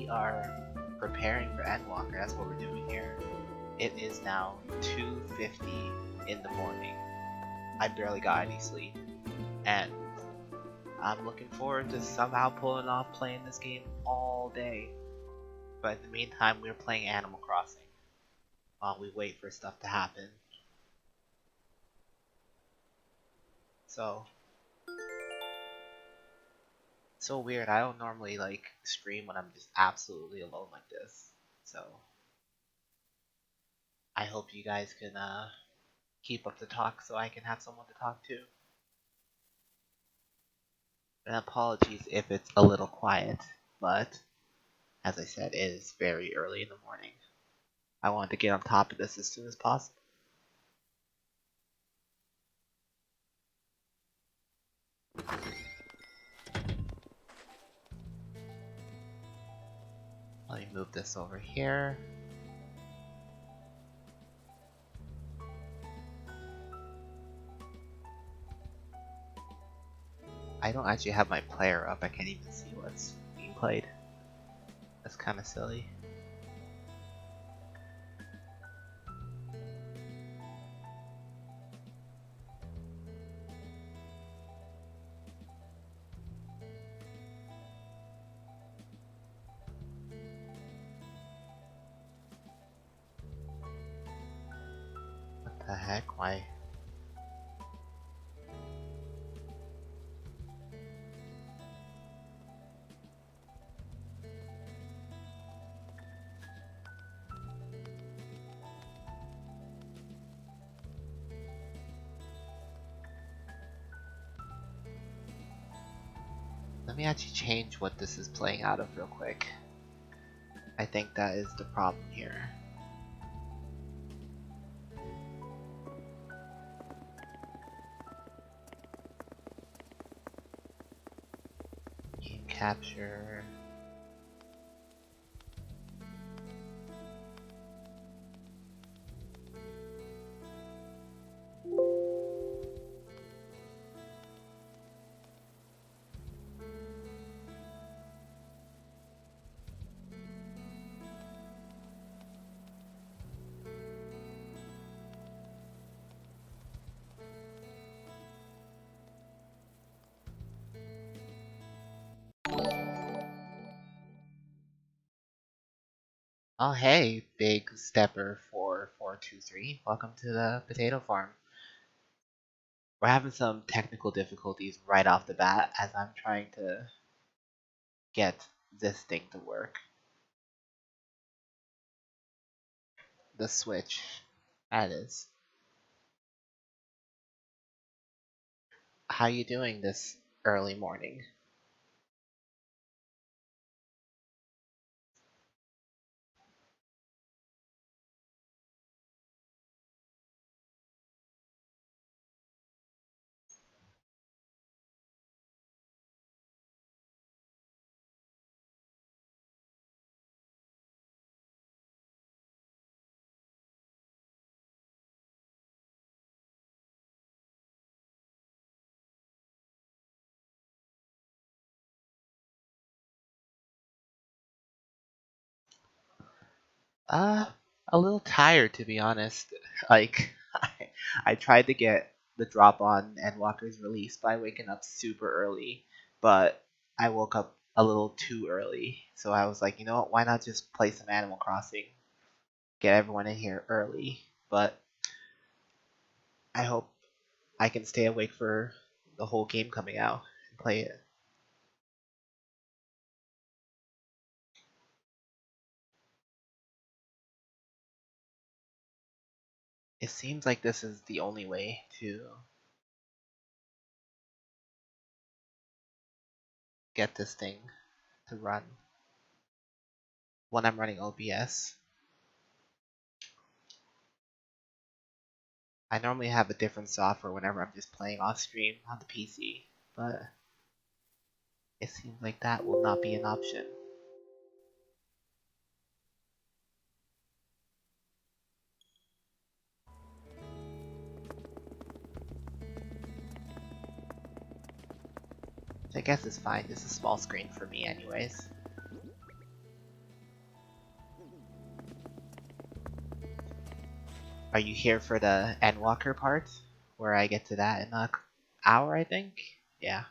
we are preparing for Endwalker. That's what we're doing here. It is now 2:50 in the morning. I barely got any sleep, and I'm looking forward to somehow pulling off playing this game all day. But in the meantime, we're playing Animal Crossing while we wait for stuff to happen. So weird. I don't normally like stream when I'm just absolutely alone like this. So I hope you guys can keep up the talk so I can have someone to talk to. And apologies if it's a little quiet, but as I said, it is very early in the morning. I wanted to get on top of this as soon as possible. Let me move this over here. I don't actually have my player up. I can't even see what's being played. That's kind of silly. What the heck? Why? Let me actually change what this is playing out of real quick. I think that is the problem here. Game capture. Oh hey, Big Stepper 4423. Welcome to the potato farm. We're having some technical difficulties right off the bat as I'm trying to get this thing to work. The Switch. That is. How you doing this early morning? A little tired to be honest. Like, I tried to get the drop on Endwalker's release by waking up super early, but I woke up a little too early. So I was like, you know what, why not just play some Animal Crossing? Get everyone in here early. But I hope I can stay awake for the whole game coming out and play it. It seems like this is the only way to get this thing to run when I'm running OBS. I normally have a different software whenever I'm just playing off stream on the PC, but it seems like that will not be an option. Which I guess is fine, it's a small screen for me anyways. Are you here for the Endwalker part? Where I get to that in an hour, I think? Yeah.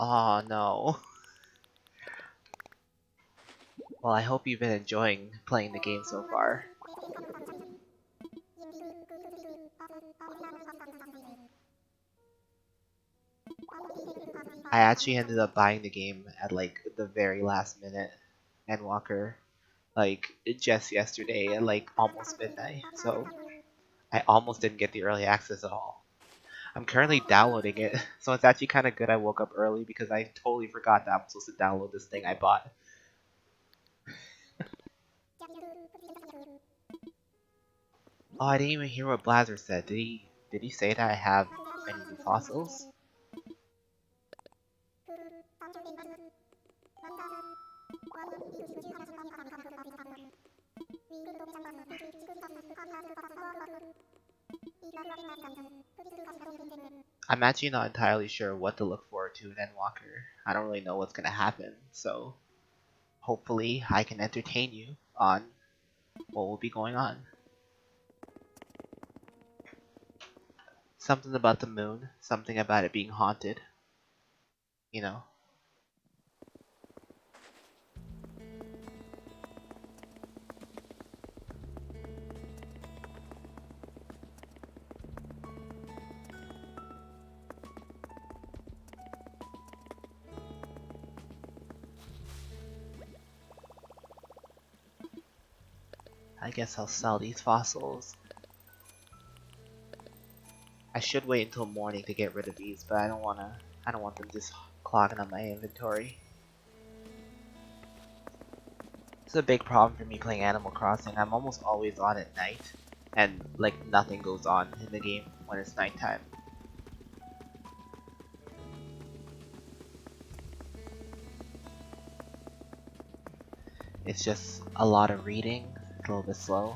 Oh no. Well, I hope you've been enjoying playing the game so far. I actually ended up buying the game at like the very last minute, Endwalker, like just yesterday at like almost midnight, so I almost didn't get the early access at all. I'm currently downloading it, so it's actually kind of good I woke up early because I totally forgot that I'm supposed to download this thing I bought. Oh, I didn't even hear what Blazer said. Did he say that I have many new fossils? I'm actually not entirely sure what to look forward to in Endwalker. I don't really know what's gonna happen, so hopefully I can entertain you on what will be going on. Something about the moon, something about it being haunted, you know. I guess I'll sell these fossils. I should wait until morning to get rid of these, but I don't want them just clogging up my inventory. It's a big problem for me playing Animal Crossing. I'm almost always on at night, and like nothing goes on in the game when it's nighttime. It's just a lot of reading, a little bit slow.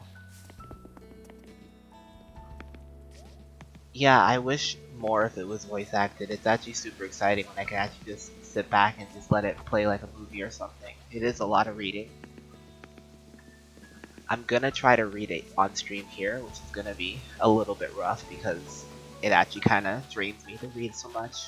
Yeah, I wish more if it was voice acted. It's actually super exciting when I can actually just sit back and just let it play like a movie or something. It is a lot of reading. I'm gonna try to read it on stream here, which is gonna be a little bit rough because it actually kind of drains me to read so much.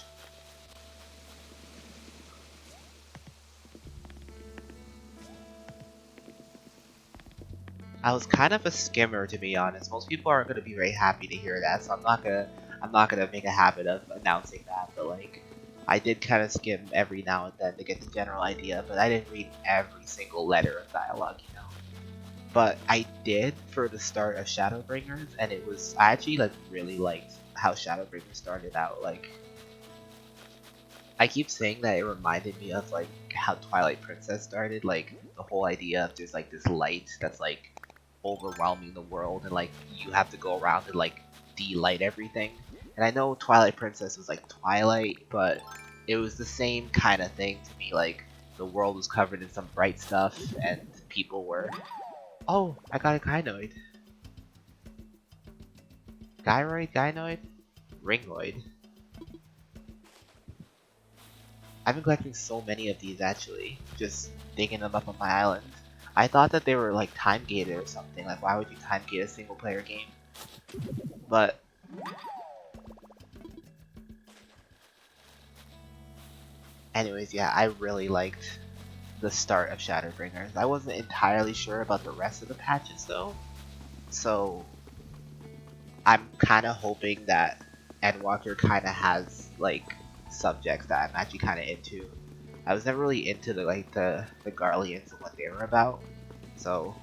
I was kind of a skimmer, to be honest. Most people aren't gonna be very happy to hear that, so I'm not gonna make a habit of announcing that. But like, I did kind of skim every now and then to get the general idea, but I didn't read every single letter of dialogue, you know. But I did for the start of Shadowbringers, and I actually like really liked how Shadowbringers started out. Like, I keep saying that it reminded me of like how Twilight Princess started, like the whole idea of there's like this light that's like overwhelming the world and like you have to go around and like de-light everything. And I know Twilight Princess was like Twilight, but it was the same kind of thing to me. Like the world was covered in some bright stuff and people were... Oh, I got a gynoid. Gyroid? Gynoid? Ringoid. I've been collecting so many of these actually, just digging them up on my island. I thought that they were like time gated or something, like why would you time gate a single player game? But anyways, yeah, I really liked the start of Shadowbringers. I wasn't entirely sure about the rest of the patches though, so I'm kind of hoping that Endwalker kind of has like subjects that I'm actually kind of into. I was never really into the Garleans and what they were about, so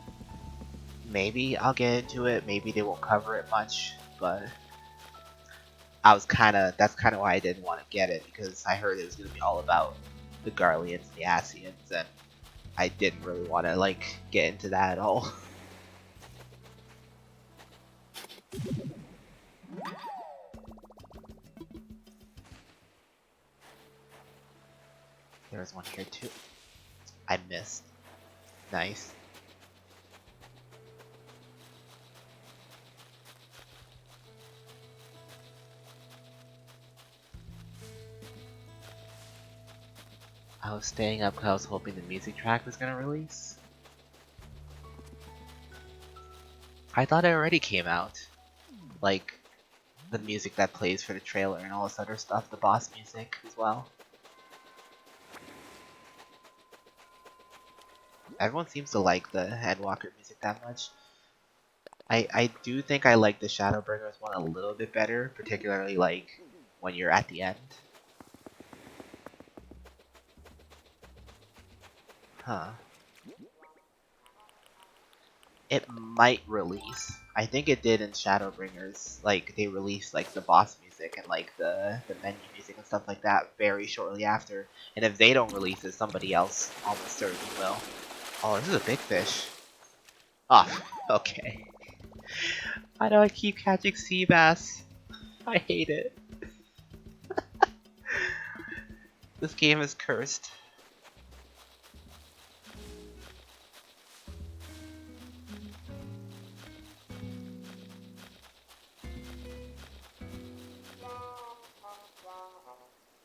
maybe I'll get into it. Maybe they won't cover it much, but that's kind of why I didn't want to get it, because I heard it was gonna be all about the Garleans and the Ascians, and I didn't really want to like get into that at all. There's one here too. I missed. Nice. I was staying up because I was hoping the music track was gonna release. I thought it already came out. Like, the music that plays for the trailer and all this other stuff, the boss music as well. Everyone seems to like the Endwalker music that much. I do think I like the Shadowbringers one a little bit better, particularly like when you're at the end. Huh. It might release. I think it did in Shadowbringers. Like, they released like the boss music and like the menu music and stuff like that very shortly after. And if they don't release it, somebody else almost certainly will. Oh, this is a big fish. Oh, okay. Why do I keep catching sea bass? I hate it. This game is cursed.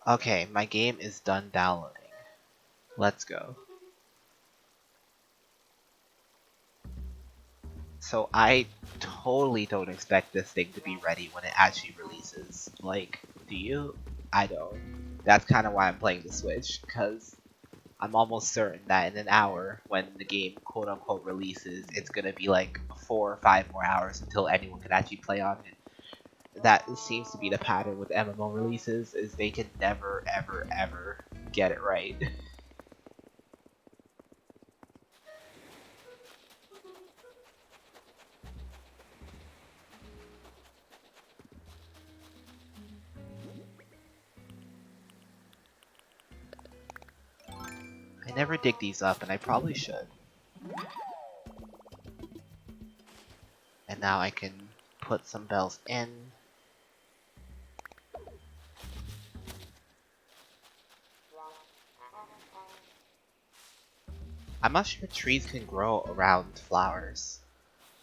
Okay, my game is done downloading. Let's go. So I totally don't expect this thing to be ready when it actually releases. Like, do you? I don't. That's kind of why I'm playing the Switch, because I'm almost certain that in an hour, when the game quote-unquote releases, it's gonna be like 4 or 5 more hours until anyone can actually play on it. That seems to be the pattern with MMO releases, is they can never, ever, ever get it right. I never dig these up, and I probably should. And now I can put some bells in. I'm not sure trees can grow around flowers.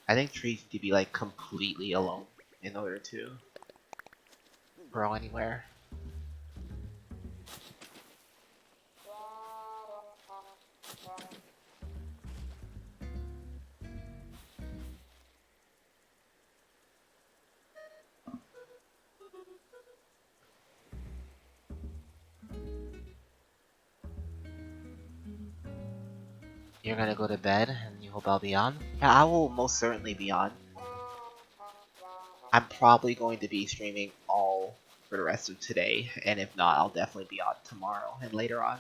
I think trees need to be like completely alone in order to grow anywhere. You're gonna go to bed and you hope I'll be on? Yeah, I will most certainly be on. I'm probably going to be streaming all for the rest of today, and if not, I'll definitely be on tomorrow and later on.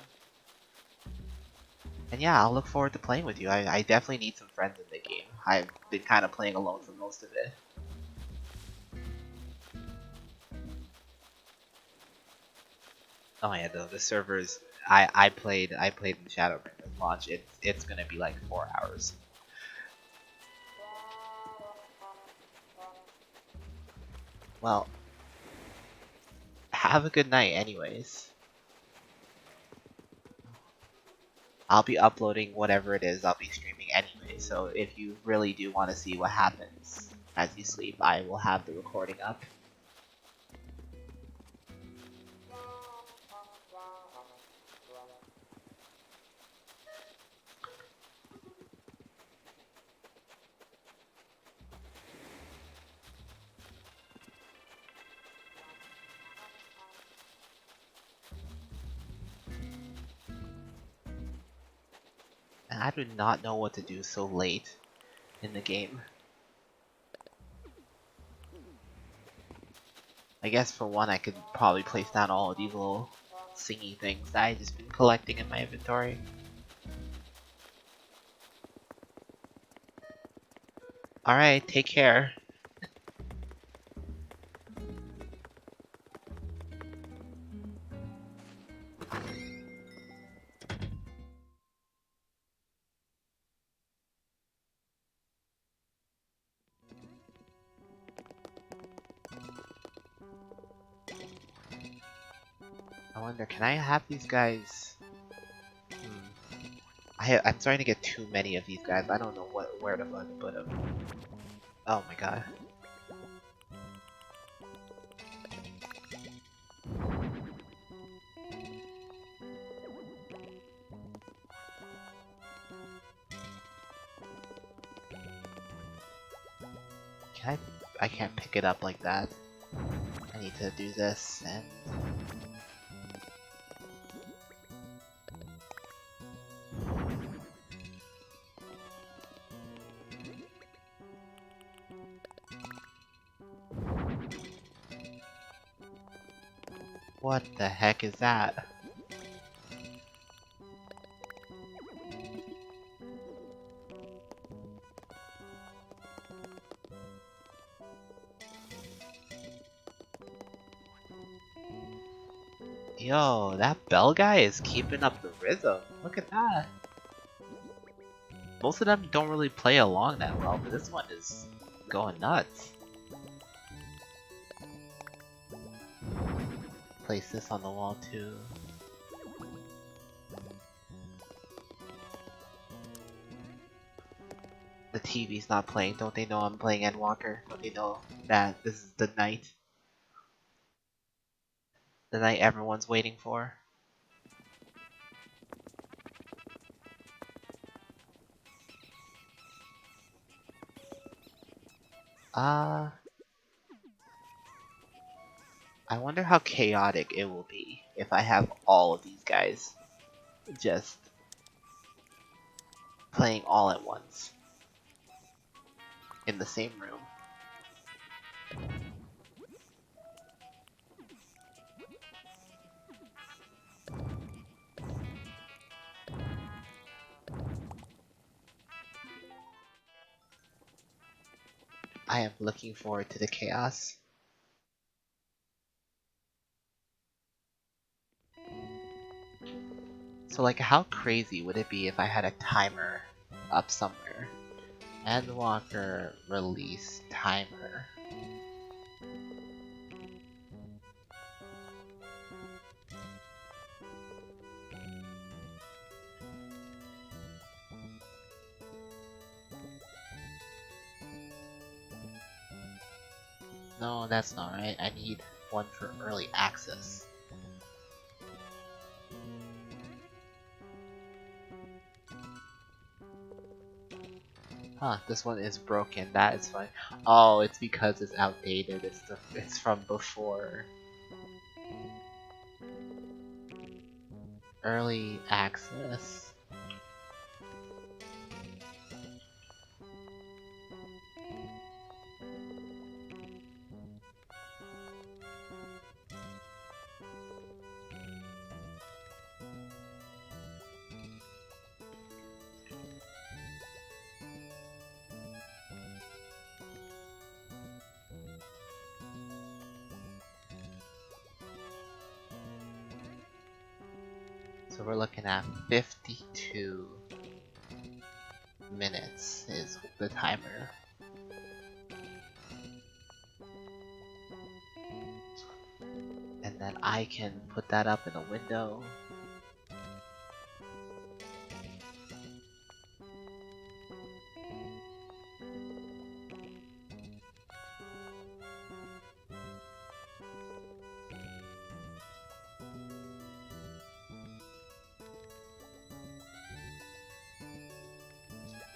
And yeah, I'll look forward to playing with you. I definitely need some friends in the game. I've been kind of playing alone for most of it. Oh yeah, the servers. I played in the Shadowbringers launch. It's gonna be like 4 hours. Well, have a good night, anyways. I'll be uploading whatever it is I'll be streaming anyway. So if you really do want to see what happens as you sleep, I will have the recording up. And I do not know what to do so late in the game. I guess for one, I could probably place down all of these little singy things that I just been collecting in my inventory. Alright, take care. I wonder, can I have these guys I'm starting to get too many of these guys. I don't know where to fucking put them. Oh my god. I can't pick it up like that. I need to do this and... What the heck is that? Yo, that bell guy is keeping up the rhythm. Look at that. Most of them don't really play along that well, but this one is going nuts. Place this on the wall too. The TV's not playing. Don't they know I'm playing Endwalker? Don't they know that this is the night? The night everyone's waiting for? I wonder how chaotic it will be if I have all of these guys just playing all at once in the same room. I am looking forward to the chaos. So like, how crazy would it be if I had a timer up somewhere? Endwalker release timer. No, that's not right. I need one for early access. Huh, this one is broken. That is fine. Oh, it's because it's outdated. It's from before. Early access. So we're looking at 52 minutes is the timer. And then I can put that up in a window.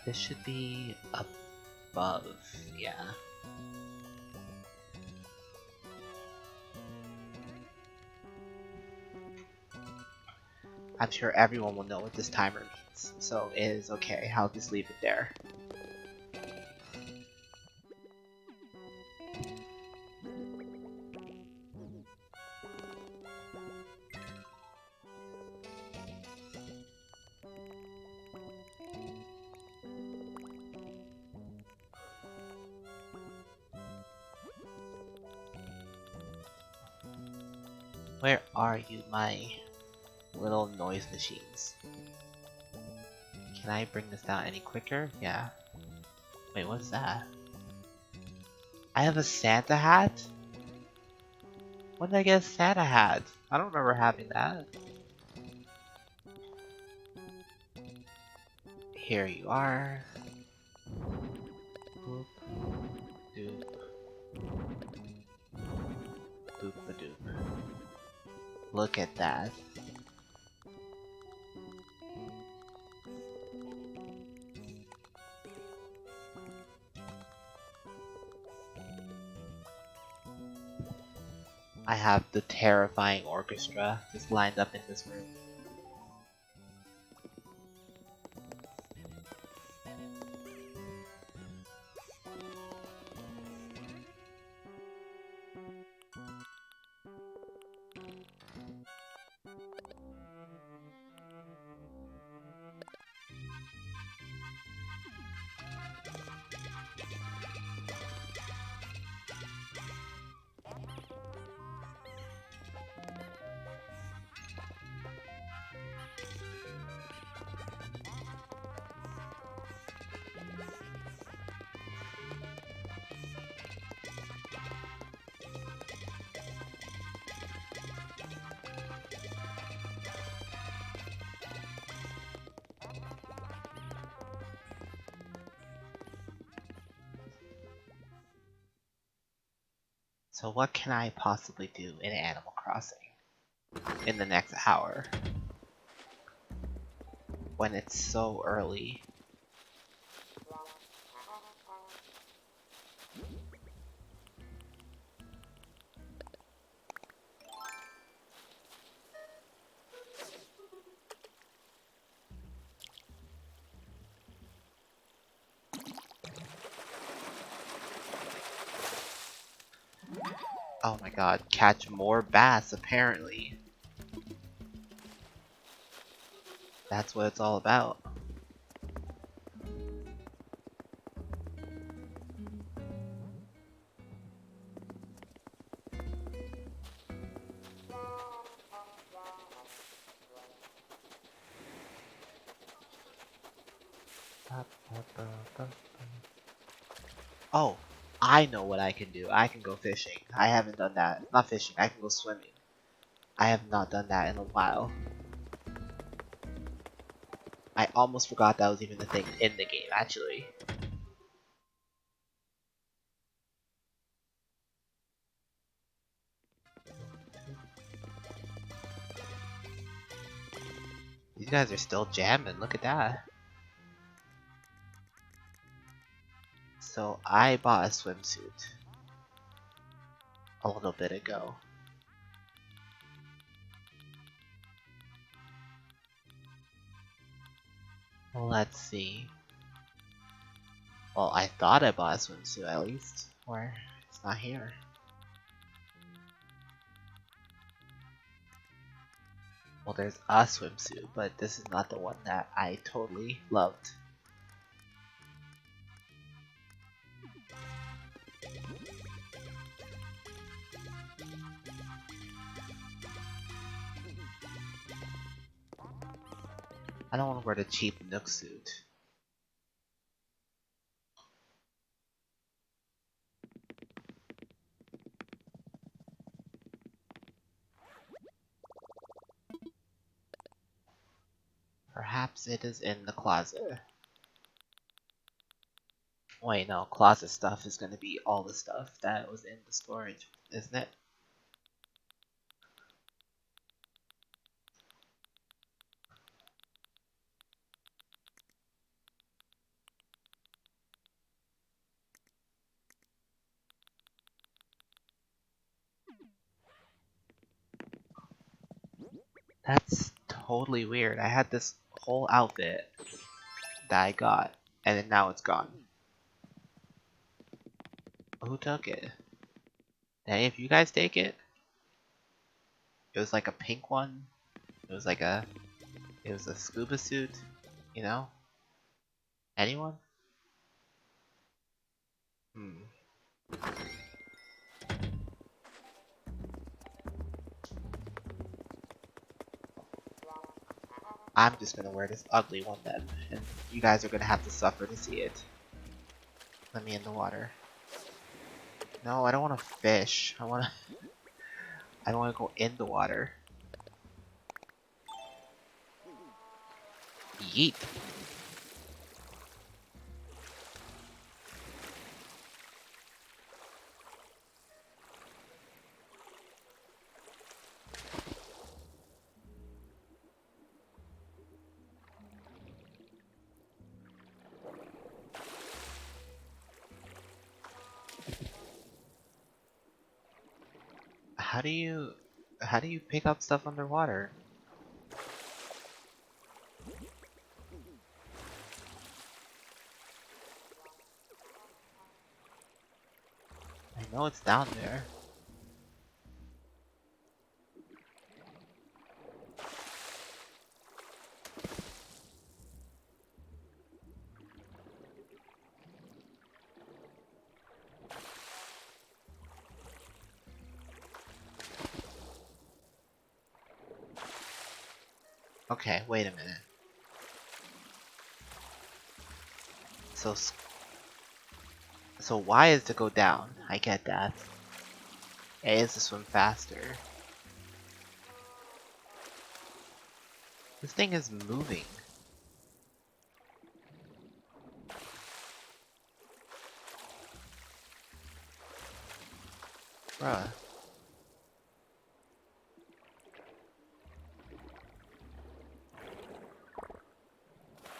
This should be above, yeah. I'm sure everyone will know what this timer means, so it is okay. I'll just leave it there. Where are you, my little noise machines? Can I bring this down any quicker? Yeah. Wait, what's that? I have a Santa hat? When did I get a Santa hat? I don't remember having that. Here you are. Boop. Doop. Boop-a-doop. Look at that. I have the terrifying orchestra just lined up in this room. So what can I possibly do in Animal Crossing in the next hour when it's so early? Oh my god, catch more bass apparently. That's what it's all about. Oh, I know what I can do. I can go fishing. I haven't done that. Not fishing, I can go swimming. I have not done that in a while. I almost forgot that was even a thing in the game, actually. These guys are still jamming, look at that. So I bought a swimsuit a little bit ago. Let's see. Well, I thought I bought a swimsuit at least. Or it's not here. Well, there's a swimsuit, but this is not the one that I totally loved. I don't want to wear the cheap Nook suit. Perhaps it is in the closet. Wait, no, closet stuff is going to be all the stuff that was in the storage, isn't it? That's totally weird. I had this whole outfit that I got, and then now it's gone. Who took it? Did any of you guys take it? It was like a pink one. It was like a... It was a scuba suit, you know? Anyone? I'm just gonna wear this ugly one then, and you guys are gonna have to suffer to see it. Let me in the water. No, I don't want to fish. I want to go in the water. Yeet. how do you pick up stuff underwater? I know it's down there. Okay, wait a minute. So Y is to go down. I get that. A is to swim faster. This thing is moving. Bruh.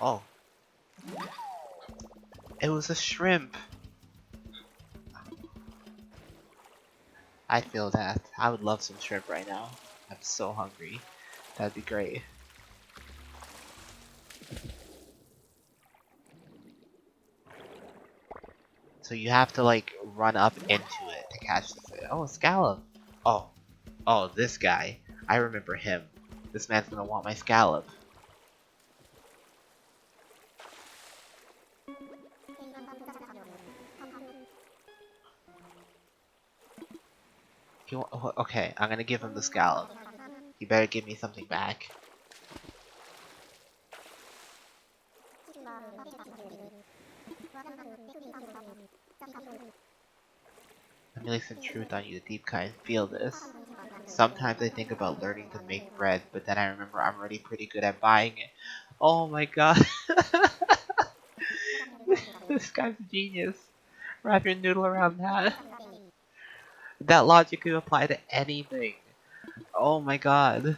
Oh. It was a shrimp. I feel that. I would love some shrimp right now. I'm so hungry. That'd be great. So you have to like run up into it to catch the fish. Oh, a scallop. Oh. Oh, this guy. I remember him. This man's gonna want my scallop. Okay, I'm gonna give him the scallop. You better give me something back. Let me lay some truth on you, the deep kind. Feel this. Sometimes I think about learning to make bread, but then I remember I'm already pretty good at buying it. Oh my god. This guy's a genius. Wrap your noodle around that. That logic could apply to anything. Oh my god.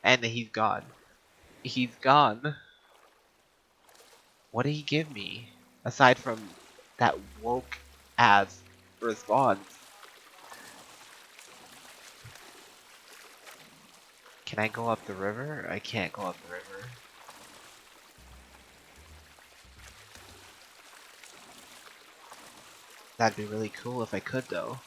And he's gone. He's gone. What did he give me? Aside from that woke ass response. Can I go up the river? I can't go up the river. That'd be really cool if I could though.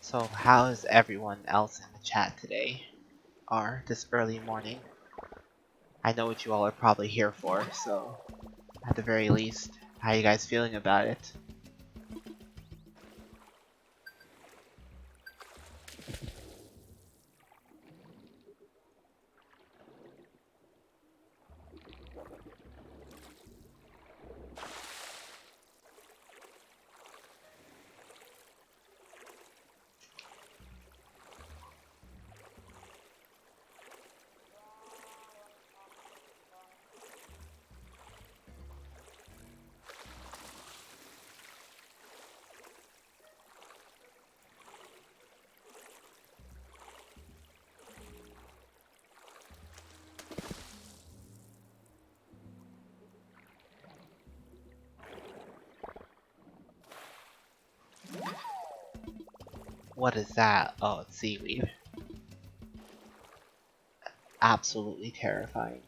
So how is everyone else in the chat today? Or this early morning? I know what you all are probably here for, so at the very least, how are you guys feeling about it? What is that? Oh, it's seaweed. Absolutely terrifying.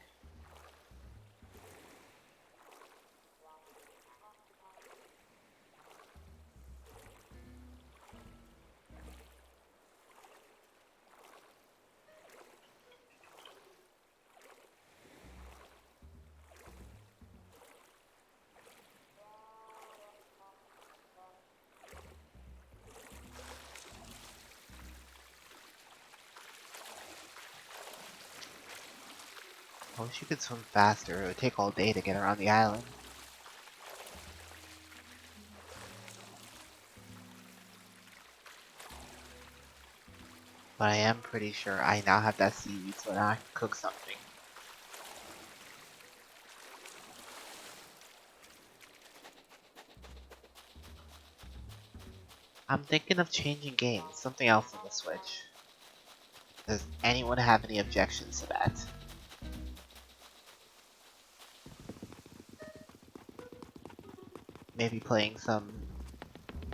I wish you could swim faster. It would take all day to get around the island. But I am pretty sure I now have that seaweed, so now I can cook something. I'm thinking of changing games, something else on the Switch. Does anyone have any objections to that? Maybe playing some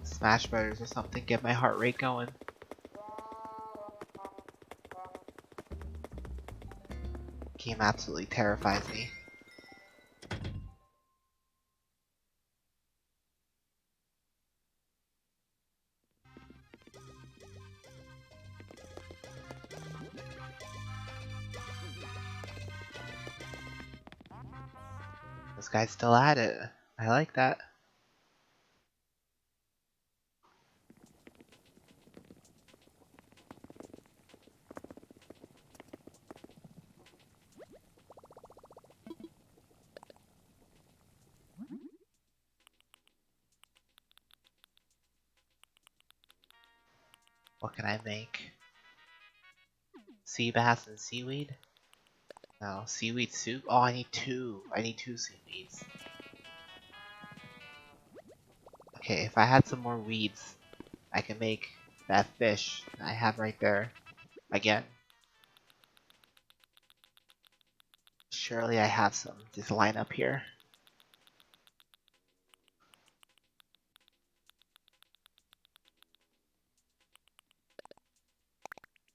Smash Brothers or something, get my heart rate going. Game absolutely terrifies me. This guy's still at it. I like that. What can I make? Sea bass and seaweed? No, seaweed soup? Oh, I need two. I need two seaweeds. Okay, if I had some more weeds, I can make that fish I have right there. Again. Surely I have some. Just line up here.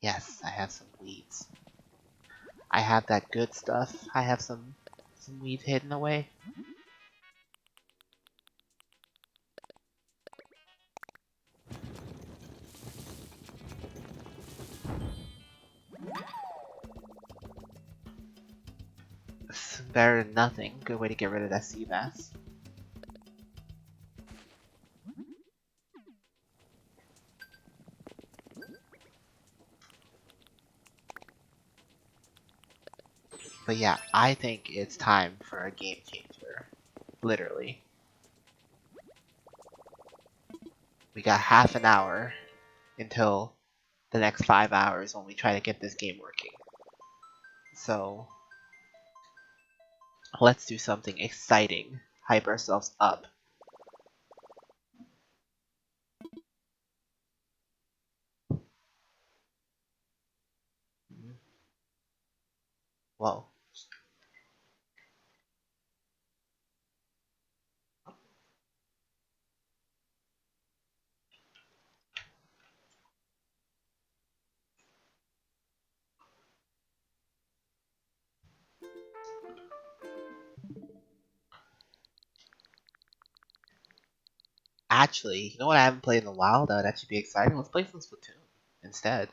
Yes, I have some weeds. I have that good stuff. I have some weeds hidden away. It's better than nothing. Good way to get rid of that sea bass. But yeah, I think it's time for a game changer. Literally. We got half an hour until the next 5 hours when we try to get this game working. So, let's do something exciting. Hype ourselves up. Whoa. Actually, you know what I haven't played in a while that would actually be exciting? Let's play some Splatoon instead.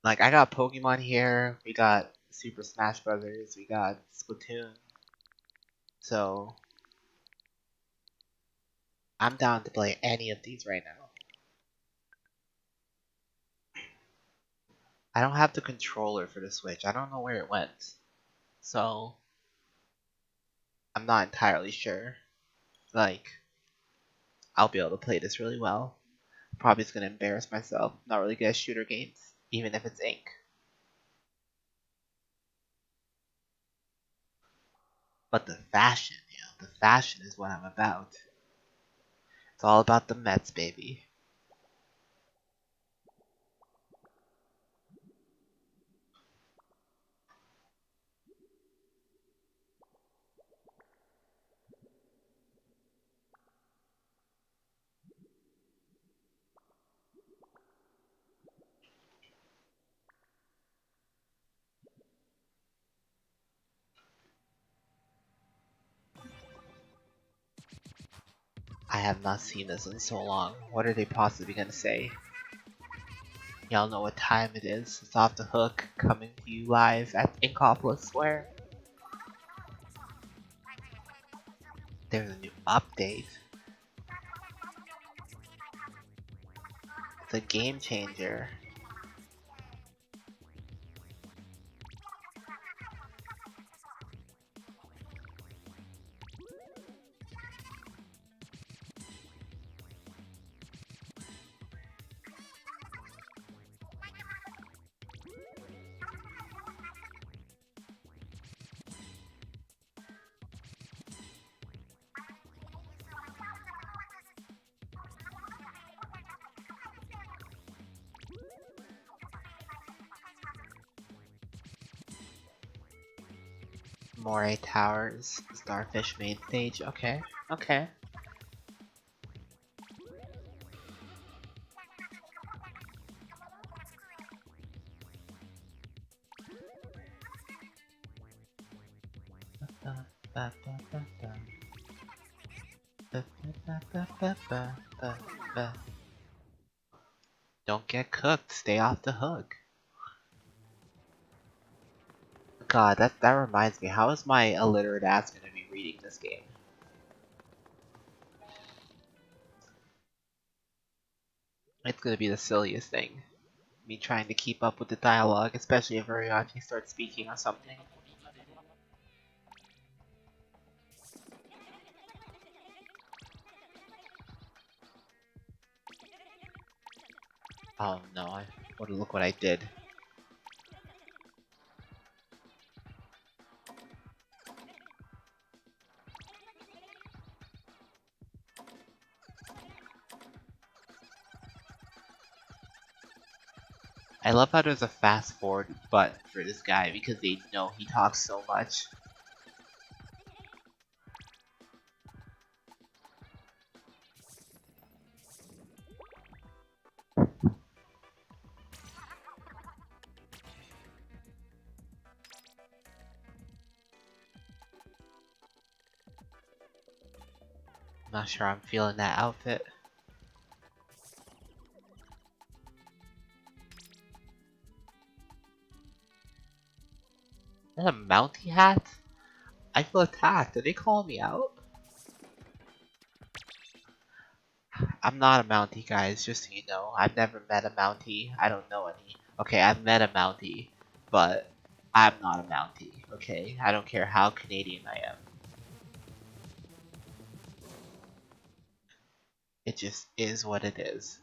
Like, I got Pokemon here, we got Super Smash Brothers, we got Splatoon. So, I'm down to play any of these right now. I don't have the controller for the Switch. I don't know where it went. So, I'm not entirely sure. Like, I'll be able to play this really well. Probably just gonna embarrass myself. Not really good at shooter games, even if it's ink. But the fashion, the fashion is what I'm about. It's all about the Mets, baby. I have not seen this in so long. What are they possibly gonna say? Y'all know what time it is. It's Off the Hook, coming to you live at Inkopolis Square. There's a new update. It's a game changer. Moray Towers, Starfish main stage. Okay, okay. Don't get cooked. Stay off the hook. God, that reminds me. How is my illiterate ass gonna be reading this game? It's gonna be the silliest thing. Me trying to keep up with the dialogue, especially if Ariati starts speaking or something. Oh no, look what I did. I love how there's a fast forward button for this guy because they know he talks so much. I'm not sure I'm feeling that outfit. Is that a Mountie hat? I feel attacked. Are they calling me out? I'm not a Mountie, guys, just so you know. I've never met a Mountie. I don't know any. Okay, I've met a Mountie, but I'm not a Mountie, okay? I don't care how Canadian I am. It just is what it is.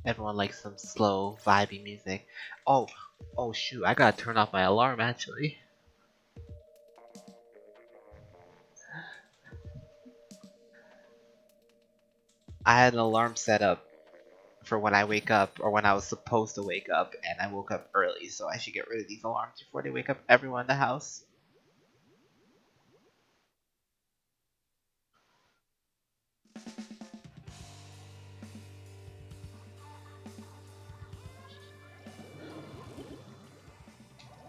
Everyone likes some slow, vibey music. Oh shoot, I gotta turn off my alarm actually. I had an alarm set up for when I wake up, or when I was supposed to wake up, and I woke up early, so I should get rid of these alarms before they wake up everyone in the house.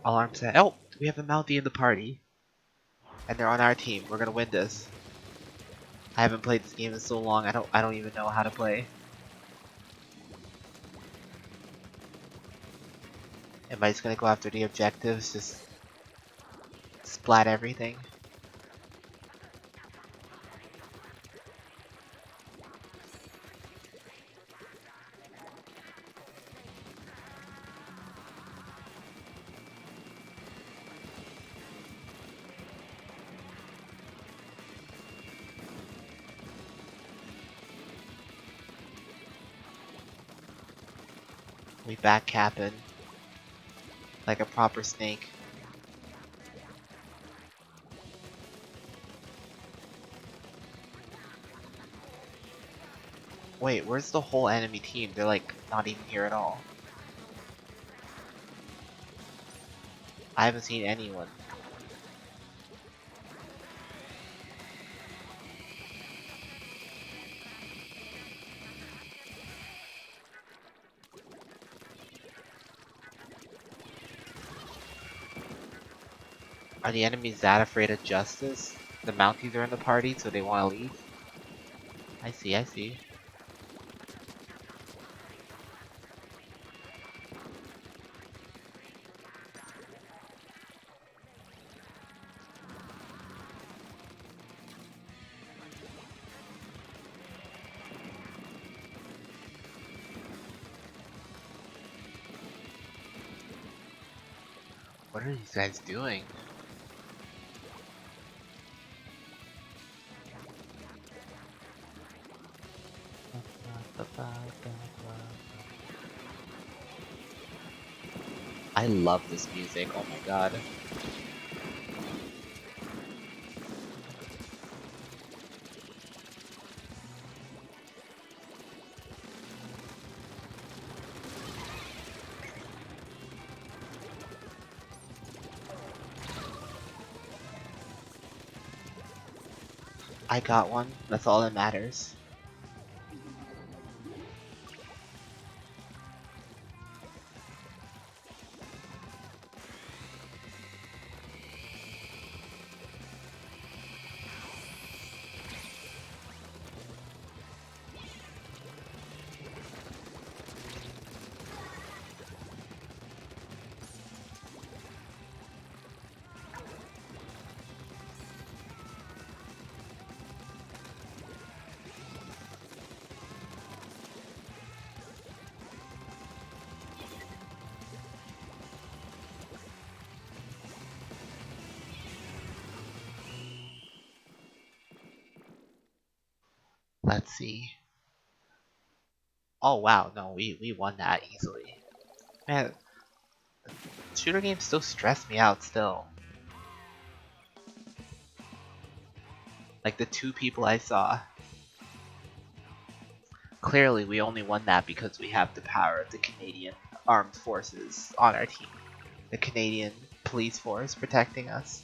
Alarm set. Oh, we have a Mountie in the party. And they're on our team. We're gonna win this. I haven't played this game in so long, I don't even know how to play. Am I just gonna go after the objectives? Just splat everything? We back capping like a proper snake. Wait, where's the whole enemy team? They're like not even here at all. I haven't seen anyone. Are the enemies that afraid of justice? The Mounties are in the party, so they want to leave? I see, I see. What are these guys doing? I love this music, oh my god. I got one, that's all that matters. Let's see. Oh wow, no, we won that easily. Man, shooter games still stress me out still. Like the 2 people I saw. Clearly we only won that because we have the power of the Canadian Armed Forces on our team. The Canadian Police Force protecting us.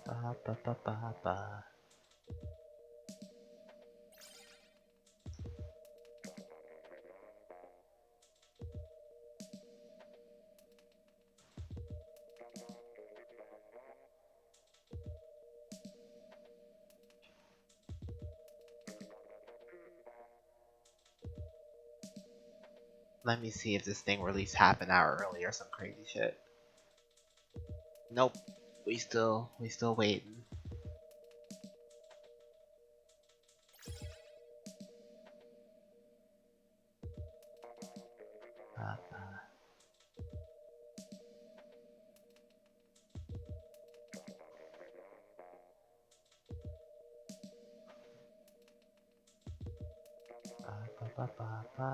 Ba, ba, ba, ba, ba. Let me see if this thing released half an hour early or some crazy shit. Nope. We still waiting. Ba, ba. Ba, ba, ba, ba, ba.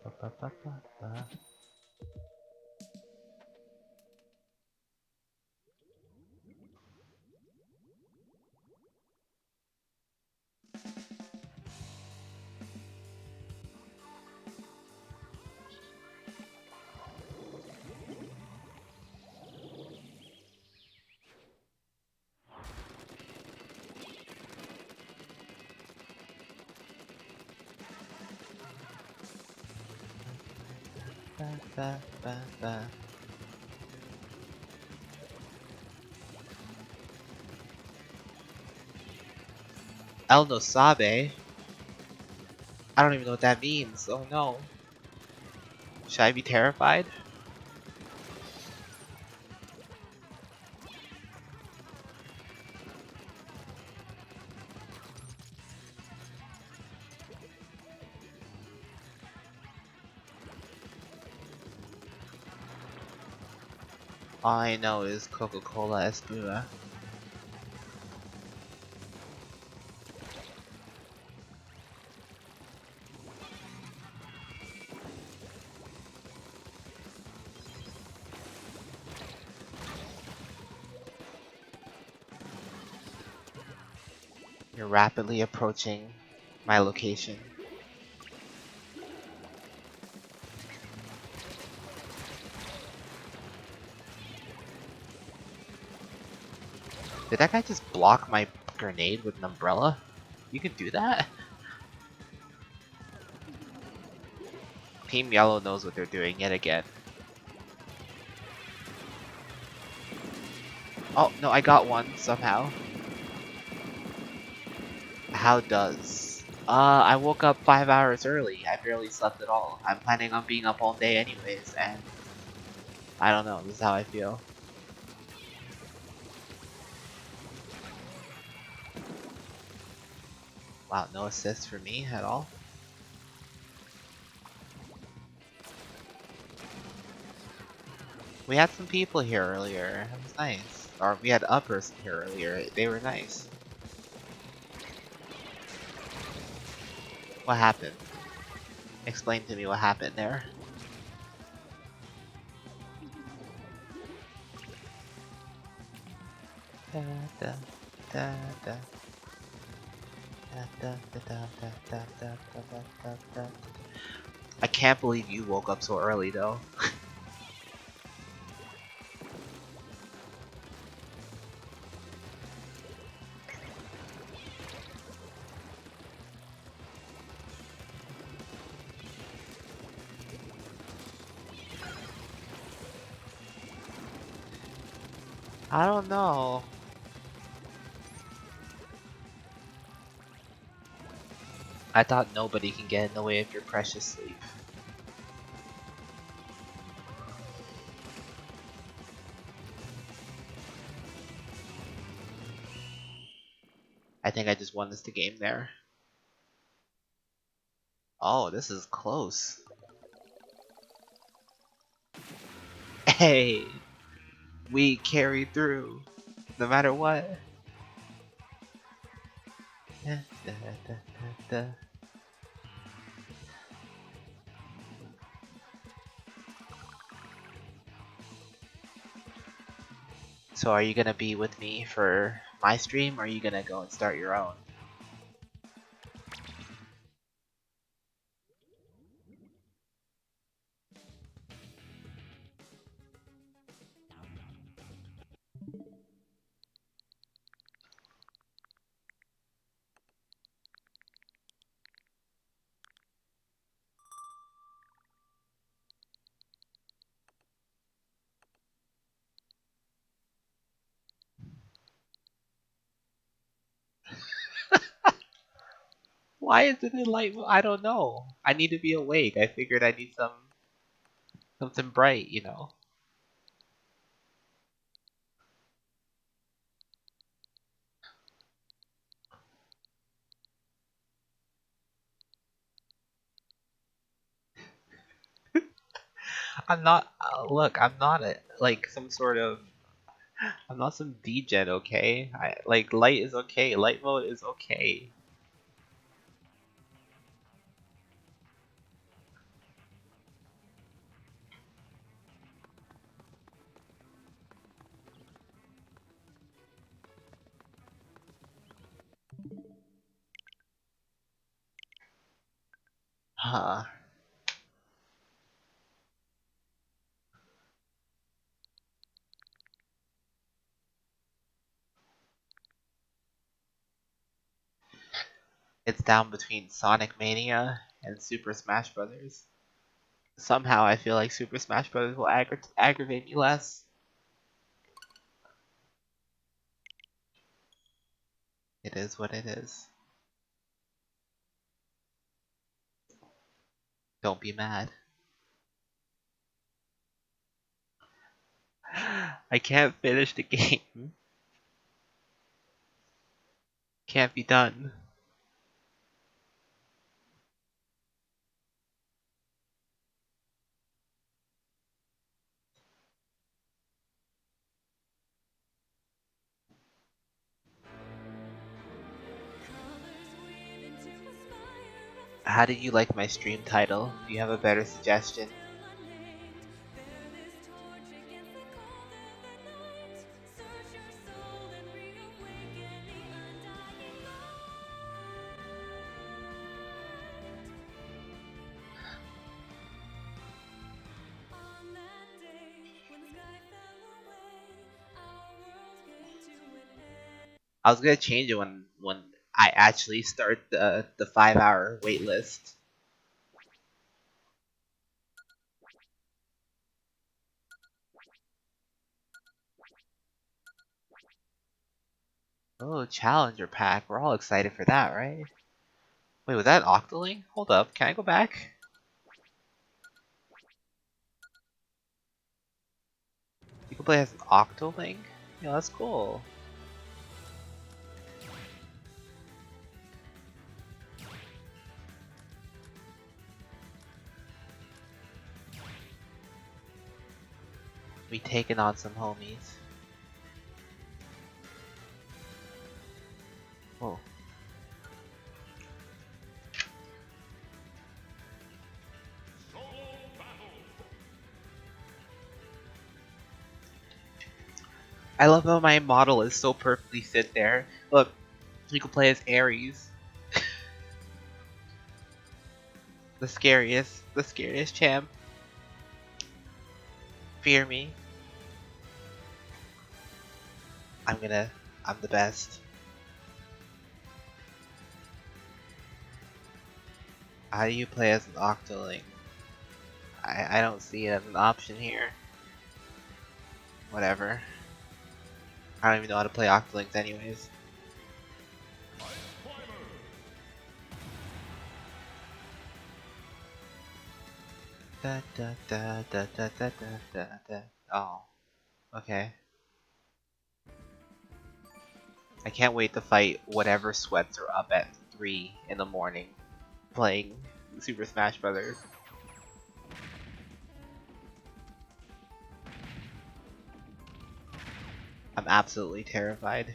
Ba, ba, ba, ba, ba. Ba, ba, ba, ba. El no sabe. I don't even know what that means. Oh no. Should I be terrified? All I know is Coca-Cola Espuma. You're rapidly approaching my location. Did that guy just block my grenade with an umbrella? You can do that? Team Yellow knows what they're doing yet again. Oh, no, I got one somehow. How does I woke up 5 hours early. I barely slept at all. I'm planning on being up all day anyways, and I don't know, this is how I feel. Wow, no assists for me at all? We had some people here earlier. It was nice. Or we had a person here earlier. They were nice. What happened? Explain to me what happened there. Da, da, da, da. I can't believe you woke up so early though. I don't know. I thought nobody can get in the way of your precious sleep. I think I just won this the game there. Oh, this is close. Hey, we carried through, no matter what. Da, da, da, da, da. So are you gonna be with me for my stream, or are you gonna go and start your own? Why isn't it light? I don't know. I need to be awake. I figured I need something bright, you know. I'm not. Look, I'm not like some sort of. I'm not some degen, okay? Like light is okay. Light mode is okay. Huh. It's down between Sonic Mania and Super Smash Brothers. Somehow I feel like Super Smash Brothers will aggravate me less. It is what it is. Don't be mad. I can't finish the game. Can't be done. How did you like my stream title? Do you have a better suggestion? I was gonna change it when I actually start the 5 hour wait list. Oh, challenger pack. We're all excited for that, right? Wait, was that Octoling? Hold up, can I go back? You can play as an Octoling? Yeah, that's cool. We taking on some homies. Oh. I love how my model is so perfectly sit there. Look, you can play as Ares. the scariest champ. Fear me. I'm the best. How do you play as an Octoling? I don't see it as an option here. Whatever. I don't even know how to play Octolings anyways. Da da da da da da da da da. Oh. Okay. I can't wait to fight whatever sweats are up at 3 in the morning playing Super Smash Brothers. I'm absolutely terrified.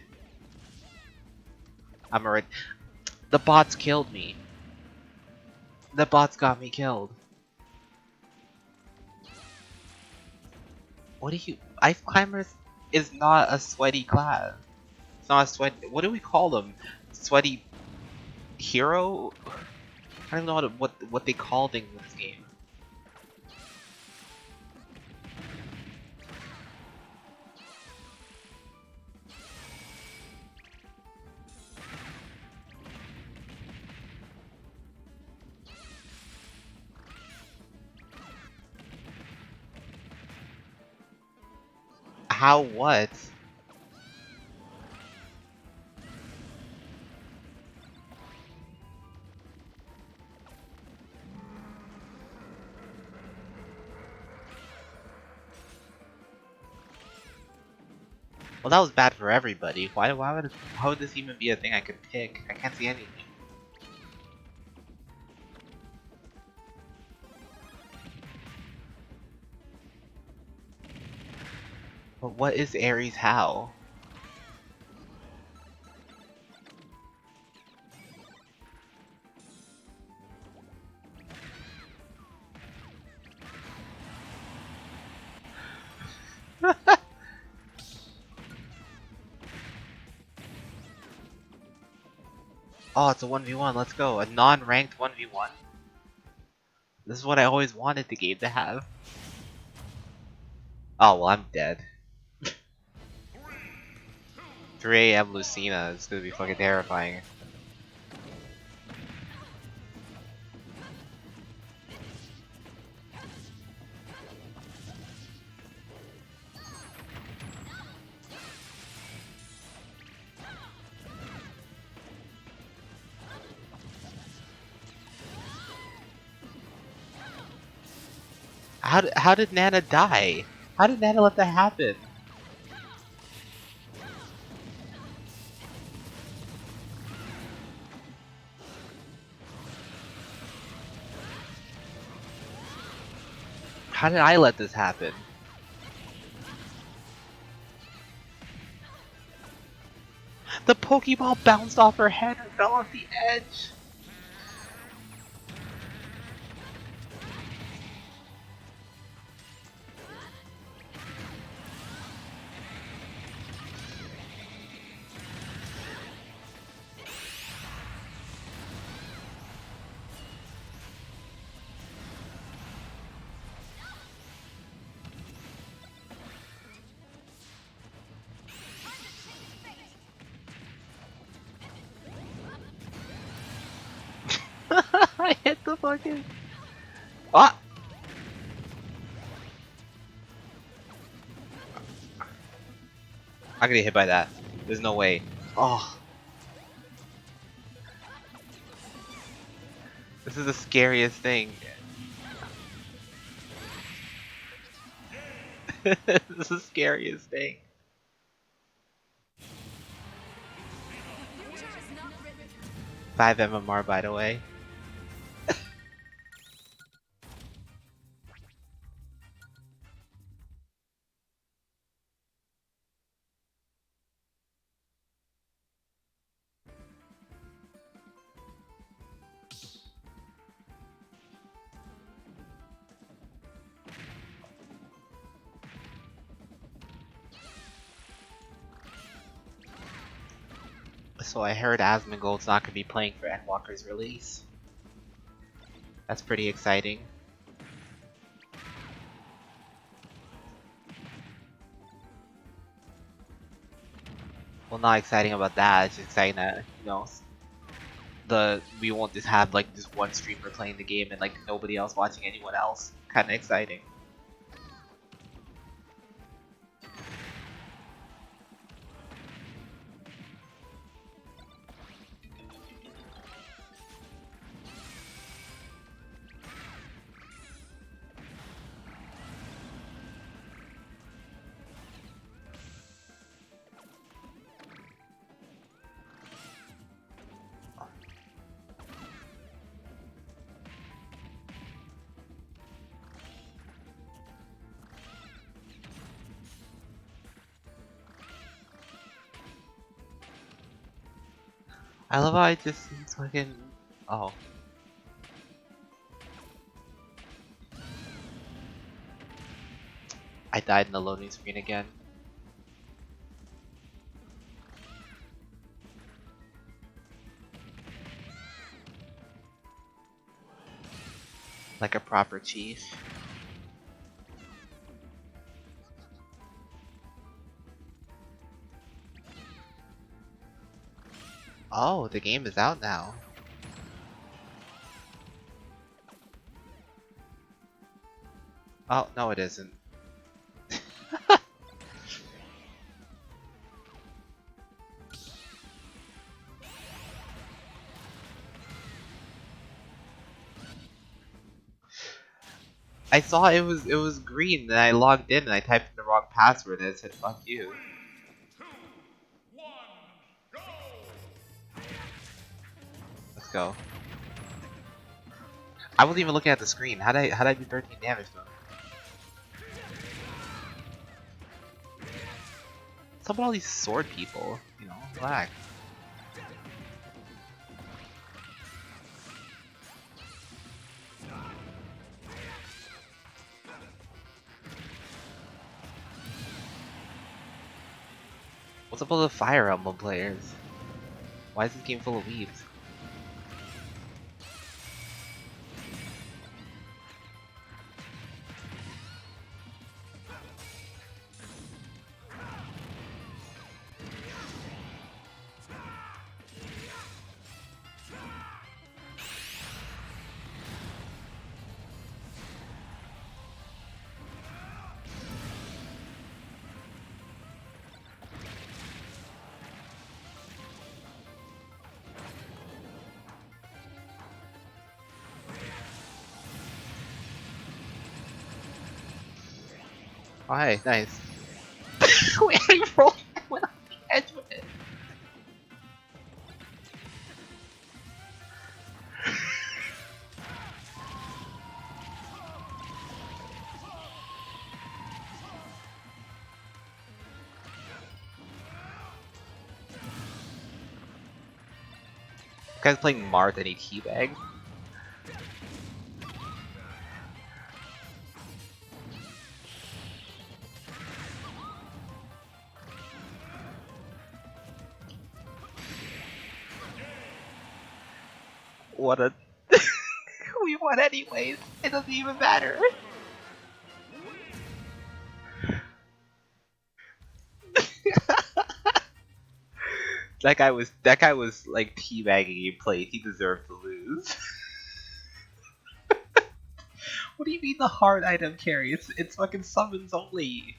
I'm already. The bots killed me. The bots got me killed. What do you? Ice Climbers is not a sweaty class. It's not a sweat. What do we call them? Sweaty hero? I don't know what they call things in this game. How what? Well, that was bad for everybody. How would this even be a thing I could pick? I can't see anything. But what is Ares how? Oh, it's a 1v1, let's go. A non-ranked 1v1? This is what I always wanted the game to have. Oh, well, I'm dead. 3 AM Lucina is gonna be fucking terrifying. How did Nana die? How did Nana let that happen? How did I let this happen? The Pokeball bounced off her head and fell off the edge! I hit the fucking... Ah! I'm gonna get hit by that. There's no way. Oh. This is the scariest thing. This is the scariest thing. Five MMR, by the way. So I heard Asmongold's not going to be playing for Endwalker's release. That's pretty exciting. Well, not exciting about that. It's just exciting that, you know, we won't just have like just one streamer playing the game and like nobody else watching anyone else. Kind of exciting. I love how I just fucking. Oh. I died in the loading screen again. Like a proper chief. Oh, the game is out now. Oh, no it isn't. I saw it was green and I logged in and I typed in the wrong password and it said fuck you. 3, 2, 1, go! Let's go. I wasn't even looking at the screen. How'd I do 13 damage though? What's up with all these sword people? You know, relax. What's up with the Fire Emblem players? Why is this game full of weebs? Oh, hey, nice. Wait, I rolled. I went off the edge with it. This guy's playing Marth and he teabagged. What a. We won anyways. It doesn't even matter. That guy was like teabagging in place. He deserved to lose. What do you mean the hard item carry? It's fucking summons only.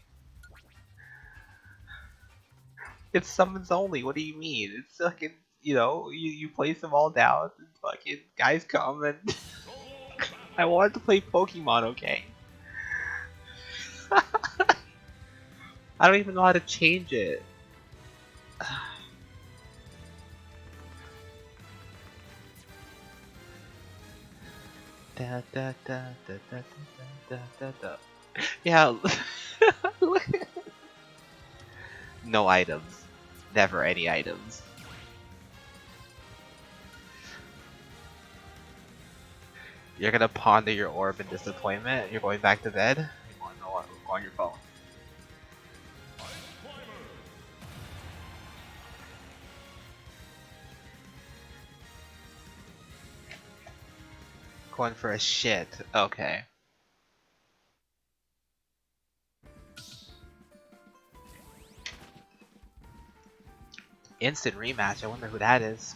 It's summons only. What do you mean? It's fucking, you know, you place them all down and fucking guys come and I wanted to play Pokemon, okay? I don't even know how to change it. Da, da, da, da, da, da, da, da. Yeah. No items. Never any items. You're gonna ponder your orb in disappointment. You're going back to bed. You want to know what? Go on your phone. Going for a shit. Okay. Instant rematch. I wonder who that is.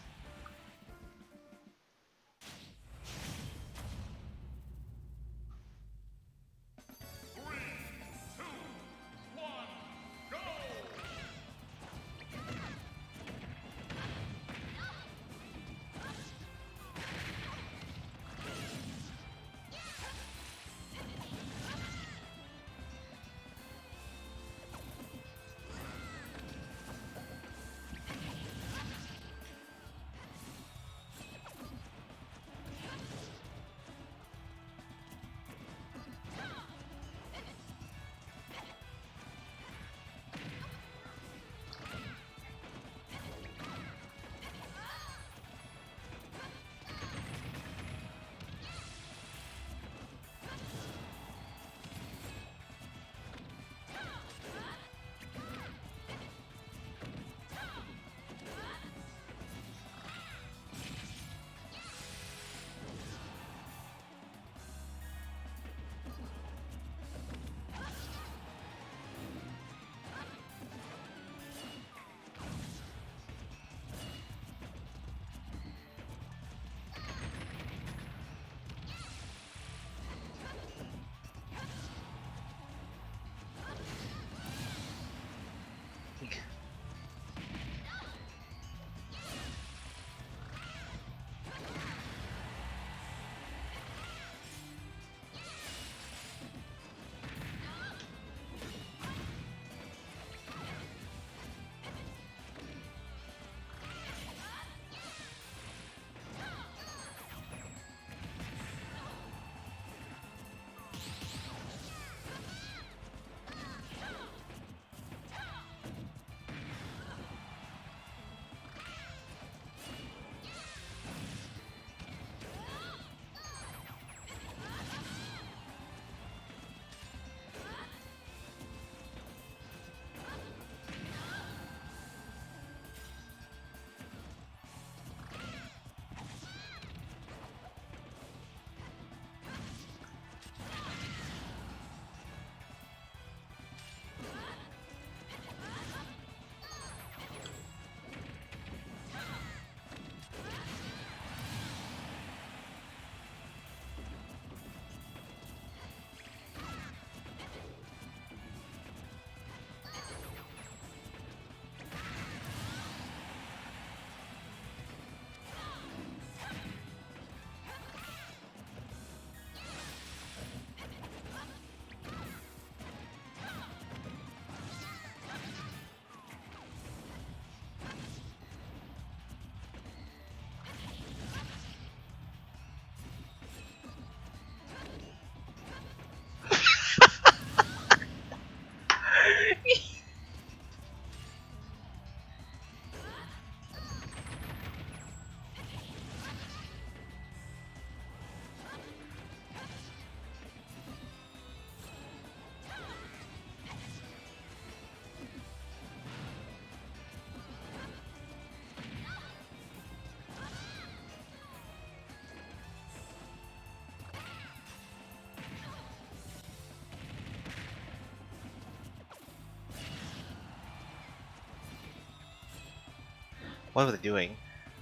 What was I doing?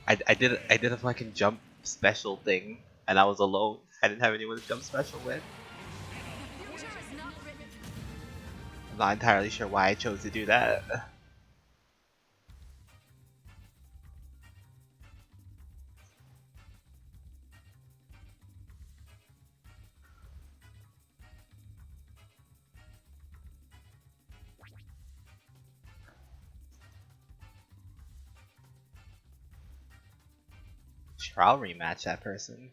I did a fucking jump special thing, and I was alone. I didn't have anyone to jump special with. I'm not entirely sure why I chose to do that. I'll rematch that person.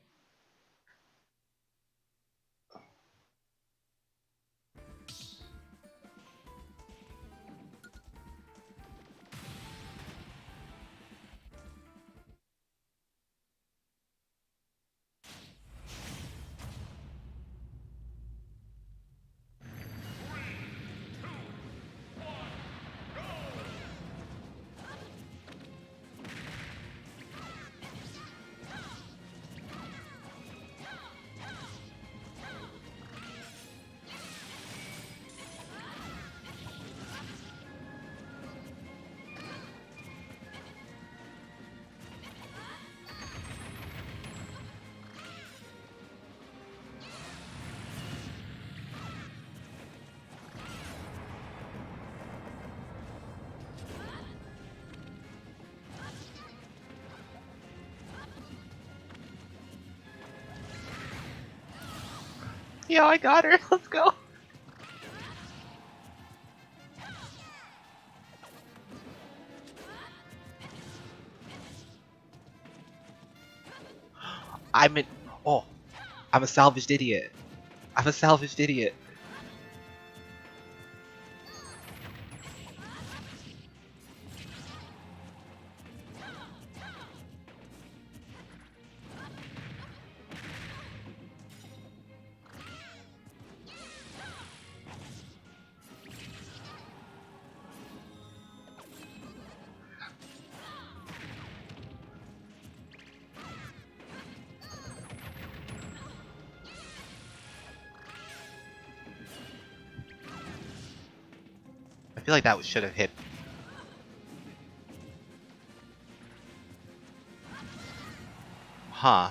Yo, I got her. Let's go. I'm an. Oh, I'm a salvaged idiot. I'm a salvaged idiot. I feel like that should have hit. Huh.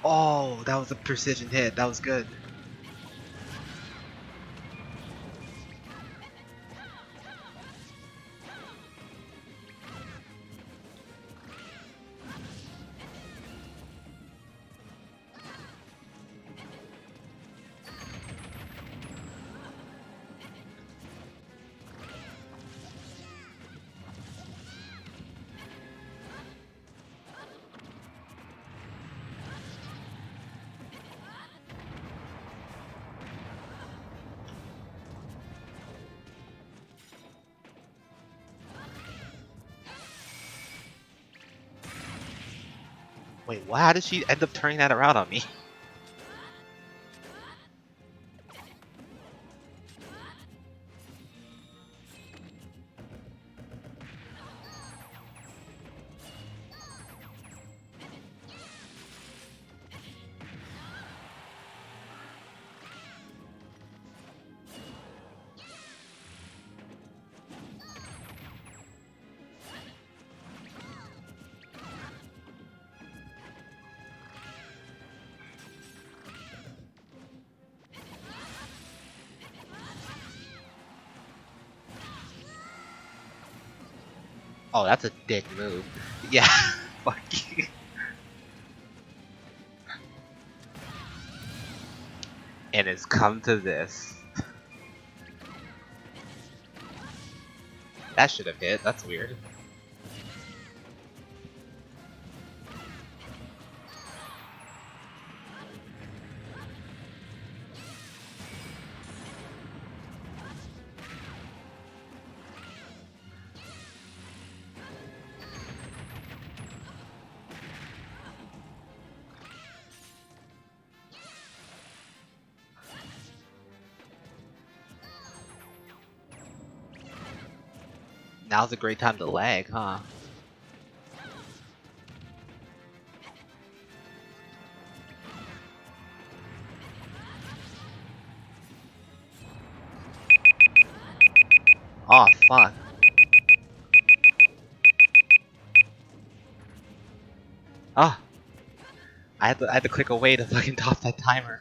Oh, that was a precision hit. That was good. Wait, what? How did she end up turning that around on me? Oh, that's a dick move. Yeah. Fuck you. And it's come to this. That should have hit. That's weird. Now's a great time to lag, huh? Oh, fuck. Oh, I had to click away to fucking top that timer.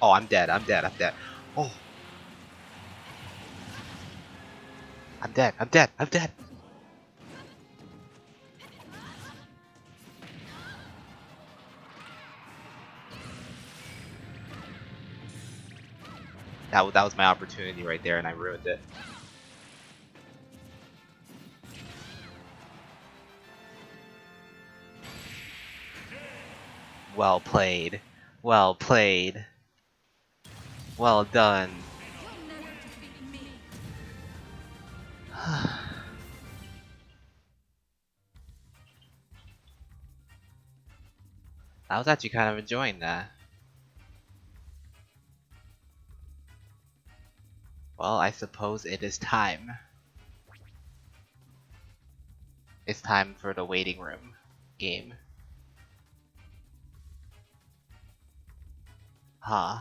Oh, I'm dead. I'm dead. I'm dead. Oh, I'm dead. I'm dead. I'm dead. That was my opportunity right there, and I ruined it. Well played. Well played. Well done. I was actually kind of enjoying that. Well, I suppose it is time. It's time for the waiting room game. Huh.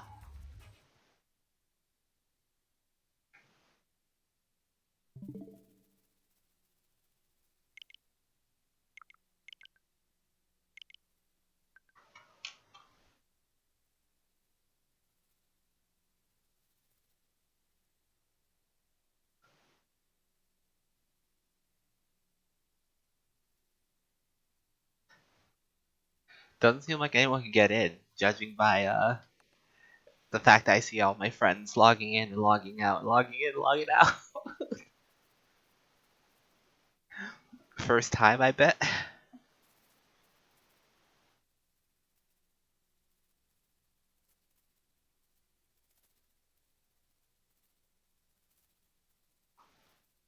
Doesn't seem like anyone can get in, judging by the fact that I see all my friends logging in and logging out, logging in, logging out. First time, I bet.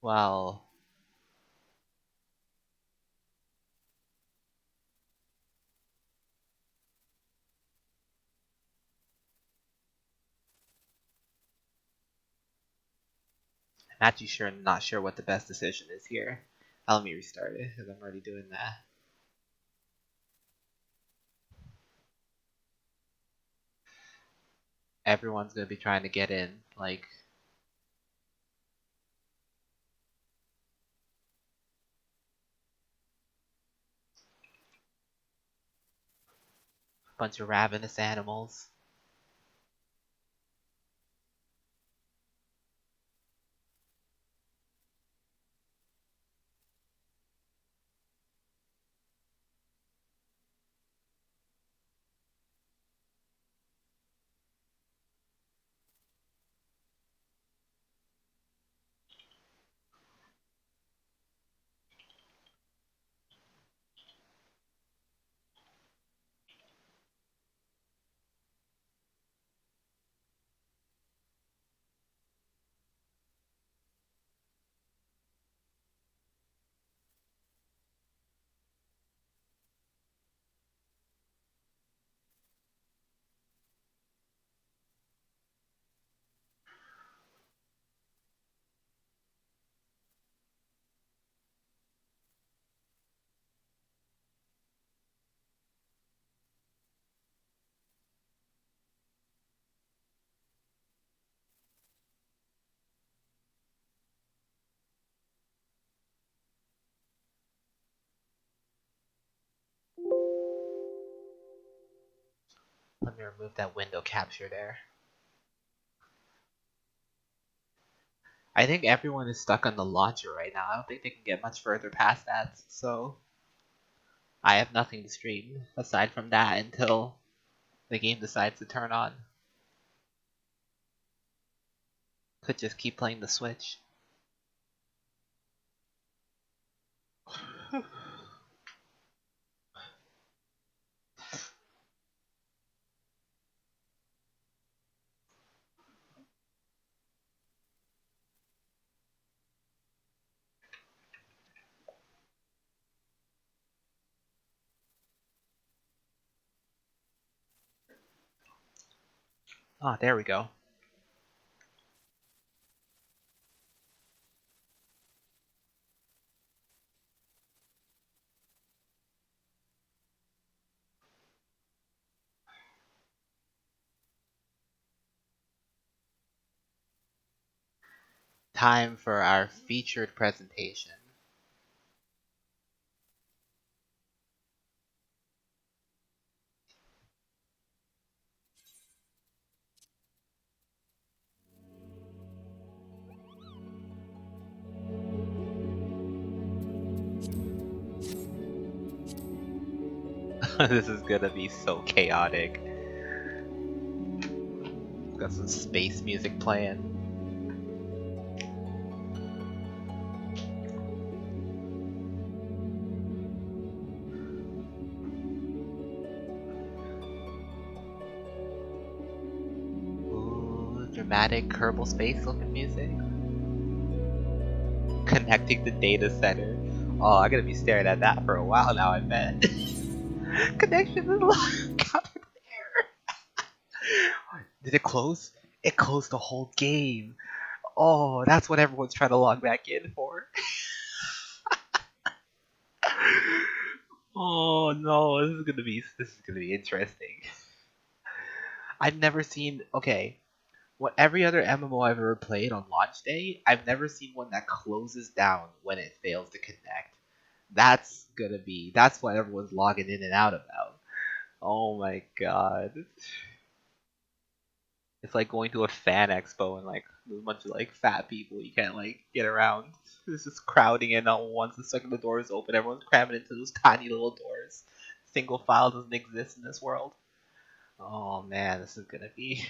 Well, I'm actually not sure what the best decision is here. Let me restart it because I'm already doing that. Everyone's gonna be trying to get in, like a bunch of ravenous animals. Let me remove that window capture there. I think everyone is stuck on the launcher right now. I don't think they can get much further past that, so I have nothing to stream aside from that until the game decides to turn on. Could just keep playing the Switch. Ah, there we go. Time for our featured presentation. This is gonna be so chaotic. Got some space music playing. Ooh, dramatic Kerbal Space looking music. Connecting the data center. Oh, I'm gonna be staring at that for a while now, I bet. Connection is locked. Did it close? It closed the whole game. Oh, that's what everyone's trying to log back in for. Oh no, this is gonna be interesting. I've never seen what every other MMO I've ever played on launch day, I've never seen one that closes down when it fails to connect. That's what everyone's logging in and out about. Oh my god. It's like going to a fan expo and like there's a bunch of like fat people you can't like get around. It's just crowding in all once. The second the door is open, everyone's cramming into those tiny little doors. Single file doesn't exist in this world. Oh man, this is gonna be.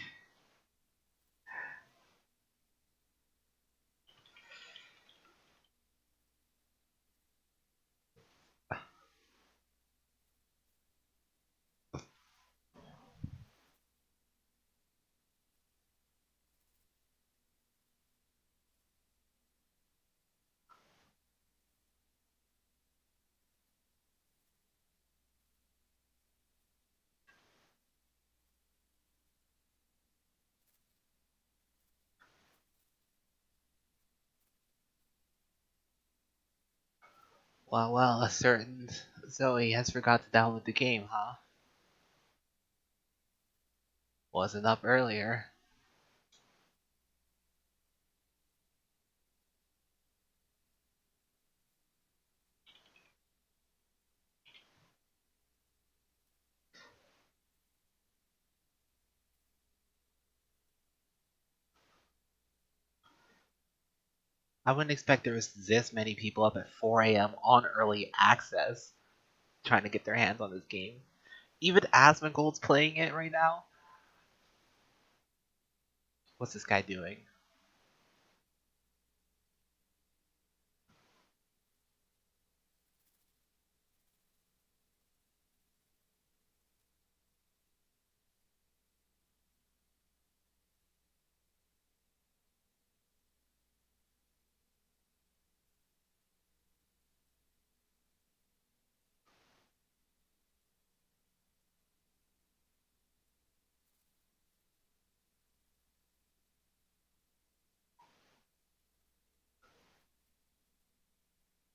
Well, a certain Zoe has forgot to download the game, huh? Wasn't up earlier. I wouldn't expect there was this many people up at 4 a.m. on early access trying to get their hands on this game. Even Asmongold's playing it right now. What's this guy doing?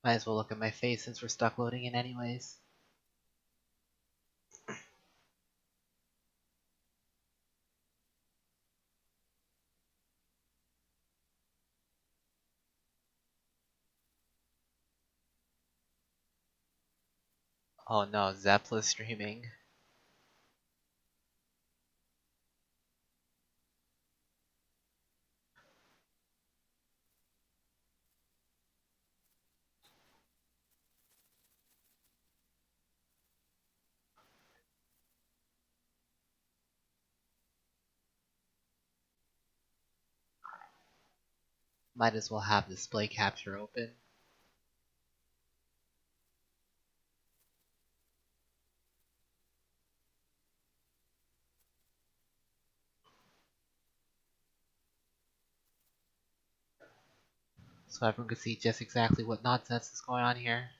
Might as well look at my face since we're stuck loading in anyways. Oh no, Zepp's streaming. Might as well have display capture open. So everyone can see just exactly what nonsense is going on here.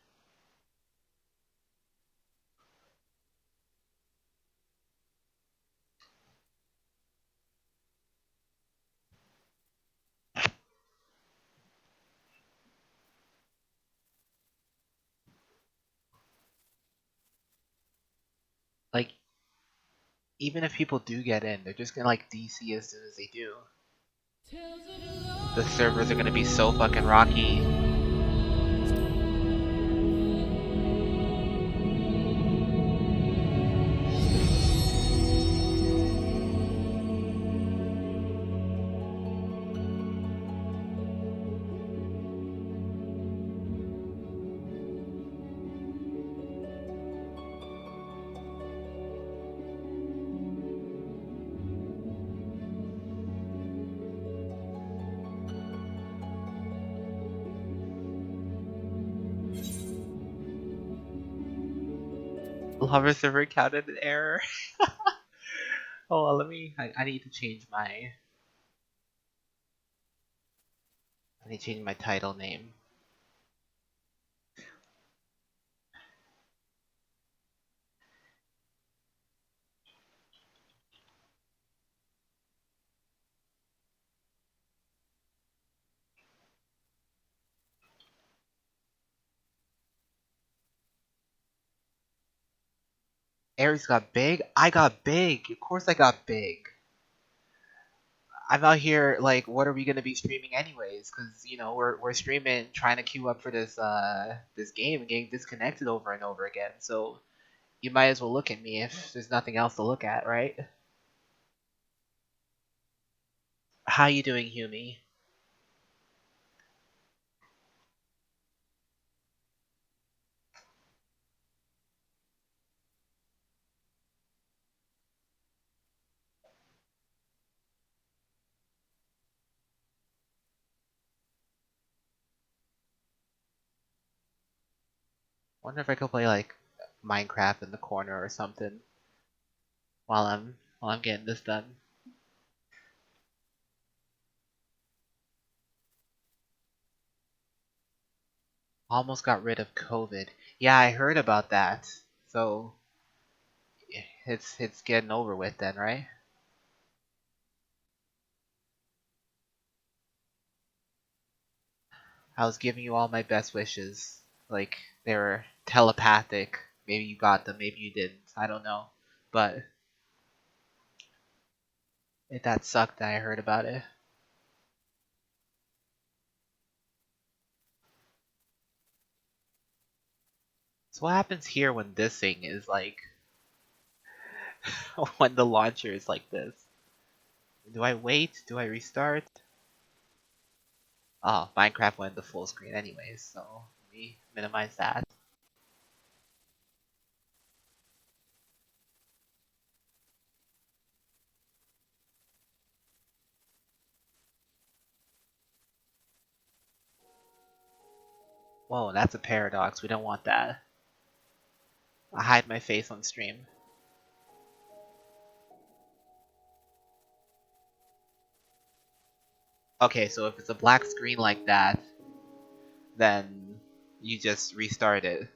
Like, even if people do get in, they're just gonna like DC as soon as they do. The servers are gonna be so fucking rocky. Lover server counted an error. Oh, well, I need to change my. I need to change my title name. Aries got big. I got big. Of course, I got big. I'm out here like, what are we gonna be streaming anyways? Because we're streaming, trying to queue up for this game and getting disconnected over and over again. So you might as well look at me if there's nothing else to look at, right? How you doing, Humi? Wonder if I could play like Minecraft in the corner or something while I'm getting this done. Almost got rid of COVID. Yeah, I heard about that. So it's getting over with then, right? I was giving you all my best wishes. Like they were telepathic. Maybe you got them, maybe you didn't. I don't know. But that sucked that I heard about it. So what happens here when this thing is like when the launcher is like this? Do I wait? Do I restart? Oh, Minecraft went to full screen anyways, so let me minimize that. Whoa, that's a paradox. We don't want that. I hide my face on stream. Okay, so if it's a black screen like that, then you just restart it.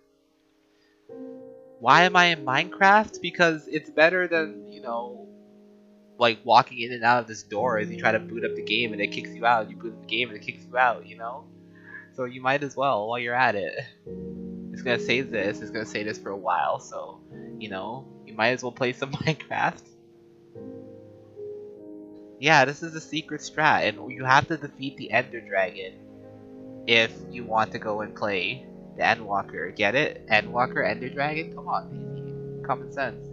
Why am I in Minecraft? Because it's better than, like walking in and out of this door as you try to boot up the game and it kicks you out. You boot up the game and it kicks you out. So you might as well while you're at it. It's gonna save this. It's gonna save this for a while. So, you might as well play some Minecraft. Yeah, this is a secret strat, and you have to defeat the Ender Dragon if you want to go and play the Endwalker. Get it? Endwalker, Ender Dragon? Come on, easy. Common sense.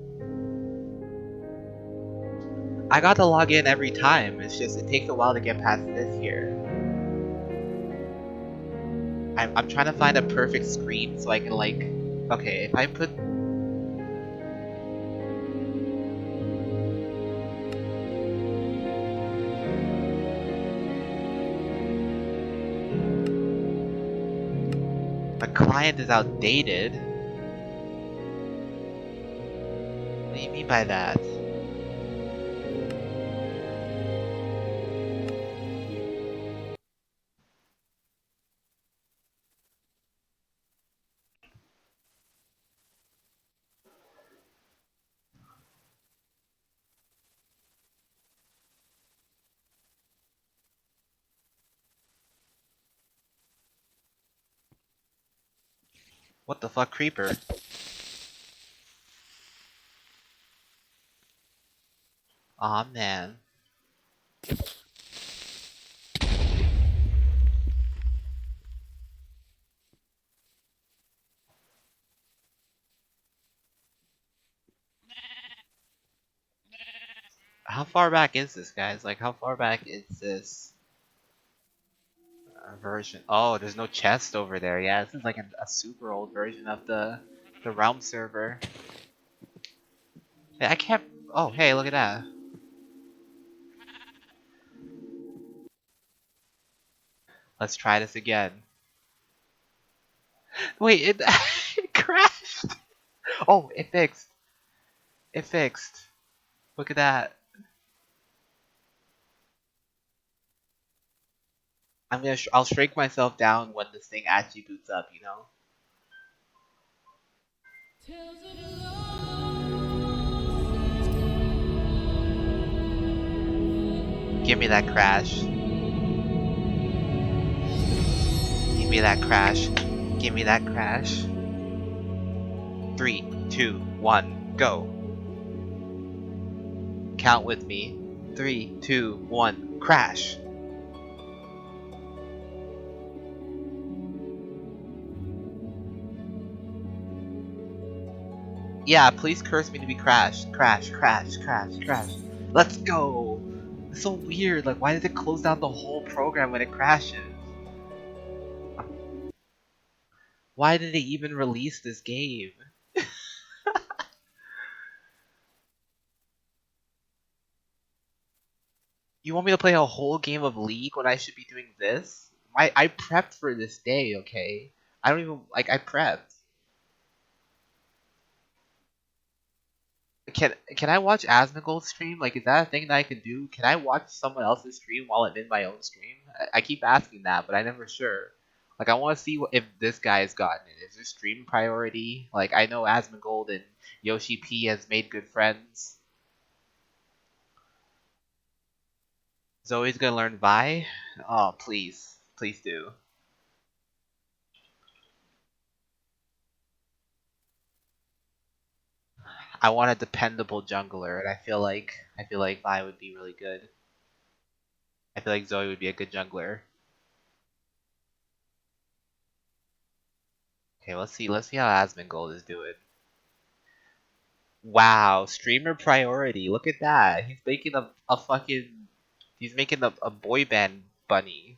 I got to log in every time. It's just, it takes a while to get past this here. I'm trying to find a perfect screen so I can, like... Okay, if I put... My client is outdated? What do you mean by that? What the fuck, Creeper? Aw, man. How far back is this, guys? Like, how far back is this version? Oh, there's no chest over there. Yeah, this is like a super old version of the Realm server. Hey, I can't... Oh, hey, look at that. Let's try this again. Wait, it, it crashed! Oh, it fixed. It fixed. Look at that. I'll shrink myself down when this thing actually boots up, you know? Give me that crash. Give me that crash. Give me that crash. 3, 2, 1, go. Count with me. 3, 2, 1, crash. Yeah, please curse me to be crashed. Crash, crash, crash, crash. Let's go! It's so weird, like why does it close down the whole program when it crashes? Why did they even release this game? You want me to play a whole game of League when I should be doing this? I prepped for this day, okay? I don't even, like, I prepped. Can I watch Asmongold's stream? Like, is that a thing that I can do? Can I watch someone else's stream while I'm in my own stream? I keep asking that, but I never sure. Like, I want to see if this guy has gotten it. Is there stream priority? Like, I know Asmongold and Yoshi P has made good friends. Zoe's gonna learn Vi? Oh, please. Please do. I want a dependable jungler, and I feel like Vi would be really good. I feel like Zoe would be a good jungler. Okay, let's see how Asmongold is doing. Wow, streamer priority. Look at that. He's making a fucking he's making a boy band bunny.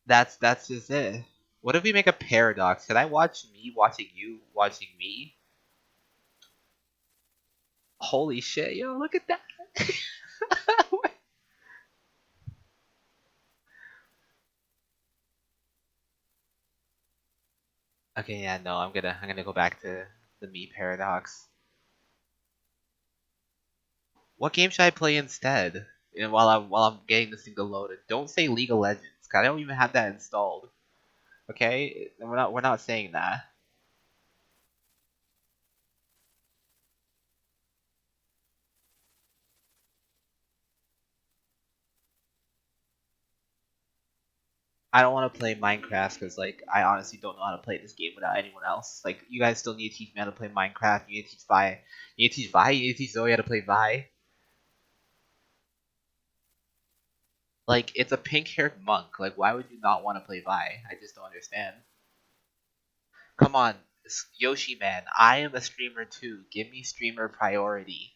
That's just it. What if we make a paradox? Can I watch me watching you watching me? Holy shit, yo, look at that. Okay, yeah, no, I'm gonna go back to the me paradox. What game should I play instead? And while I'm getting this thing to load, don't say League of Legends, 'cause I don't even have that installed. Okay, we're not saying that. I don't want to play Minecraft because like I honestly don't know how to play this game without anyone else. Like you guys still need to teach me how to play Minecraft. You need to teach Vi. You need to teach Vi. You need to teach Zoe how to play Vi. Like it's a pink-haired monk. Like why would you not want to play Vi? I just don't understand. Come on, Yoshi man. I am a streamer too. Give me streamer priority.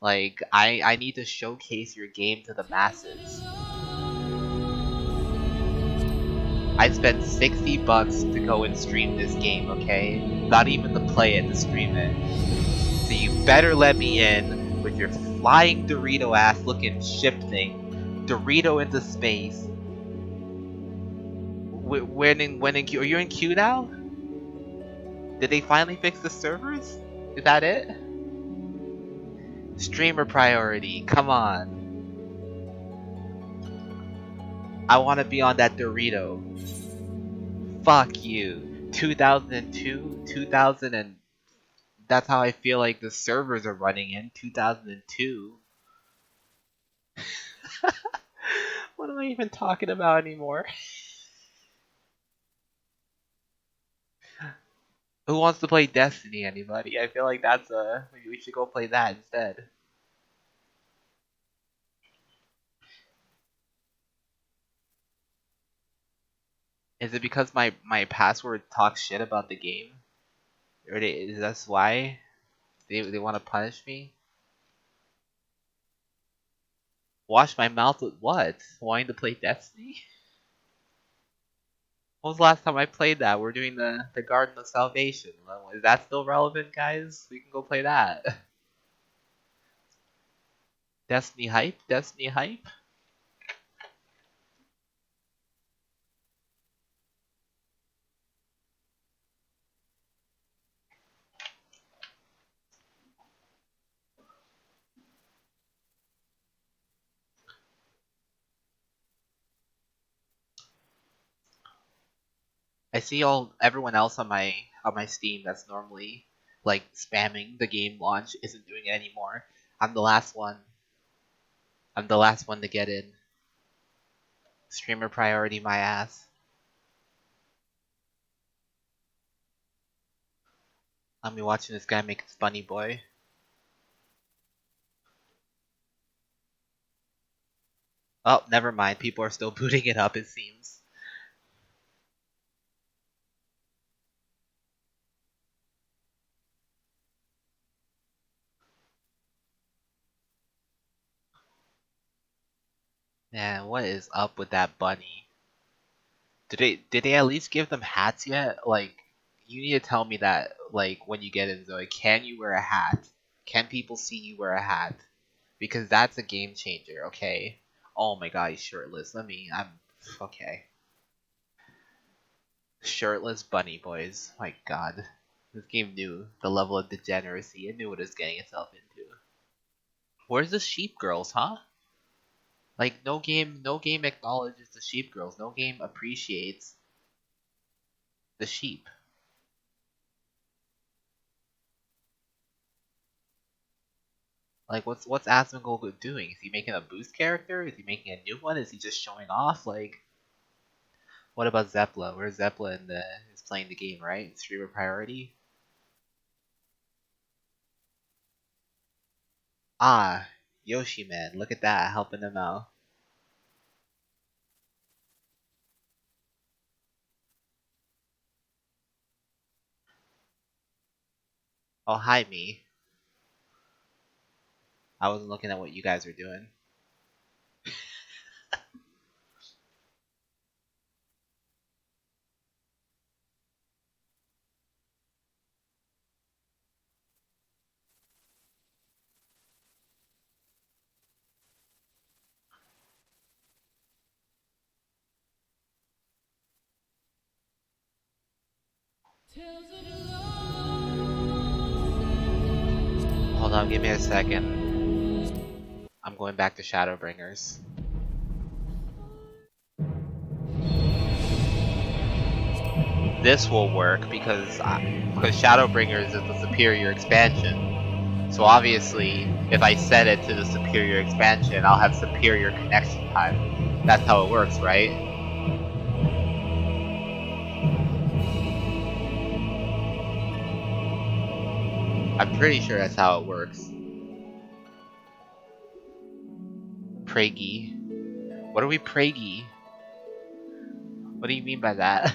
Like I need to showcase your game to the masses. I spent $60 to go and stream this game, okay? Not even to play it, to stream it. So you better let me in with your flying Dorito ass looking ship thing. Dorito into space. When in queue? Are you in queue now? Did they finally fix the servers? Is that it? Streamer priority. Come on. I want to be on that Dorito. Fuck you. 2002? 2000 and... That's how I feel like the servers are running in. 2002. What am I even talking about anymore? Who wants to play Destiny? Anybody? I feel like maybe we should go play that instead. Is it because my password talks shit about the game? Is that why they want to punish me? Wash my mouth with what? Wanting to play Destiny? When was the last time I played that? We're doing the Garden of Salvation. Is that still relevant, guys? We can go play that. Destiny hype? Destiny hype? I see all everyone else on my Steam that's normally like spamming the game launch isn't doing it anymore. I'm the last one. I'm the last one to get in. Streamer priority my ass. I'm be watching this guy make his bunny boy. Oh, never mind. People are still booting it up, it seems. Man, what is up with that bunny? Did they at least give them hats yet? Like, you need to tell me that like when you get in Zoe, can you wear a hat? Can people see you wear a hat? Because that's a game changer, okay? Oh my god, he's shirtless. I'm okay. Shirtless bunny boys. My god. This game knew the level of degeneracy. It knew what it was getting itself into. Where's the sheep girls, huh? Like no game acknowledges the sheep girls. No game appreciates the sheep. Like what's Asmongold doing? Is he making a boost character? Is he making a new one? Is he just showing off? Like what about Zepla? Where's Zepla in the is playing the game, right? Streamer priority? Ah, Yoshi man, look at that, helping him out. Oh hi me. I wasn't looking at what you guys were doing. Hold on, give me a second. I'm going back to Shadowbringers. This will work because Shadowbringers is the superior expansion. So obviously, if I set it to the superior expansion, I'll have superior connection time. That's how it works, right? I'm pretty sure that's how it works. Praggy. What are we Praggy? What do you mean by that?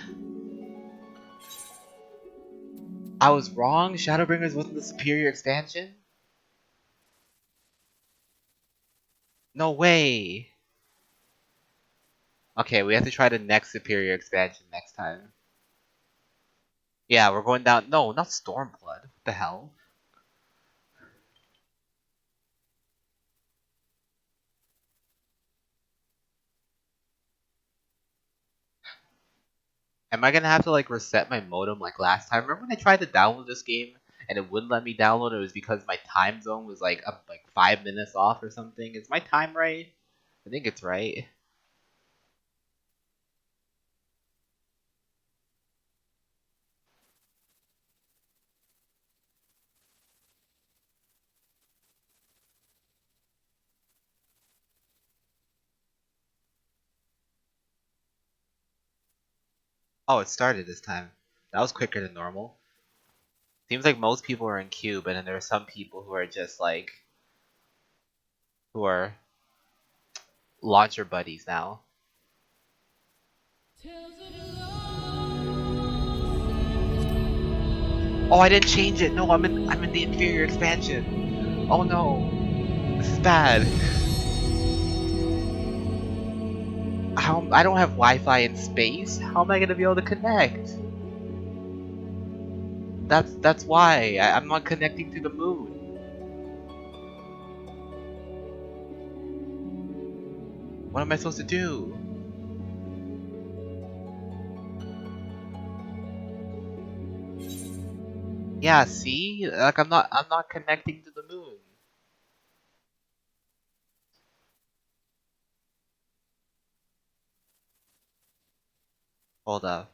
I was wrong? Shadowbringers wasn't the superior expansion? No way! Okay, we have to try the next superior expansion next time. Yeah, we're going down. No, not Stormblood. What the hell? Am I gonna have to like reset my modem like last time? Remember when I tried to download this game and it wouldn't let me download it? It was because my time zone was like up like 5 minutes off or something. Is my time right? I think it's right. Oh, it started this time. That was quicker than normal. Seems like most people are in queue, but then there are some people who are just like who are launcher buddies now. Oh, I didn't change it. No, I'm in the inferior expansion. Oh no, this is bad. How I don't have Wi-Fi in space. How am I gonna be able to connect? That's why I'm not connecting to the moon. What am I supposed to do? Yeah, see, like I'm not connecting to the moon. Hold up.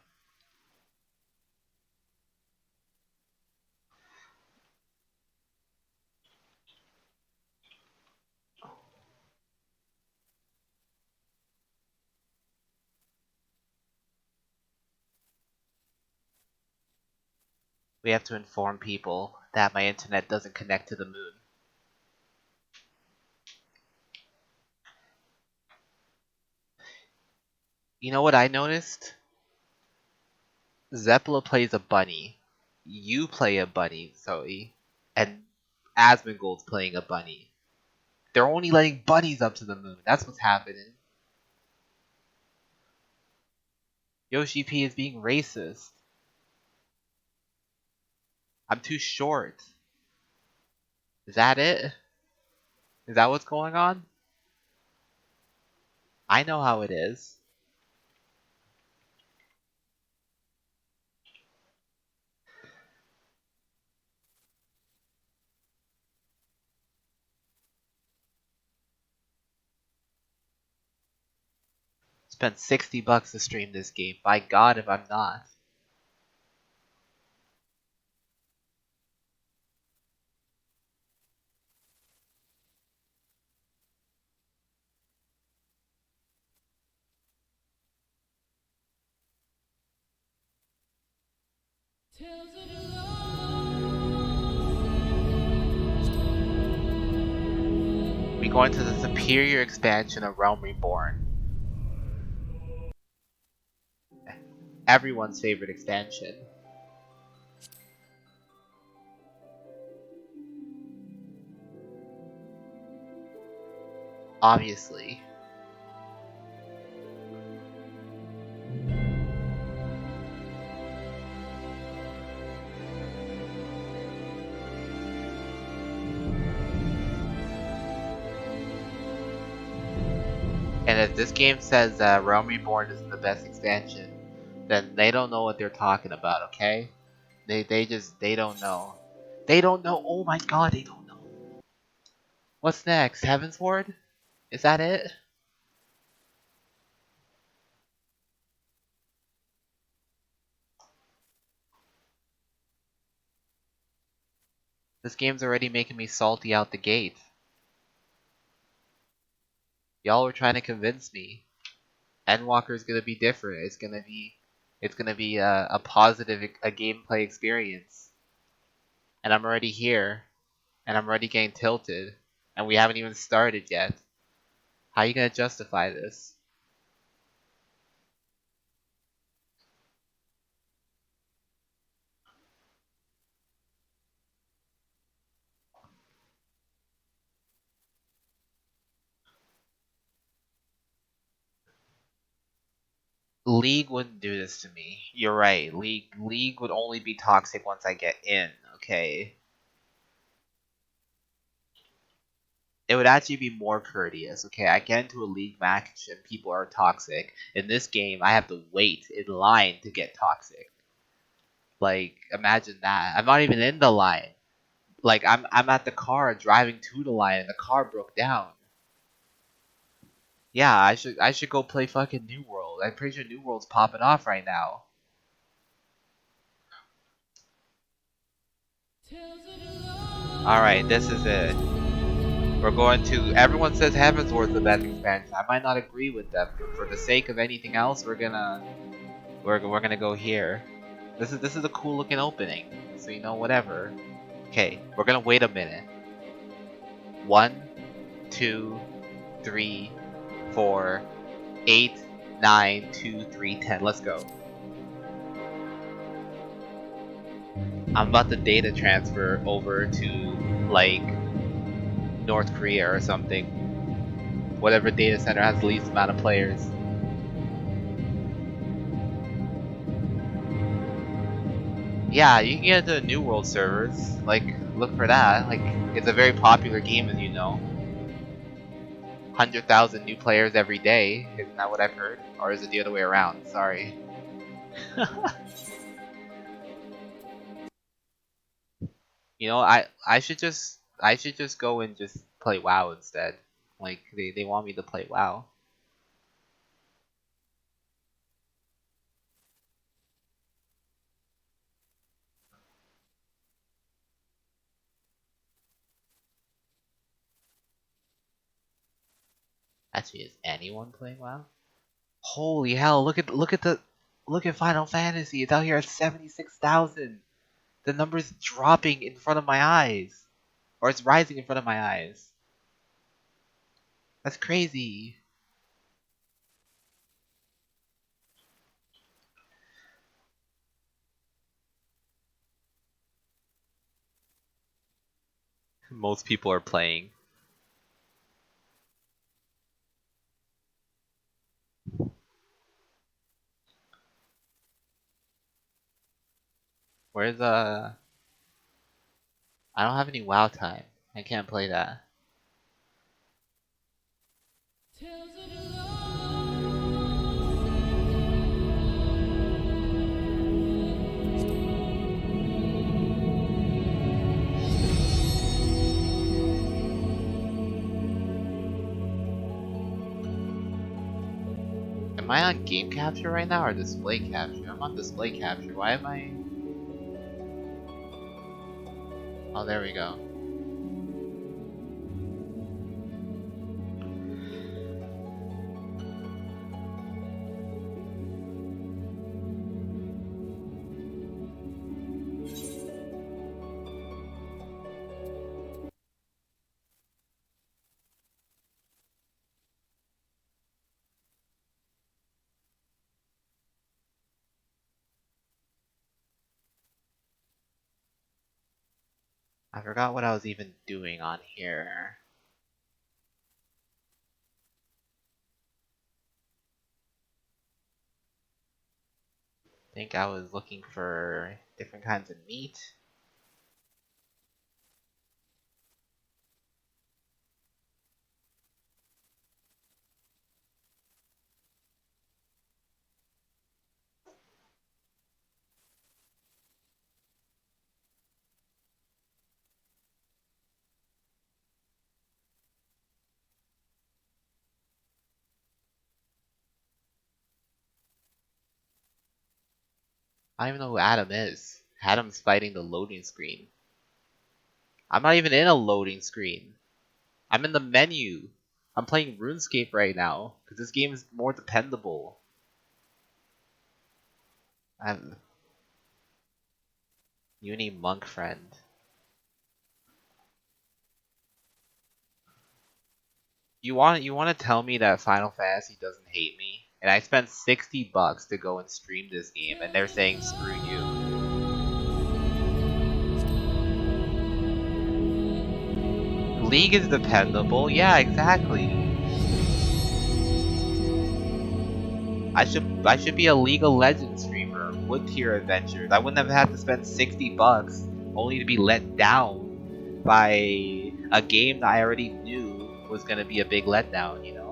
We have to inform people that my internet doesn't connect to the moon. You know what I noticed? Zeppela plays a bunny. You play a bunny, Zoe. And Asmongold's playing a bunny. They're only letting bunnies up to the moon. That's what's happening. Yoshi P is being racist. I'm too short. Is that it? Is that what's going on? I know how it is. Spent $60 to stream this game. By God, if I'm not. We go into the superior expansion of Realm Reborn. Everyone's favorite expansion. Obviously. And if this game says that Realm Reborn is the best expansion, then they don't know what they're talking about, okay? They don't know. They don't know. Oh my God, they don't know. What's next? Heavensward? Is that it? This game's already making me salty out the gate. Y'all were trying to convince me. Endwalker's gonna be different. It's gonna be a positive a gameplay experience. And I'm already here, and I'm already getting tilted, and we haven't even started yet. How are you gonna justify this? League wouldn't do this to me. You're right. League would only be toxic once I get in, okay? It would actually be more courteous, okay? I get into a league match and people are toxic. In this game, I have to wait in line to get toxic. Like, imagine that. I'm not even in the line. Like, I'm at the car driving to the line and the car broke down. Yeah, I should go play fucking New World. I'm pretty sure New World's popping off right now. Alright, this is it. We're going to. Everyone says Heavensward's the best expansion. I might not agree with them, but for the sake of anything else, we're gonna go here. This is a cool looking opening. So you know, whatever. Okay, we're gonna wait a minute. 1, 2, 3, 4, 8, 9, 2, 3, 10. Let's go. I'm about to data transfer over to like North Korea or something. Whatever data center has the least amount of players. Yeah, you can get the New World servers. Like, look for that. Like, it's a very popular game, as you know. 100,000 new players every day. Isn't that what I've heard? Or is it the other way around? Sorry. You know, I should just go and just play WoW instead. Like, they want me to play WoW. Actually, is anyone playing WoW? Holy hell! Look at Final Fantasy. It's out here at 76,000. The number's dropping in front of my eyes. Or it's rising in front of my eyes. That's crazy. Most people are playing. Where's I don't have any WoW time. I can't play that. Am I on game capture right now or display capture? I'm on display capture. Why am I? Oh, there we go. I forgot what I was even doing on here. I think I was looking for different kinds of meat. I don't even know who Adam is. Adam's fighting the loading screen. I'm not even in a loading screen. I'm in the menu. I'm playing RuneScape right now because this game is more dependable. I'm Uni monk friend. You want to tell me that Final Fantasy doesn't hate me? And I spent $60 to go and stream this game, and they're saying screw you. League is dependable. Yeah, exactly. I should be a League of Legends streamer. Wood tier adventures. I wouldn't have had to spend $60 only to be let down by a game that I already knew was gonna be a big letdown, you know?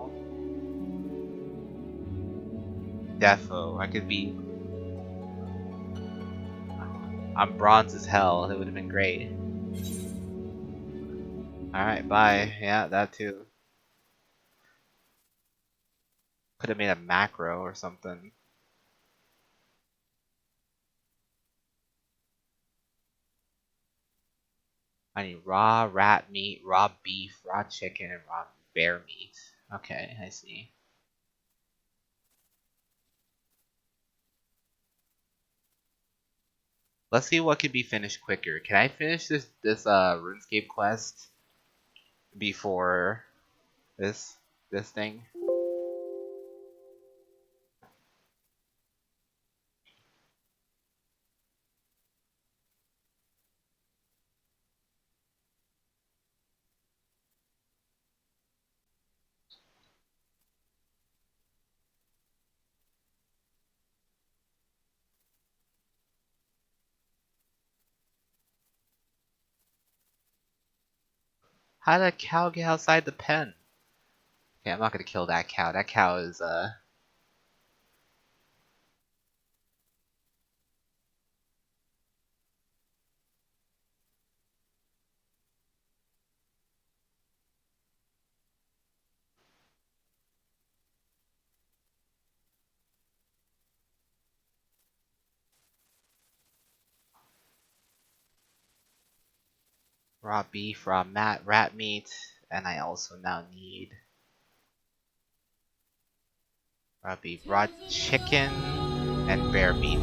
Defo. I could be I'm bronze as hell. It would have been great. Alright, bye. Yeah, that too. Could have made a macro or something. I need raw rat meat, raw beef, raw chicken, and raw bear meat. Okay, I see. Let's see what can be finished quicker. Can I finish this RuneScape quest before this thing? How did a cow get outside the pen? Okay, I'm not gonna kill that cow. That cow is raw beef, rat meat, and I also now need raw beef, raw chicken, and bear meat.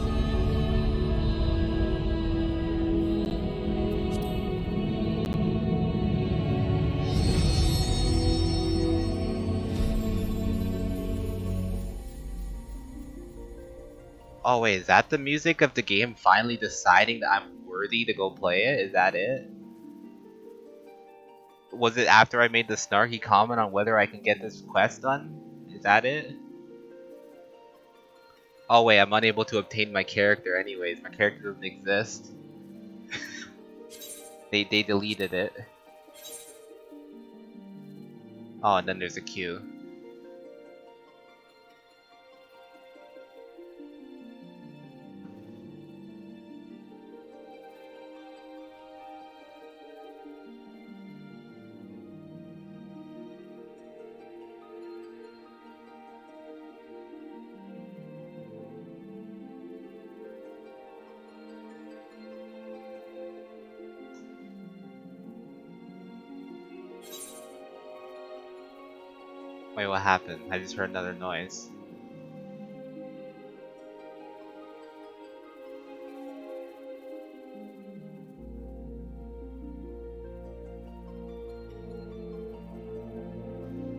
Oh wait, is that the music of the game finally deciding that I'm worthy to go play it? Is that it? Was it after I made the snarky comment on whether I can get this quest done? Is that it? Oh wait, I'm unable to obtain my character anyways. My character doesn't exist. They deleted it. Oh, and then there's a queue. Wait, what happened? I just heard another noise.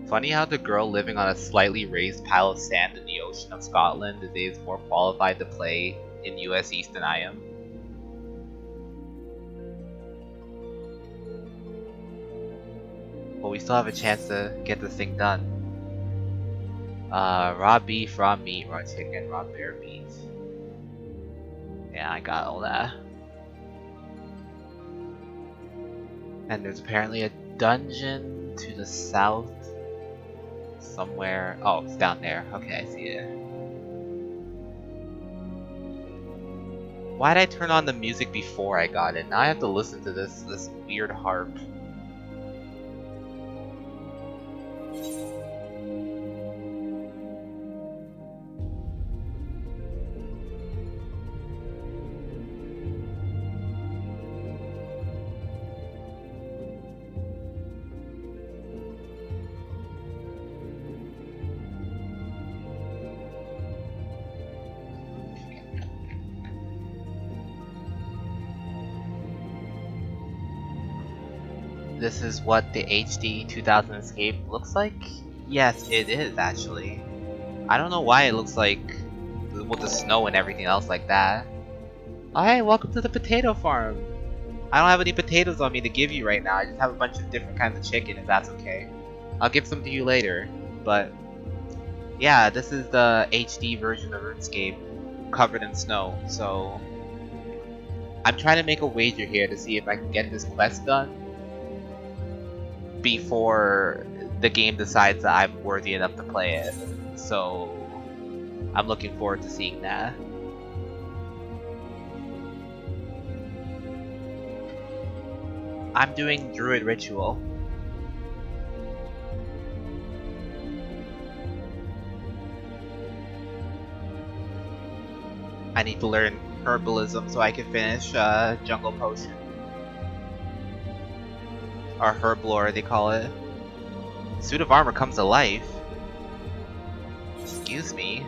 Funny how the girl living on a slightly raised pile of sand in the ocean of Scotland is more qualified to play in US East than I am. But we still have a chance to get this thing done. Raw beef, raw meat, raw chicken, raw bear meat. Yeah, I got all that. And there's apparently a dungeon to the south somewhere. Oh, it's down there. Okay, I see it. Why'd I turn on the music before I got it? Now I have to listen to this weird harp. This is what the HD 2000 Escape looks like? Yes, it is actually. I don't know why it looks like with the snow and everything else like that. Oh, hey, welcome to the potato farm. I don't have any potatoes on me to give you right now. I just have a bunch of different kinds of chicken, if that's okay. I'll give some to you later. But yeah, this is the HD version of RuneScape covered in snow. So I'm trying to make a wager here to see if I can get this quest done before the game decides that I'm worthy enough to play it. So I'm looking forward to seeing that. I'm doing Druid Ritual. I need to learn Herbalism so I can finish Jungle Potion. Or Herblore, they call it. Suit of Armor comes to life. Excuse me.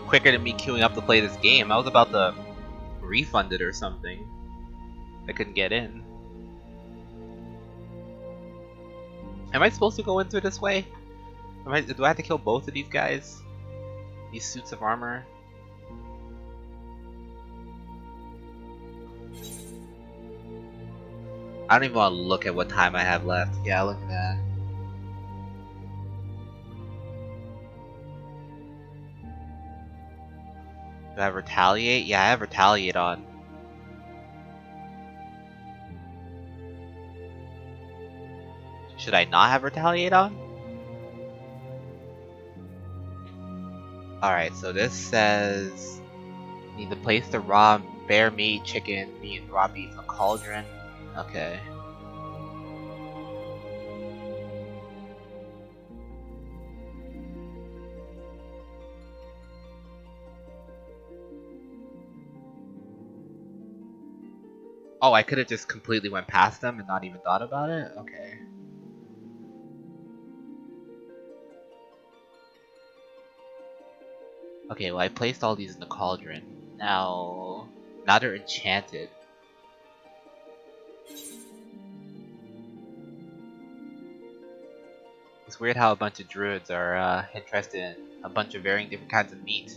Quicker than me queuing up to play this game. I was about to refund it or something. I couldn't get in. Am I supposed to go into it this way? Do I have to kill both of these guys? These suits of armor? I don't even want to look at what time I have left. Yeah, look at that. Do I have Retaliate? Yeah, I have Retaliate on. Should I not have Retaliate on? Alright, so this says need to place the raw bear meat, chicken, meat, and raw beef in a cauldron. Okay. Oh, I could have just completely went past them and not even thought about it? Okay. Okay, well I placed all these in the cauldron. Now they're enchanted. It's weird how a bunch of druids are interested in a bunch of varying different kinds of meat.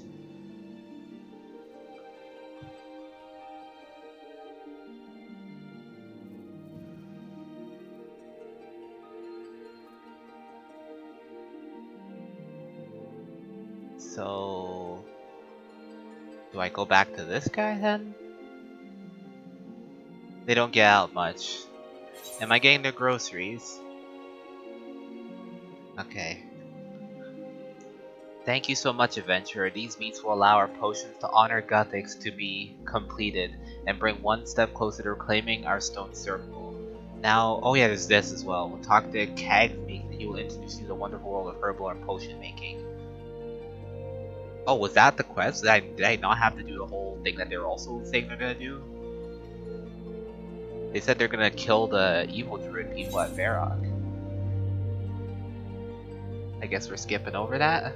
So, do I go back to this guy then? They don't get out much. Am I getting their groceries? Okay. Thank you so much, adventurer. These meats will allow our potions to honor Gothics to be completed and bring one step closer to reclaiming our stone circle. Now, oh yeah, there's this as well. We'll talk to Cagsmeek and he will introduce you to the wonderful world of herbal and potion making. Oh, was that the quest? Did I not have to do the whole thing that they're also saying they're gonna do? They said they're gonna kill the evil druid people at Varrock. I guess we're skipping over that.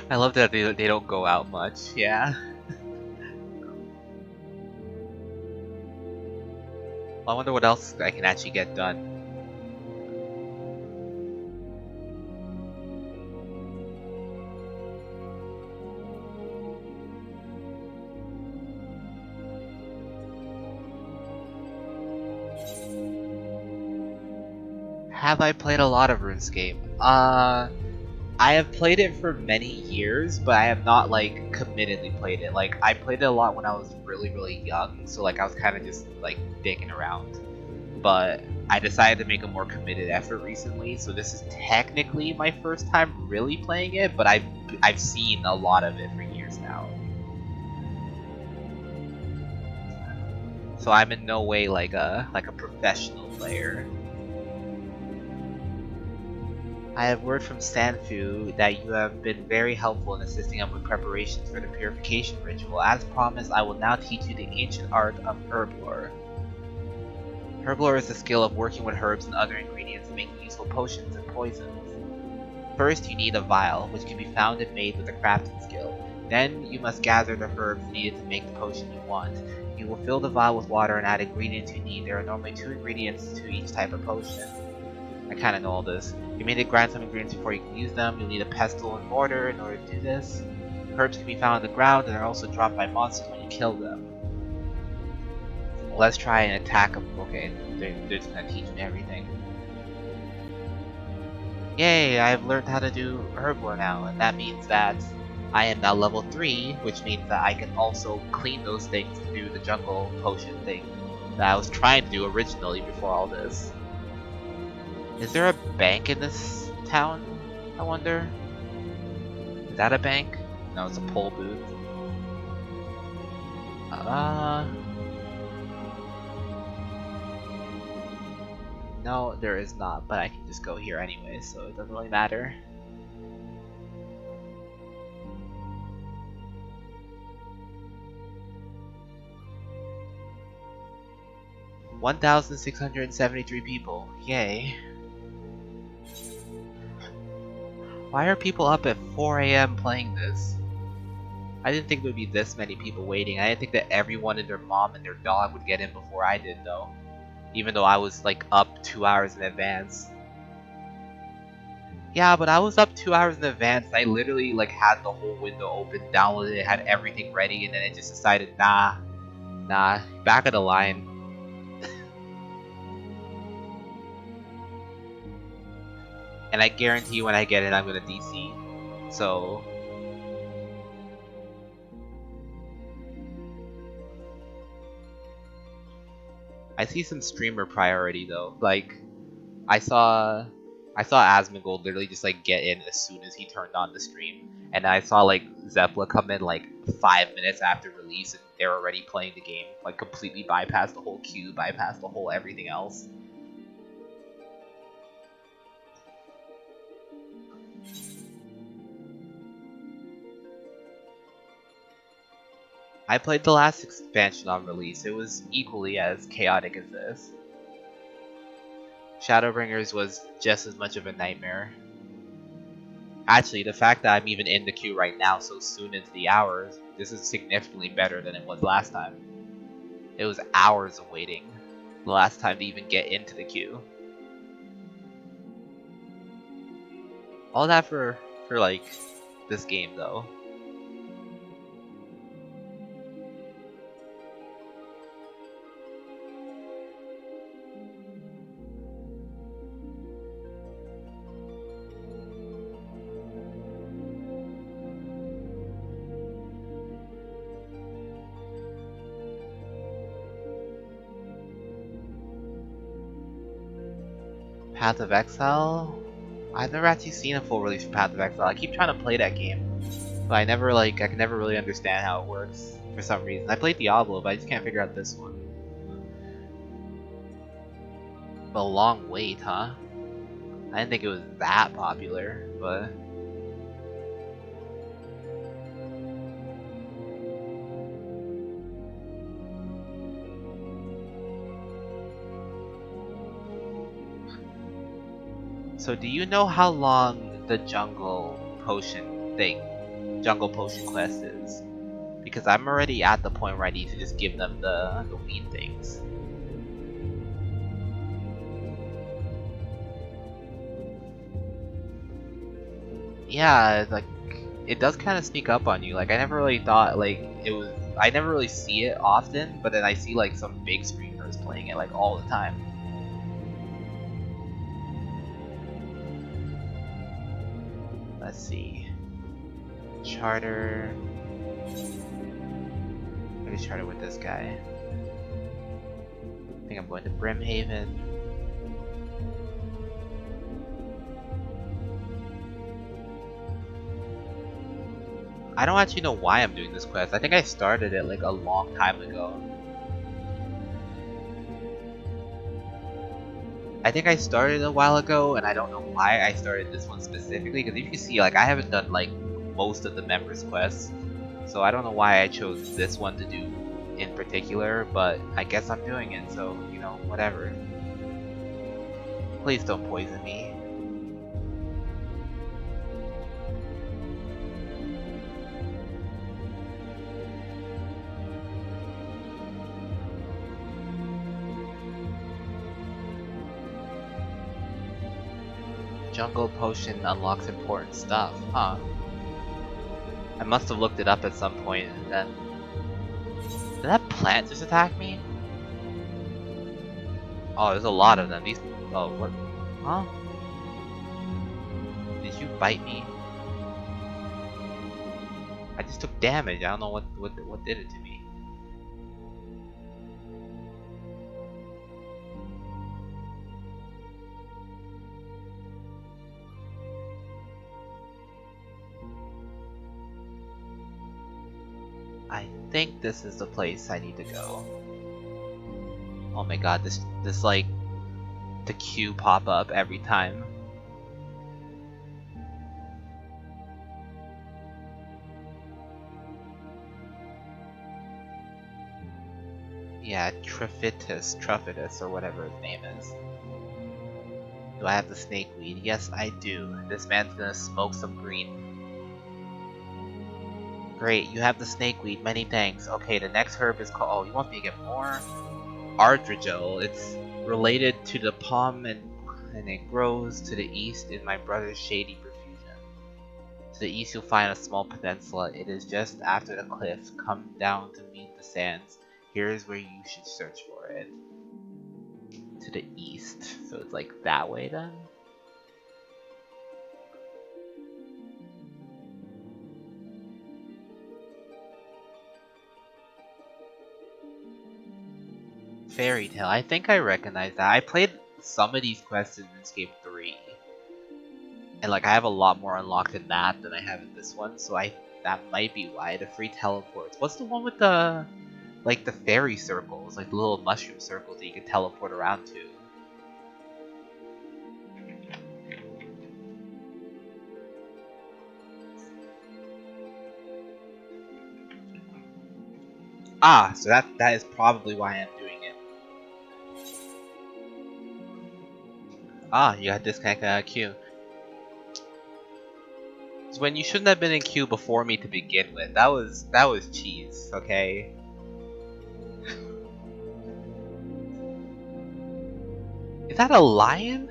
I love that they don't go out much, yeah. I wonder what else I can actually get done. Have I played a lot of RuneScape? I have played it for many years, but I have not like committedly played it. Like I played it a lot when I was really young, so like I was kind of just like digging around. But I decided to make a more committed effort recently, so this is technically my first time really playing it, but I've seen a lot of it for years now. So I'm in no way like a professional player. I have word from Sanfu that you have been very helpful in assisting him with preparations for the purification ritual. As promised, I will now teach you the ancient art of herblore. Herblore is the skill of working with herbs and other ingredients to make useful potions and poisons. First, you need a vial, which can be found and made with a crafting skill. Then, you must gather the herbs needed to make the potion you want. You will fill the vial with water and add ingredients you need. There are normally 2 ingredients to each type of potion. I kinda know all this. You may need to grind some ingredients before you can use them. You'll need a pestle and mortar in order to do this. Herbs can be found on the ground and are also dropped by monsters when you kill them. Let's try and attack them. Okay, they're just gonna teach me everything. Yay, I've learned how to do herblore now, and that means that I am now level 3, which means that I can also clean those things to do the jungle potion thing that I was trying to do originally before all this. Is there a bank in this town, I wonder? Is that a bank? No, it's a poll booth. No, there is not, but I can just go here anyway, so it doesn't really matter. $1,673 people. Yay. Why are people up at 4 AM playing this? I didn't think there would be this many people waiting. I didn't think that everyone and their mom and their dog would get in before I did, though. Even though I was like up 2 hours in advance. Yeah, but I was up 2 hours in advance. I literally like had the whole window open, downloaded it, had everything ready, and then it just decided, nah, back of the line. And I guarantee when I get it, I'm gonna DC. So I see some streamer priority though. Like I saw Asmongold literally just like get in as soon as he turned on the stream, and I saw like Zepla come in like 5 minutes after release, and they're already playing the game. Like completely bypassed the whole queue, bypassed the whole everything else. I played the last expansion on release. It was equally as chaotic as this. Shadowbringers was just as much of a nightmare. Actually, the fact that I'm even in the queue right now so soon into the hours, this is significantly better than it was last time. It was hours of waiting the last time to even get into the queue. All that for like this game though. Path of Exile? I've never actually seen a full release for Path of Exile. I keep trying to play that game, but I can never really understand how it works for some reason. I played Diablo, but I just can't figure out this one. A long wait, huh? I didn't think it was that popular, but so do you know how long the jungle potion quest is? Because I'm already at the point where I need to just give them the weed things. Yeah, like it does kind of sneak up on you. Like I never really thought like it was. I never really see it often, but then I see like some big streamers playing it like all the time. Let's see. Charter. Maybe charter with this guy. I think I'm going to Brimhaven. I don't actually know why I'm doing this quest. I think I started it like a long time ago. I think I started a while ago, and I don't know why I started this one specifically. Because you can see, like, I haven't done like most of the members' quests, so I don't know why I chose this one to do in particular. But I guess I'm doing it, so you know, whatever. Please don't poison me. Jungle potion unlocks important stuff, huh? I must have looked it up at some point and then... Did that plant just attack me? Oh, there's a lot of them. These... Oh, what? Huh? Did you bite me? I just took damage. I don't know what did it to me. I think this is the place I need to go. Oh my god, this like the queue pop up every time. Yeah, Truffitus, or whatever his name is. Do I have the snakeweed? Yes, I do. This man's gonna smoke some green. Great, you have the snakeweed. Many thanks. Okay, the next herb is called. Oh, you want me to get more? Ardrigel. It's related to the palm and it grows to the east in my brother's shady profusion. To the east, you'll find a small peninsula. It is just after the cliffs. Come down to meet the sands. Here is where you should search for it. To the east. So it's like that way then? Fairy Tale. I think I recognize that. I played some of these quests in Escape 3. And like I have a lot more unlocked in that than I have in this one, so that might be why. The free teleports. What's the one with the like the fairy circles, like the little mushroom circles that you can teleport around to? Ah, so that is probably why I'm doing it. Ah, you got disconnected out of queue. So when you shouldn't have been in queue before me to begin with. That was cheese, okay? Is that a lion?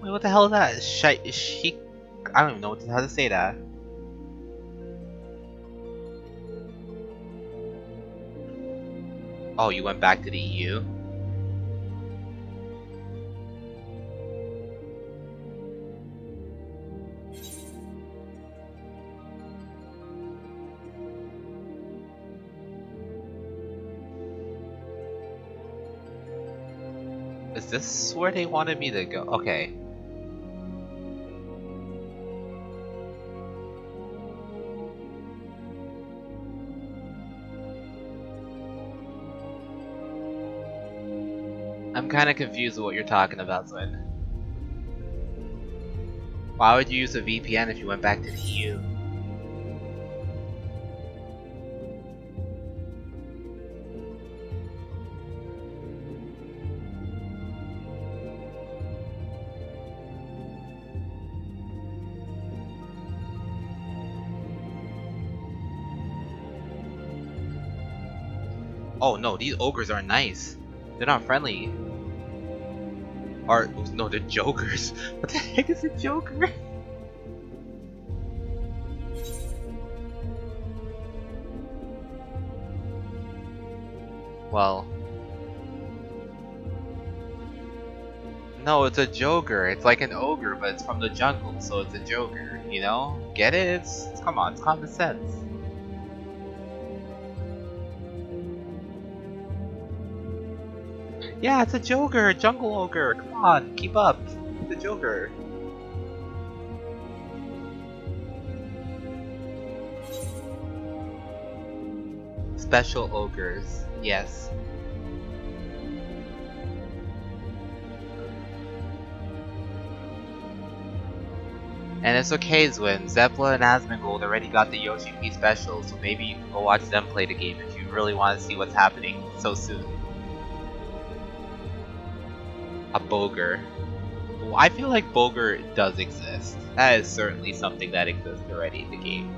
Wait, what the hell is that? I don't even know how to say that. Oh, you went back to the EU? Is this where they wanted me to go? Okay. I'm kinda confused with what you're talking about, Zwin. Why would you use a VPN if you went back to the EU? Oh no, these ogres are nice. They're not friendly. Or, no, they're jokers. What the heck is a joker? Well, no, it's a joker. It's like an ogre, but it's from the jungle, so it's a joker. You know? Get it? Come on, it's common sense. Yeah, it's a joker, a jungle ogre. Come on, keep up. The joker. Special ogres, yes. And it's okay, Zwin. Zepla and Asmongold already got the Yoshi P special, so maybe you can go watch them play the game if you really want to see what's happening so soon. A Boger. Well, I feel like Boger does exist. That is certainly something that exists already in the game.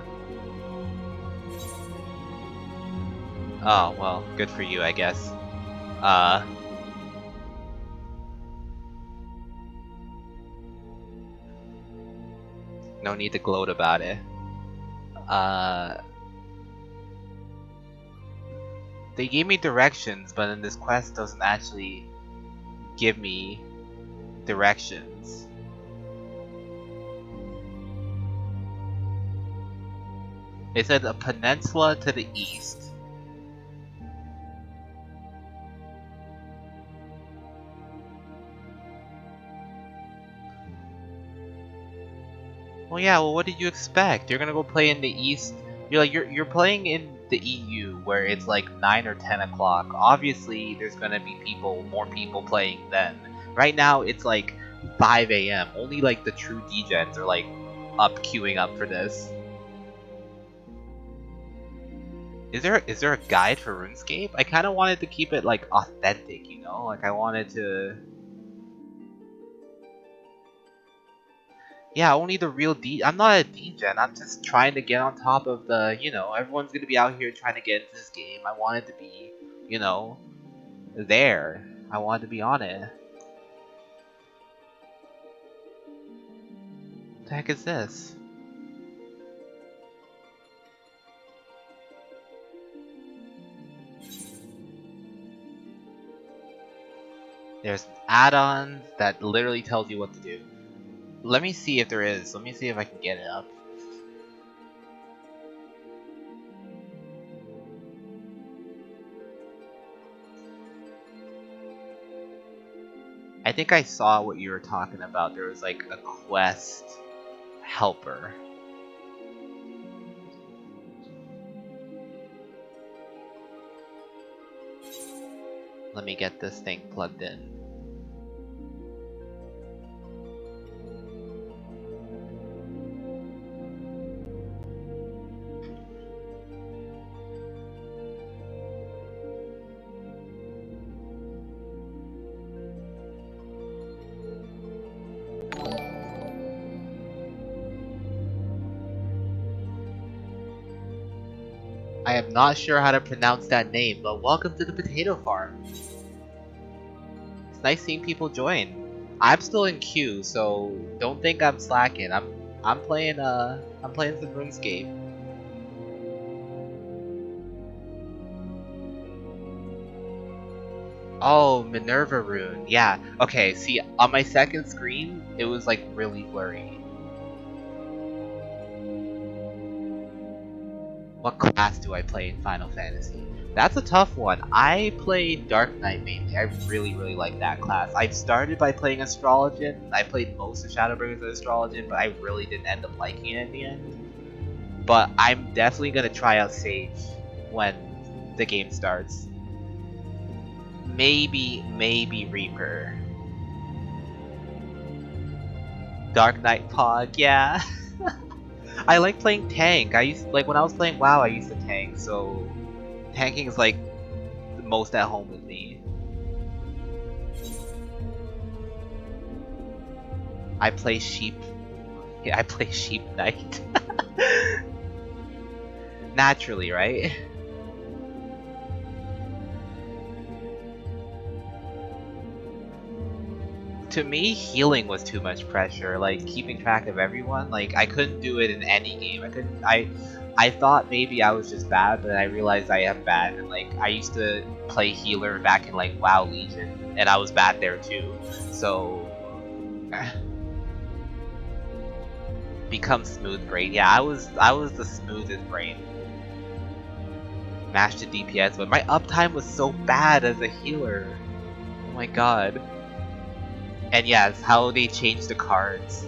Oh, well, good for you, I guess. No need to gloat about it. They gave me directions, but then this quest doesn't actually give me directions. It said a peninsula to the east. Well, yeah. Well, what did you expect? You're gonna go play in the east. You're playing in the EU where it's like 9 or 10 o'clock. Obviously, there's gonna be more people playing then. Right now, it's like 5 a.m. Only like the true degens are like queuing up for this. Is there a guide for RuneScape? I kind of wanted to keep it like authentic, you know? Like I wanted to. Yeah, only the real I'm not a degen. I'm just trying to get on top of the. Everyone's gonna be out here trying to get into this game. I wanted to be, there. I wanted to be on it. What the heck is this? There's add-ons that literally tells you what to do. Let me see if there is. Let me see if I can get it up. I think I saw what you were talking about. There was like a quest helper. Let me get this thing plugged in. I am not sure how to pronounce that name, but welcome to the potato farm. It's nice seeing people join. I'm still in queue, so don't think I'm slacking. I'm playing some RuneScape. Oh, Minerva Rune. Yeah. Okay, see, on my second screen, it was like really blurry. What class do I play in Final Fantasy? That's a tough one. I played Dark Knight mainly. I really, really like that class. I started by playing Astrologian. I played most of Shadowbringers as Astrologian, but I really didn't end up liking it in the end. But I'm definitely gonna try out Sage when the game starts. Maybe Reaper. Dark Knight Pog, yeah. I like playing tank. I used like when I was playing WoW, I used to tank, so tanking is like the most at home with me. I play sheep. Yeah, I play sheep knight. Naturally, right? To me, healing was too much pressure. Like keeping track of everyone. Like I couldn't do it in any game. I couldn't. I thought maybe I was just bad, but I realized I am bad. And like I used to play healer back in like WoW Legion, and I was bad there too. So become smooth brain. Yeah, I was the smoothest brain. Mashed to DPS, but my uptime was so bad as a healer. Oh my god. And yes, how they changed the cards.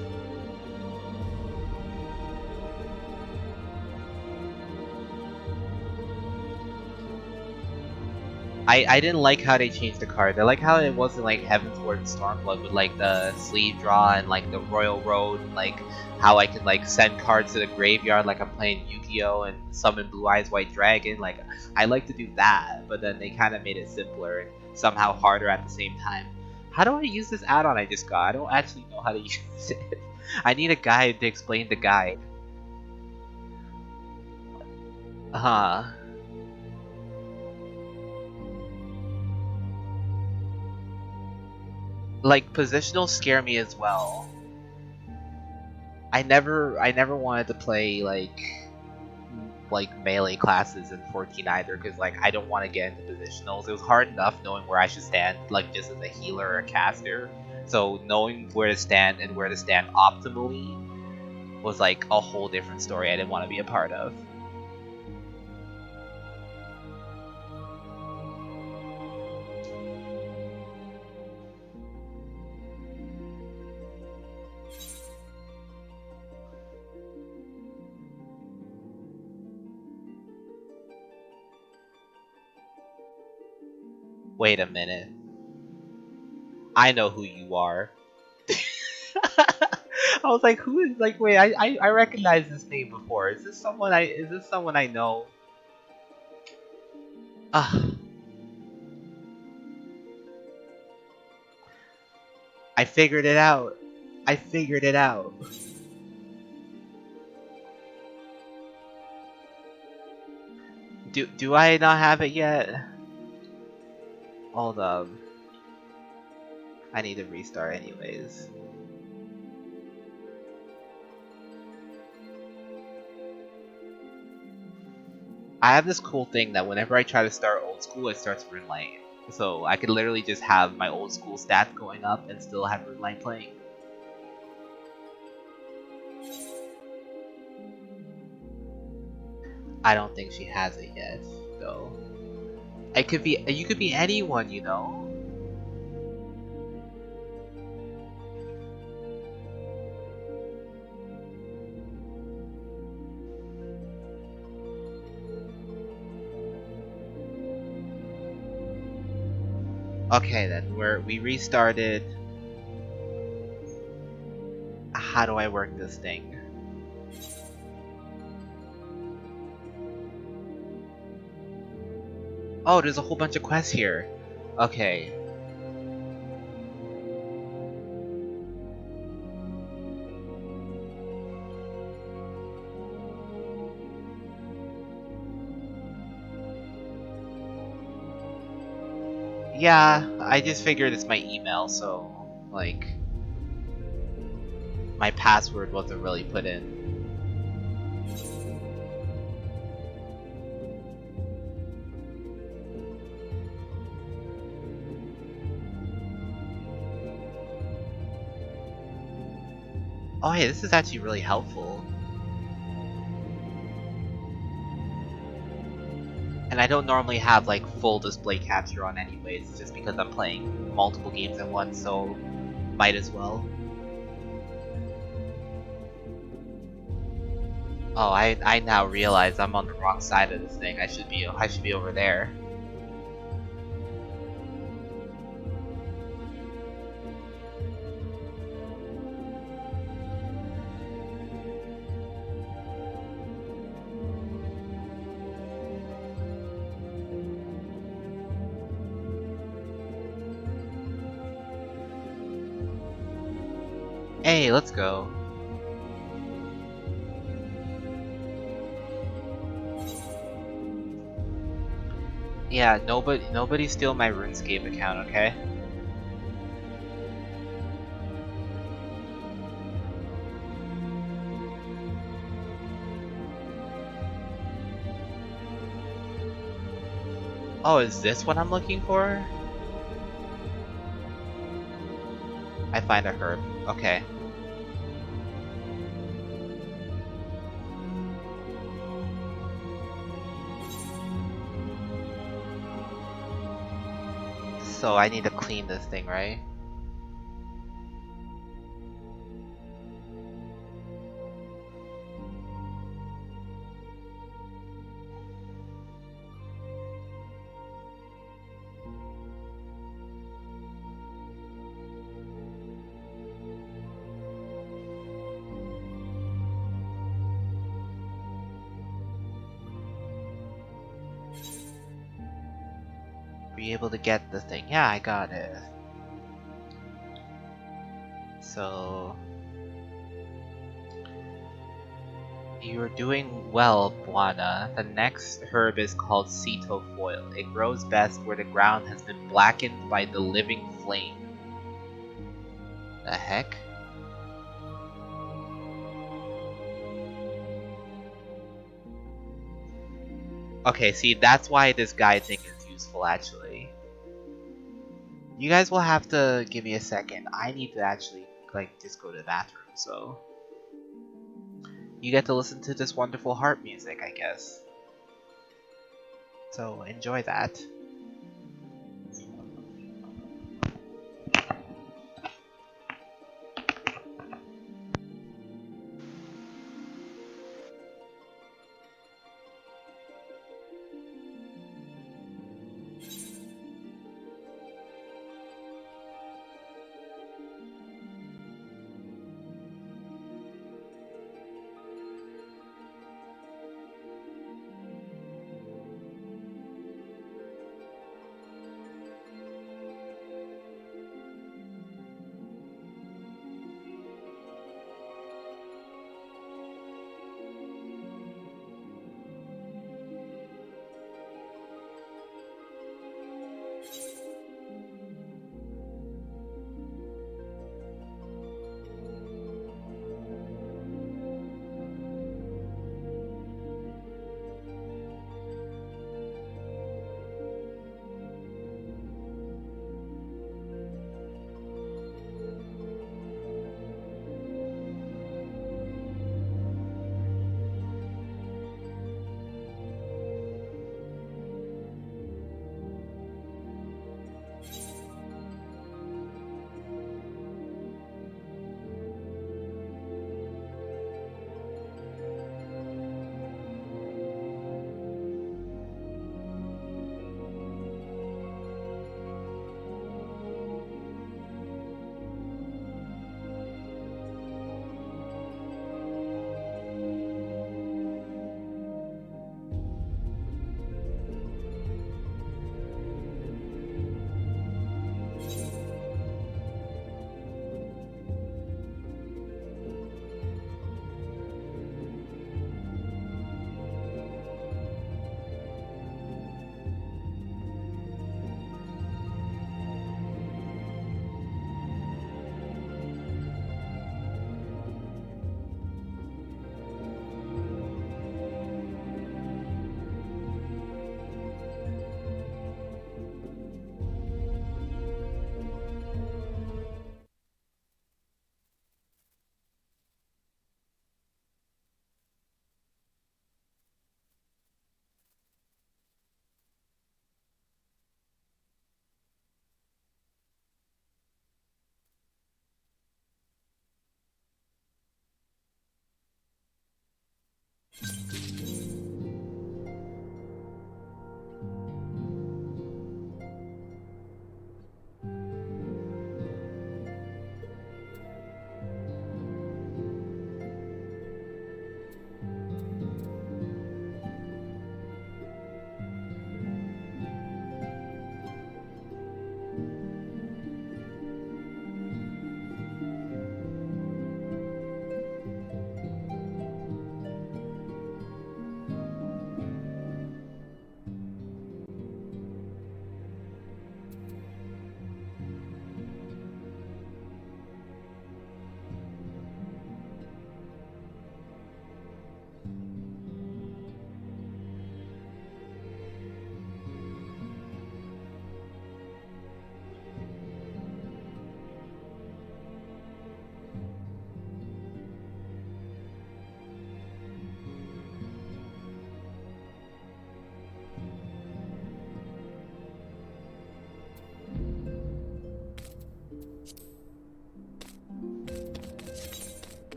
I didn't like how they changed the cards. I like how it wasn't like Heavensward and Stormblood with like the sleeve draw and like the Royal Road and like how I can like send cards to the graveyard like I'm playing Yu-Gi-Oh! And summon Blue Eyes White Dragon. Like I like to do that, but then they kind of made it simpler and somehow harder at the same time. How do I use this add-on I just got? I don't actually know how to use it. I need a guide to explain the guide. Huh. Like positional scare me as well. I never wanted to play like melee classes in 14 either because like I don't want to get into positionals. It was hard enough knowing where I should stand like just as a healer or a caster. So knowing where to stand and where to stand optimally was like a whole different story I didn't want to be a part of. Wait a minute. I know who you are. I was like, who is like? Wait, I recognize this name before. Is this someone I know? Ah, I figured it out. I figured it out. Do I not have it yet? Hold up. I need to restart anyways. I have this cool thing that whenever I try to start old school, it starts Runelight. So I could literally just have my old school stats going up and still have Runelight playing. I don't think she has it yet, though. It could be you could be anyone, you know? Okay then, we restarted. How do I work this thing? Oh, there's a whole bunch of quests here. Okay. Yeah, I just figured it's my email, so like my password wasn't really put in. Oh hey, this is actually really helpful. And I don't normally have like full display capture on anyways, just because I'm playing multiple games at once, so might as well. Oh, I now realize I'm on the wrong side of this thing. I should be over there. Hey, let's go. Yeah, nobody steal my RuneScape account, okay? Oh, is this what I'm looking for? I find a herb. Okay. So I need to clean this thing, right? Be able to get the thing. Yeah, I got it. So you're doing well, Buana. The next herb is called Ceto Foil. It grows best where the ground has been blackened by the living flame. The heck? Okay, see, that's why this guide thing is useful, actually. You guys will have to give me a second. I need to actually, like, just go to the bathroom, so... You get to listen to this wonderful harp music, I guess. So, enjoy that.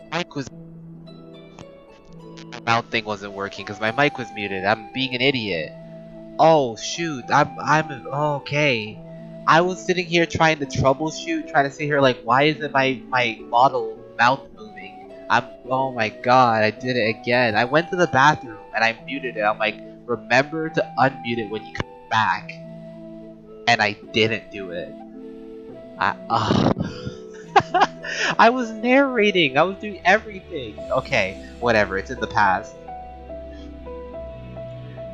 Mic was My mouth thing wasn't working because my mic was muted. I'm being an idiot. Oh shoot, I'm okay. I was sitting here trying to troubleshoot, trying to see here like why isn't my model mouth moving? Oh my god, I did it again. I went to the bathroom and I muted it. I'm like, remember to unmute it when you come back, and I didn't do it. I was narrating. I was doing everything. Okay, whatever. It's in the past.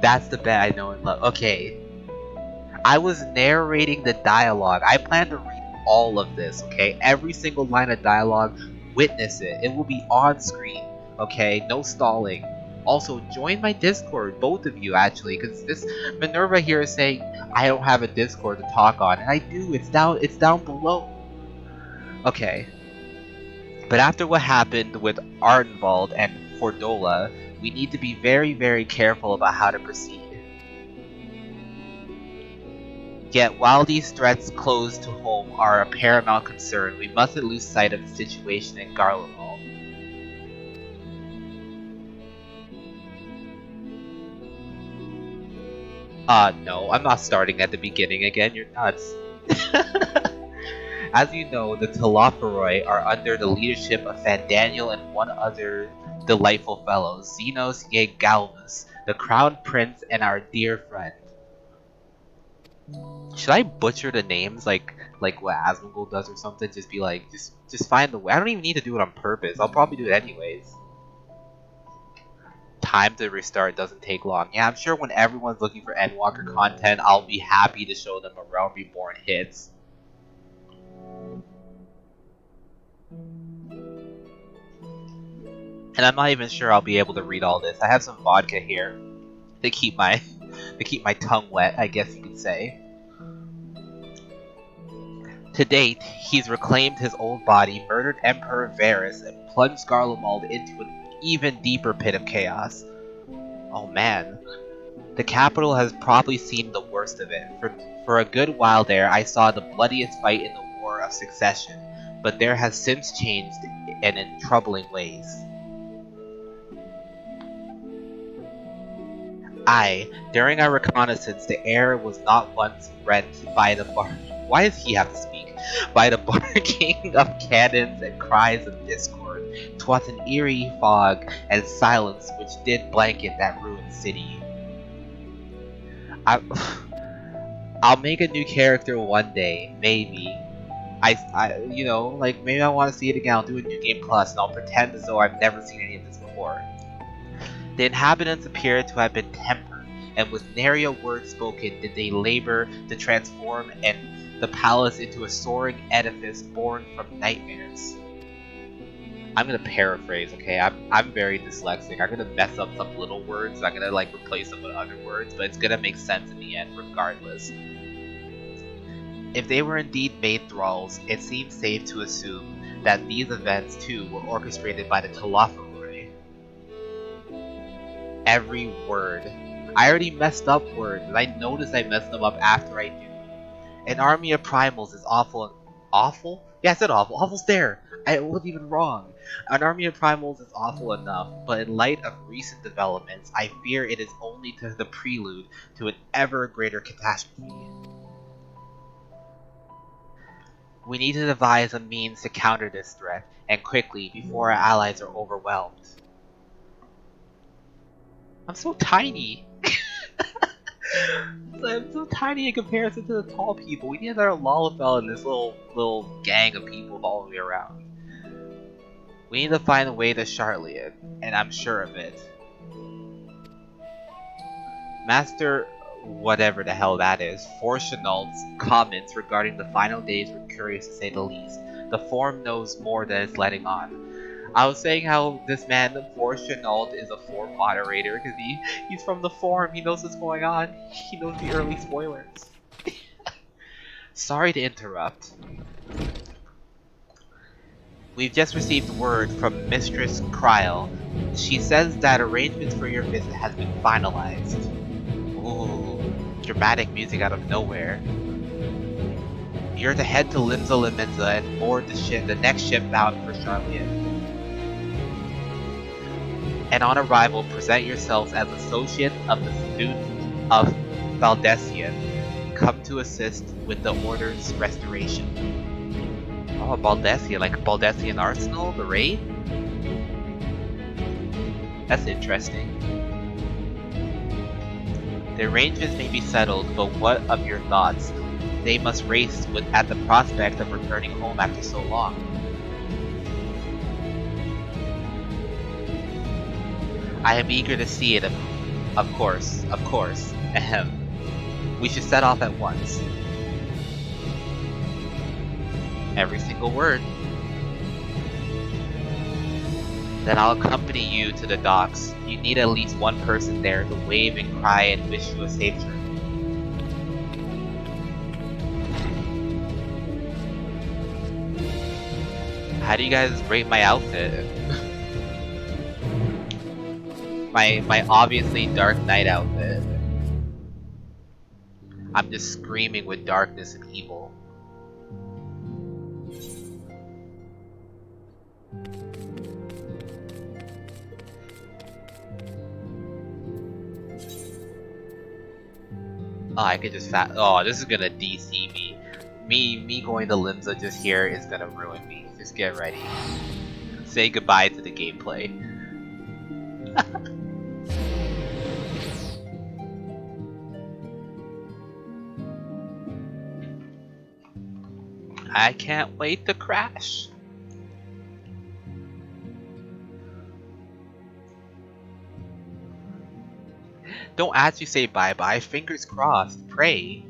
That's the bet I know and love. Okay, I was narrating the dialogue. I plan to read all of this, okay? Every single line of dialogue, witness it. It will be on screen, okay? No stalling. Also, join my Discord, both of you actually, because this Minerva here is saying I don't have a Discord to talk on, and I do. It's down below. Okay. But after what happened with Ardenwald and Fordola, we need to be very, very careful about how to proceed. Yet, while these threats close to home are a paramount concern, we mustn't lose sight of the situation in Garlemald. No, I'm not starting at the beginning again, you're nuts. As you know, the Telophoroi are under the leadership of Fandaniel and one other delightful fellow, Xenos yea Galvus, the crown prince and our dear friend. Should I butcher the names like what Asmongold does or something? Just be like, just find the way. I don't even need to do it on purpose. I'll probably do it anyways. Time to restart doesn't take long. Yeah, I'm sure when everyone's looking for Endwalker content, I'll be happy to show them a Realm Reborn hits. And I'm not even sure I'll be able to read all this. I have some vodka here to keep my tongue wet, I guess you could say. To date, he's reclaimed his old body, murdered Emperor Varus, and plunged Garlemald into an even deeper pit of chaos. Oh man. The capital has probably seen the worst of it. For a good while there, I saw the bloodiest fight in the War of Succession, but there has since changed, and in troubling ways. Aye, during our reconnaissance, the air was not once rent by the why does he have to speak? By the barking of cannons and cries of discord. 'Twas an eerie fog and silence which did blanket that ruined city. I'll make a new character one day, maybe. You know, like maybe I want to see it again. I'll do a new game plus, and I'll pretend as though I've never seen any of this before. The inhabitants appear to have been tempered, and with nary a word spoken did they labor to transform the palace into a soaring edifice born from nightmares. I'm gonna paraphrase, okay? I'm very dyslexic. I'm gonna mess up some little words. I'm gonna like replace them with other words, but it's gonna make sense in the end, regardless. If they were indeed made thralls, it seems safe to assume that these events too were orchestrated by the Telophoroi. Every word. I already messed up words, and I noticed I messed them up after I do. An army of primals is awful. Awful? Yeah, I said awful. Awful's there. I wasn't even wrong. An army of primals is awful enough, but in light of recent developments, I fear it is only the prelude to an ever greater catastrophe. We need to devise a means to counter this threat, and quickly, before our allies are overwhelmed. I'm so tiny! I'm so tiny in comparison to the tall people. We need another Lalafell in this little gang of people following me around. We need to find a way to Charlian, and I'm sure of it. Master whatever the hell that is, Fortunalt's comments regarding the final days were curious to say the least. The form knows more than it's letting on. I was saying how this man, Fortunalt, is a forum moderator because he's from the forum. He knows what's going on. He knows the early spoilers. Sorry to interrupt. We've just received word from Mistress Kryl. She says that arrangements for your visit has been finalized. Ooh, dramatic music out of nowhere. You're to head to Limsa Limenza and board the next ship bound for Charlian. And on arrival, present yourselves as associates of the student of Baldessian, come to assist with the Order's restoration. Oh, Baldessian, like Baldessian Arsenal, the raid? That's interesting. The arrangements may be settled, but what of your thoughts? They must race at the prospect of returning home after so long. I am eager to see it, of course. Ahem. We should set off at once. Every single word. Then I'll accompany you to the docks. You need at least one person there to wave and cry and wish you a safe trip. How do you guys rate my outfit? my obviously Dark Knight outfit. I'm just screaming with darkness and evil. Oh, I could just oh, this is gonna DC me. Me going to Limsa just here is gonna ruin me. Just get ready. Say goodbye to the gameplay. I can't wait to crash. Don't actually say bye-bye. Fingers crossed. Pray.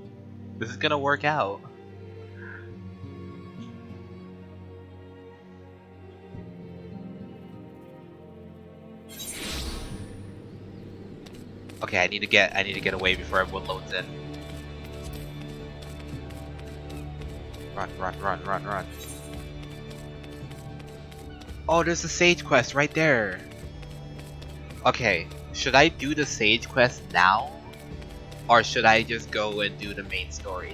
This is gonna work out. Okay, I need to get away before everyone loads in. Run, run, run, run, run. Oh, there's a sage quest right there. Okay, should I do the sage quest now? Or should I just go and do the main story?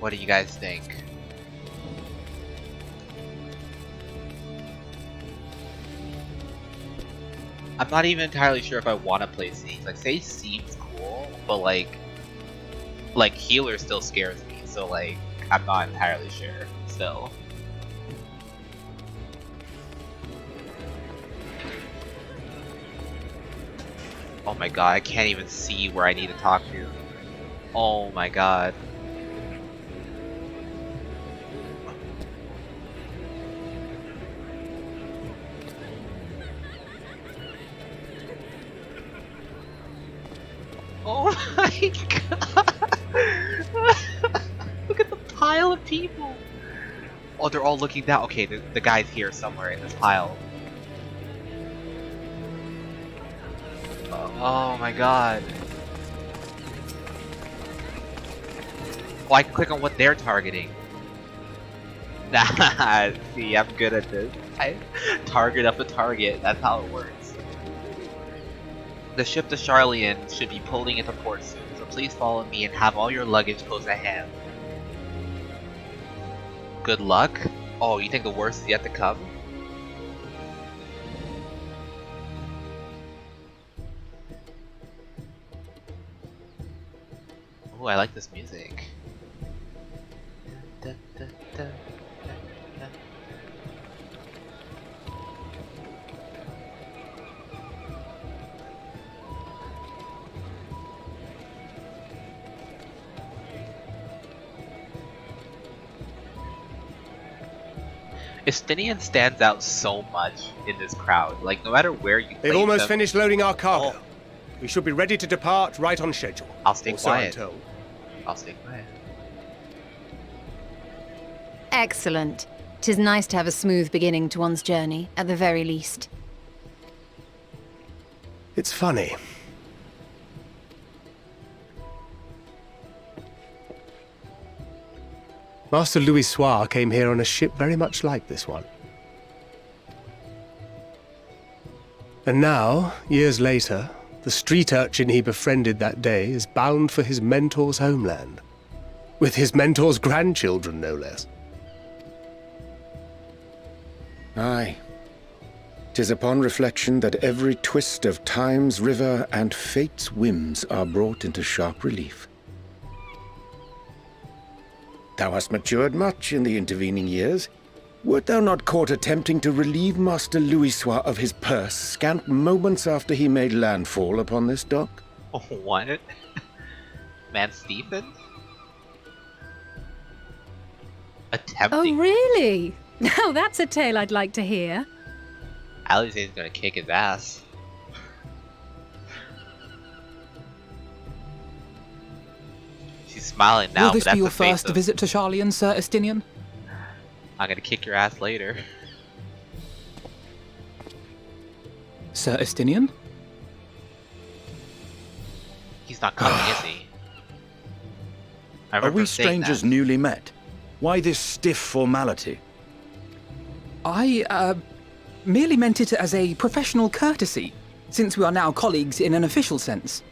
What do you guys think? I'm not even entirely sure if I want to play Sage. Like, Sage seems cool, but like healer still scares me, so like, I'm not entirely sure still. Oh my god, I can't even see where I need to talk to. Oh my god. Oh my god! Look at the pile of people! Oh, they're all looking down. Okay, the guy's here somewhere in this pile. Oh my god. Oh, I can click on what they're targeting. Nah, see, I'm good at this. I target up a target, that's how it works. The ship to Charlian should be pulling into port soon, so please follow me and have all your luggage close at hand. Good luck? Oh, you think the worst is yet to come? Oh, I like this music. Da, da, da, da, da. Estinian stands out so much in this crowd. Like, no matter where you They've place almost them, finished loading our cargo. We should be ready to depart right on schedule. I'll stay Or so I'm quiet. told. I'll stay quiet. Excellent. 'Tis nice to have a smooth beginning to one's journey, at the very least. It's funny. Master Louis Soir came here on a ship very much like this one. And now, years later, the street urchin he befriended that day is bound for his mentor's homeland. With his mentor's grandchildren, no less. Aye. 'Tis upon reflection that every twist of time's river and fate's whims are brought into sharp relief. Thou hast matured much in the intervening years. Wert thou not caught attempting to relieve Master Louis Soir of his purse scant moments after he made landfall upon this dock? Oh, what? Man, Stephen? Oh, Attempting? really? Now that's a tale I'd like to hear. Alize's gonna kick his ass. She's smiling now, Will but this that's be your the face first of, visit to Charlian, Sir Estinian? I'm gonna kick your ass later. Sir Estinian? He's not coming, is he? I Are remember we saying strangers that. newly met? Why this stiff formality? I, merely meant it as a professional courtesy, since we are now colleagues in an official sense.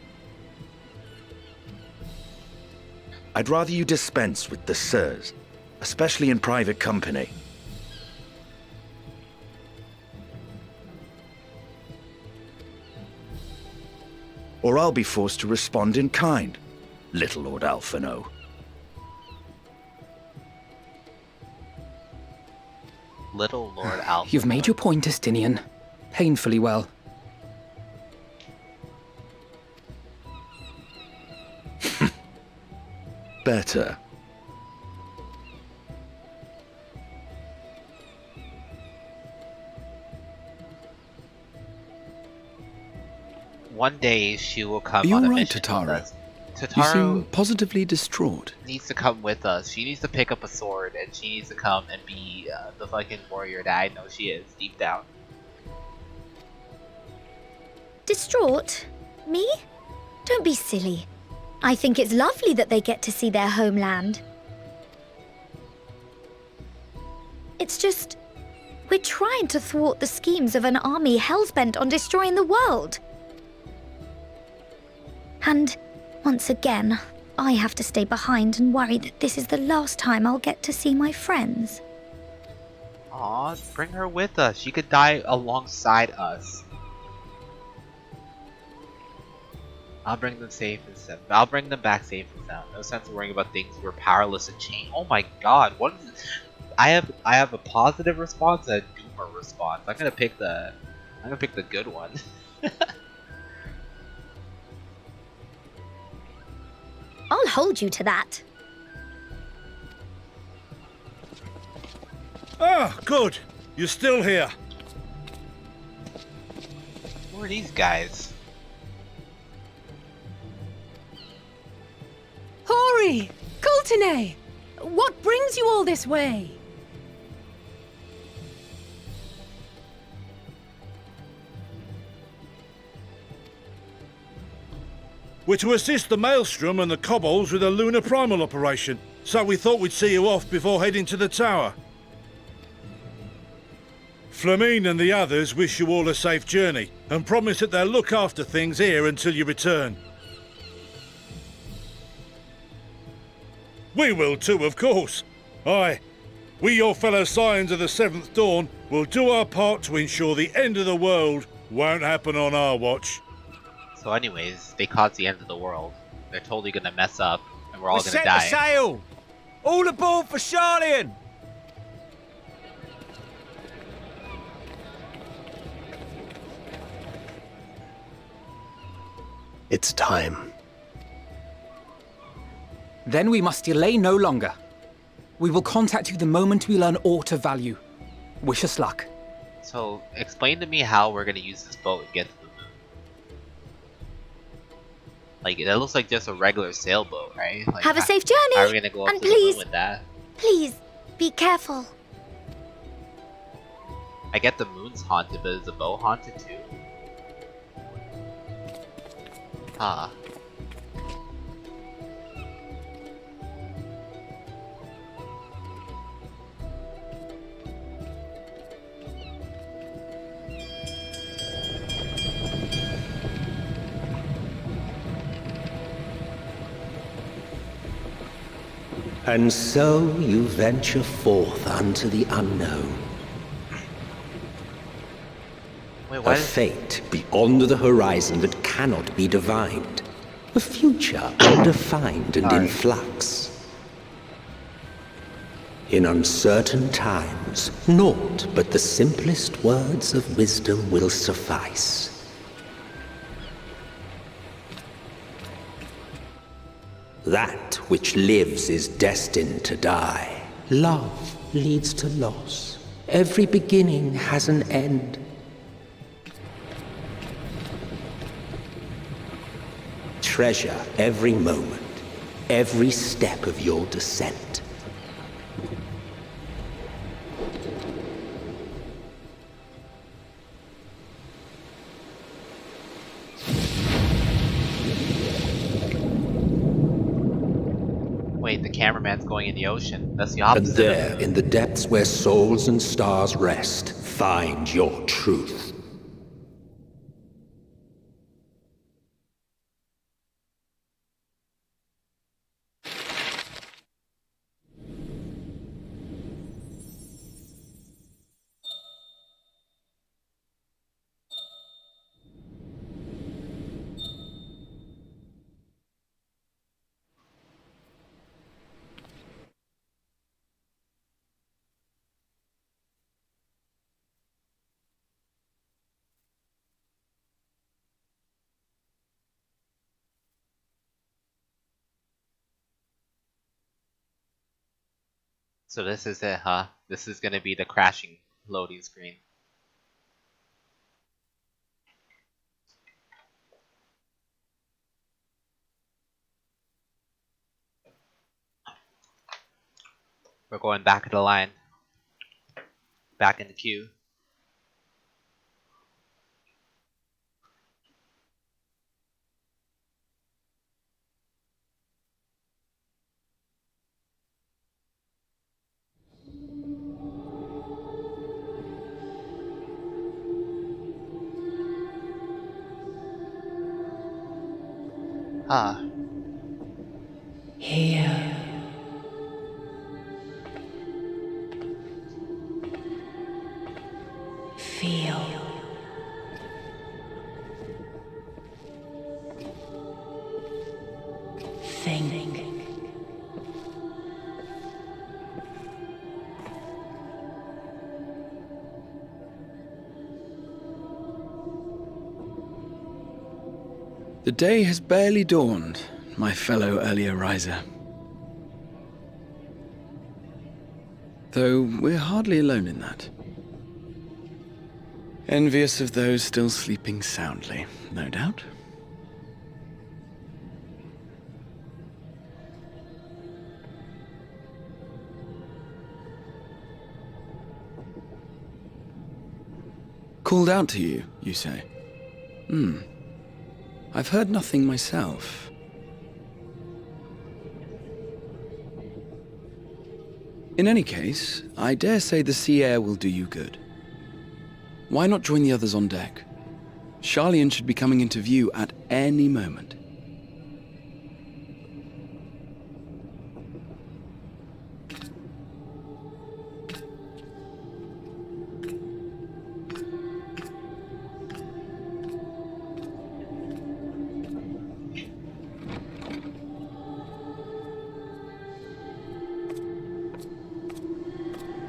I'd rather you dispense with the sirs, especially in private company. Or I'll be forced to respond in kind, little Lord Alphino. Little Lord Alpha. You've made your point, Estinian. Painfully well. Better. One day she will come Are you on a all right, mission with Tatara? us. You Tatara seem positively distraught. needs to come with us. She needs to pick up a sword, and she needs to come and be the fucking warrior that I know she is deep down. Distraught? Me? Don't be silly. I think it's lovely that they get to see their homeland. It's just, we're trying to thwart the schemes of an army hellbent on destroying the world. And once again, I have to stay behind and worry that this is the last time I'll get to see my friends. Aw, bring her with us. She could die alongside us. I'll bring them safe and sound. I'll bring them back safe and sound. No sense of worrying about things we're powerless to change. Oh my god, what is this? I have a positive response and a doomer response. I'm gonna pick the good one. I'll hold you to that. Ah, good. You're still here. Who are these guys? Hori! Coulternay! What brings you all this way? We're to assist the Maelstrom and the Kobolds with a lunar primal operation, so we thought we'd see you off before heading to the tower. Flamine and the others wish you all a safe journey, and promise that they'll look after things here until you return. We will too, of course. Aye, we your fellow Scions of the Seventh Dawn will do our part to ensure the end of the world won't happen on our watch. So anyways, they caused the end of the world. They're totally gonna mess up, and we're all gonna set die. the sail! All aboard for Charlian! It's time. Then we must delay no longer. We will contact you the moment we learn aught of value. Wish us luck. So explain to me how we're gonna use this boat and get to the moon. Like, that looks like just a regular sailboat, right? Like, Have a safe journey! How are we gonna go up And to the moon please, with that? please, be careful. I get the moon's haunted, but is the boat haunted too? Ah. And so you venture forth unto the unknown. Wait, A why is... fate beyond the horizon that cannot be divined. A future undefined and in flux. In uncertain times, naught but the simplest words of wisdom will suffice. That which lives is destined to die. Love leads to loss. Every beginning has an end. Treasure every moment, every step of your descent. Wait, the cameraman's going in the ocean. That's the And opposite there, of... in the depths where souls and stars rest, find your truth. So this is it, huh? This is gonna be the crashing loading screen. We're going back of the line. Back in the queue. Huh. Here. Feel. Think. The day has barely dawned, my fellow early riser. Though we're hardly alone in that. Envious of those still sleeping soundly, no doubt. Called out to you, you say? I've heard nothing myself. In any case, I dare say the sea air will do you good. Why not join the others on deck? Charlian should be coming into view at any moment.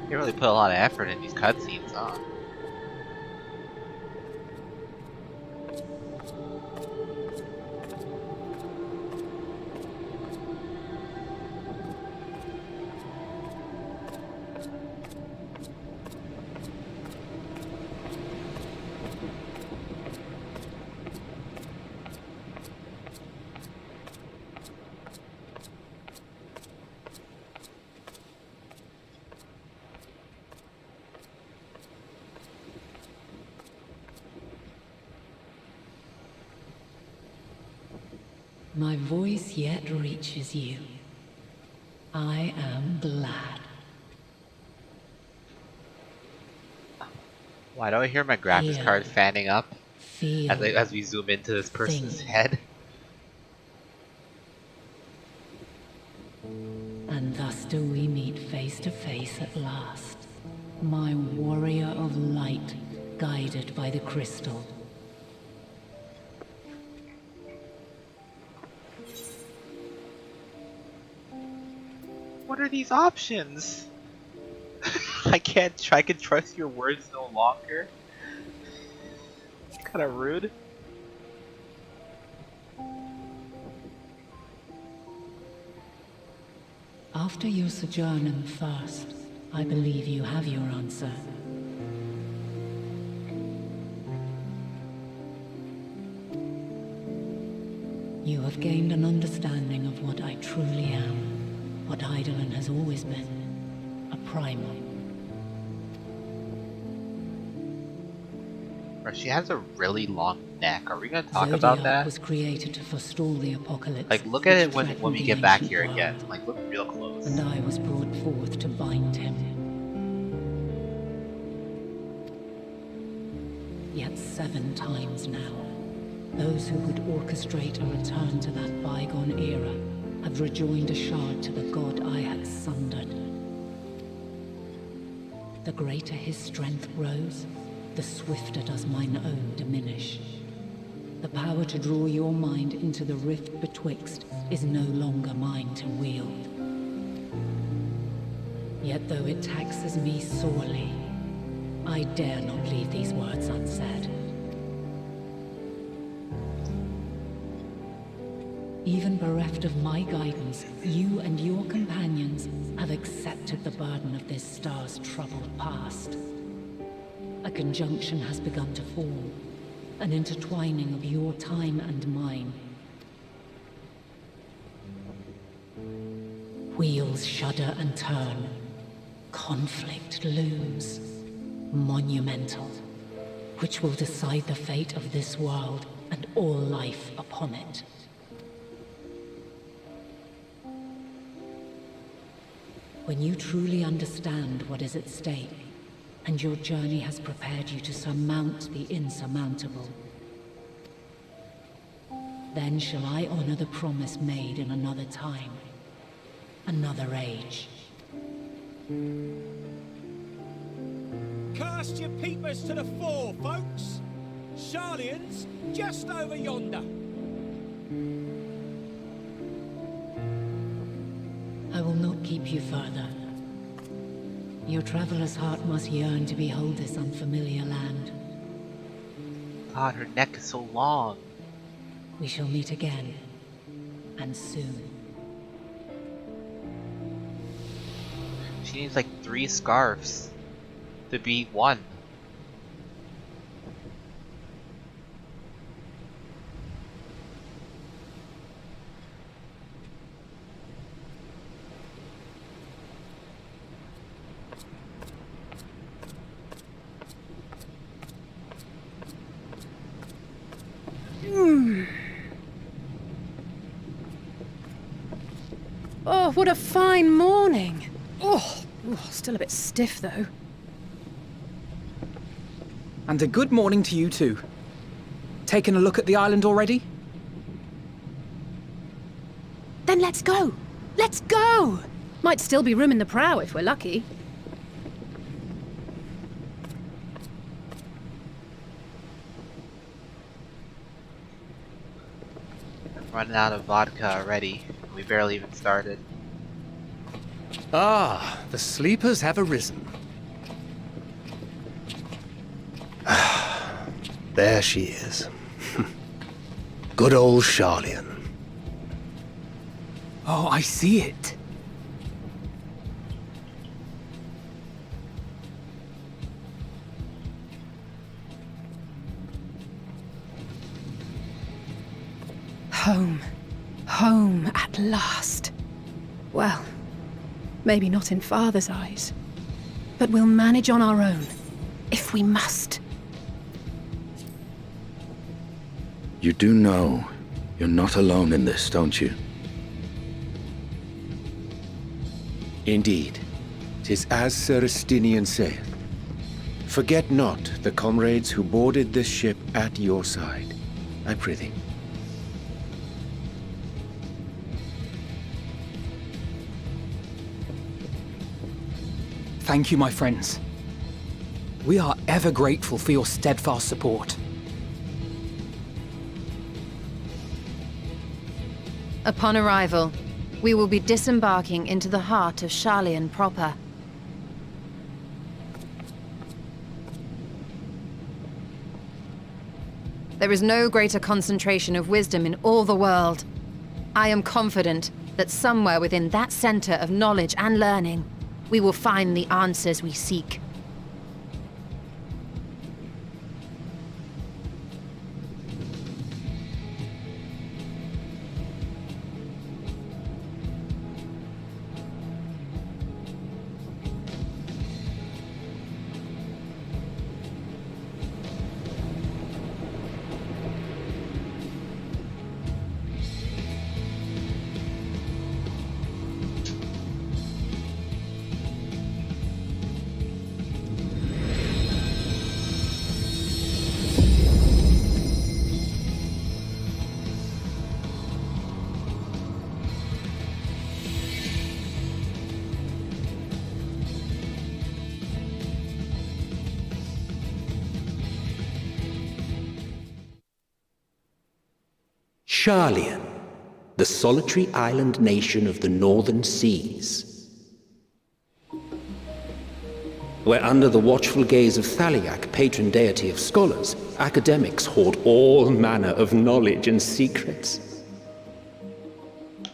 You really put a lot of effort in these cutscenes, huh? My voice yet reaches you. I am glad. Why do I hear my graphics Feel. card fanning up Feel. as we zoom into this person's Think. head? And thus do we meet face to face at last. My warrior of light, guided by the crystal. What are these options? I can trust your words no longer. Kinda rude. After your sojourn in the first, I believe you have your answer. You have gained an understanding of what I truly am, what Eidolon has always been, a primal. She has a really long neck. Are we gonna talk Zodiac about that? was created to forestall the apocalypse. Like, look at it which when we threatened get the back ancient here world. again. Like, look real close. And I was brought forth to bind him. Yet 7 times now, those who would orchestrate a return to that bygone era have rejoined a shard to the god I had sundered. The greater his strength grows, the swifter does mine own diminish. The power to draw your mind into the rift betwixt is no longer mine to wield. Yet though it taxes me sorely, I dare not leave these words unsaid. Even bereft of my guidance, you and your companions have accepted the burden of this star's troubled past. A conjunction has begun to form, an intertwining of your time and mine. Wheels shudder and turn. Conflict looms. Monumental, which will decide the fate of this world and all life upon it. When you truly understand what is at stake, and your journey has prepared you to surmount the insurmountable, then shall I honor the promise made in another time, another age. Cast your peepers to the fore, folks. Sharlian's just over yonder. I will not keep you further. Your traveler's heart must yearn to behold this unfamiliar land. God, her neck is so long. We shall meet again, and soon. She needs like 3 scarves to be 1. Oh, what a fine morning. Oh, still a bit stiff though. And a good morning to you too. Taken a look at the island already? Then let's go. Let's go. Might still be room in the prow if we're lucky. I'm running out of vodka already. We barely even started. Ah, the sleepers have arisen. There she is. Good old Sharlian. Oh, I see it. Home. Home at last. Well, maybe not in Father's eyes. But we'll manage on our own, if we must. You do know you're not alone in this, don't you? Indeed, 'tis as Sir Estinian saith. Forget not the comrades who boarded this ship at your side, I prithee. Thank you, my friends. We are ever grateful for your steadfast support. Upon arrival, we will be disembarking into the heart of Sharlian proper. There is no greater concentration of wisdom in all the world. I am confident that somewhere within that center of knowledge and learning, we will find the answers we seek. Sharlian, the solitary island nation of the northern seas. Where under the watchful gaze of Thaliak, patron deity of scholars, academics hoard all manner of knowledge and secrets.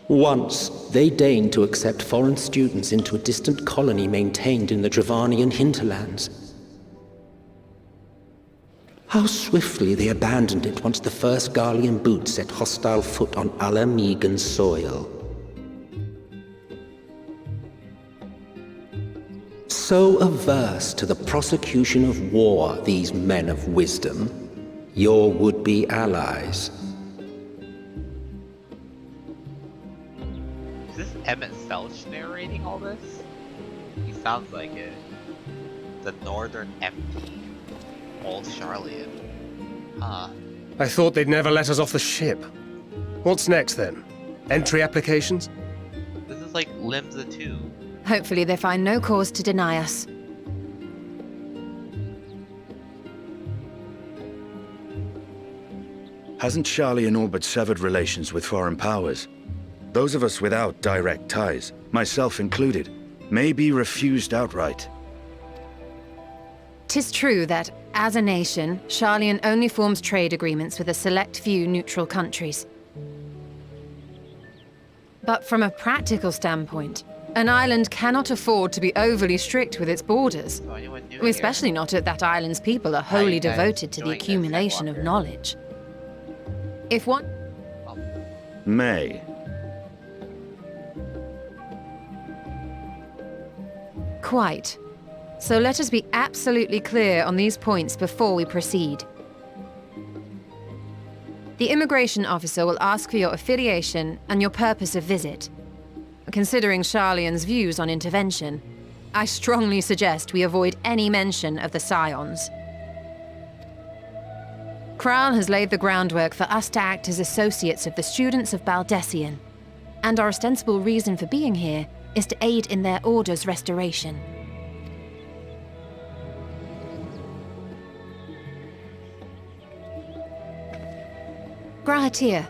Once, they deigned to accept foreign students into a distant colony maintained in the Dravanian hinterlands. How swiftly they abandoned it once the first Garlean boot set hostile foot on Alamegan soil. So averse to the prosecution of war, these men of wisdom, your would-be allies. Is this Emmett Felch narrating all this? He sounds like it. The Northern MP. Old Sharlian. Huh. I thought they'd never let us off the ship. What's next then? Entry applications? This is like Limsa 2. Hopefully they find no cause to deny us. Hasn't Sharlian all but severed relations with foreign powers? Those of us without direct ties, myself included, may be refused outright. 'Tis true that, as a nation, Sharlian only forms trade agreements with a select few neutral countries. But from a practical standpoint, an island cannot afford to be overly strict with its borders. Especially not if that island's people are wholly devoted to the accumulation of knowledge. If one... May. Quite. So let us be absolutely clear on these points before we proceed. The immigration officer will ask for your affiliation and your purpose of visit. Considering Sharlian's views on intervention, I strongly suggest we avoid any mention of the Scions. Kral has laid the groundwork for us to act as associates of the students of Baldessian, and our ostensible reason for being here is to aid in their order's restoration. Grahatir,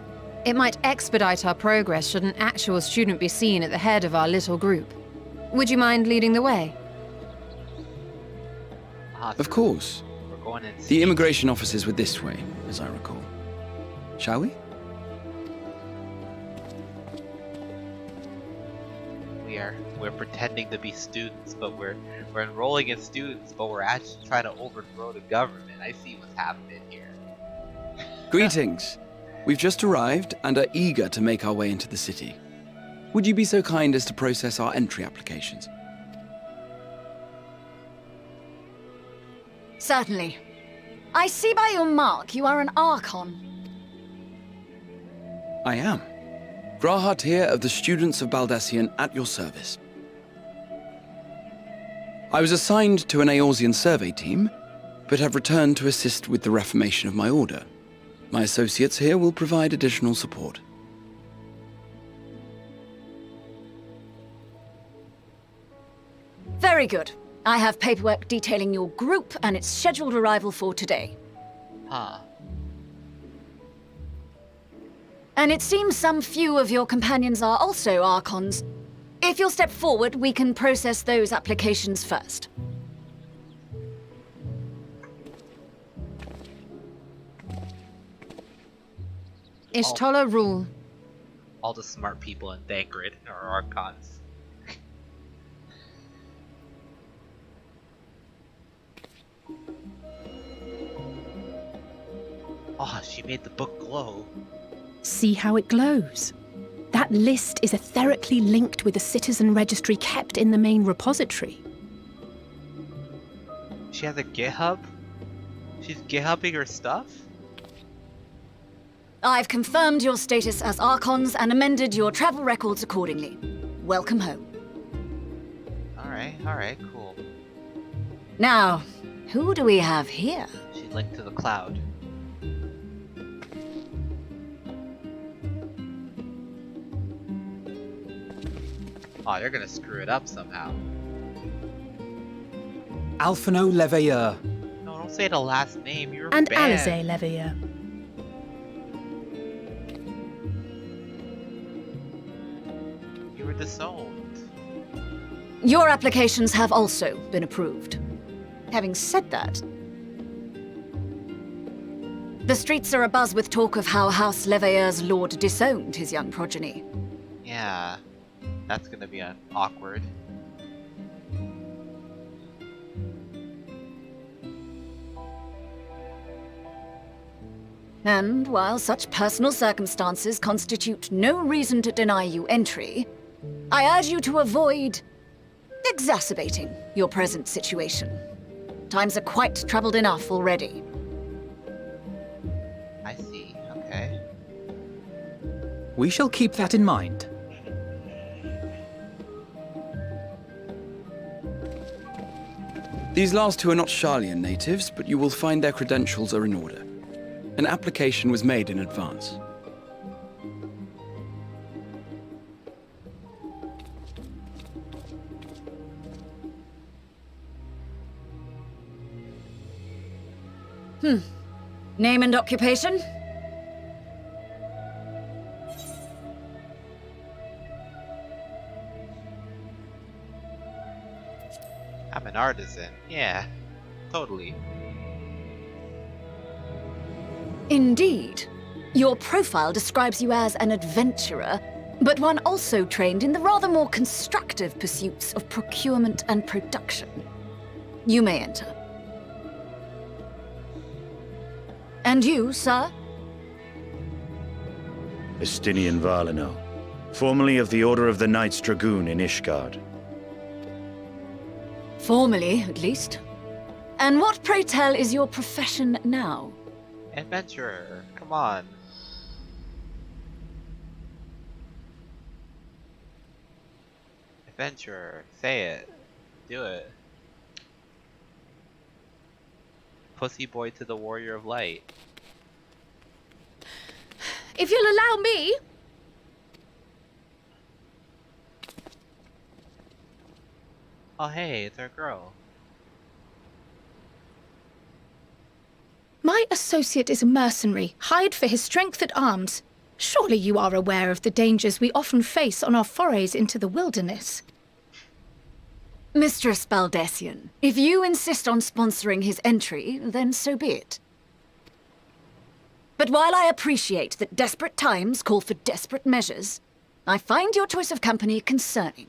it might expedite our progress should an actual student be seen at the head of our little group. Would you mind leading the way? Of course. The immigration offices were this way, as I recall. Shall we? We're pretending to be students, but we're enrolling as students, but we're actually trying to overthrow the government. I see what's happening here. Greetings. We've just arrived and are eager to make our way into the city. Would you be so kind as to process our entry applications? Certainly. I see by your mark you are an Archon. I am. Grahatir of the Students of Baldessian at your service. I was assigned to an Eorzean survey team, but have returned to assist with the reformation of my order. My associates here will provide additional support. Very good. I have paperwork detailing your group and its scheduled arrival for today. Huh. And it seems some few of your companions are also Archons. If you'll step forward, we can process those applications first. Ishtola rule. All the smart people in Thancred are Archons. Oh, she made the book glow. See how it glows? That list is etherically linked with the citizen registry kept in the main repository. She has a GitHub? She's GitHubbing her stuff? I've confirmed your status as Archons and amended your travel records accordingly. Welcome home. Alright, cool. Now, who do we have here? She's linked to the cloud. Oh, they're gonna screw it up somehow. Alphino Leveilleur. No, don't say the last name, you're And banned. Alize Leveilleur. disowned. Your applications have also been approved. Having said that, the streets are abuzz with talk of how House Levaire's lord disowned his young progeny. Yeah, that's gonna be awkward. And while such personal circumstances constitute no reason to deny you entry, I urge you to avoid exacerbating your present situation. Times are quite troubled enough already. I see, okay. We shall keep that in mind. These last two are not Sharlian natives, but you will find their credentials are in order. An application was made in advance. Name and occupation? I'm an artisan. Yeah, totally. Indeed. Your profile describes you as an adventurer, but one also trained in the rather more constructive pursuits of procurement and production. You may enter. And you, sir? Estinian Valino, formerly of the Order of the Knights Dragoon in Ishgard. Formally, at least. And what, pray tell, is your profession now? Adventurer, come on. Adventurer, say it. Do it. Pussy boy to the warrior of light. If you'll allow me... Oh hey, it's our girl. My associate is a mercenary, hired for his strength at arms. Surely you are aware of the dangers we often face on our forays into the wilderness. Mistress Baldessian, if you insist on sponsoring his entry, then so be it. But while I appreciate that desperate times call for desperate measures, I find your choice of company concerning.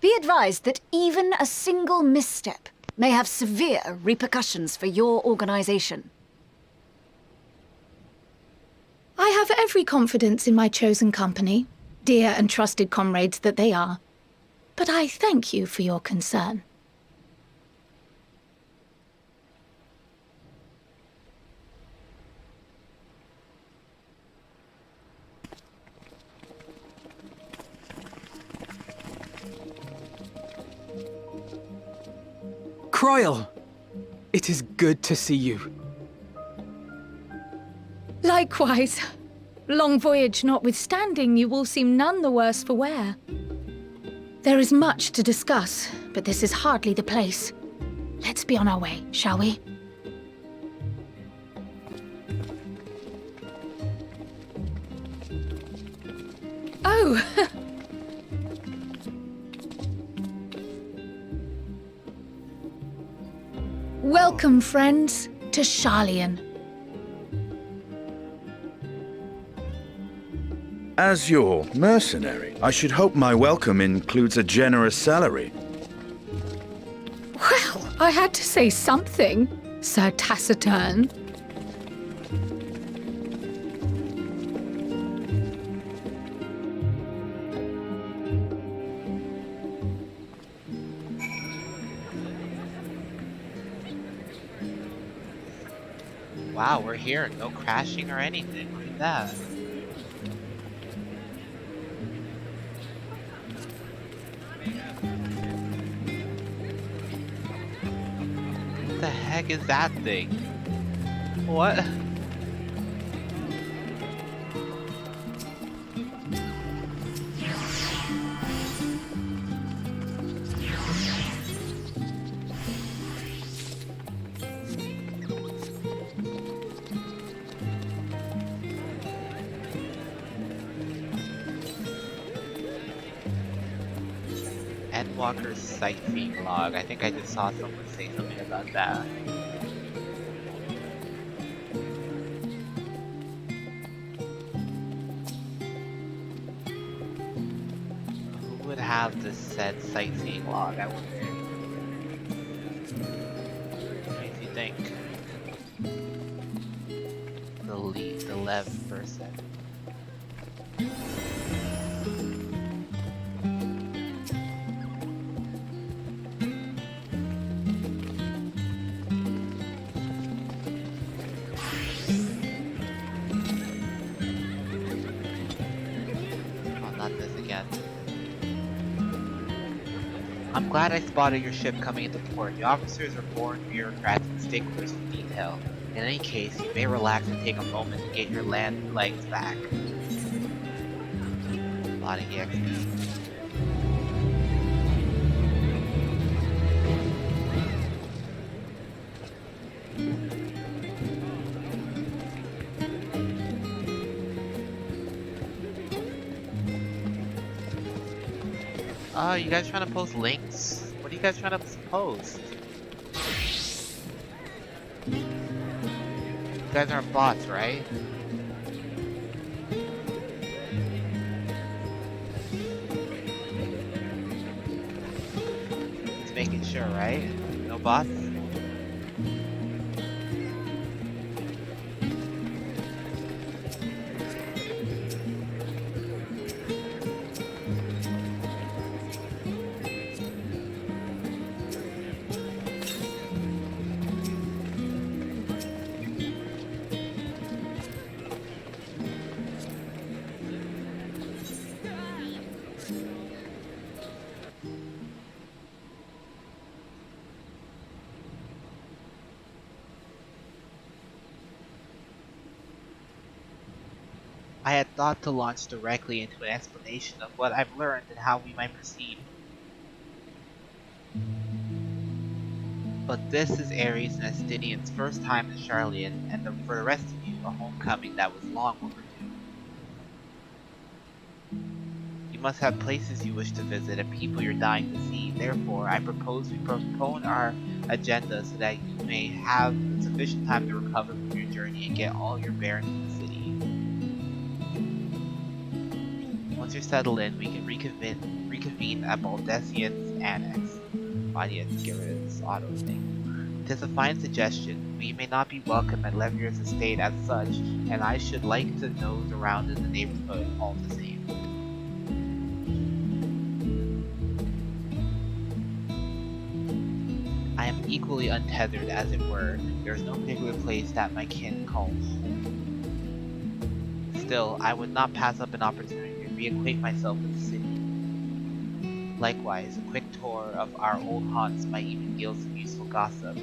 Be advised that even a single misstep may have severe repercussions for your organization. I have every confidence in my chosen company, dear and trusted comrades that they are. But I thank you for your concern. Croyle! It is good to see you. Likewise. Long voyage notwithstanding, you will seem none the worse for wear. There is much to discuss, but this is hardly the place. Let's be on our way, shall we? Oh! Welcome, friends, to Sharlian. As your mercenary, I should hope my welcome includes a generous salary. Well, I had to say something, Sir Taciturn. Wow, we're here. No crashing or anything. Look at that. What the heck is that thing? What? Endwalker's sightseeing log. I think I just saw someone say something about that. Who would have this said sightseeing log, I wonder? What do you think? The Lev person. I'm glad I spotted your ship coming into port. The officers are born bureaucrats and sticklers for detail. In any case, you may relax and take a moment to get your land legs back. A lot of EXP. Oh, you guys trying to post links? What are you guys trying to post? You guys aren't bots, right? Just making sure, right? No bots? I had thought to launch directly into an explanation of what I've learned and how we might proceed. But this is Ares and Estinian's first time in Charlian, and for the rest of you, a homecoming that was long overdue. You must have places you wish to visit and people you're dying to see. Therefore, I propose we postpone our agenda so that you may have sufficient time to recover from your journey and get all your bearings in the city. Once you're settled in, we can reconvene at Baldessian's Annex. Why do you have to get rid of this auto thing? It is a fine suggestion. We may not be welcome at Levier's estate as such, and I should like to nose around in the neighborhood all the same. I am equally untethered, as it were. There is no particular place that my kin call home. Still, I would not pass up an opportunity to reacquaint myself with the city. Likewise, a quick tour of our old haunts might even yield some useful gossip.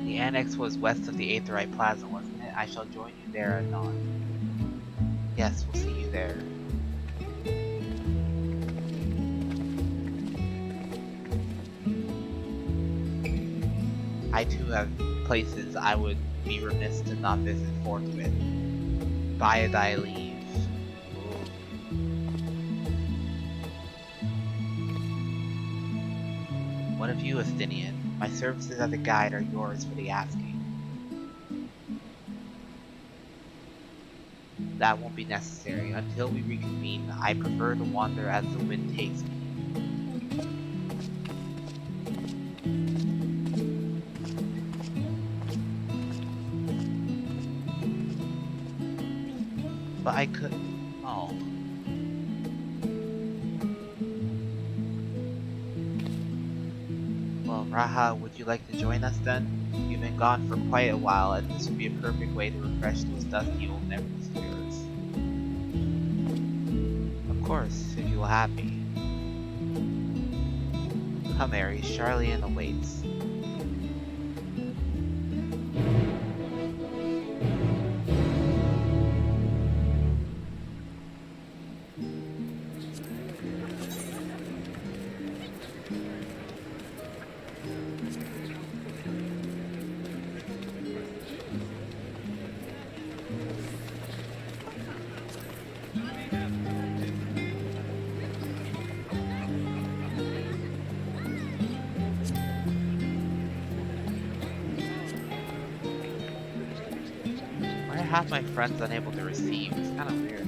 The annex was west of the Aetherite Plaza, wasn't it? I shall join you there anon. Yes, we'll see you there. I too have places I would be remiss to not visit forthwith. Biodai leave. What of you, Estinian? My services as a guide are yours for the asking. That won't be necessary. Until we reconvene, I prefer to wander as the wind takes me. But I could... Oh. Well, Raha, would you like to join us then? You've been gone for quite a while, and this would be a perfect way to refresh those dusty old memories of yours. Of course, if you will have me. Come, Ares, Charlian awaits. half my friends unable to receive? It's kind of weird.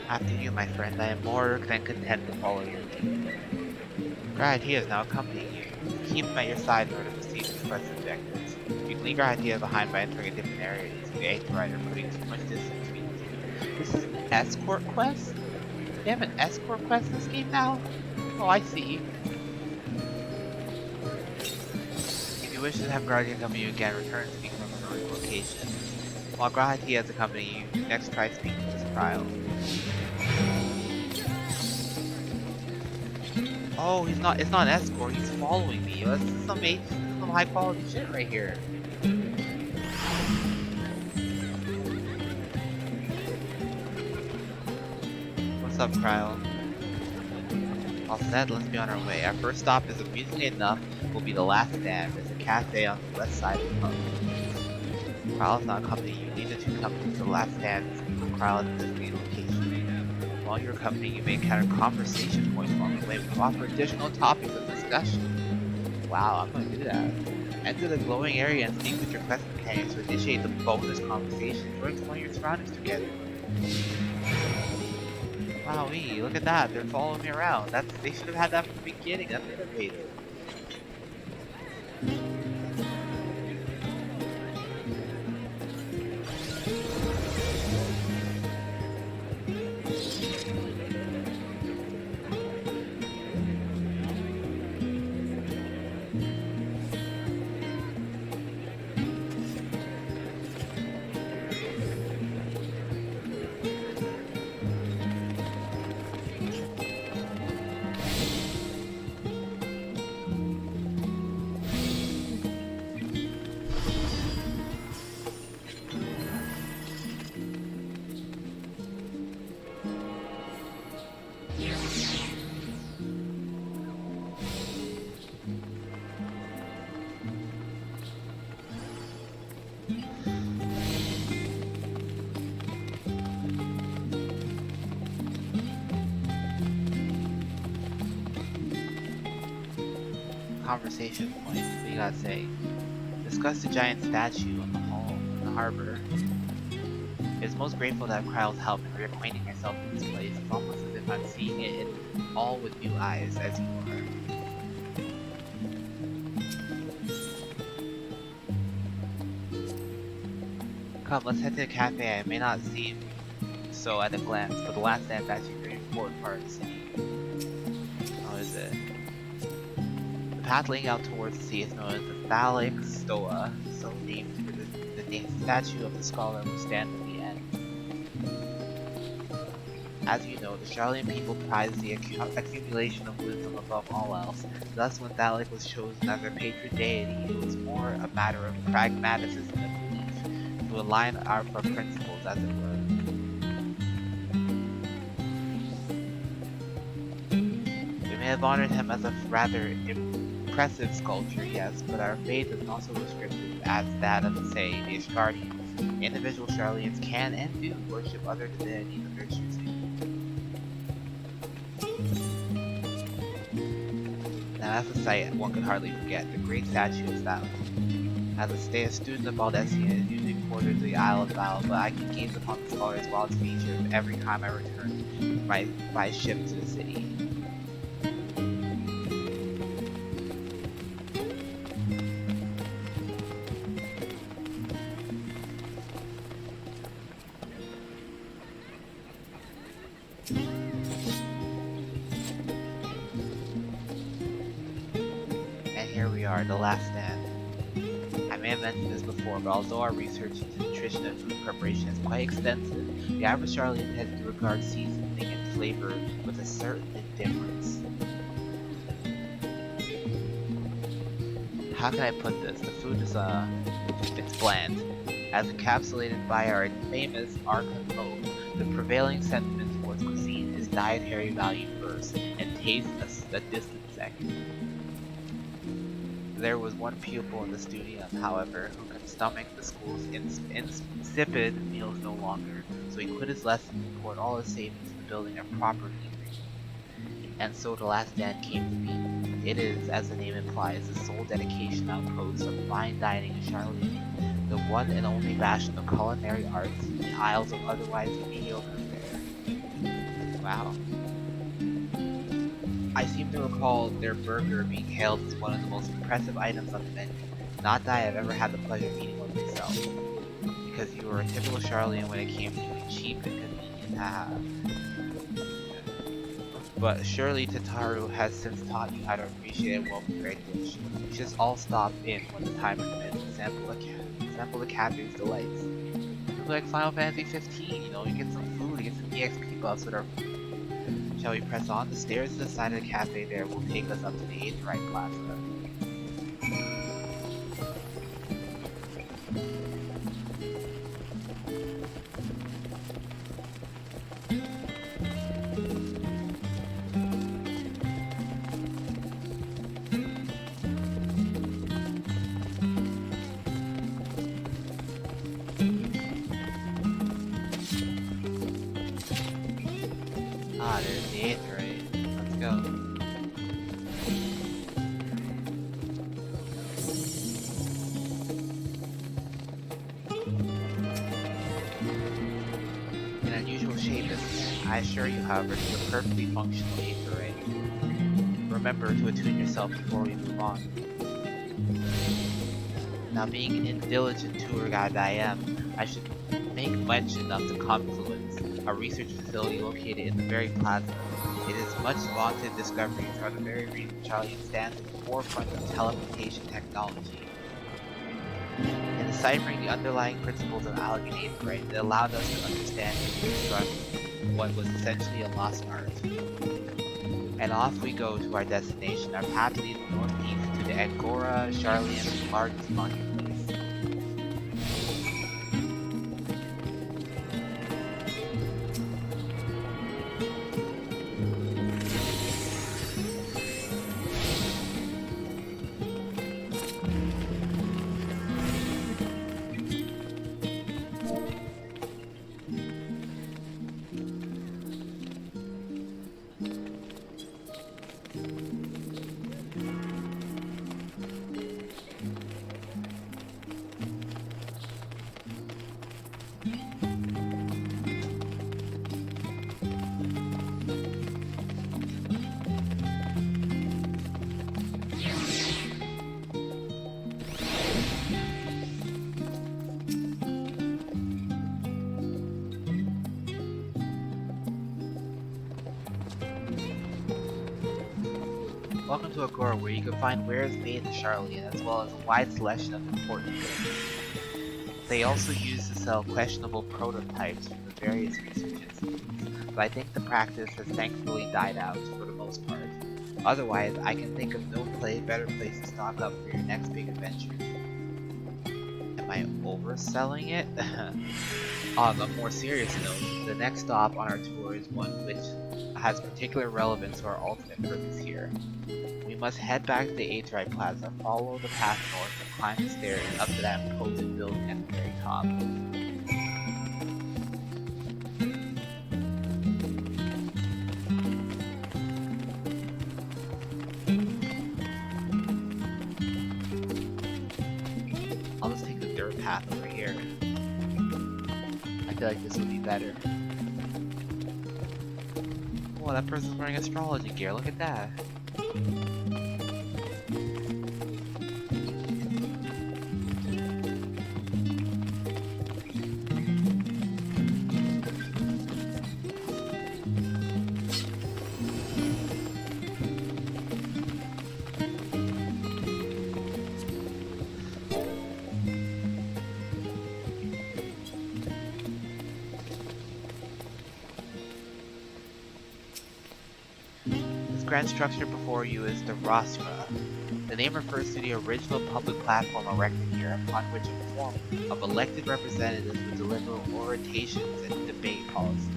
After you, my friend, I am more than content to follow your lead. Your idea is now accompanying you. Keep him at your side in order to receive his quest objectives. You can leave your idea behind by entering a different area using the Aetheryte or putting too much distance between the two. This is an escort quest? They have an escort quest in this game now? Oh, I see. If you wish to have Guardian accompany you again, return to speak from a known location. While Grahati has accompanied you, next try speaking to this trial. Oh, it's not an escort, he's following me. This is some high quality shit right here. What's up, Cryo? All set, let's be on our way. Our first stop is, amusingly enough, will be the last stand. There's a cafe on the west side of the pub. Cryle's not accompanying you. Lead the two companies to the last stand and speak with Cryle at the designated location. While you're accompanying, you may encounter conversation points along the way which offer additional topics of discussion. Wow, I'm gonna do that. Enter the glowing area and speak with your quest companions to initiate the bonus conversation. Join one of your surroundings together. Wowee, look at that, they're following me around. They should have had that from the beginning, that's innovative. Conversation point. What do you gotta say? Discuss the giant statue on the hall in the harbor. It is most grateful to have Kryle's help in reacquainting myself with this place. It's almost as if I'm seeing it all with new eyes, as you are. Come, let's head to the cafe. It may not seem so at a glance, but the last stand is actually a very important part of the city. How is it? The path leading out towards the sea is known as the Phallic Stoa, so named for the statue of the scholar who stands at the end. As you know, the Charlian people prize the accumulation of wisdom above all else. Thus, when Phallic was chosen as their patron deity, it was more a matter of pragmatism than belief, to align our principles, as it were. We may have honored him as a rather impressive sculpture, yes, but our faith is also restricted as that of, say, the Asgardians. Individual Charlians can and do worship other divinities of their choosing. Now that's a sight one could hardly forget, the great statue of Val. As a student of Baldessian, it is usually quartered to the Isle of Val, but I can gaze upon the scholar's wildest features every time I return by ship to the city. And here we are, the last stand. I may have mentioned this before, but although our research into nutrition and food preparation is quite extensive, the average Charlian tends to regard seasoning and flavor with a certain indifference. How can I put this? The food is, it's bland. As encapsulated by our famous Archon Mode, the prevailing sentiment towards cuisine is dietary value first, and taste a distant second. There was one pupil in the studium, however, who could stomach the school's insipid meals no longer, so he quit his lesson and poured all his savings in building a proper eatery. And so the last stand came to be. It is, as the name implies, the sole dedication outpost of fine dining in Charlene, the one and only bastion of culinary arts in the isles of otherwise mediocre fare. Wow. I seem to recall their burger being hailed as one of the most impressive items on the menu. Not that I have ever had the pleasure of eating one myself, because you were a typical Charlene when it came to being cheap and convenient, haha. But surely Tataru has since taught you how to appreciate a well-prepared dish. You just all stop in when the time permits and sample the cafe's delights. It's like Final Fantasy 15, you know, you get some food, you get some EXP buffs with our food. Shall we press on? The stairs to the side of the cafe there will take us up to the 8th right plaza. Ah, there's the 8th right. Let's go. An unusual shape, isn't it? I assure you, however, it's a perfectly functional 8th array. Remember to attune yourself before we move on. Now, being an intelligent tour guide I am, I should make mention of the Confluence, a research facility located in the very plaza. It is much vaunted discoveries are the very reason Charlie stands at the forefront of teleportation technology. In deciphering the underlying principles of Allegheny Brain, it allowed us to understand and construct what was essentially a lost art. And off we go to our destination, our path leads northeast to the Angora Charlian's largest marketplace. Welcome to Agora, where you can find wares made in Charlian, as well as a wide selection of important goods. They also use to sell questionable prototypes from the various research institutes, but I think the practice has thankfully died out for the most part. Otherwise, I can think of no better place to stock up for your next big adventure. Am I overselling it? On a more serious note, the next stop on our tour is one which has particular relevance to our ultimate purpose here. We must head back to the Atrium Plaza, follow the path north, and climb the stairs up to that imposing building at the very top. I'll just take the dirt path over here. I feel like this would be better. Oh, that person's wearing astrology gear, look at that. Grand structure before you is the Rostra. The name refers to the original public platform erected here, upon which a form of elected representatives would deliver orations and debate policy.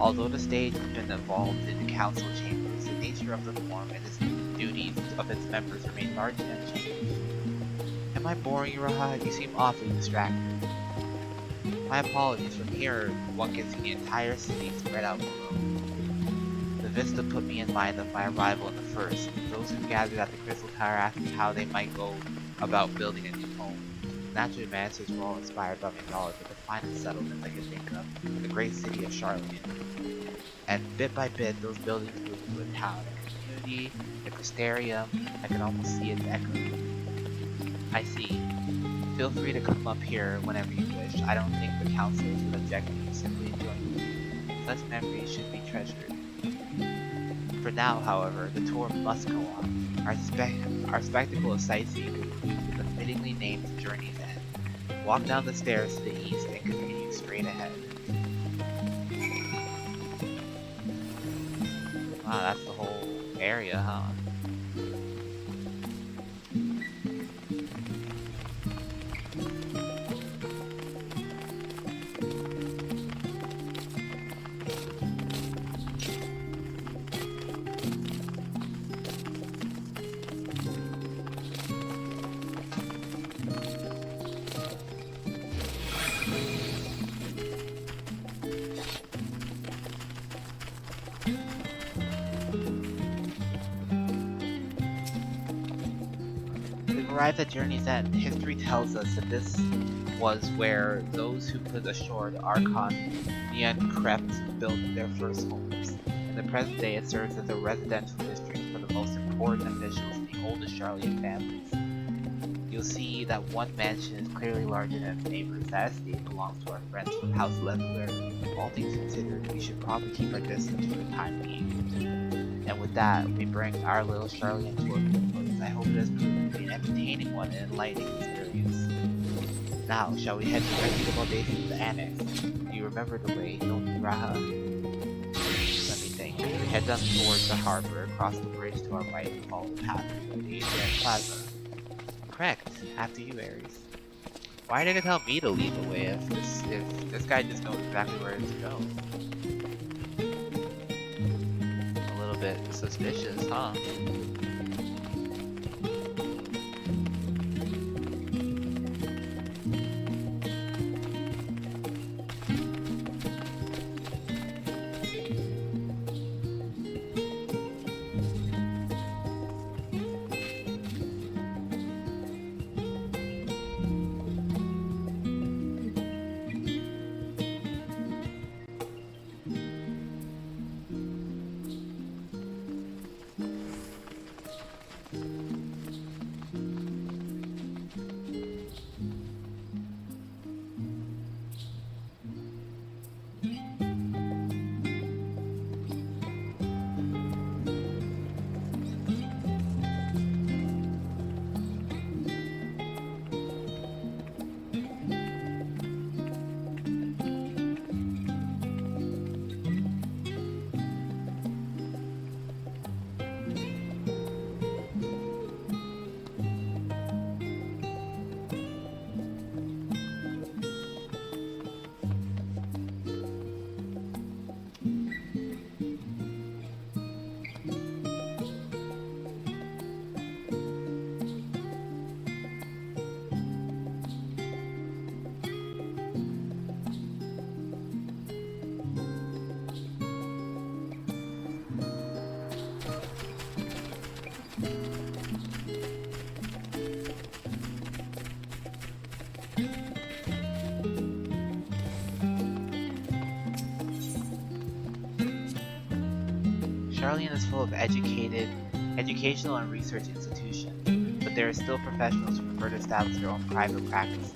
Although the stage has been evolved into council chambers, the nature of the form and its duties of its members remain largely unchanged. Am I boring you, Raha? You seem awfully distracted. My apologies. From here, one can see the entire city spread out below. The vista put me in mind of my arrival in the first. Those who gathered at the Crystal Tower asked me how they might go about building a new home. Naturally, my answers were all inspired by my knowledge of the finest settlements I could think of, the great city of Charlene. And bit by bit, those buildings moved into a town, a community, a Crystarium. I could almost see its echo. I see. Feel free to come up here whenever you wish. I don't think the councilors would object to you simply enjoying it. Such memories should be treasured. For now, however, the tour must go on. Our spectacle of sightseeing concludes with the fittingly named Journey's End. Walk down the stairs to the east and continue straight ahead. Wow, that's the whole area, huh? Arrived at Journey's End, history tells us that this was where those who put ashore the Archon Neon Crept built their first homes. In the present day, it serves as a residential district for the most important officials in the oldest Charlian families. You'll see that one mansion is clearly larger than its neighbors. That estate belongs to our friends from House Leveler. All things considered, we should probably keep our distance for the time being. And with that, we bring our little Charlian tour to a close. I hope it has proven to be an entertaining one and enlightening experience. Now, shall we head directly to Valdacia to the Annex? Do you remember the way, don't you, Raha? Let me think. We head down towards the harbor, across the bridge to our right, and follow the path to the Adrian Plaza. Correct. After you, Ares. Why did it tell me to lead the way if this guy just knows exactly where to go? A little bit suspicious, huh? Charlene is full of educational and research institutions, but there are still professionals who prefer to establish their own private practices.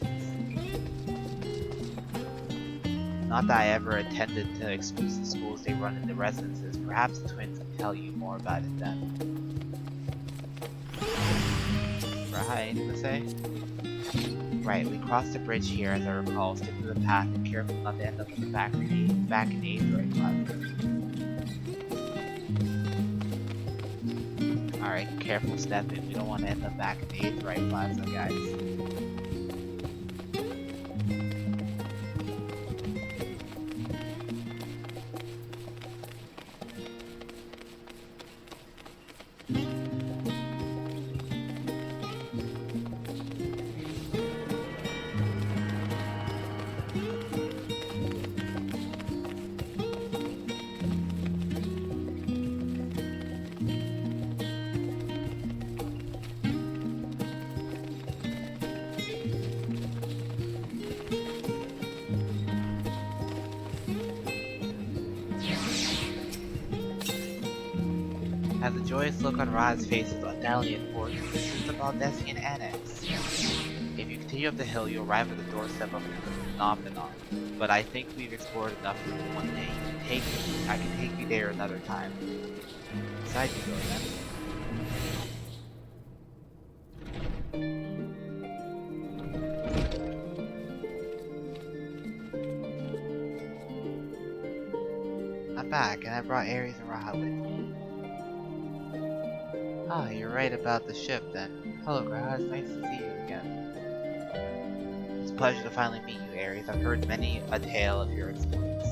Not that I ever attended the exclusive schools they run in the residences. Perhaps the twins can tell you more about it then. Right, anything to say? Right, we crossed the bridge here, as I recall. Stick to the path and careful not to end up in the back in Aidroid Plaza. Alright, careful stepping. We don't want to end up back in the 8th right plaza, guys. And the joyous look on Ra's face is undoubtedly important. This is the Valdesian Annex. If you continue up the hill, you'll arrive at the doorstep of the phenomenon. But I think we've explored enough for one day. I can take you there another time. Besides, you go then. I'm back, and I brought Ares and Raha with me. Ah, you're right about the ship then. Hello, Raha. It's nice to see you again. It's a pleasure to finally meet you, Ares. I've heard many a tale of your exploits.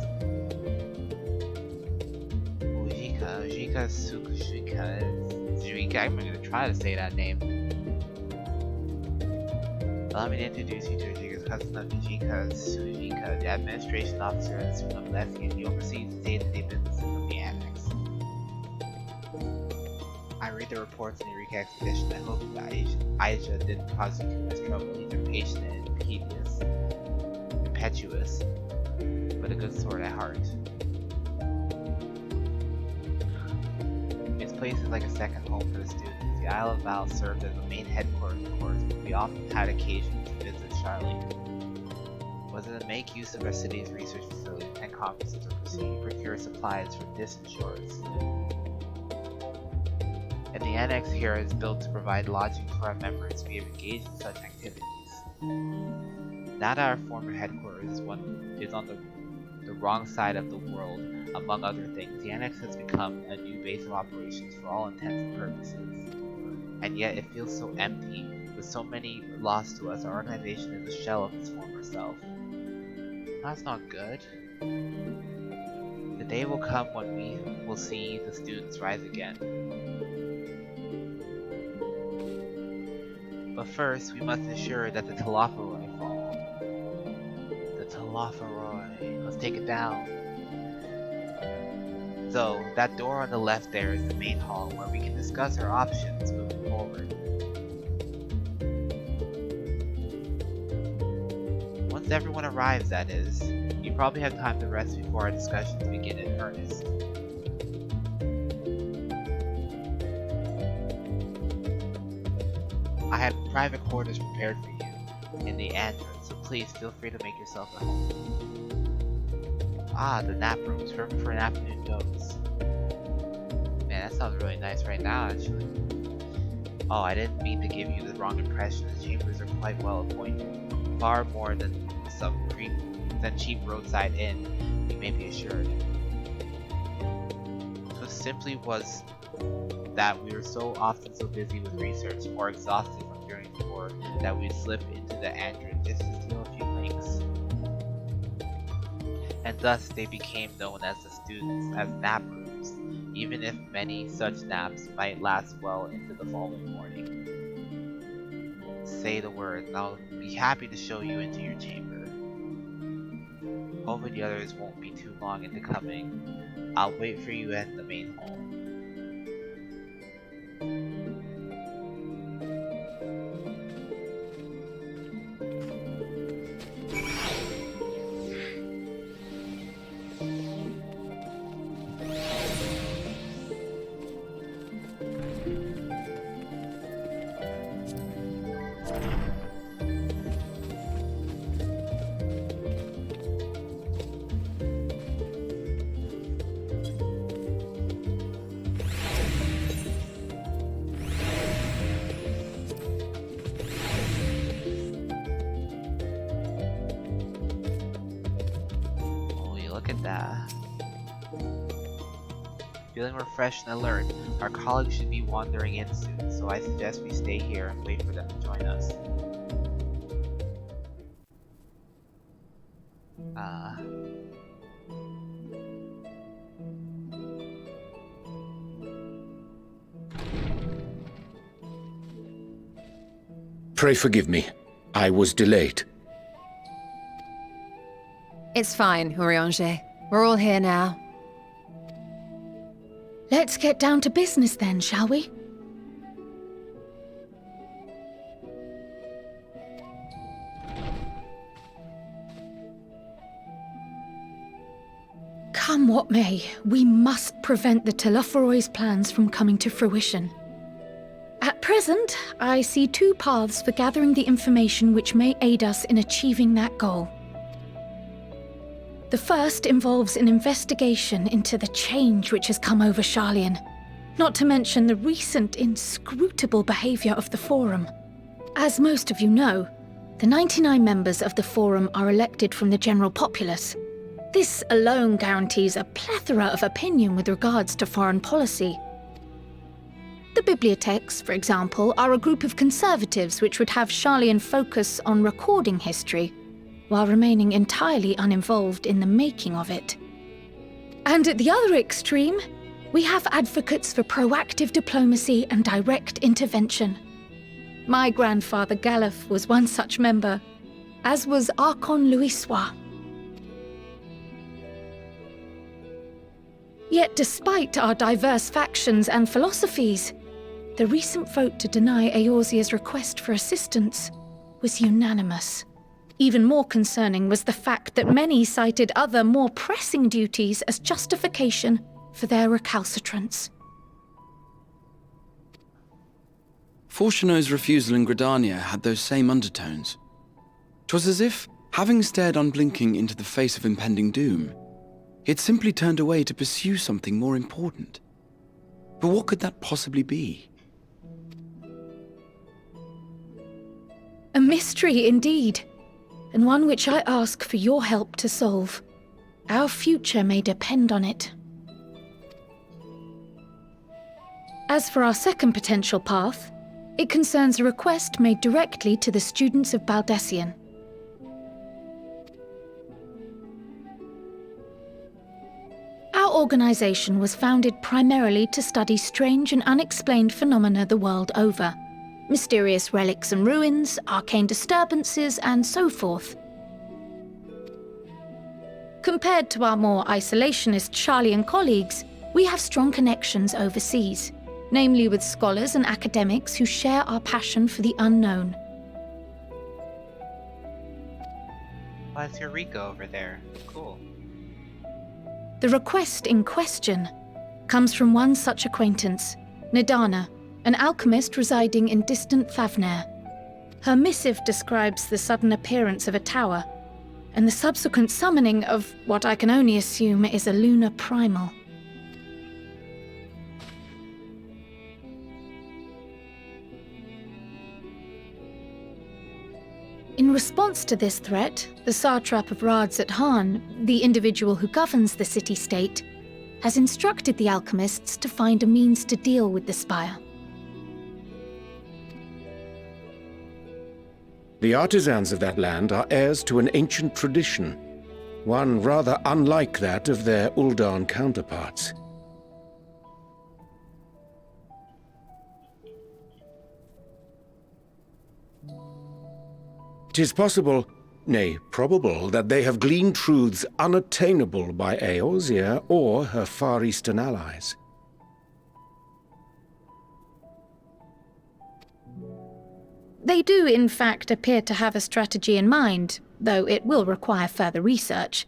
Ujika Zuika. I'm gonna try to say that name. Allow me to introduce you to Ujika's cousin of Ujika Sujika, the administration officer in the Supreme Valdesian. He oversees the day-to-day businesses of the Annex. I read the reports in the Eureka expedition. I hope that Aisha didn't cause you too much trouble. He's impatient and impetuous, but a good sort at heart. Its place is like a second home for the students. The Isle of Val served as the main headquarters, of course, but we often had occasion to visit Charlie. Whether to make use of our city's research facilities and conferences or procure supplies from distant shores. And the annex here is built to provide lodging for our members. We have engaged in such activities. Now that our former headquarters is on the wrong side of the world, among other things, the annex has become a new base of operations for all intents and purposes. And yet it feels so empty, with so many lost to us. Our organization is a shell of its former self. That's not good. The day will come when we will see the students rise again. But first, we must ensure that the Talafaroi fall. The Talafaroi. Let's take it down. So, that door on the left there is the main hall where we can discuss our options moving forward. Once everyone arrives, that is, you probably have time to rest before our discussions begin in earnest. I have private quarters prepared for you in the android, so please feel free to make yourself at home. Ah, the nap rooms, perfect for an afternoon doze. Man, that sounds really nice right now, actually. Oh, I didn't mean to give you the wrong impression. The chambers are quite well appointed, far more than cheap roadside inn, you may be assured. So simply was that we were so often so busy with research or exhausted from journeying before that we'd slip into the android just to steal a few links. And thus they became known as the students as nap rooms, even if many such naps might last well into the following morning. Say the word and I'll be happy to show you into your chamber. Hopefully the others won't be too long into coming. I'll wait for you at the main hall. Feeling refreshed and alert, our colleagues should be wandering in soon, so I suggest we stay here and wait for them to join us. Pray forgive me. I was delayed. It's fine, Urianger. We're all here now. Let's get down to business then, shall we? Come what may, we must prevent the Telophoroi's plans from coming to fruition. At present, I see two paths for gathering the information which may aid us in achieving that goal. The first involves an investigation into the change which has come over Sharlayan, not to mention the recent inscrutable behavior of the Forum. As most of you know, the 99 members of the Forum are elected from the general populace. This alone guarantees a plethora of opinion with regards to foreign policy. The bibliotheques, for example, are a group of conservatives which would have Sharlayan focus on recording history, while remaining entirely uninvolved in the making of it. And at the other extreme, we have advocates for proactive diplomacy and direct intervention. My grandfather Galef was one such member, as was Archon Louisois. Yet despite our diverse factions and philosophies, the recent vote to deny Eorzea's request for assistance was unanimous. Even more concerning was the fact that many cited other, more pressing duties as justification for their recalcitrance. Fortuno's refusal in Gridania had those same undertones. 'Twas as if, having stared unblinking into the face of impending doom, he had simply turned away to pursue something more important. But what could that possibly be? A mystery indeed, and one which I ask for your help to solve. Our future may depend on it. As for our second potential path, it concerns a request made directly to the students of Baldessian. Our organization was founded primarily to study strange and unexplained phenomena the world over. Mysterious relics and ruins, arcane disturbances, and so forth. Compared to our more isolationist Sharlayan colleagues, we have strong connections overseas, namely with scholars and academics who share our passion for the unknown. Why's Eureka over there? Cool. The request in question comes from one such acquaintance, Nidana, an alchemist residing in distant Thavnair. Her missive describes the sudden appearance of a tower, and the subsequent summoning of what I can only assume is a lunar primal. In response to this threat, the satrap of Radzat-Han, the individual who governs the city-state, has instructed the alchemists to find a means to deal with the spire. The artisans of that land are heirs to an ancient tradition, one rather unlike that of their Uldan counterparts. It is possible, nay, probable, that they have gleaned truths unattainable by Eorzea or her Far Eastern allies. They do, in fact, appear to have a strategy in mind, though it will require further research.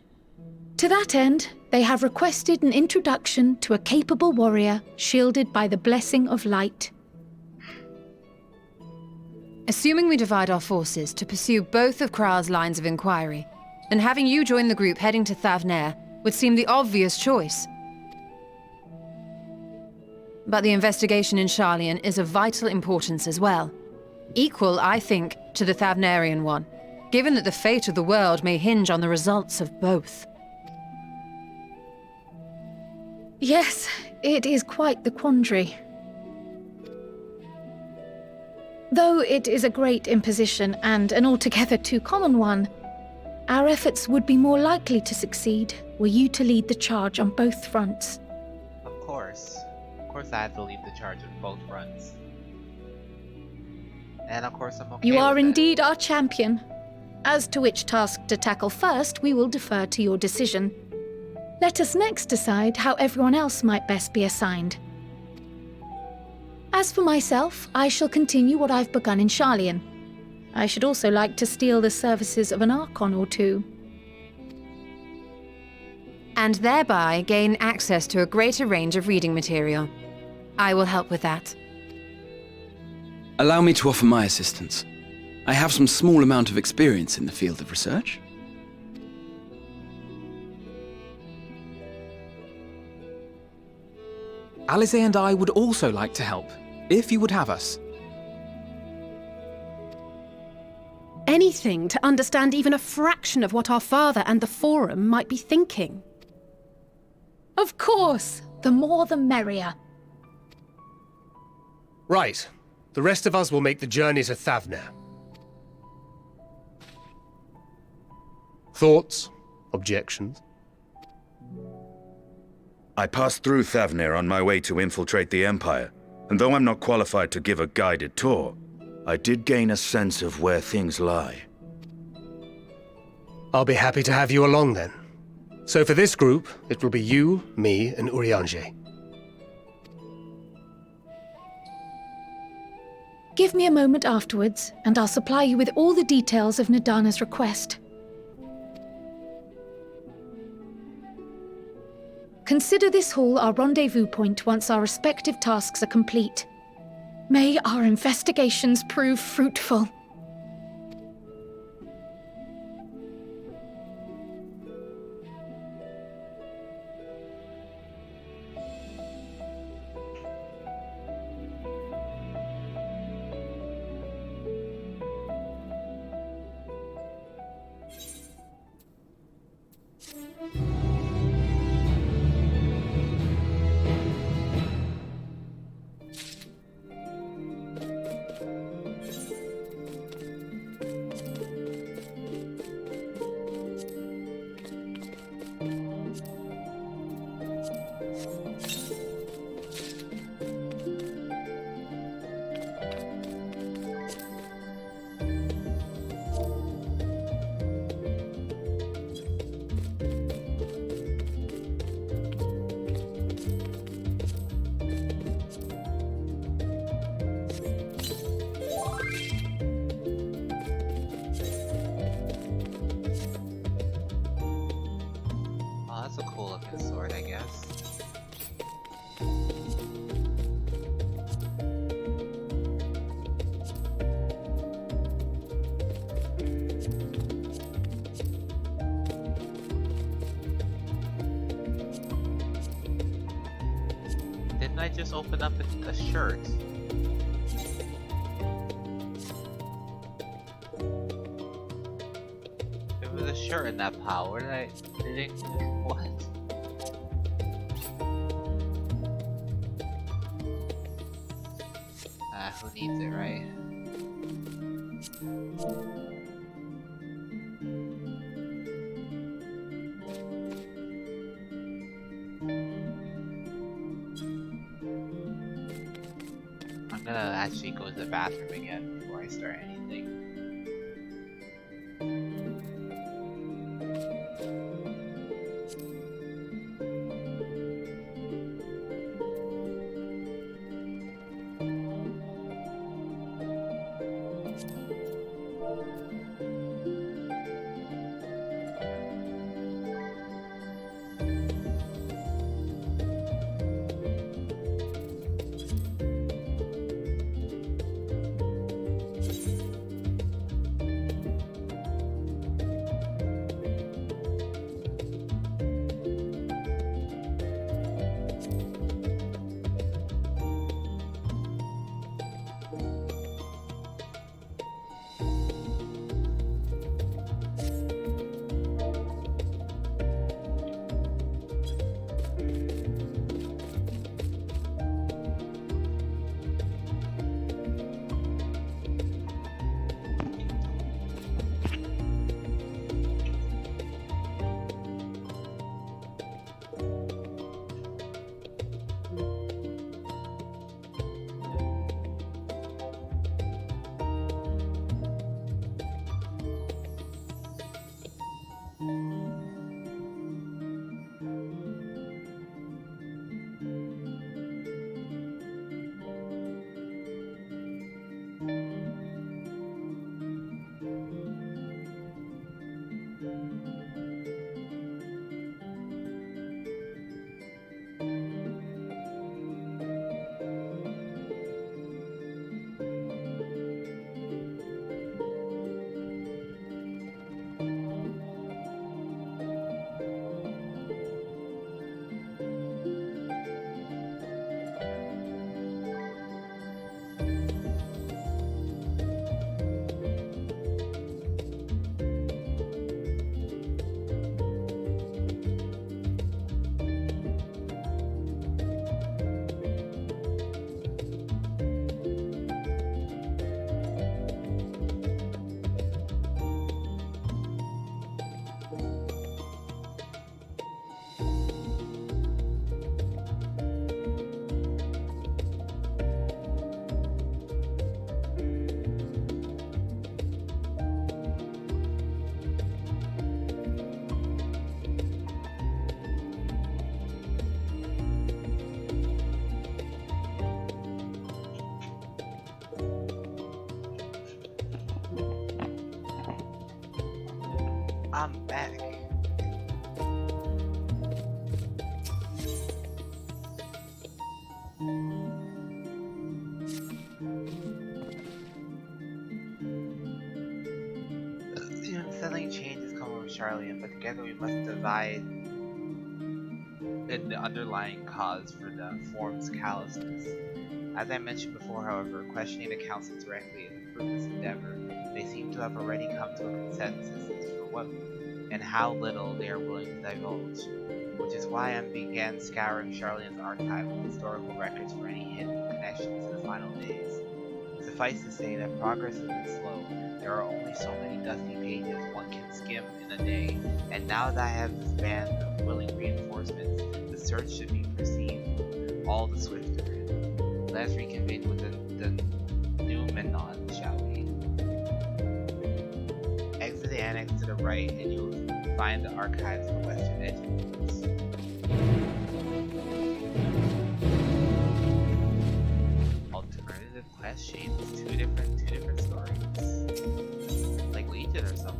To that end, they have requested an introduction to a capable warrior shielded by the blessing of light. Assuming we divide our forces to pursue both of Kral's lines of inquiry, then having you join the group heading to Thavnair would seem the obvious choice. But the investigation in Sharlayan is of vital importance as well. Equal, I think, to the Thavnairian one, given that the fate of the world may hinge on the results of both. Yes, it is quite the quandary. Though it is a great imposition and an altogether too common one, our efforts would be more likely to succeed were you to lead the charge on both fronts. Of course I have to lead the charge on both fronts. And of course I'm okay You are with it. indeed our champion. As to which task to tackle first, we will defer to your decision. Let us next decide how everyone else might best be assigned. As for myself, I shall continue what I've begun in Sharlayan. I should also like to steal the services of an Archon or two. and thereby gain access to a greater range of reading material. I will help with that. Allow me to offer my assistance. I have some small amount of experience in the field of research. Alize and I would also like to help, if you would have us. Anything to understand even a fraction of what our father and the Forum might be thinking. Of course, the more the merrier. Right. The rest of us will make the journey to Thavner. Thoughts? Objections? I passed through Thavner on my way to infiltrate the Empire, and though I'm not qualified to give a guided tour, I did gain a sense of where things lie. I'll be happy to have you along then. So for this group, it will be you, me, and Urianger. Give me a moment afterwards, and I'll supply you with all the details of Nadana's request. Consider this hall our rendezvous point once our respective tasks are complete. May our investigations prove fruitful. Didn't I just open up a shirt? There was a shirt in that pile. Where did I... What? Who needs it, right? I'm gonna actually go to the bathroom again before I start anything. I'm back. The unsettling changes come over Charlian, but together we must divide in the underlying cause for the form's callousness. As I mentioned before, however, questioning the council directly is a fruitless endeavor. They seem to have already come to a consensus as for what and how little they are willing to divulge, which is why I began scouring Charlian's archive of historical records for any hidden connections to the final days. Suffice to say that progress has been slow. There are only so many dusty pages one can skim in a day, and now that I have this band of willing reinforcements, the search should be proceed all the swifter. Let us reconvene with the Numenon, shall we? Exit the annex to the right, and you'll find the archives on the western edge of the woods. Alternative quest sheets, two different stories, like Legion or something.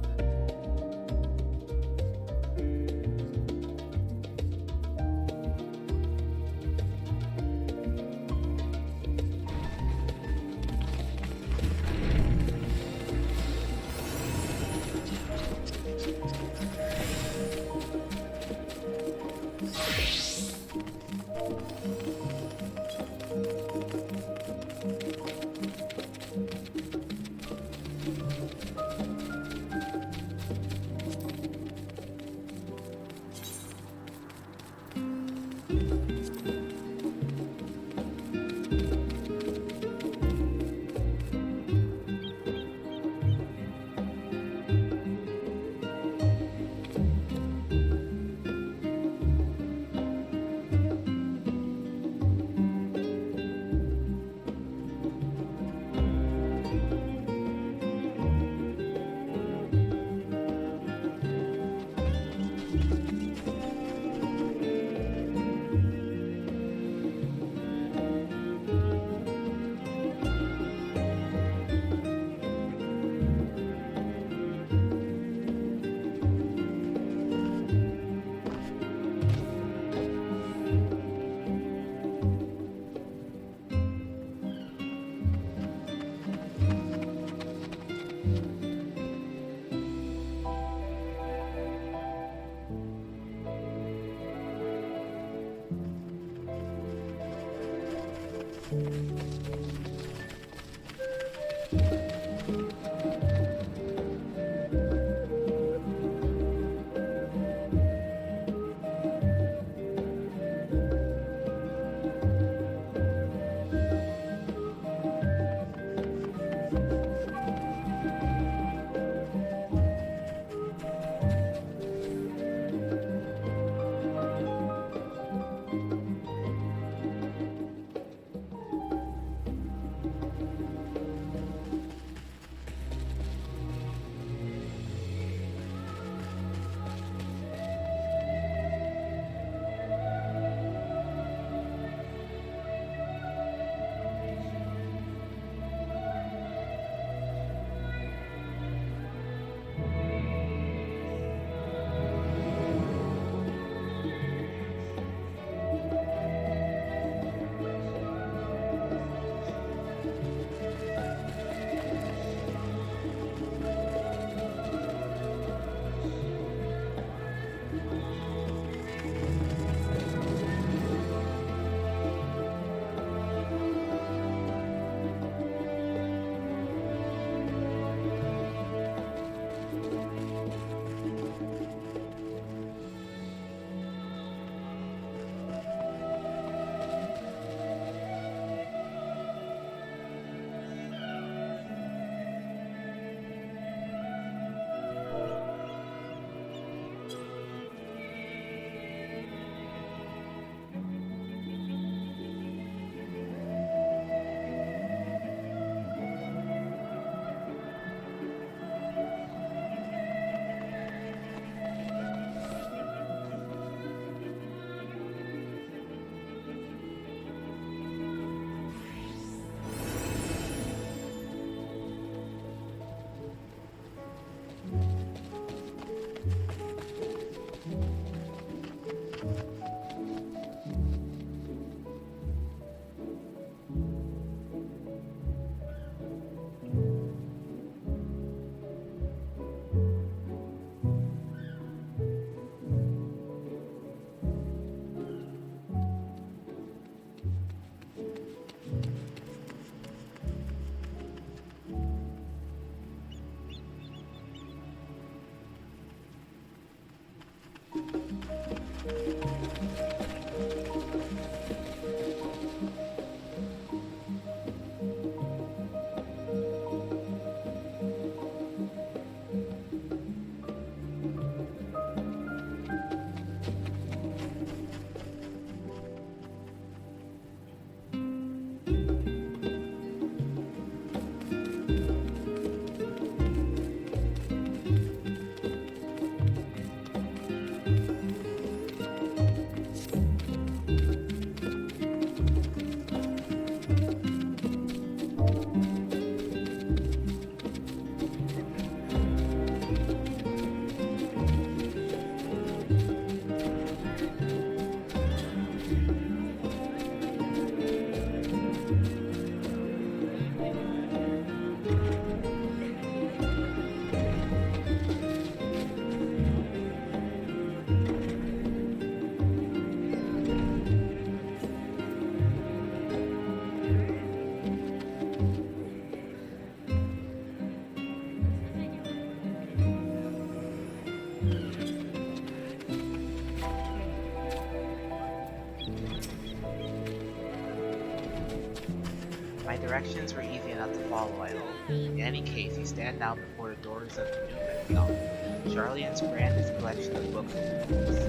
Directions were easy enough to follow, I hope. In any case, you stand now before the doors of the new Mythion, Charlian's grandest collection of books and rules.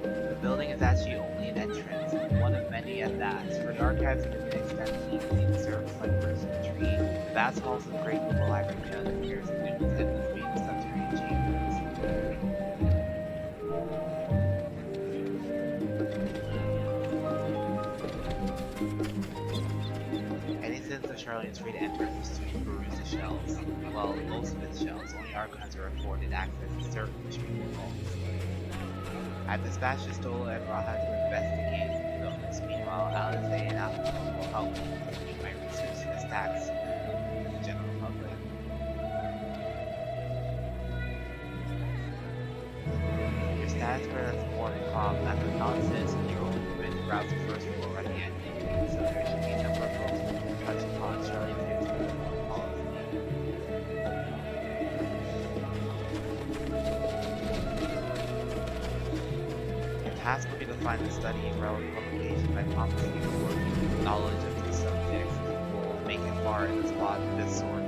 The building is actually only an entrance, and one of many at that, for the archives have been extensively to serve like birds in a tree. The vast halls of the great global library show the appears of Newton's endless being subterranean chambers. Any citizen of Charlian is free to enter the student and peruse the shelves. Well, most of its shelves, only archives are afforded access to certain restricted vaults. I've dispatched Stola and Raha to investigate those. Meanwhile, Alice and Apple will help me continue my research in the stacks of the general public. Your status credit is more than calm. As a non-citizen, you're only permitted to browse the first floor at the end. So there should be a number of books that can touch upon Charlie's history and foreign policy. Task will be to find and study relevant publications. I promise you the working knowledge of these subjects will make it far in the spot of this sort.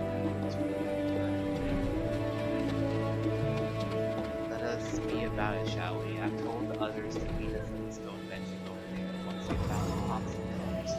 Let us be about it, shall we? I've told the others to meet us at the stone bench over there once we found the Thompson pillars.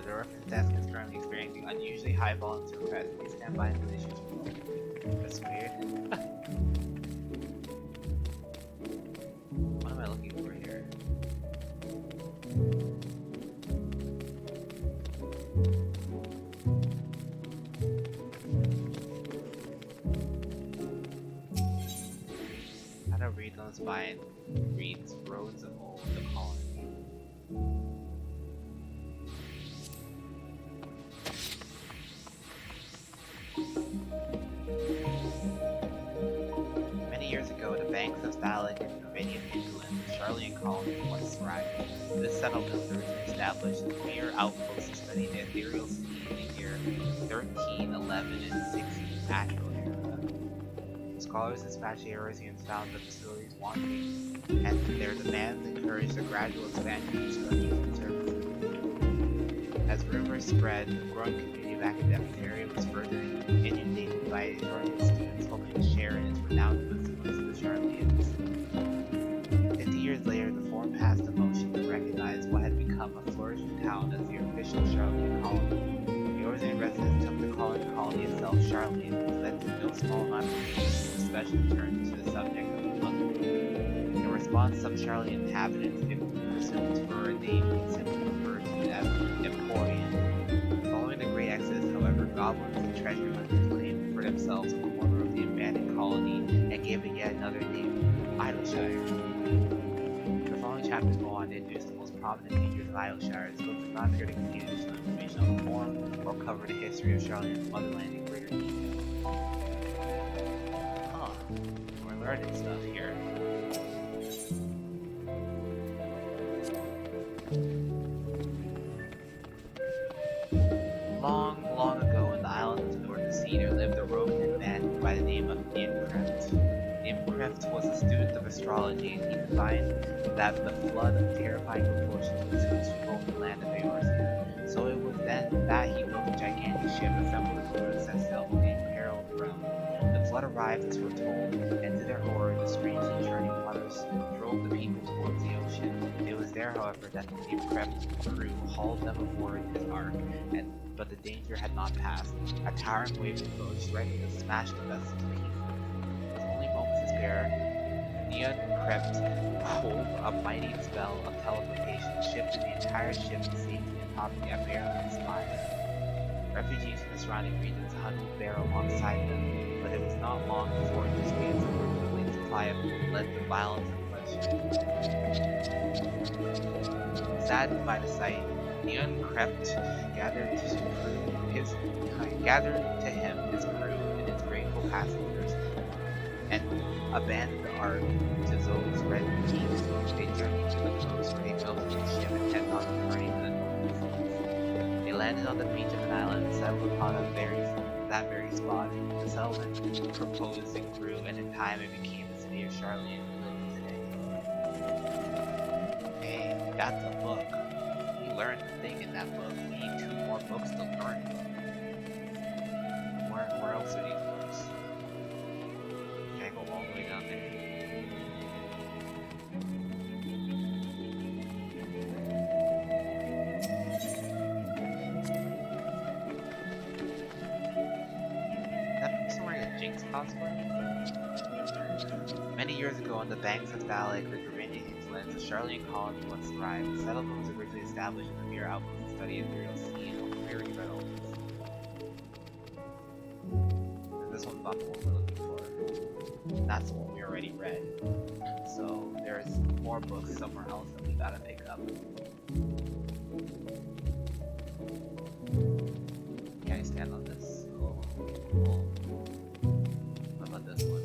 The reference desk is currently experiencing unusually high volumes of requests. Please stand by until issues resolved. That's weird. What am I looking for here? How to read on the spine reads roads of old the colony. Many years ago, the banks of Stalin in Romanian hinterland, the Charlian colony once thrived. This settlement was originally established as a mere outpost to study the ethereal sea in the year 1311 and 16 Actual era. Scholars and Spatiarians found the facilities wanting, and their demands encouraged a gradual expansion of structures and services. As rumors spread, the growing community of academics area was further inundated by Charlian students hoping to share in its renowned wisdom of the Charlians. 50 years later, the forum passed a motion to recognize what had become a flourishing town as the official Charlian colony. The ordinary residents took the colony itself Charlian, which led to no small amount of research, especially turned to the subject of the mother. In response, some Charlian inhabitants, if pursuant for a name, simply referred to it as Emporium. Following the Great Exodus, however, goblins and treasure hunters claimed for themselves a corner of the abandoned colony and gave it yet another name, Idleshire. The following chapters go on to introduce the most prominent features of Idleshire. This book does not appear to contain additional information on the forum or cover the history of Charlian's motherland in greater detail. Huh. We're learning stuff here. Long ago in the island of the Northern Sea, there lived a Roman man by the name of Imkreft. Imkreft was a student of astrology, and he divined that the flood of terrifying proportions would soon sweep the land of Eorzean. So it was then that he built a gigantic ship assembled a crew and set sail for the imperiled realm. The flood arrived as foretold, and to their horror, the strangely churning waters drove the people towards the ocean. It was there, however, that the Imkreft crew hauled them aboard his ark, but the danger had not passed. A towering wave approached, threatening to smash the vessel to pieces. With only moments to spare, Neon Krept pulled a mighty spell of teleportation, shifting the entire ship to safety atop the Iberian spire. Refugees from the surrounding regions huddled there alongside them, but it was not long before the expanse of the unjustifiable led to violence and bloodshed. Saddened by the sight, Ian gathered to him his crew and his grateful passengers, and abandoned the Ark to those red peaks. They journeyed to the coast where they built a ship intent on returning to the Northern Seas. They landed on the beach of an island and settled upon that very spot. The settlement proposed and grew, and in time it became the city of Charlotte we live in today. Hey, that's a book. We learned a thing in that book. We need 2 more books to learn. Where else are these books? Can I go all the way down there? That person wearing a Jinx cosplay? Many years ago, on the banks of Valak, the Dravidian hinterlands, a Charlian colony once thrived. The settlement was originally established as a mere outpost to study Imperial Sea and Query Reynolds. This one's not the one we're looking for. That's the one we already read. So there's more books somewhere else that we gotta pick up. Can I stand on this? Oh, cool. What about this one?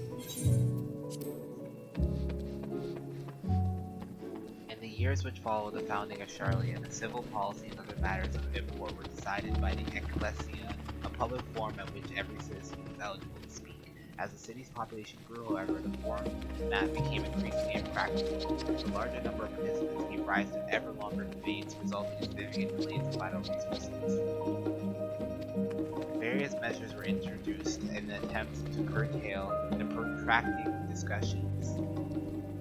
In the years which followed the founding of Charlia, the civil policy and other matters of import were decided by the Ecclesia, a public forum at which every citizen was eligible to speak. As the city's population grew, however, the format became increasingly impractical. The larger number of participants gave rise to ever longer debates, resulting in significant delays in vital resources. Various measures were introduced in an attempt to curtail the protracting discussions.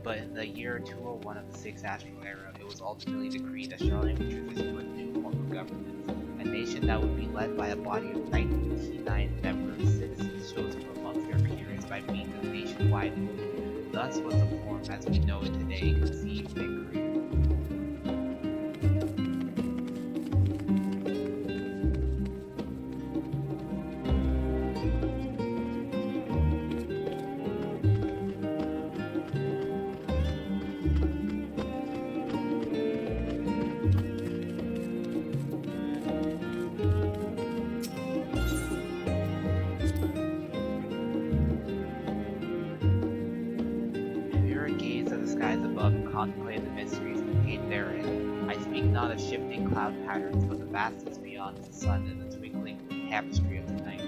But in the year 201 of the 6th Astral Era, it was ultimately decreed that Charlotte would transition to a new form of government, a nation that would be led by a body of 99 members, citizens chosen from amongst their peers by means of nationwide vote. Thus was the form as we know it today conceived and created. Contemplate the mysteries contained therein. I speak not of shifting cloud patterns, but the vastness beyond the sun and the twinkling tapestry of the night.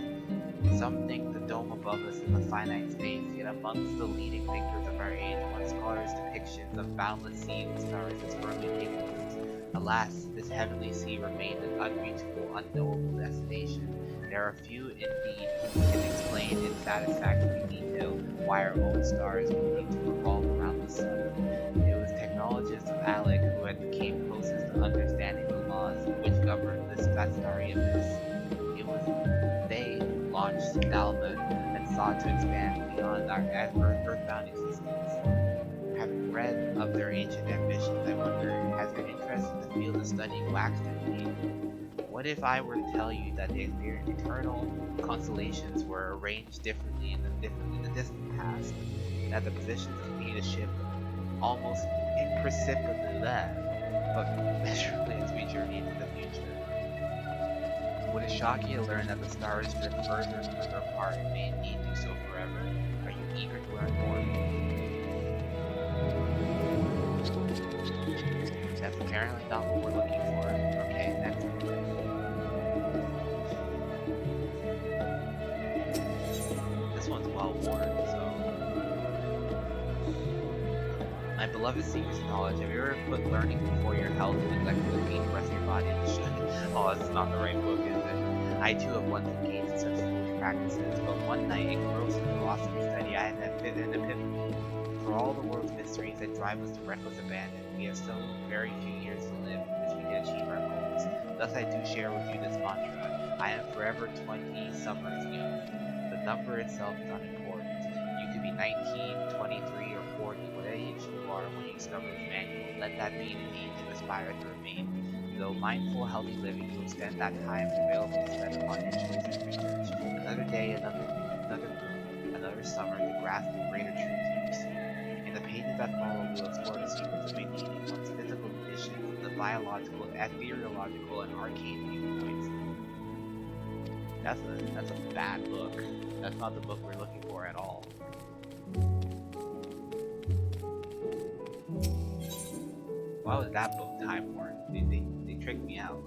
Some think the dome above us is a finite space, yet amongst the leading thinkers of our age, one scholar's depictions of boundless seas and stars has firmly taken root. Alas, this heavenly sea remained an unreachable, unknowable destination. There are few indeed who can explain in satisfactory detail why our own stars continue to revolve around the sun. It was technologists of Alec who had came closest to understanding the laws which govern this starry abyss. It was they who launched Dalma and sought to expand beyond our earthbound existence. Having read of their ancient ambitions, I wonder, has your interest in the field of studying waxed indeed? What if I were to tell you that the eternal constellations were arranged differently in the distant past, that the positions continue to shift almost imperceptibly, but measurably as we journey into the future? Would it shock you to learn that the stars drift further and further apart and may indeed do so forever? Are you eager to learn more? That's apparently not what we're looking for. Okay, next one. This one's well worn, so. My beloved seekers of knowledge, have you ever put learning before your health and neglected the pain the rest of your body? Oh, this is not the right book, is it? I too have once engaged in such foolish practices, but one night, engrossed in philosophy study, I had an epiphany. For all the world's mysteries that drive us to reckless abandon, we have so very few years to live in which we can achieve our goals. Thus I do share with you this mantra: I am forever 20 summers young. The number itself is unimportant. You could be 19, 23, or 40, whatever age you are when you discover this manual. Let that be the need to aspire to remain. Though mindful, healthy living to extend that time available to spend upon choice and research. Another day, another moon, another another summer to grasp the greater truths we receive. In the pages that follow, we'll explore the secrets of maintaining one's physical conditions, the biological, ethereological, and arcane viewpoints. That's a bad book. That's not the book we're looking for at all. Why was that book time worn? They tricked me out.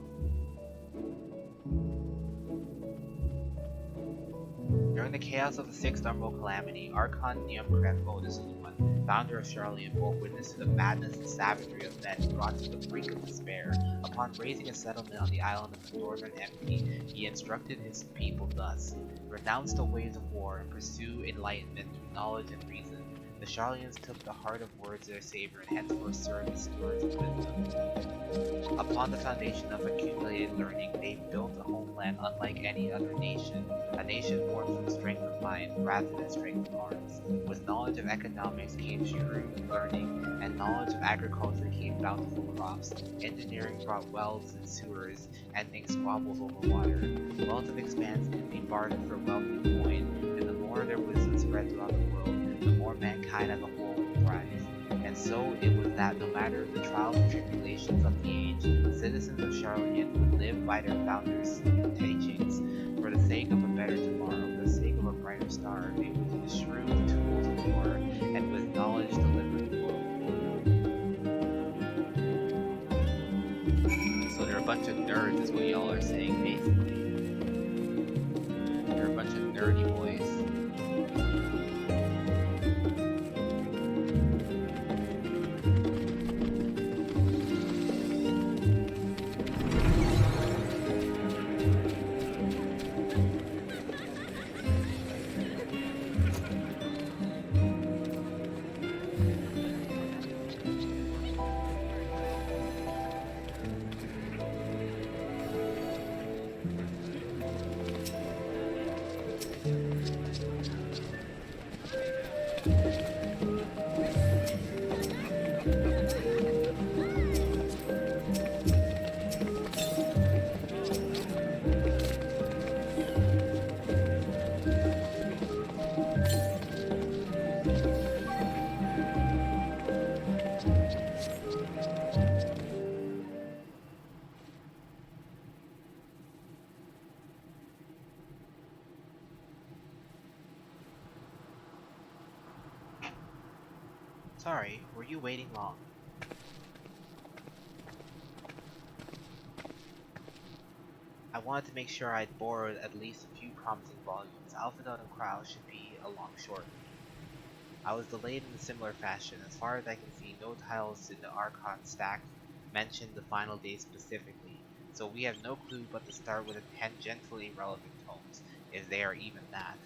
During the chaos of the Sixth Umbral Calamity, Archon Neumkref Otis I, founder of Charlian, bore witness to the madness and savagery of men brought to the brink of despair. Upon raising a settlement on the island of the Northern Empty, he instructed his people thus: renounce the ways of war and pursue enlightenment through knowledge and reason. The Charlians took the heart of words their savior and henceforth served as stewards of wisdom. Upon the foundation of accumulated learning, they built a homeland unlike any other nation, a nation born from strength of mind rather than strength of arms. With knowledge of economics came shrewd learning, and knowledge of agriculture came bountiful crops. Engineering brought wells and sewers, ending squabbles over water. Wealth of expanse could be bartered for wealthy coin, and the more their wisdom spread throughout the world, the more mankind as a whole would thrive. And so it was that no matter the trials and tribulations of the age, citizens of Charlian would live by their founders' teachings. For the sake of a better tomorrow, for the sake of a brighter star, they would eschew the tools of war, and with knowledge deliver the world. So they're a bunch of nerds is what y'all are saying, basically. They're a bunch of nerdy boys. Sorry, were you waiting long? I wanted to make sure I'd borrowed at least a few promising volumes. Alphabet and Crow should be along shortly. I was delayed in a similar fashion. As far as I can see, no titles in the Archon stack mention the final date specifically, so we have no clue but to start with a tangentially relevant tomes, if they are even that.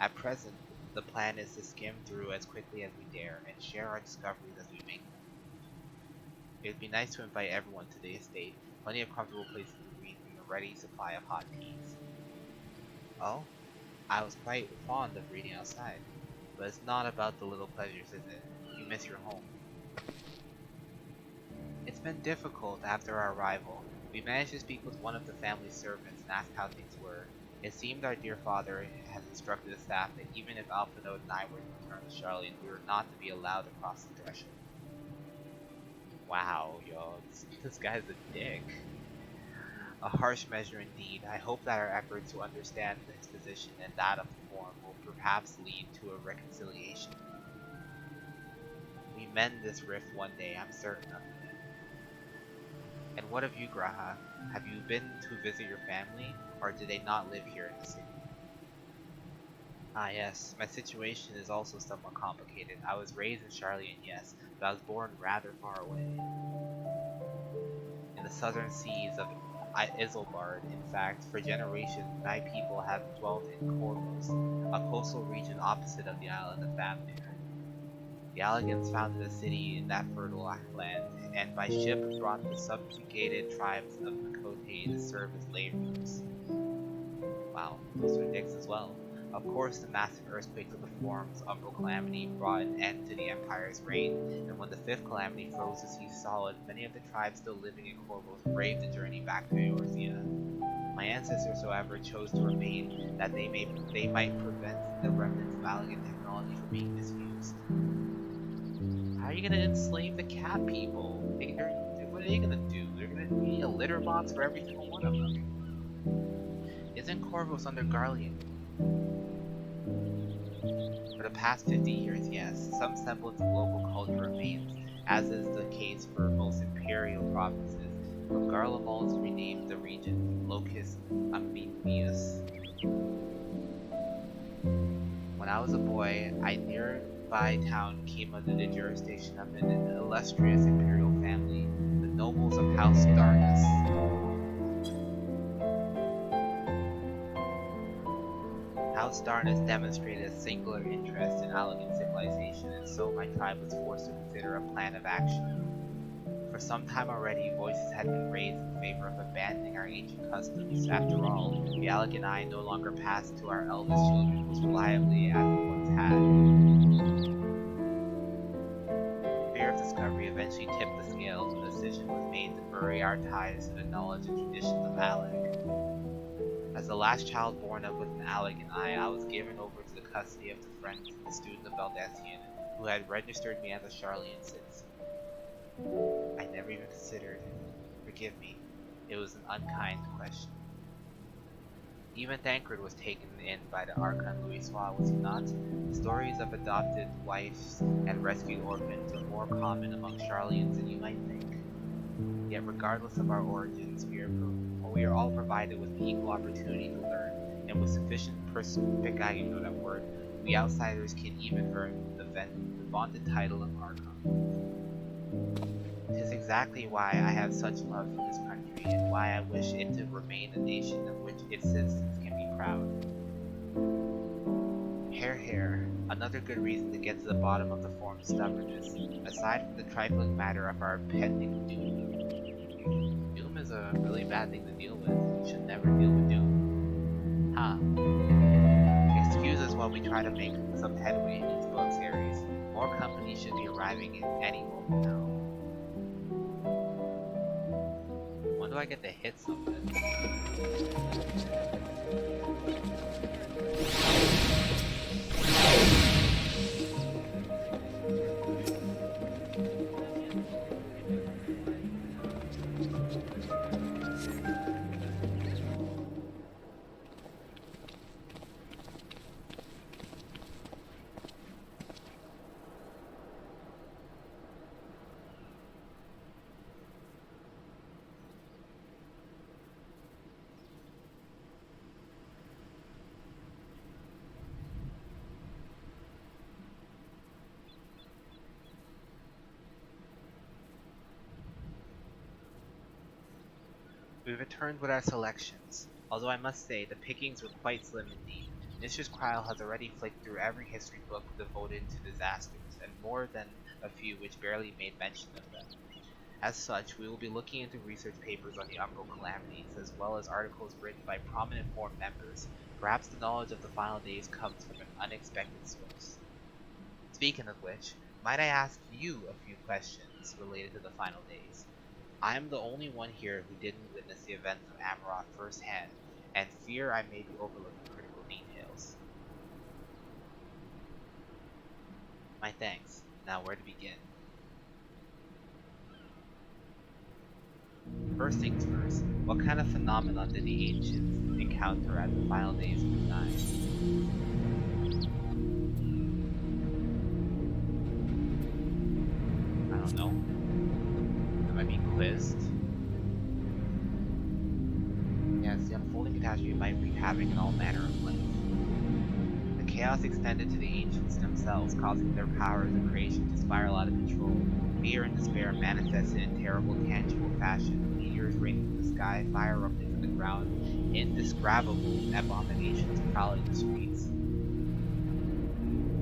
At present, the plan is to skim through as quickly as we dare, and share our discoveries as we make them. It would be nice to invite everyone to the estate, plenty of comfortable places to read, and a ready supply of hot teas. Oh? I was quite fond of reading outside, but it's not about the little pleasures, is it? You miss your home. It's been difficult after our arrival. We managed to speak with one of the family servants and ask how things were. It seemed our dear father had instructed the staff that even if Alphinaud and I were to return to Charlian, we were not to be allowed to cross the threshold. Wow, yo, this guy's a dick. A harsh measure indeed. I hope that our efforts to understand his position and that of the forum will perhaps lead to a reconciliation. We mend this rift one day, I'm certain of it. And what of you, Graha? Have you been to visit your family, or do they not live here in the city? Ah yes, my situation is also somewhat complicated. I was raised in Charlian, yes, but I was born rather far away. In the southern seas of Isilbard, in fact, for generations, my people have dwelt in Corvus, a coastal region opposite of the island of Vamnir. The Alligans founded a city in that fertile land, and by ship brought the subjugated tribes of Makote to serve as laborers. Wow, those are dicks as well. Of course, the massive earthquakes of the Forum's Umbral Calamity brought an end to the Empire's reign, and when the Fifth Calamity froze the sea solid, many of the tribes still living in Corvus braved the journey back to Eorzea. My ancestors, however, chose to remain that they might prevent the remnants of Allagan technology from being misused. How are you gonna enslave the cat people? What are they gonna do? They're gonna be a litter box for every single one of them. Isn't Corvus under Garlean? For the past 50 years, yes, some semblance of local culture remains, as is the case for most imperial provinces, but Garlemald's renamed the region Locus Ambivius. When I was a boy, a nearby town came under the jurisdiction of an illustrious imperial family, the nobles of House Darnus. House Darnus demonstrated a singular interest in Allagan civilization, and so my tribe was forced to consider a plan of action. For some time already, voices had been raised in favor of abandoning our ancient customs. After all, the Allagan eye no longer passed to our eldest children as reliably as it once had. Fear of discovery eventually tipped the scales, and the decision was made to bury our ties to the knowledge and traditions of Allag. As the last child born up with an Allagan eye, I was given over to the custody of the friends and the student of Valdesian, who had registered me as a Charlian citizen. I never even considered. Forgive me, it was an unkind question. Even Thancred was taken in by the Archon Louisoix, was he not? Stories of adopted wives and rescued orphans are more common among Charlians than you might think. Yet regardless of our origins, we are all provided with equal opportunity to learn, and with sufficient pick, I know that word, we outsiders can even earn the vaunted title of Archon. Tis exactly why I have such love for this country, and why I wish it to remain a nation of which its citizens can be proud. Hair, another good reason to get to the bottom of the form's stubbornness, aside from the trifling matter of our pending doom. Doom is a really bad thing to deal with. You should never deal with doom. Excuse us while we try to make some headway in these bug series. More companies should be arriving in any moment now. When do I get to hit something? We returned with our selections, although I must say the pickings were quite slim indeed. Mistress Kryl has already flicked through every history book devoted to disasters, and more than a few which barely made mention of them. As such, we will be looking into research papers on the Umbral calamities, as well as articles written by prominent Forum members. Perhaps the knowledge of the final days comes from an unexpected source. Speaking of which, might I ask you a few questions related to the final days? I am the only one here who didn't witness the events of Amaroth firsthand, and fear I may be overlooking critical details. My thanks. Now where to begin? First things first, what kind of phenomenon did the ancients encounter at the final days of the night? I don't know. Am I being quizzed? Yes, the unfolding catastrophe might wreak havoc in all manner of life. The chaos extended to the ancients themselves, causing their powers of creation to spiral out of control. Fear and despair manifested in terrible, tangible fashion. Meteors raining from the sky, fire erupting from the ground, indescribable abominations prowling the streets.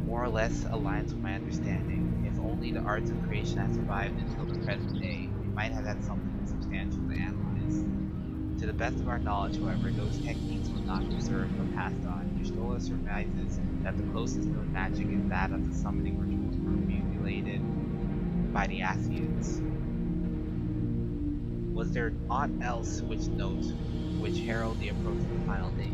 More or less aligns with my understanding. If only the arts of creation had survived until the present day, we might have had something substantial to analyze. To the best of our knowledge, however, those techniques were not preserved or passed on. Yashtola surmises that the closest known magic is that of the summoning rituals formulated by the Asians. Was there aught else which note which herald the approach of the final days.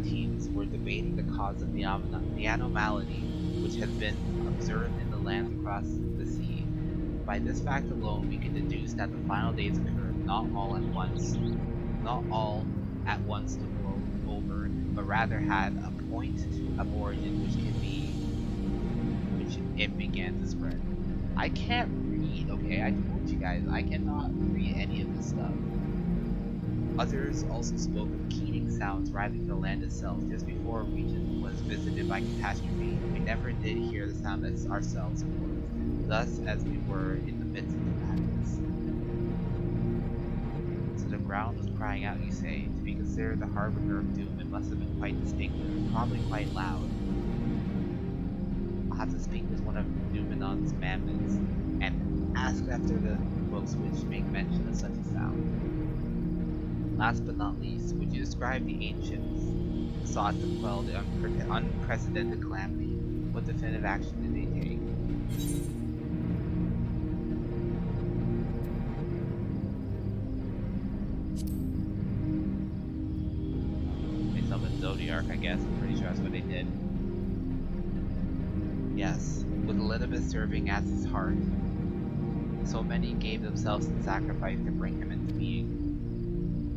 Teams were debating the cause of the anomaly which has been observed in the lands across the sea. By this fact alone, we can deduce that the final days occurred not all at once the world over, but rather had a point of origin which it began to spread. I can't read, okay? I told you guys, I cannot read any of this stuff. Others also spoke of keening sounds rising from the land itself just before a region was visited by catastrophe. We never did hear the sound ourselves, of course, thus as we were in the midst of the madness. So the ground was crying out, you say. To be considered the harbinger of doom, it must have been quite distinctive, probably quite loud. I'll have to speak with one of Numenon's mammoths and ask after the books which make mention of such a sound. Last but not least, would you describe the ancients sought to quell the unprecedented calamity? What definitive action did they take? They summoned Zodiark, I guess. I'm pretty sure that's what they did. Yes, with Elizabeth serving as his heart, so many gave themselves in sacrifice to bring him into being.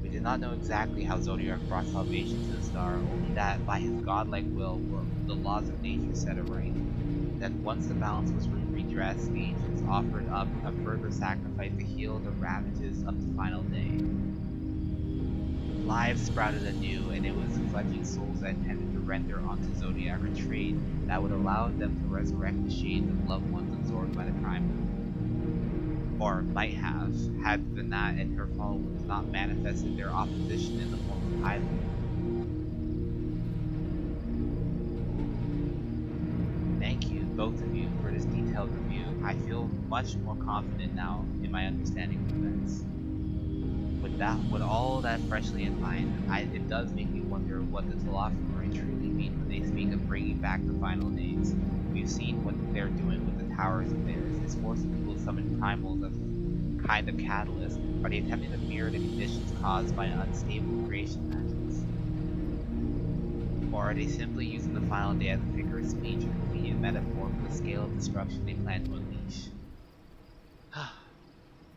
We did not know exactly how Zodiark brought salvation to the star, only that by his godlike will were the laws of nature set aright. That once the balance was redressed, the ancients offered up a further sacrifice to heal the ravages of the final day. Lives sprouted anew, and it was fledgling souls that intended to render onto Zodiac a trade that would allow them to resurrect the shades of loved ones absorbed by the primal. Or might have, had Vanat and her followers not manifested their opposition in the form of Highland. Thank you, both of you, for this detailed review. I feel much more confident now in my understanding of events. With all that freshly in mind, it does make me wonder what the Telophoroi truly mean when they speak of bringing back the final days. We've seen what they're doing with the towers of theirs. It's forcing people to summon primals as a kind of catalyst. Are they attempting to mirror the conditions caused by unstable creation magics? Or are they simply using the final day as a figure of speech or convenient metaphor for the scale of destruction they plan to unleash?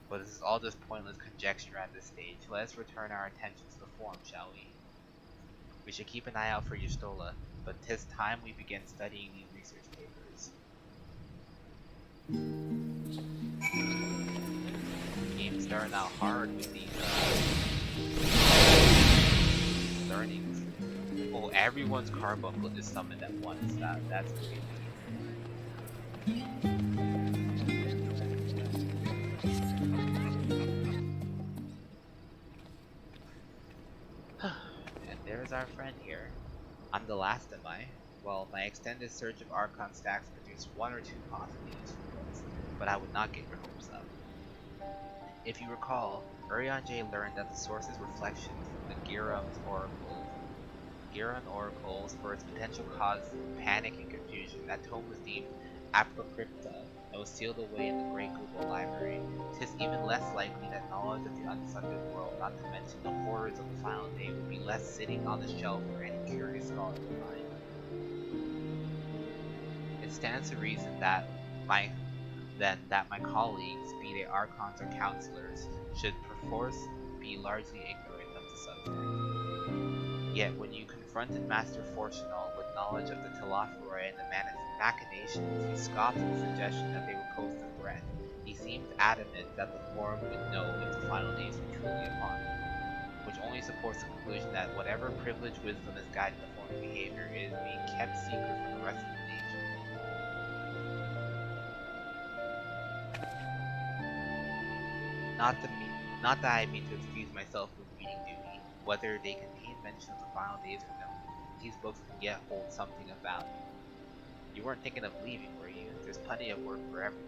But this is all just pointless conjecture at this stage. Let us return our attention to the forum, shall we? We should keep an eye out for Y'shtola, but 'tis time we begin studying these research papers. The game's starting out hard with these learnings. Oh, everyone's carbuncle is summoned at once. That's crazy. And there's our friend here. I'm the last, am I? Well, my extended search of Archon stacks produced one or two possibly useful books, but I would not get your hopes up. If you recall, Urianger learned that the source's reflections from the Giron oracles for its potential cause panic and confusion. That tome was deemed apocrypta and was sealed away in the Great Google Library. 'Tis even less likely that knowledge of the unsundered world, not to mention the horrors of the final day, would be left sitting on the shelf for any curious scholar to find. It stands to reason that my colleagues, be they archons or counselors, should perforce be largely ignorant of the subject. Yet when you confronted Master Fortunal with knowledge of the Telophoroi and the machinations, he scoffed at the suggestion that they would pose a threat. He seemed adamant that the forum would know if the final days were truly upon him, which only supports the conclusion that whatever privileged wisdom is guiding the form's behavior is being kept secret from the rest of the nation. Not that I mean to excuse myself from reading duty, whether they contain mention of the final days or no. These books can yet hold something of value. You weren't thinking of leaving, were you? There's plenty of work for everyone.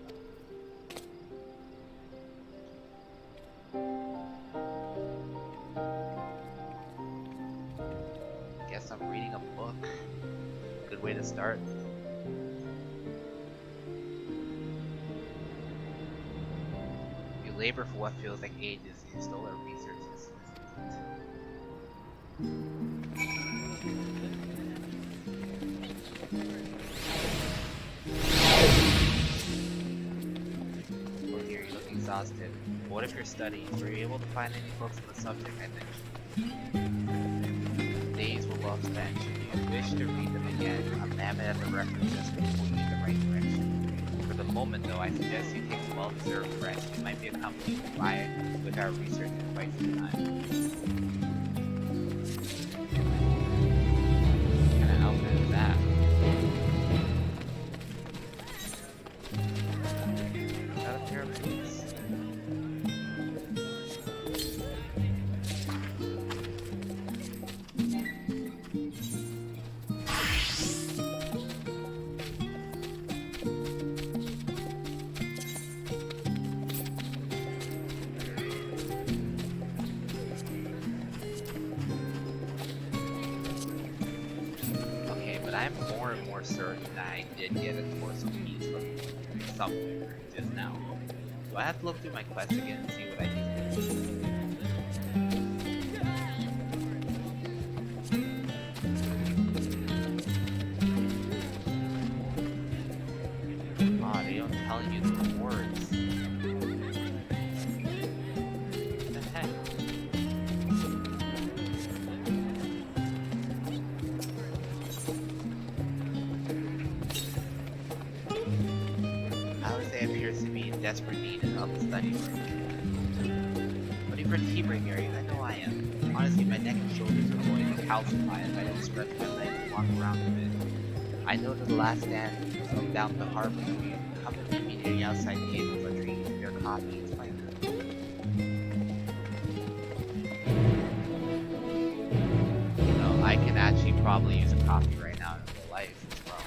Guess I'm reading a book. Good way to start. You labor for what feels like ages. You stole our researches. Oh dear, you look exhausted. What if you're studying? Were you able to find any books on the subject I mentioned? Days were well spent. Should you wish to read them again, a mammoth at the reference desk will point you in the right direction. For the moment, though, I suggest you take a well-deserved rest. You might be accompanied by with our research in quite some time. What kind of outfit is that? Is that a pair of boots? I'm more and more certain that I did get a torso piece from somewhere just now. Do I have to look through my quest again and see what I did? Oh, they don't tell you the rewards. What the heck? Appears to be in desperate need of study work. Looking for tea break areas, I know I am. Honestly, my neck and shoulders are going to calcify if I don't stretch my legs and walk around a bit. I know that the last stand down the harbor you come and meet me near the outside table for drinking your coffee. It's like that. You know, I can actually probably use a coffee right now in real life as well.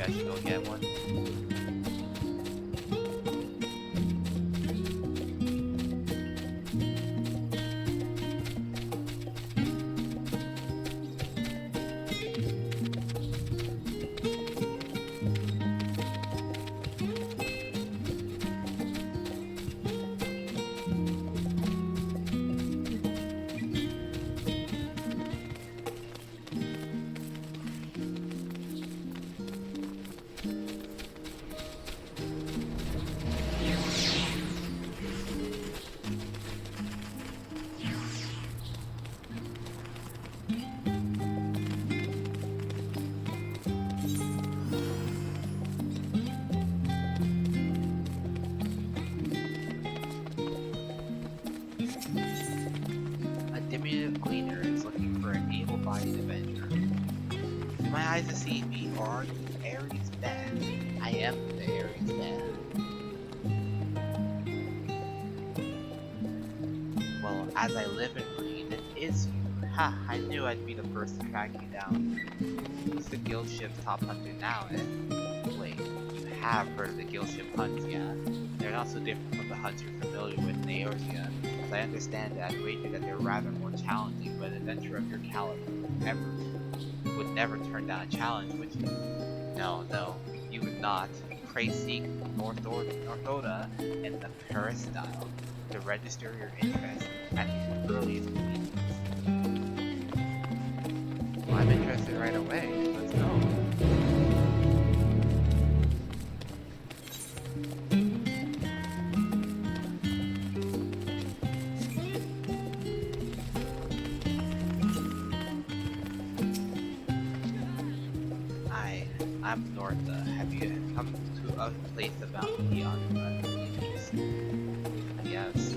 I should go get one. Cleaner is looking for an able-bodied avenger. Do my eyes deceive me, or are you Ares man? I am the Ares man. Well, as I live and breathe, it is you. Ha! I knew I'd be the first to track you down. Who's the guild ship's top hunter now, eh? Wait, you have heard of the guild ship hunts, yeah? They're not so different from the hunts you're familiar with in Eorzea. I understand that, I wager that they're rather more challenging, but an adventurer of your caliber would never turn down a challenge, would you? No, you would not. Pray seek Northoda in the peristyle to register your interest at the earliest convenience. Well, I'm interested right away. Let's go. I'm Northa. Have you come to a place about beyond the east? Yes.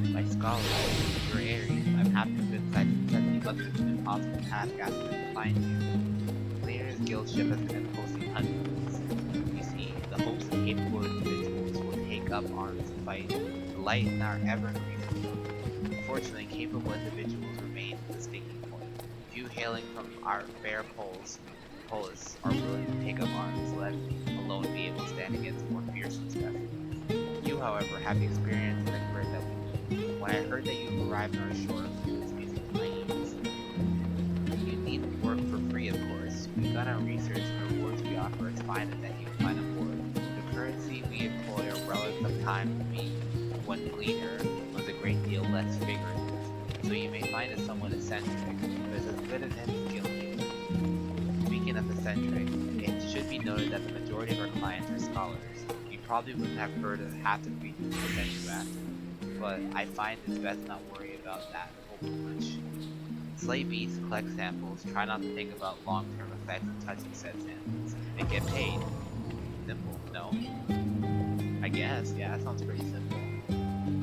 My scholar, your Ares. I'm happy to decide to set the others an impossible task after to find you. Clear's guild ship has been posting hundreds. You see, the hopes of capable individuals will take up arms to fight the light in our ever-increasing world. Unfortunately, capable individuals remain the sticking point. Few hailing from our fair polis are willing to take up arms, let alone be able to stand against more fearsome specimens. You, however, have the experience and the grit that we need. When I heard that you've arrived on our shore, I was music to my ears. You needn't work for free, of course. We've done our research, and the rewards we offer as fine as any you find on board. The currency we employ are relics of time to me, when Gleaner was a great deal less vigorous, so you may find it somewhat eccentric, but it's as good as any skill either. Speaking of eccentric, it should be noted that the majority of our clients are scholars. You probably wouldn't have heard of half the creatures I sent you after, but I find it's best not worry about that over much. Slay beasts, collect samples, try not to think about long-term effects of touching said samples, and get paid. Simple, no? I guess, yeah, that sounds pretty simple.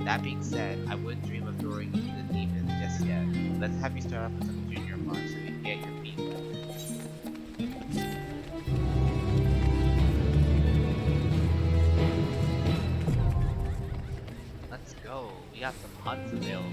That being said, I wouldn't dream of throwing you to the demons just yet. Let's have you start off with some junior marks so you can get your feet wet. Let's go, we got some hunts available.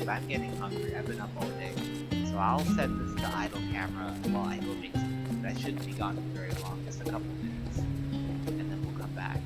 I'm getting hungry. I've been up all day. So I'll set this to idle camera while I go make some food. I shouldn't be gone for very long, just a couple minutes. And then we'll come back.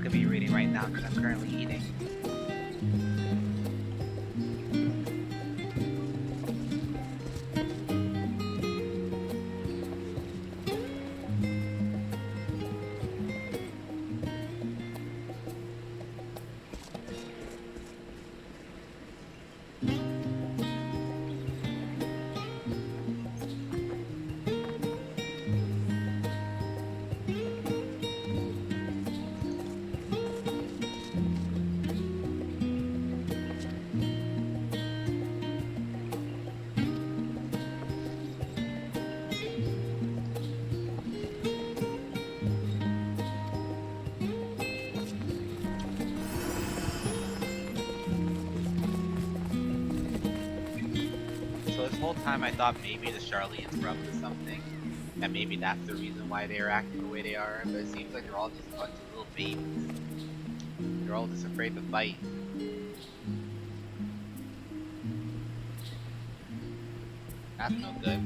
not gonna be reading right now because I'm currently eating. So this whole time I thought maybe the Charlians were up to something, and maybe that's the reason why they are acting the way they are, but it seems like they're all just a bunch of little babies. They're all just afraid to fight. That's no good.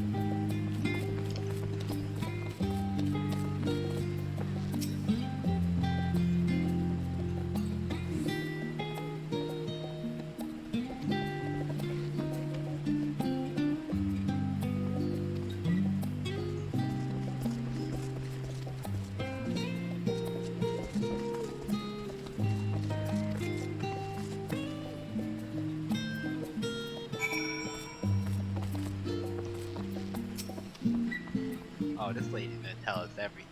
Oh, this lady's gonna tell us everything.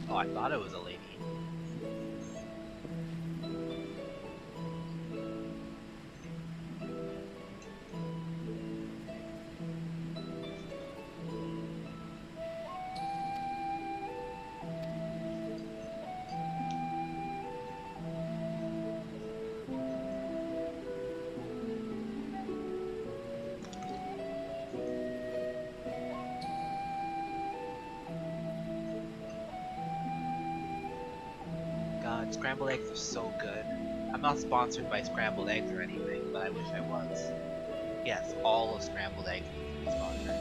Oh, I thought it was a lady. God, scrambled eggs are so good. I'm not sponsored by scrambled eggs or anything, but I wish I was. Yes, all of scrambled eggs need to be sponsored.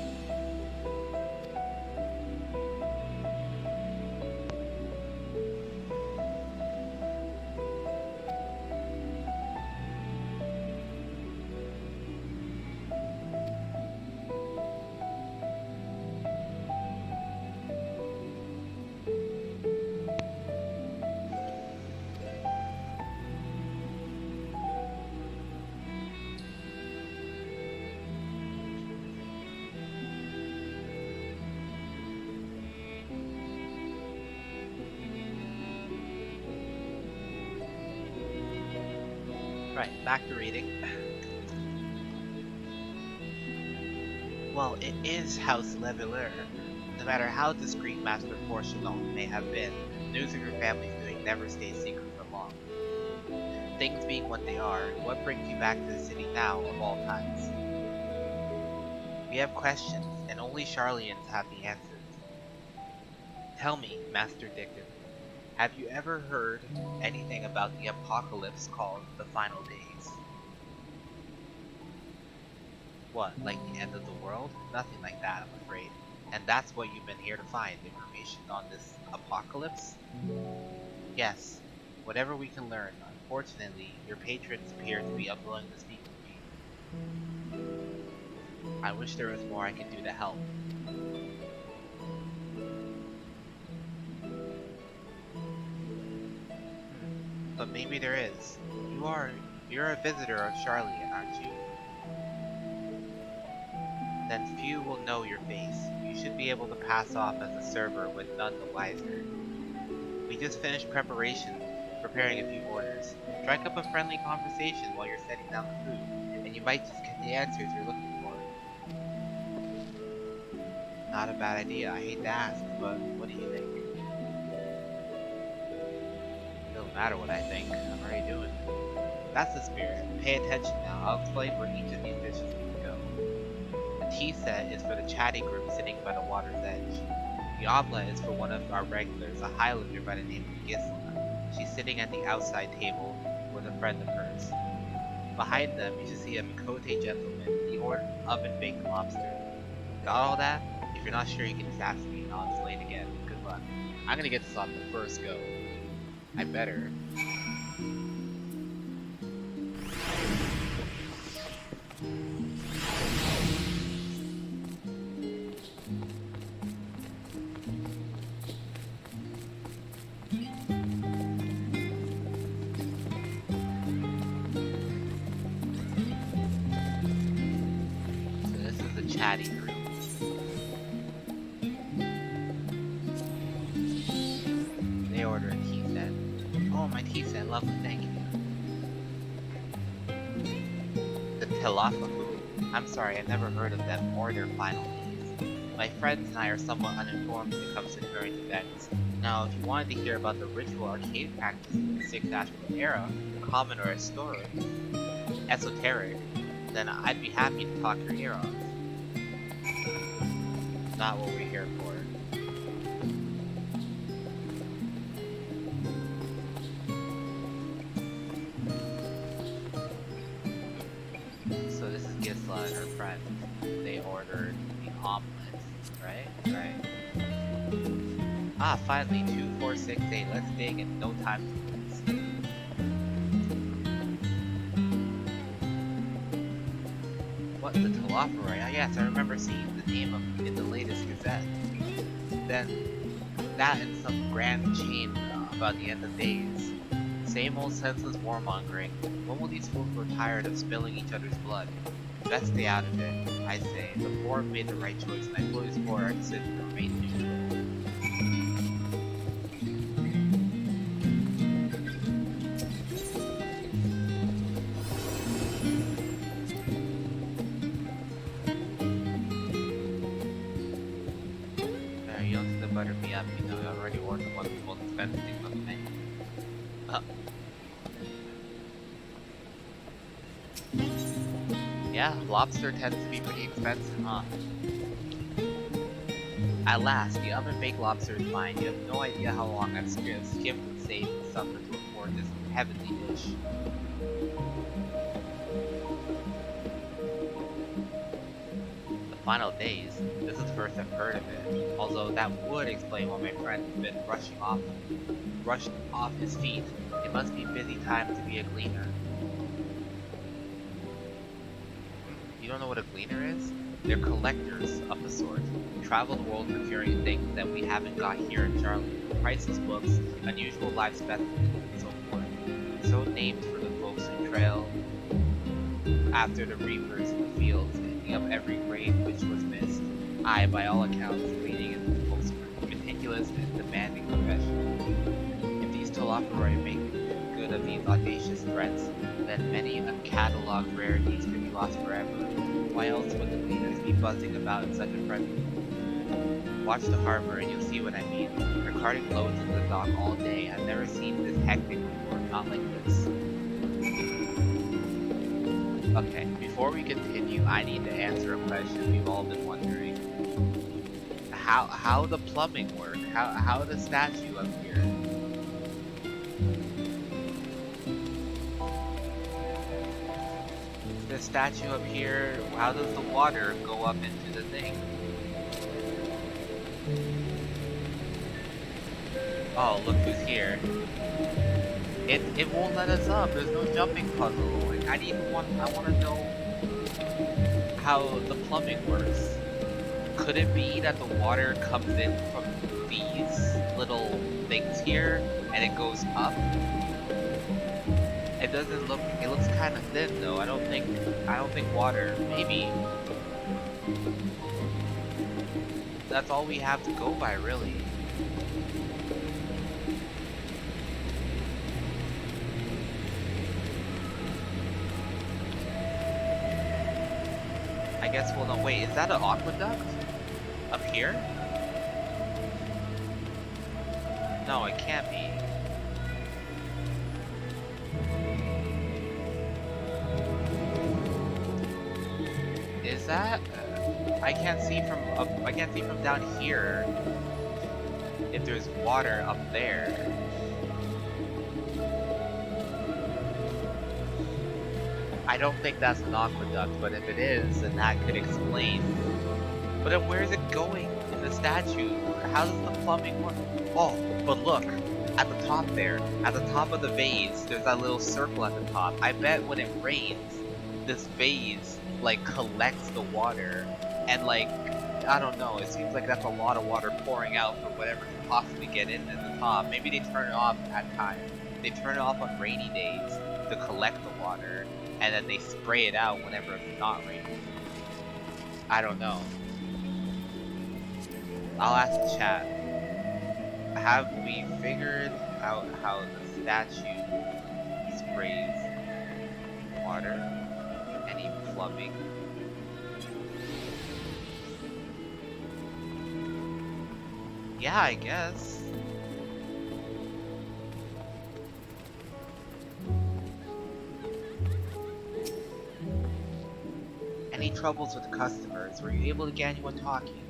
Right, back to reading. Well, it is House Leveler. No matter how discreet Master Fortunon may have been, news of your family's doing never stays secret for long. Things being what they are, what brings you back to the city now, of all times? We have questions, and only Charlians have the answers. Tell me, Master Dickon, have you ever heard anything about the apocalypse called the Final Days? What, like the end of the world? Nothing like that, I'm afraid. And that's what you've been here to find, information on this apocalypse? Yes, whatever we can learn. Unfortunately, your patrons appear to be unwilling to speak with me. I wish there was more I could do to help. But maybe there is. You're a visitor of Charlian, aren't you? Then few will know your face. You should be able to pass off as a server with none the wiser. We just finished preparations, preparing a few orders. Strike up a friendly conversation while you're setting down the food, and you might just get the answers you're looking for. Not a bad idea, I hate to ask, but what do you think? Doesn't matter what I think, I'm already doing it. That's the spirit. Pay attention now, I'll explain where each of these dishes need to go. The tea set is for the chatty group sitting by the water's edge. The omelette is for one of our regulars, a Highlander by the name of Gisela. She's sitting at the outside table with a friend of hers. Behind them, you should see a Mikote gentleman. oven-baked lobster. Got all that? If you're not sure, you can just ask me and I'll explain again. Good luck. I'm gonna get this on the first go. I better. So this is the chatty group. They order a tea set. Oh, my tea set, lovely, thank you. The Telafahu. I'm sorry, I've never heard of them or their final teas. My friends and I are somewhat uninformed when it comes to current events. Now, if you wanted to hear about the ritual arcade practice in the 6th Astral Era, common or esoteric, then I'd be happy to talk your ear off. Not what we're here for. So this is Gisla and her friend. They ordered the omelet, right? Right. Ah, finally, 2468. Let's dig in. No time to lose. What, the Telophoroi? Ah, yes, I remember seeing the name in the latest Gazette. Then, that and some grand chain about the end of days. Same old senseless warmongering. When will these fools grow tired of spilling each other's blood? Best stay out of it, I say. The forum made the right choice, and I fully support our decision to remain neutral. You don't need to butter me up, you know, I already ordered one of the most expensive things on the menu. Yeah, lobster tends to be pretty expensive, huh? At last, the oven-baked lobster is mine. You have no idea how long I've skimmed and saved and suffered to afford this heavenly dish. The final days? This is the first I've heard of it. Although that would explain why my friend has been rushed off his feet. It must be a busy time to be a gleaner. You don't know what a gleaner is? They're collectors of a sort. Travel the world procuring things that we haven't got here in Charlotte. Priceless books, unusual live specimens, and so forth. So named for the folks who trail after the reapers in the fields, picking up every grain which was missed. I, by all accounts, gleaning is the most meticulous and demanding profession. If these Telophoroi make good of these audacious threats, then many uncatalogued rarities could be lost forever. Why else would the gleaners be buzzing about in such a frenzy? Watch the harbor and you'll see what I mean. They're carting loads into the dock all day. I've never seen this hectic before, not like this. Okay, before we continue, I need to answer a question we've all been wondering. How the plumbing work? How the statue up here? The statue up here, how does the water go up into the thing? Oh, look who's here. It won't let us up. There's no jumping puzzle. Like, I want to know how the plumbing works. Could it be that the water comes in from these little things here and it goes up? It doesn't look. It looks kind of thin though. I don't think water. Maybe that's all we have to go by, really. I guess we'll know. Wait, is that an aqueduct up here? No, it can't be. Is that? I can't see from up. I can't see from down here if there's water up there. I don't think that's an aqueduct, but if it is, then that could explain. But then where is it going in the statue? How does the plumbing work? Oh, but look, at the top there, at the top of the vase, there's that little circle at the top. I bet when it rains, this vase, like, collects the water, and like, I don't know, it seems like that's a lot of water pouring out for whatever can possibly get in at the top. Maybe they turn it off at times. They turn it off on rainy days to collect the water, and then they spray it out whenever it's not raining. I don't know. I'll ask the chat. Have we figured out how the statue sprays water? Any plumbing? Yeah, I guess. Any troubles with customers? Were you able to get anyone talking?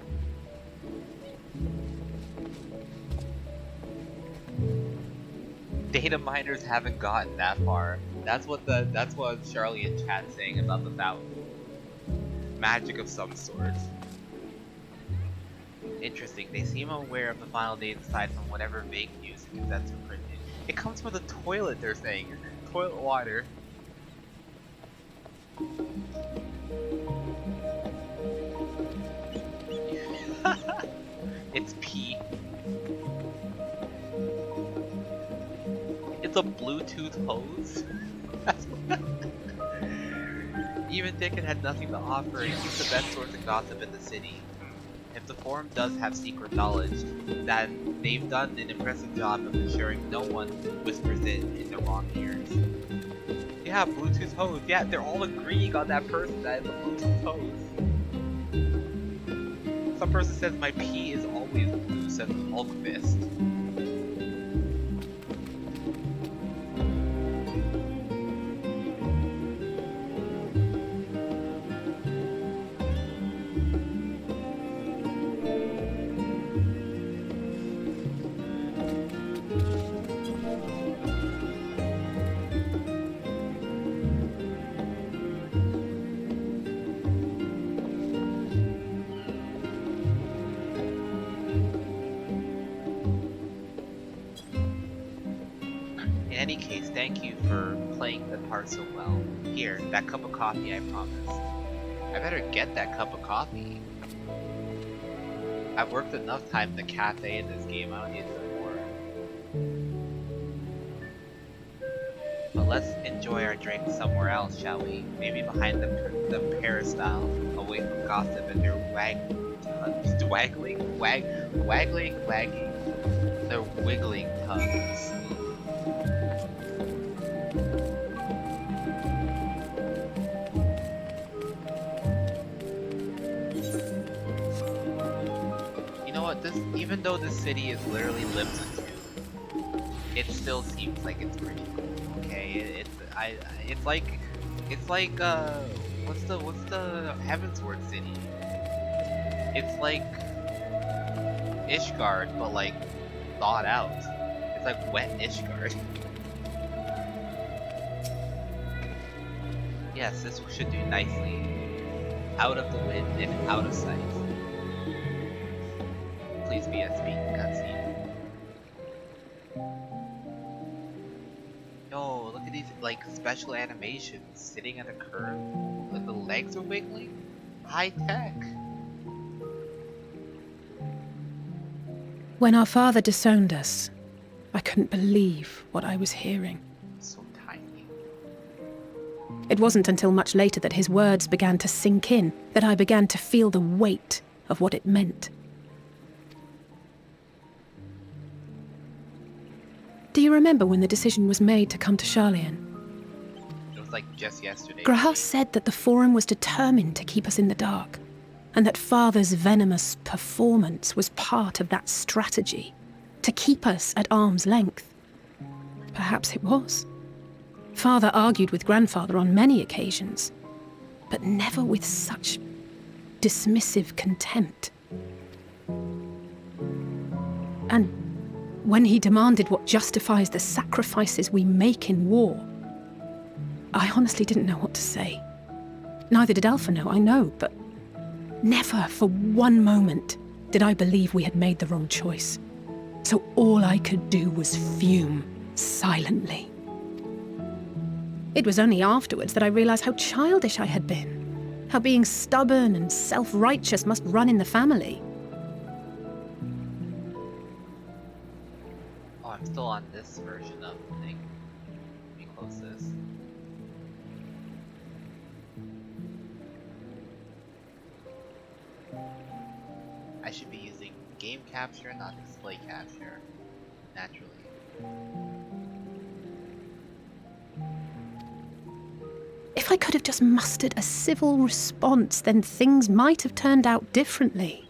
Data miners haven't gotten that far. That's what Charlie in chat's saying about the fountain. Magic of some sort. Interesting. They seem aware of the final date aside from whatever vague news and gazettes are printed. It comes from the toilet, they're saying. Toilet water. It's pee. It's a Bluetooth hose. Even Dickon had nothing to offer, and he's the best source of gossip in the city. If the forum does have secret knowledge, then they've done an impressive job of ensuring no one whispers it in the wrong ears. Yeah, Bluetooth hose. Yeah, they're all agreeing on that person that is a Bluetooth hose. Some person says my pee is always blue, says Hulkfist. In any case, thank you for playing the part so well. Here, that cup of coffee I promised. I better get that cup of coffee. I've worked enough time in the cafe in this game, I don't need more. But let's enjoy our drink somewhere else, shall we? Maybe behind the peristyle, away from gossip and their wagging, their wiggling tongues. Even though this city is literally lived into, it still seems like it's pretty cool. Okay, it's like what's the Heavensward city? It's like Ishgard, but like thought out. It's like wet Ishgard. Yes, this should do nicely. Out of the wind and out of sight. Please be a speaking cutscene. Yo, look at these like special animations. Sitting at a curve, like the legs are wiggling. High tech. When our father disowned us, I couldn't believe what I was hearing. So tiny. It wasn't until much later that his words began to sink in that I began to feel the weight of what it meant. Do you remember when the decision was made to come to Charlian? It was like just yesterday. Graham said that the Forum was determined to keep us in the dark, and that Father's venomous performance was part of that strategy, to keep us at arm's length. Perhaps it was. Father argued with Grandfather on many occasions, but never with such dismissive contempt. And when he demanded what justifies the sacrifices we make in war, I honestly didn't know what to say. Neither did Alpha know, I know, but never for one moment did I believe we had made the wrong choice. So all I could do was fume silently. It was only afterwards that I realized how childish I had been, how being stubborn and self-righteous must run in the family. Oh, I'm still on this version of the thing. Let me close this. I should be using game capture, not display capture. Naturally. If I could have just mustered a civil response, then things might have turned out differently.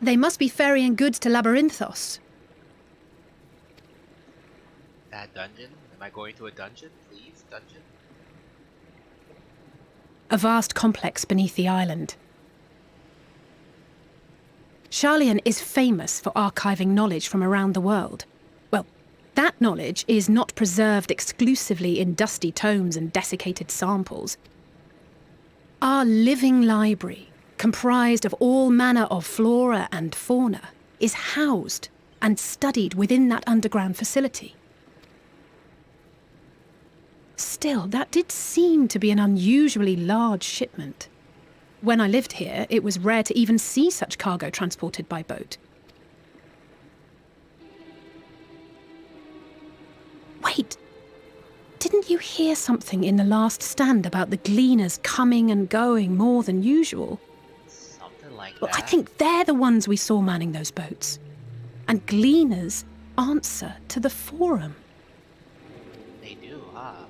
They must be ferrying goods to Labyrinthos. That dungeon? Am I going to a dungeon? Please, dungeon? A vast complex beneath the island. Sharlayan is famous for archiving knowledge from around the world. Well, that knowledge is not preserved exclusively in dusty tomes and desiccated samples. Our living library, comprised of all manner of flora and fauna, is housed and studied within that underground facility. Still, that did seem to be an unusually large shipment. When I lived here, it was rare to even see such cargo transported by boat. Wait, didn't you hear something in the last stand about the gleaners coming and going more than usual? Well, I think they're the ones we saw manning those boats. And gleaners answer to the Forum. They do, huh?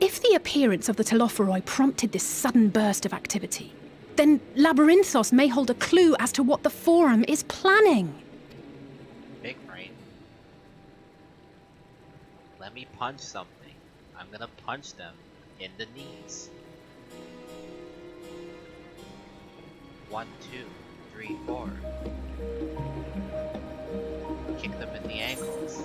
If the appearance of the Telophoroi prompted this sudden burst of activity, then Labyrinthos may hold a clue as to what the Forum is planning. Big brain. Let me punch something. I'm gonna punch them in the knees. 1, 2, 3, 4. Kick them in the ankles.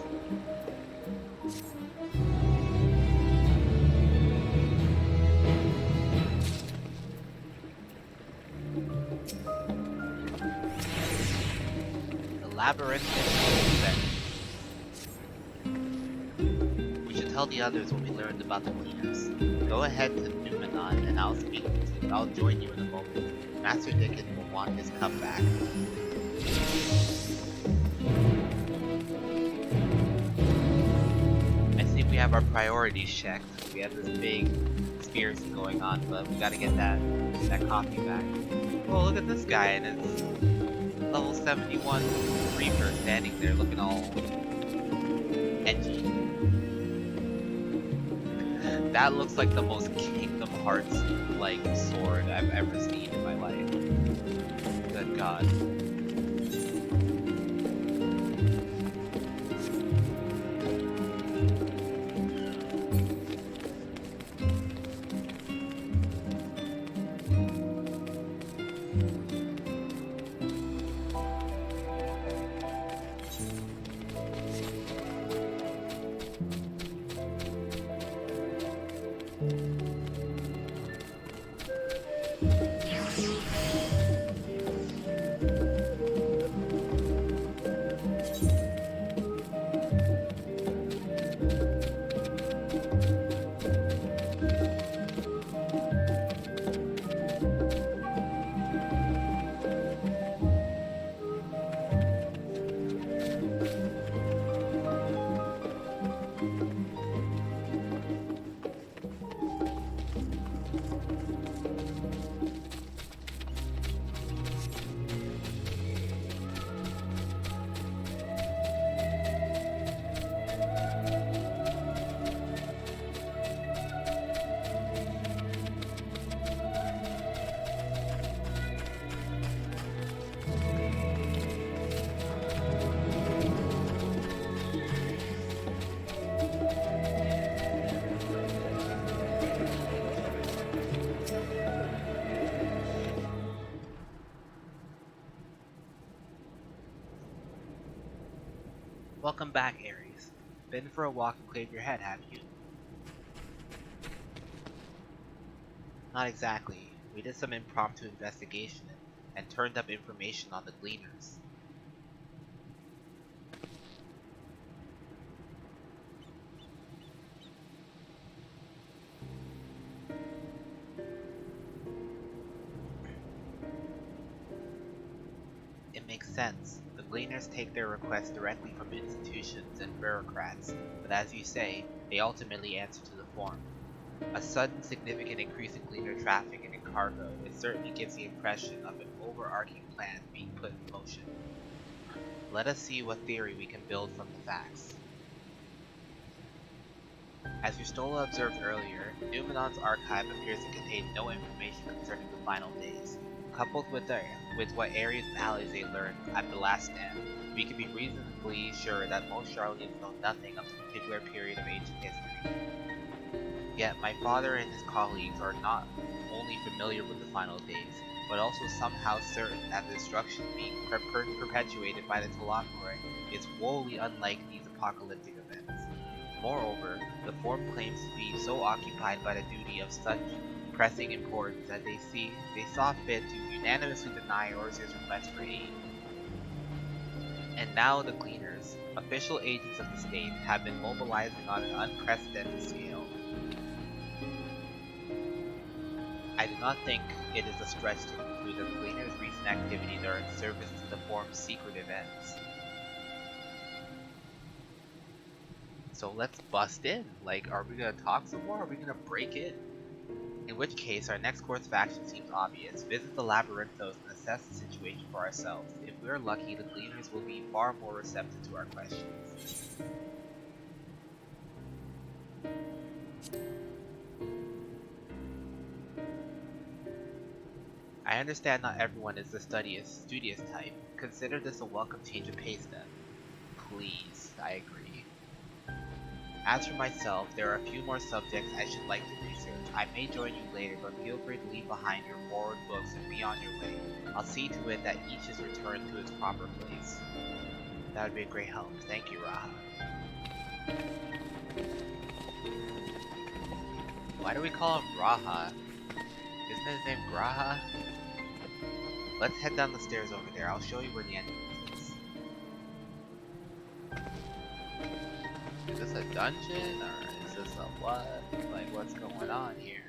The labyrinth is set. We should tell the others what we learned about the cleaners. Go ahead to Numenon and I'll join you in a moment. Master Dickon will want his cup back. I think we have our priorities checked. We have this big conspiracy going on, but we gotta get that coffee back. Oh, look at this guy and his level 71 Reaper standing there looking all edgy. That looks like the most Kingdom Hearts like sword I've ever seen in my life. Good God. Welcome back, Ares. Been for a walk and cleared your head, have you? Not exactly. We did some impromptu investigation and turned up information on the Gleaners. It makes sense. The Gleaners take their requests directly from institutions and bureaucrats, but as you say, they ultimately answer to the form. A sudden significant increase in Gleaner traffic and in cargo, it certainly gives the impression of an overarching plan being put in motion. Let us see what theory we can build from the facts. As Ustola observed earlier, Numenon's archive appears to contain no information concerning the final days. Coupled with what Ares and Alisaie learned at the last stand, we can be reasonably sure that most Sharlayans know nothing of the particular period of ancient history. Yet my father and his colleagues are not only familiar with the final days, but also somehow certain that the destruction being perpetuated by the Telakor is woefully unlike these apocalyptic events. Moreover, the form claims to be so occupied by the duty of such pressing importance that they saw fit to unanimously deny Orza's request for aid. And now the Gleaners, official agents of the state, have been mobilizing on an unprecedented scale. I do not think it is a stretch to conclude that the Gleaners' recent activities are in service to the form's secretive ends. So let's bust in. Like, are we gonna talk some more? Are we gonna break in? In which case, our next course of action seems obvious. Visit the Labyrinthos and assess the situation for ourselves. If we are lucky, the Gleaners will be far more receptive to our questions. I understand not everyone is the studious type. Consider this a welcome change of pace then. Please, I agree. As for myself, there are a few more subjects I should like to research. I may join you later, but feel free to leave behind your forward books and be on your way. I'll see to it that each is returned to its proper place. That would be a great help. Thank you, Raha. Why do we call him Raha? Isn't his name Graha? Let's head down the stairs over there. I'll show you where the entrance is. Is this a dungeon or is this a what? Like, what's going on here?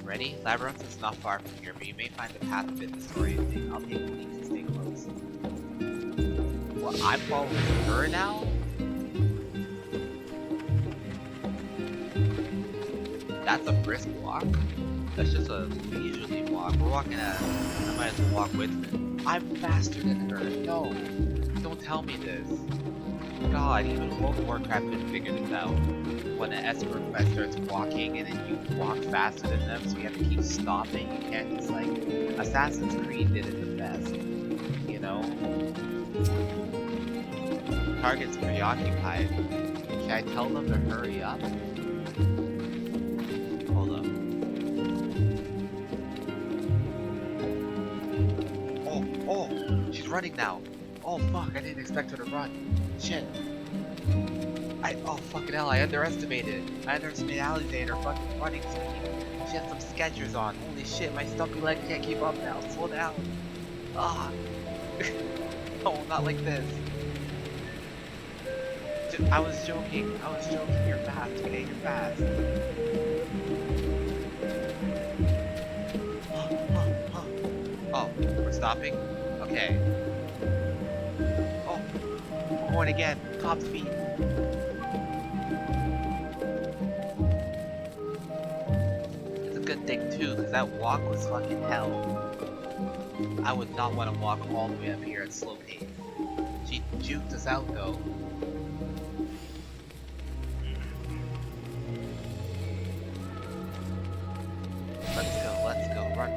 Ready? Labyrinth is not far from here, but you may find the path a bit disorienting. I'll take the lead to stay close. Well, I'm following her now? That's a brisk walk? That's just a leisurely walk. We're walking at... I might as well walk with her. I'm faster than her. No. Don't tell me this. God, even World of Warcraft couldn't figure this out. When an escort quest starts walking and then you walk faster than them, so you have to keep stopping. You can't just like... Assassin's Creed did it the best. You know? Target's preoccupied. Should I tell them to hurry up? Hold up. Oh! She's running now! Oh fuck, I didn't expect her to run. Shit. Oh fucking hell, I underestimated Alisaie and her fucking running speed. She has some Skechers on. Holy shit, my stumpy leg can't keep up now. Slow down. Ah. No, not like this. I was joking. You're fast, okay? You're fast. Oh, we're stopping? Okay. Oh, we're going again. Top speed. It's a good thing too, because that walk was fucking hell. I would not want to walk all the way up here at slow pace. She juked us out though. Let's go. Run.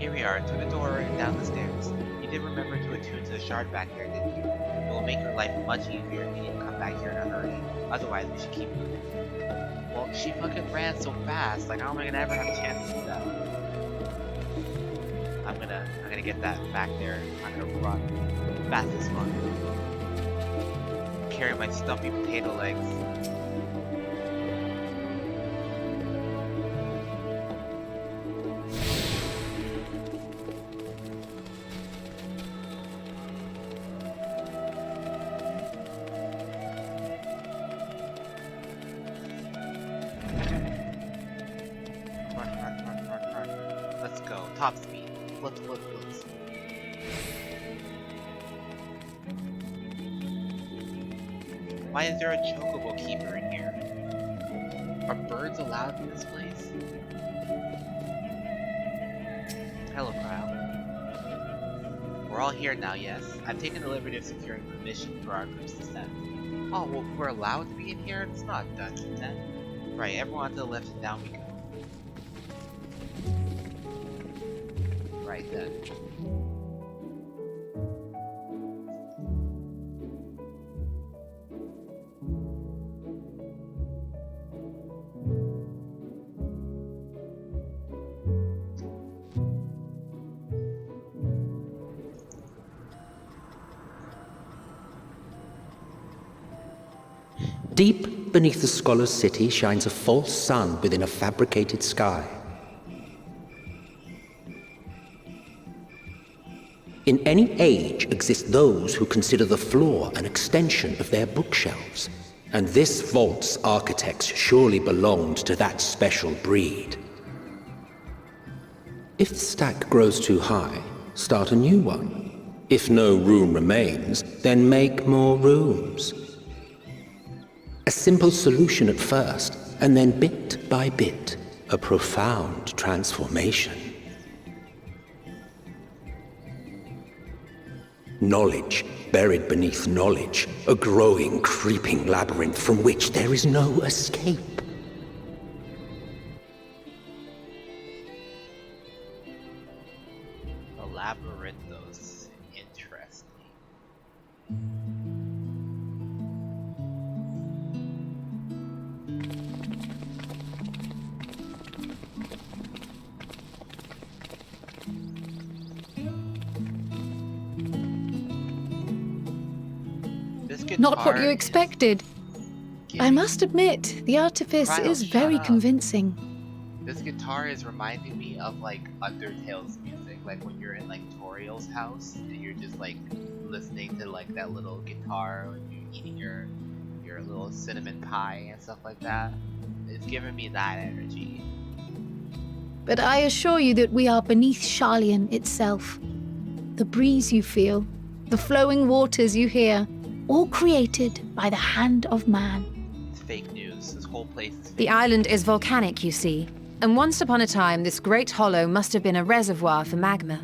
Here we are, to the door and down the stairs. You did remember to attune to the shard back there, didn't you? It will make your life much easier if you need to come back here in a hurry. Otherwise, we should keep moving. Well, she fucking ran so fast, like how am I gonna ever have a chance to do that? I'm gonna get that back there. I'm gonna run fast as fuck. Carry my stumpy potato legs. Run. Let's go. Top speed. Let's. Why is there a chocobo keeper in here? Are birds allowed in this place? Hello, Kyle. We're all here now, yes. I've taken the liberty of securing permission for our group's descent. Oh, well, we're allowed to be in here? It's not done then. Right, everyone to the left and down we go. Right then. Deep beneath the scholar's city shines a false sun within a fabricated sky. In any age exist those who consider the floor an extension of their bookshelves, and this vault's architects surely belonged to that special breed. If the stack grows too high, start a new one. If no room remains, then make more rooms. A simple solution at first, and then bit by bit, a profound transformation. Knowledge buried beneath knowledge, a growing, creeping labyrinth from which there is no escape. The labyrinthos. Interesting. Not what you expected. I must admit, the artifice is very convincing. This guitar is reminding me of like Undertale's music, like when you're in like Toriel's house and you're just like listening to like that little guitar when you're eating your little cinnamon pie and stuff like that. It's giving me that energy. But I assure you that we are beneath Sharlayan itself. The breeze you feel, the flowing waters you hear, all created by the hand of man. It's fake news. This whole place is fake. The island is volcanic, you see, and once upon a time this great hollow must have been a reservoir for magma.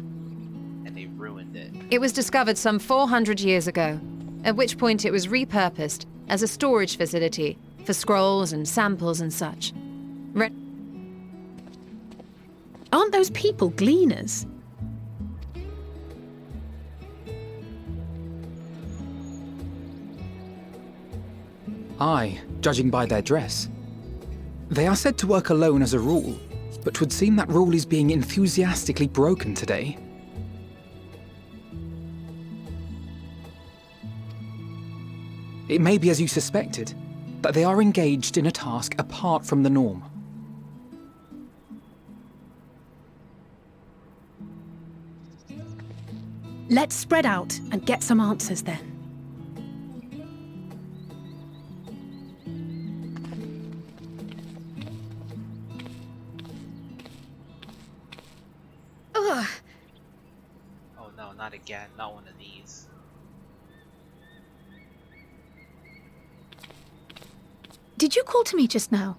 And they ruined it. It was discovered some 400 years ago, at which point it was repurposed as a storage facility for scrolls and samples and such. Aren't those people gleaners? Aye, judging by their dress. They are said to work alone as a rule, but 'twould seem that rule is being enthusiastically broken today. It may be as you suspected, that they are engaged in a task apart from the norm. Let's spread out and get some answers then. Ugh. Oh no, not again. Not one of these. Did you call to me just now?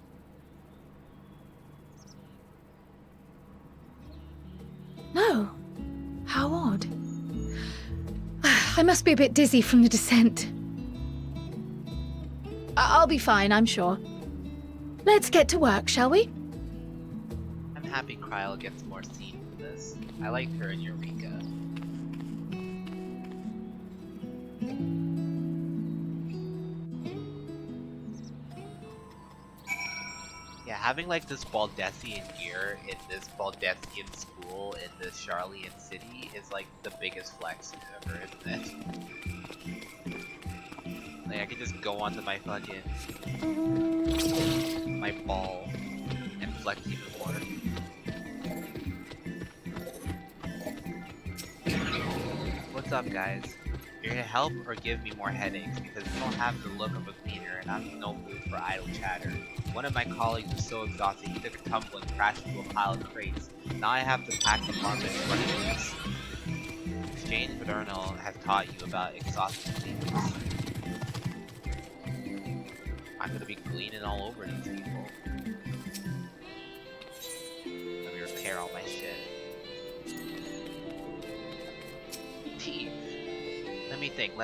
No. How odd. I must be a bit dizzy from the descent. I'll be fine, I'm sure. Let's get to work, shall we? I'm happy Kryl gets more scenes in this. I liked her in Eureka. Yeah, having like this Baldessian gear in this Baldessian school in this Charlian city is like the biggest flex ever, isn't it? Like I could just go onto my fucking my ball and flex even more. What's up, guys? You're here to help or give me more headaches because you don't have the look of a cleaner and I'm in no mood for idle chatter. One of my colleagues was so exhausted he took a tumble and crashed into a pile of crates. Now I have to pack the carpet and run into this. Exchange Modernal has taught you about exhausting cleaners. I'm gonna be cleaning all over these people. Let me repair all my shit. Teeth. Let me think.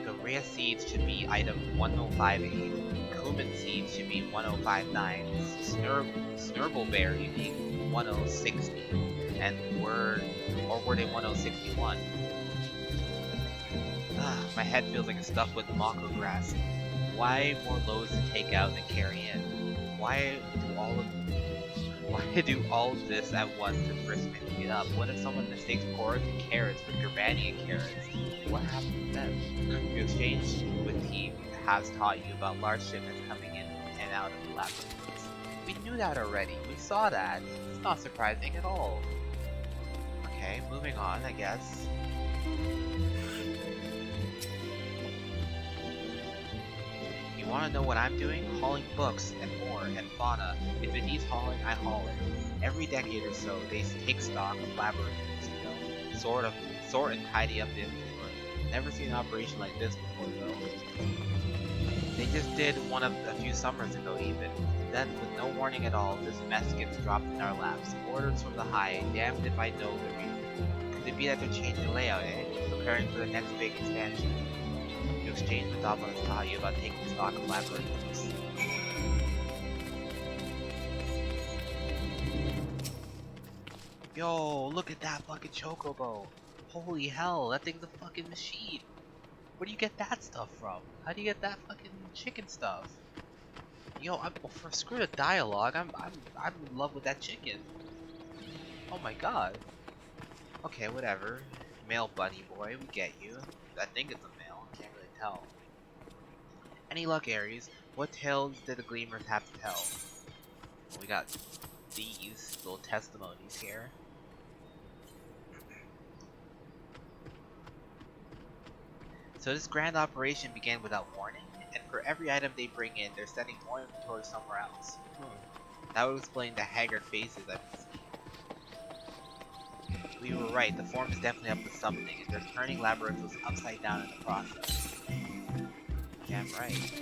Gorea seeds should be item 1058. Cumin seeds should be 1059. Snurble unique 1060. And were they 1061? My head feels like it's stuffed with mako grass. Why more loads to take out than carry in? Why do all of this at once to first pick it up? What if someone mistakes porridge and carrots for Germanian carrots? What happens then? Your exchange with team has taught you about large shipments coming in and out of the laboratories. We knew that already. We saw that. It's not surprising at all. Okay, moving on, I guess. You want to know what I'm doing? Hauling books and more and fauna. If it needs hauling, I haul it. Every decade or so, they take stock of laboratories, you know, sort and tidy up the inventory. Never seen an operation like this before, though. They just did one a few summers ago, even. Then, with no warning at all, this mess gets dropped in our laps. Orders from the high. Damned if I know the reason. Could it be that they're changing the layout, eh? Preparing for the next big expansion. You exchange with Dama has taught you about taking stock of laboratories. Yo, look at that fucking chocobo! Holy hell, that thing's a fucking machine! Where do you get that stuff from? How do you get that fucking chicken stuff? Yo, screw the dialogue. I'm in love with that chicken. Oh my god. Okay, whatever. Male bunny boy, we get you. I think it's a male. I can't really tell. Any luck, Ares? What tales did the Gleamers have to tell? Well, we got these little testimonies here. So this grand operation began without warning, and for every item they bring in, they're sending more inventory somewhere else. That would explain the haggard faces I've seen. We were right, the form is definitely up to something, and they're turning laboratories upside down in the process. Damn right.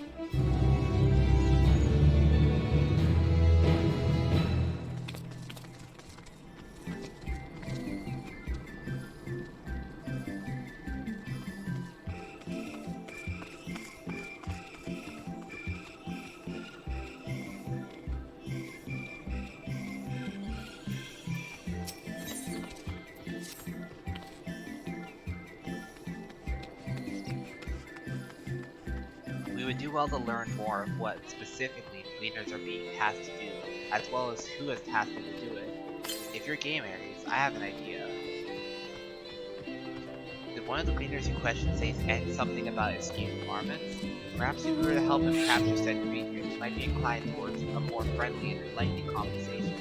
We would do well to learn more of what specifically Gleaners are being tasked to do, as well as who has tasked them to do it. If you're game Ares, I have an idea. Did one of the Gleaners you questioned say something about escaped marmots? Perhaps if we were to help him capture said creature, he might be inclined towards a more friendly and enlightening conversation.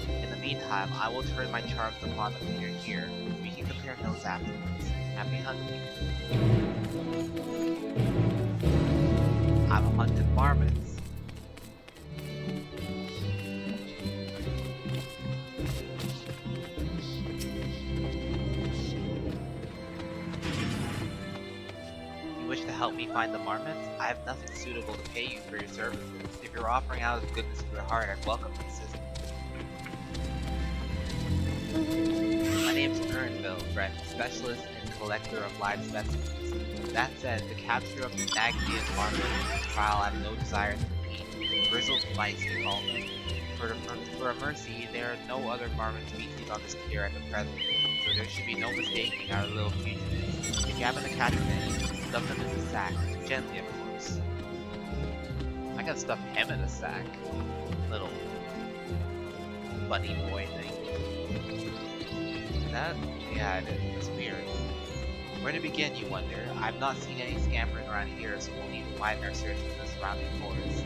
In the meantime, I will turn my charms upon the Gleaner here. We can compare notes afterwards. Happy hunting. I've hunted marmots. You wish to help me find the marmots? I have nothing suitable to pay you for your services. If you're offering out of the goodness of your heart, I'd welcome the assistance. My name's Ernville, Brett, specialist and collector of live specimens. That said, the capture of the Nagnian marmot trial I have no desire to repeat. Grizzled mice, we call them. For a mercy, there are no other marmot species on this tier at the present, so there should be no mistaking our little fugitives. If you happen to catch them, stuff them in the sack. Gently, of course. I can stuff him in the sack. Little bunny boy thing. That? Yeah, it is. It's weird. Where to begin, you wonder? I've not seen any scampering around here, so we'll need to widen our search for the surrounding forest.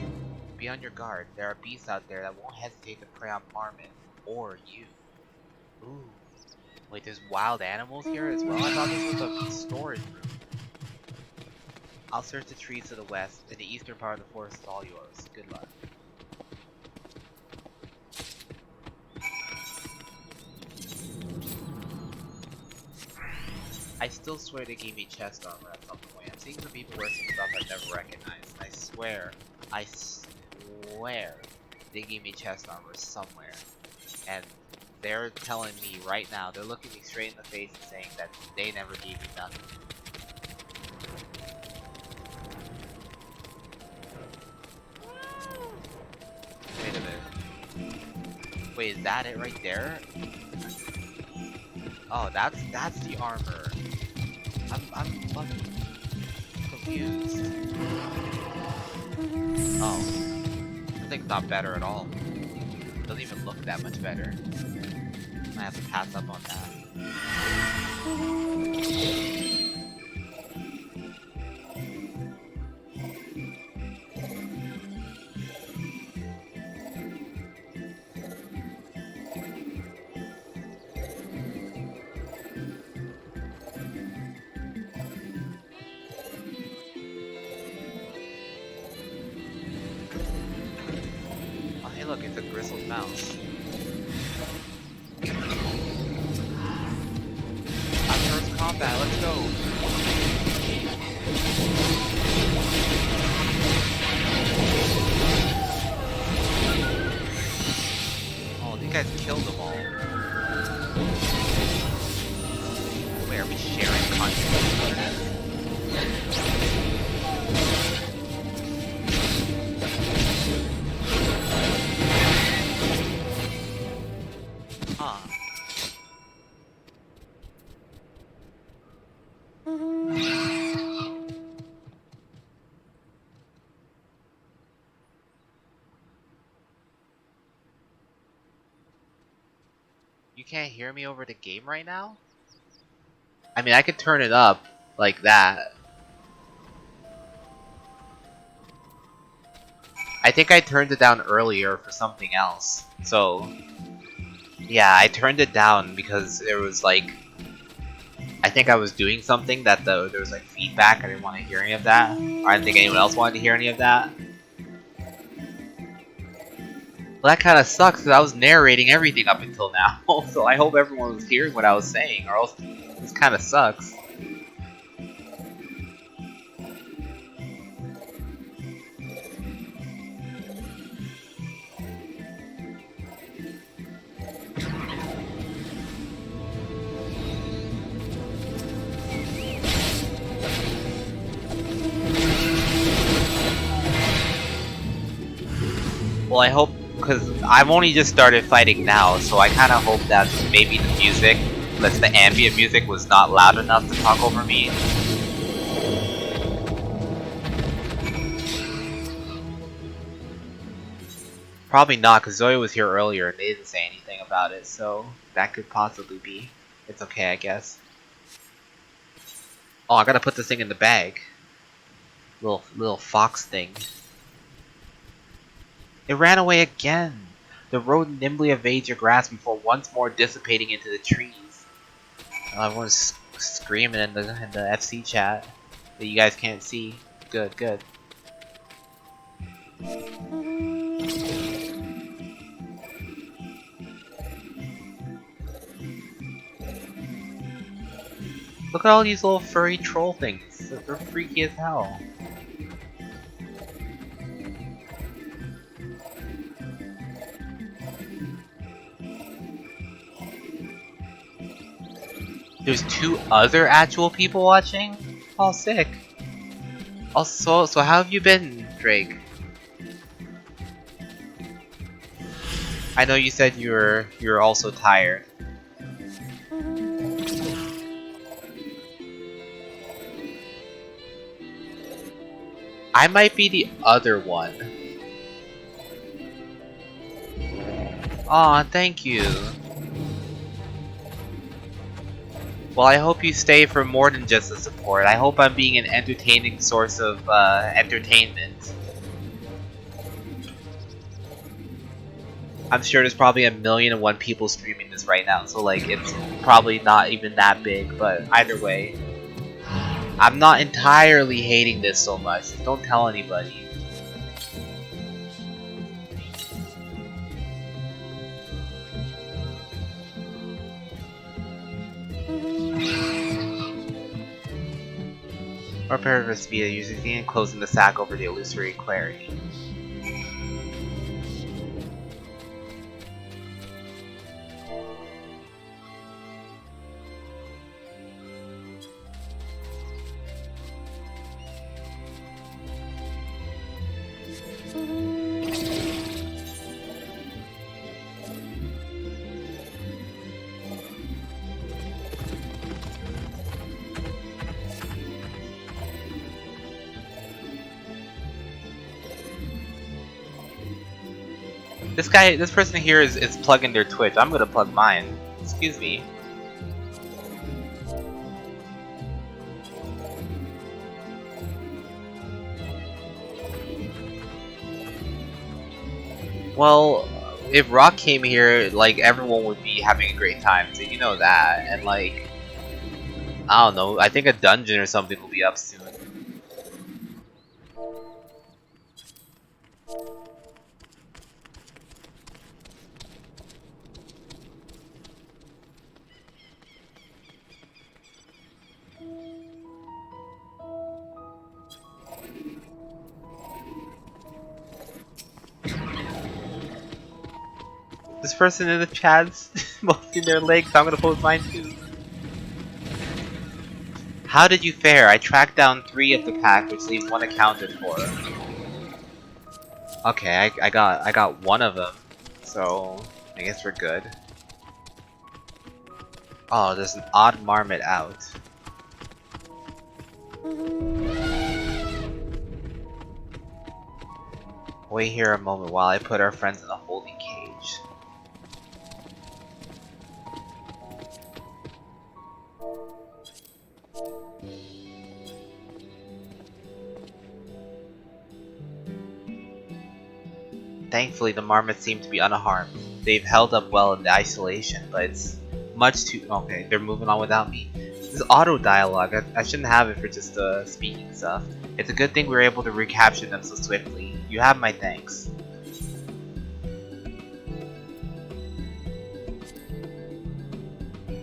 Be on your guard. There are beasts out there that won't hesitate to prey on marmot. Or you. Ooh. Wait, there's wild animals here as well? I thought this was a storage room. I'll search the trees to the west, and the eastern part of the forest is all yours. Good luck. I still swear they gave me chest armor at some point. I'm seeing some people wear some stuff I've never recognized. I swear they gave me chest armor somewhere. And they're telling me right now, they're looking me straight in the face and saying that they never gave me nothing. Wait a minute. Wait, is that it right there? Oh, that's the armor. I'm fucking confused. Oh. I think it's not better at all. It doesn't even look that much better. I have to pass up on that. Look, it's a grizzled mouse. Our first combat, let's go! Oh, these guys killed them all. Wait, are we sharing content with each other? You can't hear me over the game right now? I mean, I could turn it up like that. I think I turned it down earlier for something else. So, yeah, I turned it down because there was like, I think I was doing something that there was like feedback. I didn't want to hear any of that. Or I didn't think anyone else wanted to hear any of that. Well, that kind of sucks because I was narrating everything up until now. So I hope everyone was hearing what I was saying, or else this kind of sucks. Well, I hope, because I've only just started fighting now, so I kind of hope that maybe the music, the ambient music was not loud enough to talk over me. Probably not, because Zoe was here earlier and they didn't say anything about it, so that could possibly be. It's okay, I guess. Oh, I gotta put this thing in the bag. Little fox thing. It ran away again! The rodent nimbly evades your grasp before once more dissipating into the trees. Everyone's screaming in the FC chat that you guys can't see. Good, good. Look at all these little furry troll things. They're freaky as hell. There's 2 other actual people watching? Oh, sick. Also, so how have you been, Drake? I know you said you're also tired. I might be the other one. Aw, thank you. Well, I hope you stay for more than just the support. I hope I'm being an entertaining source of entertainment. I'm sure there's probably 1,000,001 people streaming this right now, so like it's probably not even that big, but either way. I'm not entirely hating this so much. Don't tell anybody. Or Paravis Vita using and closing the sack over the illusory query. This person here is plugging their Twitch. I'm gonna plug mine. Excuse me. Well, if Rock came here, like, everyone would be having a great time, so you know that. And like, I don't know, I think a dungeon or something will be up soon. This person in the chat's posting their legs, so I'm gonna post mine too. How did you fare? I tracked down 3 of the pack, which leaves 1 accounted for. Okay, I got 1 of them, so I guess we're good. Oh, there's an odd marmot out. Wait here a moment while I put our friends in a holding cage. Thankfully, the marmots seem to be unharmed. They've held up well in the isolation, but it's much too... Okay, they're moving on without me. This auto dialogue, I shouldn't have it for just speaking stuff. It's a good thing we were able to recapture them so swiftly. You have my thanks.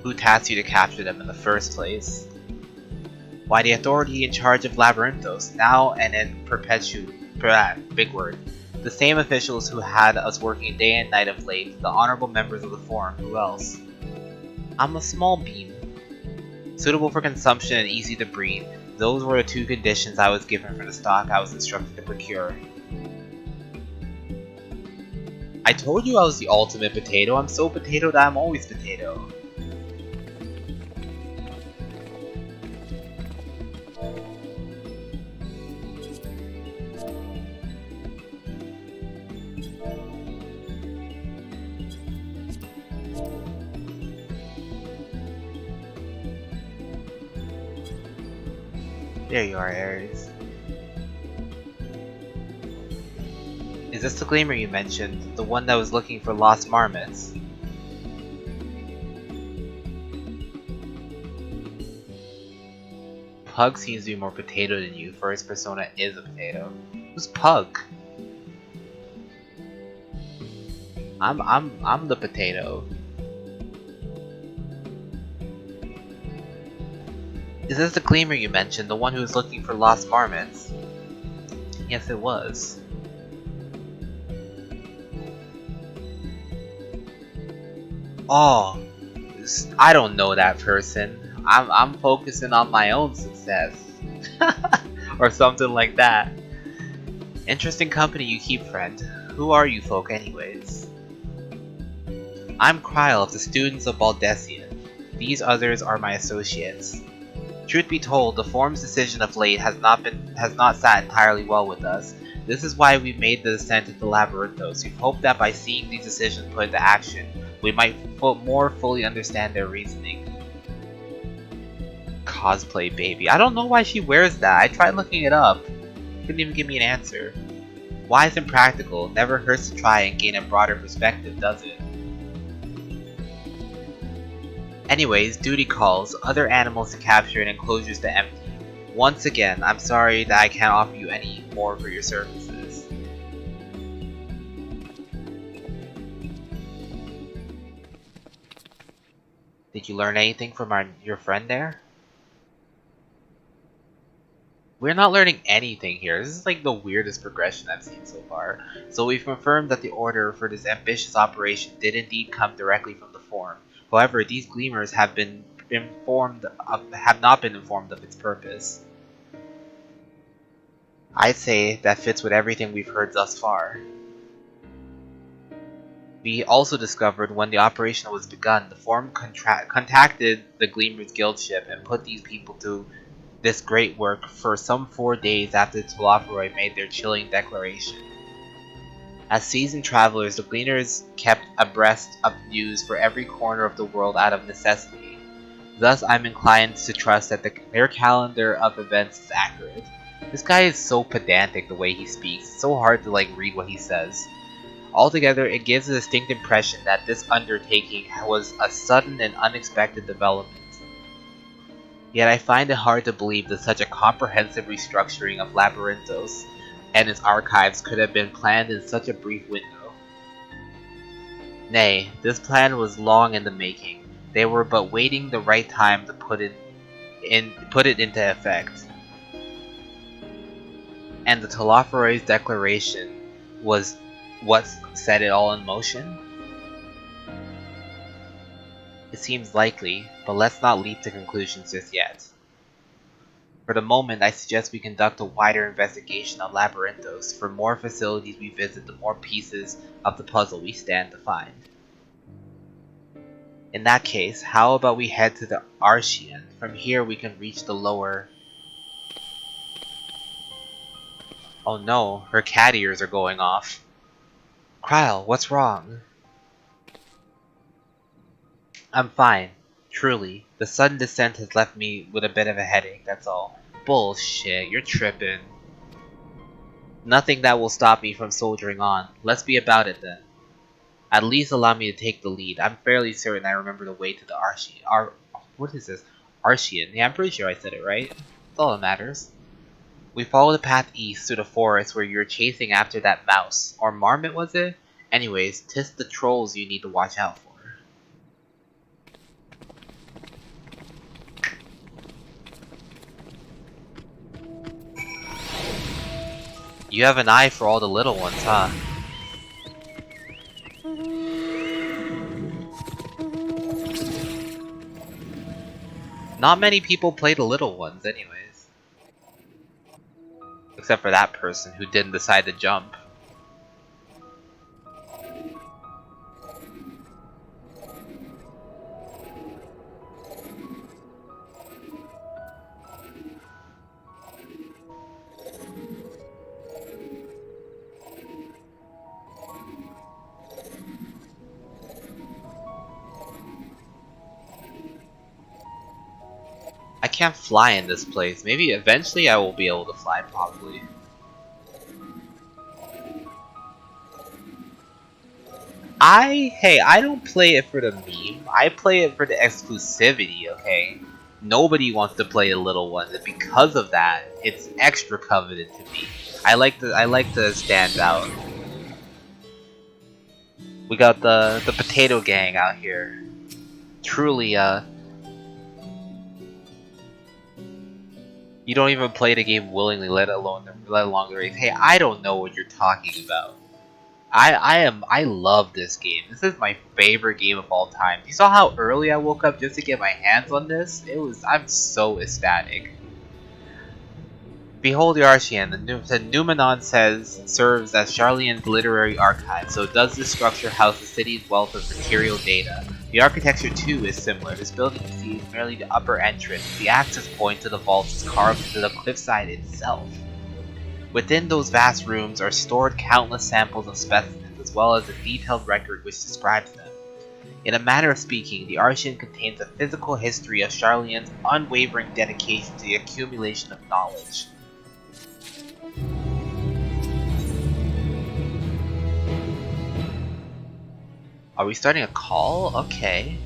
Who tasked you to capture them in the first place? Why, the authority in charge of Labyrinthos, now and in perpetuity. Big word. The same officials who had us working day and night of late, the honorable members of the Forum, who else? I'm a small beam. Suitable for consumption and easy to breed. Those were the 2 conditions I was given for the stock I was instructed to procure. I told you I was the ultimate potato. I'm so potato that I'm always potato. There you are, Ares. Is this the gleamer you mentioned? The one that was looking for lost marmots? Pug seems to be more potato than you, for his persona is a potato. Who's Pug? I'm the potato. Is this the gleamer you mentioned, the one who was looking for lost marmots? Yes, it was. Oh, I don't know that person. I'm focusing on my own success. Or something like that. Interesting company you keep, friend. Who are you folk anyways? I'm Kryle of the students of Baldessian. These others are my associates. Truth be told, the Forum's decision of late has not sat entirely well with us. This is why we made the descent into Labyrinthos. We hope that by seeing these decisions put into action, we might more fully understand their reasoning. Cosplay baby. I don't know why she wears that. I tried looking it up. Couldn't even give me an answer. Wise and practical. Never hurts to try and gain a broader perspective, does it? Anyways, duty calls. Other animals to capture and enclosures to empty. Once again, I'm sorry that I can't offer you any more for your services. Did you learn anything from your friend there? We're not learning anything here. This is like the weirdest progression I've seen so far. So we've confirmed that the order for this ambitious operation did indeed come directly from the Forum. However, these Gleamers have not been informed of its purpose. I'd say that fits with everything we've heard thus far. We also discovered when the operation was begun, the Forum contacted the Gleamers Guild ship and put these people to this great work for some 4 days after the Telophoroi made their chilling declaration. As seasoned travelers, the Gleaners kept abreast of news for every corner of the world out of necessity. Thus, I'm inclined to trust that their calendar of events is accurate. This guy is so pedantic the way he speaks. It's so hard to read what he says. Altogether, it gives a distinct impression that this undertaking was a sudden and unexpected development. Yet I find it hard to believe that such a comprehensive restructuring of Labyrinthos and its archives could have been planned in such a brief window. Nay, this plan was long in the making. They were but waiting the right time to put it into effect. And the Telophoroi's declaration was what set it all in motion? It seems likely, but let's not leap to conclusions just yet. For the moment, I suggest we conduct a wider investigation on Labyrinthos. For more facilities we visit, the more pieces of the puzzle we stand to find. In that case, how about we head to the Archean? From here we can reach the lower... Oh no, her cat ears are going off. Kryle, what's wrong? I'm fine. Truly. The sudden descent has left me with a bit of a headache, that's all. Bullshit, you're tripping. Nothing that will stop me from soldiering on. Let's be about it then. At least allow me to take the lead. I'm fairly certain I remember the way to the Archean. What is this? Archean. Yeah, I'm pretty sure I said it right. That's all that matters. We follow the path east to the forest where you're chasing after that mouse. Or marmot, was it? Anyways, 'tis the trolls you need to watch out for. You have an eye for all the little ones, huh? Not many people play the little ones anyways. Except for that person who didn't decide to jump. I can't fly in this place. Maybe eventually I will be able to fly, probably. I don't play it for the meme. I play it for the exclusivity, okay? Nobody wants to play the little ones, and because of that, it's extra coveted to me. I like to stand out. We got the potato gang out here. Truly, you don't even play the game willingly, let alone the race. Hey, I don't know what you're talking about. I love this game. This is my favorite game of all time. You saw how early I woke up just to get my hands on this? I'm so ecstatic. Behold the Archean. The Numenon serves as Sharlayan's literary archive, so does this structure house the city's wealth of material data. The architecture too is similar. This building receives merely the upper entrance. The access point to the vaults is carved into the cliffside itself. Within those vast rooms are stored countless samples of specimens, as well as a detailed record which describes them. In a manner of speaking, the Archean contains a physical history of Sharlayan's unwavering dedication to the accumulation of knowledge. Are we starting a call? Okay.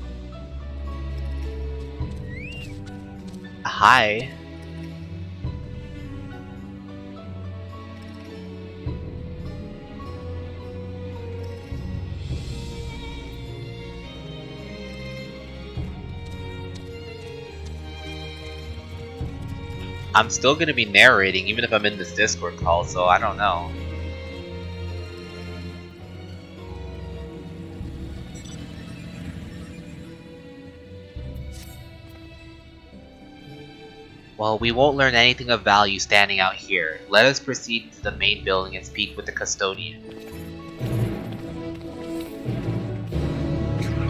Hi. I'm still gonna be narrating even if I'm in this Discord call, so I don't know. Well, we won't learn anything of value standing out here. Let us proceed into the main building and speak with the custodian.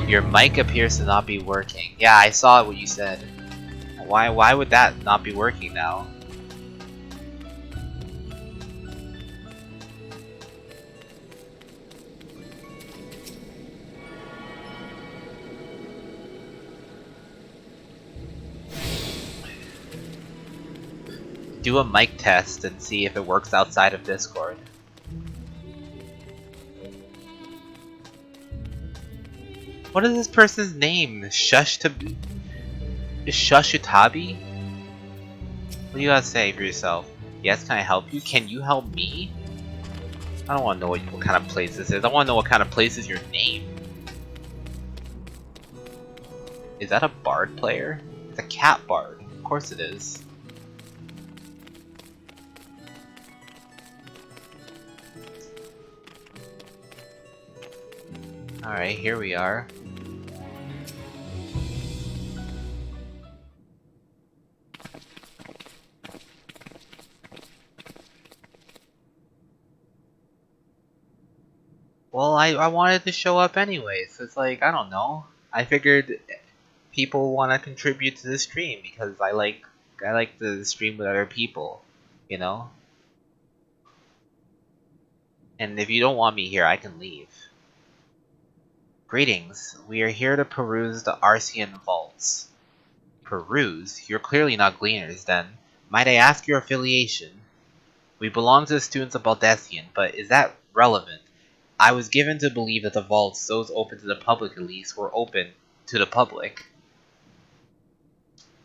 Your mic appears to not be working. Yeah, I saw what you said. Why would that not be working now? Do a mic test and see if it works outside of Discord. What is this person's name? Shushutabi? What do you gotta say for yourself? Yes, can I help you? Can you help me? I don't want to know what kind of place this is. I want to know what kind of place is your name. Is that a bard player? It's a cat bard. Of course it is. Alright, here we are. Well, I wanted to show up anyways. So it's like, I don't know. I figured people want to contribute to the stream because I like to stream with other people, you know? And if you don't want me here, I can leave. Greetings. We are here to peruse the Archean vaults. Peruse? You're clearly not gleaners, then. Might I ask your affiliation? We belong to the students of Baldesion, but is that relevant? I was given to believe that the vaults, those open to the public at least, were open to the public.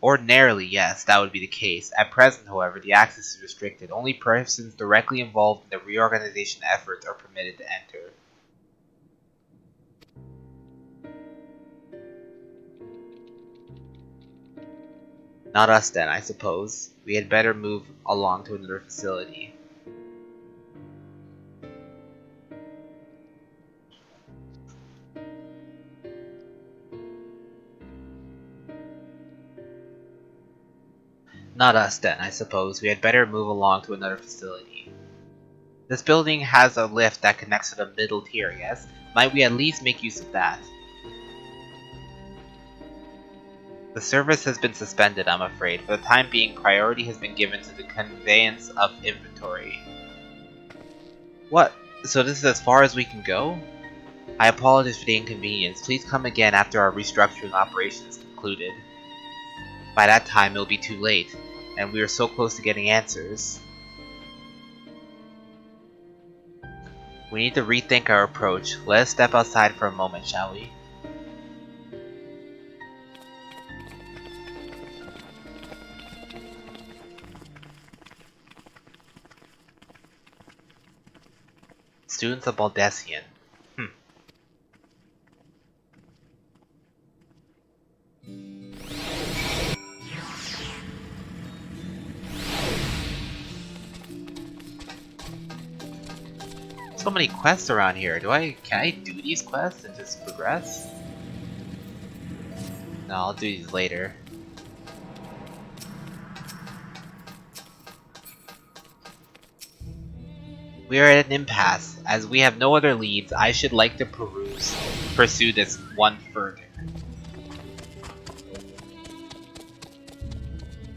Ordinarily, yes, that would be the case. At present, however, the access is restricted. Only persons directly involved in the reorganization efforts are permitted to enter. Not us then, I suppose. We had better move along to another facility. Not us then, I suppose. We had better move along to another facility. This building has a lift that connects to the middle tier, yes? Might we at least make use of that? The service has been suspended, I'm afraid. For the time being, priority has been given to the conveyance of inventory. What? So this is as far as we can go? I apologize for the inconvenience. Please come again after our restructuring operation is concluded. By that time, it'll be too late, and we are so close to getting answers. We need to rethink our approach. Let us step outside for a moment, shall we? Students of Baldesion. So many quests around here. Can I do these quests and just progress? No, I'll do these later. We are at an impasse. As we have no other leads, I should like to pursue this one further.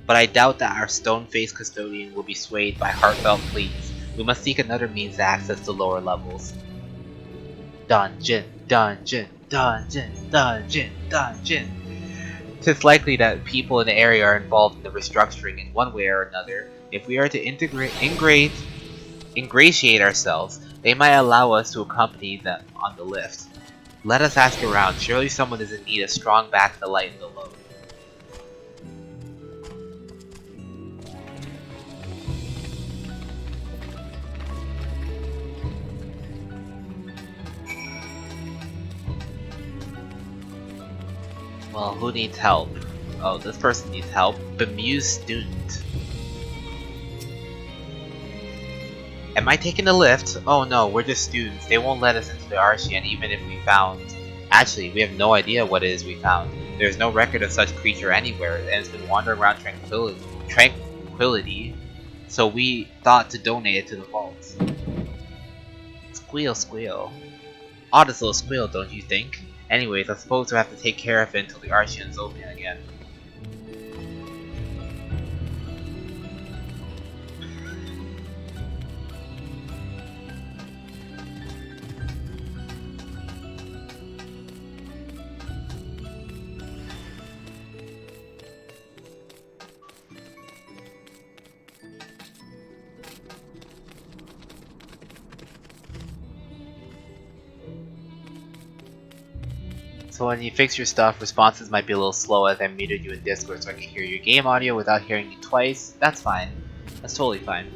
But I doubt that our stone-faced custodian will be swayed by heartfelt pleas. We must seek another means to access the lower levels. Dungeon, dungeon, dungeon, dungeon, dungeon. 'Tis likely that people in the area are involved in the restructuring in one way or another. If we are to ingratiate ourselves, they might allow us to accompany them on the lift. Let us ask around. Surely someone is in need of strong back to lighten the load. Well, who needs help? Oh, this person needs help. Bemused student. Am I taking the lift? Oh no, we're just students. They won't let us into the Archean even if we found... Actually, we have no idea what it is we found. There's no record of such creature anywhere, and it's been wandering around tranquility. So we thought to donate it to the vault. Squeal, squeal. Oddest little squeal, don't you think? Anyways, I suppose we'll have to take care of it until the Archean's open again. So when you fix your stuff, responses might be a little slow as I muted you in Discord so I can hear your game audio without hearing you twice. That's fine. That's totally fine.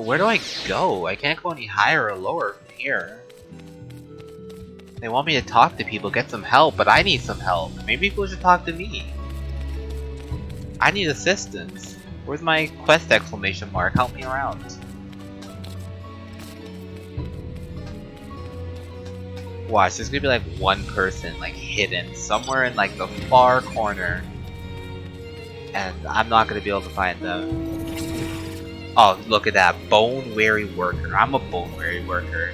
Where do I go? I can't go any higher or lower from here. They want me to talk to people, get some help, but I need some help. Maybe people should talk to me. I need assistance. Where's my quest exclamation mark? Help me around. Watch, there's gonna be like one person like hidden somewhere in like the far corner. And I'm not gonna be able to find them. Oh, look at that. Bone-weary worker. I'm a bone-weary worker.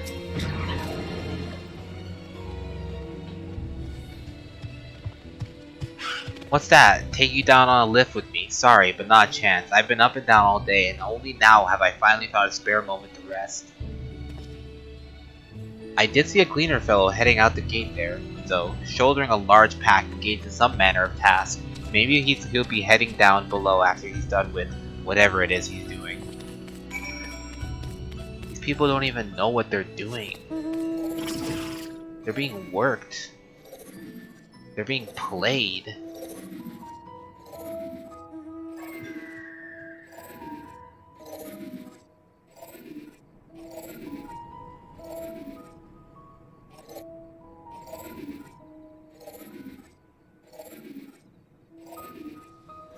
What's that? Take you down on a lift with me. Sorry, but not a chance. I've been up and down all day, and only now have I finally found a spare moment to rest. I did see a cleaner fellow heading out the gate there, though, shouldering a large pack engaged in some manner of task. Maybe he'll be heading down below after he's done with whatever it is he's doing. People don't even know what they're doing. They're being worked. They're being played.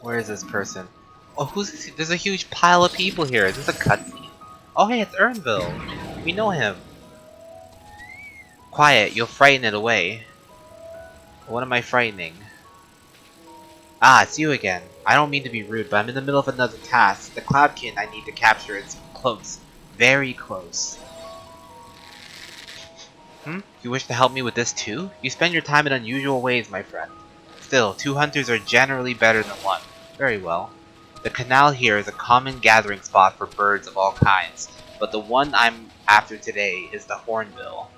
Where is this person? Oh, who's this? There's a huge pile of people here. Is this a cutscene? Oh hey, it's Ernville! We know him! Quiet, you'll frighten it away. What am I frightening? Ah, it's you again. I don't mean to be rude, but I'm in the middle of another task. The Cloudkin I need to capture is close. Very close. You wish to help me with this too? You spend your time in unusual ways, my friend. Still, 2 hunters are generally better than 1. Very well. The canal here is a common gathering spot for birds of all kinds, but the one I'm after today is the hornbill.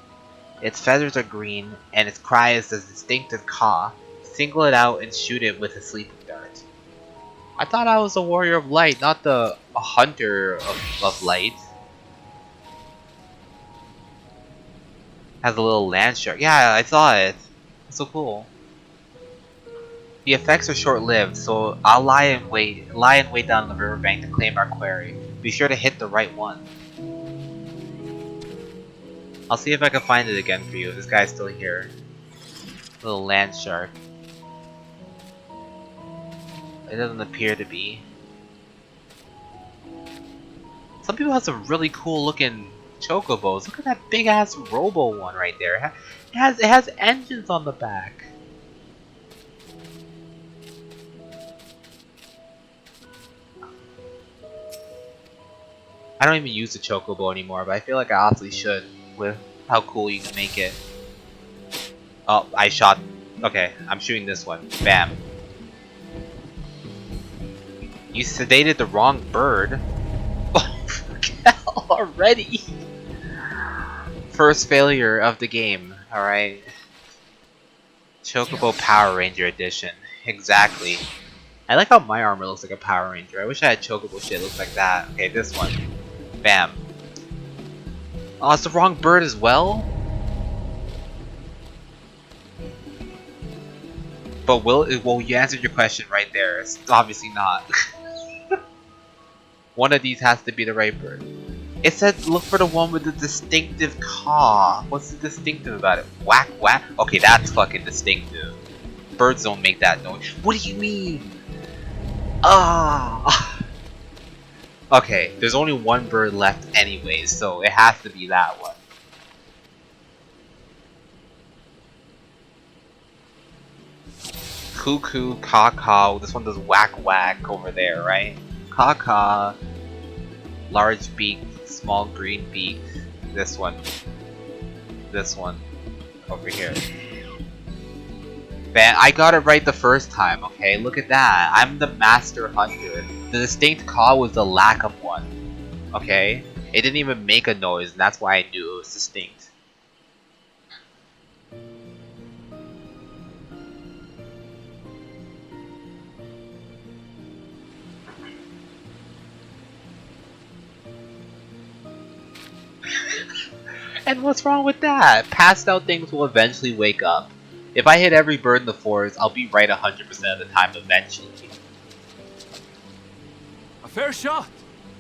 Its feathers are green, and its cry is a distinctive caw. Single it out and shoot it with a sleeping dart. I thought I was a warrior of light, not a hunter of light. Has a little land shark. Yeah, I saw it. It's so cool. The effects are short-lived, so I'll lie in wait down the riverbank to claim our quarry. Be sure to hit the right one. I'll see if I can find it again for you. This guy's still here. Little land shark. It doesn't appear to be. Some people have some really cool looking chocobos. Look at that big ass robo one right there. It has engines on the back. I don't even use the chocobo anymore, but I feel like I obviously should with how cool you can make it. Oh, I shot. Okay, I'm shooting this one. Bam. You sedated the wrong bird. Oh, fucking hell already. First failure of the game. Alright. Chocobo Power Ranger Edition. Exactly. I like how my armor looks like a Power Ranger. I wish I had chocobo shit looks like that. Okay, this one. Bam. Oh, it's the wrong bird as well? But well, you answered your question right there. It's obviously not. One of these has to be the right bird. It said look for the one with the distinctive caw. What's the distinctive about it? Whack whack? Okay, that's fucking distinctive. Birds don't make that noise. What do you mean? Ah. Okay, there's only one bird left anyways, so it has to be that one. Cuckoo, caw-caw. This one does whack-whack over there, right? Caw-caw. Large beak, small green beak. This one. This one. Over here. Man, I got it right the first time, okay? Look at that. I'm the master hunter. The distinct caw was the lack of one. Okay? It didn't even make a noise, and that's why I knew it was distinct. And what's wrong with that? Passed out things will eventually wake up. If I hit every bird in the forest, I'll be right 100% of the time eventually. A fair shot.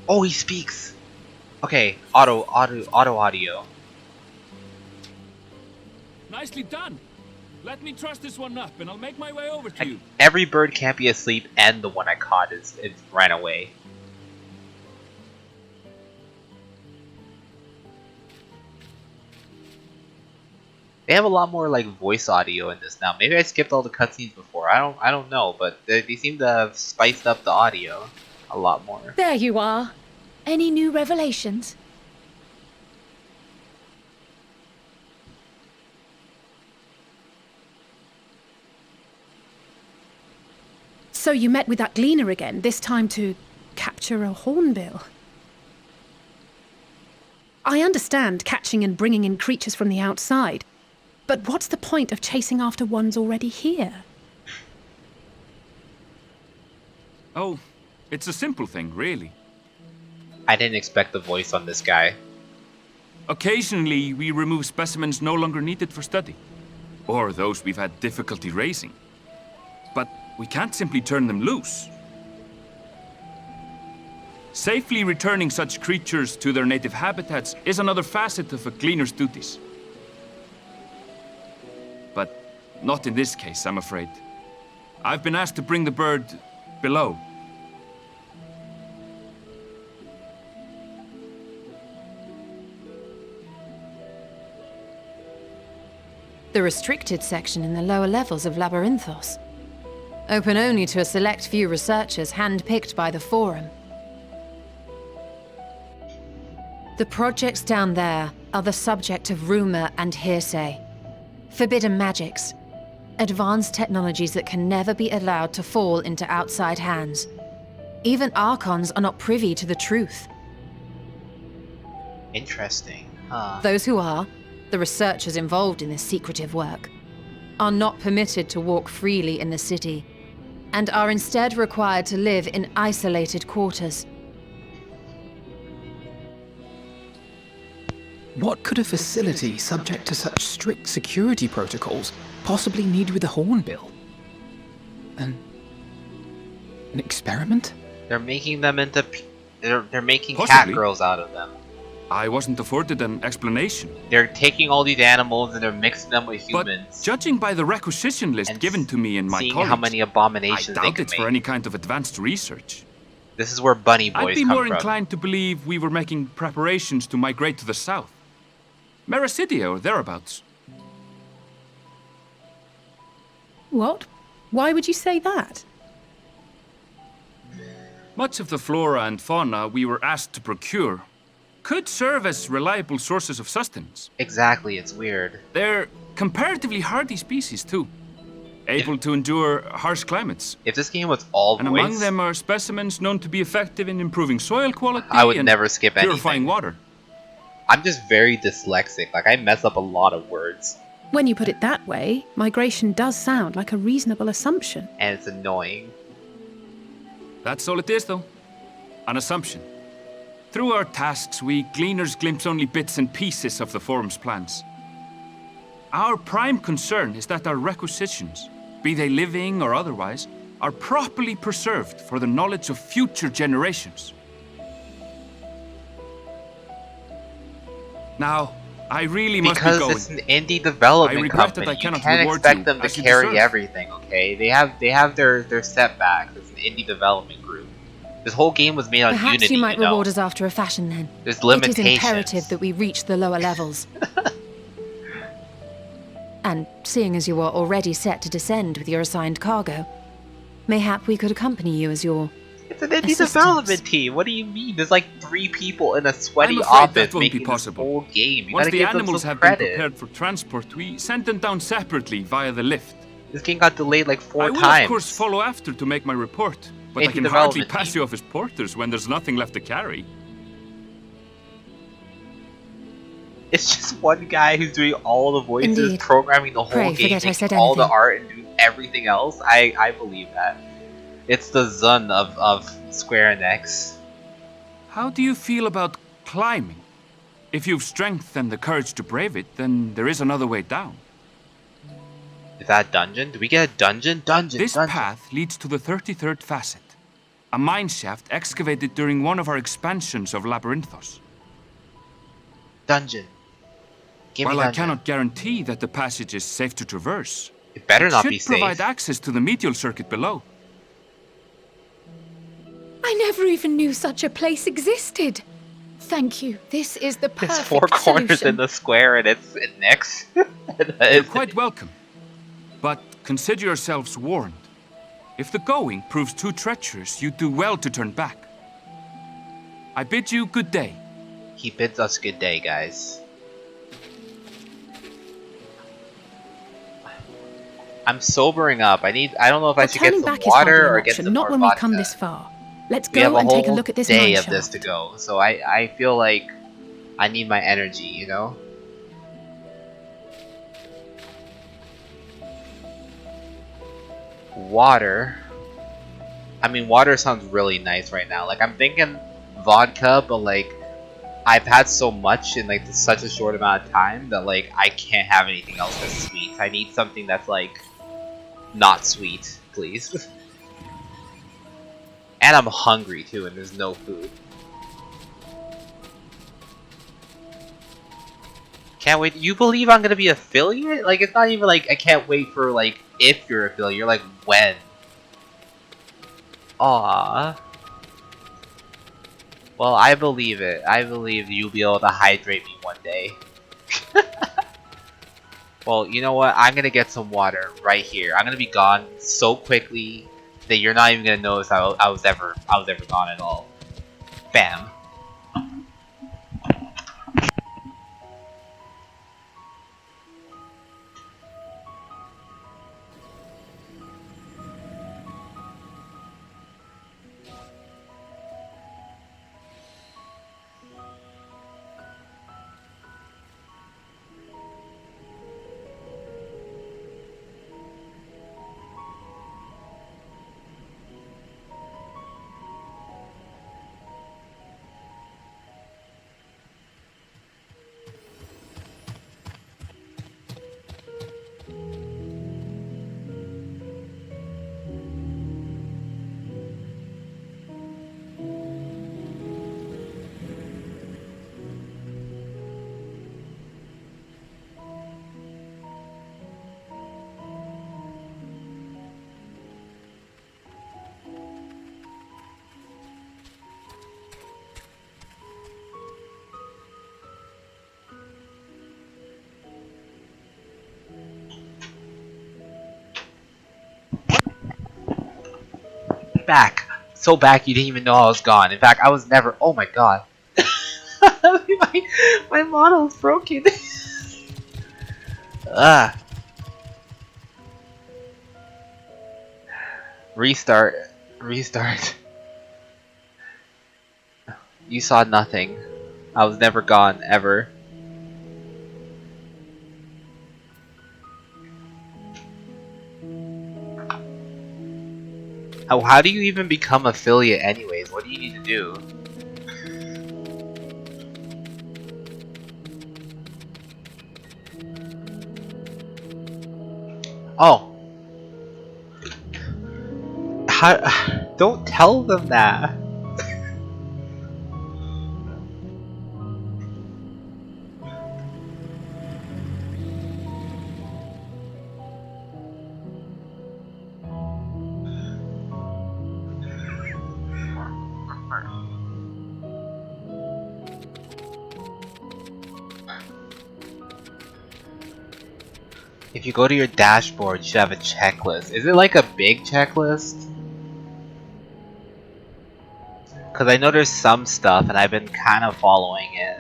Oh, he speaks. Okay, auto audio. Nicely done. Let me trust this one up, and I'll make my way over to you. Every bird can't be asleep, and the one I caught it ran away. They have a lot more like voice audio in this now. Maybe I skipped all the cutscenes before. I don't know, but they seem to have spiced up the audio a lot more. There you are. Any new revelations? So you met with that gleaner again, this time to capture a hornbill. I understand catching and bringing in creatures from the outside, but what's the point of chasing after ones already here? Oh, it's a simple thing, really. I didn't expect the voice on this guy. Occasionally, we remove specimens no longer needed for study, or those we've had difficulty raising. But we can't simply turn them loose. Safely returning such creatures to their native habitats is another facet of a gleaner's duties. But not in this case, I'm afraid. I've been asked to bring the bird below. The restricted section in the lower levels of Labyrinthos. Open only to a select few researchers hand-picked by the Forum. The projects down there are the subject of rumor and hearsay. Forbidden magics. Advanced technologies that can never be allowed to fall into outside hands. Even Archons are not privy to the truth. Interesting, huh? Those who are, the researchers involved in this secretive work, are not permitted to walk freely in the city, and are instead required to live in isolated quarters. What could a facility subject to such strict security protocols possibly need with a hornbill? An experiment? They're making them into... They're making Possibly. cat girls out of them. I wasn't afforded an explanation. They're taking all these animals and they're mixing them with humans. But judging by the requisition list given to me in my seeing college, how many abominations I they doubt can it's make. for any kind of advanced research. This is where bunny boys I'd be come more from. inclined to believe we were making preparations to migrate to the south. Mericidia or thereabouts. What? Why would you say that? Much of the flora and fauna we were asked to procure could serve as reliable sources of sustenance. Exactly, it's weird. They're comparatively hardy species too, able to endure harsh climates. If this game was all and voice, among them are specimens known to be effective in improving soil quality I would and never skip purifying anything. water. I'm just very dyslexic. Like, I mess up a lot of words. When you put it that way, migration does sound like a reasonable assumption. And it's annoying. That's all it is, though. An assumption. Through our tasks, we gleaners glimpse only bits and pieces of the forum's plans. Our prime concern is that our requisitions, be they living or otherwise, are properly preserved for the knowledge of future generations. Now, I really must be going. Because it's an indie development I regret company. that I You cannot can't reward expect you them to as you carry deserve. everything, okay? They have their setbacks. It's an indie development group. This whole game was made on Perhaps Unity, you might know? reward us after a fashion then. There's It limitations. is imperative that we reach the lower levels. And seeing as you are already set to descend with your assigned cargo, mayhap we could accompany you as your It's an indie assistants. development team. What do you mean? There's like 3 people in a sweaty I'm afraid office that won't be making this possible. whole game. You Once gotta the give them animals some have been credit. prepared for transport, we send them down separately via the lift. This game got delayed like 4 I will, times. of course, follow after to make my report, but I Indie can hardly development pass team. you off as porters when there's nothing left to carry. It's just one guy who's doing all the voices, Indeed. programming the whole Pray, game, forget I making said all the anything. art and doing everything else. I believe that. It's the Zun of Square Enix. How do you feel about climbing? If you've strength and the courage to brave it, then there is another way down. Is that a dungeon? Do we get a dungeon? Dungeon. This path leads to the 33rd facet, a mine shaft excavated during one of our expansions of Labyrinthos. Dungeon. Give While me I dungeon. cannot guarantee that the passage is safe to traverse, It better not should be safe. provide access to the medial circuit below. I never even knew such a place existed. Thank you. This is the perfect It's 4 corners solution. in the square and it's next. You're quite welcome. But consider yourselves warned. If the going proves too treacherous, you do well to turn back. I bid you good day. He bids us good day, guys. I'm sobering up. I don't know if I should get Turning some back is hardly water an or get option, some not more when vodka. we've come this far. Let's We have go a and take a whole look at this day mine of this shaft. to go, so I feel like I need my energy, you know? Water. I mean, water sounds really nice right now. Like, I'm thinking vodka, but like, I've had so much in like such a short amount of time that like, I can't have anything else that's sweet. I need something that's like, not sweet, please. And I'm hungry too, and there's no food. Can't wait. You believe I'm gonna be affiliate? Like, it's not even like I can't wait for like if you're affiliate. You're like when. Aww. Well, I believe it. I believe you'll be able to hydrate me one day. Well, you know what? I'm gonna get some water right here. I'm gonna be gone so quickly that you're not even gonna notice I was ever gone at all. Bam. went back. So back you didn't even know I was gone. In fact, I was never. Oh my god. my model's broken. Ah. Restart. Restart. You saw nothing. I was never gone, ever. How do you even become affiliate anyways? What do you need to do? Oh. Don't tell them that. If you go to your dashboard, you should have a checklist. Is it like a big checklist? Because I know there's some stuff and I've been kind of following it.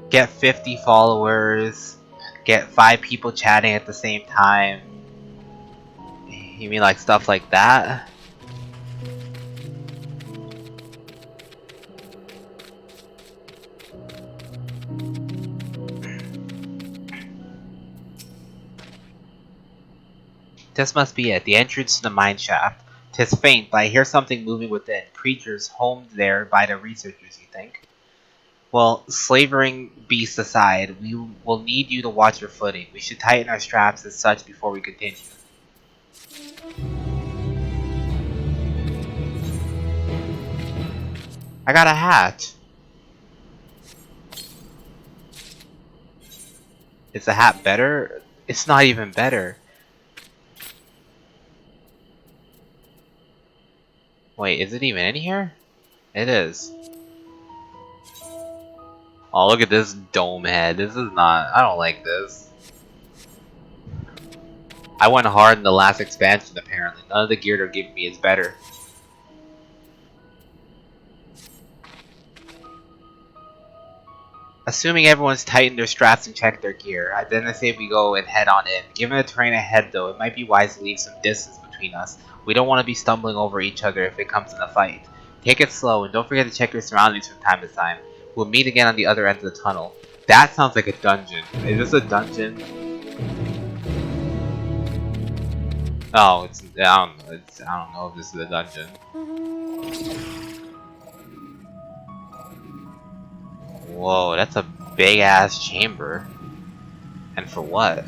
Get 50 followers, get 5 people chatting at the same time. You mean like stuff like that? This must be it, the entrance to the mine shaft. 'Tis faint, but I hear something moving within. Creatures homed there by the researchers, you think? Well, slavering beasts aside, we will need you to watch your footing. We should tighten our straps as such before we continue. I got a hat. Is the hat better? It's not even better. Wait, is it even in here? It is. Oh, look at this dome head. This is not... I don't like this. I went hard in the last expansion, apparently. None of the gear they're giving me is better. Assuming everyone's tightened their straps and checked their gear, then I say we go and head on in. Given the terrain ahead though, it might be wise to leave some distance between us. We don't want to be stumbling over each other if it comes in a fight. Take it slow and don't forget to check your surroundings from time to time. We'll meet again on the other end of the tunnel. That sounds like a dungeon. Is this a dungeon? Oh, it's I don't know if this is a dungeon. Whoa, that's a big ass chamber. And for what?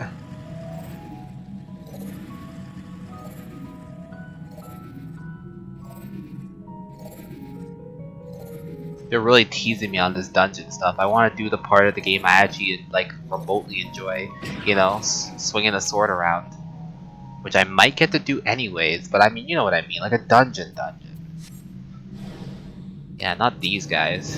They're really teasing me on this dungeon stuff. I want to do the part of the game I actually like remotely enjoy. You know, swinging a sword around. Which I might get to do anyways, but I mean, you know what I mean, like a dungeon. Yeah, not these guys.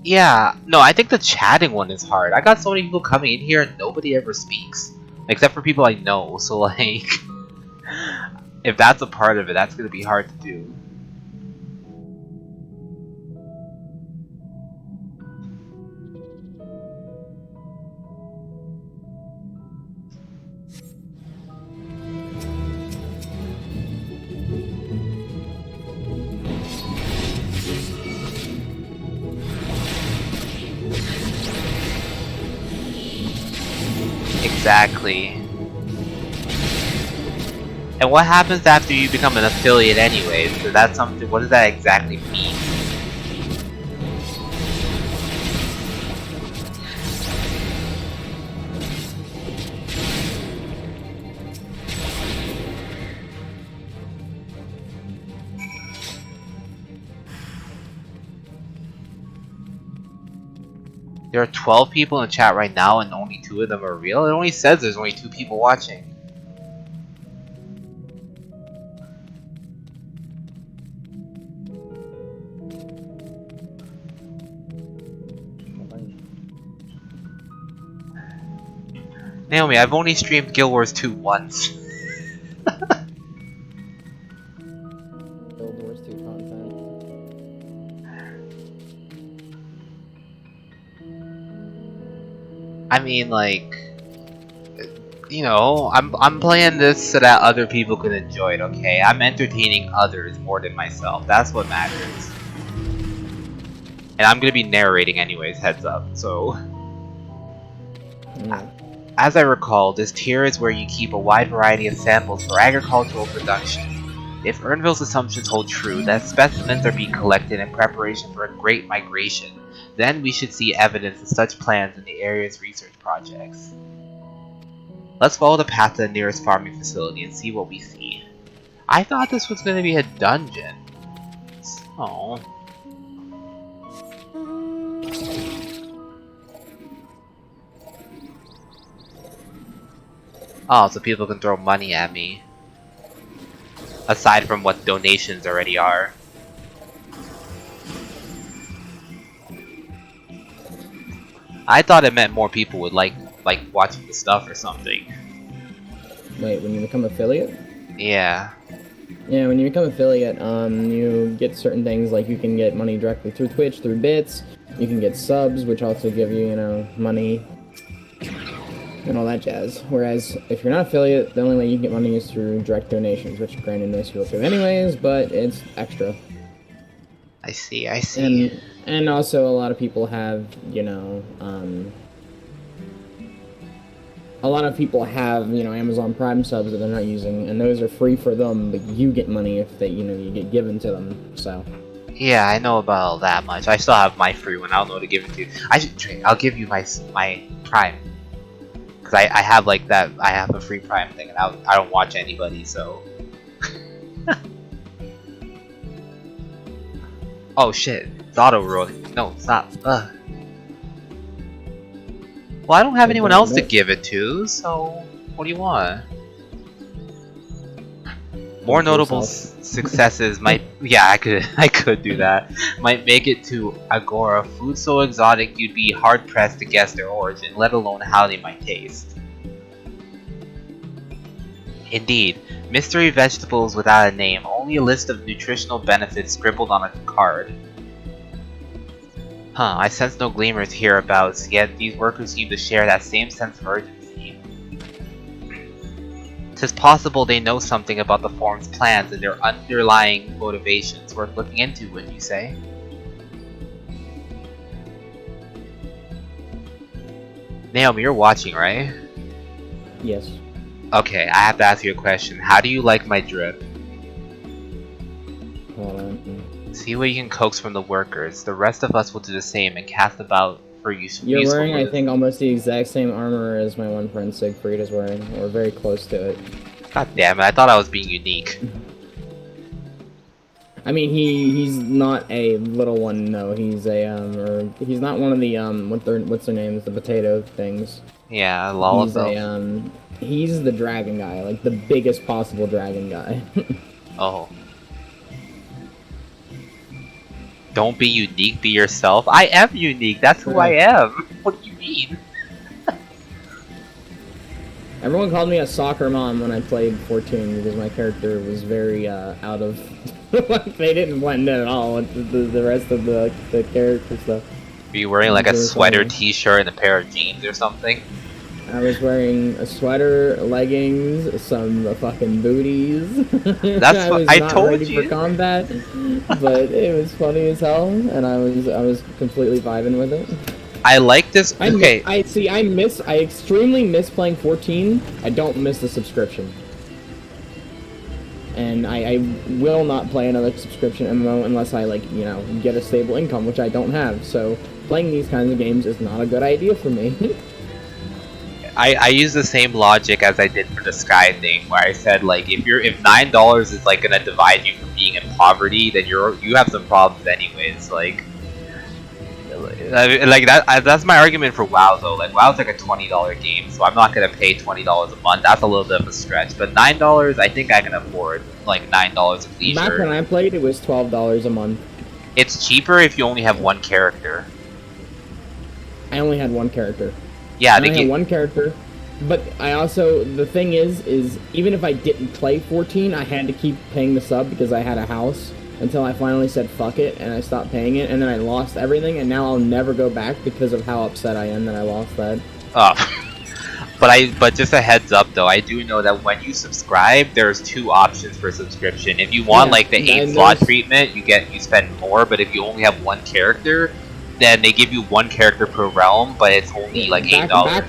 Yeah, no, I think the chatting one is hard. I got so many people coming in here and nobody ever speaks. Except for people I know, so like... if that's a part of it, that's gonna be hard to do. Exactly. And what happens after you become an affiliate anyways? So that's something, what does that exactly mean? There are 12 people in the chat right now and only 2 of them are real? It only says there's only 2 people watching. Naomi, I've only streamed Guild Wars 2 once. Guild Wars 2 content. I mean, like, you know, I'm playing this so that other people can enjoy it, okay? I'm entertaining others more than myself. That's what matters. And I'm gonna be narrating anyways, heads up, so... As I recall, this tier is where you keep a wide variety of samples for agricultural production. If Urnville's assumptions hold true, that specimens are being collected in preparation for a great migration, then we should see evidence of such plans in the area's research projects. Let's follow the path to the nearest farming facility and see what we see. I thought this was going to be a dungeon. Oh. Oh, so people can throw money at me. Aside from what donations already are. I thought it meant more people would like watching the stuff or something. Wait, when you become affiliate? Yeah. Yeah, when you become affiliate, you get certain things like you can get money directly through Twitch, through bits. You can get subs, which also give you, you know, money and all that jazz. Whereas if you're not affiliate, the only way you can get money is through direct donations, which granted most people do anyways, but it's extra. I see, I see. And also a lot of people have, you know, a lot of people have, you know, Amazon Prime subs that they're not using, and those are free for them, but you get money if they, you know, you get given to them, so. Yeah, I know about that much. I still have my free one. I don't know what to give it to you. I should trade. I'll give you my Prime. Because I have like that, I have a free Prime thing, and I don't watch anybody, so. Oh shit, it's auto rolling. No, stop. Ugh. Well, I don't have anyone else to give it to, so what do you want? More notable successes might, yeah, I could do that. Might make it to Agora. Food so exotic you'd be hard pressed to guess their origin, let alone how they might taste. Indeed, mystery vegetables without a name, only a list of nutritional benefits scribbled on a card. Huh, I sense no gleamers hereabouts, yet these workers seem to share that same sense of urgency. 'Tis possible they know something about the forum's plans and their underlying motivations worth looking into, wouldn't you say? Naomi, you're watching, right? Yes. Okay, I have to ask you a question. How do you like my drip? Hold on. See what you can coax from the workers. The rest of us will do the same and cast about for useful. You're wearing, I think, almost the exact same armor as my one friend Siegfried is wearing, or very close to it. God damn it! I thought I was being unique. I mean, he's not a little one. No, he's a or he's not one of the what's their names? The potato things. Yeah, Lollapalooza. He's the dragon guy, like the biggest possible dragon guy. Oh. Don't be unique, be yourself. I am unique, that's who I am. What do you mean? Everyone called me a soccer mom when I played 14 because my character was very out of... they didn't blend in at all with the rest of the character stuff. Were you wearing like a sweater, t-shirt, and a pair of jeans or something? I was wearing a sweater, leggings, some fucking booties. That's what I told ready you. For combat, but it was funny as hell, and I was completely vibing with it. I like this. Okay. I extremely miss playing 14. I don't miss the subscription. And I will not play another subscription MMO unless I, like, you know, get a stable income, which I don't have. So playing these kinds of games is not a good idea for me. I use the same logic as I did for the Sky thing, where I said, like, if $9 is like gonna divide you from being in poverty, then you have some problems anyways. Like that's my argument for WoW though. Like WoW's like a $20 game, so I'm not gonna pay $20 a month. That's a little bit of a stretch, but $9 I think I can afford. Like $9 of leisure. Back when I played, it was $12 a month. It's cheaper if you only have one character. I only had one character. Yeah, I had one character, but I also, the thing is even if I didn't play 14, I had to keep paying the sub because I had a house until I finally said fuck it and I stopped paying it, and then I lost everything, and now I'll never go back because of how upset I am that I lost that. But just a heads up though, I do know that when you subscribe, there's 2 options for subscription. If you want like the 8 slot treatment, you spend more, but if you only have one character, then they give you 1 character per realm, but it's only like $8. Back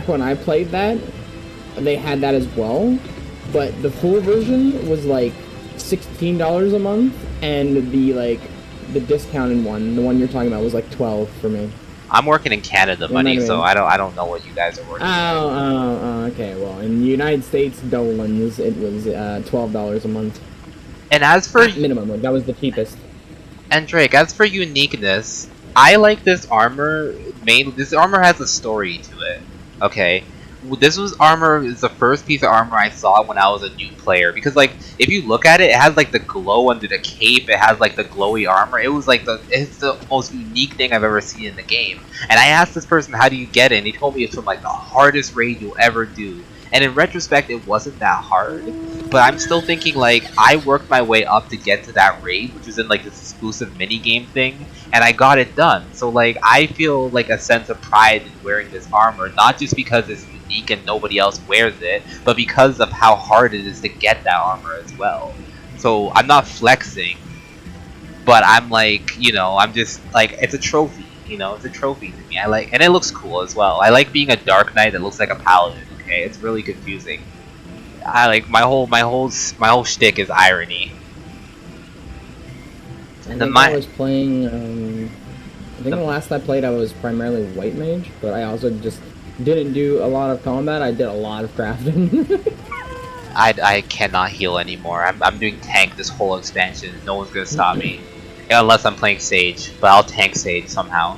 when I played that, they had that as well, but the full version was like $16 a month, and the discounted one, the one you're talking about, was like $12 for me. I'm working in Canada money, so I don't know what you guys are working. Okay. Well, in the United States dolans, it was $12 a month. And as for minimum, like, that was the cheapest. And Drake, as for uniqueness, I like this armor. This armor has a story to it. Okay, this is the first piece of armor I saw when I was a new player, because like if you look at it, it has like the glow under the cape. It has like the glowy armor. It was like it's the most unique thing I've ever seen in the game. And I asked this person, how do you get it? And he told me it's from like the hardest raid you'll ever do. And in retrospect, it wasn't that hard, but I'm still thinking like I worked my way up to get to that raid, which was in like this exclusive mini game thing, and I got it done. So like I feel like a sense of pride in wearing this armor, not just because it's unique and nobody else wears it, but because of how hard it is to get that armor as well. So I'm not flexing, but I'm like, you know, I'm just like, it's a trophy, you know, it's a trophy to me. I like, and it looks cool as well. I like being a Dark Knight that looks like a paladin. Okay, it's really confusing. I like my whole shtick is irony. I was playing. I think the last I played, I was primarily white mage, but I also just didn't do a lot of combat. I did a lot of crafting. I cannot heal anymore. I'm doing tank this whole expansion. No one's gonna stop me, unless I'm playing Sage. But I'll tank Sage somehow.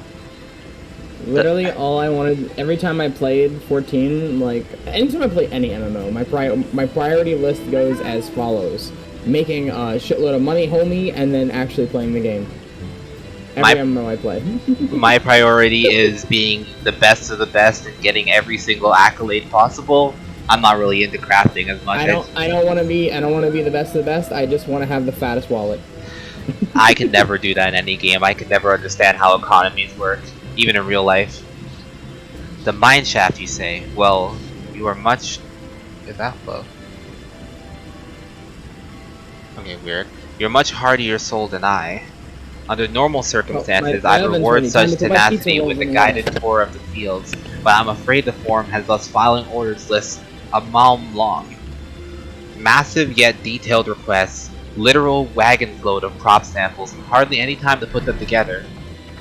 Literally, all I wanted, every time I played 14, like, anytime I play any MMO, my priority list goes as follows. Making a shitload of money, homie, and then actually playing the game. Every MMO I play. My priority is being the best of the best and getting every single accolade possible. I'm not really into crafting as much. I don't want to be the best of the best. I just want to have the fattest wallet. I can never do that in any game. I can never understand how economies work, even in real life. The mine shaft, you say? Well, you are much... Is that low? Okay, weird. You're much hardier soul than I. Under normal circumstances, I'd reward such tenacity with a guided tour of the fields, but I'm afraid the forum has thus filing orders lists a mile long. Massive yet detailed requests, literal wagon load of prop samples, and hardly any time to put them together.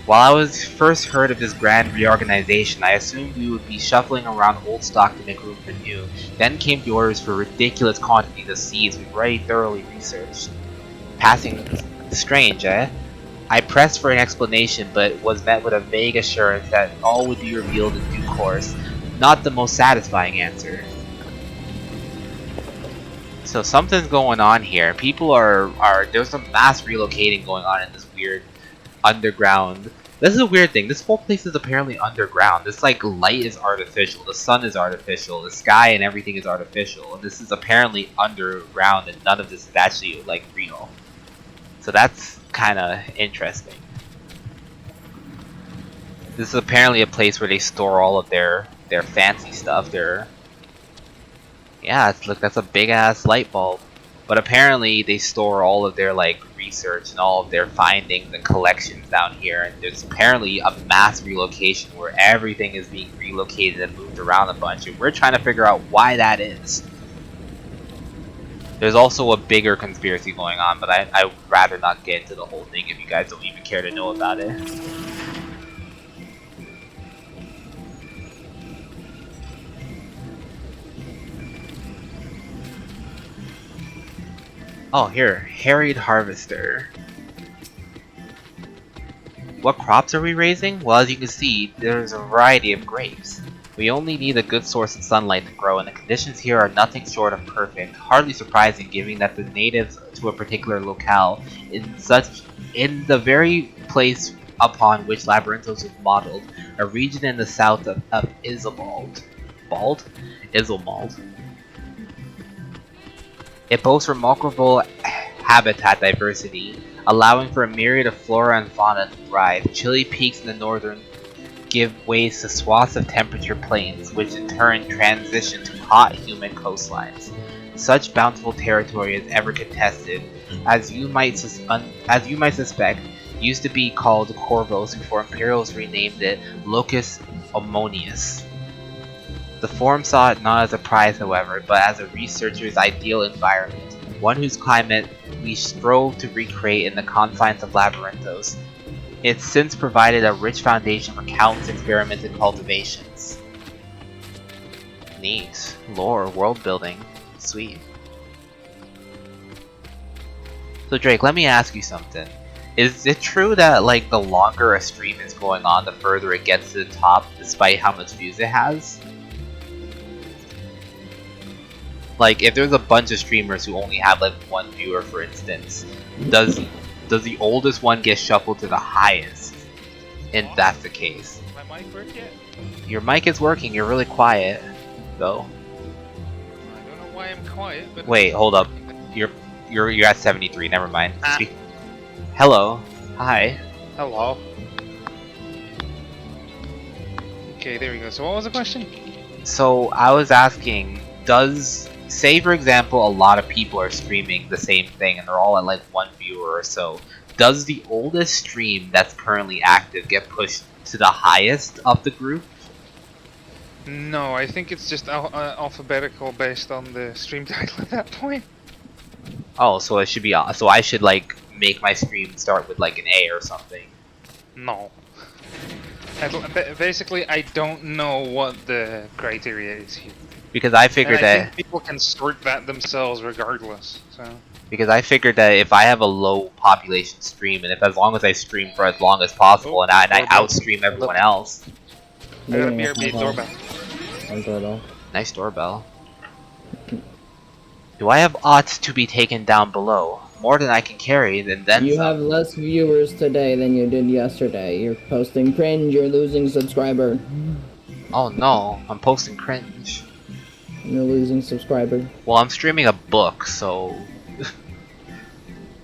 While I was first heard of this grand reorganization, I assumed we would be shuffling around old stock to make room for new. Then came the orders for ridiculous quantities of seeds we've already thoroughly researched. Passing strange, eh? I pressed for an explanation, but was met with a vague assurance that all would be revealed in due course. Not the most satisfying answer. So something's going on here. People there's some mass relocating going on in this weird underground. This is a weird thing. This whole place is apparently underground. This like light is artificial. The sun is artificial. The sky and everything is artificial. And this is apparently underground, and none of this is actually like real. So that's kind of interesting. This is apparently a place where they store all of their fancy stuff. Yeah, look, that's a big ass light bulb. But apparently they store all of their like research and all of their findings and collections down here, and there's apparently a mass relocation where everything is being relocated and moved around a bunch, and we're trying to figure out why that is. There's also a bigger conspiracy going on, but I would rather not get into the whole thing if you guys don't even care to know about it. Oh, here, harried harvester. What crops are we raising? Well, as you can see, there's a variety of grapes. We only need a good source of sunlight to grow, and the conditions here are nothing short of perfect. Hardly surprising, given that the natives to a particular locale, in the very place upon which Labyrinthos was modeled, a region in the south of Isilmald. Isilmald. It boasts remarkable habitat diversity, allowing for a myriad of flora and fauna to thrive. Chilly peaks in the northern give way to swaths of temperature plains, which in turn transition to hot, humid coastlines. Such bountiful territory is ever contested, as you might suspect, used to be called Corvos before Imperials renamed it Locus Ammonius. The Forum saw it not as a prize, however, but as a researcher's ideal environment, one whose climate we strove to recreate in the confines of Labyrinthos. It's since provided a rich foundation for countless experiments and cultivations. Neat. Lore, world building. Sweet. So Drake, let me ask you something. Is it true that like the longer a stream is going on, the further it gets to the top, despite how much views it has? Like, if there's a bunch of streamers who only have like one viewer, for instance, does the oldest one get shuffled to the highest? And that's the case. My mic work yet? Your mic is working. You're really quiet, though. I don't know why I'm quiet, but wait, hold up. You're at 73. Never mind. Hello. Hi. Hello. Okay, there we go. So what was the question? So I was asking, say for example a lot of people are streaming the same thing and they're all at like one viewer or so, does the oldest stream that's currently active get pushed to the highest of the group? No, I think it's just alphabetical based on the stream title at that point. Oh, so it should be so I should like make my stream start with like an A or something. No. Basically, I don't know what the criteria is here. Because I figured and I that think people can sort that themselves regardless. So. Because I figured that if I have a low population stream, and if as long as I stream for as long as possible, and I outstream everyone else. I got a BRB doorbell. Doorbell. Nice doorbell. Do I have aught to be taken down below? More than I can carry, then You some. have less viewers today than you did yesterday. You're posting cringe, you're losing subscriber. Oh no, I'm posting cringe. You're losing subscriber. Well, I'm streaming a book, so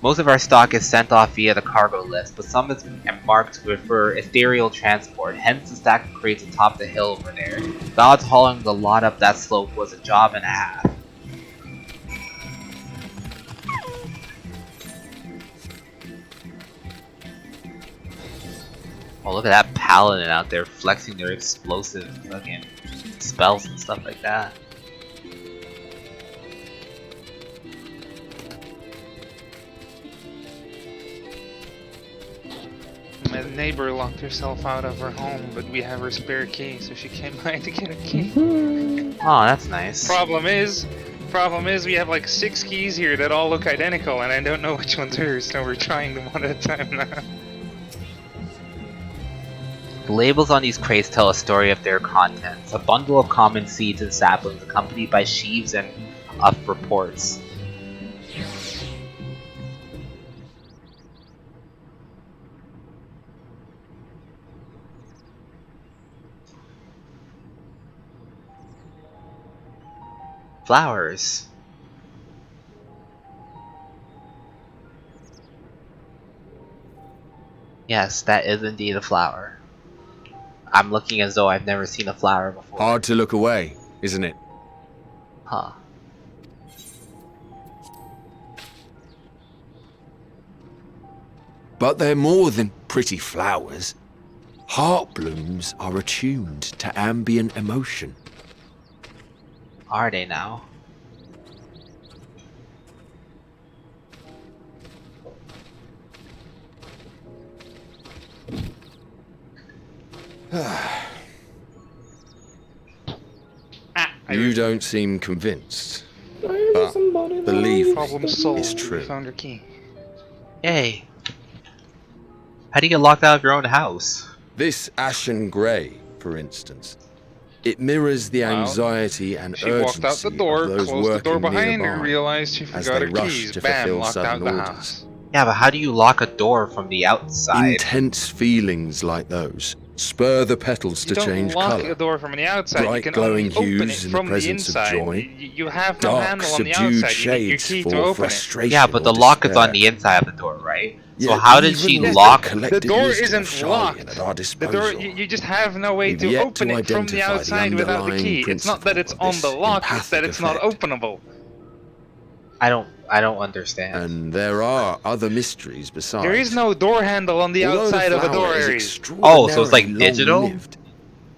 most of our stock is sent off via the cargo list, but some is marked for ethereal transport, hence the stack of crates atop the hill over there. The odds hauling the lot up that slope was a job and a half. Oh, look at that paladin out there flexing their explosive fucking spells and stuff like that. My neighbor locked herself out of her home, but we have her spare key, so she came by to get a key. Oh, that's nice. Problem is, we have like 6 keys here that all look identical, and I don't know which one's hers, so we're trying them one at a time now. The labels on these crates tell a story of their contents. A bundle of common seeds and saplings accompanied by sheaves and of reports. Flowers. Yes, that is indeed a flower. I'm looking as though I've never seen a flower before. Hard to look away, isn't it? Huh. But they're more than pretty flowers. Heart blooms are attuned to ambient emotion. Are they now? You don't seem convinced. But believe me, it's true. Found your key. Yay. How do you get locked out of your own house? This ashen grey, for instance. It mirrors the anxiety and She walked out the urgency door, of those closed the door working behind her, nearby realized she as forgot they her rush keys. to Bam, fulfill locked out sudden the orders. house. Yeah, but how do you lock a door from the outside? Intense feelings like those spur the petals to You don't change lock colour. a door from the outside. Bright you can glowing only open it hues in the from the presence of inside. joy. You have no Dark, handle on the subdued outside. You need your shades key for to open frustration. Yeah, but the or lock is on despair. the inside of the door, right? So Yet how did she even with lock? the The collective door wisdom of isn't Charlian locked. at our The disposal, door, you just have no way we've to yet open to it from the identify the outside without the underlying key. It's not that it's principle on of the this lock, it's that empathic it's not effect. openable. I don't understand. And there are other mysteries besides. There is no door handle on the Although outside of a flower door, is Ares. Oh, so it's like extraordinarily digital? long-lived,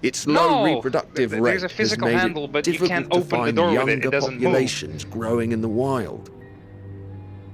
its low No! reproductive There's rate a physical has made handle, it but you difficult can't to open the find door with it. It younger doesn't move. populations growing in the wild.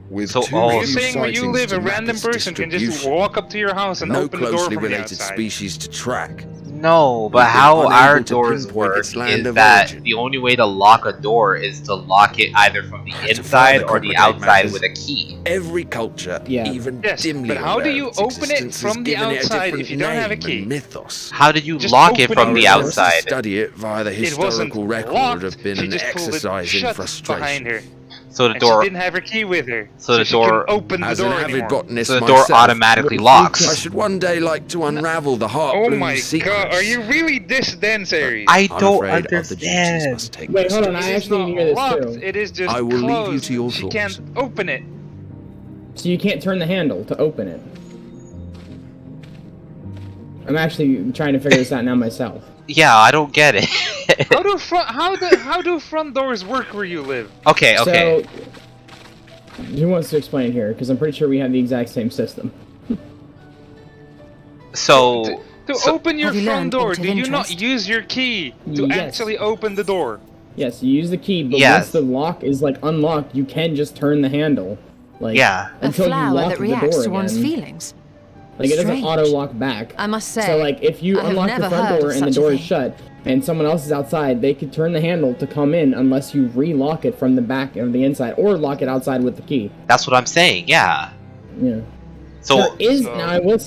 With So, too oh, Are few you saying where you sightings live, to a map random its person can just distribution, walk up to your house and no open the door closely from the related outside? species to track. No, but We've been how our unable to doors pinpoint work its land is of that origin. the only way to lock a door is to lock it either from the To inside further or the complicate outside matters, with a key. Every culture, even Yes, dimly but how do aware you of its open it existence, has from the given it a outside different if you don't have a name key? and mythos. How did you Just lock it open from it the yourself. Resources outside? study it via the It wasn't historical record locked. have been She an just pulled it exercise in shut frustration. behind her. So the And door. she didn't have her key with her. So the she door. couldn't open the As door an avid anymore. botanist So the door myself, automatically I locks. should one day like to unravel the heart Oh bloom my secrets. god, are you really this dense, Ares? I I'm don't afraid other duties understand. must take Wait, hold on. It I is actually not need to hear this locked. too. It is just I will closed. leave you to your She thoughts. can't open it. So you can't turn the handle to open it. I'm actually trying to figure this out now myself. Yeah, I don't get it. How do front doors work where you live? Okay. So, who wants to explain here? Because I'm pretty sure we have the exact same system. So To open your Have you front learned door, aught of do you not interest? use your key to Yes. actually open the door? Yes, you use the key, but Yes. once the lock is like unlocked, you can just turn the handle. Like Yeah. A until you flower lock that the reacts door to one's again. feelings. Like it doesn't Strange. auto lock back. I must say, So like if you I have unlock the never front heard door of and the such a door is thing. shut and someone else is outside, they could turn the handle to come in unless you relock it from the back of the inside or lock it outside with the key. that's what I'm saying. Yeah. Yeah. So There is now I will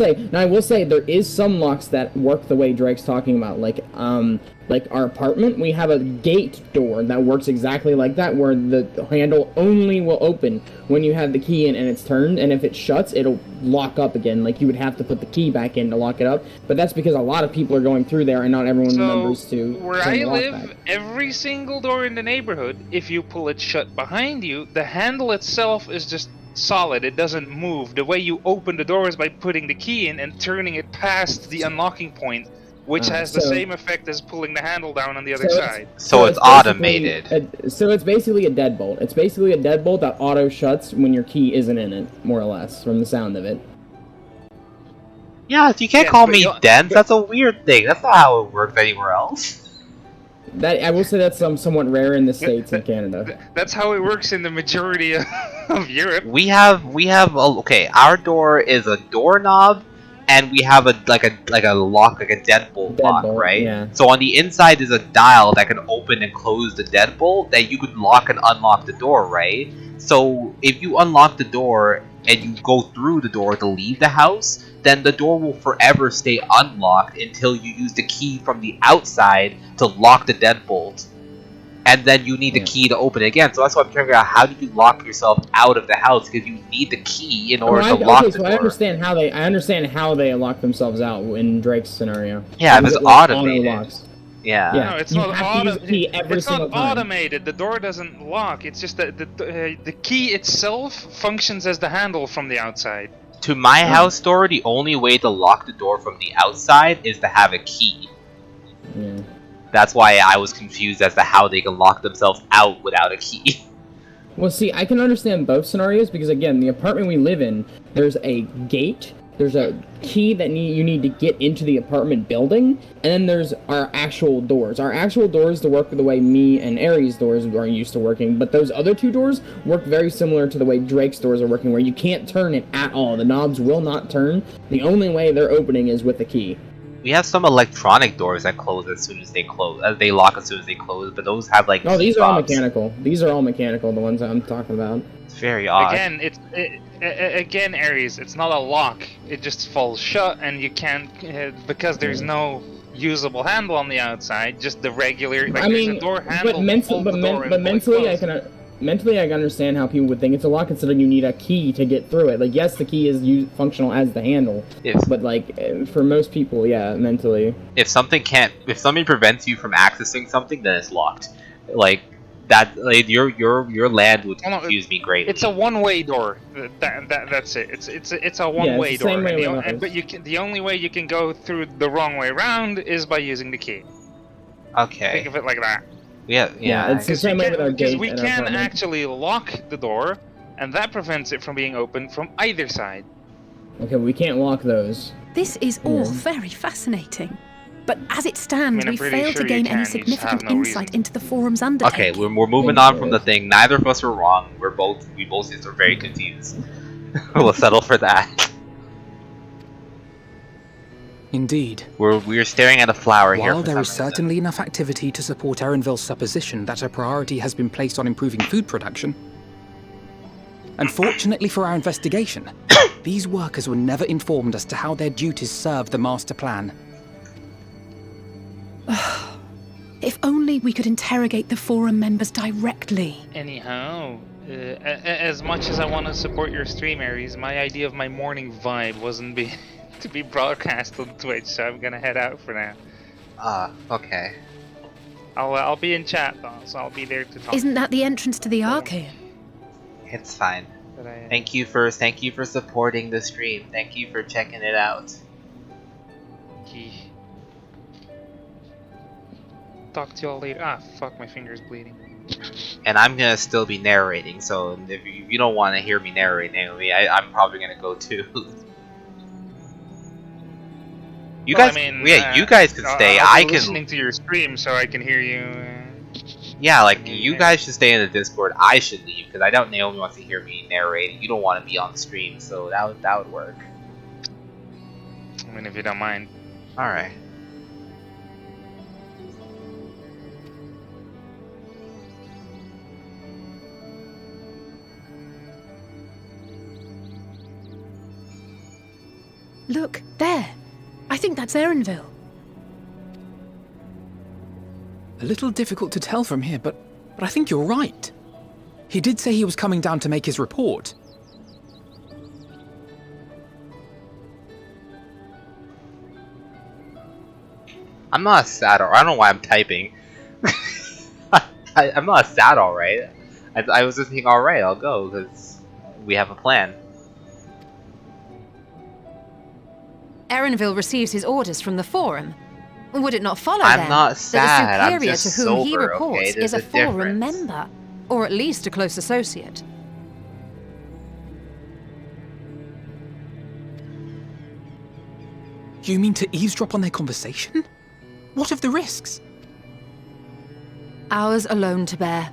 say there is some locks that work the way Drake's talking about. Like our apartment, we have a gate door that works exactly like that, where the handle only will open when you have the key in and it's turned, and if it shuts, it'll lock up again. Like you would have to put the key back in to lock it up. But that's because a lot of people are going through there and not everyone remembers to Where turn I the lock live, back. every single door in the neighborhood, if you pull it shut behind you, the handle itself is just solid. It doesn't move. The way you open the door is by putting the key in and turning it past the unlocking point, which has the so- same effect as pulling the handle down on the other So side. So it's basically automated. So it's basically a deadbolt. It's basically a deadbolt that auto shuts when your key isn't in it, more or less, from the sound of it. Yeah, you can't Yes, call but me dense. That's a weird thing. That's not how it works anywhere else. That I will say that's somewhat rare in the States and Canada. That's how it works in the majority of Europe. We have okay. Our door is a doorknob, and we have a lock, like a deadbolt lock, right? yeah. So on the inside is a dial that can open and close the deadbolt that you could lock and unlock the door, right? So if you unlock the door and you go through the door to leave the house, then the door will forever stay unlocked until you use the key from the outside to lock the deadbolt. And then you need the key to open it again. So that's why I'm trying to figure out, how do you lock yourself out of the house? Because you need the key in order to lock the door. I understand how they lock themselves out in Drake's scenario. Yeah, if it's automated. Auto-locks. Yeah. Yeah. No, it's You not have to use the key every It's not single time. automated. The door doesn't lock. It's just that the key itself functions as the handle from the outside. To my house door, the only way to lock the door from the outside is to have a key. Yeah. That's why I was confused as to how they can lock themselves out without a key. Well, see, I can understand both scenarios because, again, the apartment we live in, there's a gate, there's a key that you need to get into the apartment building, and then there's our actual doors. Our actual doors to work the way me and Aries' doors are used to working, but those other two doors work very similar to the way Drake's doors are working, where you can't turn it at all. The knobs will not turn. The only way they're opening is with the key. We have some electronic doors that close as soon as they close, they lock as soon as they close, but those have like. Oh, these are all mechanical. These are all mechanical. The ones I'm talking about. It's very odd. Again, Aries, it's not a lock. It just falls shut, and you can't because there's no usable handle on the outside. Just the regular. Like, I mean, there's a door handle. But mentally, I can understand how people would think it's a lock, considering you need a key to get through it. Like, yes, the key is functional as the handle, but like for most people, yeah, mentally. If something prevents you from accessing something, then it's locked. Like that, like, your land would confuse me greatly. It's a one-way door. That's it. It's a one-way door. But the only way you can go through the wrong way around is by using the key. Okay. Think of it like that. Yeah, it's the same way with our gate. Because we can actually lock the door, and that prevents it from being opened from either side. Okay, we can't lock those. This is all very fascinating. But as it stands, we pretty failed sure to gain you any can, you just significant have no insight reason. into the forum's undertaking. Okay, we're moving on from the thing. Neither of us are wrong. We both are very confused. We'll settle for that. Indeed. We're staring at a flower here. While there is certainly enough activity to support Erenville's supposition that a priority has been placed on improving food production, unfortunately for our investigation, these workers were never informed as to how their duties serve the master plan. If only we could interrogate the forum members directly. Anyhow, as much as I want to support your stream, Aries, my idea of my morning vibe wasn't to be broadcast on Twitch, so I'm gonna head out for now. Okay. I'll be in chat though, so I'll be there to talk. Isn't that the entrance to the Archaean? It's fine. Thank you for supporting the stream. Thank you for checking it out. Talk to y'all later. Ah, fuck, my finger's bleeding. And I'm gonna still be narrating, so if you don't want to hear me narrate, Naomi, I'm probably gonna go too. You guys can stay. I'll be listening to your stream so I can hear you. Yeah, like, you guys should stay in the Discord. I should leave, because I doubt Naomi wants to hear me narrating. You don't want to be on stream, so that would work. I mean, if you don't mind. Alright. Look, there. I think that's Erenville. A little difficult to tell from here, but I think you're right. He did say he was coming down to make his report. I'm not sad, I don't know why I'm typing. I'm not sad, alright. I was just thinking, alright, I'll go, because we have a plan. Erenville receives his orders from the forum. Would it not follow I'm then not sad. that the superior I'm just to whom he sober, reports okay? is There's a a forum difference. member, or at least a close associate? You mean to eavesdrop on their conversation? What of the risks? Ours alone to bear.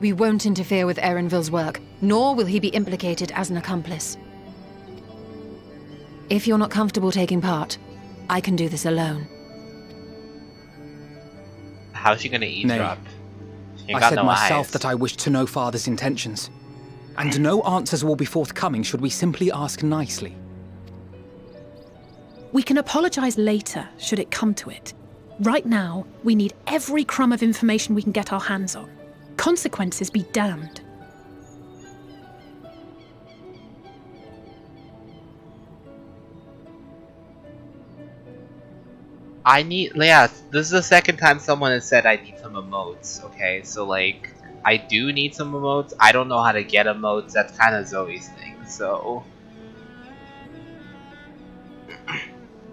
We won't interfere with Erenville's work, nor will he be implicated as an accomplice. If you're not comfortable taking part, I can do this alone. How's she gonna eavesdrop? She ain't I got said no myself eyes. that I wished to know Father's intentions. And no answers will be forthcoming should we simply ask nicely. We can apologize later, should it come to it. Right now, we need every crumb of information we can get our hands on. Consequences be damned. Yeah, this is the second time someone has said I need some emotes, okay? So, like, I do need some emotes. I don't know how to get emotes. That's kind of Zoe's thing, so...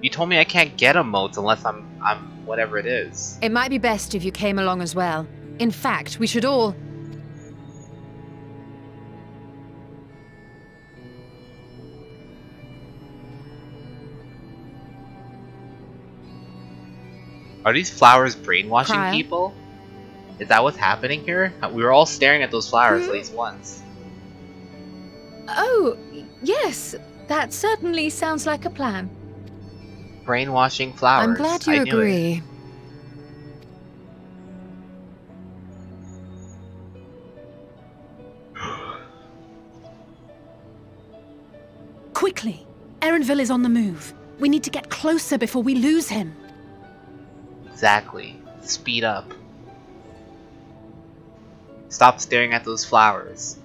You told me I can't get emotes unless I'm whatever it is. It might be best if you came along as well. In fact, we should all... Are these flowers brainwashing Crier? people? Is that what's happening here? We were all staring at those flowers at least once. Oh, yes. That certainly sounds like a plan. Brainwashing flowers. I'm glad you I knew agree. It. Quickly! Erenville is on the move. We need to get closer before we lose him. Exactly. Speed up. Stop staring at those flowers.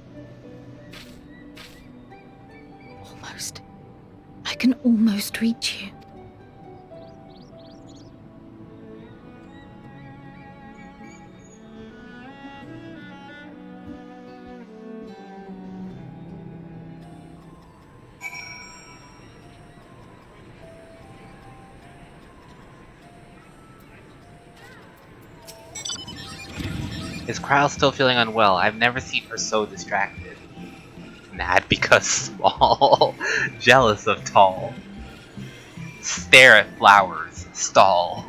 Almost. I can almost reach you. Is Kryle still feeling unwell? I've never seen her so distracted. Mad because small. Jealous of tall. Stare at flowers. Stall.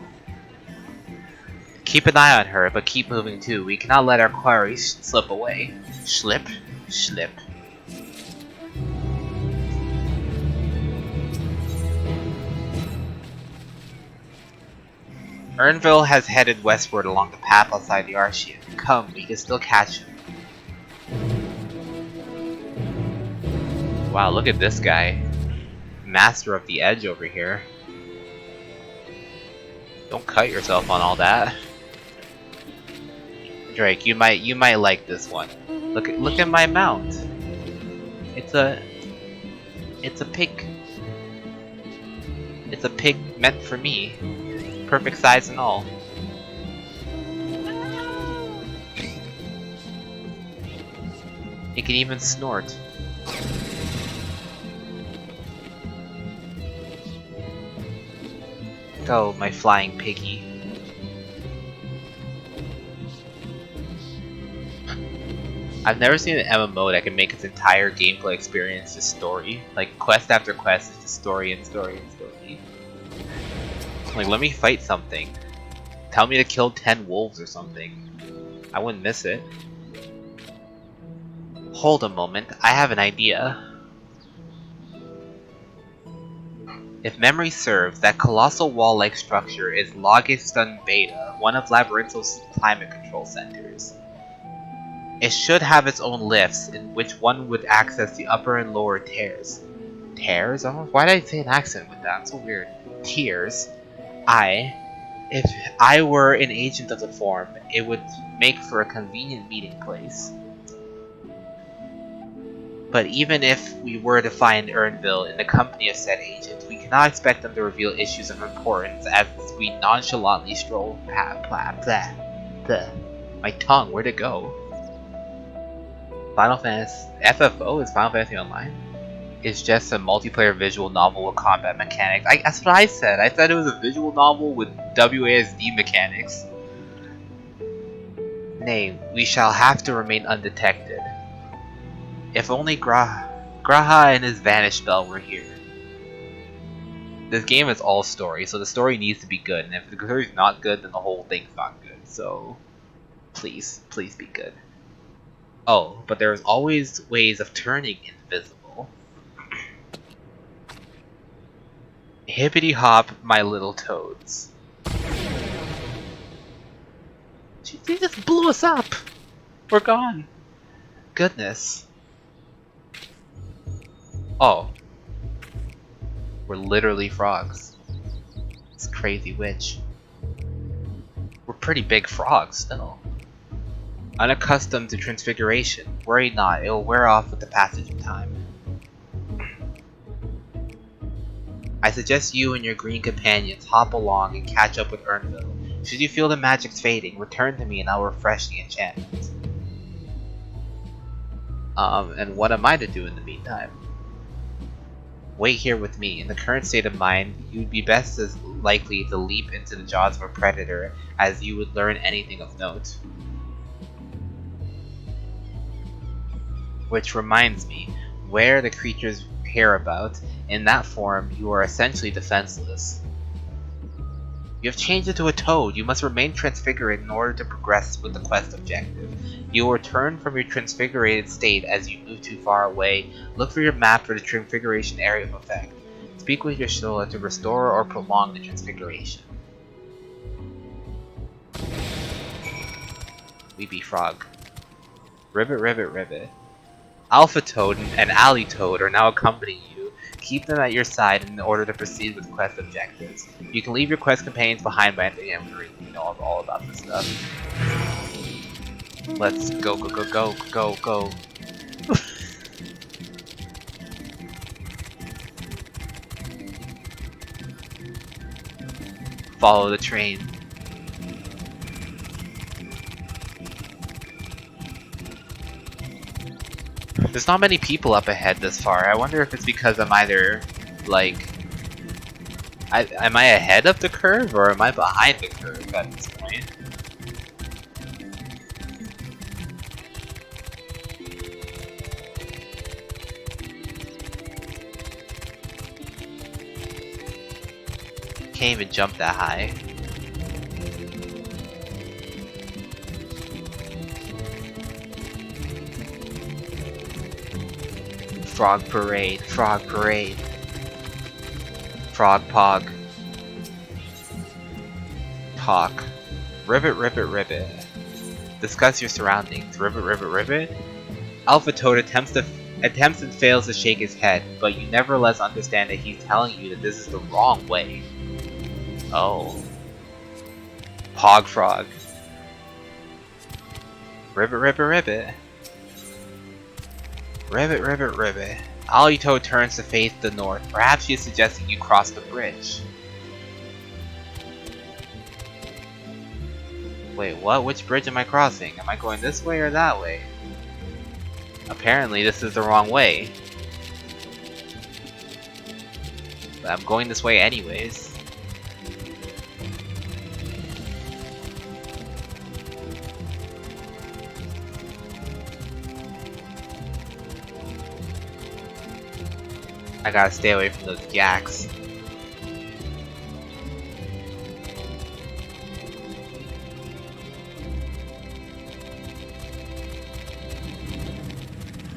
Keep an eye on her, but keep moving too. We cannot let our quarry slip away. Slip? Slip. Ernville has headed westward along the path outside the Archean. Come, we can still catch him. Wow, look at this guy. Master of the edge over here. Don't cut yourself on all that. Drake, you might like this one. Look at my mount. It's a pig. It's a pig meant for me. Perfect size and all. It can even snort. Go, my flying piggy. I've never seen an MMO that can make its entire gameplay experience just story. Like, quest after quest is just story and story and story. Like, let me fight something. Tell me to kill 10 wolves or something. I wouldn't miss it. Hold a moment, I have an idea. If memory serves, that colossal wall-like structure is Logiston Beta, one of Labyrinthos' climate control centers. It should have its own lifts, in which one would access the upper and lower tiers. Tiers? Oh, why did I say an accent with that? It's so weird. Tiers. If I were an agent of the form, it would make for a convenient meeting place. But even if we were to find Ernville in the company of said agent, we cannot expect them to reveal issues of importance as we nonchalantly stroll past. My tongue, where'd it go? Final Fantasy FFO is Final Fantasy Online. It's just a multiplayer visual novel with combat mechanics. That's what I said. I said it was a visual novel with WASD mechanics. Nay, we shall have to remain undetected. If only Graha and his vanish spell were here. This game is all story, so the story needs to be good. And if the story's not good, then the whole thing's not good. So, please be good. Oh, but there's always ways of turning invisible. Hippity hop, my little toads. They just blew us up! We're gone. Goodness. Oh. We're literally frogs. It's crazy witch. We're pretty big frogs still. Unaccustomed to transfiguration. Worry not, it will wear off with the passage of time. I suggest you and your green companions hop along and catch up with Ernville. Should you feel the magic's fading, return to me and I'll refresh the enchantment. And what am I to do in the meantime? Wait here with me. In the current state of mind, you would be best as likely to leap into the jaws of a predator as you would learn anything of note. Which reminds me, where the creatures hear about, in that form you are essentially defenseless. You have changed into a toad. You must remain transfigured in order to progress with the quest objective. You will return from your transfigurated state as you move too far away. Look for your map for the transfiguration area of effect. Speak with your soul to restore or prolong the transfiguration. Weepy Frog. Ribbit, ribbit, ribbit. Alpha Toad and Alley Toad are now accompanying you. Keep them at your side in order to proceed with quest objectives. You can leave your quest companions behind by entering inventory. You know all about this stuff. Let's go, go, go, go, go, go. Follow the train. There's not many people up ahead this far. I wonder if it's because I'm either, like... am I ahead of the curve, or am I behind the curve at this point? Can't even jump that high. Frog Parade, Frog Parade. Frog Pog. Talk. Ribbit, ribbit, ribbit. Discuss your surroundings. Ribbit, ribbit, ribbit. Alpha Toad attempts and fails to shake his head, but you nevertheless understand that he's telling you that this is the wrong way. Oh. Pog Frog. Ribbit, ribbit, ribbit. Ribbit, ribbit, ribbit. Ollie Toad turns to face the north. Perhaps she is suggesting you cross the bridge. Wait, what? Which bridge am I crossing? Am I going this way or that way? Apparently this is the wrong way. But I'm going this way anyways. I gotta stay away from those yaks.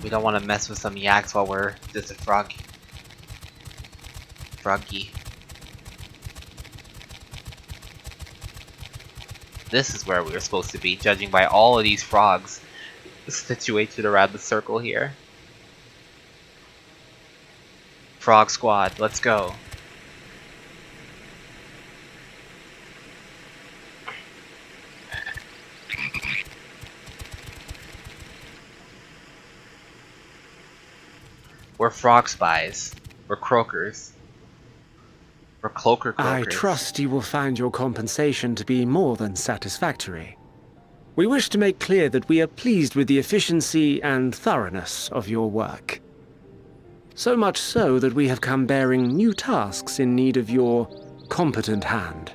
We don't want to mess with some yaks while we're just a froggy. This is where we were supposed to be, judging by all of these frogs situated around the circle here. Frog Squad, let's go. We're frog spies. We're croakers. We're cloaker croakers. I trust you will find your compensation to be more than satisfactory. We wish to make clear that we are pleased with the efficiency and thoroughness of your work. So much so that we have come bearing new tasks in need of your competent hand.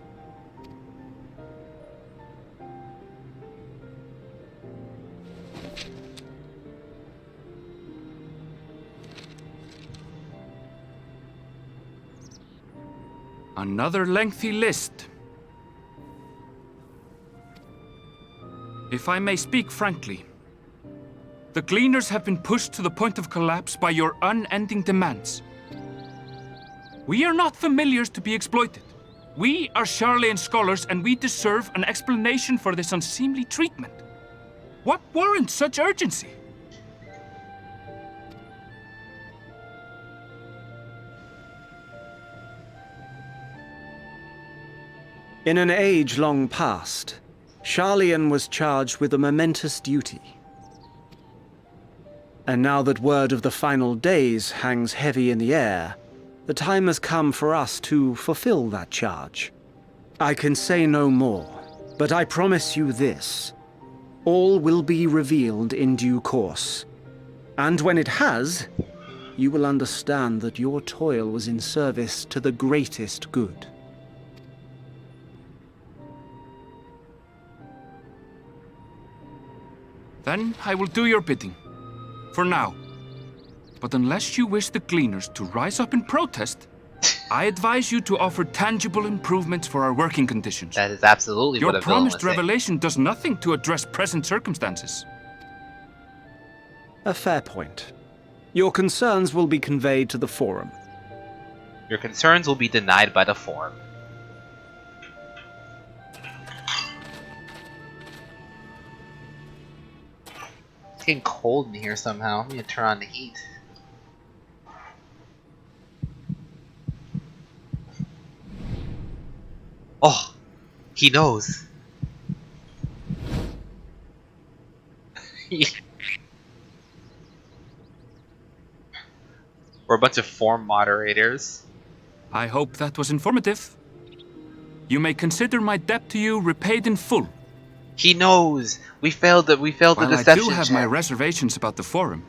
Another lengthy list. If I may speak frankly, the Gleaners have been pushed to the point of collapse by your unending demands. We are not familiars to be exploited. We are Sharlayan scholars, and we deserve an explanation for this unseemly treatment. What warrants such urgency? In an age long past, Sharlayan was charged with a momentous duty. And now that word of the final days hangs heavy in the air, the time has come for us to fulfill that charge. I can say no more, but I promise you this. All will be revealed in due course. And when it has, you will understand that your toil was in service to the greatest good. Then I will do your bidding. For now. But unless you wish the Gleaners to rise up in protest, I advise you to offer tangible improvements for our working conditions. That is absolutely Your what a villain promised would say. revelation does nothing to address present circumstances. A fair point. Your concerns will be conveyed to the Forum. Your concerns will be denied by the Forum. It's getting cold in here somehow. I'm gonna turn on the heat. Oh, he knows. We're a bunch of Forum moderators. I hope that was informative. You may consider my debt to you repaid in full. He knows. We failed the deception While I do have check. my reservations about the Forum,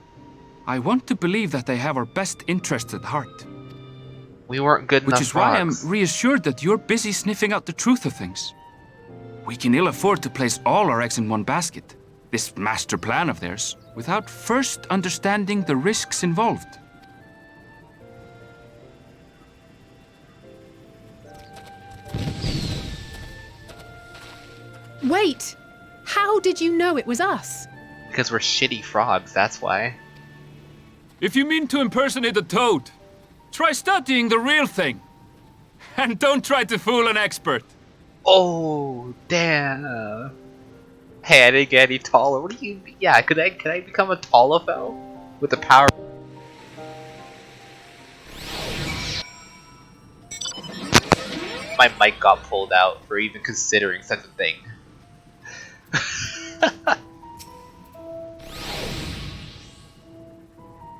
I want to believe that they have our best interests at heart. We weren't good enough Which is why I'm frogs. reassured that you're busy sniffing out the truth of things. We can ill afford to place all our eggs in one basket, this master plan of theirs, without first understanding the risks involved. Wait! How did you know it was us? Because we're shitty frogs, that's why. If you mean to impersonate a toad, try studying the real thing. And don't try to fool an expert. Oh, damn. Hey, I didn't get any taller. What do you... Yeah, could I become a Talafel? With the power... My mic got pulled out for even considering such a thing.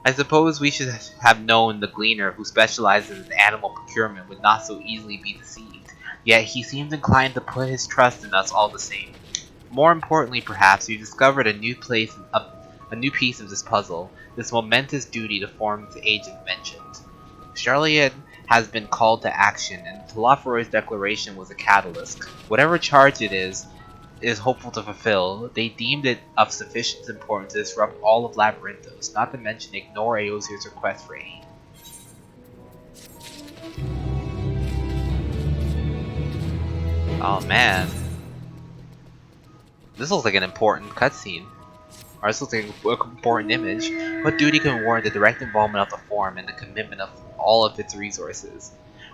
I suppose we should have known the Gleaner, who specializes in animal procurement, would not so easily be deceived. Yet he seems inclined to put his trust in us all the same. More importantly, perhaps, we discovered a new piece of this puzzle, this momentous duty the Forum's agent mentioned. Charlian has been called to action, and Talafaroy's declaration was a catalyst. Whatever charge it is hopeful to fulfill. They deemed it of sufficient importance to disrupt all of Labyrinthos, not to mention ignore Eosir's request for aid. Oh man. This looks like an important cutscene. Or this looks like an important image. What duty can warrant the direct involvement of the Forum and the commitment of all of its resources?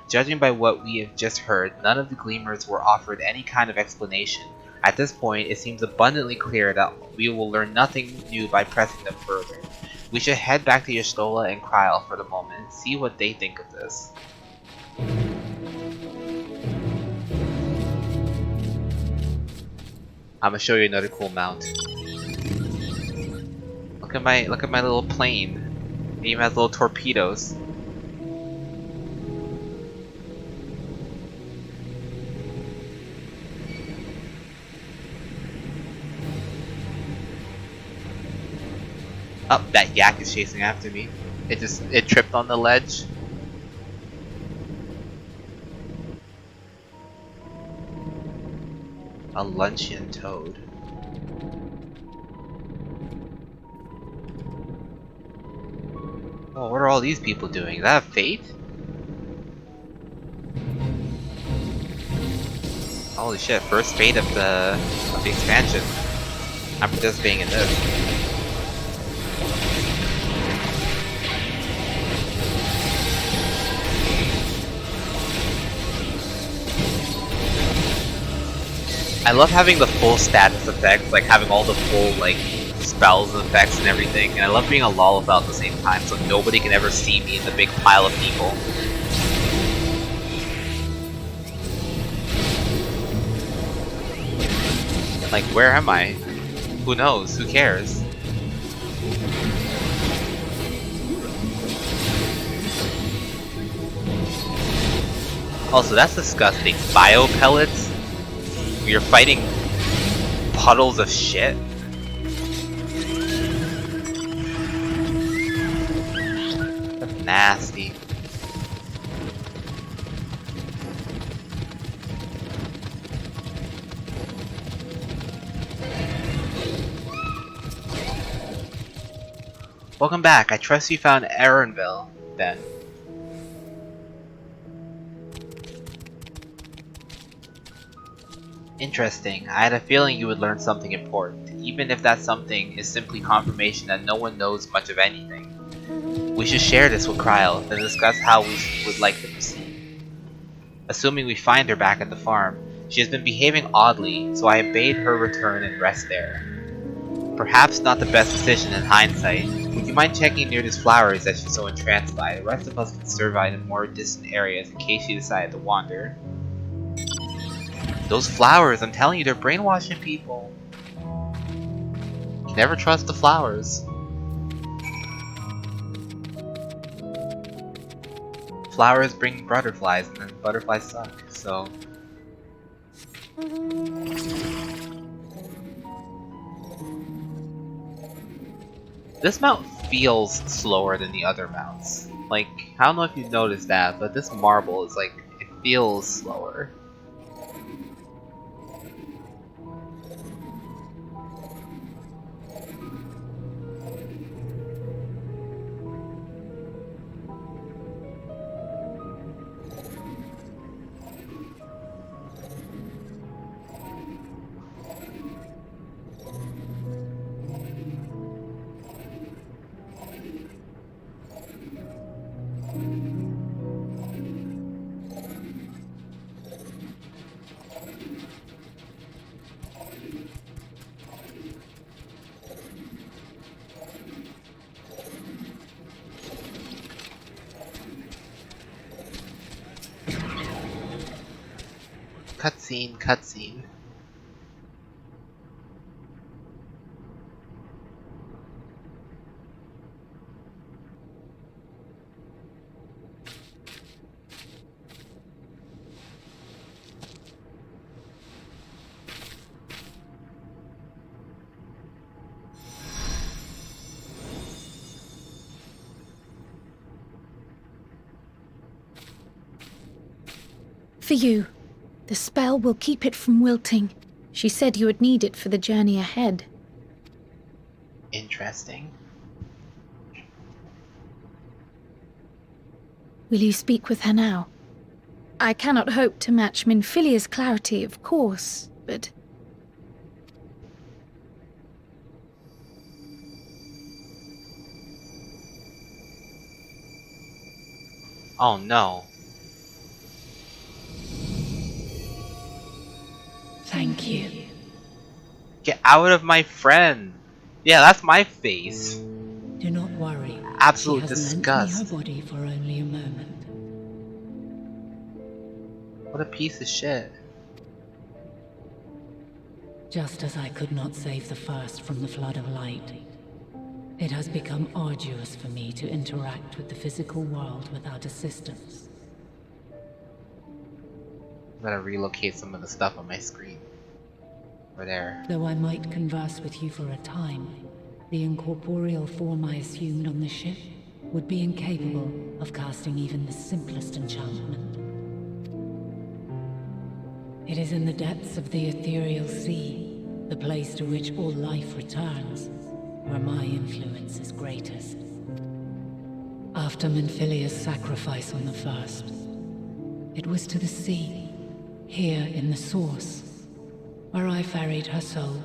Judging by what we have just heard, none of the Gleamers were offered any kind of explanation. At this point, it seems abundantly clear that we will learn nothing new by pressing them further. We should head back to Y'shtola and Kryl for the moment, and see what they think of this. I'm gonna show you another cool mount. Look at my little plane. It even has little torpedoes. Oh, that yak is chasing after me. It tripped on the ledge. A luncheon toad. Oh, what are all these people doing? Is that a fate? Holy shit, first fate of the expansion. I'm participating in this. I love having the full status effects, like having all the full like spells and effects and everything, and I love being a Lullaby at the same time, so nobody can ever see me in the big pile of people. Like, where am I? Who knows? Who cares? Also, that's disgusting. Bio pellets? You're fighting puddles of shit? That's nasty. Welcome back. I trust you found Erenville, then. Interesting. I had a feeling you would learn something important, even if that something is simply confirmation that no one knows much of anything. We should share this with Kryl, then discuss how we would like to proceed. Assuming we find her back at the farm, she has been behaving oddly, so I bade her return and rest there. Perhaps not the best decision in hindsight. Would you mind checking near these flowers that she's so entranced by? The rest of us can survive in more distant areas in case she decided to wander. Those flowers, I'm telling you, they're brainwashing people. You never trust the flowers. Flowers bring butterflies, and then butterflies suck, so... This mount feels slower than the other mounts. Like, I don't know if you've noticed that, but this marble is like, it feels slower. Cutscene, cutscene. For you. The spell will keep it from wilting. She said you would need it for the journey ahead. Interesting. Will you speak with her now? I cannot hope to match Minfilia's clarity, of course, but... Oh no. Thank you. Get out of my friend! Yeah, that's my face. Do not worry. Absolute she has disgust. lent me her body for only a moment. What a piece of shit. Just as I could not save the first from the flood of light, it has become arduous for me to interact with the physical world without assistance. I'm gonna relocate some of the stuff on my screen. Over there. Though I might converse with you for a time, the incorporeal form I assumed on the ship would be incapable of casting even the simplest enchantment. It is in the depths of the ethereal sea, the place to which all life returns, where my influence is greatest. After Minfilia's sacrifice on the first, it was to the sea, here in the source, where I ferried her soul.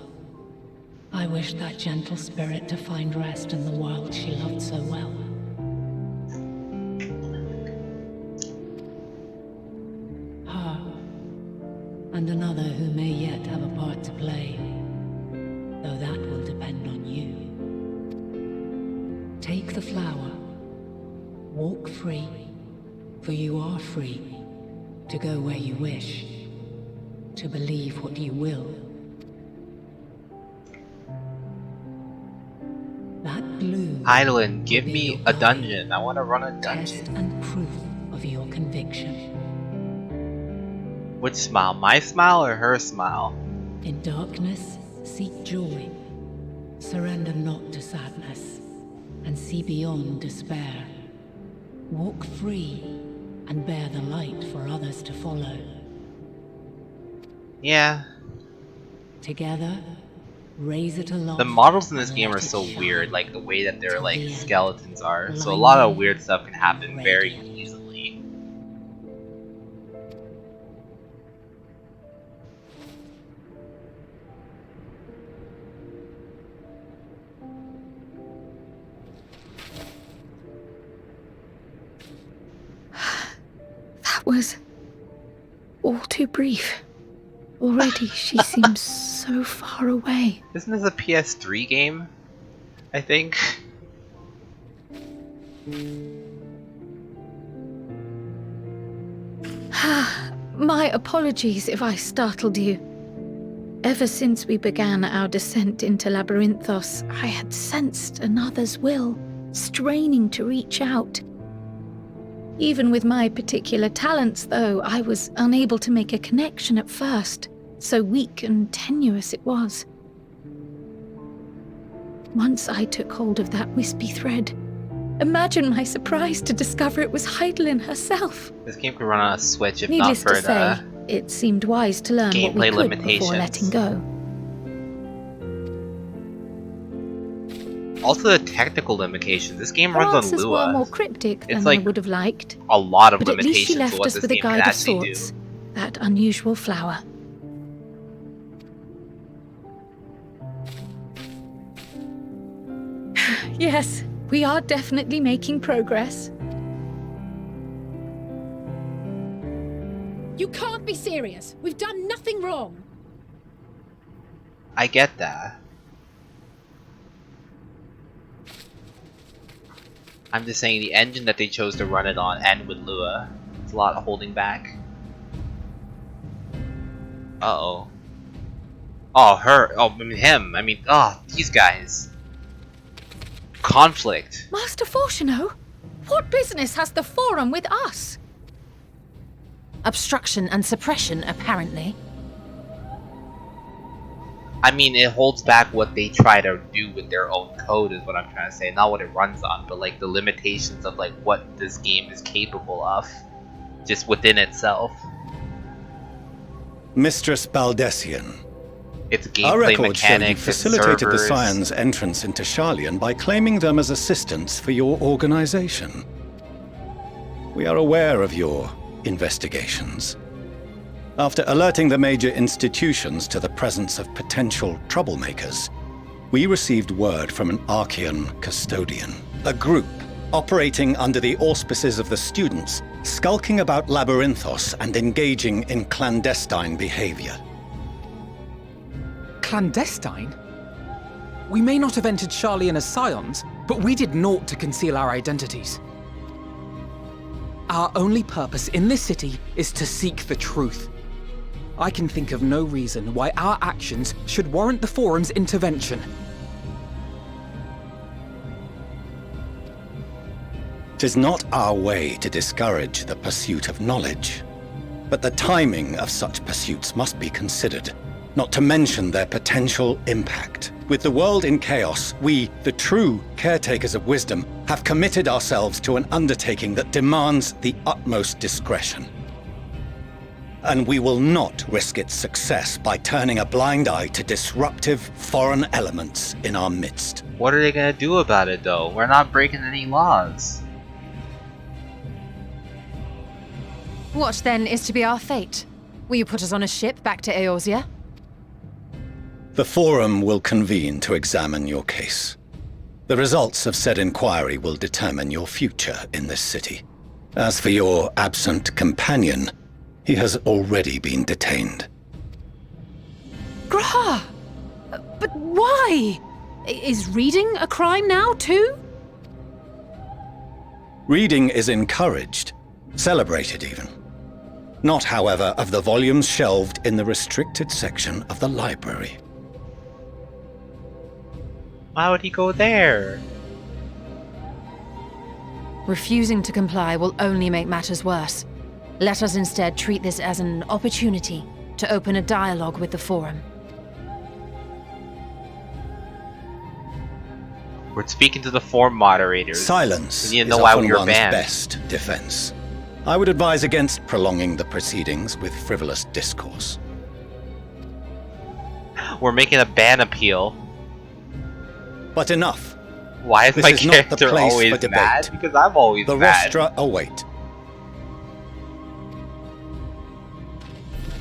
I wished that gentle spirit to find rest in the world she loved so well. Her, and another who may yet have a part to play, though that will depend on you. Take the flower, walk free, for you are free, to go where you wish, to believe what you will. That bloom Heidelin, give me a dungeon. I want to run a dungeon. test and proof of your conviction. Which smile? My smile or her smile? In darkness, seek joy. Surrender not to sadness, and see beyond despair. Walk free, and bear the light for others to follow. Yeah. Together, raise it aloft. The models in this game are so weird, like the way that their like skeletons are. So a lot of weird stuff can happen very easily. That was all too brief. Already she seems so far away. Isn't this a PS3 game? I think. My apologies if I startled you. Ever since we began our descent into Labyrinthos, I had sensed another's will, straining to reach out. Even with my particular talents, though, I was unable to make a connection at first, so weak and tenuous it was. Once I took hold of that wispy thread. Imagine my surprise to discover it was Heidelin herself. This game could run on a Switch if Needless not for to say, it seemed wise to learn what we could before letting go. Also the technical limitations. This game Her runs on answers Lua. were more cryptic It's than like I would have liked. a lot of But at least she limitations left for what us this with a game can guide of actually sorts. do. That unusual flower. Yes, we are definitely making progress. You can't be serious. We've done nothing wrong. I get that. I'm just saying the engine that they chose to run it on and with Lua, it's a lot of holding back. Uh-oh. Oh, her. Oh, I mean him. I mean, oh, these guys. Conflict. Master Fortuno, what business has the Forum with us? Obstruction and suppression, apparently. I mean, it holds back what they try to do with their own code is what I'm trying to say. Not what it runs on, but like the limitations of like what this game is capable of. Just within itself. Mistress Baldessian. It's Our gameplay records show you mechanics, it's facilitated the servers. Scions' entrance into Sharlayan by claiming them as assistants for your organization. We are aware of your investigations. After alerting the major institutions to the presence of potential troublemakers, we received word from an Archean custodian, a group operating under the auspices of the students, skulking about Labyrinthos and engaging in clandestine behavior. Clandestine? We may not have entered Sharlayan as Scions, but we did naught to conceal our identities. Our only purpose in this city is to seek the truth. I can think of no reason why our actions should warrant the Forum's intervention. Tis not our way to discourage the pursuit of knowledge, but the timing of such pursuits must be considered, not to mention their potential impact. With the world in chaos, we, the true caretakers of wisdom, have committed ourselves to an undertaking that demands the utmost discretion. And we will not risk its success by turning a blind eye to disruptive foreign elements in our midst. What are they gonna do about it though? We're not breaking any laws. What then is to be our fate? Will you put us on a ship back to Eorzea? The Forum will convene to examine your case. The results of said inquiry will determine your future in this city. As for your absent companion, he has already been detained. Graha! But why? Is reading a crime now, too? Reading is encouraged, celebrated even. Not, however, of the volumes shelved in the restricted section of the library. Why would he go there? Refusing to comply will only make matters worse. Let us instead treat this as an opportunity to open a dialogue with the Forum. We're speaking to the Forum moderators. Silence You is know why often we were one's banned. best defense. I would advise against prolonging the proceedings with frivolous discourse. We're making a ban appeal. But enough. Why is This my is not the character place always for debate. mad? Because I'm always The mad. rostra await.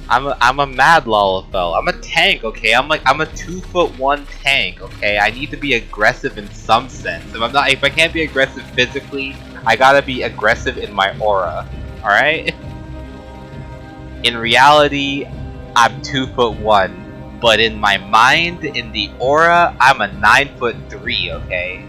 I'm a mad Lalafell. I'm a tank, okay? I'm a 2'1" tank, okay? I need to be aggressive in some sense. If I can't be aggressive physically, I gotta be aggressive in my aura. Alright? In reality, I'm 2'1", but in my mind, in the aura, I'm a 9'3", okay?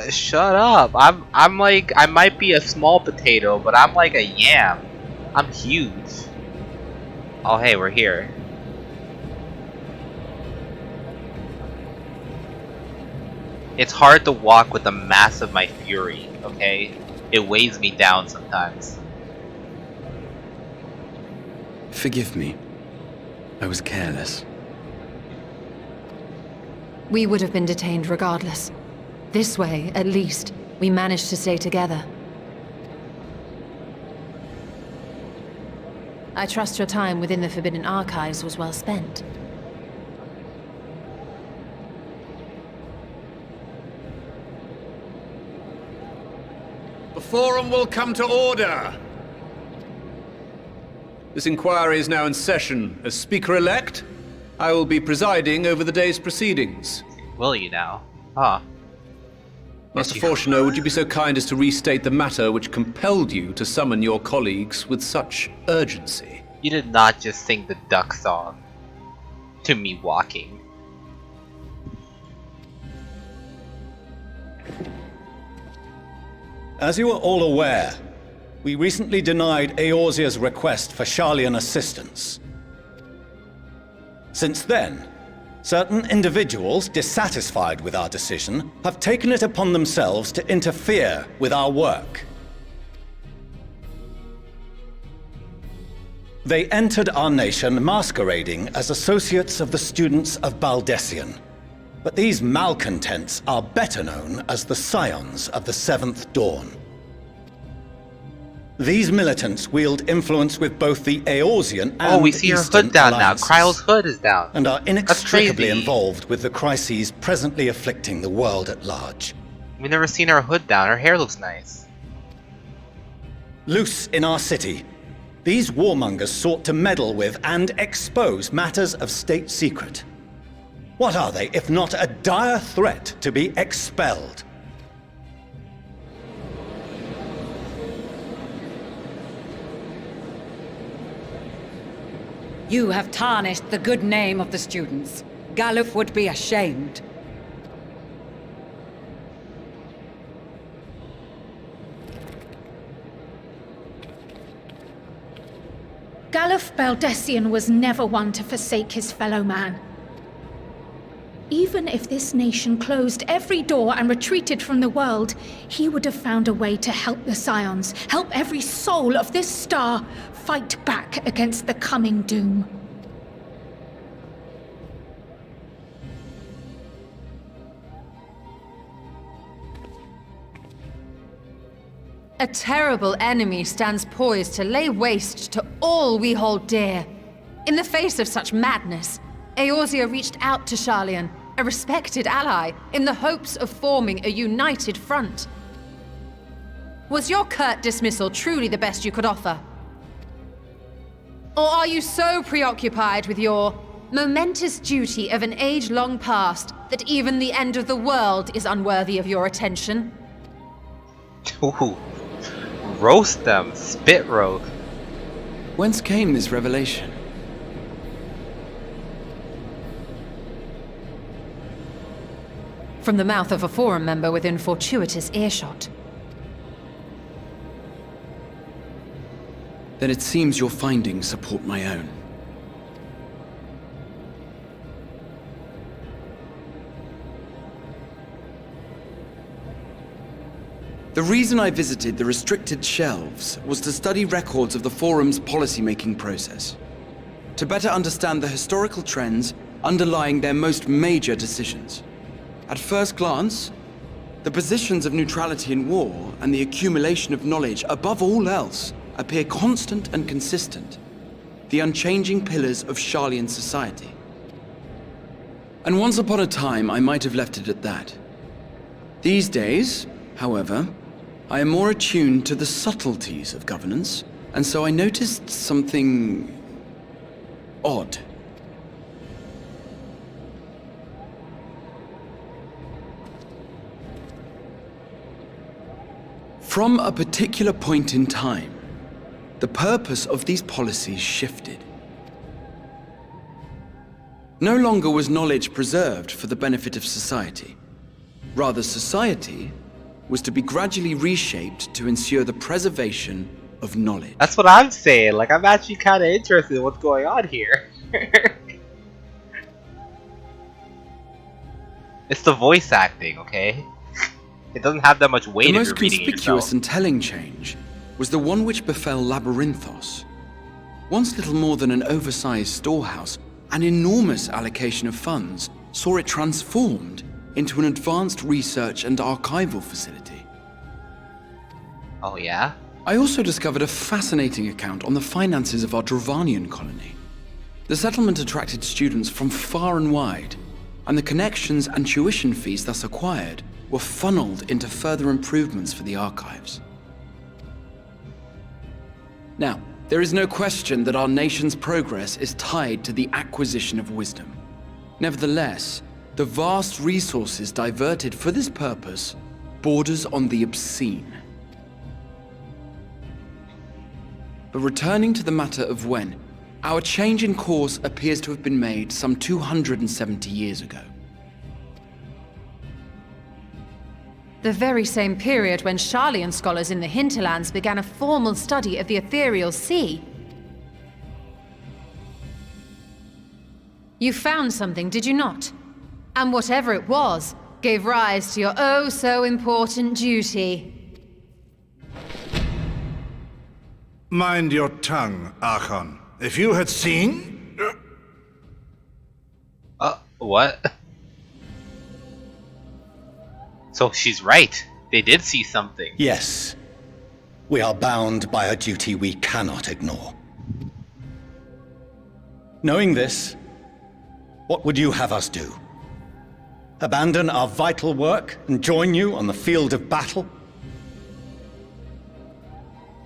Shut up. I'm like, I might be a small potato, but I'm like a yam. I'm huge. Oh hey, we're here. It's hard to walk with the mass of my fury, okay? It weighs me down sometimes. Forgive me. I was careless. We would have been detained regardless. This way, at least, we managed to stay together. I trust your time within the Forbidden Archives was well spent. The Forum will come to order! This inquiry is now in session. As Speaker-elect, I will be presiding over the day's proceedings. Will you now? Huh. Master Fortuno, would you be so kind as to restate the matter which compelled you to summon your colleagues with such urgency? You did not just sing the duck song to me walking. As you are all aware, we recently denied Eorzea's request for Sharlayan assistance. Since then, certain individuals dissatisfied with our decision have taken it upon themselves to interfere with our work. They entered our nation masquerading as associates of the students of Baldessian. But these malcontents are better known as the Scions of the Seventh Dawn. These militants wield influence with both the Eorzean and we see her hood down now. Kryle's hood is down. And are inextricably involved with the crises presently afflicting the world at large. We've never seen her hood down. Her hair looks nice. Loose in our city, these warmongers sought to meddle with and expose matters of state secret. What are they, if not a dire threat to be expelled? You have tarnished the good name of the students. Galuf would be ashamed. Galuf Baldessian was never one to forsake his fellow man. Even if this nation closed every door and retreated from the world, he would have found a way to help the Scions, help every soul of this star fight back against the coming doom. A terrible enemy stands poised to lay waste to all we hold dear. In the face of such madness, Eorzea reached out to Sharlayan, a respected ally, in the hopes of forming a united front. Was your curt dismissal truly the best you could offer? Or are you so preoccupied with your momentous duty of an age long past that even the end of the world is unworthy of your attention? Ooh. Roast them. Spit roast. Whence came this revelation? From the mouth of a Forum member within fortuitous earshot. Then it seems your findings support my own. The reason I visited the restricted shelves was to study records of the Forum's policy-making process, to better understand the historical trends underlying their most major decisions. At first glance, the positions of neutrality in war and the accumulation of knowledge above all else appear constant and consistent, the unchanging pillars of Sharlayan society. And once upon a time, I might have left it at that. These days, however, I am more attuned to the subtleties of governance, and so I noticed something odd. From a particular point in time, the purpose of these policies shifted. No longer was knowledge preserved for the benefit of society. Rather, society was to be gradually reshaped to ensure the preservation of knowledge. That's what I'm saying. Like, I'm actually kind of interested in what's going on here. It's the voice acting, okay? It doesn't have that much weight. The if most you're reading it conspicuous yourself. and telling change was the one which befell Labyrinthos. Once little more than an oversized storehouse, an enormous allocation of funds saw it transformed into an advanced research and archival facility. Oh yeah? I also discovered a fascinating account on the finances of our Dravanian colony. The settlement attracted students from far and wide, and the connections and tuition fees thus acquired were funneled into further improvements for the archives. Now, there is no question that our nation's progress is tied to the acquisition of wisdom. Nevertheless, the vast resources diverted for this purpose borders on the obscene. But returning to the matter of when, our change in course appears to have been made some 270 years ago. The very same period when Sharlayan scholars in the hinterlands began a formal study of the ethereal sea. You found something, did you not? And whatever it was, gave rise to your oh-so-important duty. Mind your tongue, Archon. If you had seen... What? So she's right. They did see something. Yes. We are bound by a duty we cannot ignore. Knowing this, what would you have us do? Abandon our vital work and join you on the field of battle?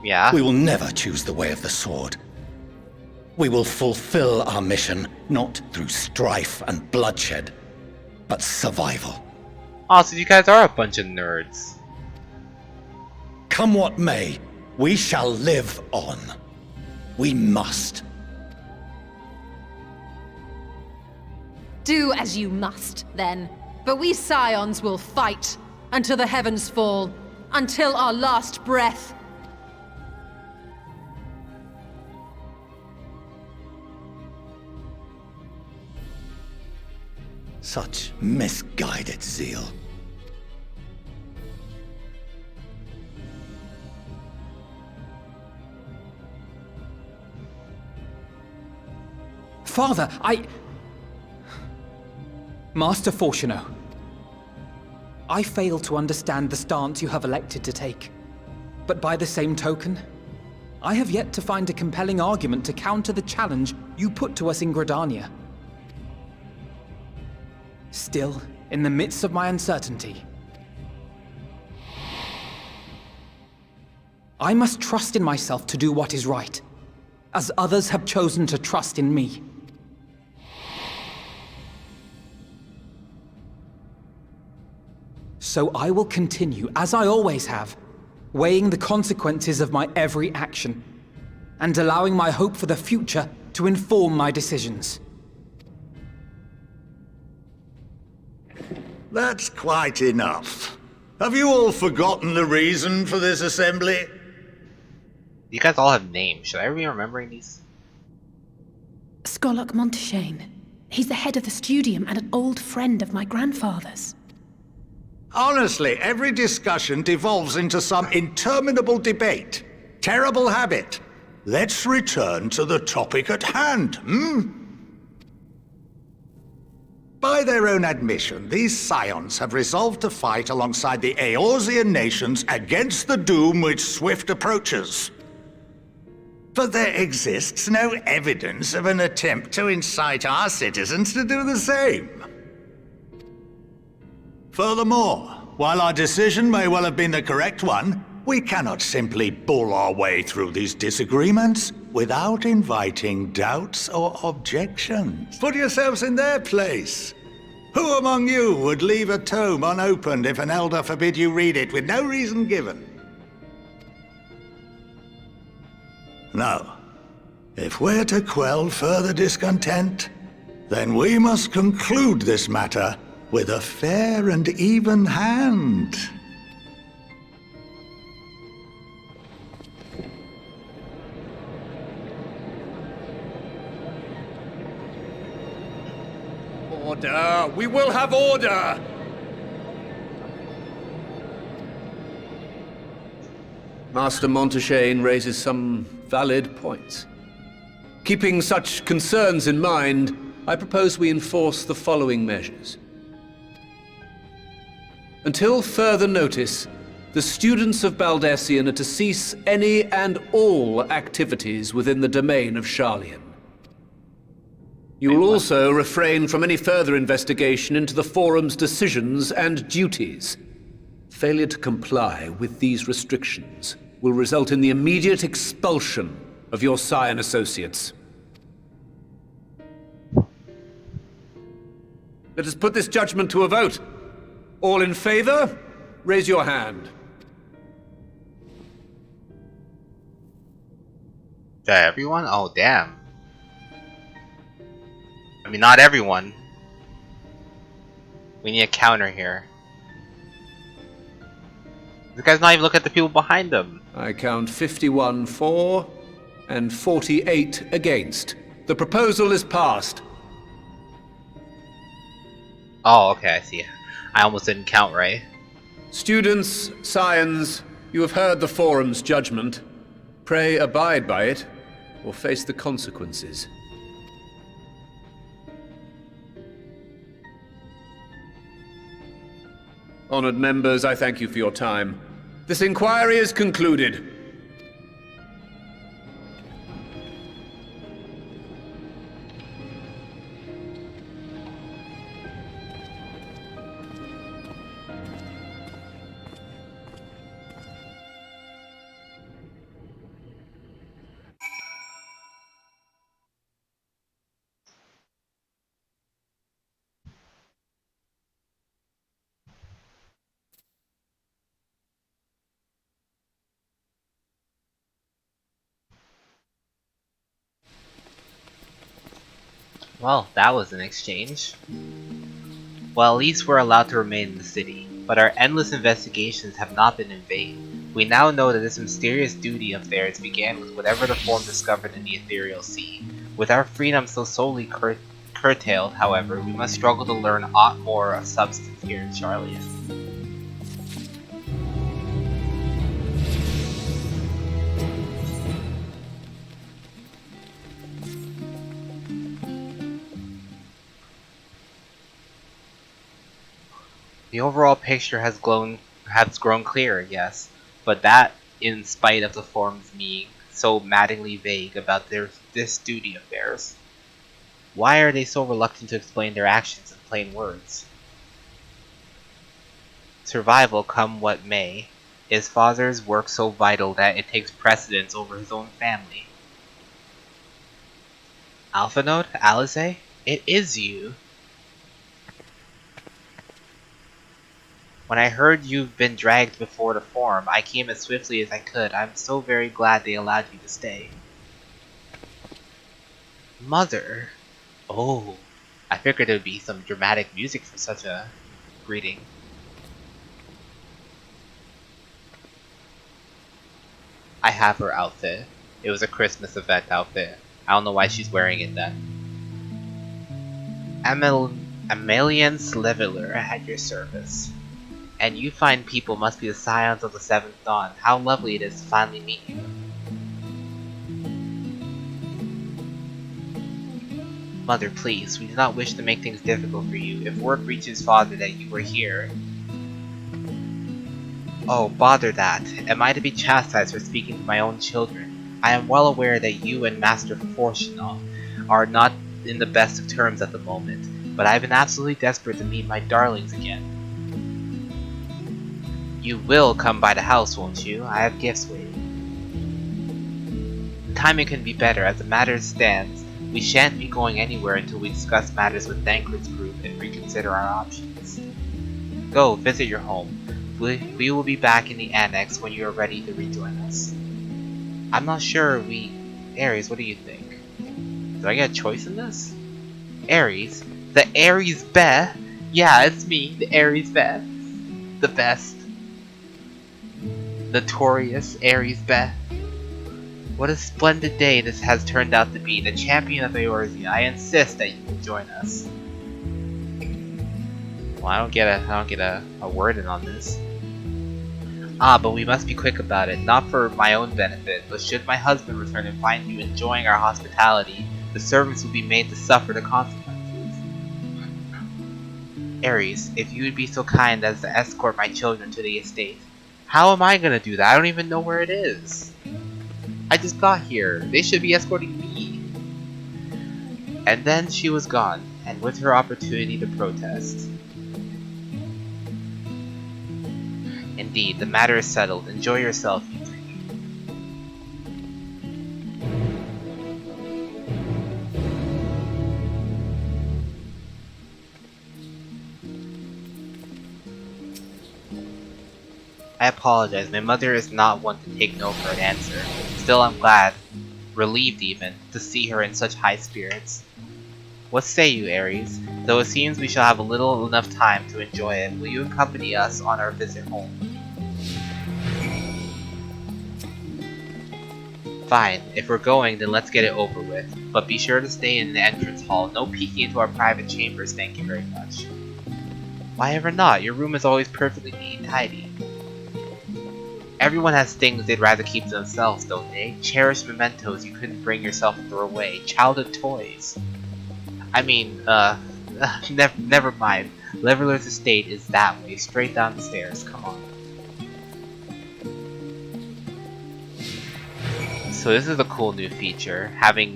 Yeah. We will never choose the way of the sword. We will fulfill our mission, not through strife and bloodshed, but survival. Oh, so you guys are a bunch of nerds. Come what may, we shall live on. We must. Do as you must, then. But we Scions will fight until the heavens fall, until our last breath. Such misguided zeal. Father, Master Fortuno, I fail to understand the stance you have elected to take. But by the same token, I have yet to find a compelling argument to counter the challenge you put to us in Gridania. Still, in the midst of my uncertainty, I must trust in myself to do what is right, as others have chosen to trust in me. So I will continue, as I always have, weighing the consequences of my every action, and allowing my hope for the future to inform my decisions. That's quite enough. Have you all forgotten the reason for this assembly? You guys all have names. Should I be remembering these? Skolok Monteshane. He's the head of the Studium and an old friend of my grandfather's. Honestly, every discussion devolves into some interminable debate. Terrible habit. Let's return to the topic at hand, By their own admission, these Scions have resolved to fight alongside the Eorzean nations against the doom which swift approaches. But there exists no evidence of an attempt to incite our citizens to do the same. Furthermore, while our decision may well have been the correct one, we cannot simply bull our way through these disagreements without inviting doubts or objections. Put yourselves in their place. Who among you would leave a tome unopened if an elder forbid you read it with no reason given? No. If we're to quell further discontent, then we must conclude this matter with a fair and even hand. Order! We will have order! Master Montaigne raises some valid points. Keeping such concerns in mind, I propose we enforce the following measures. Until further notice, the students of Baldessian are to cease any and all activities within the domain of Sharlayan. You will also refrain from any further investigation into the Forum's decisions and duties. Failure to comply with these restrictions will result in the immediate expulsion of your Scion associates. Let us put this judgment to a vote. All in favor, raise your hand. Everyone? Oh, damn. I mean, not everyone. We need a counter here. This guy's not even looking at the people behind him. I count 51 for and 48 against. The proposal is passed. Oh, okay, I see. I almost didn't count right. Students, Scions, you have heard the Forum's judgment. Pray abide by it, or face the consequences. Honored members, I thank you for your time. This inquiry is concluded. Well, that was an exchange. Well, at least we're allowed to remain in the city, but our endless investigations have not been in vain. We now know that this mysterious duty of theirs began with whatever the form discovered in the ethereal sea. With our freedom so solely curtailed, however, we must struggle to learn aught more of substance here in Sharlayan. The overall picture has grown clearer, yes, but that in spite of the forms being so maddeningly vague about this duty of theirs. Why are they so reluctant to explain their actions in plain words? Survival come what may, is father's work so vital that it takes precedence over his own family? Alpha Node? Alize? It is you! When I heard you've been dragged before the forum, I came as swiftly as I could. I'm so very glad they allowed you to stay. Mother? Oh, I figured there would be some dramatic music for such a greeting. I have her outfit. It was a Christmas event outfit. I don't know why she's wearing it then. Amelian Sliveler at your service. And you fine people must be the scions of the Seventh Dawn. How lovely it is to finally meet you. Mother, please, we do not wish to make things difficult for you. If word reaches father that you were here... Oh, bother that. Am I to be chastised for speaking to my own children? I am well aware that you and Master Fortuno are not in the best of terms at the moment, but I've been absolutely desperate to meet my darlings again. You will come by the house, won't you? I have gifts waiting. The timing can be better. As the matter stands, we shan't be going anywhere until we discuss matters with Thancred's group and reconsider our options. Go, visit your home. We will be back in the annex when you are ready to rejoin us. I'm not sure we Ares, what do you think? Do I get a choice in this? Ares? The Ares Beth? Yeah, it's me, the Ares Beth. The best. Notorious Ares Beth. What a splendid day this has turned out to be. The champion of Eorzea. I insist that you can join us. Well, I don't get a word in on this. Ah, but we must be quick about it, not for my own benefit, but should my husband return and find you enjoying our hospitality, the servants will be made to suffer the consequences. Ares, if you would be so kind as to escort my children to the estate. How am I gonna do that? I don't even know where it is. I just got here. They should be escorting me. And then she was gone, and with her opportunity to protest. Indeed, the matter is settled. Enjoy yourself, you three. I apologize. My mother is not one to take no for an answer. Still, I'm glad, relieved even, to see her in such high spirits. What say you, Ares? Though it seems we shall have little enough time to enjoy it, will you accompany us on our visit home? Fine. If we're going, then let's get it over with. But be sure to stay in the entrance hall. No peeking into our private chambers, thank you very much. Why ever not? Your room is always perfectly neat and tidy. Everyone has things they'd rather keep to themselves, don't they? Cherished mementos you couldn't bring yourself to throw away. Childhood toys. I mean, never mind. Leveler's estate is that way, straight down the stairs. Come on. So this is a cool new feature, having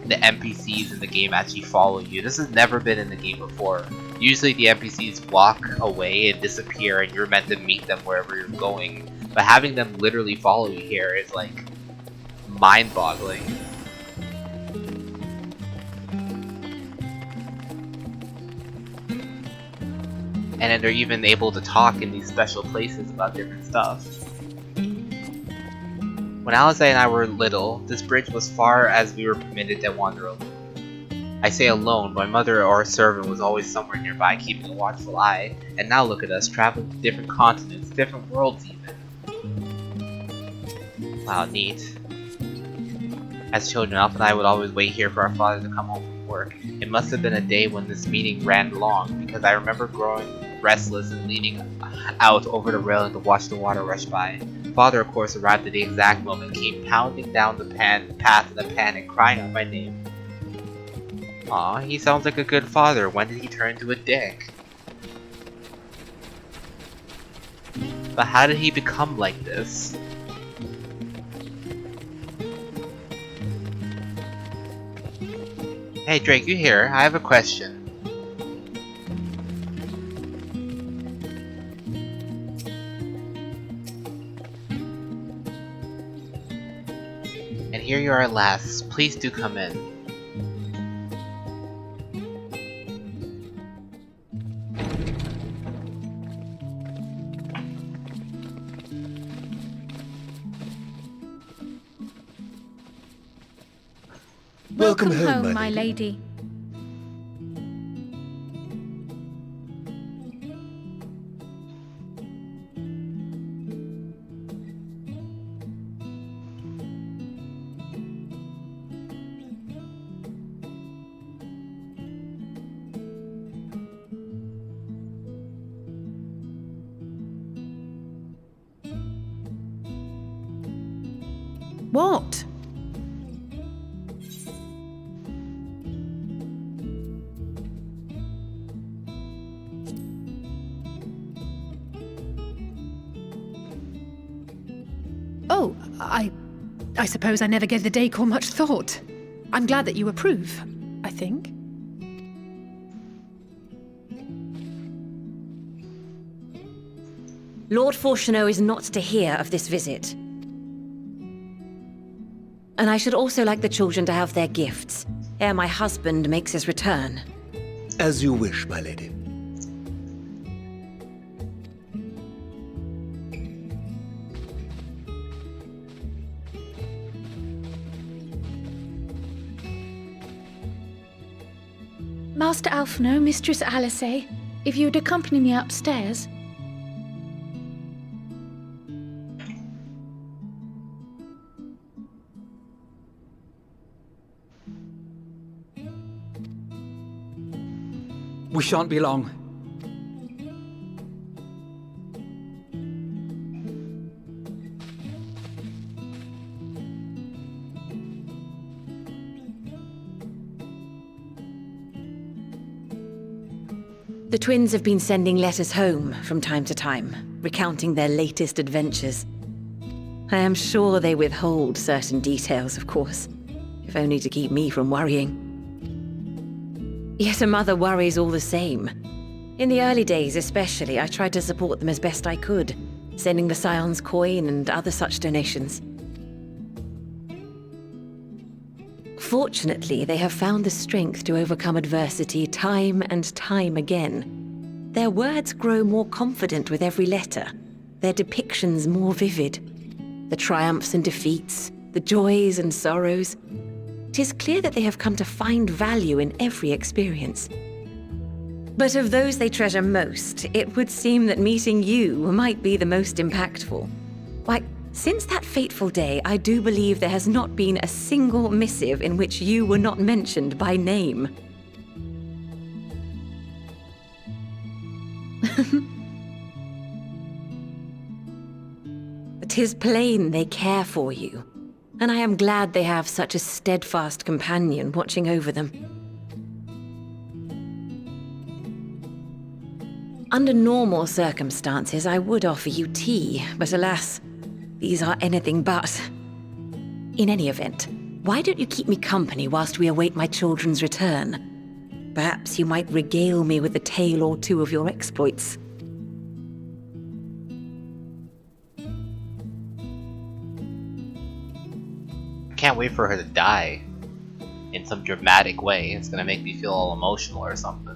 the NPCs in the game actually follow you. This has never been in the game before. Usually the NPCs walk away and disappear and you're meant to meet them wherever you're going. But having them literally follow you here is like mind-boggling. And then they're even able to talk in these special places about different stuff. When Alice and I were little, this bridge was far as we were permitted to wander alone. I say alone, my mother or a servant was always somewhere nearby keeping a watchful eye, and now look at us, traveling to different continents, different worlds even. Wow, neat. As children, Alpha and I would always wait here for our father to come home from work. It must have been a day when this meeting ran long, because I remember growing restless and leaning out over the railing to watch the water rush by. Father, of course, arrived at the exact moment, came pounding down the path in a panic, crying out my name. Aw, he sounds like a good father. When did he turn into a dick? But how did he become like this? Hey Drake, you here? I have a question. And here you are at last. Please do come in. Welcome home, my lady. What? Oh, I suppose I never gave the decor much thought. I'm glad that you approve, I think. Lord Fortuneau is not to hear of this visit. And I should also like the children to have their gifts, ere my husband makes his return. As you wish, my lady. Master Alphino, Mistress Alice, if you would accompany me upstairs. We shan't be long. The twins have been sending letters home from time to time, recounting their latest adventures. I am sure they withhold certain details, of course, if only to keep me from worrying. Yet a mother worries all the same. In the early days especially, I tried to support them as best I could, sending the Scion's coin and other such donations. Fortunately, they have found the strength to overcome adversity time and time again. Their words grow more confident with every letter, their depictions more vivid. The triumphs and defeats, the joys and sorrows. It is clear that they have come to find value in every experience. But of those they treasure most, it would seem that meeting you might be the most impactful. Why, since that fateful day, I do believe there has not been a single missive in which you were not mentioned by name. It is plain they care for you, and I am glad they have such a steadfast companion watching over them. Under normal circumstances, I would offer you tea, but alas, these are anything but. In any event, why don't you keep me company whilst we await my children's return? Perhaps you might regale me with a tale or two of your exploits. Can't wait for her to die in some dramatic way. It's gonna make me feel all emotional or something.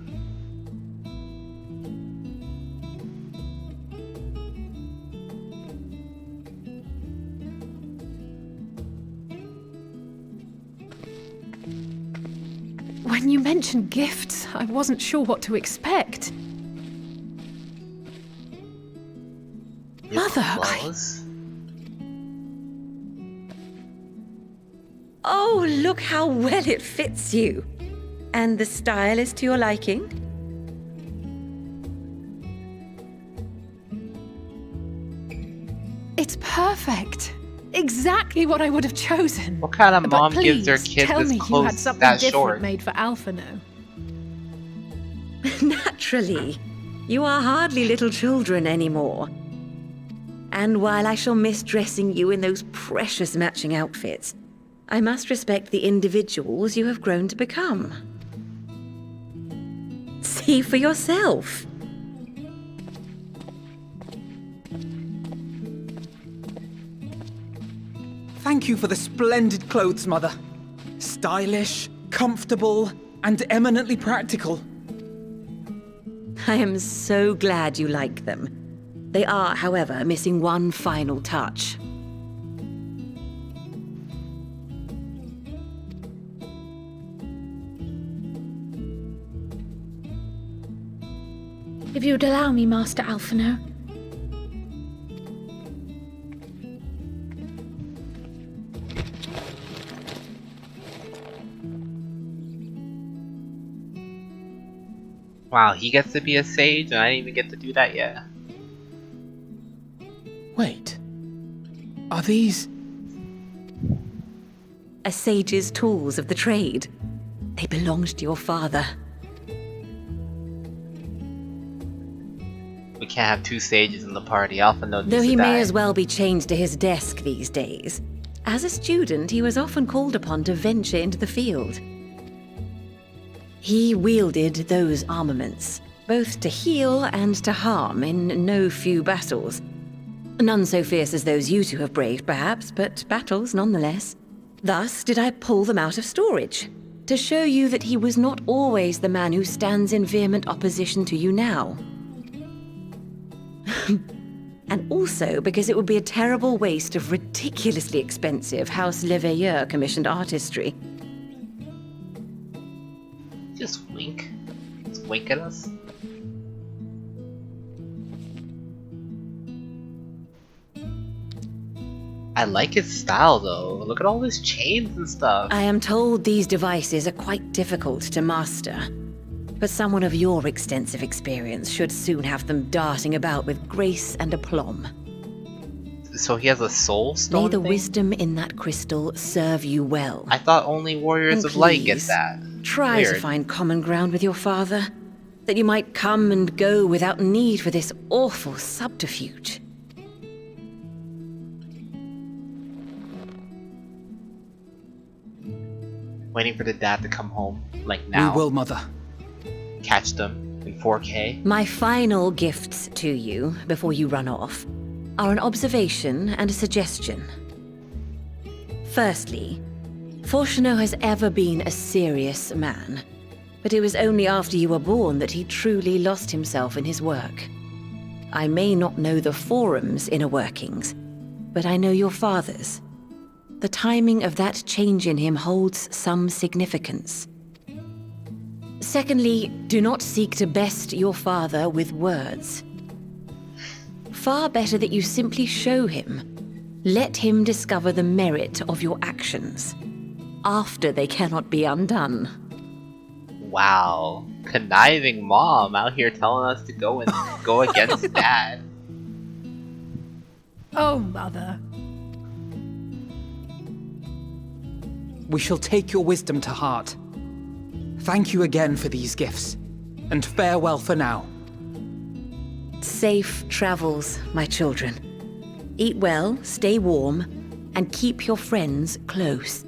When you mentioned gifts, I wasn't sure what to expect. Mother, Oh, look how well it fits you. And the style is to your liking? It's perfect. Exactly what I would have chosen. What kind of mom But gives their please, kids tell this me you had clothes something that different short? made for Alphino. Naturally. You are hardly little children anymore. And while I shall miss dressing you in those precious matching outfits, I must respect the individuals you have grown to become. See for yourself. Thank you for the splendid clothes, Mother. Stylish, comfortable, and eminently practical. I am so glad you like them. They are, however, missing one final touch. If you would allow me, Master Alphino. Wow, he gets to be a sage and I didn't even get to do that yet. Wait. Are these... A sage's tools of the trade. They belonged to your father. We can't have two sages in the party. Alphino needs Though he to may die. as well be chained to his desk these days. As a student, he was often called upon to venture into the field. He wielded those armaments, both to heal and to harm in no few battles. None so fierce as those you two have braved, perhaps, but battles nonetheless. Thus did I pull them out of storage, to show you that he was not always the man who stands in vehement opposition to you now. And also because it would be a terrible waste of ridiculously expensive House Leveilleur commissioned artistry. Just wink. wink at us? I like his style though. Look at all his chains and stuff. I am told these devices are quite difficult to master. But someone of your extensive experience should soon have them darting about with grace and aplomb. So he has a soul stone May the thing? wisdom in that crystal serve you well. I thought only warriors And of light get please, that. Try to Weird. find common ground with your father, that you might come and go without need for this awful subterfuge. Waiting for the dad to come home, like now. We will, Mother. Catch them in 4K. My final gifts to you, before you run off, are an observation and a suggestion. Firstly, Fortuno has ever been a serious man, but it was only after you were born that he truly lost himself in his work. I may not know the forum's inner workings, but I know your father's. The timing of that change in him holds some significance. Secondly, do not seek to best your father with words. Far better that you simply show him. Let him discover the merit of your actions, after they cannot be undone. Wow. Conniving mom out here telling us to go and go against dad. Oh, Mother. We shall take your wisdom to heart. Thank you again for these gifts, and farewell for now. Safe travels, my children. Eat well, stay warm, and keep your friends close.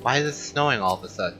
Why is it snowing all of a sudden?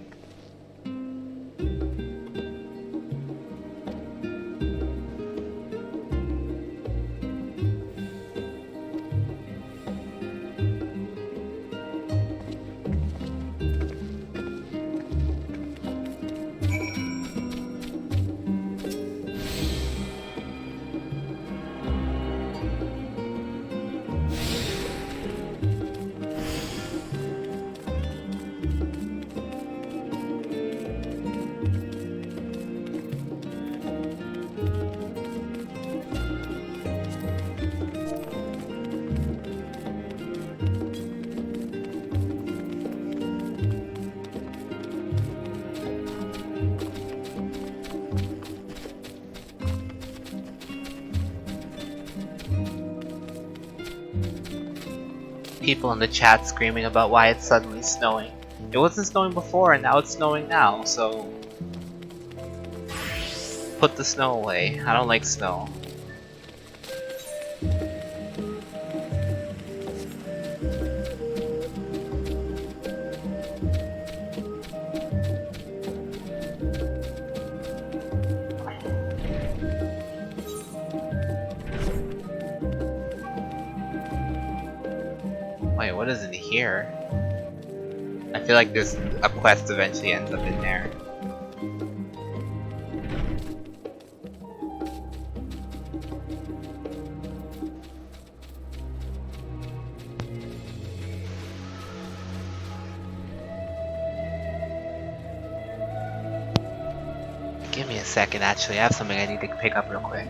People in the chat screaming about why it's suddenly snowing. It wasn't snowing before and now it's snowing now, so... Put the snow away. I don't like snow. Wait, what is in here? I feel like this a quest eventually ends up in there. Give me a second, actually. I have something I need to pick up real quick.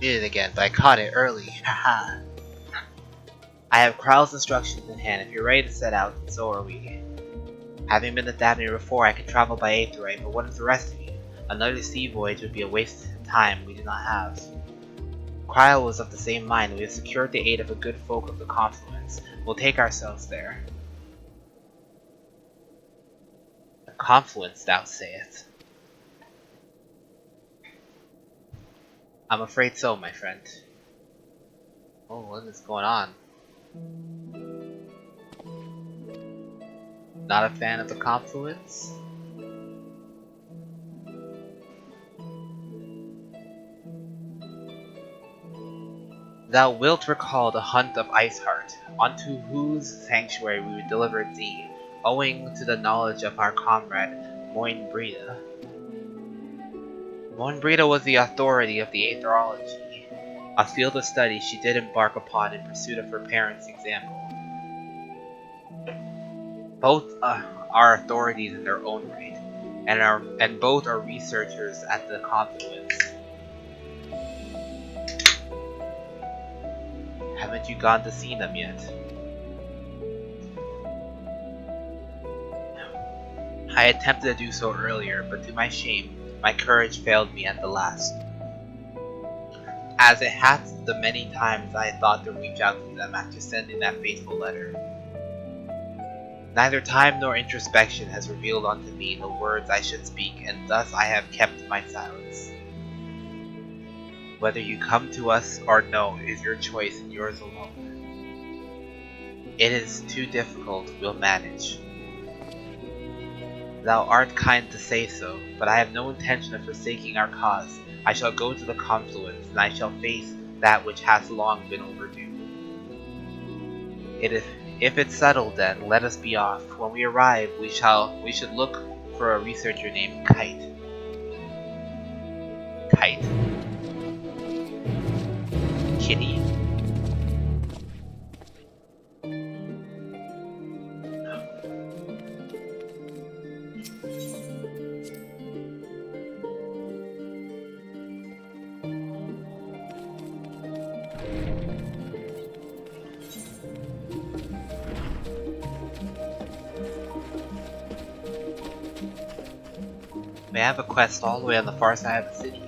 Did it again, but I caught it early. Haha. I have Kral's instructions in hand. If you're ready to set out, so are we. Having been to Daphne before, I can travel by Aetheryte, but what of the rest of you? Another sea voyage would be a waste of time we do not have. Krile was of the same mind. We have secured the aid of a good folk of the Confluence. We'll take ourselves there. The Confluence, thou sayest. I'm afraid so, my friend. Oh, what is going on? Not a fan of the Confluence? Thou wilt recall the hunt of Iceheart, unto whose sanctuary we would deliver thee, owing to the knowledge of our comrade Moinbrida. Moinbrida was the authority of the Aetherology, a field of study she did embark upon in pursuit of her parents' example. Both are authorities in their own right, and both are researchers at the Confluence. Haven't you gone to see them yet? I attempted to do so earlier, but to my shame, my courage failed me at the last. As it hath the many times I had thought to reach out to them after sending that fateful letter. Neither time nor introspection has revealed unto me the words I should speak, and thus I have kept my silence. Whether you come to us or no is your choice and yours alone. It is too difficult, we'll manage. Thou art kind to say so, but I have no intention of forsaking our cause. I shall go to the Confluence, and I shall face that which hath long been overdue. If it's settled, then let us be off. When we arrive, we should look for a researcher named Kite. Kite. Kitty. May I have a quest all the way on the far side of the city?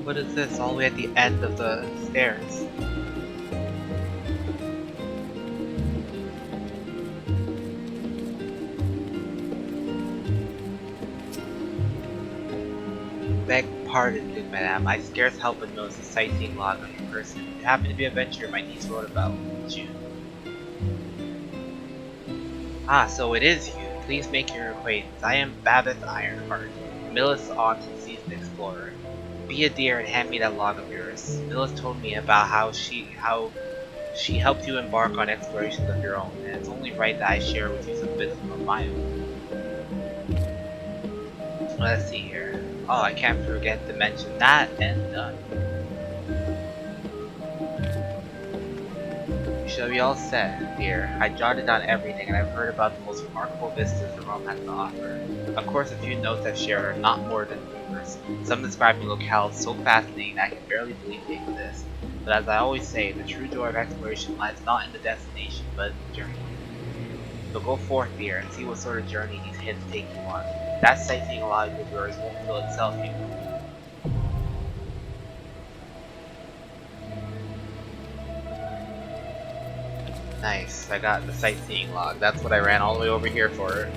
What is this all the way at the end of the stairs? Beg pardon, good madam. I scarce help but notice the sightseeing log on your person. You happen to be a adventurer my niece wrote about, didn't you? Ah, so it is you. Please make your acquaintance. I am Babbitt Ironheart, Millis' aunt and seasoned explorer. Be a dear and hand me that log of yours. Millis told me about how she helped you embark on explorations of your own, and it's only right that I share with you some wisdom of my own. Let's see here. Oh, I can't forget to mention that, and done. You should be all set, dear. I jotted down everything, and I've heard about the most remarkable vistas the realm has to offer. Of course, a few notes I've shared are not more than rumors. Some describe the locales so fascinating that I can barely believe they exist. But as I always say, the true joy of exploration lies not in the destination, but in the journey. So go forth, dear, and see what sort of journey these hints take you on. That sightseeing log of yours won't fill itself, you know. Nice, I got the sightseeing log. That's what I ran all the way over here for.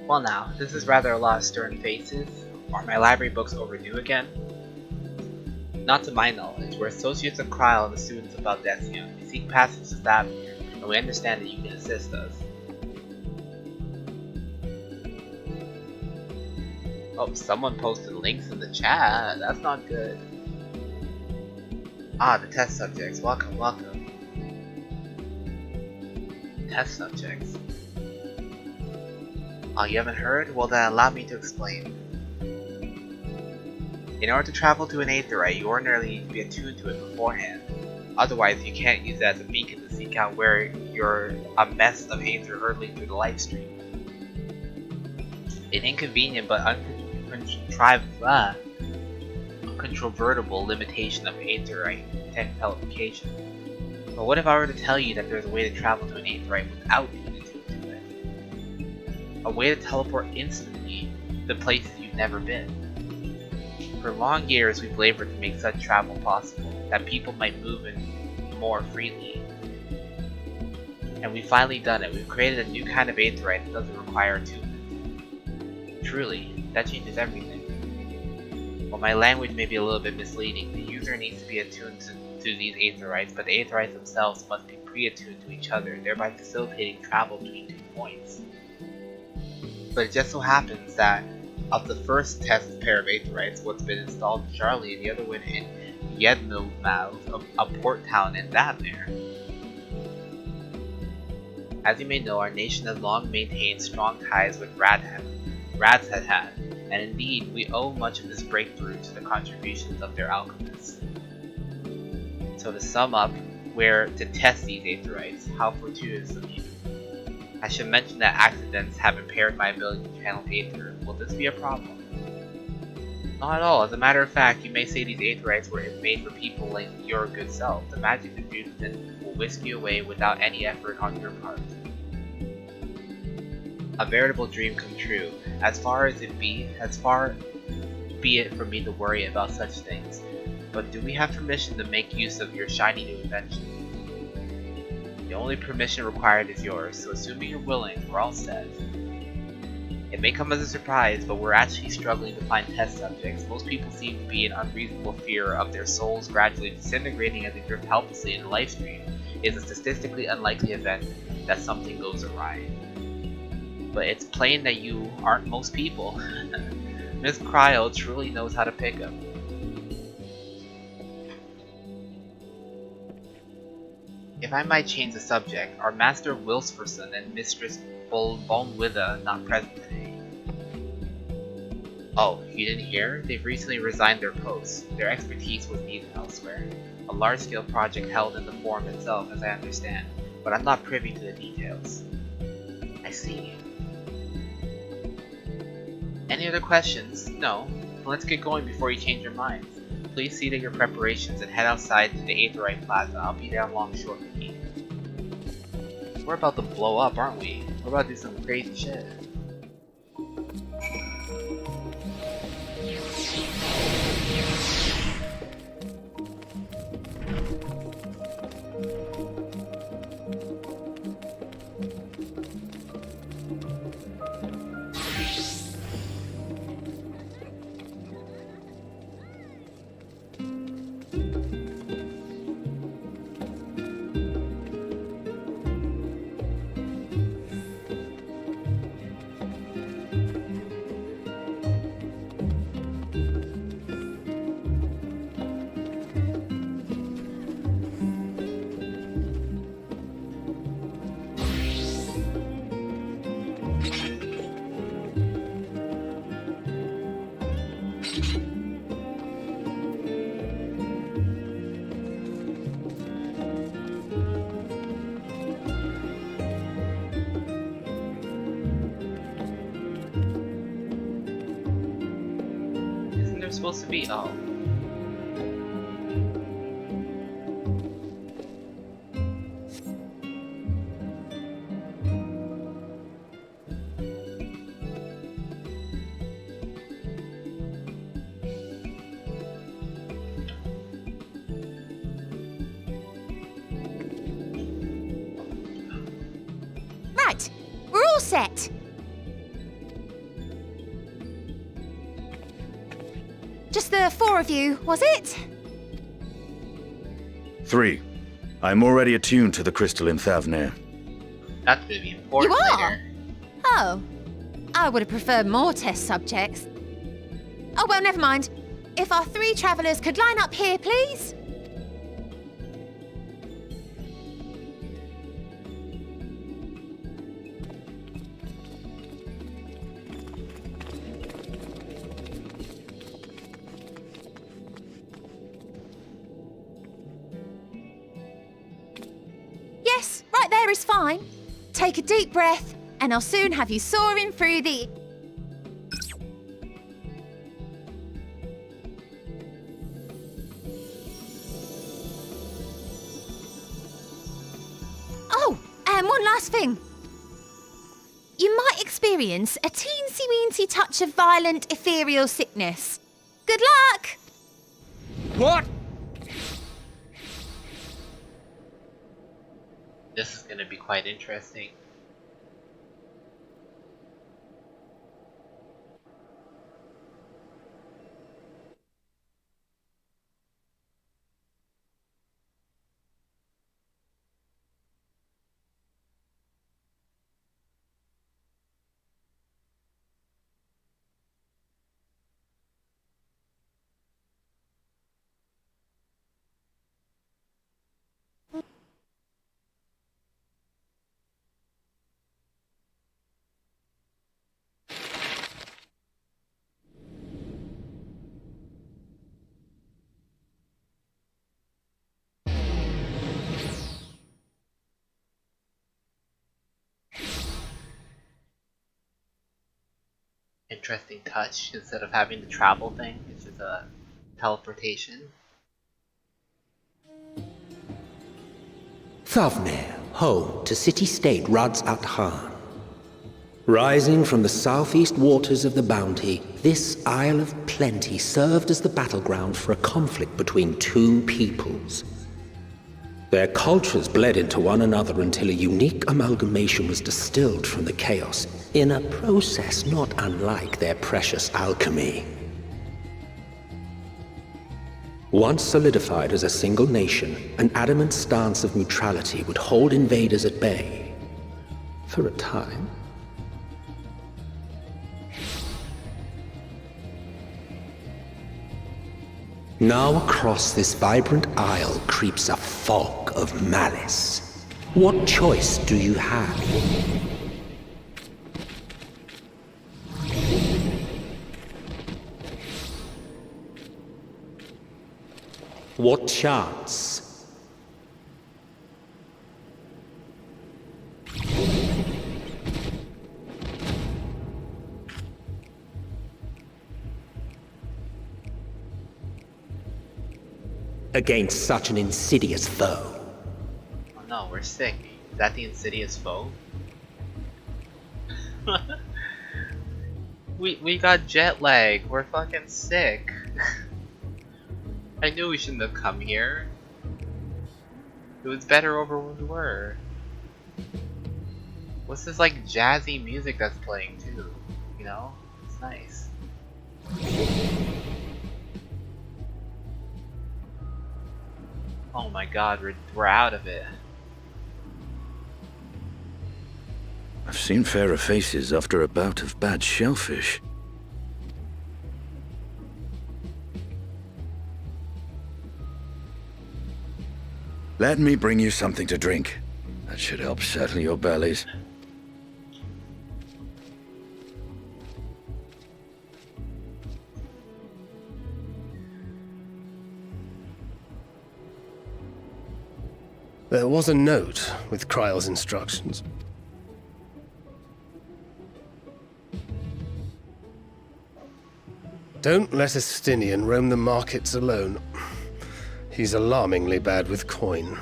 Well now, this is rather a lot of stern faces. Are my library books overdue again? Not to my knowledge. We're associates of Kryl and the students of Baldesion. We seek passage to Stavir, and we understand that you can assist us. Oh, someone posted links in the chat. That's not good. Ah, the test subjects. Welcome, welcome. Test subjects. Oh, you haven't heard? Well then allow me to explain. In order to travel to an aetheryte, you ordinarily need to be attuned to it beforehand. Otherwise, you can't use it as a beacon to seek out where you're a mess of aether hurtling through the light stream. An inconvenient but uncontrovertible limitation of aetheryte teleportation. But what if I were to tell you that there's a way to travel to an aetheryte without being attuned to it? A way to teleport instantly to places you've never been. For long years we've labored to make such travel possible, that people might move in more freely. And we've finally done it. We've created a new kind of aetheryte that doesn't require attunement. Truly, that changes everything. While my language may be a little bit misleading, the user needs to be attuned to these aetherites, but the aetherites themselves must be pre-attuned to each other, thereby facilitating travel between 2 points. But it just so happens that of the first test pair of aetherites, what's been installed in Charlie and the other one in Yedmilmouth, a port town in Davnir. As you may know, our nation has long maintained strong ties with Radshad, and indeed, we owe much of this breakthrough to the contributions of their alchemists. So to sum up, we're to test these aetherites. How fortuitous of you. I should mention that accidents have impaired my ability to channel aether. Will this be a problem? Not at all. As a matter of fact, you may say these aetherites were made for people like your good self. The magic infused in will whisk you away without any effort on your part. A veritable dream come true. As far be it for me to worry about such things. But do we have permission to make use of your shiny new invention? The only permission required is yours, so assuming you're willing, we're all set. It may come as a surprise, but we're actually struggling to find test subjects. Most people seem to be in unreasonable fear of their souls gradually disintegrating as they drift helplessly in the life stream. It is a statistically unlikely event that something goes awry. But it's plain that you aren't most people. Miss Cryo truly knows how to pick 'em. If I might change the subject, are Master Wilsperson and Mistress Bolnwitha not present today? Oh, you didn't hear? They've recently resigned their posts. Their expertise was needed elsewhere. A large-scale project held in the forum itself, as I understand, but I'm not privy to the details. I see. Any other questions? No? Then let's get going before you change your minds. Please see to your preparations and head outside to the Aetherite Plaza. I'll be down along shortly. We're about to blow up, aren't we? We're about to do some crazy shit. Isn't there supposed to be? Oh. Right, we're all set. Just the four of you, was it? 3. I'm already attuned to the crystal in Thavnir. That's gonna be important You are? later. Oh, I would have preferred more test subjects. Oh well, never mind. If our three travellers could line up here, please. Yes, right there is fine. Take a deep breath, and I'll soon have you soaring through the... Oh, and one last thing. You might experience a teensy-weensy touch of violent ethereal sickness. Good luck! What? This is gonna be quite interesting. interesting touch. Instead of having the travel thing, it's just a teleportation. Thavnir, home to city-state Rads at Han. Rising from the southeast waters of the Bounty, this Isle of Plenty served as the battleground for a conflict between two peoples. Their cultures bled into one another until a unique amalgamation was distilled from the chaos, in a process not unlike their precious alchemy. Once solidified as a single nation, an adamant stance of neutrality would hold invaders at bay. For a time. Now across this vibrant isle creeps a fog of malice. What choice do you have? What chance? Against such an insidious foe. Oh no, we're sick. Is that the insidious foe? we got jet lag. We're fucking sick. I knew we shouldn't have come here. It was better over where we were. What's this like jazzy music that's playing too? You know? It's nice. Oh my god, we're out of it. I've seen fairer faces after a bout of bad shellfish. Let me bring you something to drink. That should help settle your bellies. There was a note with Kryle's instructions. Don't let Estinian roam the markets alone. He's alarmingly bad with coin.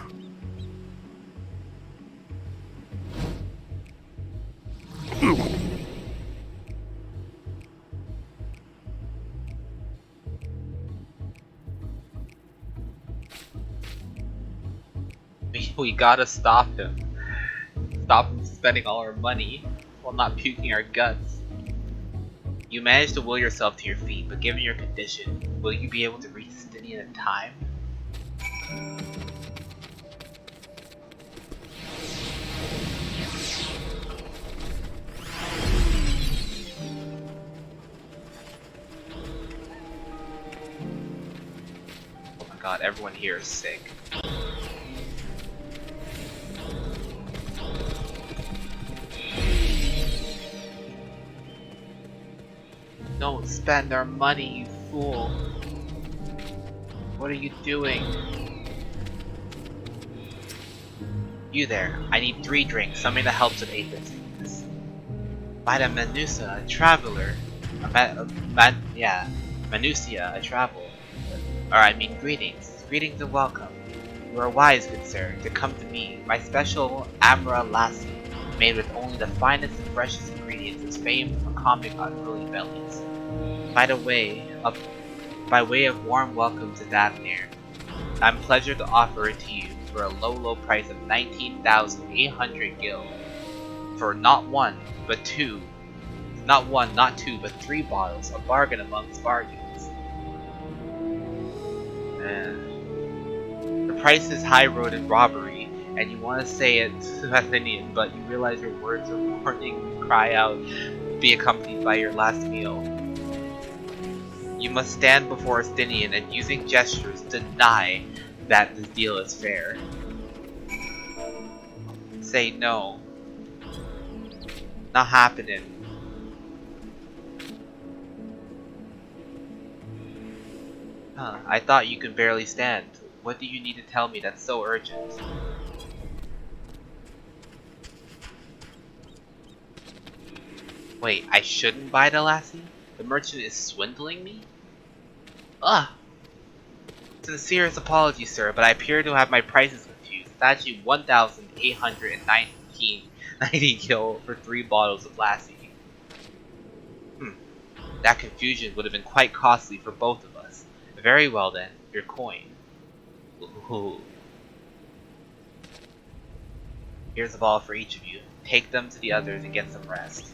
We gotta stop him. Stop him spending all our money while not puking our guts. You managed to will yourself to your feet, but given your condition, will you be able to reach Estinian in time? Oh my god, everyone here is sick. Don't spend our money, you fool. What are you doing? You there. I need 3 drinks, something that helps with aphid sickness. Vita Manusa, a traveler. Manusia, a travel. Or I mean greetings. Greetings and welcome. You are wise, good sir, to come to me. My special Amra Lassi, made with only the finest and freshest ingredients, is famed for calming unruly bellies. By way of warm welcome to Thavnir, I'm pleased to offer it to you for a low price of 19,800 gil. For not one, not two, but 3 bottles, a bargain amongst bargains. The price is high road and robbery, and you want to say it to Athenian, but you realize your words of warning cry out, be accompanied by your last meal. You must stand before Estinian and using gestures deny that this deal is fair. Say no. Not happening. Huh, I thought you could barely stand. What do you need to tell me that's so urgent? Wait, I shouldn't buy the lassie? The merchant is swindling me? Ugh! Sincerest apologies, sir, but I appear to have my prices confused. It's actually 1,819.90 gil for 3 bottles of lassie. That confusion would have been quite costly for both of us. Very well then, your coin. Ooh. Here's a ball for each of you. Take them to the others and get some rest.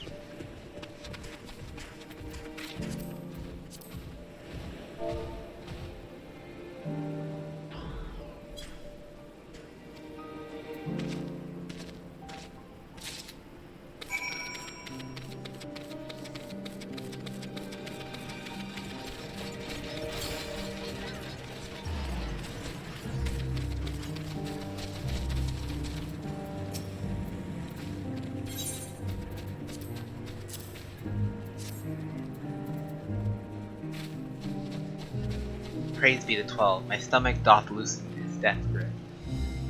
Praise be to 12, my stomach doth loosen his death grip.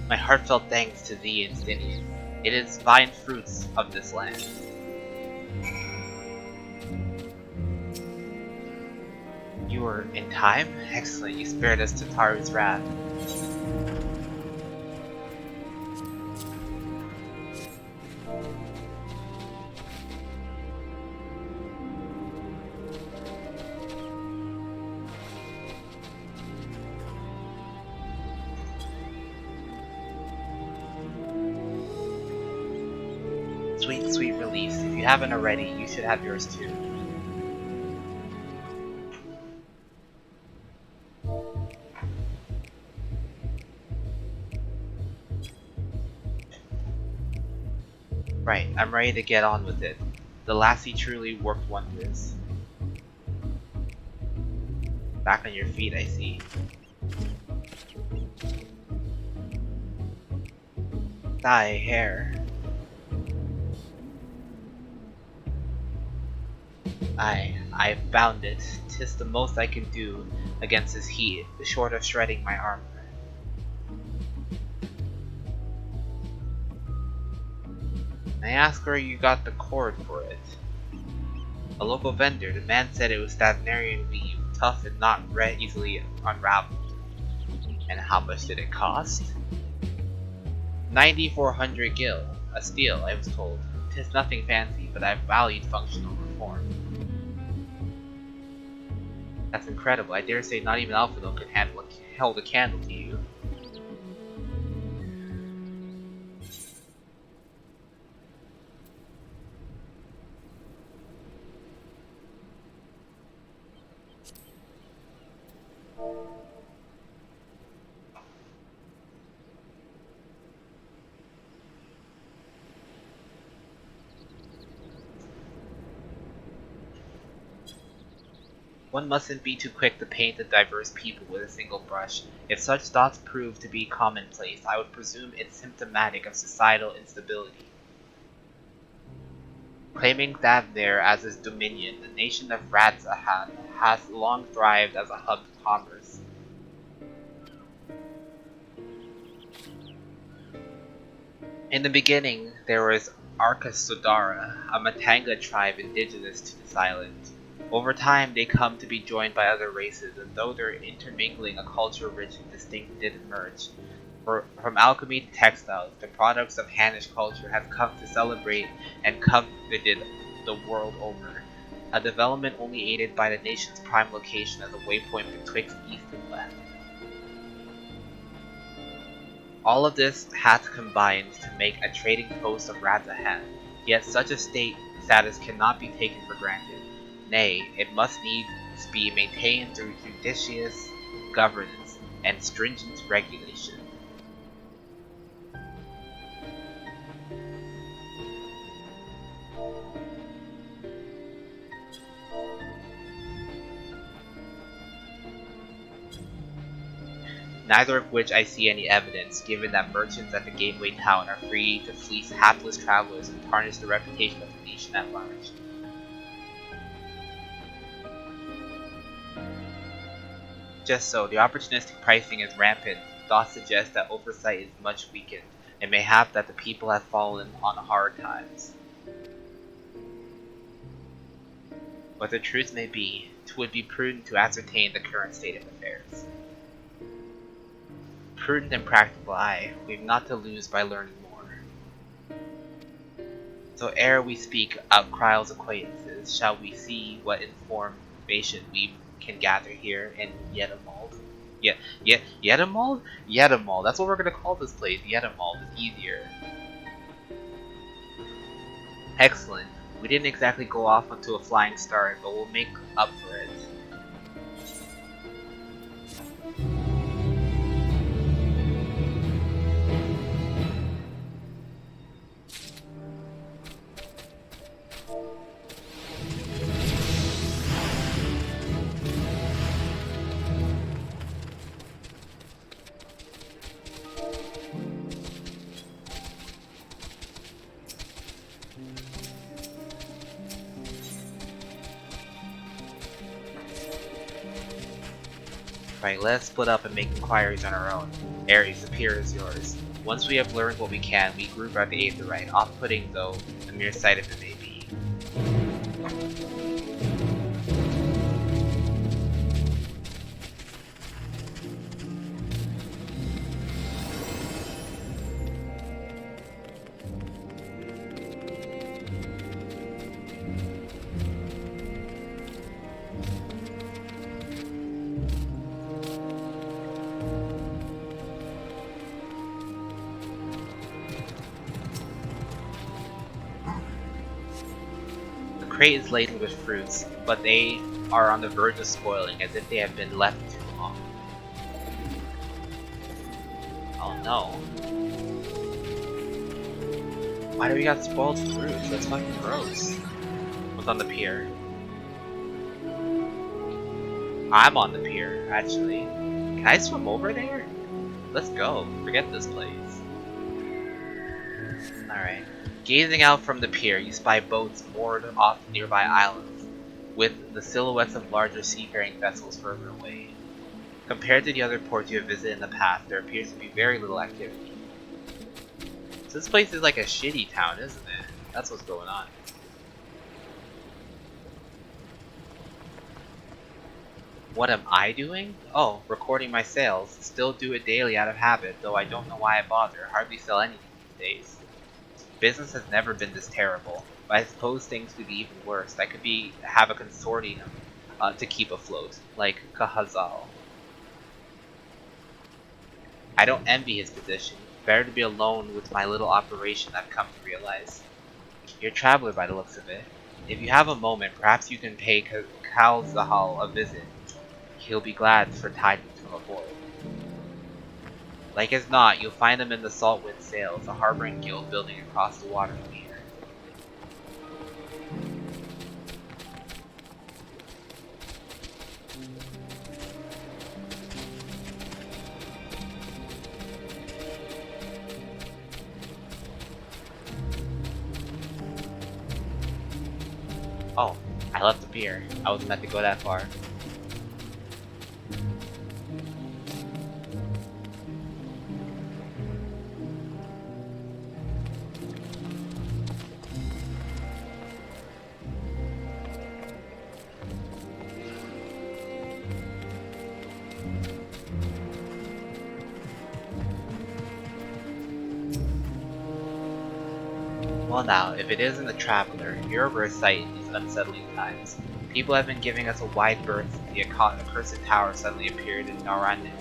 My heartfelt thanks to thee, Instinian. It is fine fruits of this land. You were in time? Excellent, you spared us to Taru's wrath. Sweet, sweet release. If you haven't already, you should have yours too. Right, I'm ready to get on with it. The lassie truly worked wonders. Back on your feet, I see. Thy hair. I found it. 'Tis the most I can do against this heat, short of shredding my armor. I asked where you got the cord for it. A local vendor. The man said it was Stavnarian weave, tough and not easily unraveled. And how much did it cost? 9,400 gil. A steal, I was told. 'Tis nothing fancy, but I've valued functional reform. That's incredible. I dare say not even Alphadon could hold a candle to you. One mustn't be too quick to paint a diverse people with a single brush. If such thoughts prove to be commonplace, I would presume it's symptomatic of societal instability. Claiming Thavnir as its dominion, the nation of Radzahan has long thrived as a hub of commerce. In the beginning, there was Arkasodara, a Matanga tribe indigenous to this island. Over time, they come to be joined by other races, and though their intermingling a culture rich and distinct did emerge. From alchemy to textiles, the products of Hanish culture have come to celebrate and coveted the world over, a development only aided by the nation's prime location as a waypoint betwixt east and west. All of this hath combined to make a trading post of Radzahan, yet such a status cannot be taken for granted. Nay, it must needs be maintained through judicious governance and stringent regulation. Neither of which I see any evidence, given that merchants at the gateway town are free to fleece hapless travelers and tarnish the reputation of the nation at large. Just so, the opportunistic pricing is rampant. Thoughts suggest that oversight is much weakened, and mayhap that the people have fallen on hard times. What the truth may be, 'twould be prudent to ascertain the current state of affairs. Prudent and practical, aye, we've not to lose by learning more. So ere we speak outcries acquaintances, shall we see what information we can gather here in Yedamald? Yedamald? Yedamald, that's what we're gonna call this place. Yedamald is easier. Excellent. We didn't exactly go off onto a flying start, but we'll make up for it. Right, let's split up and make inquiries on our own. Ares, the pier is yours. Once we have learned what we can, we group our the Aetherite, off-putting though the mere sight of it may be. The crate is laden with fruits, but they are on the verge of spoiling, as if they have been left too long. Oh no. Why do we got spoiled fruits? That's fucking gross. What's on the pier? I'm on the pier, actually. Can I swim over there? Let's go. Forget this place. Alright. Gazing out from the pier, you spy boats moored off nearby islands, with the silhouettes of larger seafaring vessels further away. Compared to the other ports you have visited in the past, there appears to be very little activity. So this place is like a shitty town, isn't it? That's what's going on. What am I doing? Oh, recording my sales. Still do it daily out of habit, though I don't know why I bother. Hardly sell anything these days. Business has never been this terrible, but I suppose things could be even worse. I could have a consortium to keep afloat, like Kahazal. I don't envy his position. Better to be alone with my little operation, I've come to realize. You're a traveler by the looks of it. If you have a moment, perhaps you can pay Kalzahal a visit. He'll be glad for tidings from aboard. Like as not, you'll find them in the Saltwind Sails, a harboring guild building across the water from here. Oh, I left the pier. I wasn't meant to go that far. Well now, if it isn't a traveler, your sight is unsettling times. People have been giving us a wide berth since the accursed tower suddenly appeared in Narandir.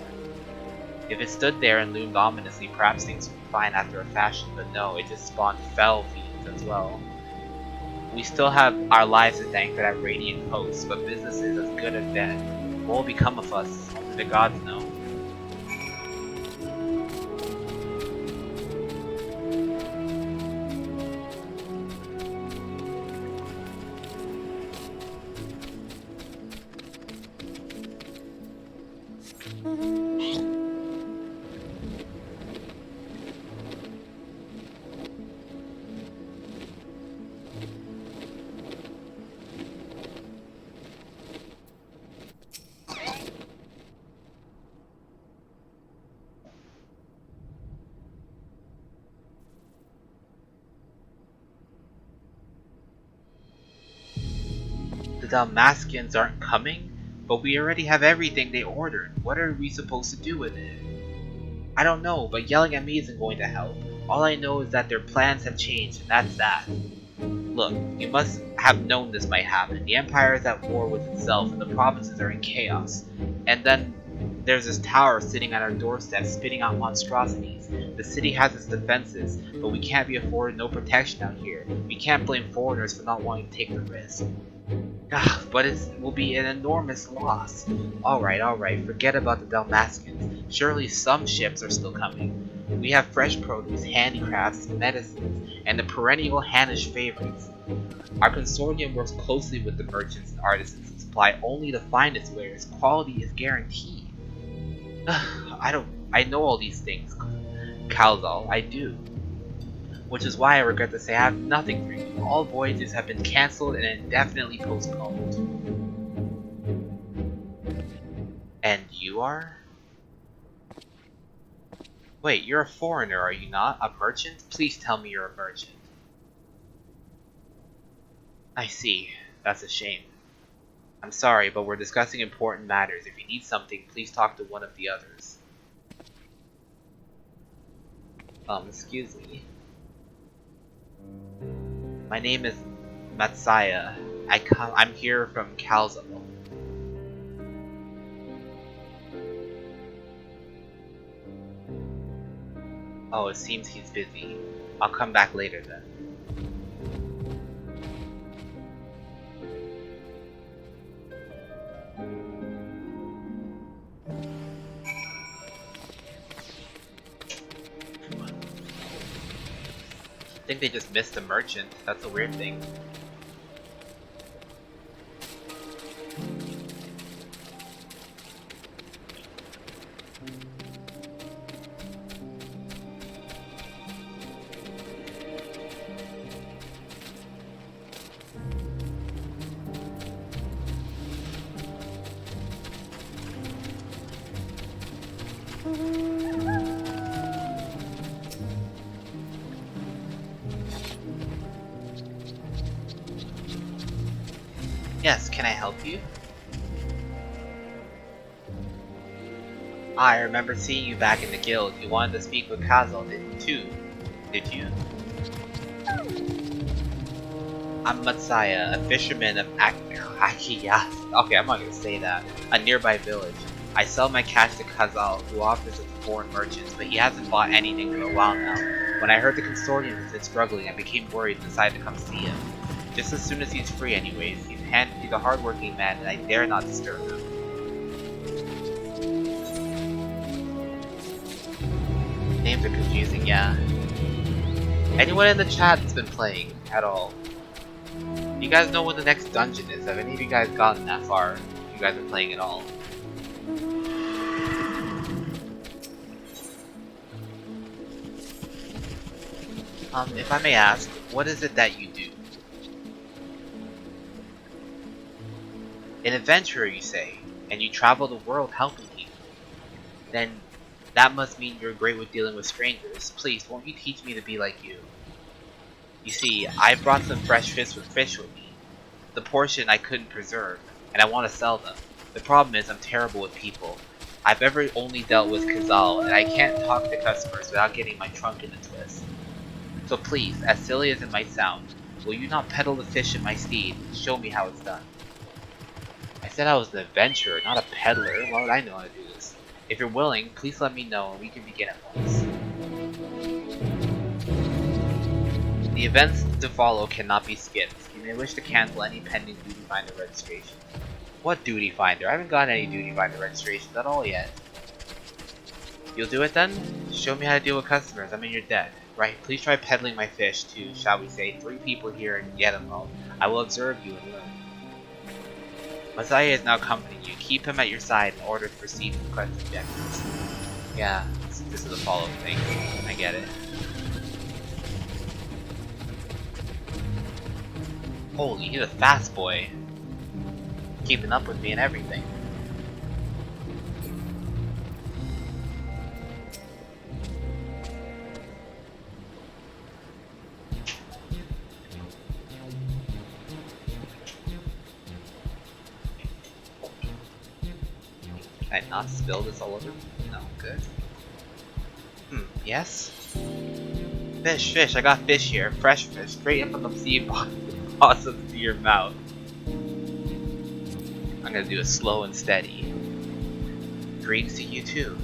If it stood there and loomed ominously, perhaps things would be fine after a fashion, but no, it just spawned fell fiends as well. We still have our lives to thank for that radiant host, but business is as good as dead. What will become of us? Only the gods know. Dalmatians aren't coming? But we already have everything they ordered. What are we supposed to do with it? I don't know, but yelling at me isn't going to help. All I know is that their plans have changed, and that's that. Look, you must have known this might happen. The Empire is at war with itself, and the provinces are in chaos. And then there's this tower sitting at our doorstep, spitting out monstrosities. The city has its defenses, but we can't be afforded no protection out here. We can't blame foreigners for not wanting to take the risk. But it will be an enormous loss. Alright, forget about the Dalmatians. Surely some ships are still coming. We have fresh produce, handicrafts, medicines, and the perennial Hannish favorites. Our consortium works closely with the merchants and artisans and supply only the finest wares. Quality is guaranteed. I know all these things, Calzal, I do. Which is why I regret to say I have nothing for you. All voyages have been cancelled and indefinitely postponed. And you are? Wait, you're a foreigner, are you not? A merchant? Please tell me you're a merchant. I see. That's a shame. I'm sorry, but we're discussing important matters. If you need something, please talk to one of the others. Excuse me. My name is Matsaya. I'm here from Calzal. Oh, it seems he's busy. I'll come back later then. I think they just missed a merchant. That's a weird thing. Yes, can I help you? I remember seeing you back in the guild. You wanted to speak with Kazal, did you? I'm Matsaya, a fisherman of Akiyas. Okay, I'm not gonna say that. A nearby village. I sell my cash to Kazal, who offers it to foreign merchants, but he hasn't bought anything for a while now. When I heard the consortium has been struggling, I became worried and decided to come see him. Just as soon as he's free anyways. He's a hardworking man, and I dare not disturb him. Names are confusing, yeah. Anyone in the chat that's been playing at all? You guys know when the next dungeon is? Have any of you guys gotten that far? You guys are playing at all? If I may ask, what is it that you do? An adventurer, you say, and you travel the world helping people. Then that must mean you're great with dealing with strangers. Please, won't you teach me to be like you? You see, I brought some fresh fish with me. The portion I couldn't preserve, and I want to sell them. The problem is I'm terrible with people. I've ever only dealt with Kazal, and I can't talk to customers without getting my trunk in a twist. So please, as silly as it might sound, will you not peddle the fish in my steed and show me how it's done? I said I was an adventurer, not a peddler. Why would I know how to do this? If you're willing, please let me know and we can begin at once. The events to follow cannot be skipped. You may wish to cancel any pending duty finder registration. What duty finder? I haven't gotten any duty finder registrations at all yet. You'll do it then? Show me how to deal with customers. I'm in your debt. Right, please try peddling my fish to, shall we say, 3 people here in Yedamo. I will observe you and learn. Masaya is now accompanying you. Keep him at your side in order to proceed with quest objectives. Yeah, this is a follow-up thing. I get it. Holy, he's a fast boy. Keeping up with me and everything. Can I not spill this all over? No, good. Yes? Fish, I got fish here. Fresh fish, straight up from the sea bottom to your mouth. I'm gonna do it slow and steady. Greetings to you too.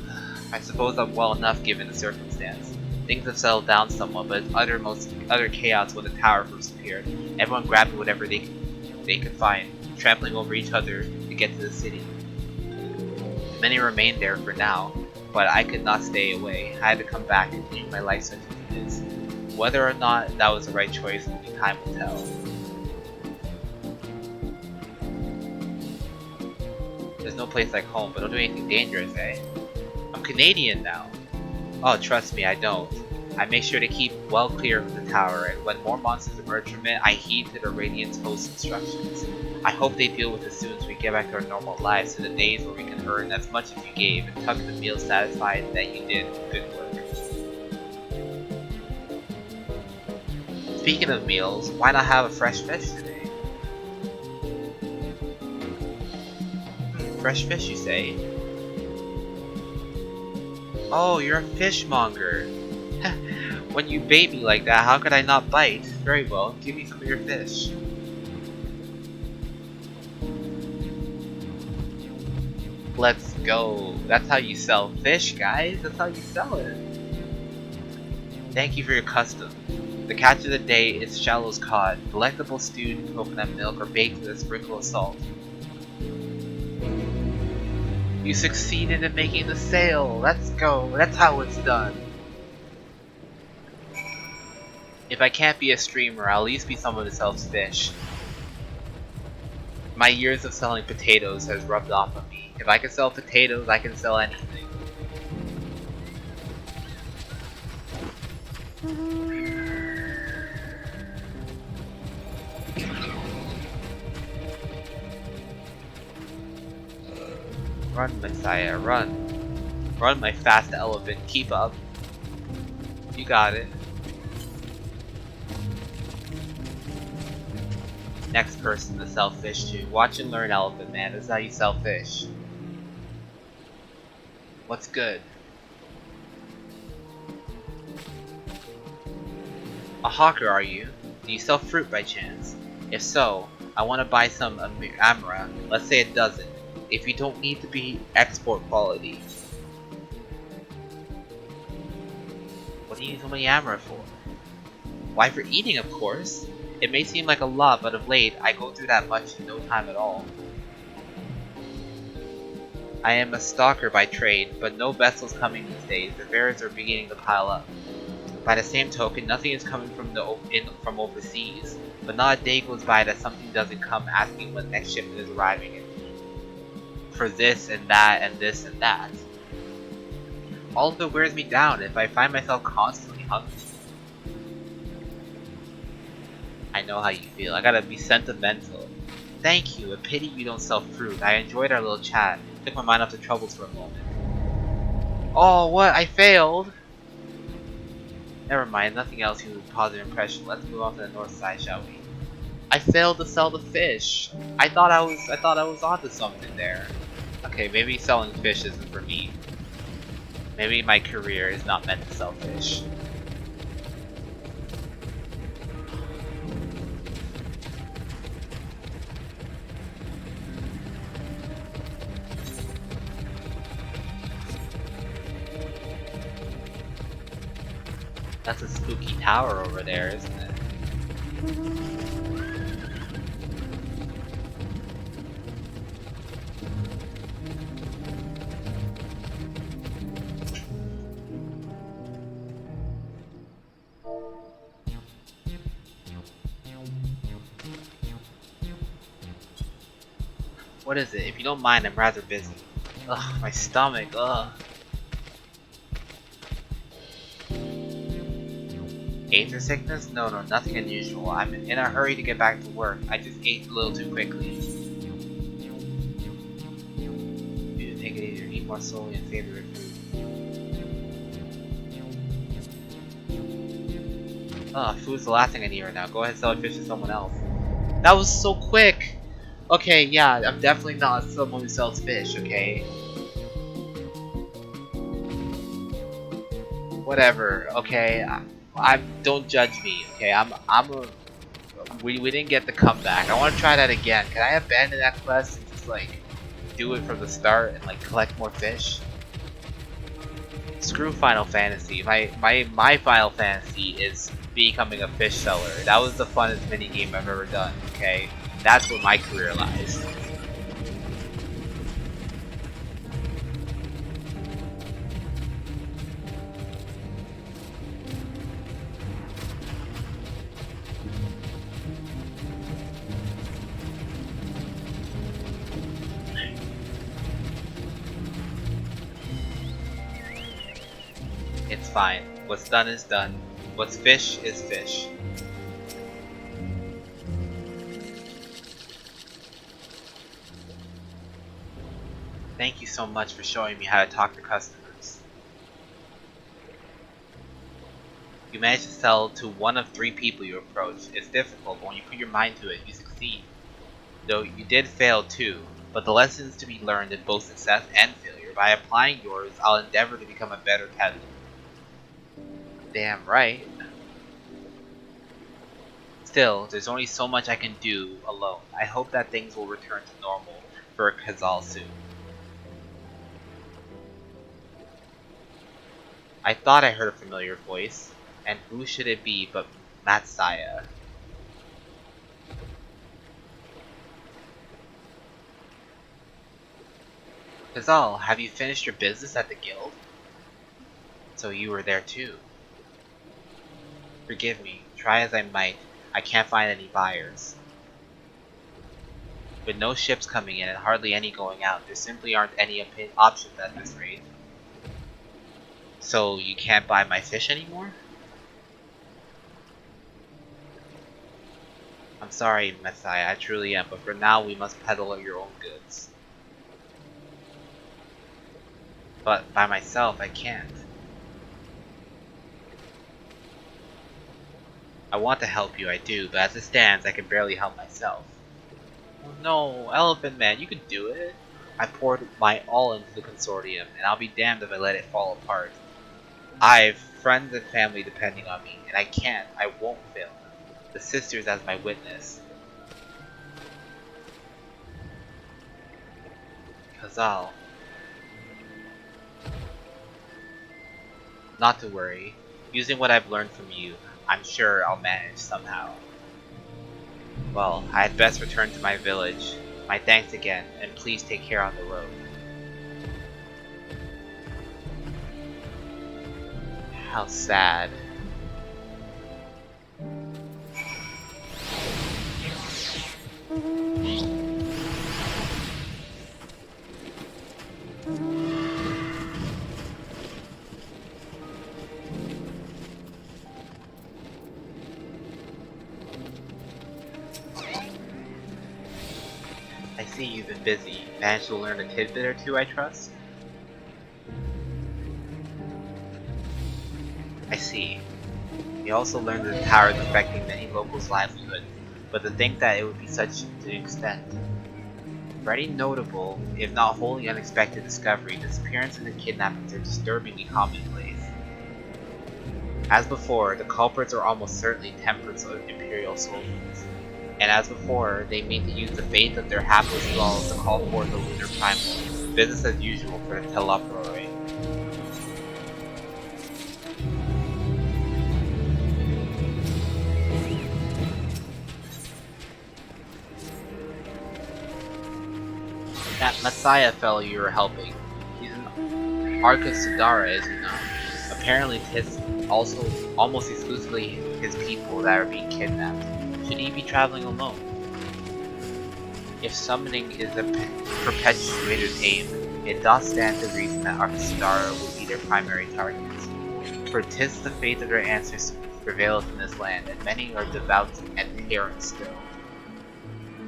I suppose I'm well enough given the circumstance. Things have settled down somewhat, but it's utter chaos when the tower first appeared. Everyone grabbing whatever they could find, trampling over each other to get to the city. Many remained there for now, but I could not stay away. I had to come back and change my life circumstances. Whether or not that was the right choice, only time will tell. There's no place like home, but don't do anything dangerous, eh? I'm Canadian now. Oh, trust me, I don't. I make sure to keep well clear of the tower, and when more monsters emerge from it, I heed to the Radiant's host instructions. I hope they deal with it soon so we get back to our normal lives, to the days where we can earn as much as you gave and tuck the meal satisfied that you did good work. Speaking of meals, why not have a fresh fish today? Fresh fish, you say? Oh, you're a fishmonger. When you bait me like that, how could I not bite? Very well, give me some of your fish. Let's go. That's how you sell fish, guys. That's how you sell it. Thank you for your custom. The catch of the day is Shallow's cod, delectable stewed in coconut milk or baked with a sprinkle of salt. You succeeded in making the sale. Let's go. That's how it's done. If I can't be a streamer, I'll at least be someone who sells fish. My years of selling potatoes has rubbed off on me. If I can sell potatoes, I can sell anything. Run, Messiah, run. Run, my fast elephant, keep up. You got it. Next person to sell fish to. Watch and learn, elephant man. This is how you sell fish. What's good? A hawker, are you? Do you sell fruit by chance? If so, I want to buy some Amara. Let's say a dozen. If you don't need to be export quality. What do you need so many Amara for? Why, for eating, of course. It may seem like a lot, but of late, I go through that much in no time at all. I am a stalker by trade, but no vessels coming these days. The bearers are beginning to pile up. By the same token, nothing is coming from from overseas, but not a day goes by that something doesn't come asking when the next shipment is arriving in. For this and that and this and that. All of it wears me down if I find myself constantly hungry. I know how you feel. I gotta be sentimental. Thank you. A pity you don't sell fruit. I enjoyed our little chat. Took my mind off the troubles for a moment. Oh, what? I failed? Never mind. Nothing else can leave a positive impression. Let's move on to the north side, shall we? I failed to sell the fish. I thought I was onto something there. Okay, maybe selling fish isn't for me. Maybe my career is not meant to sell fish. That's a spooky tower over there, isn't it? What is it? If you don't mind, I'm rather busy. Ugh, my stomach, ugh. Aether sickness? No, nothing unusual. I'm in a hurry to get back to work. I just ate a little too quickly. You take it easier, eat more slowly and savor your food. Ugh, food's the last thing I need right now. Go ahead and sell fish to someone else. That was so quick! Okay, yeah, I'm definitely not someone who sells fish, okay? Whatever. Okay. Don't judge me. Okay. We didn't get the comeback. I want to try that again. Can I abandon that quest and just like do it from the start and like collect more fish? Screw Final Fantasy. My Final Fantasy is becoming a fish seller. That was the funnest minigame I've ever done, okay? That's where my career lies. It's fine. What's done is done. What's fish is fish. Thank you so much for showing me how to talk to customers. You managed to sell to one of 3 people you approach. It's difficult, but when you put your mind to it, you succeed. Though you did fail too, but the lessons to be learned in both success and failure. By applying yours, I'll endeavor to become a better peddler. Damn right. Still, there's only so much I can do alone. I hope that things will return to normal for Kazal soon. I thought I heard a familiar voice, and who should it be but Matsaya? Kazal, have you finished your business at the guild? So you were there too. Forgive me, try as I might, I can't find any buyers. With no ships coming in and hardly any going out, there simply aren't any options at this rate. So you can't buy my fish anymore? I'm sorry, Messiah, I truly am, but for now we must peddle your own goods. But by myself I can't. I want to help you, I do, but as it stands, I can barely help myself. Oh no, Elephant Man, you can do it. I poured my all into the consortium, and I'll be damned if I let it fall apart. I've friends and family depending on me, and I won't fail them. The sisters as my witness. Kazal. Not to worry. Using what I've learned from you, I'm sure I'll manage somehow. Well, I had best return to my village. My thanks again, and please take care on the road. How sad. I see you've been busy. Managed to learn a tidbit or two, I trust? I see. We also learned that the tower is affecting many locals' livelihood, but to think that it would be such an extent. For any notable, if not wholly unexpected discovery, disappearances and kidnappings are disturbingly commonplace. As before, the culprits are almost certainly temperate Imperial soldiers. And as before, they mean to use the faith of their hapless dwellers to call forth the lunar primal. Business as usual for the Teleporoi. That Messiah fellow you were helping, he's an Arca Sudara, is he not? Apparently it's also almost exclusively his people that are being kidnapped. Should he be traveling alone? If summoning is a perpetuator's aim, it does stand to reason that Arca Sudara would be their primary targets. For 'tis the faith of their ancestors prevails in this land, and many are devout adherents still.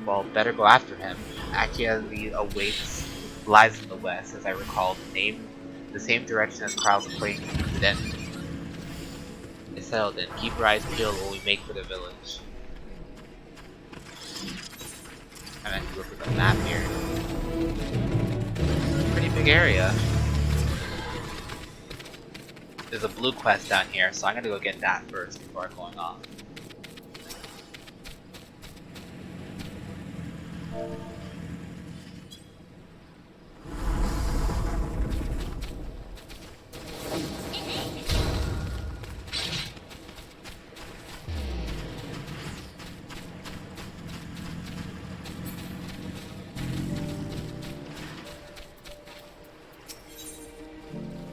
Well, better go after him. Actually awaits lies in the west, as I recall, the same direction as Krau's acquaintance incidentally. It's settled then. Keep your eyes peeled while we make for the village. I meant to look at the map here. Pretty big area. There's a blue quest down here, so I'm gonna go get that first before going off.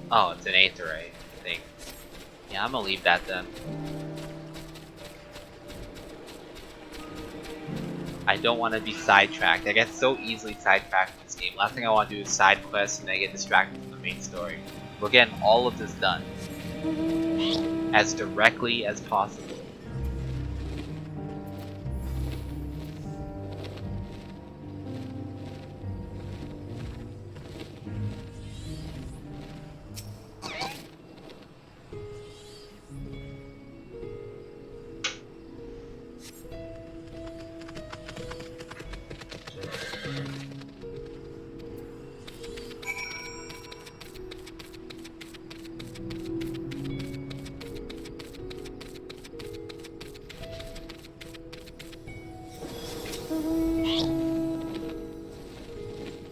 Oh, it's an aetheryte, I think. Yeah, I'm gonna leave that then. I don't want to be sidetracked. I get so easily sidetracked in this game. Last thing I want to do is side quests and I get distracted from the main story. We're getting all of this done as directly as possible.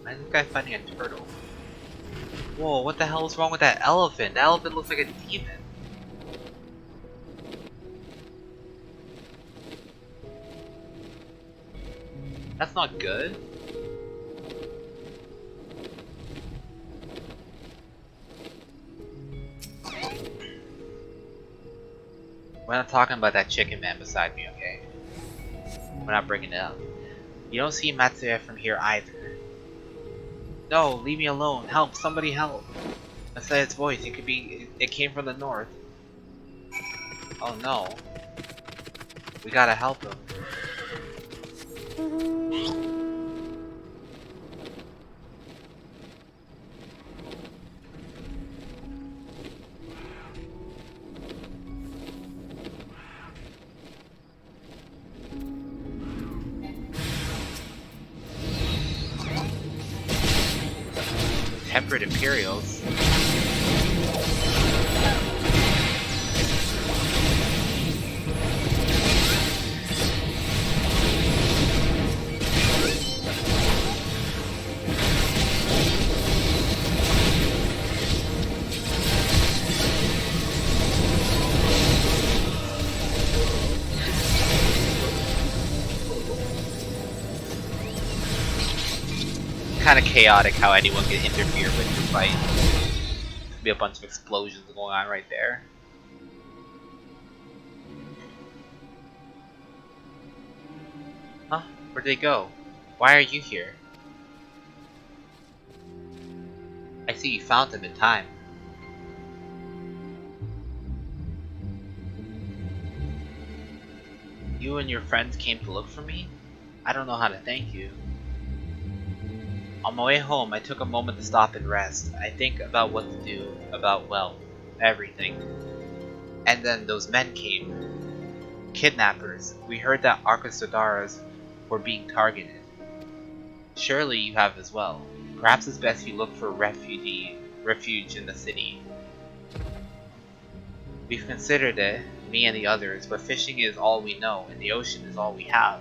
Why is this guy fighting a turtle? Whoa, what the hell is wrong with that elephant? That elephant looks like a demon. That's not good. We're not talking about that chicken man beside me, okay? We're not bringing it up. You don't see Matsuya from here either. No, leave me alone. Help, somebody help. I said its voice. It came from the north. Oh no. We gotta help him. Temperate Imperials. Kind of chaotic how anyone can interfere with your fight. Could be a bunch of explosions going on right there. Huh? Where'd they go? Why are you here? I see you found them in time. You and your friends came to look for me? I don't know how to thank you. On my way home, I took a moment to stop and rest. I think about what to do, about, well, everything. And then those men came. Kidnappers. We heard that Arcosadaras were being targeted. Surely you have as well. Perhaps it's best you look for refuge in the city. We've considered it, me and the others, but fishing is all we know, and the ocean is all we have.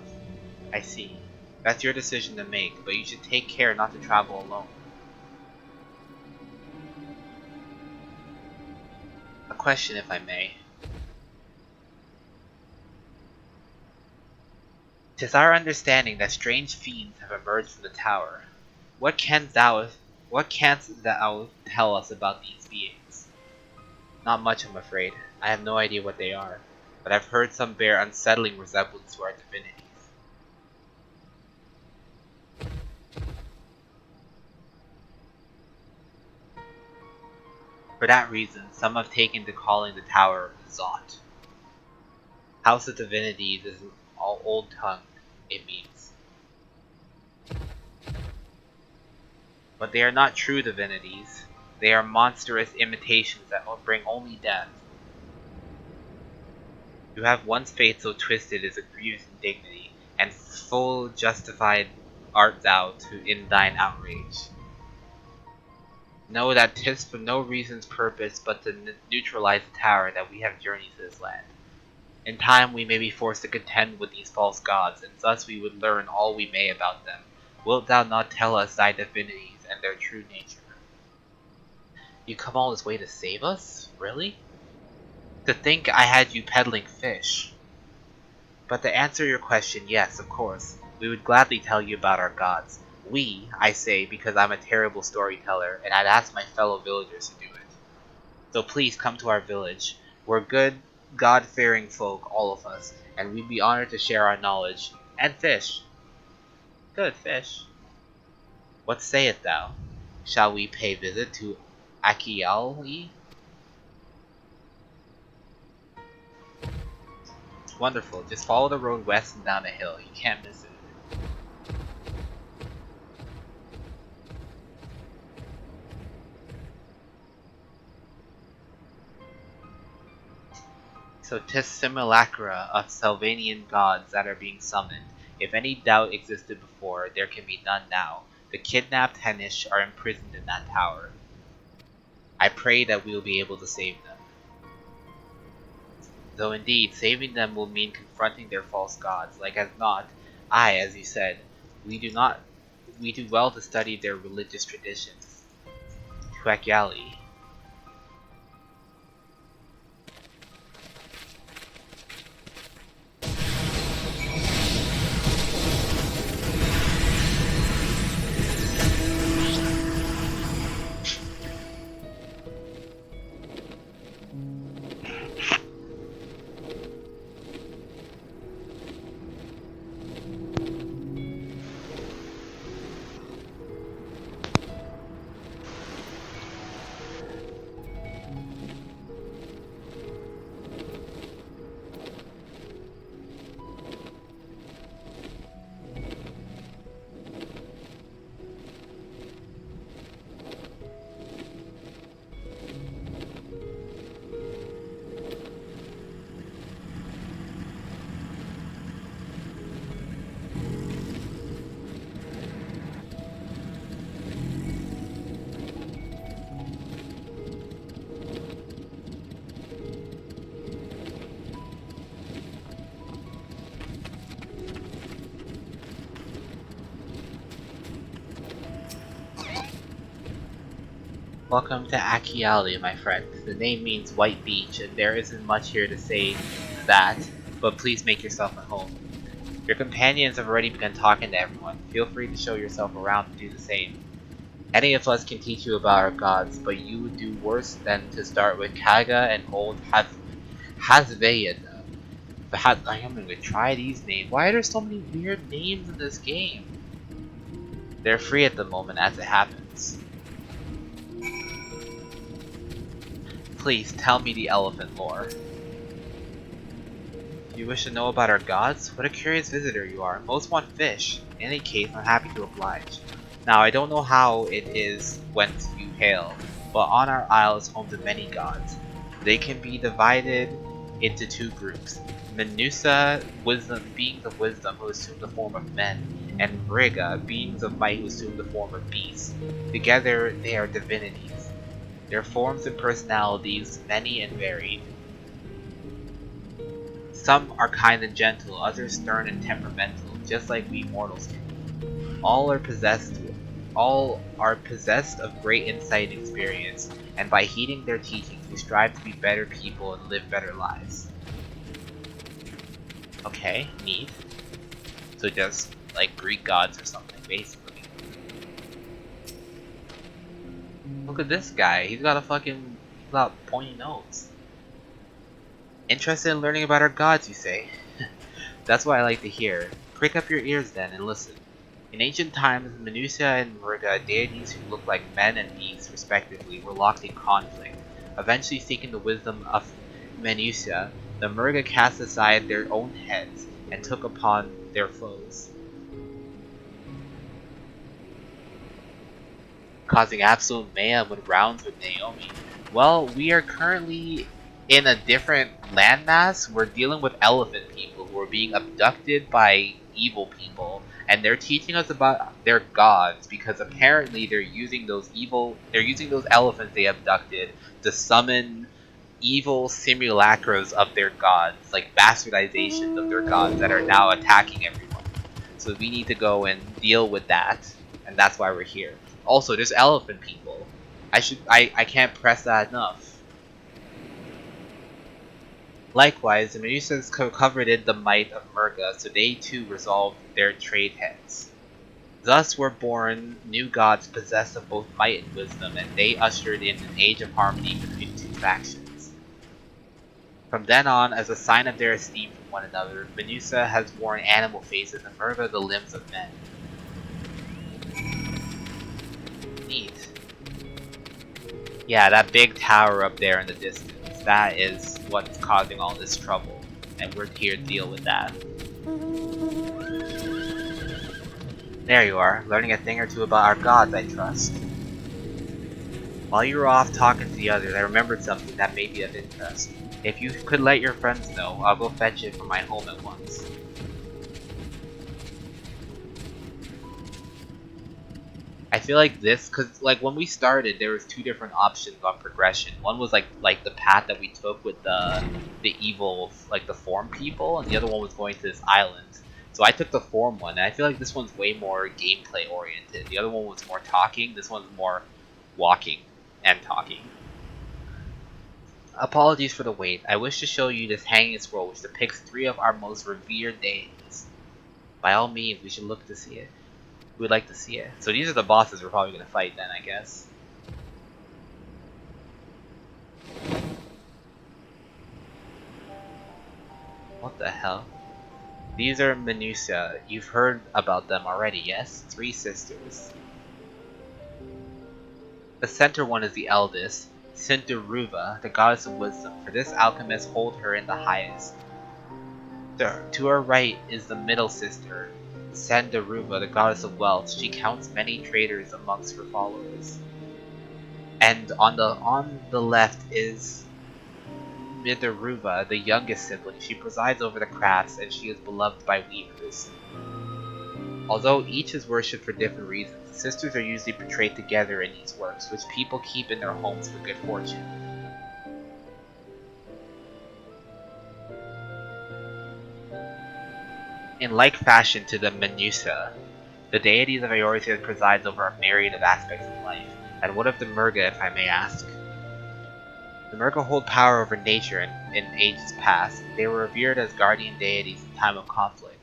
I see. That's your decision to make, but you should take care not to travel alone. A question, if I may. 'Tis our understanding that strange fiends have emerged from the tower. What canst thou tell us about these beings? Not much, I'm afraid. I have no idea what they are, but I've heard some bear unsettling resemblance to our divinities. For that reason, some have taken to calling the tower Zot. House of Divinities is an old tongue, it means. But they are not true divinities. They are monstrous imitations that will bring only death. To have one's fate so twisted is a grievous indignity, and full justified art thou in thine outrage. Know that 'tis for no reason's purpose but to neutralize the tower that we have journeyed to this land. In time we may be forced to contend with these false gods, and thus we would learn all we may about them. Wilt thou not tell us thy divinities and their true nature? You come all this way to save us? Really? To think I had you peddling fish. But to answer your question, yes, of course. We would gladly tell you about our gods. We, I say, because I'm a terrible storyteller, and I'd ask my fellow villagers to do it. So please come to our village. We're good, God-fearing folk, all of us, and we'd be honored to share our knowledge. And fish. Good fish. What sayest thou? Shall we pay visit to Akiali? Wonderful. Just follow the road west and down the hill. You can't miss it. So 'tis simulacra of Sylvanian gods that are being summoned. If any doubt existed before, there can be none now. The kidnapped Henish are imprisoned in that tower. I pray that we will be able to save them. Though indeed, saving them will mean confronting their false gods. Like as not, as you said, we do well to study their religious traditions. Tuakyali. Welcome to Akiali, my friend. The name means white beach, and there isn't much here to say that, but please make yourself at home. Your companions have already begun talking to everyone. Feel free to show yourself around and do the same. Any of us can teach you about our gods, but you would do worse than to start with Kaga and old Hazveyan. I'm gonna try these names. Why are there so many weird names in this game? They're free at the moment as it happens. Please tell me the elephant lore. You wish to know about our gods? What a curious visitor you are. Most want fish. In any case, I'm happy to oblige. Now, I don't know how it is whence you hail, but on our isle is home to many gods. They can be divided into two groups. Menusa, beings of wisdom who assume the form of men, and Vriga, beings of might who assume the form of beasts. Together, they are divinities. Their forms and personalities many and varied. Some are kind and gentle, others stern and temperamental, just like we mortals can be. All are possessed of great insight and experience, and by heeding their teachings, we strive to be better people and live better lives. Okay, neat. So just like Greek gods or something, basically. Look at this guy, he's got a pointy nose. Interested in learning about our gods, you say? That's what I like to hear. Prick up your ears then and listen. In ancient times, Menusa and Vriga, deities who looked like men and beasts respectively, were locked in conflict. Eventually seeking the wisdom of Menusa, the Murga cast aside their own heads and took upon their foes, causing absolute mayhem with rounds with Naomi. Well, we are currently in a different landmass. We're dealing with elephant people who are being abducted by evil people, and they're teaching us about their gods because apparently they're using those elephants they abducted to summon evil simulacras of their gods, like bastardizations of their gods that are now attacking everyone. So we need to go and deal with that, and that's why we're here. Also, there's elephant people. I can't press that enough. Likewise, the Medusas coveted the might of Murga, so they too resolved their trade heads. Thus were born new gods possessed of both might and wisdom, and they ushered in an age of harmony between two factions. From then on, as a sign of their esteem for one another, Medusa has worn animal faces and Murga the limbs of men. Neat. Yeah, that big tower up there in the distance. That is what's causing all this trouble, and we're here to deal with that. There you are, learning a thing or two about our gods, I trust. While you were off talking to the others, I remembered something that may be of interest. If you could let your friends know, I'll go fetch it from my home at once. I feel like this, cause like when we started, there was two different options on progression. One was like the path that we took with the evil, like the form people, and the other one was going to this island. So I took the form one, and I feel like this one's way more gameplay oriented. The other one was more talking. This one's more walking and talking. Apologies for the wait. I wish to show you this hanging scroll, which depicts 3 of our most revered deities. By all means, we should look to see it. We would like to see it. So these are the bosses we're probably going to fight then, I guess. What the hell? These are Menusa. You've heard about them already, yes? 3 sisters. The center one is the eldest, Sintaruva, the goddess of wisdom. For this alchemists hold her in the highest. To her right is the middle sister, Sandaruva, the goddess of wealth. She counts many traders amongst her followers. And on the left is Midaruva, the youngest sibling. She presides over the crafts, and she is beloved by weavers. Although each is worshipped for different reasons, the sisters are usually portrayed together in these works, which people keep in their homes for good fortune. In like fashion to the Menusa, the deities of Eorzea presides over a myriad of aspects of life. And what of the Murga, if I may ask? The Murga hold power over nature in ages past. They were revered as guardian deities in time of conflict.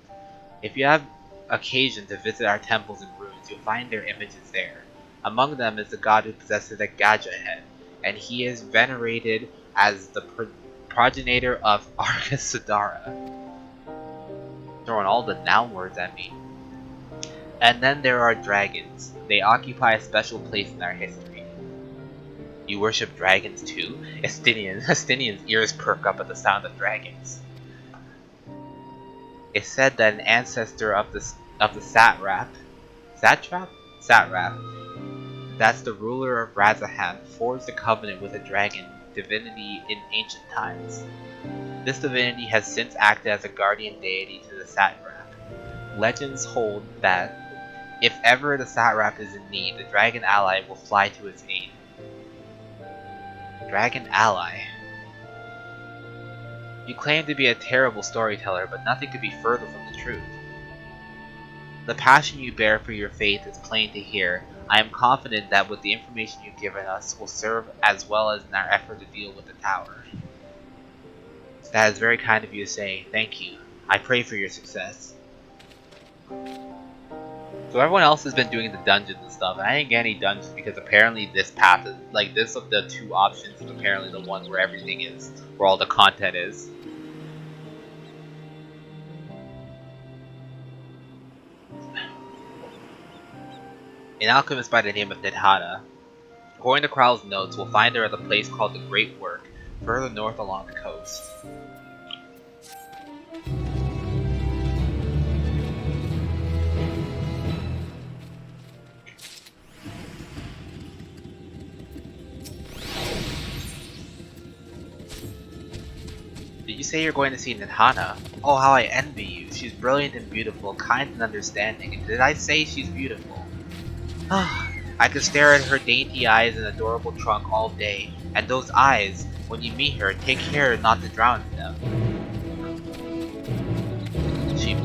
If you have occasion to visit our temples and ruins, you'll find their images there. Among them is the god who possesses a Gaja head, and he is venerated as the progenitor of Arkasudara. Throwing all the noun words at me. And then there are dragons. They occupy a special place in our history. You worship dragons too? Estinian's ears perk up at the sound of dragons. It's said that an ancestor of the satrap, that's the ruler of Razaham, forged a covenant with a dragon divinity in ancient times. This divinity has since acted as a guardian deity to the satrap. Legends hold that if ever the satrap is in need, the dragon ally will fly to his aid. Dragon ally. You claim to be a terrible storyteller, but nothing could be further from the truth. The passion you bear for your faith is plain to hear. I am confident that with the information you've given us will serve as well as in our effort to deal with the tower. That is very kind of you to say. Thank you. I pray for your success. So everyone else has been doing the dungeons and stuff, and I didn't get any dungeons because apparently this path is, like, this of the 2 options is apparently the one where everything is, where all the content is. An alchemist by the name of Nidhana. According to Kral's notes, we'll find her at a place called the Great Work, further north along the coast. Did you say you're going to see Nidhana? Oh, how I envy you. She's brilliant and beautiful, kind and understanding. And did I say she's beautiful? I could stare at her dainty eyes and adorable trunk all day. And those eyes, when you meet her, take care not to drown in them.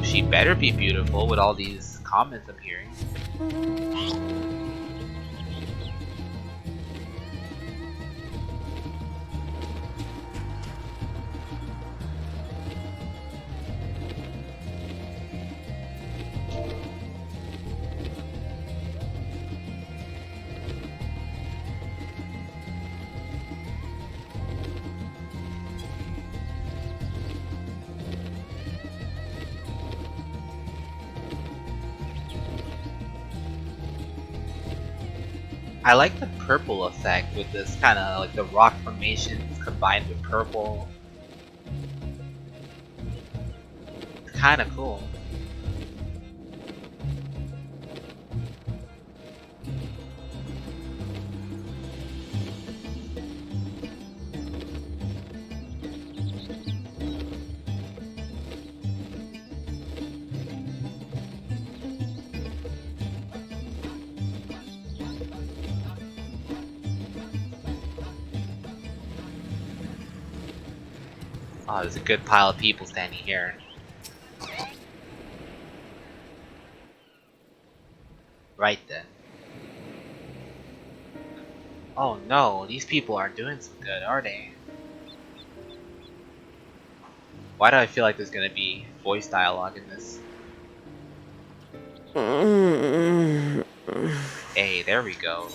She better be beautiful with all these comments I'm hearing. I like the purple effect with this kind of like the rock formations combined with purple. It's kind of cool. Oh, there's a good pile of people standing here. Right then. Oh no, these people aren't doing so good, are they? Why do I feel like there's gonna be voice dialogue in this? Hey, there we go.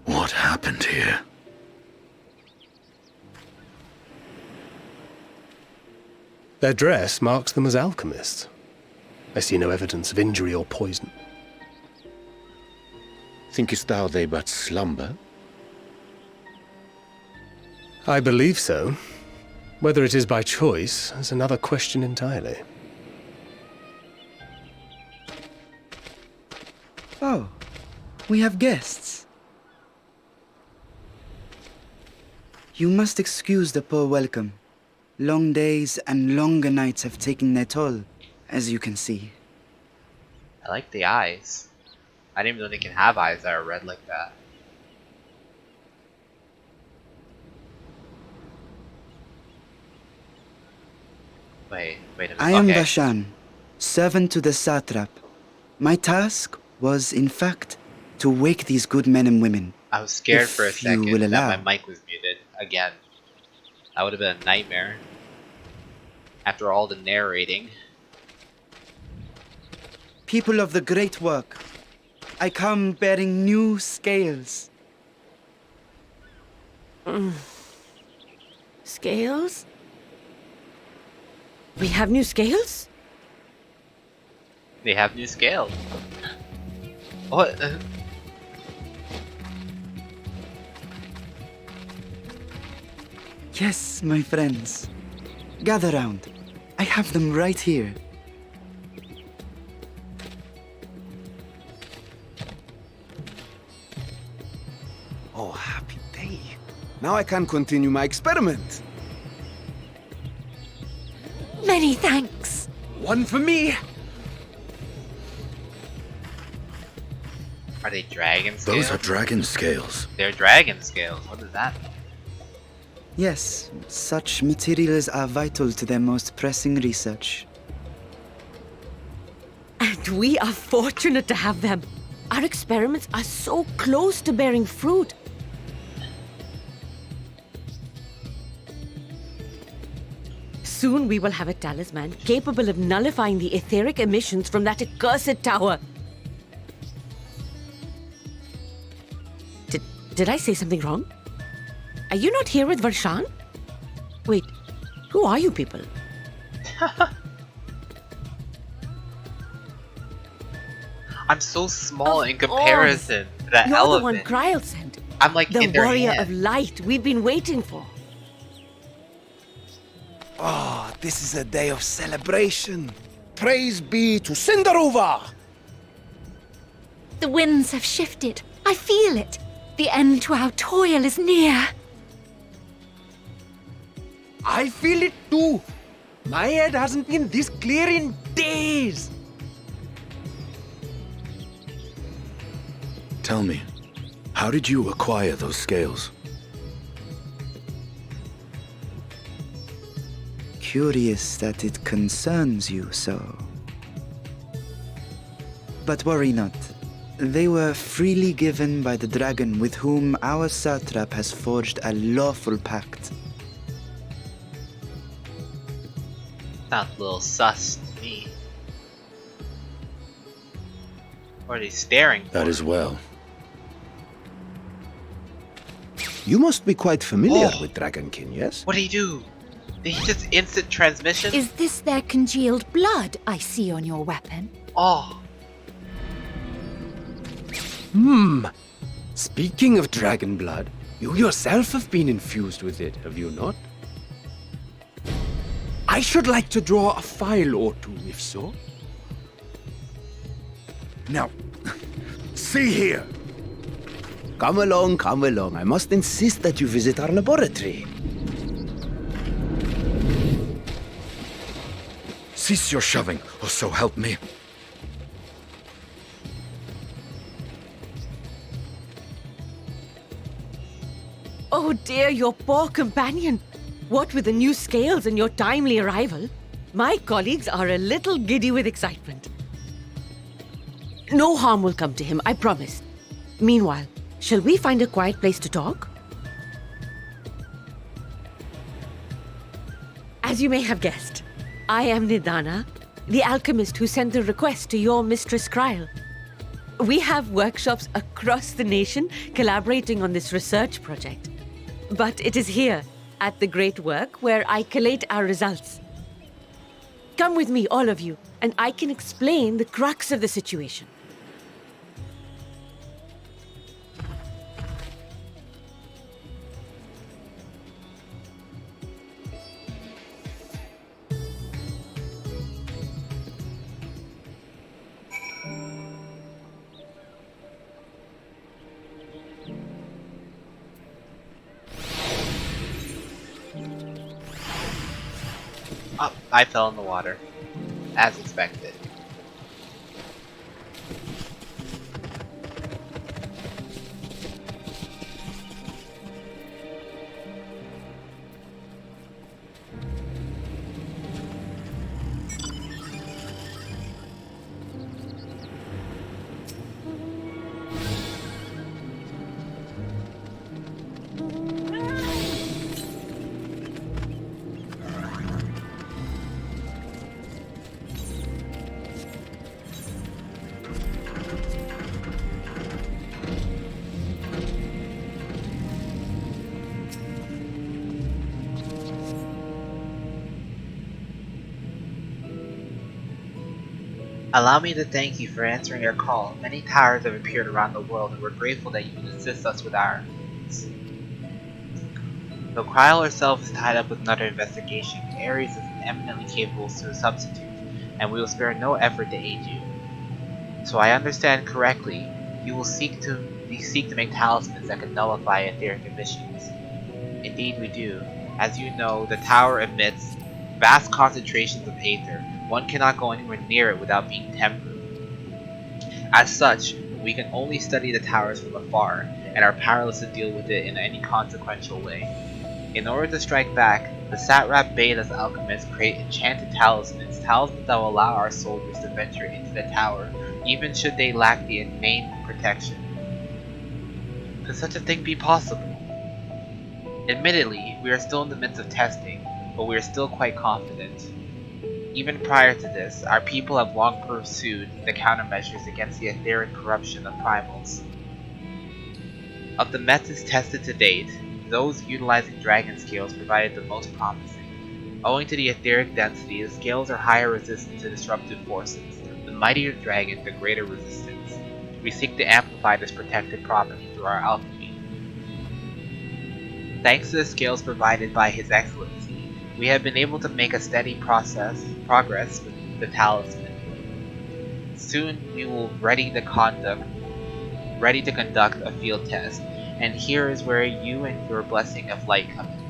What happened here? Their dress marks them as alchemists. I see no evidence of injury or poison. Thinkest thou they but slumber? I believe so. Whether it is by choice is another question entirely. Oh, we have guests. You must excuse the poor welcome. Long days and longer nights have taken their toll, as you can see. I like the eyes. I didn't even know they can have eyes that are red like that. Wait a minute. I am Vashan, servant to the satrap. My task was, in fact, to wake these good men and women. I was scared for a second will that allow. my mic was muted again. That would have been a nightmare. After all the narrating. People of the great work, I come bearing new scales. Scales? We have new scales? They have new scales. What? Yes, my friends. Gather round. I have them right here. Oh, happy day. Now I can continue my experiment. Many thanks. One for me. Are they dragon scales? Those are dragon scales. They're dragon scales. What does that mean? Yes, such materials are vital to their most pressing research. And we are fortunate to have them. Our experiments are so close to bearing fruit. Soon we will have a talisman capable of nullifying the etheric emissions from that accursed tower. Did I say something wrong? Are you not here with Varshan? Wait, who are you people? I'm so small in comparison to that You're elephant. the one Kryl sent. I'm like the in their warrior hand. of light we've been waiting for. Oh, this is a day of celebration. Praise be to Cinderova! The winds have shifted. I feel it. The end to our toil is near. I feel it too. My head hasn't been this clear in days. Tell me, how did you acquire those scales? Curious that it concerns you so. But worry not. They were freely given by the dragon with whom our satrap has forged a lawful pact. Sounds a little sus to me. What are they staring for? That is well. You must be quite familiar with Dragonkin, yes? What did he do? Did he just instant transmission? Is this their congealed blood I see on your weapon? Oh. Speaking of dragon blood, you yourself have been infused with it, have you not? I should like to draw a file or two, if so. Now, see here. Come along, come along. I must insist that you visit our laboratory. Cease your shoving, or so help me. Oh dear, your poor companion. What with the new scales and your timely arrival, my colleagues are a little giddy with excitement. No harm will come to him, I promise. Meanwhile, shall we find a quiet place to talk? As you may have guessed, I am Nidana, the alchemist who sent the request to your Mistress Kryl. We have workshops across the nation collaborating on this research project. But it is here, at the Great Work, where I collate our results. Come with me, all of you, and I can explain the crux of the situation. Oh, I fell in the water, as expected. Allow me to thank you for answering our call. Many towers have appeared around the world, and we're grateful that you can assist us with our needs. Though Kryl herself is tied up with another investigation, Ares is an eminently capable substitute, and we will spare no effort to aid you. So I understand correctly, you seek to make talismans that can nullify etheric emissions. Indeed we do. As you know, the tower emits vast concentrations of aether. One cannot go anywhere near it without being tempered. As such, we can only study the towers from afar, and are powerless to deal with it in any consequential way. In order to strike back, the satrap bade us alchemists create enchanted talismans that will allow our soldiers to venture into the tower, even should they lack the innate protection. Could such a thing be possible? Admittedly, we are still in the midst of testing, but we are still quite confident. Even prior to this, our people have long pursued the countermeasures against the etheric corruption of primals. Of the methods tested to date, those utilizing dragon scales provided the most promising. Owing to the etheric density, the scales are higher resistant to disruptive forces. The mightier the dragon, the greater resistance. We seek to amplify this protected property through our alchemy. Thanks to the scales provided by His Excellency, we have been able to make a steady progress with the talisman. Soon we will ready to conduct a field test, and here is where you and your blessing of light come in.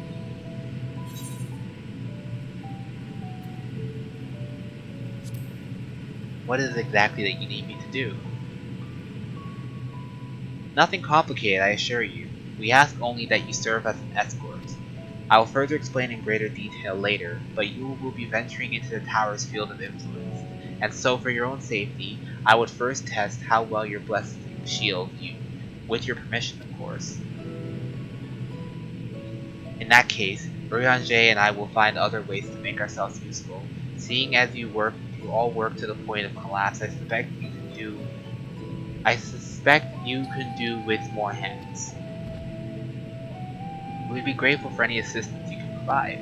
What is it exactly that you need me to do? Nothing complicated, I assure you. We ask only that you serve as an escort. I will further explain in greater detail later, but you will be venturing into the tower's field of influence, and so for your own safety, I would first test how well your blessings shield you, with your permission, of course. In that case, Urianger and I will find other ways to make ourselves useful. Seeing as you all work to the point of collapse, I suspect you can do with more hands. We'd be grateful for any assistance you can provide.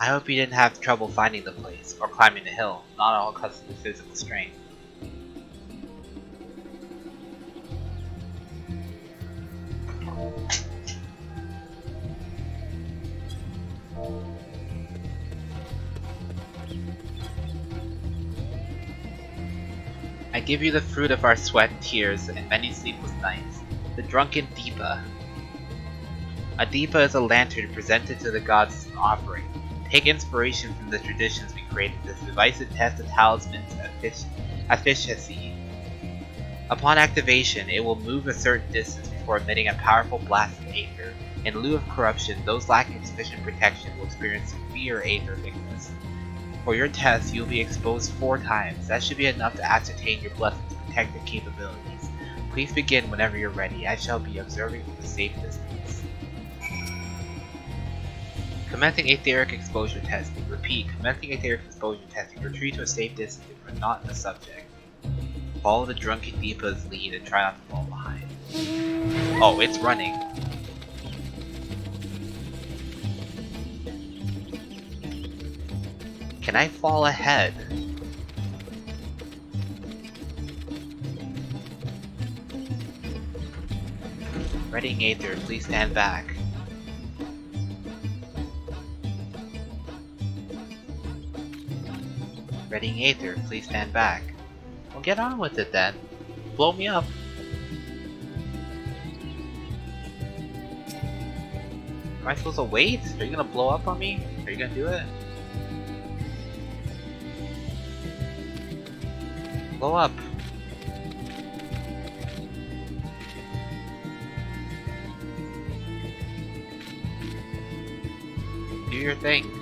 I hope you didn't have trouble finding the place, or climbing the hill, not all because of the physical strain. I give you the fruit of our sweat and tears and many sleepless nights, the drunken Deepa. A Deepa is a lantern presented to the gods as an offering. Take inspiration from the traditions we created this device to test the talisman's efficacy. Upon activation, it will move a certain distance before emitting a powerful blast of aether. In lieu of corruption, those lacking sufficient protection will experience severe aether weakness. For your test, you will be exposed 4 times. That should be enough to ascertain your blessing's protective capabilities. Please begin whenever you're ready. I shall be observing from a safe distance. Commencing etheric exposure testing. Repeat, commencing etheric exposure testing. Retreat to a safe distance if you are not a subject. Follow the drunken Deepa's lead and try not to fall behind. Oh, it's running. Can I fall ahead? Readying Aether, please stand back. Readying Aether, please stand back. Well, get on with it then. Blow me up. Am I supposed to wait? Are you gonna blow up on me? Are you gonna do it? Blow up. Do your thing.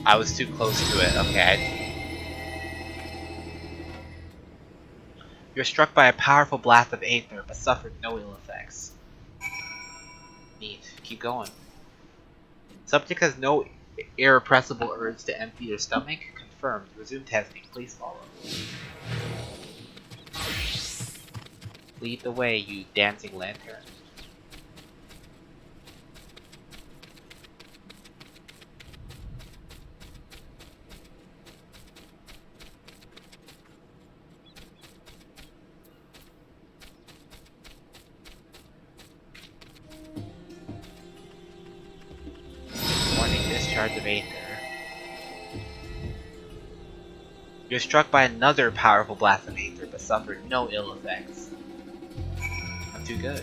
I was too close to it. Okay. You're struck by a powerful blast of aether, but suffered no ill effects. Neat. Keep going. Subject has no irrepressible urge to empty their stomach. confirmed. Resume testing. Please follow. Lead the way, you dancing lantern. Warning, discharge of Aether. You're struck by another powerful blast of Aether, but suffered no ill effects. Not too good.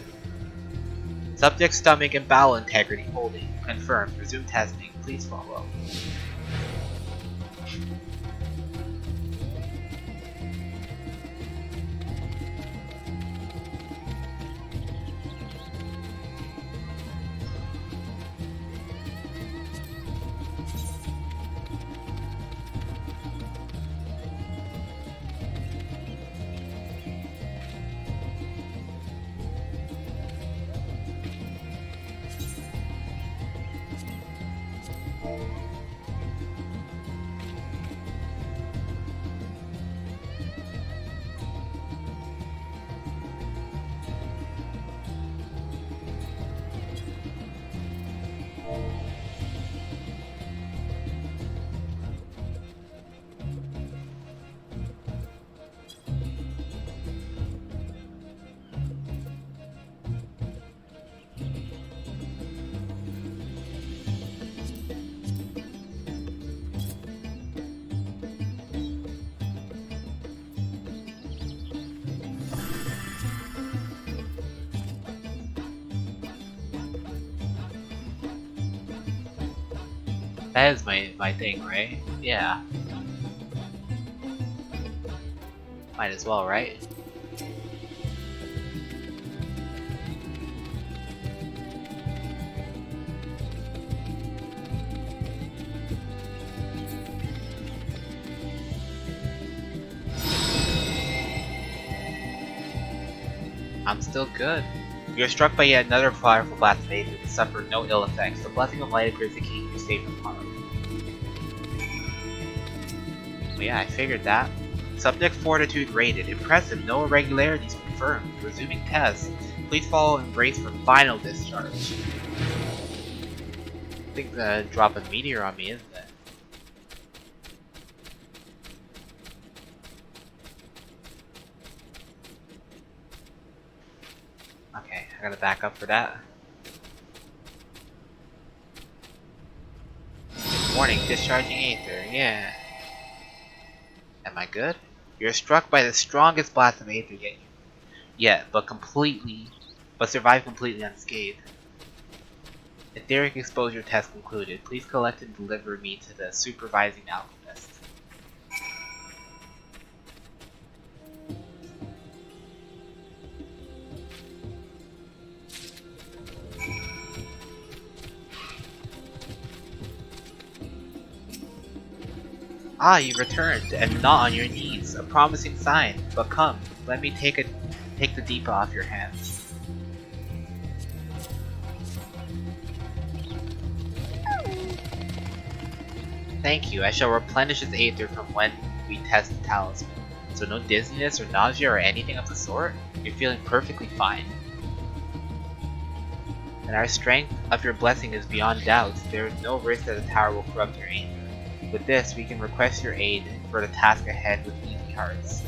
Subject stomach and bowel integrity holding. Confirmed. Resume testing. Please follow. That is my thing, right? Yeah. Might as well, right? I'm still good. You're struck by yet another powerful blast of Aether but suffer no ill effects. The blessing of light appears to keep you safe from harm. Well, yeah, I figured that. Subject fortitude rated. Impressive. No irregularities confirmed. Resuming test. Please follow and brace for final discharge. I think the drop a meteor on me, isn't it? Okay, I gotta back up for that. Warning, discharging Aether, yeah. Am I good? You're struck by the strongest blast of Aether yet, but survive completely unscathed. Etheric exposure test concluded. Please collect and deliver me to the supervising alchemist. Ah, you returned, and not on your knees. A promising sign. But come, let me take the deep off your hands. Thank you. I shall replenish his Aether from when we test the talisman. So no dizziness or nausea or anything of the sort? You're feeling perfectly fine. And our strength of your blessing is beyond doubt. There is no risk that the tower will corrupt your Aether. With this, we can request your aid for the task ahead with easy hearts.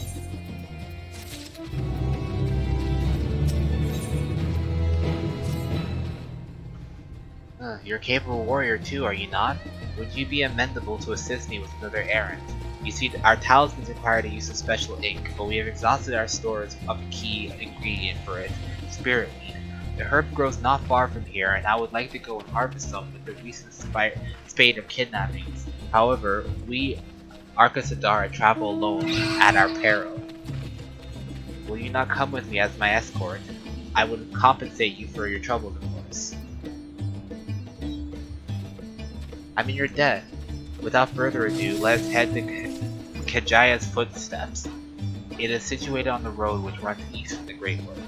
You're a capable warrior too, are you not? Would you be amenable to assist me with another errand? You see, our talismans require the use of special ink, but we have exhausted our stores of the key ingredient for it, spirit weed. The herb grows not far from here, and I would like to go and harvest some with the recent spate of kidnappings. However, we Arcasadara travel alone at our peril. Will you not come with me as my escort? I would compensate you for your troubles, of course. I'm in your debt. Without further ado, let us head to Kajaya's footsteps. It is situated on the road which runs east from the Great Work.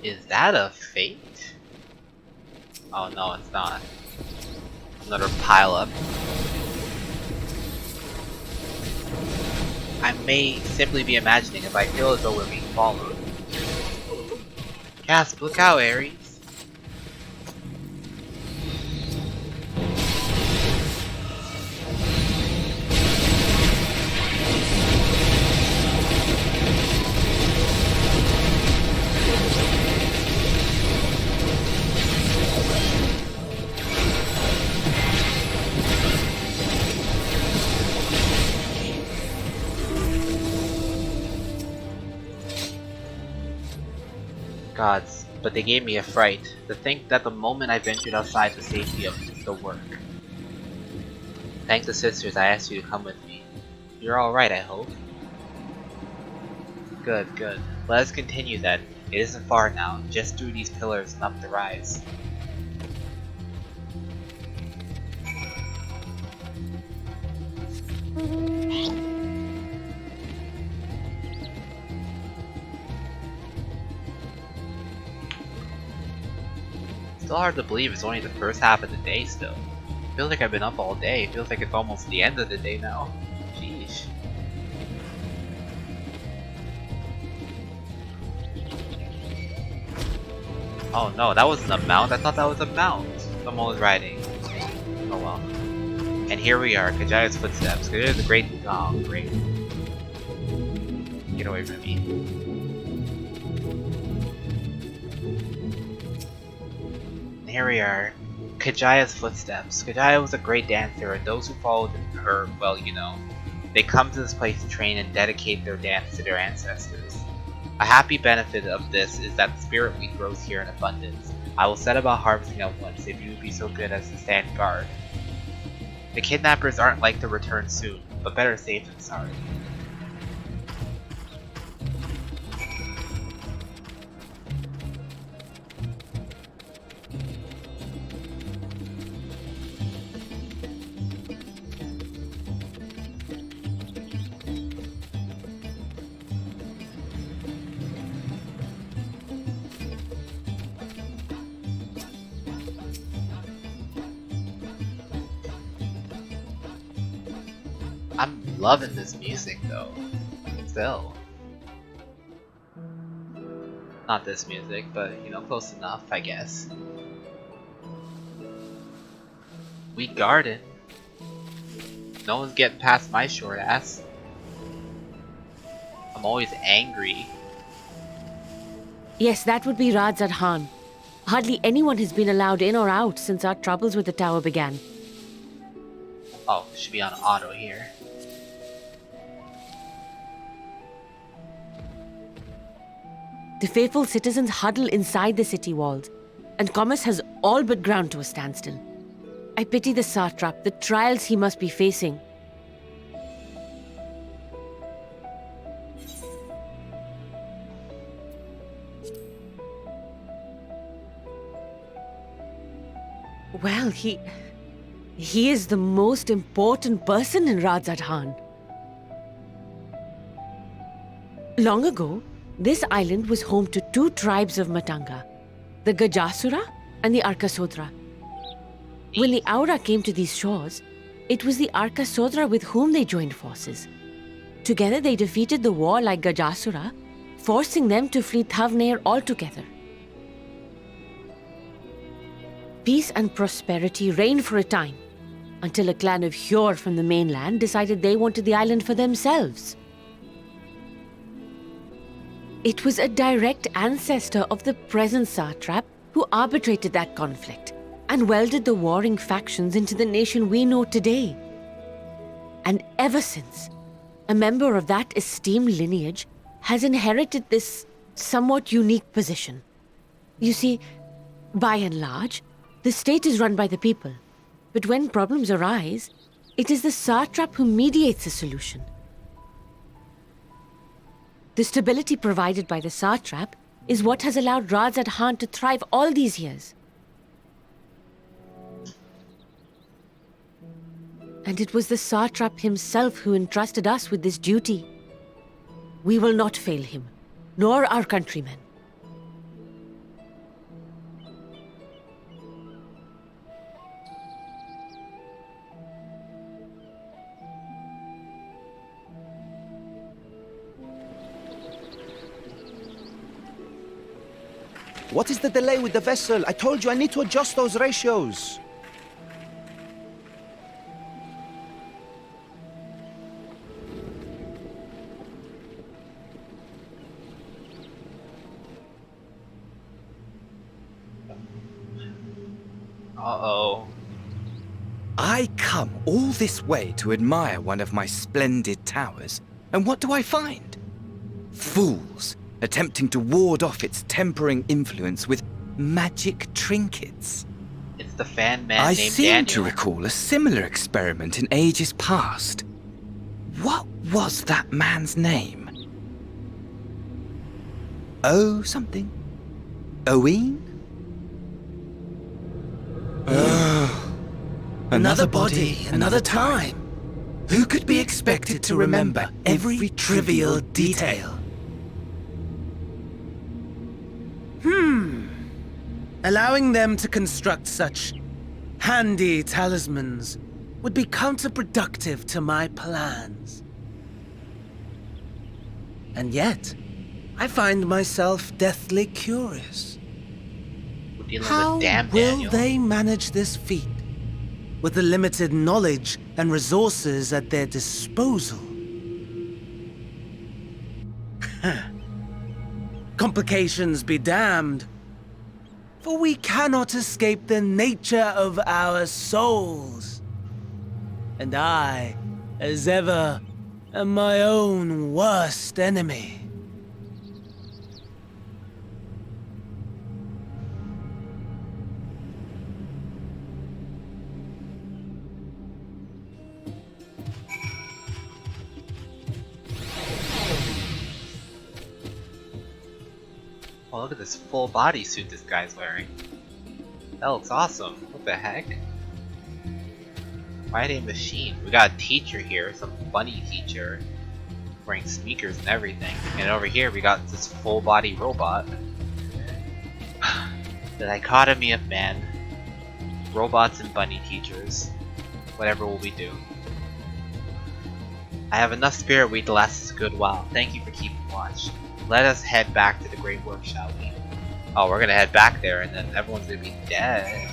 Is that a fate? Oh no, it's not. Another pileup. I may simply be imagining if I feel as though we're being followed. Gasp, look out, Ares! Gods, but they gave me a fright, to think that the moment I ventured outside the safety of the work. Thank the sisters I asked you to come with me. You're alright, I hope? Good, good. Let us continue then. It isn't far now, just through these pillars and up the rise. Still hard to believe it's only the first half of the day still. Feels like I've been up all day. Feels like it's almost the end of the day now. Sheesh. Oh no, that wasn't a mount. I thought that was a mount someone was riding. Oh well. And here we are, Kajaya's footsteps. Kajaya's a great... Oh, great. Get away from me. Here we are, Kajaya's footsteps. Kajaya was a great dancer, and those who followed her, well, you know, they come to this place to train and dedicate their dance to their ancestors. A happy benefit of this is that the spirit wheat grows here in abundance. I will set about harvesting at once if you would be so good as to stand guard. The kidnappers aren't like to return soon, but better safe than sorry. I'm loving this music though. Still. Not this music, but you know, close enough, I guess. Wheat Garden. No one's getting past my short ass. I'm always angry. Yes, that would be Radzad Khan. Hardly anyone has been allowed in or out since our troubles with the tower began. Oh, should be on auto here. The faithful citizens huddle inside the city walls, and commerce has all but ground to a standstill. I pity the satrap, the trials he must be facing. Well, he is the most important person in Radzad Khan. Long ago, this island was home to two tribes of Matanga, the Gajasura and the Arkasodra. When the Aura came to these shores, it was the Arkasodra with whom they joined forces. Together they defeated the warlike Gajasura, forcing them to flee Thavnair altogether. Peace and prosperity reigned for a time, until a clan of Hjor from the mainland decided they wanted the island for themselves. It was a direct ancestor of the present satrap who arbitrated that conflict and welded the warring factions into the nation we know today. And ever since, a member of that esteemed lineage has inherited this somewhat unique position. You see, by and large, the state is run by the people, but when problems arise, it is the satrap who mediates a solution. The stability provided by the satrap is what has allowed Radzad Khan to thrive all these years. And it was the satrap himself who entrusted us with this duty. We will not fail him, nor our countrymen. What is the delay with the vessel? I told you I need to adjust those ratios. Uh-oh. I come all this way to admire one of my splendid towers, and what do I find? Fools attempting to ward off its tempering influence with magic trinkets. It's the fan man I named seem Daniel. to recall a similar experiment in ages past. What was that man's name? Oh, something. Owen? Another body, another time. Who could be expected to remember every trivial detail? Allowing them to construct such handy talismans would be counterproductive to my plans. And yet, I find myself deathly curious. How will they manage this feat with the limited knowledge and resources at their disposal? Complications be damned, for we cannot escape the nature of our souls. And I, as ever, am my own worst enemy. Oh, look at this full body suit this guy's wearing. That looks awesome. What the heck? Writing machine. We got a teacher here, some bunny teacher, wearing sneakers and everything. And over here we got this full body robot. The dichotomy of man. Robots and bunny teachers. Whatever will we do? I have enough spirit weed to last us a good while. Thank you for keeping watch. Let us head back to the Great Work, shall we? Oh, we're gonna head back there and then everyone's gonna be dead.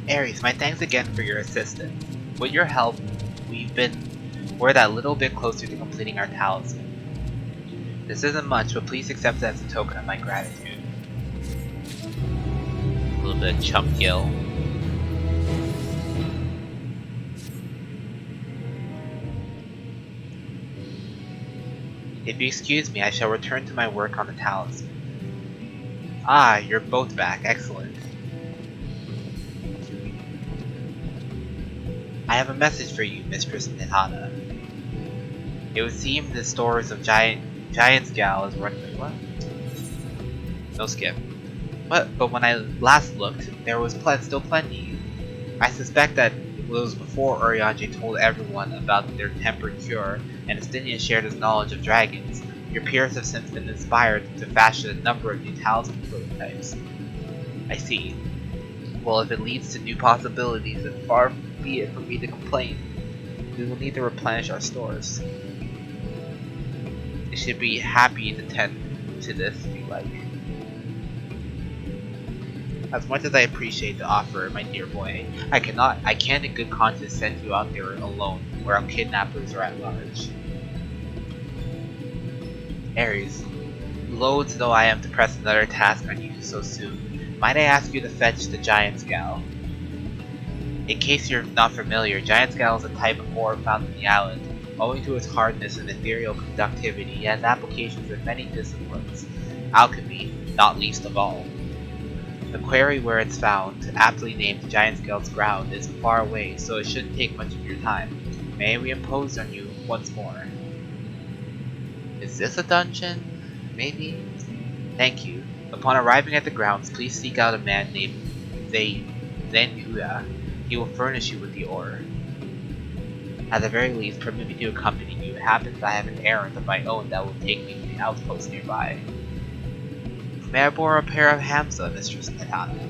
Ares, my thanks again for your assistance. With your help, we're that little bit closer to completing our talisman. This isn't much, but please accept it as a token of my gratitude. A little bit of chump gill. If you excuse me, I shall return to my work on the talisman. Ah, you're both back. Excellent. I have a message for you, Mistress Nihana. It would seem the stores of Giant's Gal is running. What? No skip. But when I last looked, there was still plenty. I suspect that was before Urianger told everyone about their temper cure, and Estinian shared his knowledge of dragons. Your peers have since been inspired to fashion a number of new talisman prototypes. I see. Well, if it leads to new possibilities, then far be it from me to complain. We will need to replenish our stores. I should be happy to tend to this if you like. As much as I appreciate the offer, my dear boy, I can't in good conscience send you out there alone, where our kidnappers are at large. Ares, loath though I am to press another task on you so soon, might I ask you to fetch the Giant's Gal? In case you're not familiar, Giant's Gal is a type of ore found in the island. Owing to its hardness and ethereal conductivity, it has applications in many disciplines, alchemy not least of all. The quarry where it's found, aptly named Giant's Gal's Ground, is far away, so it shouldn't take much of your time. May we impose on you once more? Is this a dungeon? Maybe? Thank you. Upon arriving at the grounds, please seek out a man named Zenhuya. He will furnish you with the ore. At the very least, permit me to accompany you. It happens I have an errand of my own that will take me to the outpost nearby. May I borrow a pair of Hamza, Mistress Natana?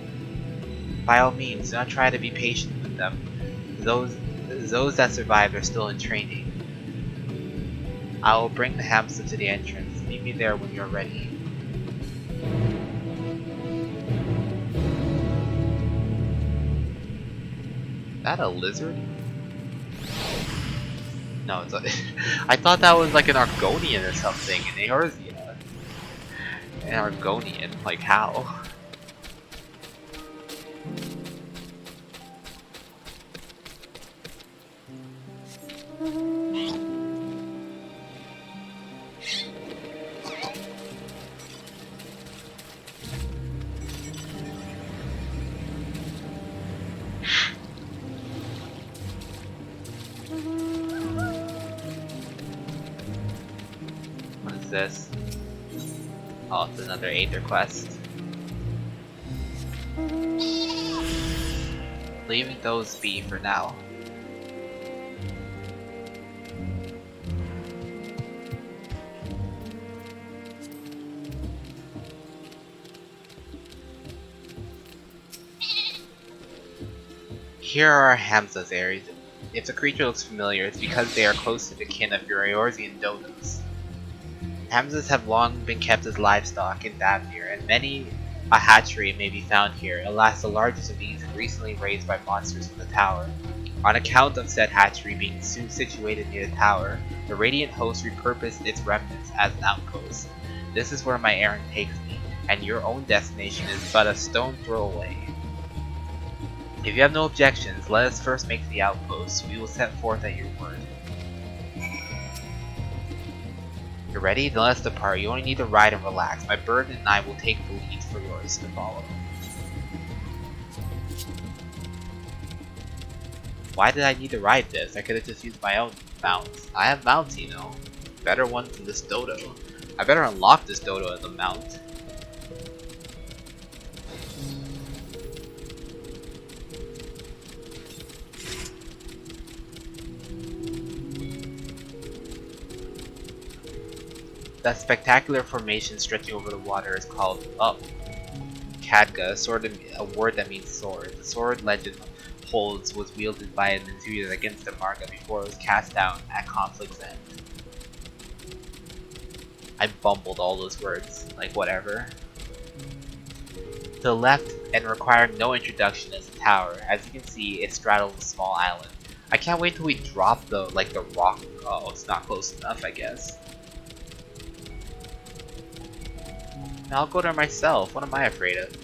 By all means, do not try to be patient with them. Those that survive are still in training. I will bring the Hamza to the entrance. Meet me there when you're ready. Is that a lizard? No, it's a I thought that was like an Argonian or something, an Eorzea. An Argonian, like how? What is this? Oh, it's another Aether quest. Leaving those be for now. Here are our Hamza's, Ares. If the creature looks familiar, it's because they are close to the kin of your Eorzean dodos. Hamzas have long been kept as livestock in Davnir, and many a hatchery may be found here. Alas, the largest of these is recently raised by monsters from the tower. On account of said hatchery being situated near the tower, the Radiant Host repurposed its remnants as an outpost. This is where my errand takes me, and your own destination is but a stone throw away. If you have no objections, let us first make the outpost. We will set forth at your word. You're ready? Then let's depart. You only need to ride and relax. My bird and I will take the lead for yours to follow. Why did I need to ride this? I could have just used my own mounts. I have mounts, you know. Better ones than this dodo. I better unlock this dodo as a mount. That spectacular formation stretching over the water is called Khadga, a word that means sword. The sword legend holds was wielded by an Azuya against the Marga before it was cast down at conflict's end. I bumbled all those words, like whatever. To the left, and requiring no introduction, is the tower. As you can see, it straddles a small island. I can't wait till we drop the rock. Oh, it's not close enough, I guess. I'll go there myself. What am I afraid of?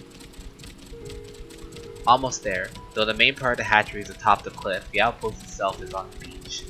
Almost there. Though the main part of the hatchery is atop the cliff, the outpost itself is on the beach.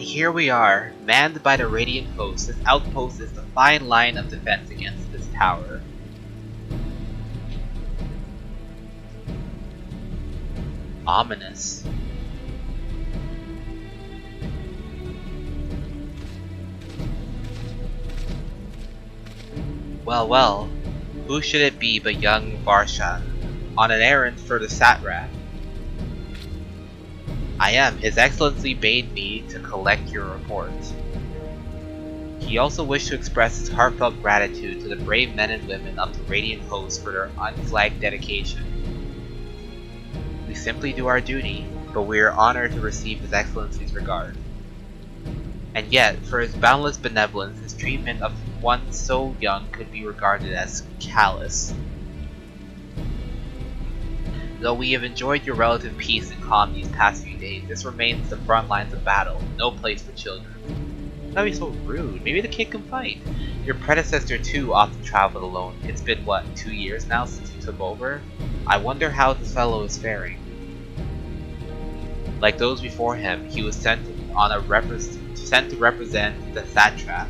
here we are, manned by the Radiant Host. This outpost is the fine line of defense against this tower. Ominous. Well, well, who should it be but young Varshan, on an errand for the Satrap? I am. His Excellency bade me to collect your report. He also wished to express his heartfelt gratitude to the brave men and women of the Radiant Host for their unflagged dedication. We simply do our duty, but we are honored to receive His Excellency's regard. And yet, for his boundless benevolence, his treatment of one so young could be regarded as callous. Though we have enjoyed your relative peace and calm these past few days, this remains the front lines of battle, no place for children. That'd be so rude. Maybe the kid can fight. Your predecessor too often traveled alone. It's been, what, 2 years now since he took over? I wonder how this fellow is faring. Like those before him, he was sent to represent the satrap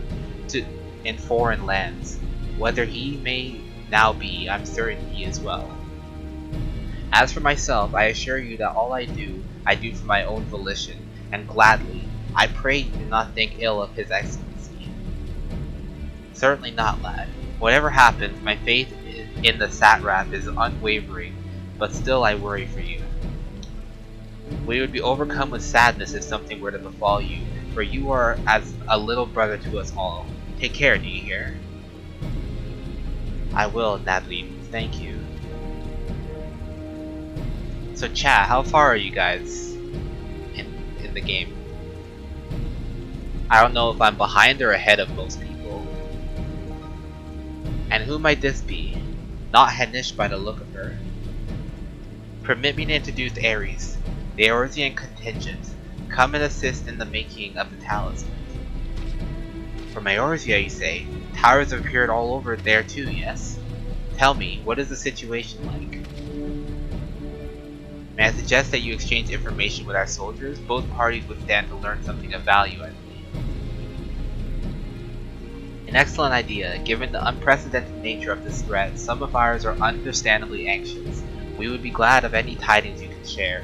in foreign lands. Whether he may now be, I'm certain he is well. As for myself, I assure you that all I do for my own volition, and gladly. I pray you do not think ill of His Excellency. Certainly not, lad. Whatever happens, my faith in the satrap is unwavering, but still I worry for you. We would be overcome with sadness if something were to befall you, for you are as a little brother to us all. Take care, do you hear? I will, Natalie. Thank you. So chat, how far are you guys in the game? I don't know if I'm behind or ahead of most people. And who might this be? Not Henish by the look of her. Permit me to introduce Ares, the Eorzean contingent. Come and assist in the making of the talisman. From Eorzea, you say? Towers have appeared all over there too, yes? Tell me, what is the situation like? May I suggest that you exchange information with our soldiers? Both parties would stand to learn something of value, I believe. An excellent idea. Given the unprecedented nature of this threat, some of ours are understandably anxious. We would be glad of any tidings you can share.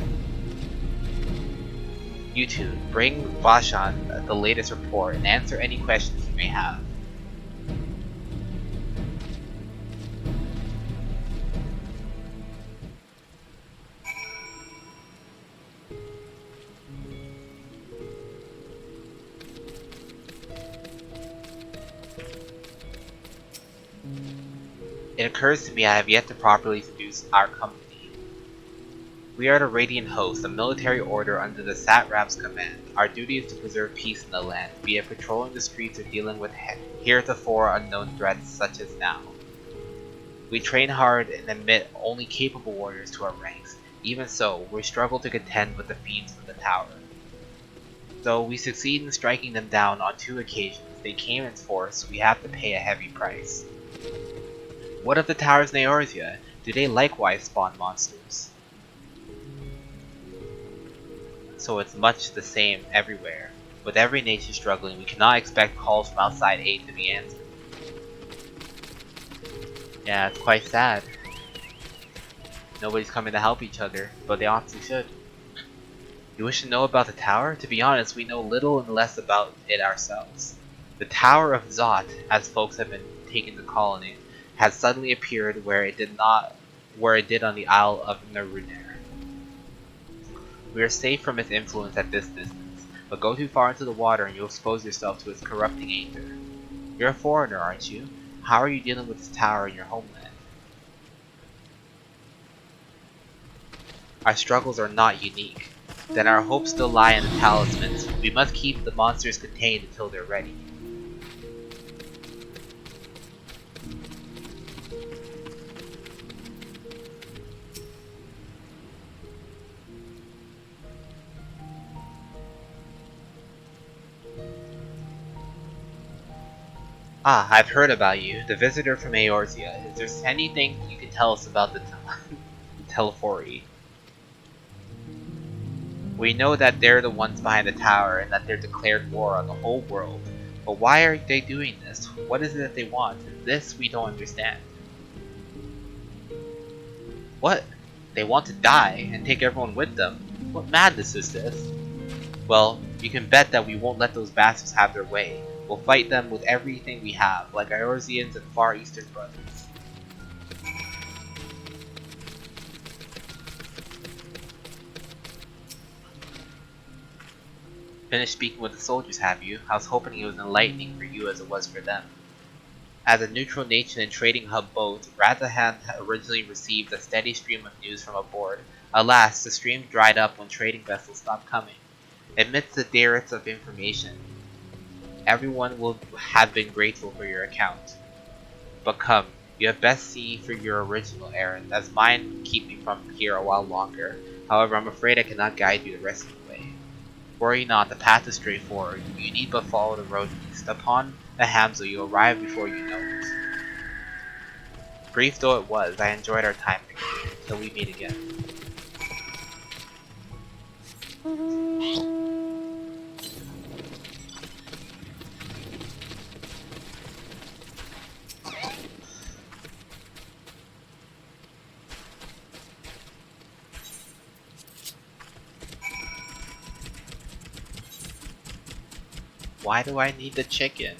You two, bring Varshan the latest report and answer any questions you may have. It occurs to me I have yet to properly introduce our company. We are the Radiant Host, a military order under the Satrap's command. Our duty is to preserve peace in the land, be it patrolling the streets or dealing with heretofore unknown threats such as now. We train hard and admit only capable warriors to our ranks. Even so, we struggle to contend with the fiends from the tower. Though we succeed in striking them down on 2 occasions, they came in force, we have to pay a heavy price. What of the towers in Eorzea? Do they likewise spawn monsters? So it's much the same everywhere. With every nation struggling, we cannot expect calls from outside aid to be answered. Yeah, it's quite sad. Nobody's coming to help each other, but they obviously should. You wish to know about the tower? To be honest, we know little and less about it ourselves. The Tower of Zot, as folks have been taken to calling it, has suddenly appeared where it did on the Isle of Naruner. We are safe from its influence at this distance, but go too far into the water and you'll expose yourself to its corrupting aether. You're a foreigner, aren't you? How are you dealing with this tower in your homeland? Our struggles are not unique. Then our hopes still lie in the talismans. We must keep the monsters contained until they're ready. Ah, I've heard about you, the visitor from Eorzea. Is there anything you can tell us about the Telephori? We know that they're the ones behind the tower and that they're declared war on the whole world. But why are they doing this? What is it that they want? This we don't understand. What? They want to die and take everyone with them? What madness is this? Well, you can bet that we won't let those bastards have their way. We'll fight them with everything we have, like Eorzeans and Far Eastern brothers. Finished speaking with the soldiers, have you? I was hoping it was enlightening for you as it was for them. As a neutral nation and trading hub both, Radzahan had originally received a steady stream of news from aboard. Alas, the stream dried up when trading vessels stopped coming. Amidst the dearth of information, everyone will have been grateful for your account. But come, you had best see for your original errand, as mine keep me from here a while longer. However, I'm afraid I cannot guide you the rest of the way. Worry not, the path is straightforward. You need but follow the road east. Upon the Hamza, you arrive before you know it. Brief though it was, I enjoyed our time together. Till we meet again. Why do I need the chicken?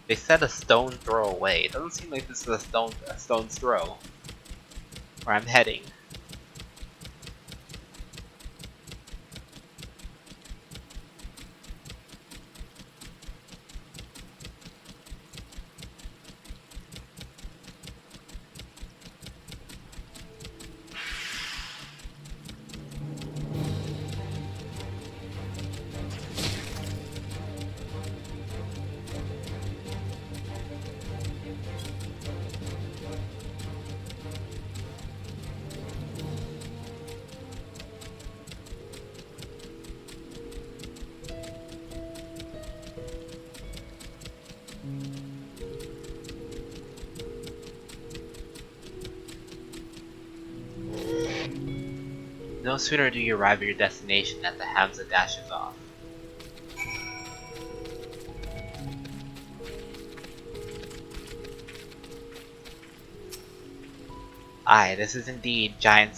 They said a stone throw away. It doesn't seem like this is a stone's throw. Where I'm heading. No sooner do you arrive at your destination than the Hamza dashes off. Aye, this is indeed Giant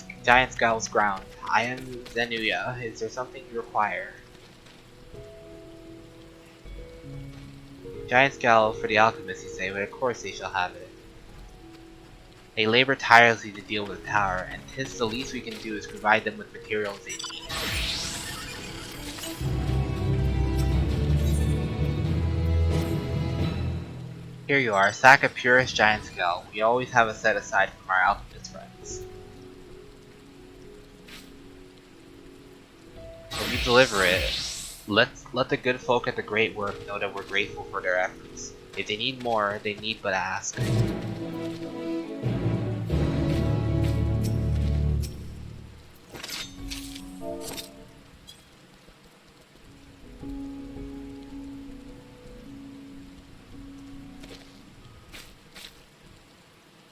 Skull's ground. I am Zenuya. Is there something you require? Giant Skull for the alchemists, you say, but of course they shall have it. They labor tirelessly to deal with the tower, and 'tis the least we can do is provide them with materials they need. Here you are, a sack of purest giant skull. We always have a set aside from our alchemist friends. When we deliver it, let the good folk at the great work know that we're grateful for their efforts. If they need more, they need but ask.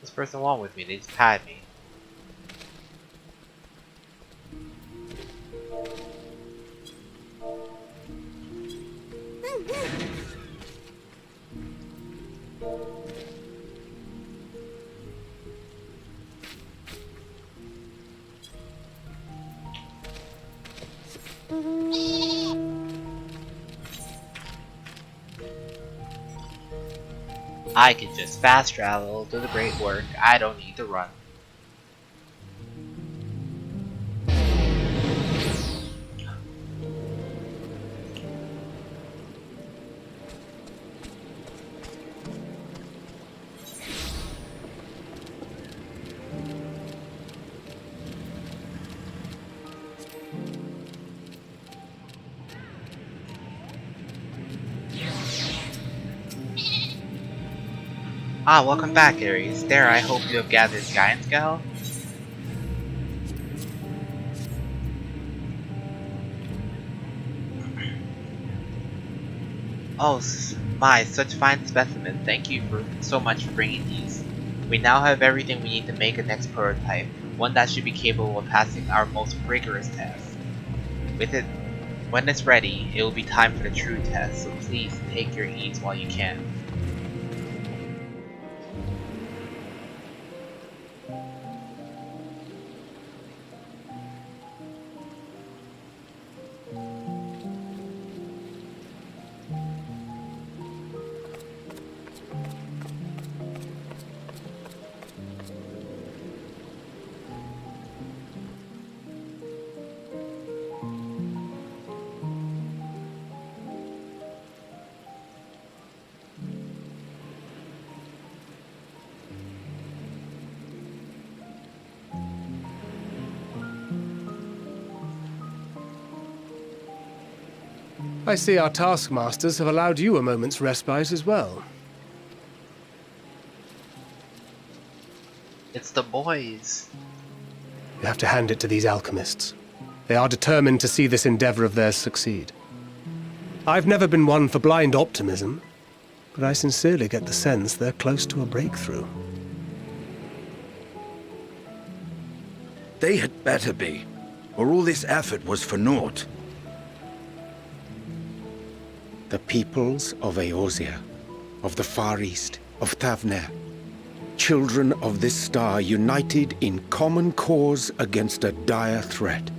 This person won't with me, they just pad me. I can just fast travel to the great work. I don't need to run. Ah, welcome back, Ares. There, I hope you have gathered Giant Skull. Oh, my, such fine specimen. Thank you so much for bringing these. We now have everything we need to make a next prototype, one that should be capable of passing our most rigorous test. When it's ready, it will be time for the true test, so please take your ease while you can. I see our taskmasters have allowed you a moment's respite as well. It's the boys. You have to hand it to these alchemists. They are determined to see this endeavor of theirs succeed. I've never been one for blind optimism, but I sincerely get the sense they're close to a breakthrough. They had better be, or all this effort was for naught. The peoples of Eorzea, of the Far East, of Thavner, children of this star united in common cause against a dire threat.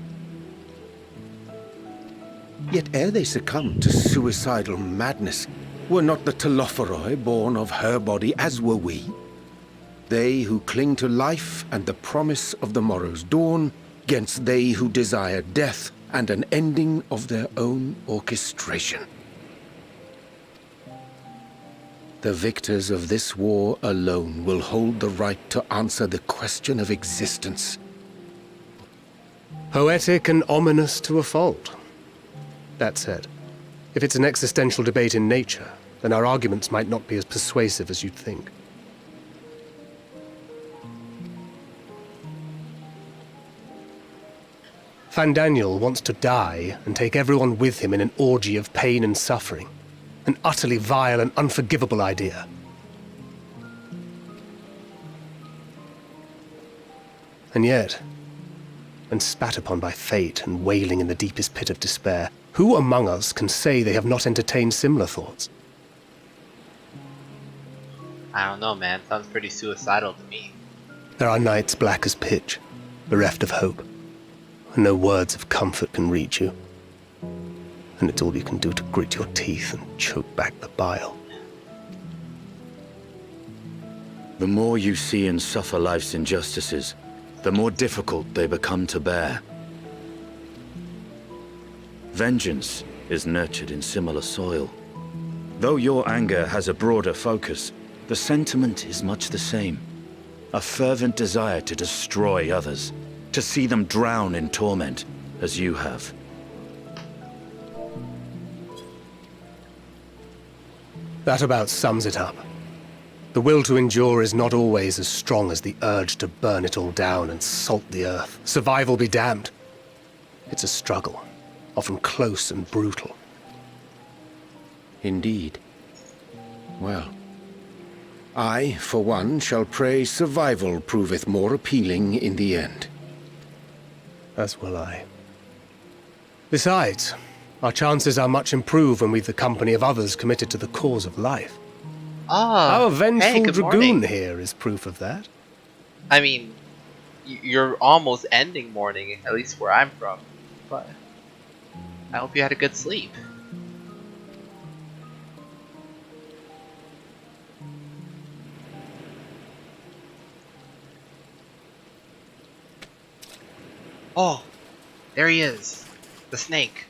Yet ere they succumbed to suicidal madness, were not the Telophoroi born of her body as were we? They who cling to life and the promise of the morrow's dawn, against they who desire death and an ending of their own orchestration. The victors of this war alone will hold the right to answer the question of existence. Poetic and ominous to a fault. That said, if it's an existential debate in nature, then our arguments might not be as persuasive as you'd think. Fandaniel wants to die and take everyone with him in an orgy of pain and suffering. An utterly vile and unforgivable idea. And yet, when spat upon by fate and wailing in the deepest pit of despair, who among us can say they have not entertained similar thoughts? I don't know, man. Sounds pretty suicidal to me. There are nights black as pitch, bereft of hope, and no words of comfort can reach you. And it's all you can do to grit your teeth and choke back the bile. The more you see and suffer life's injustices, the more difficult they become to bear. Vengeance is nurtured in similar soil. Though your anger has a broader focus, the sentiment is much the same. A fervent desire to destroy others, to see them drown in torment, as you have. That about sums it up. The will to endure is not always as strong as the urge to burn it all down and salt the earth. Survival be damned. It's a struggle, often close and brutal. Indeed. Well, I, for one, shall pray survival proveth more appealing in the end. As will I. Besides, our chances are much improved when we've the company of others committed to the cause of life. Our vengeful dragoon here is proof of that. I mean, you're almost ending morning, at least where I'm from. But I hope you had a good sleep. Oh, there he is. The snake.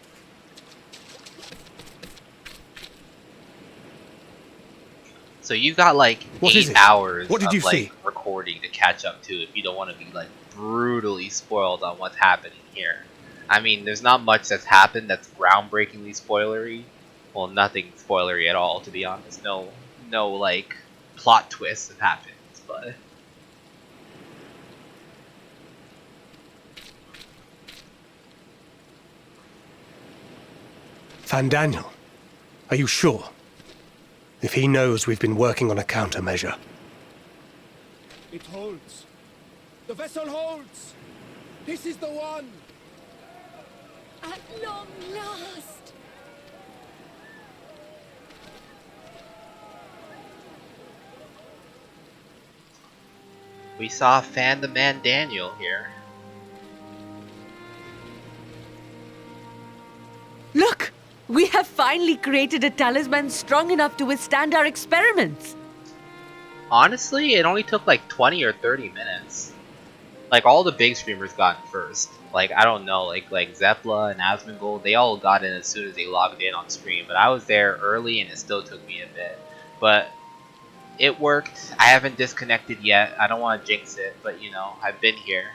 So you've got like 8 hours What did you of like see? recording to catch up to if you don't want to be like brutally spoiled on what's happening here. I mean, there's not much that's happened that's groundbreakingly spoilery. Well, nothing spoilery at all, to be honest. No like plot twists have happened, but Fandaniel, are you sure? If he knows we've been working on a countermeasure. It holds. The vessel holds! This is the one! At long last! We saw Fan the Man Daniel here. Look! We have finally created a talisman strong enough to withstand our experiments! Honestly, it only took like 20 or 30 minutes. Like, all the big streamers got in first. Like, I don't know, like Zepla and Asmongold, they all got in as soon as they logged in on stream. But I was there early and it still took me a bit. But it worked. I haven't disconnected yet. I don't want to jinx it, but you know, I've been here.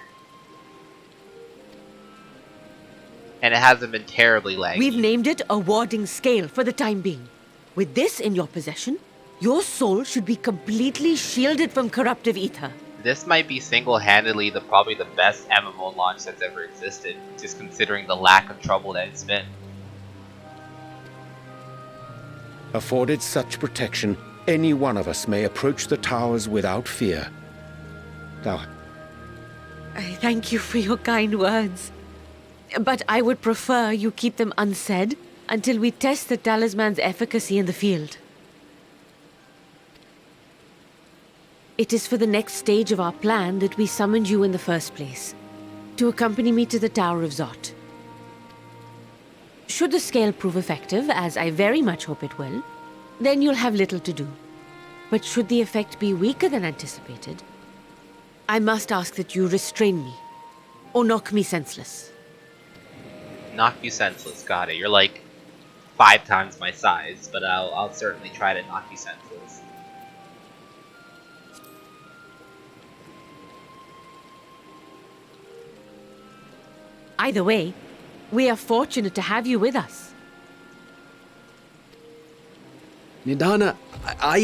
And it hasn't been terribly laggy. We've named it a warding scale for the time being. With this in your possession, your soul should be completely shielded from corruptive ether. This might be single-handedly probably the best MMO launch that's ever existed, just considering the lack of trouble that it's been. Afforded such protection, any one of us may approach the towers without fear. Now, I thank you for your kind words. But I would prefer you keep them unsaid until we test the talisman's efficacy in the field. It is for the next stage of our plan that we summoned you in the first place, to accompany me to the Tower of Zot. Should the scale prove effective, as I very much hope it will, then you'll have little to do. But should the effect be weaker than anticipated, I must ask that you restrain me, or knock me senseless. Knock you senseless, got it. You're like 5 times my size, but I'll certainly try to knock you senseless. Either way, we are fortunate to have you with us. Nidana, are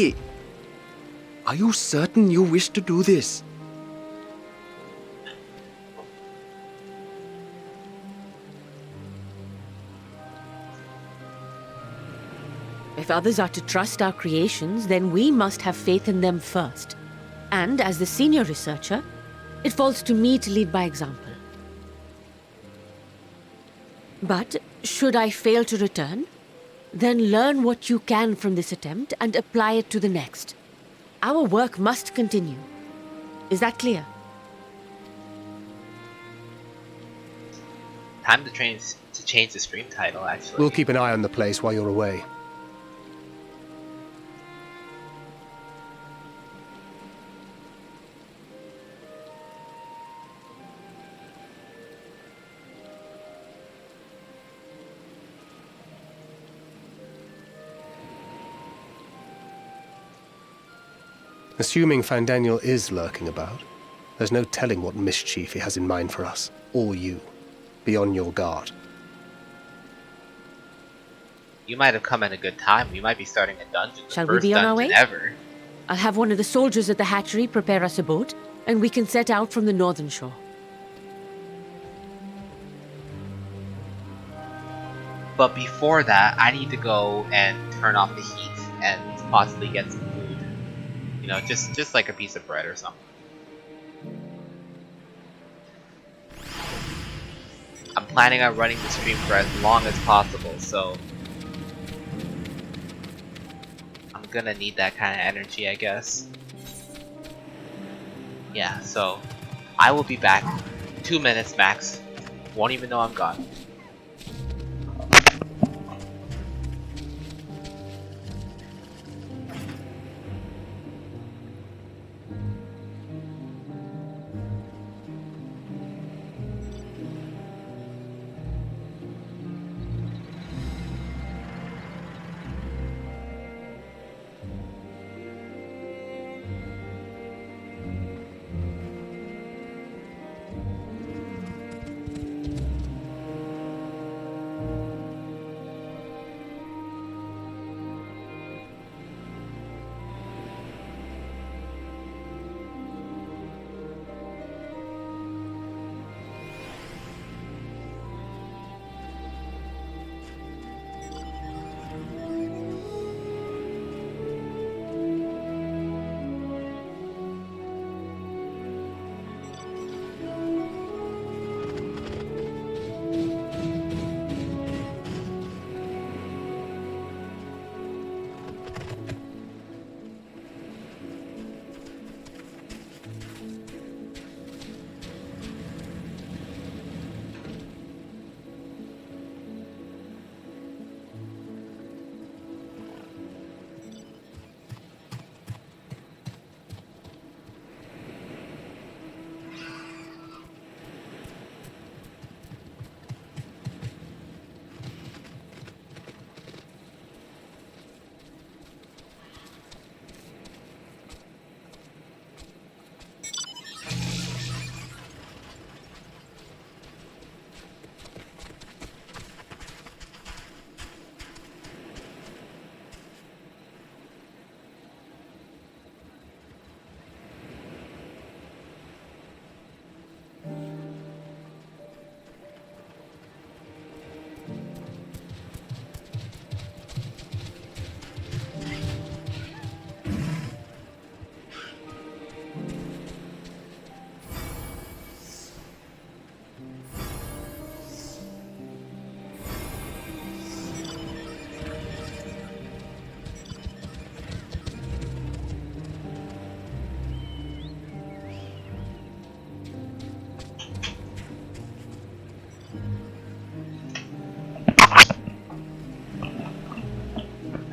you certain you wish to do this? If others are to trust our creations, then we must have faith in them first. And as the senior researcher, it falls to me to lead by example. But should I fail to return, then learn what you can from this attempt and apply it to the next. Our work must continue. Is that clear? Time to change the stream title, actually. We'll keep an eye on the place while you're away. Assuming Fandaniel is lurking about, there's no telling what mischief he has in mind for us, or you. Be on your guard. You might have come at a good time. We might be starting a dungeon. Shall we be on our way? Ever. I'll have one of the soldiers at the hatchery prepare us a boat, and we can set out from the northern shore. But before that, I need to go and turn off the heat and possibly get some food. You know, just like a piece of bread or something. I'm planning on running the stream for as long as possible, so I'm gonna need that kind of energy, I guess. Yeah, so I will be back 2 minutes max. Won't even know I'm gone.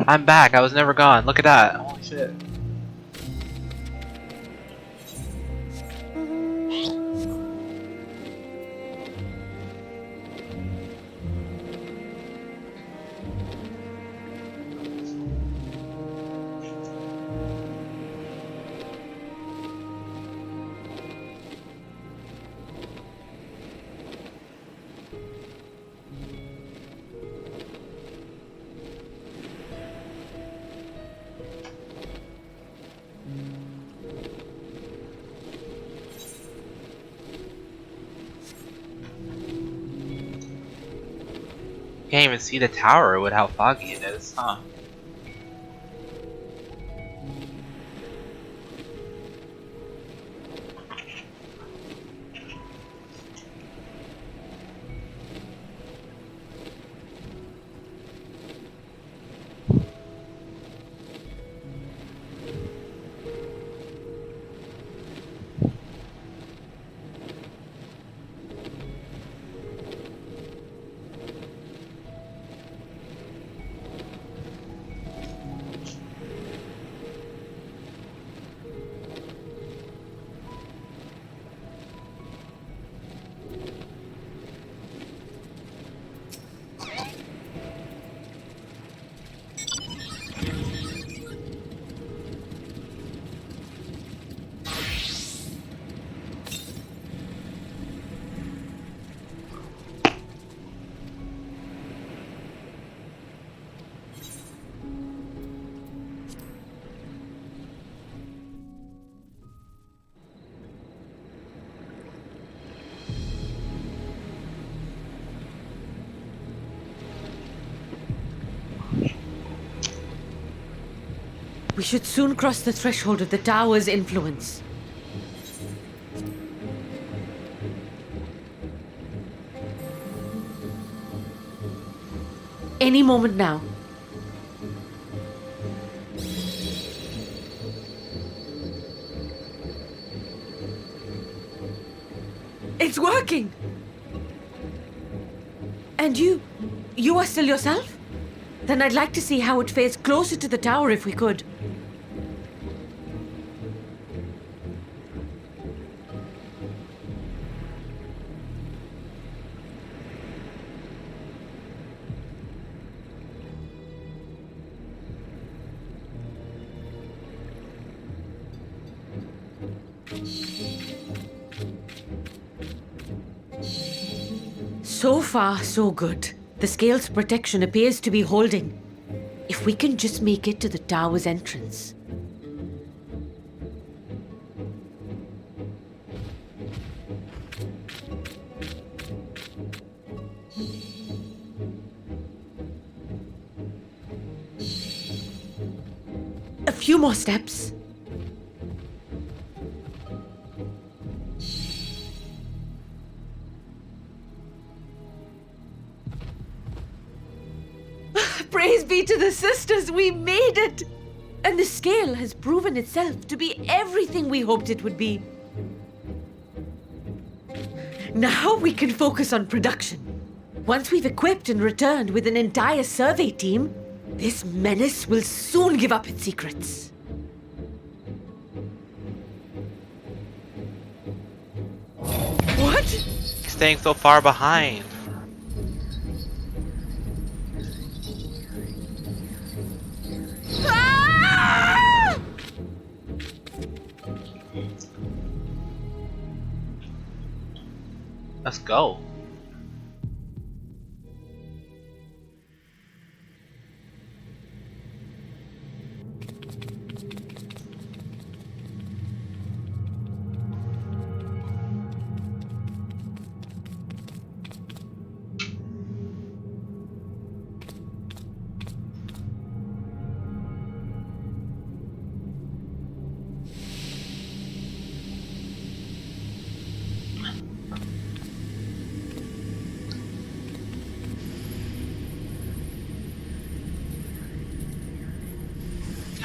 I'm back. I was never gone. Look at that. Holy shit. Can't even see the tower with how foggy it is, huh? We should soon cross the threshold of the tower's influence. Any moment now. It's working! And you are still yourself? Then I'd like to see how it fares closer to the tower if we could. So far, so good. The scale's protection appears to be holding. If we can just make it to the tower's entrance. A few more steps. Praise be to the sisters, we made it! And the scale has proven itself to be everything we hoped it would be. Now we can focus on production. Once we've equipped and returned with an entire survey team, this menace will soon give up its secrets. What? Staying so far behind. Let's go.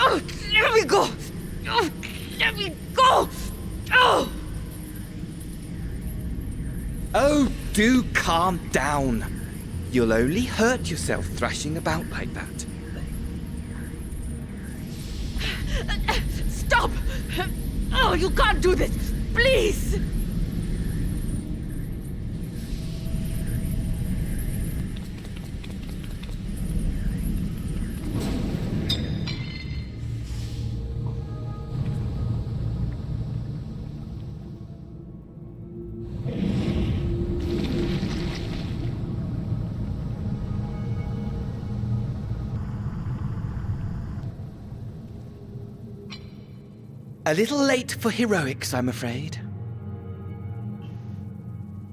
Oh, let me go! Oh, let me go! Oh! Oh, do calm down. You'll only hurt yourself thrashing about like that. Stop! Oh, you can't do this! Please! A little late for heroics, I'm afraid.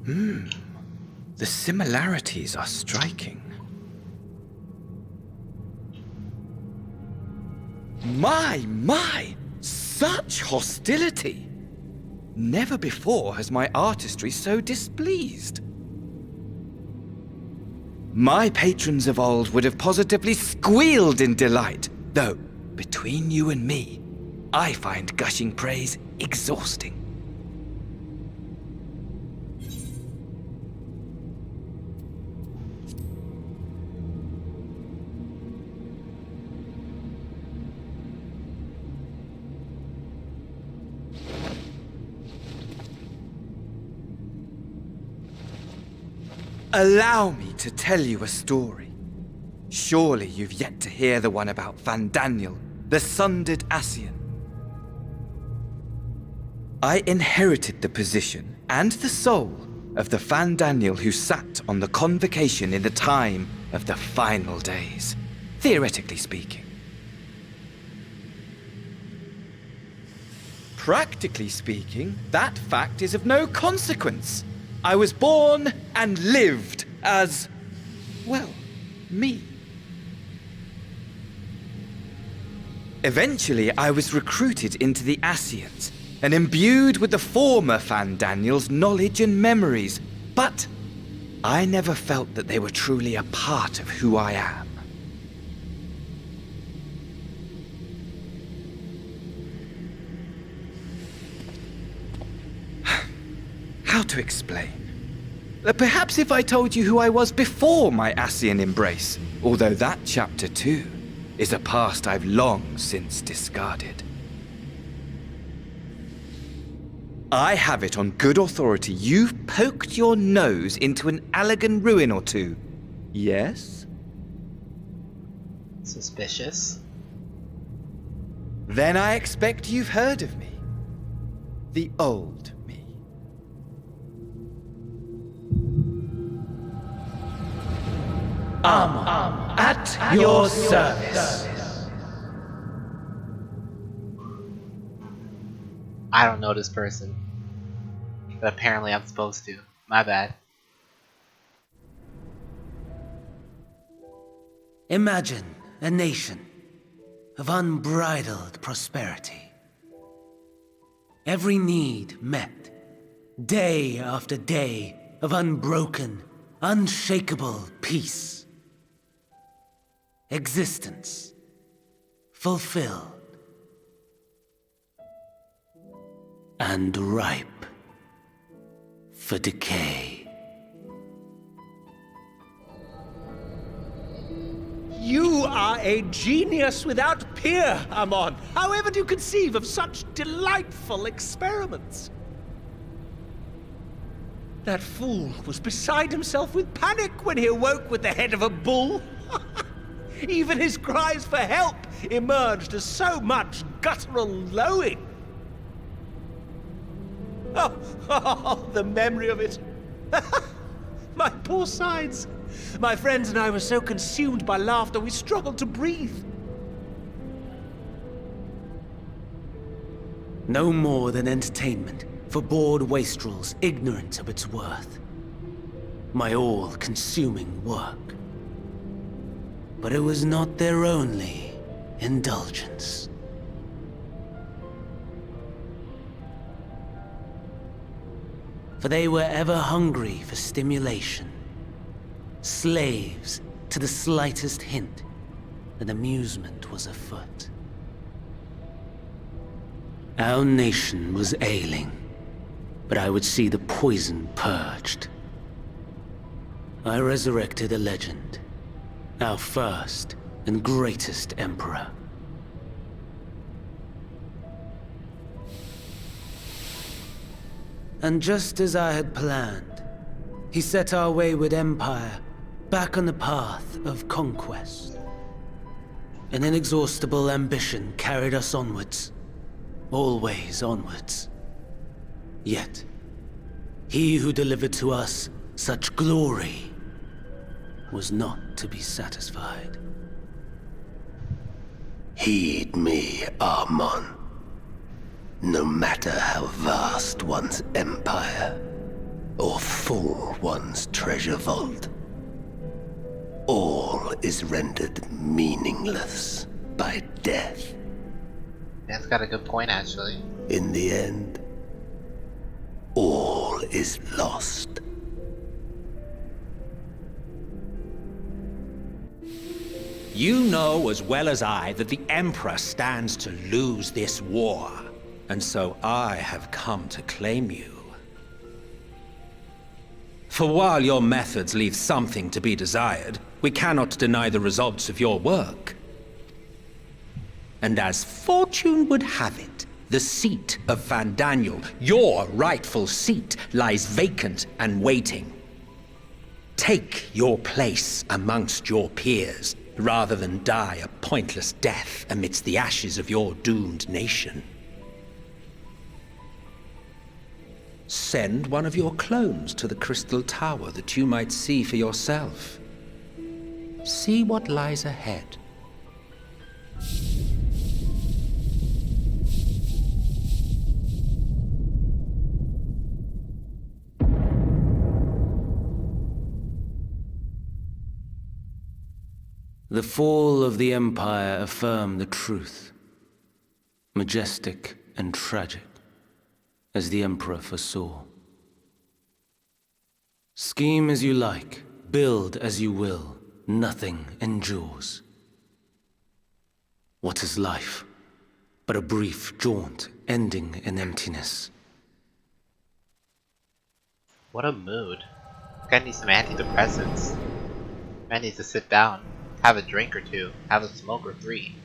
The similarities are striking. My! Such hostility! Never before has my artistry so displeased. My patrons of old would have positively squealed in delight, though, between you and me, I find gushing praise exhausting. Allow me to tell you a story. Surely you've yet to hear the one about Van Daniel, the sundered Ascian. I inherited the position and the soul of the Van Daniel who sat on the convocation in the time of the final days, theoretically speaking. Practically speaking, that fact is of no consequence. I was born and lived as, well, me. Eventually, I was recruited into the Ascians and imbued with the former Van Daniel's knowledge and memories, but I never felt that they were truly a part of who I am. How to explain? Perhaps if I told you who I was before my Ascian embrace, although that chapter too is a past I've long since discarded. I have it on good authority you've poked your nose into an Allegan ruin or two. Yes? Suspicious. Then I expect you've heard of me. The old me. At your service. I don't know this person, but apparently I'm supposed to. My bad. Imagine a nation of unbridled prosperity. Every need met, day after day of unbroken, unshakable peace. Existence fulfilled and ripe for decay. You are a genius without peer, Amon. However do you conceive of such delightful experiments? That fool was beside himself with panic when he awoke with the head of a bull. Even his cries for help emerged as so much guttural lowing. Oh, the memory of it. My poor sides. My friends and I were so consumed by laughter we struggled to breathe. No more than entertainment for bored wastrels ignorant of its worth. My all-consuming work. But it was not their only indulgence. For they were ever hungry for stimulation, slaves to the slightest hint that amusement was afoot. Our nation was ailing, but I would see the poison purged. I resurrected a legend, our first and greatest emperor. And just as I had planned, he set our wayward empire back on the path of conquest. An inexhaustible ambition carried us onwards, always onwards. Yet, he who delivered to us such glory was not to be satisfied. Heed me, Armon. No matter how vast one's empire, or full one's treasure vault, all is rendered meaningless by death. Dan's got a good point, actually. In the end, all is lost. You know as well as I that the Emperor stands to lose this war, and so I have come to claim you. For while your methods leave something to be desired, we cannot deny the results of your work. And as fortune would have it, the seat of Van Daniel, your rightful seat, lies vacant and waiting. Take your place amongst your peers, rather than die a pointless death amidst the ashes of your doomed nation. Send one of your clones to the Crystal Tower that you might see for yourself. See what lies ahead. The fall of the Empire affirmed the truth, majestic and tragic, as the Emperor foresaw. Scheme as you like, build as you will, nothing endures. What is life but a brief jaunt ending in emptiness? What a mood. This guy needs some antidepressants. Man needs to sit down, have a drink or two, have a smoke or three.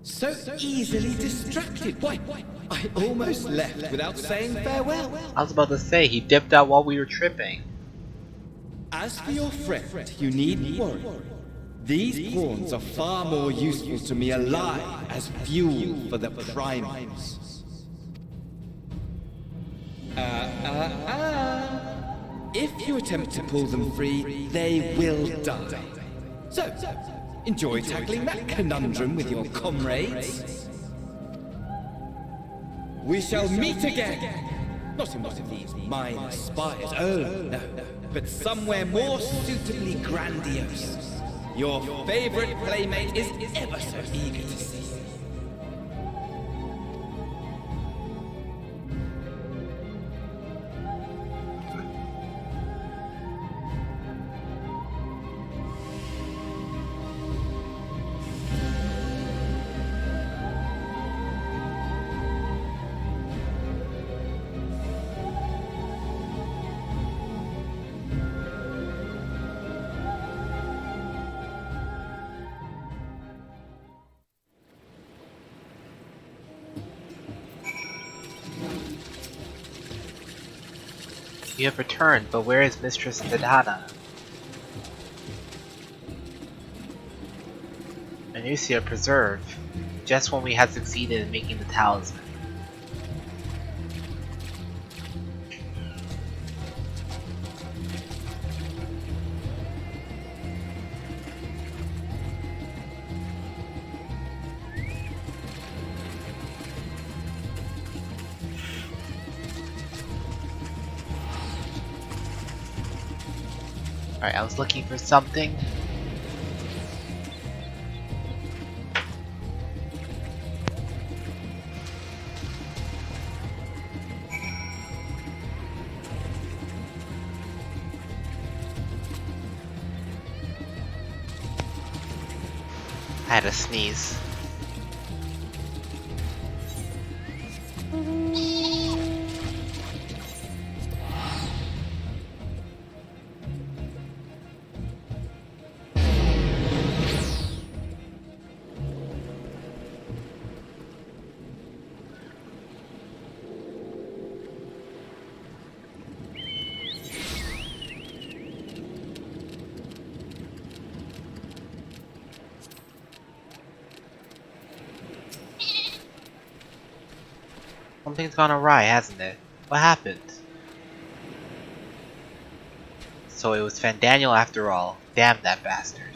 So easily distracted. Why, I almost left without saying farewell. I was about to say, he dipped out while we were tripping. As for your friend, you needn't worry. These pawns are far more useful to me alive as fuel for the primates. If you attempt to pull them free, they will die. So, enjoy tackling that conundrum with your comrades. We shall meet again! Not in one of these mine spires, oh no, but somewhere more suitably grandiose. Your favorite playmate is ever so eager to see you. You have returned, but where is Mistress Tadana? Anusia preserved, just when we had succeeded in making the talisman. Alright, I was looking for something. I had a sneeze. Something's gone awry, hasn't it? What happened? So it was Fandaniel after all. Damn that bastard.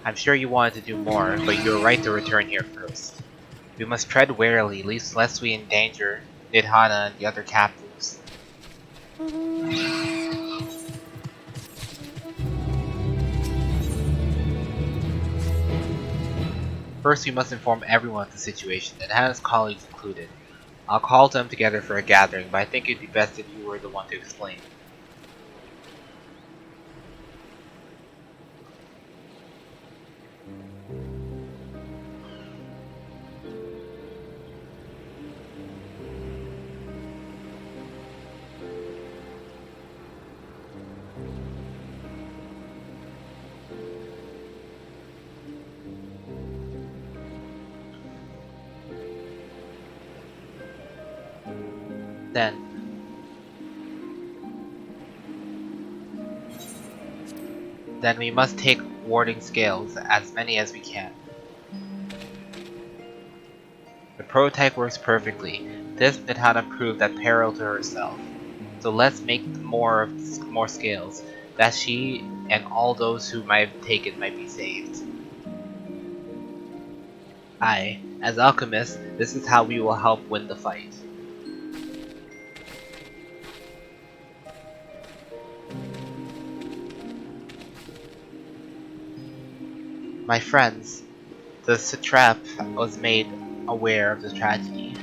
I'm sure you wanted to do more, but you were right to return here first. We must tread warily, lest we endanger Nidhana and the other captives. First, we must inform everyone of the situation, Nidhana's colleagues included. I'll call them together for a gathering, but I think it'd be best if you were the one to explain. Then we must take warding scales, as many as we can. The prototype works perfectly. This Nidhana proved at peril to herself. So let's make more scales, that she and all those who might have taken might be saved. As alchemists, this is how we will help win the fight. My friends, the satrap was made aware of the tragedy.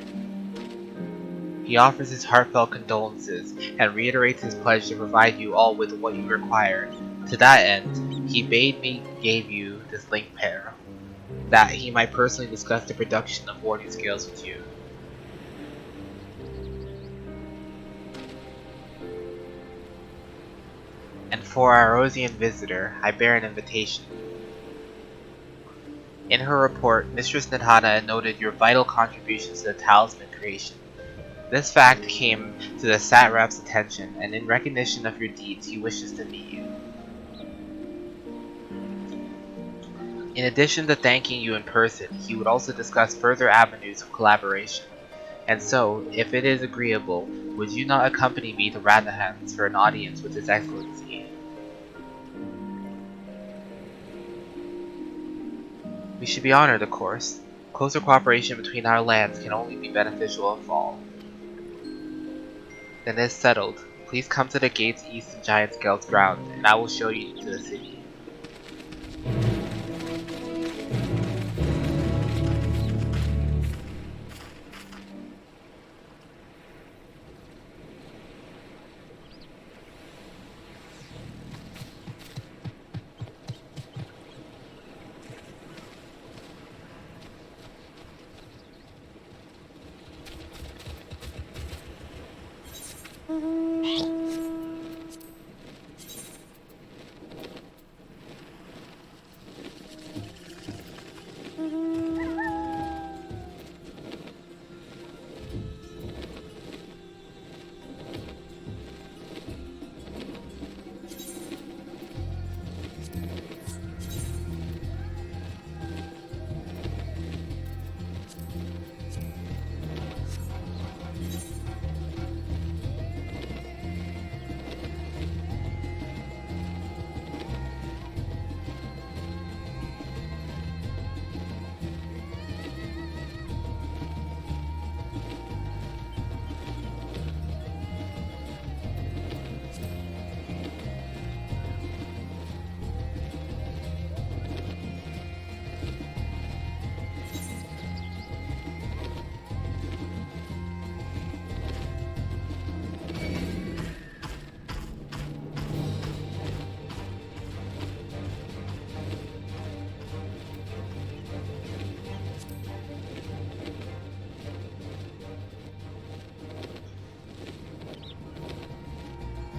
He offers his heartfelt condolences and reiterates his pledge to provide you all with what you require. To that end, he bade me give you this link pair, that he might personally discuss the production of warding scales with you. And for our Rosian visitor, I bear an invitation. In her report, Mistress Nidhana noted your vital contributions to the talisman creation. This fact came to the satrap's attention, and in recognition of your deeds, he wishes to meet you. In addition to thanking you in person, he would also discuss further avenues of collaboration. And so, if it is agreeable, would you not accompany me to Radnahans for an audience with His Excellency? We should be honored, of course. Closer cooperation between our lands can only be beneficial of all. Then it is settled. Please come to the gates east of Giant Scale's ground, and I will show you to the city.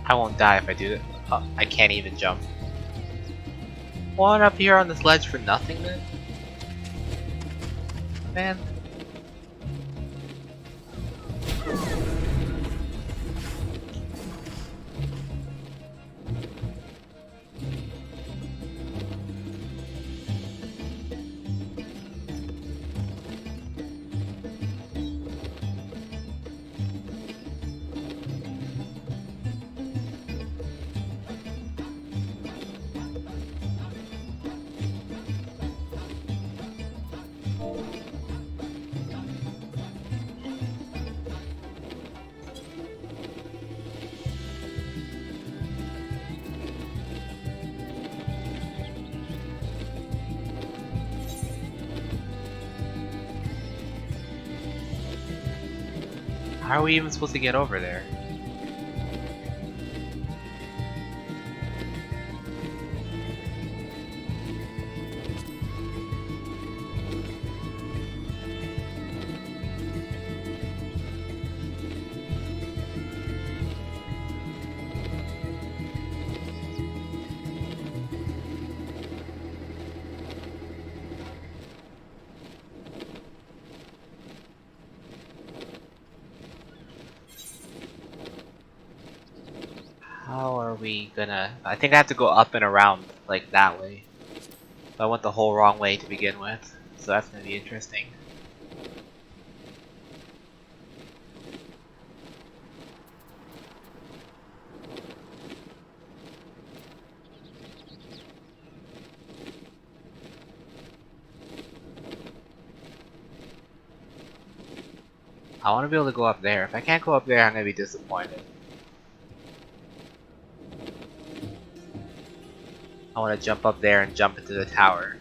I won't die if I do that. Oh, I can't even jump. One up here on this ledge for nothing then? Man. How are we even supposed to get over there? How are we gonna... I think I have to go up and around, like, that way. I went the whole wrong way to begin with, so that's gonna be interesting. I want to be able to go up there. If I can't go up there, I'm gonna be disappointed. I want to jump up there and jump into the tower.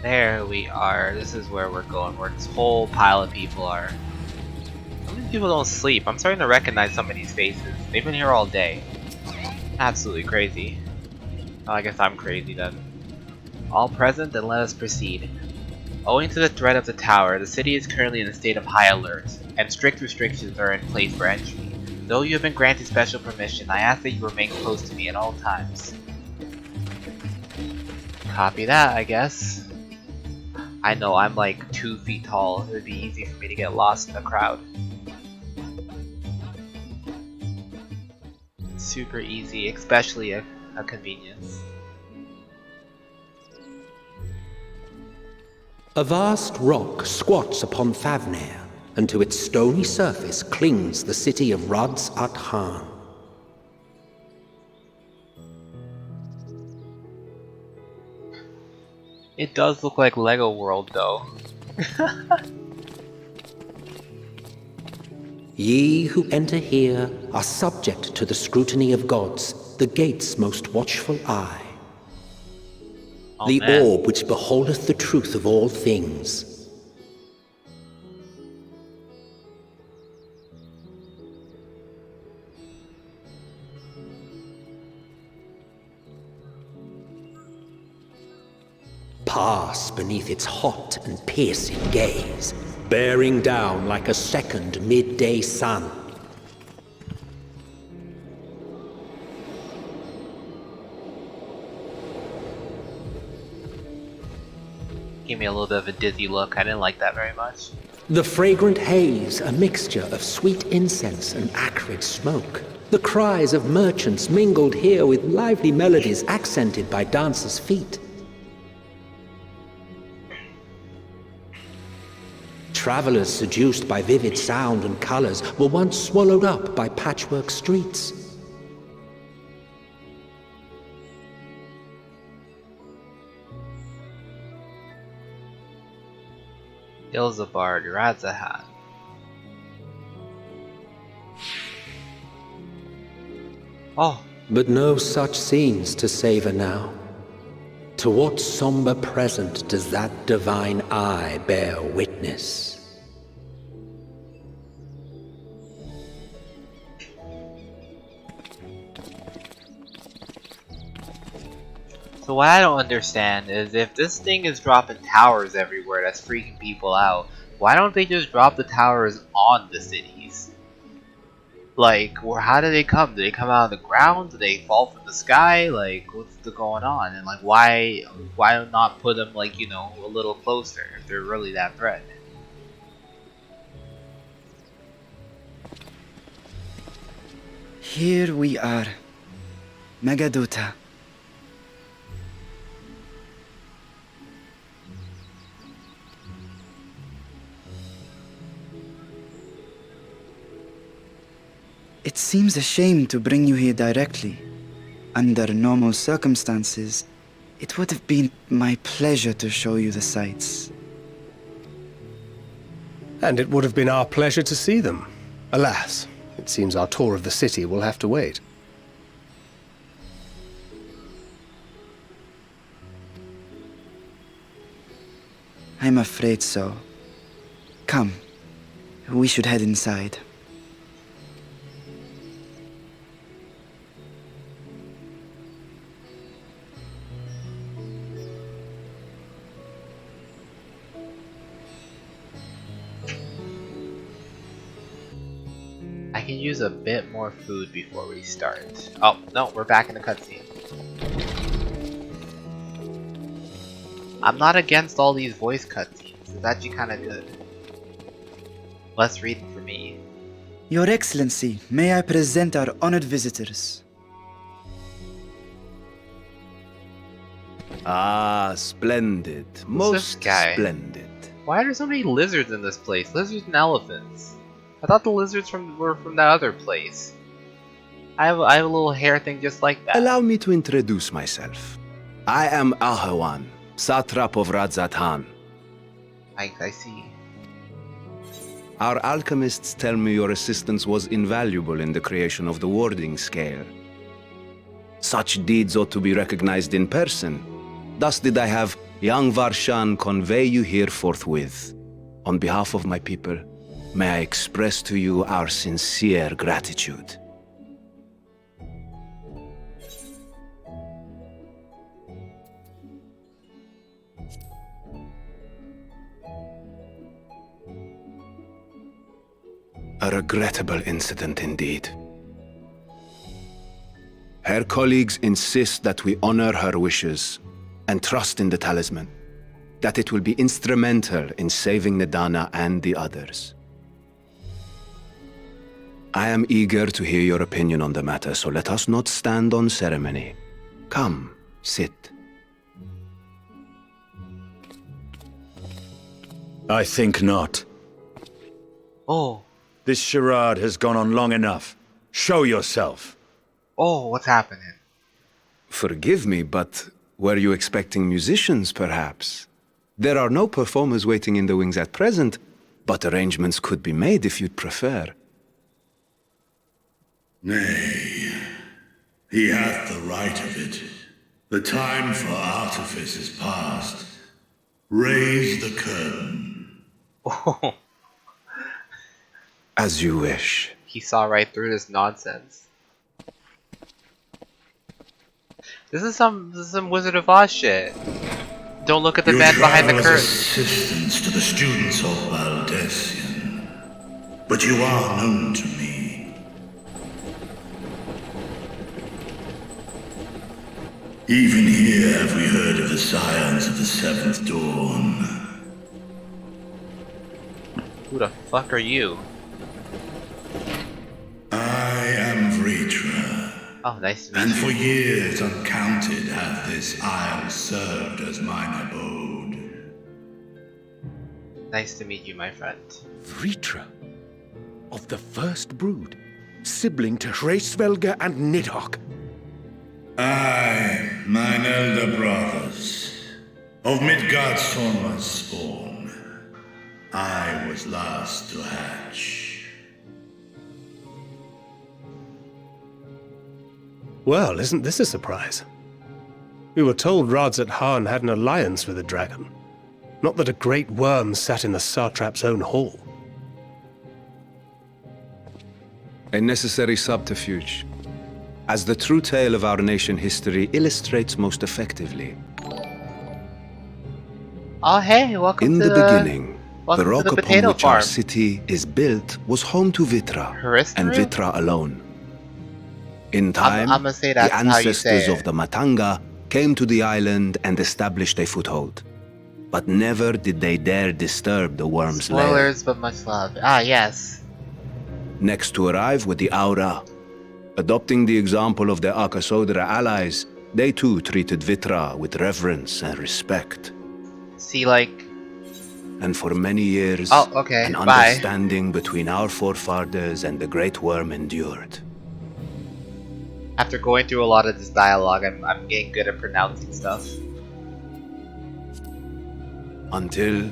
There we are. This is where we're going, where this whole pile of people are. Some of these people don't sleep. I'm starting to recognize some of these faces. They've been here all day. Absolutely crazy. Oh, I guess I'm crazy then. All present, then let us proceed. Owing to the threat of the tower, the city is currently in a state of high alert, and strict restrictions are in place for entry. Though you have been granted special permission, I ask that you remain close to me at all times. Copy that, I guess. I know, I'm like 2 feet tall. It would be easy for me to get lost in the crowd. Super easy, especially a convenience. A vast rock squats upon Favnir, and to its stony surface clings the city of Rods at Han. It does look like Lego World, though. Ye who enter here are subject to the scrutiny of gods, the gate's most watchful eye. Oh, the man. orb which beholdeth the truth of all things. Pass beneath its hot and piercing gaze, bearing down like a second midday sun. Gave me a little bit of a dizzy look. I didn't like that very much. The fragrant haze, a mixture of sweet incense and acrid smoke. The cries of merchants mingled here with lively melodies accented by dancers' feet. Travelers seduced by vivid sound and colors were once swallowed up by patchwork streets. Ilzabard, Radzahan. Oh. But no such scenes to savor now. To what somber present does that divine eye bear witness? So what I don't understand is if this thing is dropping towers everywhere that's freaking people out, why don't they just drop the towers on the cities? Like, or how do they come? Do they come out of the ground? Do they fall from the sky? Like, what's going on? And like, why not put them like, you know, a little closer if they're really that threat? Here we are. Megaduta. It seems a shame to bring you here directly. Under normal circumstances, it would have been my pleasure to show you the sights. And it would have been our pleasure to see them. Alas, it seems our tour of the city will have to wait. I'm afraid so. Come, we should head inside. I can use a bit more food before we start. Oh, no, we're back in the cutscene. I'm not against all these voice cutscenes. It's actually kind of good. Less reading for me. Your Excellency, may I present our honored visitors? Ah, splendid. Most splendid. Why are there so many lizards in this place? Lizards and elephants. I thought the lizards were from that other place. I have a little hair thing just like that. Allow me to introduce myself. I am Ahawan, satrap of Radzat-Han. I see. Our alchemists tell me your assistance was invaluable in the creation of the warding scale. Such deeds ought to be recognized in person. Thus did I have young Varshan convey you here forthwith. On behalf of my people, may I express to you our sincere gratitude. A regrettable incident indeed. Her colleagues insist that we honor her wishes and trust in the talisman, that it will be instrumental in saving Nidana and the others. I am eager to hear your opinion on the matter, so let us not stand on ceremony. Come, sit. I think not. Oh. This charade has gone on long enough. Show yourself. Oh, what's happening? Forgive me, but were you expecting musicians, perhaps? There are no performers waiting in the wings at present, but arrangements could be made if you'd prefer. Nay, he hath the right of it. The time for artifice is past. Raise the curtain. Oh. As you wish. He saw right through this nonsense. This is some Wizard of Oz shit. Don't look at the man behind the curtain. Assistance to the students of Baldessian, but you are known to me. Even here have we heard of the scions of the Seventh Dawn. Who the fuck are you? I am Vritra. Oh, nice to meet you. And for years uncounted hath this isle served as mine abode. Nice to meet you, my friend. Vritra, of the first brood, sibling to Hraesvelga and Nidhogg. Aye, mine elder brothers, of Midgard Sorma's spawn. I was last to hatch. Well, isn't this a surprise? We were told Radzat-Han had an alliance with a dragon. Not that a great worm sat in the satrap's own hall. A necessary subterfuge, as the true tale of our nation history illustrates most effectively. Oh hey, welcome in to the beginning, Welcome the to rock the upon potato which farm. our city is built was home to Vitra, and Heristeru? Vitra alone. In time, I'ma say the that's how you say ancestors it. of the Matanga came to the island and established a foothold. But never did they dare disturb the worm's lair. Spoilers, but much love. Ah, yes. Next to arrive with the Aura, adopting the example of their Akasodra allies, they too treated Vitra with reverence and respect. See, like... And for many years, Oh, okay, an bye. understanding between our forefathers and the Great Worm endured. After going through a lot of this dialogue, I'm getting good at pronouncing stuff. Until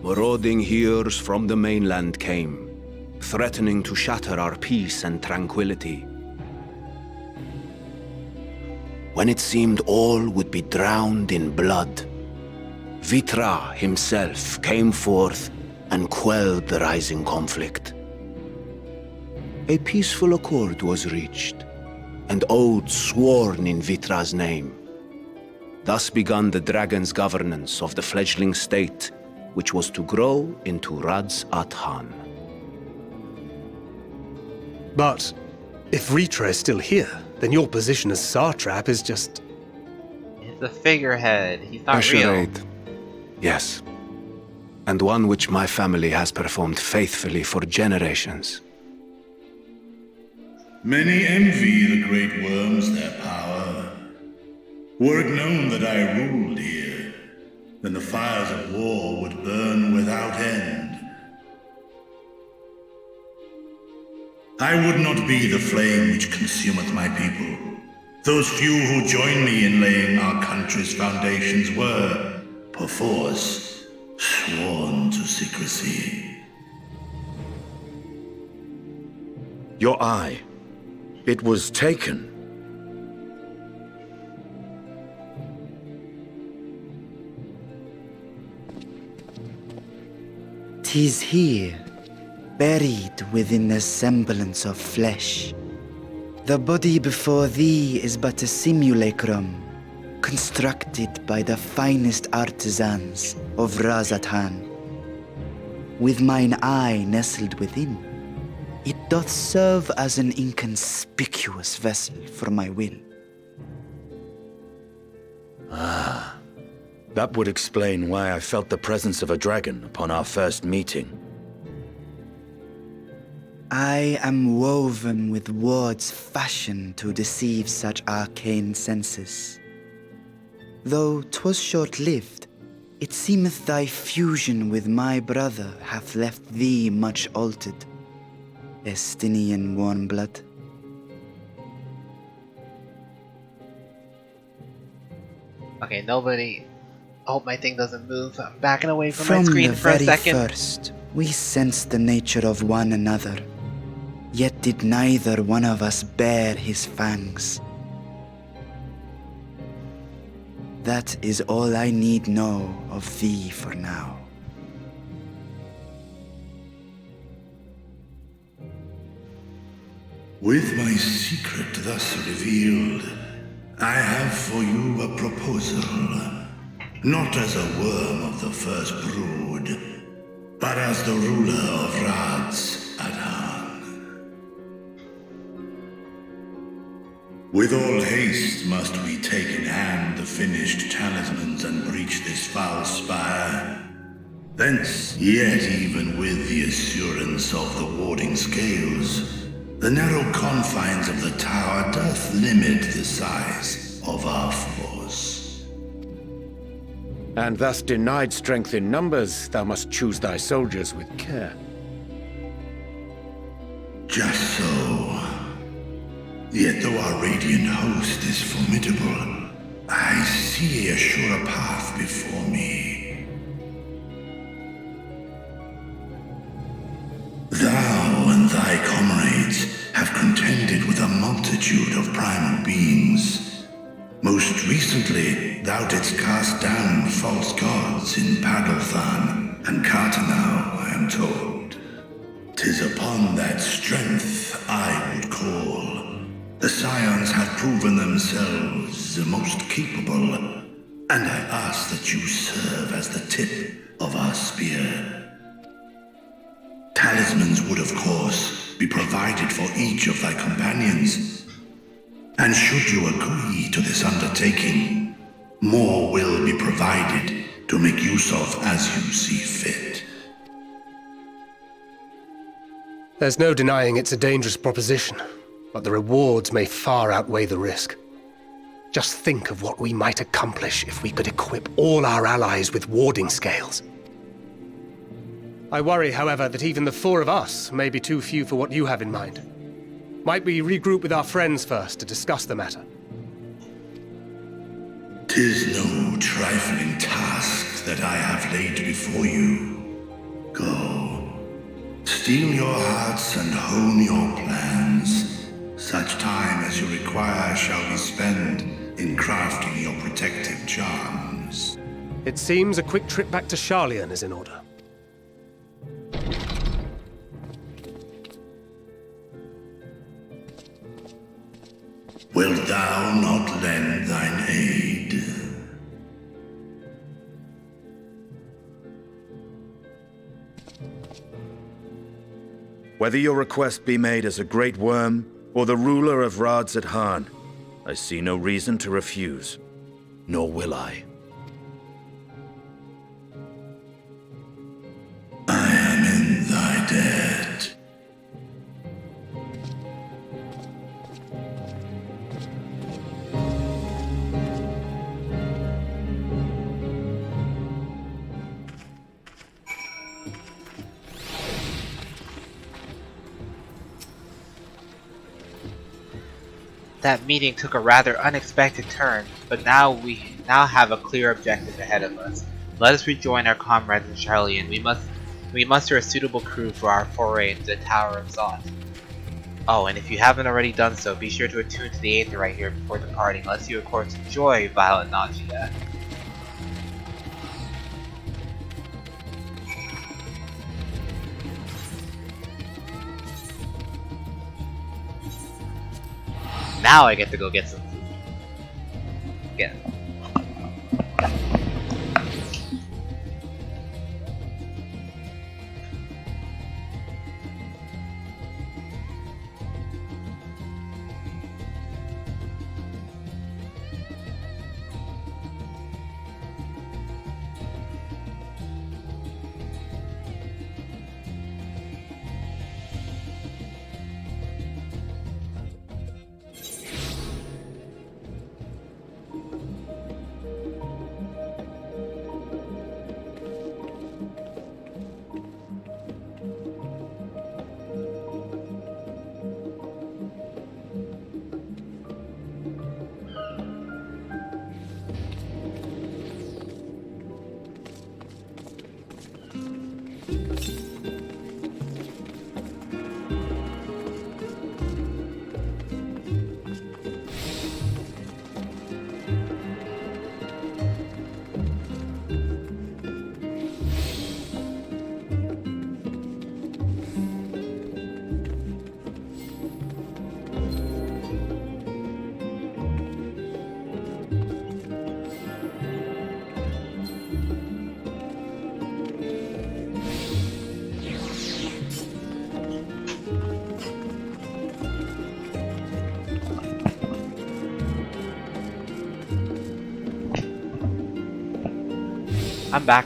marauding heroes from the mainland came, threatening to shatter our peace and tranquility. When it seemed all would be drowned in blood, Vitra himself came forth and quelled the rising conflict. A peaceful accord was reached, and oaths sworn in Vitra's name. Thus began the dragon's governance of the fledgling state, which was to grow into Radz at-Han. But if Ritra is still here, then your position as Satrap is just... He's a figurehead. He's not A real. charade. Yes. And one which my family has performed faithfully for generations. Many envy the great worms their power. Were it known that I ruled here, then the fires of war would burn without end. I would not be the flame which consumeth my people. Those few who join me in laying our country's foundations were, perforce, sworn to secrecy. Your eye. It was taken. 'Tis here, buried within the semblance of flesh. The body before thee is but a simulacrum, constructed by the finest artisans of Razatan. With mine eye nestled within, it doth serve as an inconspicuous vessel for my will. Ah. That would explain why I felt the presence of a dragon upon our first meeting. I am woven with wards fashioned to deceive such arcane senses. Though 'twas short-lived, it seemeth thy fusion with my brother hath left thee much altered, Estinian warmblood. Okay, nobody... I hope my thing doesn't move. I'm backing away from From my screen the for a very second. first, we sensed the nature of one another, yet did neither one of us bare his fangs. That is all I need know of thee for now. With my secret thus revealed, I have for you a proposal. Not as a worm of the first brood, but as the ruler of Radz at-Han. With all haste must we take in hand the finished talismans and breach this foul spire. Thence, yet even with the assurance of the warding scales, the narrow confines of the tower doth limit the size of our force. And thus denied strength in numbers, thou must choose thy soldiers with care. Just so. Yet though our radiant host is formidable, I see a surer path before me. Thou and thy comrades have contended with a multitude of primal beings. Most recently, thou didst cast down false gods in Padalthan and Cartanau, I am told. 'Tis upon that strength I would call. The Scions have proven themselves the most capable, and I ask that you serve as the tip of our spear. Talismans would, of course, be provided for each of thy companions. And should you agree to this undertaking, more will be provided to make use of as you see fit. There's no denying it's a dangerous proposition, but the rewards may far outweigh the risk. Just think of what we might accomplish if we could equip all our allies with warding scales. I worry, however, that even the four of us may be too few for what you have in mind. Might we regroup with our friends first to discuss the matter? 'Tis no trifling task that I have laid before you. Go, steel your hearts and hone your plans. Such time as you require shall be spent in crafting your protective charms. It seems a quick trip back to Sharlayan is in order. Wilt thou not lend thine aid? Whether your request be made as a great worm or the ruler of Rads at Han, I see no reason to refuse, nor will I. I am in thy debt. That meeting took a rather unexpected turn, but we now have a clear objective ahead of us. Let us rejoin our comrades in Sharlayan. We muster a suitable crew for our foray into the Tower of Zot. Oh, and if you haven't already done so, be sure to attune to the Aether right here before departing, lest you of course enjoy violent nausea. Now I get to go get some food. Again. I'm back.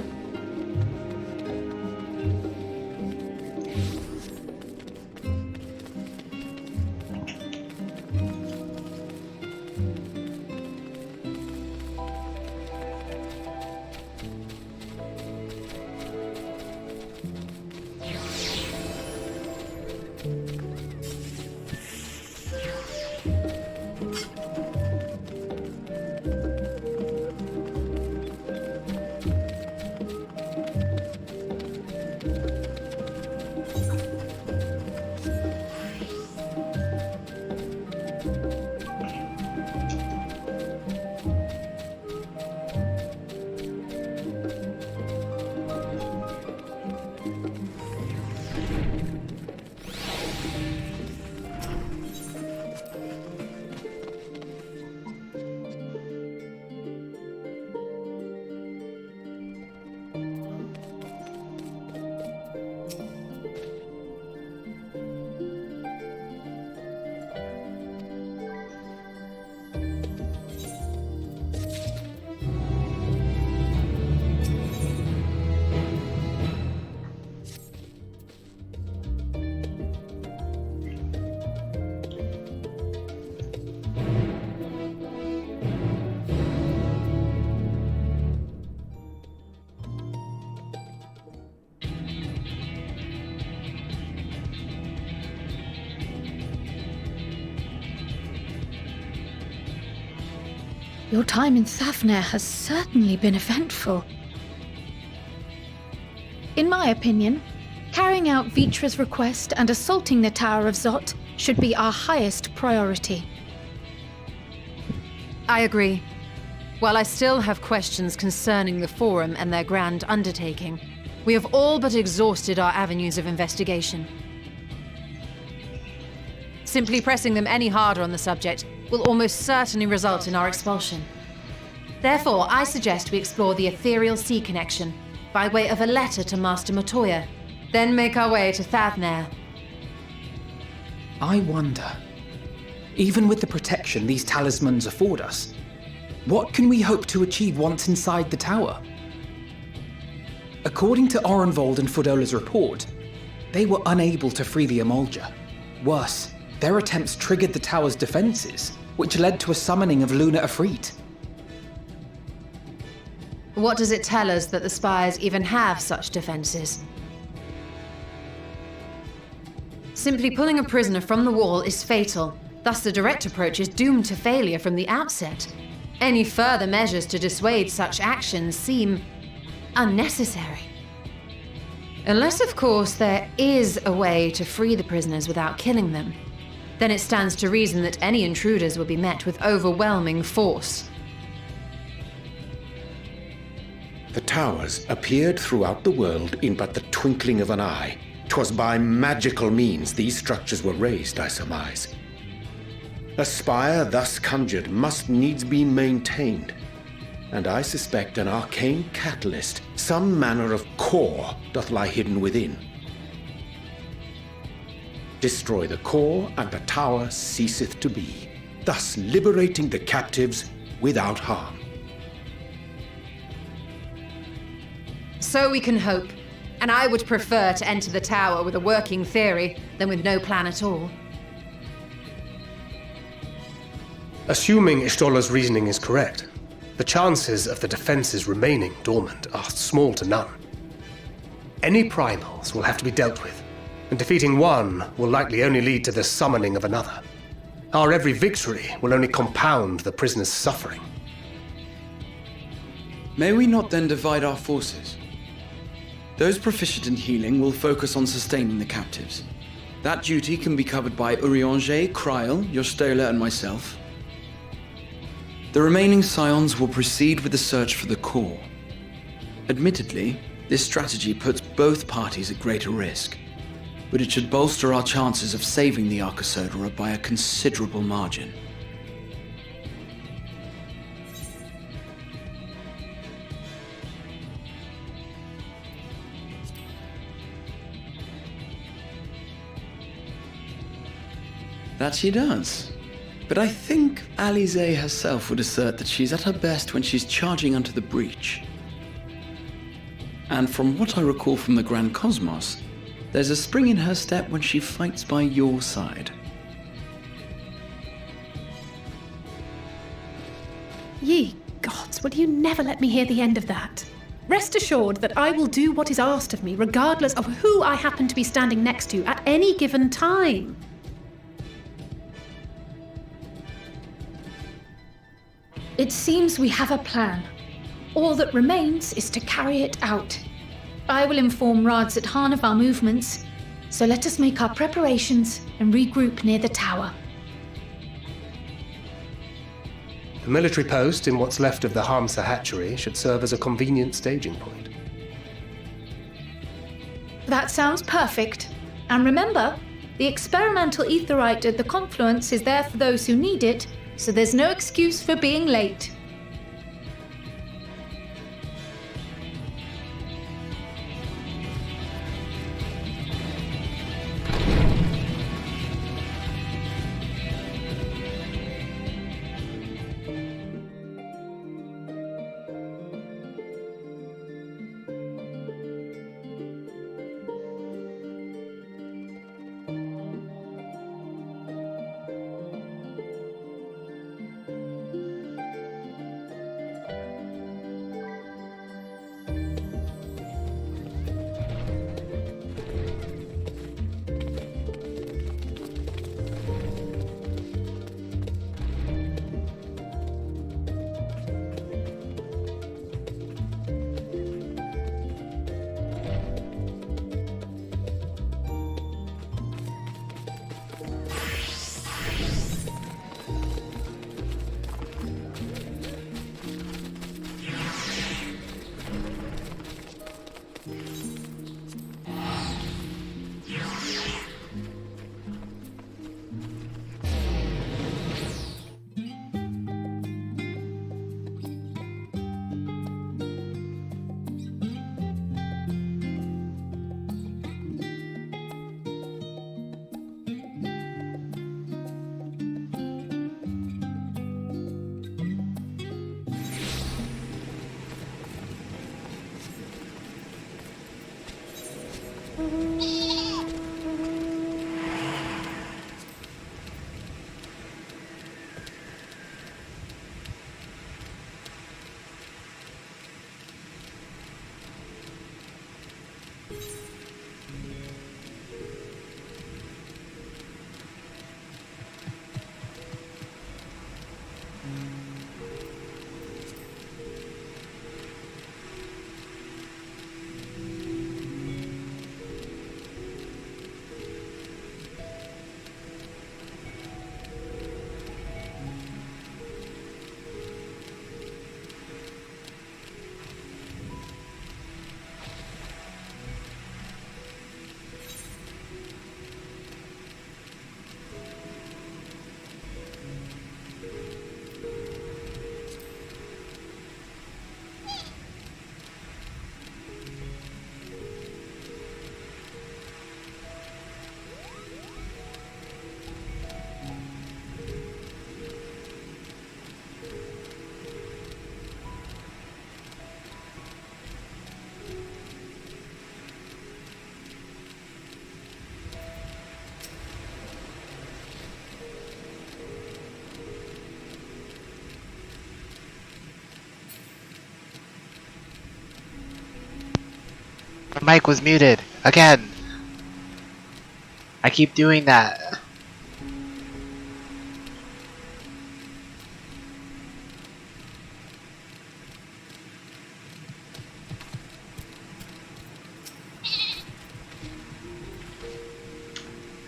Your time in Thafnir has certainly been eventful. In my opinion, carrying out Vitra's request and assaulting the Tower of Zot should be our highest priority. I agree. While I still have questions concerning the Forum and their grand undertaking, we have all but exhausted our avenues of investigation. Simply pressing them any harder on the subject will almost certainly result in our expulsion. Therefore, I suggest we explore the ethereal sea connection by way of a letter to Master Matoya, then make our way to Thafnir. I wonder, even with the protection these talismans afford us, what can we hope to achieve once inside the tower? According to Orenvold and Fodola's report, they were unable to free the Emolja. Worse, their attempts triggered the tower's defenses, which led to a summoning of Luna Ifrit. What does it tell us that the Spires even have such defenses? Simply pulling a prisoner from the wall is fatal, thus the direct approach is doomed to failure from the outset. Any further measures to dissuade such actions seem unnecessary. Unless, of course, there is a way to free the prisoners without killing them. Then it stands to reason that any intruders will be met with overwhelming force. The towers appeared throughout the world in but the twinkling of an eye. 'Twas by magical means these structures were raised, I surmise. A spire thus conjured must needs be maintained, and I suspect an arcane catalyst, some manner of core, doth lie hidden within. Destroy the core, and the tower ceaseth to be, thus liberating the captives without harm. So we can hope, and I would prefer to enter the tower with a working theory than with no plan at all. Assuming Ishtola's reasoning is correct, the chances of the defenses remaining dormant are small to none. Any primals will have to be dealt with, and defeating one will likely only lead to the summoning of another. Our every victory will only compound the prisoner's suffering. May we not then divide our forces? Those proficient in healing will focus on sustaining the captives. That duty can be covered by Urianger, Kryl, Yostola, and myself. The remaining scions will proceed with the search for the core. Admittedly, this strategy puts both parties at greater risk, but it should bolster our chances of saving the Arcosodora by a considerable margin. That she does. But I think Alize herself would assert that she's at her best when she's charging onto the breach. And from what I recall from the Grand Cosmos, there's a spring in her step when she fights by your side. Ye gods, will you never let me hear the end of that? Rest assured that I will do what is asked of me, regardless of who I happen to be standing next to at any given time. It seems we have a plan. All that remains is to carry it out. I will inform Rads at Han of our movements, so let us make our preparations and regroup near the tower. The military post in what's left of the Hamsa hatchery should serve as a convenient staging point. That sounds perfect. And remember, the experimental aetherite at the confluence is there for those who need it, so there's no excuse for being late. My mic was muted again. I keep doing that.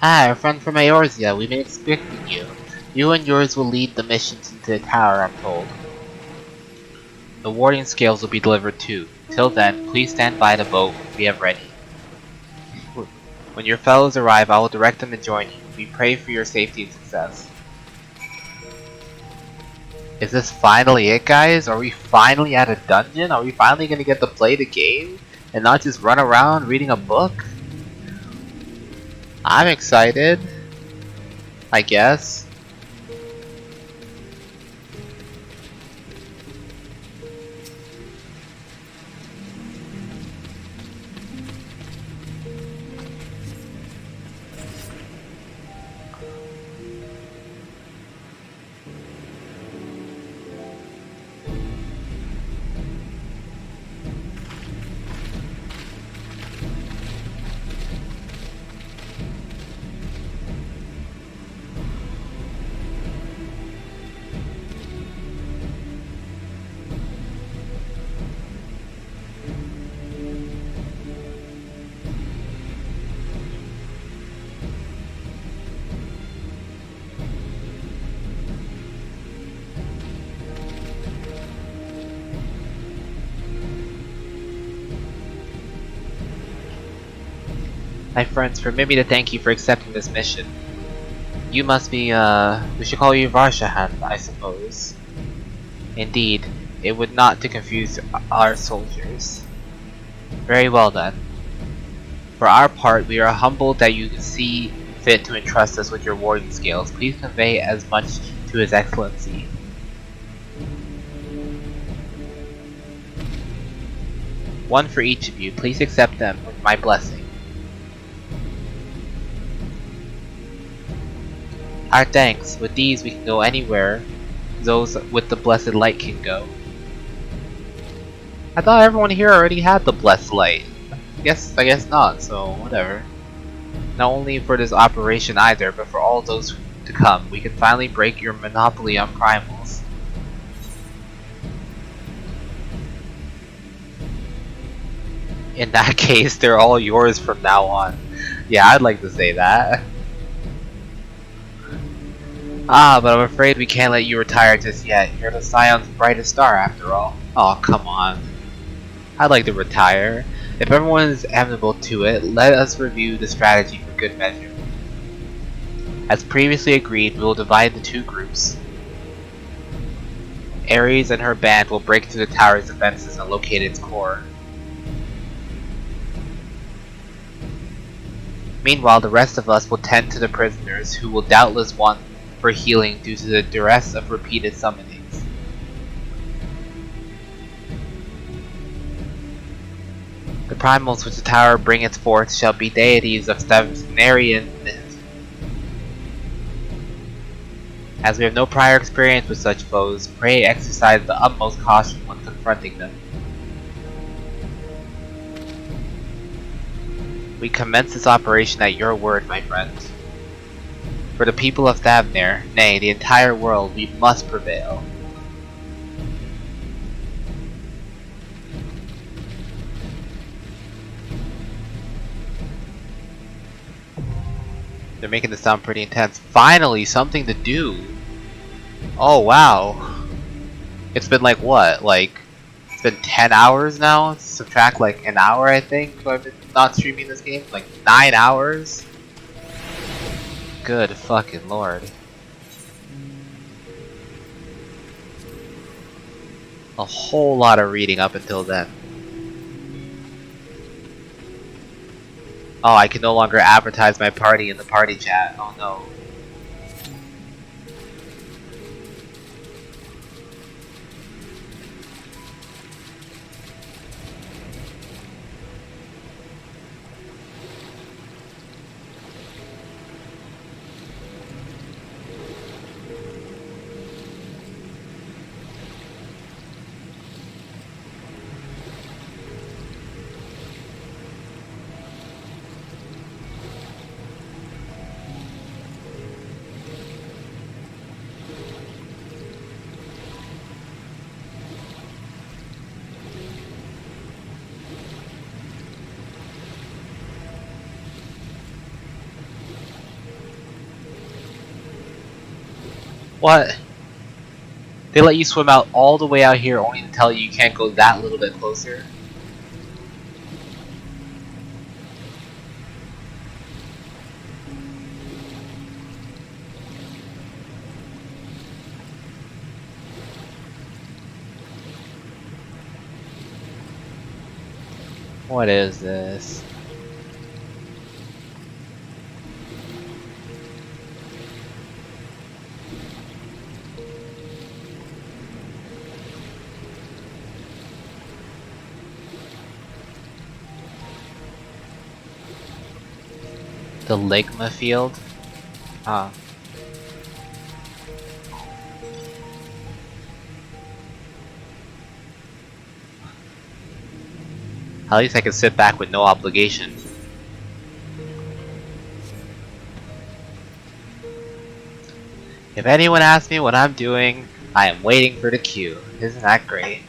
Hi, a friend from Eorzea. We've been expecting you. You and yours will lead the missions into the tower, I'm told. The warding scales will be delivered too. Till then, please stand by the boat we have ready. When your fellows arrive, I will direct them to join you. We pray for your safety and success. Is this finally it, guys? Are we finally at a dungeon? Are we finally gonna get to play the game? And not just run around reading a book? I'm excited. I guess. My friends, permit me to thank you for accepting this mission. You must be, we should call you Varshahan, I suppose. Indeed, it would not to confuse our soldiers. Very well then. For our part, we are humbled that you see fit to entrust us with your warding scales. Please convey as much to His Excellency. One for each of you. Please accept them with my blessing. Our thanks. With these we can go anywhere those with the blessed light can go. I thought everyone here already had the blessed light. I guess not, so whatever. Not only for this operation either, but for all those to come, we can finally break your monopoly on primals. In that case, they're all yours from now on. Yeah, I'd like to say that. Ah, but I'm afraid we can't let you retire just yet. You're the Scion's brightest star after all. Oh, come on. I'd like to retire. If everyone is amenable to it, let us review the strategy for good measure. As previously agreed, we will divide the two groups. Ares and her band will break through the tower's defenses and locate its core. Meanwhile, the rest of us will tend to the prisoners, who will doubtless want for healing due to the duress of repeated summonings. primals which the tower bringeth forth shall be deities of Stavnarian. As we have no prior experience with such foes, pray exercise the utmost caution when confronting them. We commence this operation at your word, my friend. For the people of Thavnir, nay, the entire world, we must prevail. They're making this sound pretty intense. Finally, something to do! Oh, wow. It's been like what? Like, it's been 10 hours now? Subtract like an hour, I think, so I've been not streaming this game? Like 9 hours? Good fucking lord. A whole lot of reading up until then. Oh, I can no longer advertise my party in the party chat. Oh no. What? They let you swim out all the way out here only to tell you you can't go that little bit closer? What is this? The Ligma field? Ah. At least I can sit back with no obligation. If anyone asks me what I'm doing, I am waiting for the cue. Isn't that great?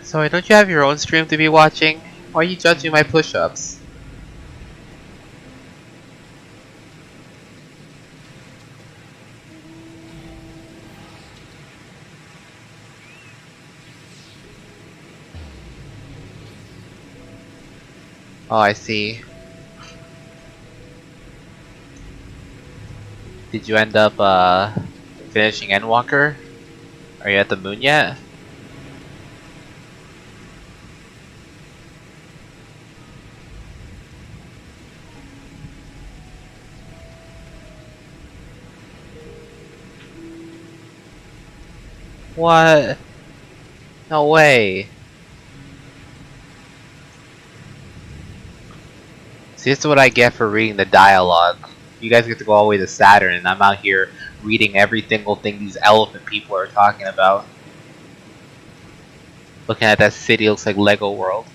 Sorry, don't you have your own stream to be watching? Why are you judging my push-ups? Oh, I see. Did you end up finishing Endwalker? Are you at the moon yet? What? No way. See, this is what I get for reading the dialogue. You guys get to go all the way to Saturn, and I'm out here reading every single thing these elephant people are talking about. Looking at that city, looks like Lego World.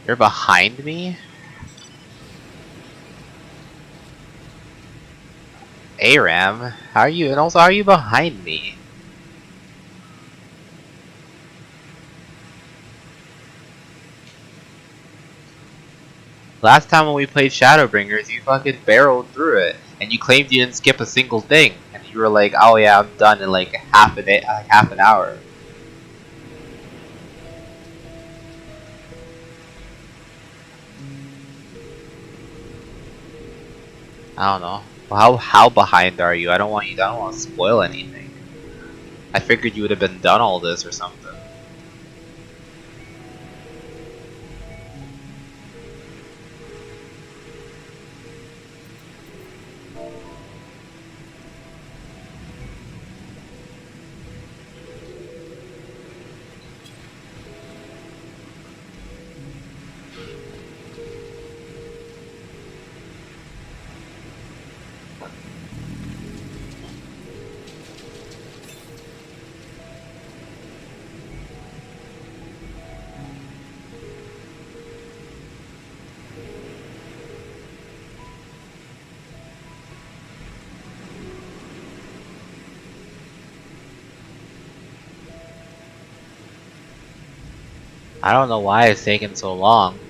You're behind me? Aram? How are you? And also, how are you behind me? Last time when we played Shadowbringers, you fucking barreled through it, and you claimed you didn't skip a single thing, and you were like, "Oh yeah, I'm done in like half an hour." I don't know. Well, how behind are you? I don't want to spoil anything. I figured you would have been done all this or something. I don't know why it's taking so long.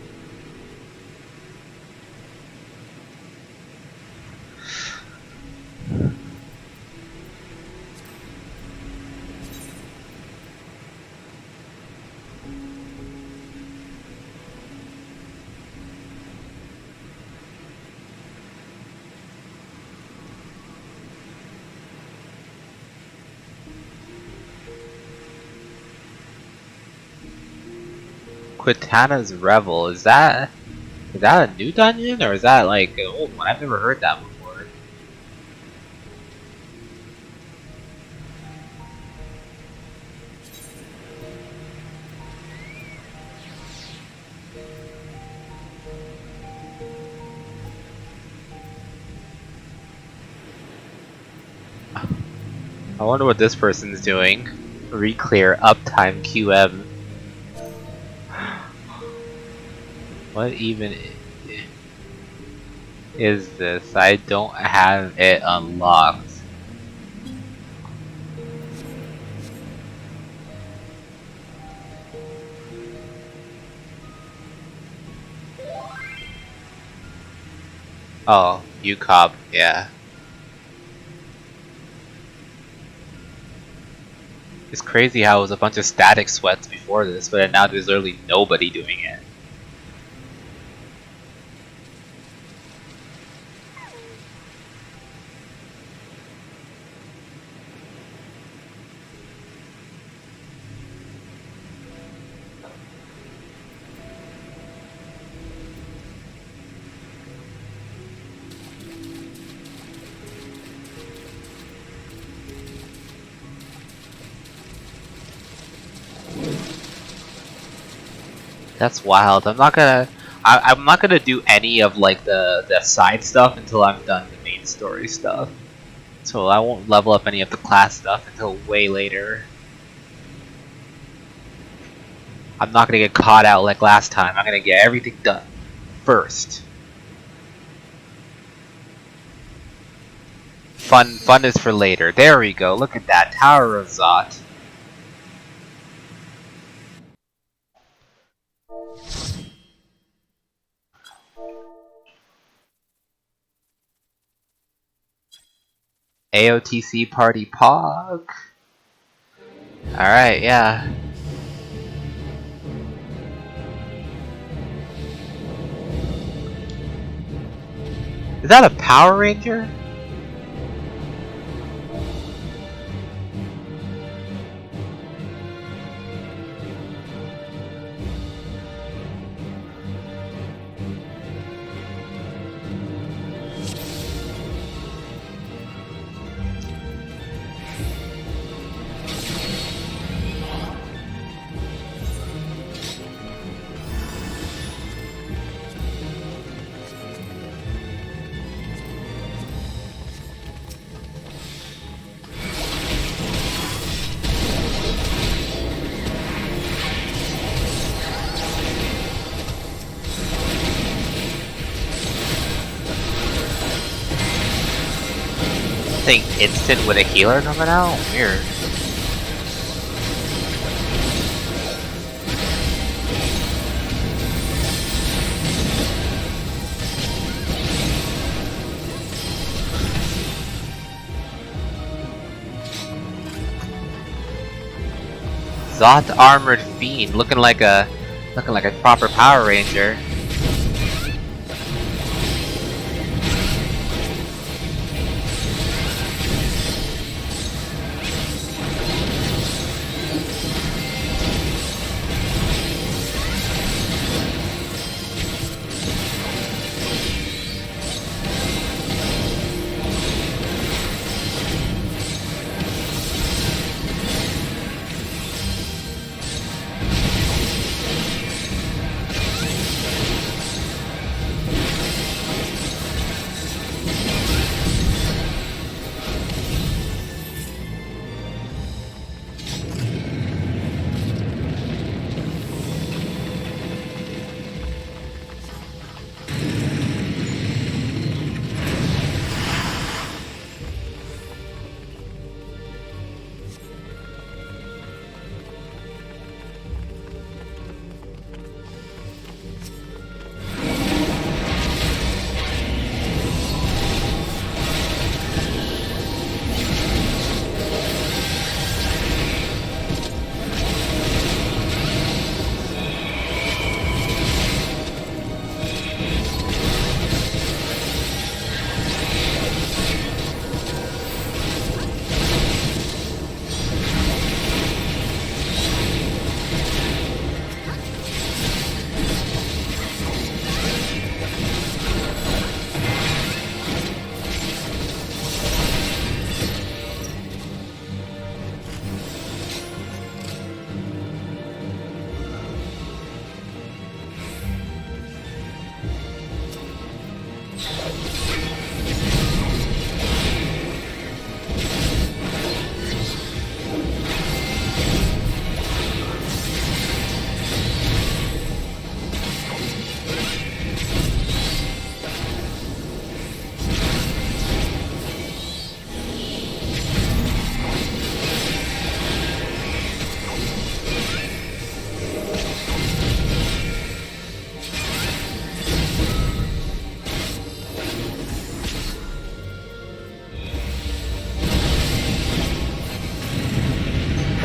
Quitana's Revel, is that a new dungeon or is that like an old one? I've never heard that before. I wonder what this person's doing. Reclear uptime QM. What even is this? I don't have it unlocked. Oh, UCOB, yeah. It's crazy how it was a bunch of static sweats before this, but now there's literally nobody doing it. That's wild. I'm not gonna do any of like the side stuff until I'm done the main story stuff. So I won't level up any of the class stuff until way later. I'm not gonna get caught out like last time. I'm gonna get everything done first. Fun is for later. There we go. Look at that Tower of Zot. AOTC Party Pog. Alright, yeah. Is that a Power Ranger? Thing instant with a healer coming out? Weird. Zot Armored Fiend, looking like a proper Power Ranger.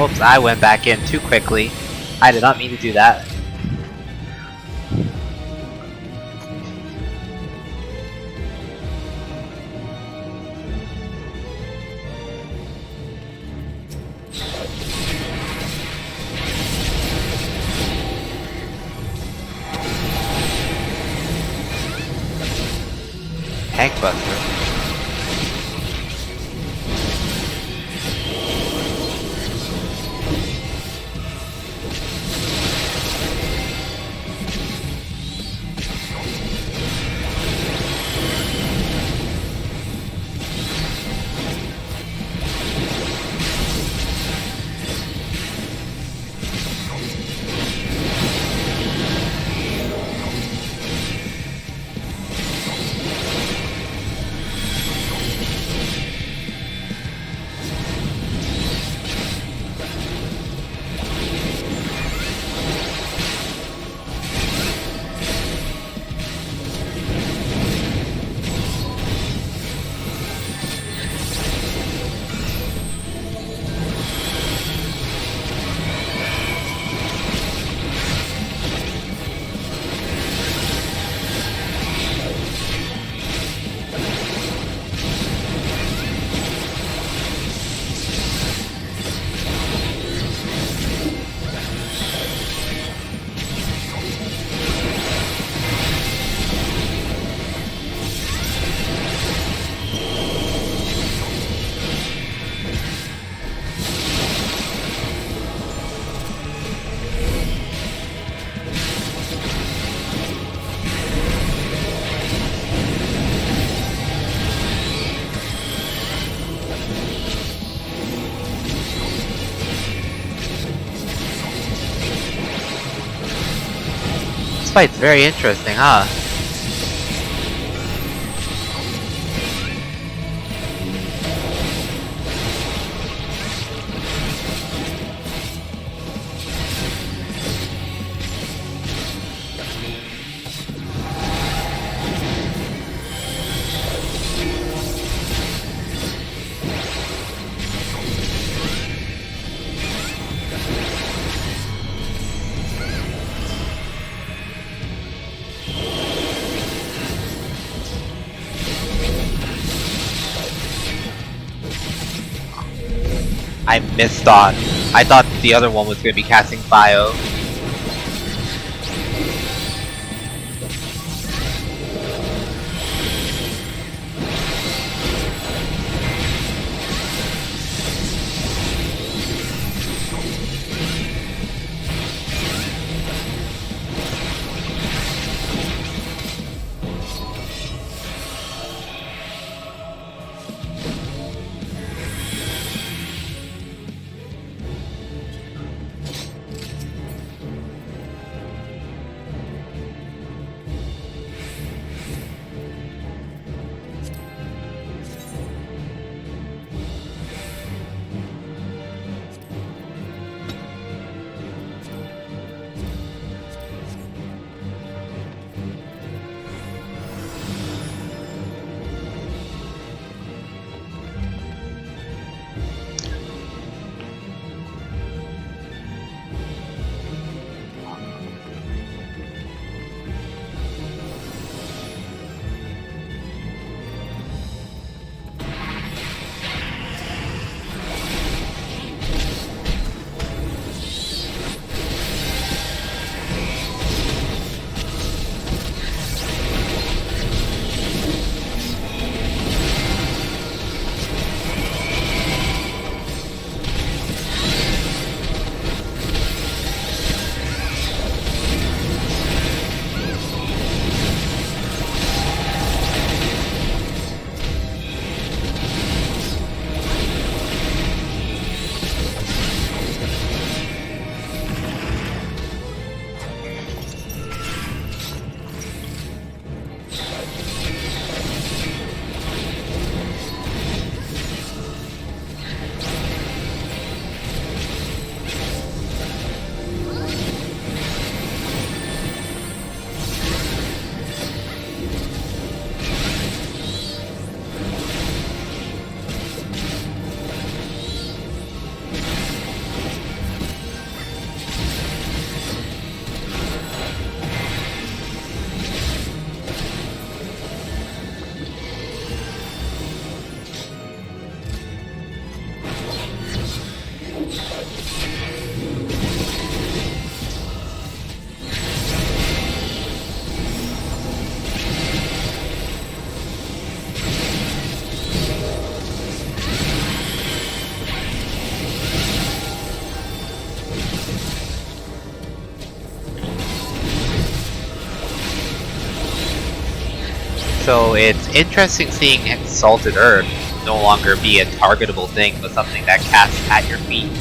Whoops, I went back in too quickly. I did not mean to do that. Tank Buster. This fight's very interesting, huh? I missed on. I thought the other one was going to be casting Bio. So it's interesting seeing Exalted Herb no longer be a targetable thing, but something that casts at your feet.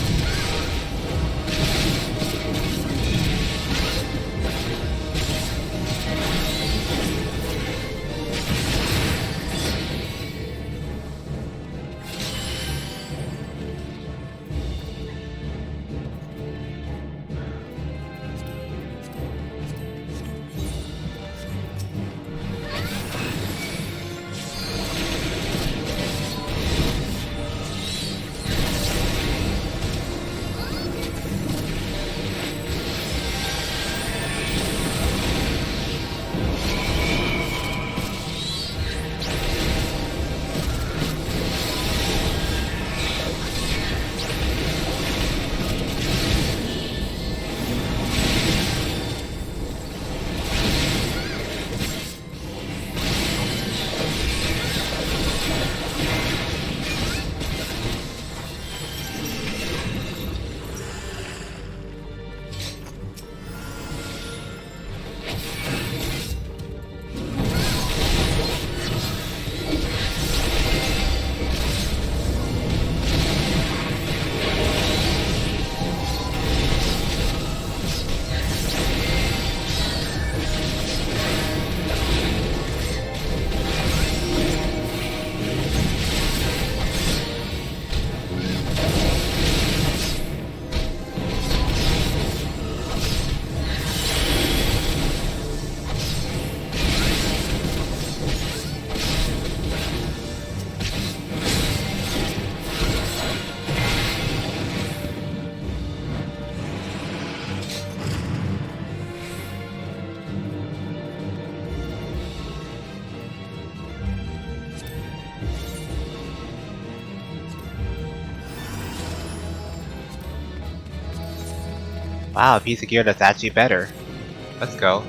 Wow, a piece of gear that's actually better. Let's go.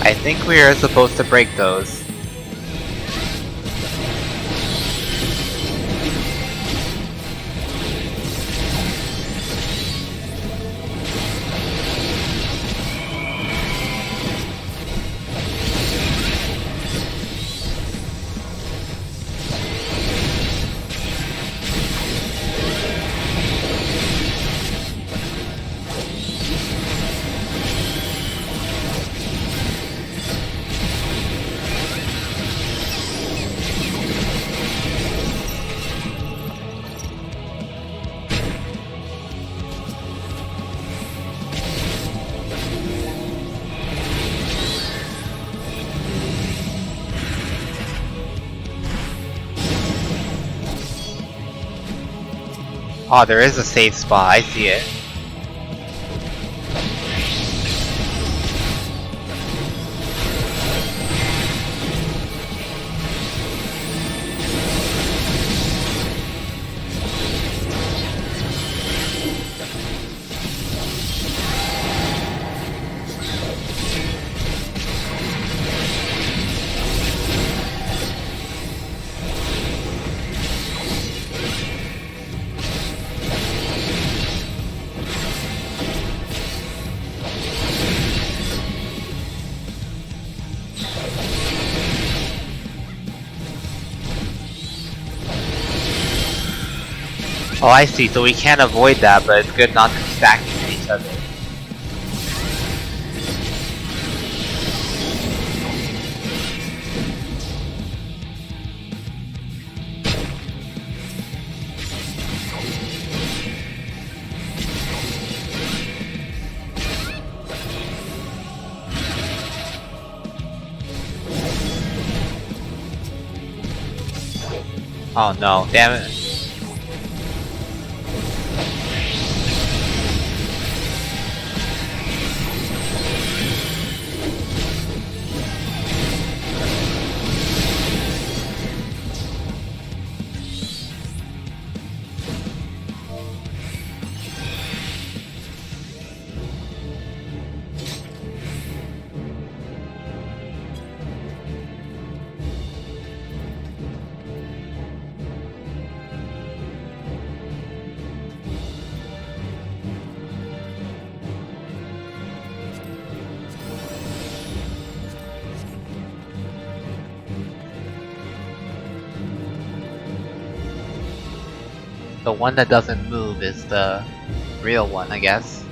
I think we are supposed to break those. Oh, there is a safe spot, I see it. Oh, I see. So we can't avoid that, but it's good not to stack into each other. Oh no, damn it. The one that doesn't move is the real one, I guess.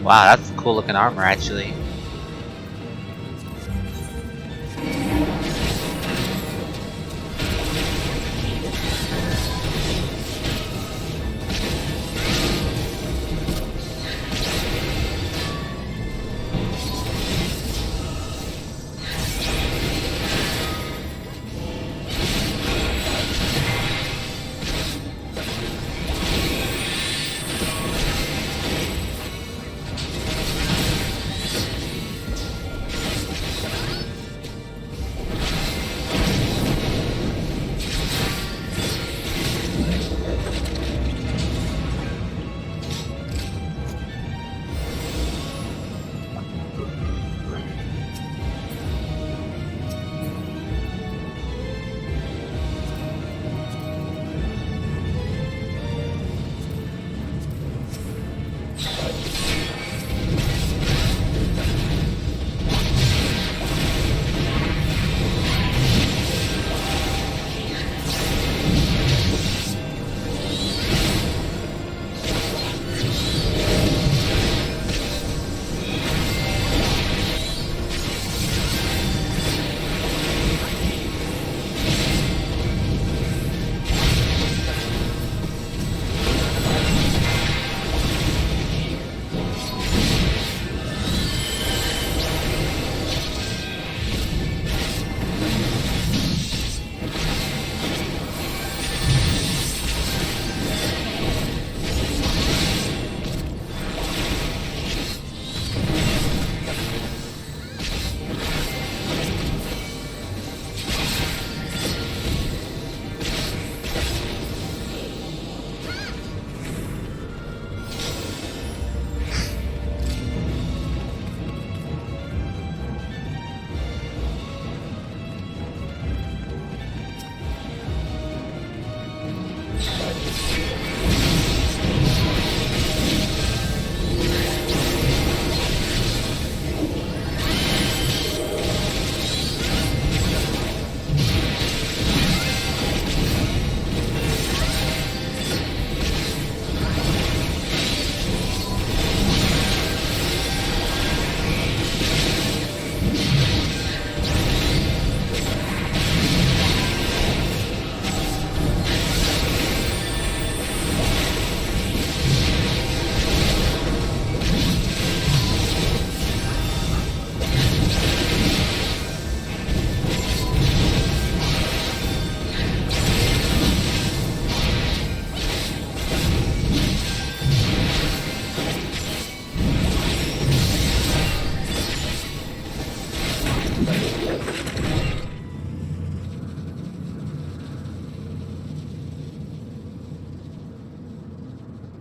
Wow, that's cool looking armor actually.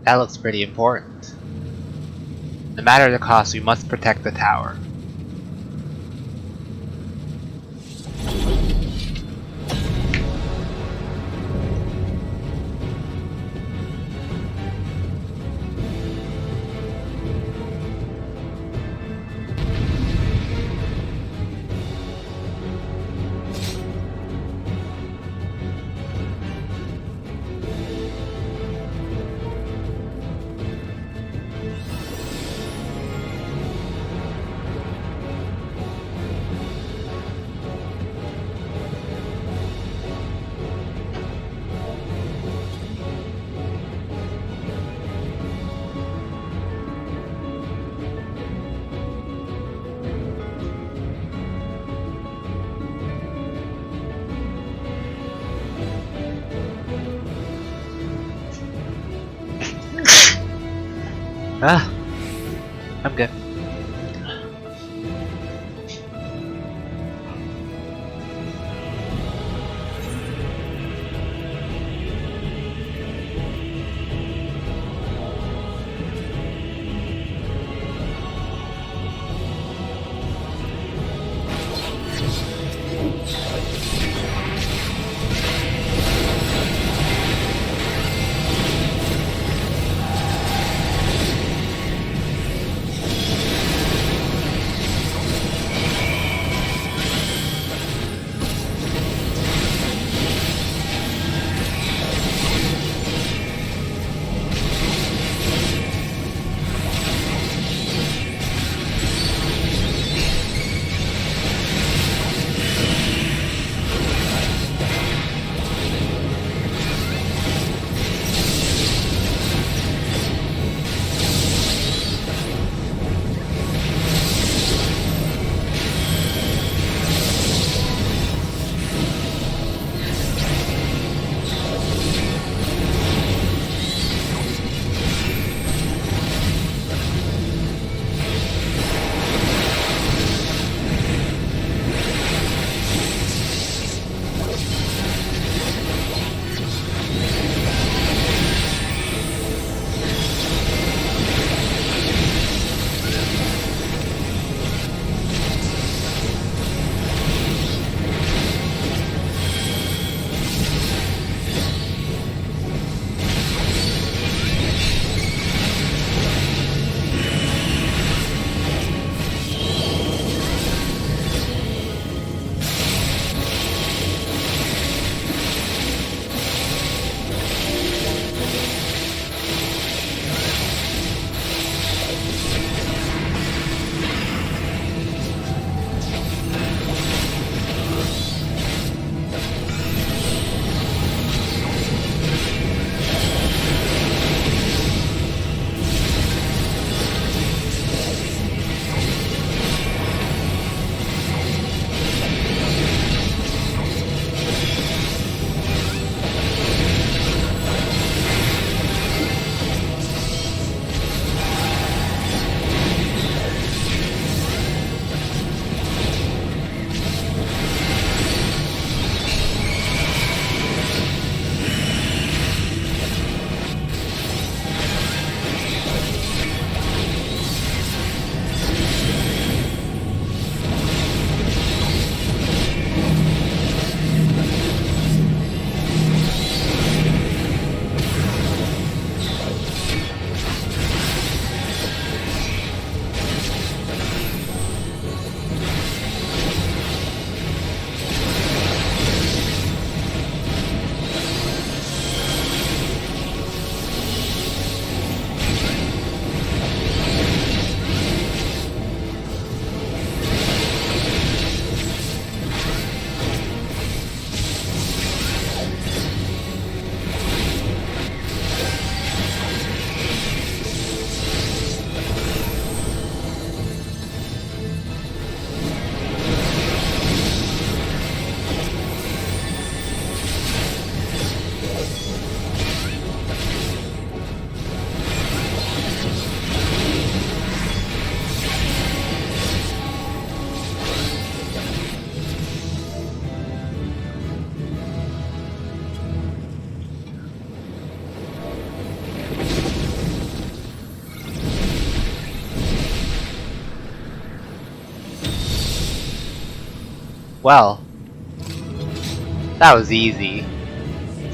That looks pretty important. No matter the cost, we must protect the tower. I'm good. Well, that was easy.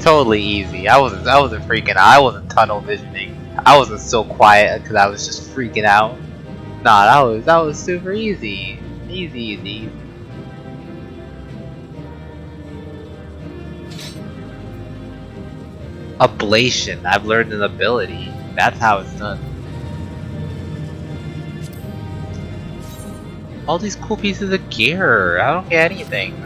Totally easy. I wasn't freaking out. I wasn't tunnel visioning. I wasn't so quiet because I was just freaking out. Nah, that was super easy. Easy. Ablation. I've learned an ability. That's how it's done. All these cool pieces of gear. I don't get anything.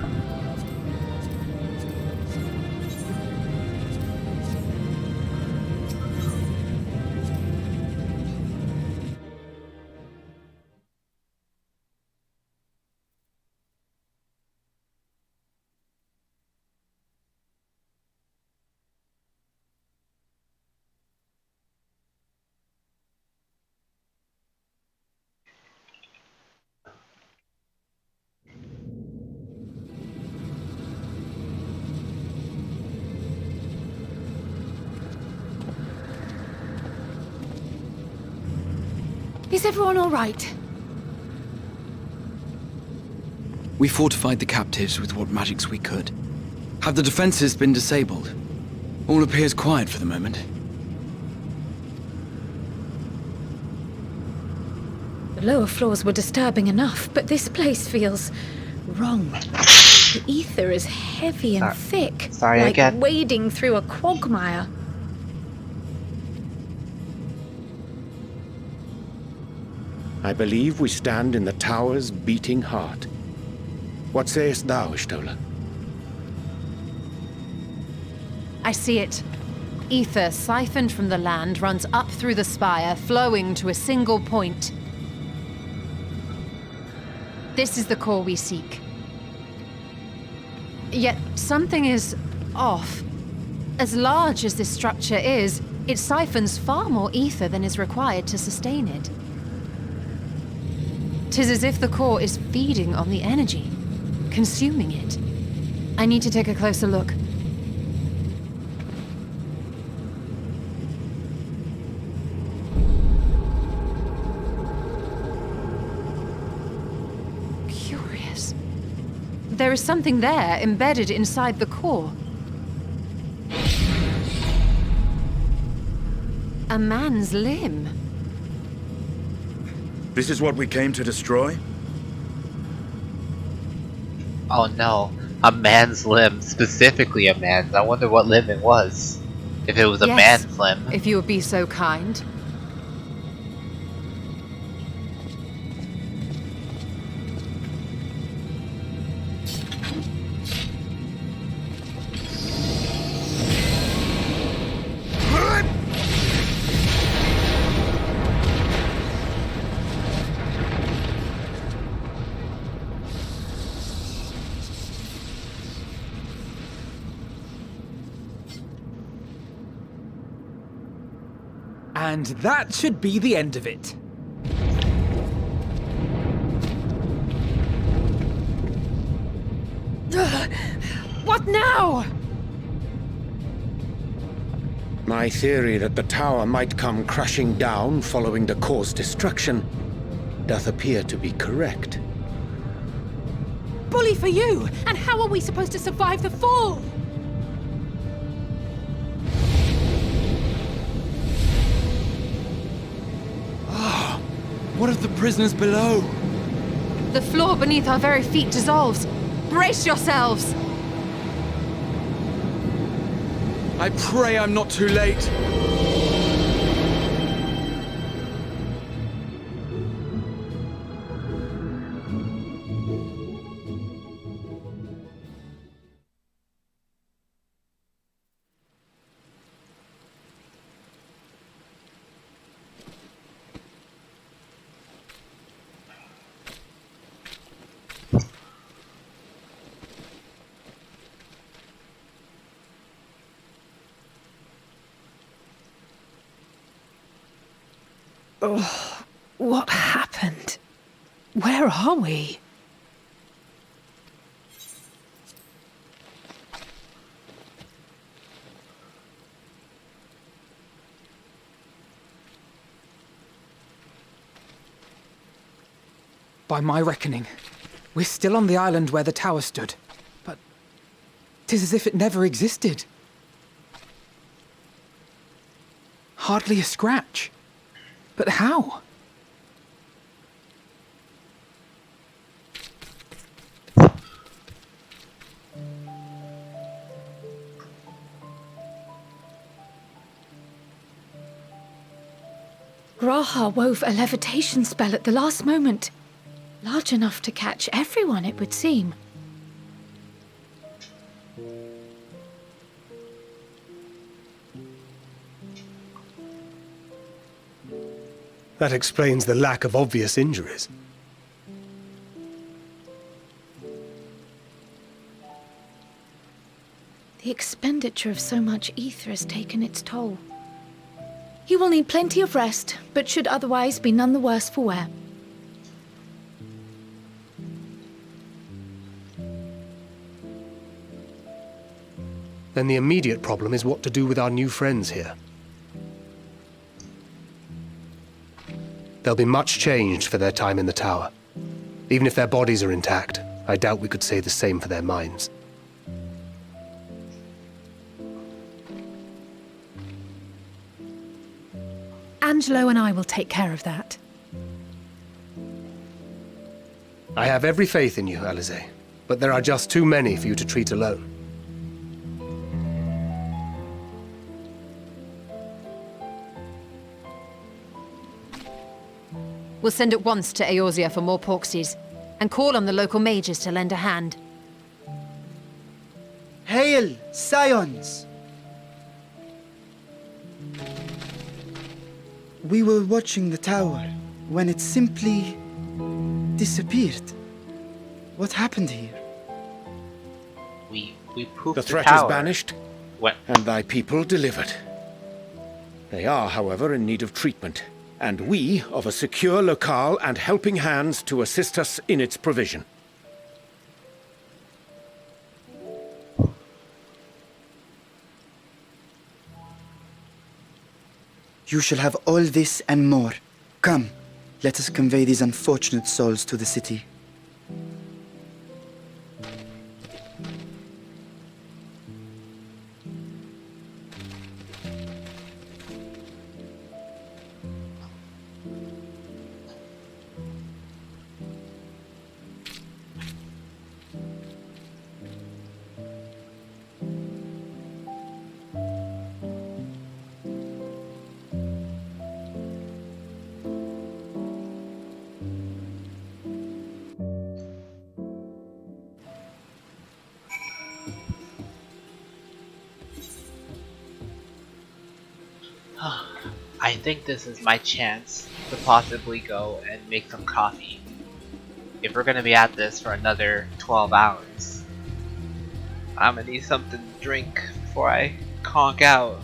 Is everyone all right? We fortified the captives with what magics we could. Have the defenses been disabled? All appears quiet for the moment. The lower floors were disturbing enough, but this place feels wrong. The ether is heavy and thick, like wading through a quagmire. I believe we stand in the tower's beating heart. What sayest thou, Stola? I see it. Ether siphoned from the land runs up through the spire, flowing to a single point. This is the core we seek. Yet something is off. As large as this structure is, it siphons far more ether than is required to sustain it. 'Tis as if the core is feeding on the energy, consuming it. I need to take a closer look. Curious. There is something there embedded inside the core. A man's limb. This is what we came to destroy? Oh no, a man's limb, specifically a man's. I wonder what limb it was. If it was a man's limb. If you would be so kind. And that should be the end of it. What now? My theory that the tower might come crashing down following the core's destruction doth appear to be correct. Bully for you! And how are we supposed to survive the fall? What of the prisoners below? The floor beneath our very feet dissolves. Brace yourselves! I pray I'm not too late. Oh, what happened? Where are we? By my reckoning, We're still on the island where the tower stood, but 'tis as if it never existed. Hardly a scratch. But how? Raha wove a levitation spell at the last moment. Large enough to catch everyone, it would seem. That explains the lack of obvious injuries. The expenditure of so much ether has taken its toll. He will need plenty of rest, but should otherwise be none the worse for wear. Then the immediate problem is what to do with our new friends here. They'll be much changed for their time in the tower. Even if their bodies are intact, I doubt we could say the same for their minds. Angelo and I will take care of that. I have every faith in you, Alize, but there are just too many for you to treat alone. We'll send at once to Eorzea for more porksies, and call on the local mages to lend a hand. Hail, scions! We were watching the tower when it simply disappeared. What happened here? We pooped The the threat tower. is banished, What? and thy people delivered. They are, however, in need of treatment, and we of a secure locale and helping hands to assist us in its provision. You shall have all this and more. Come, let us convey these unfortunate souls to the city. I think this is my chance to possibly go and make some coffee. If we're gonna be at this for another 12 hours, I'm gonna need something to drink before I conk out.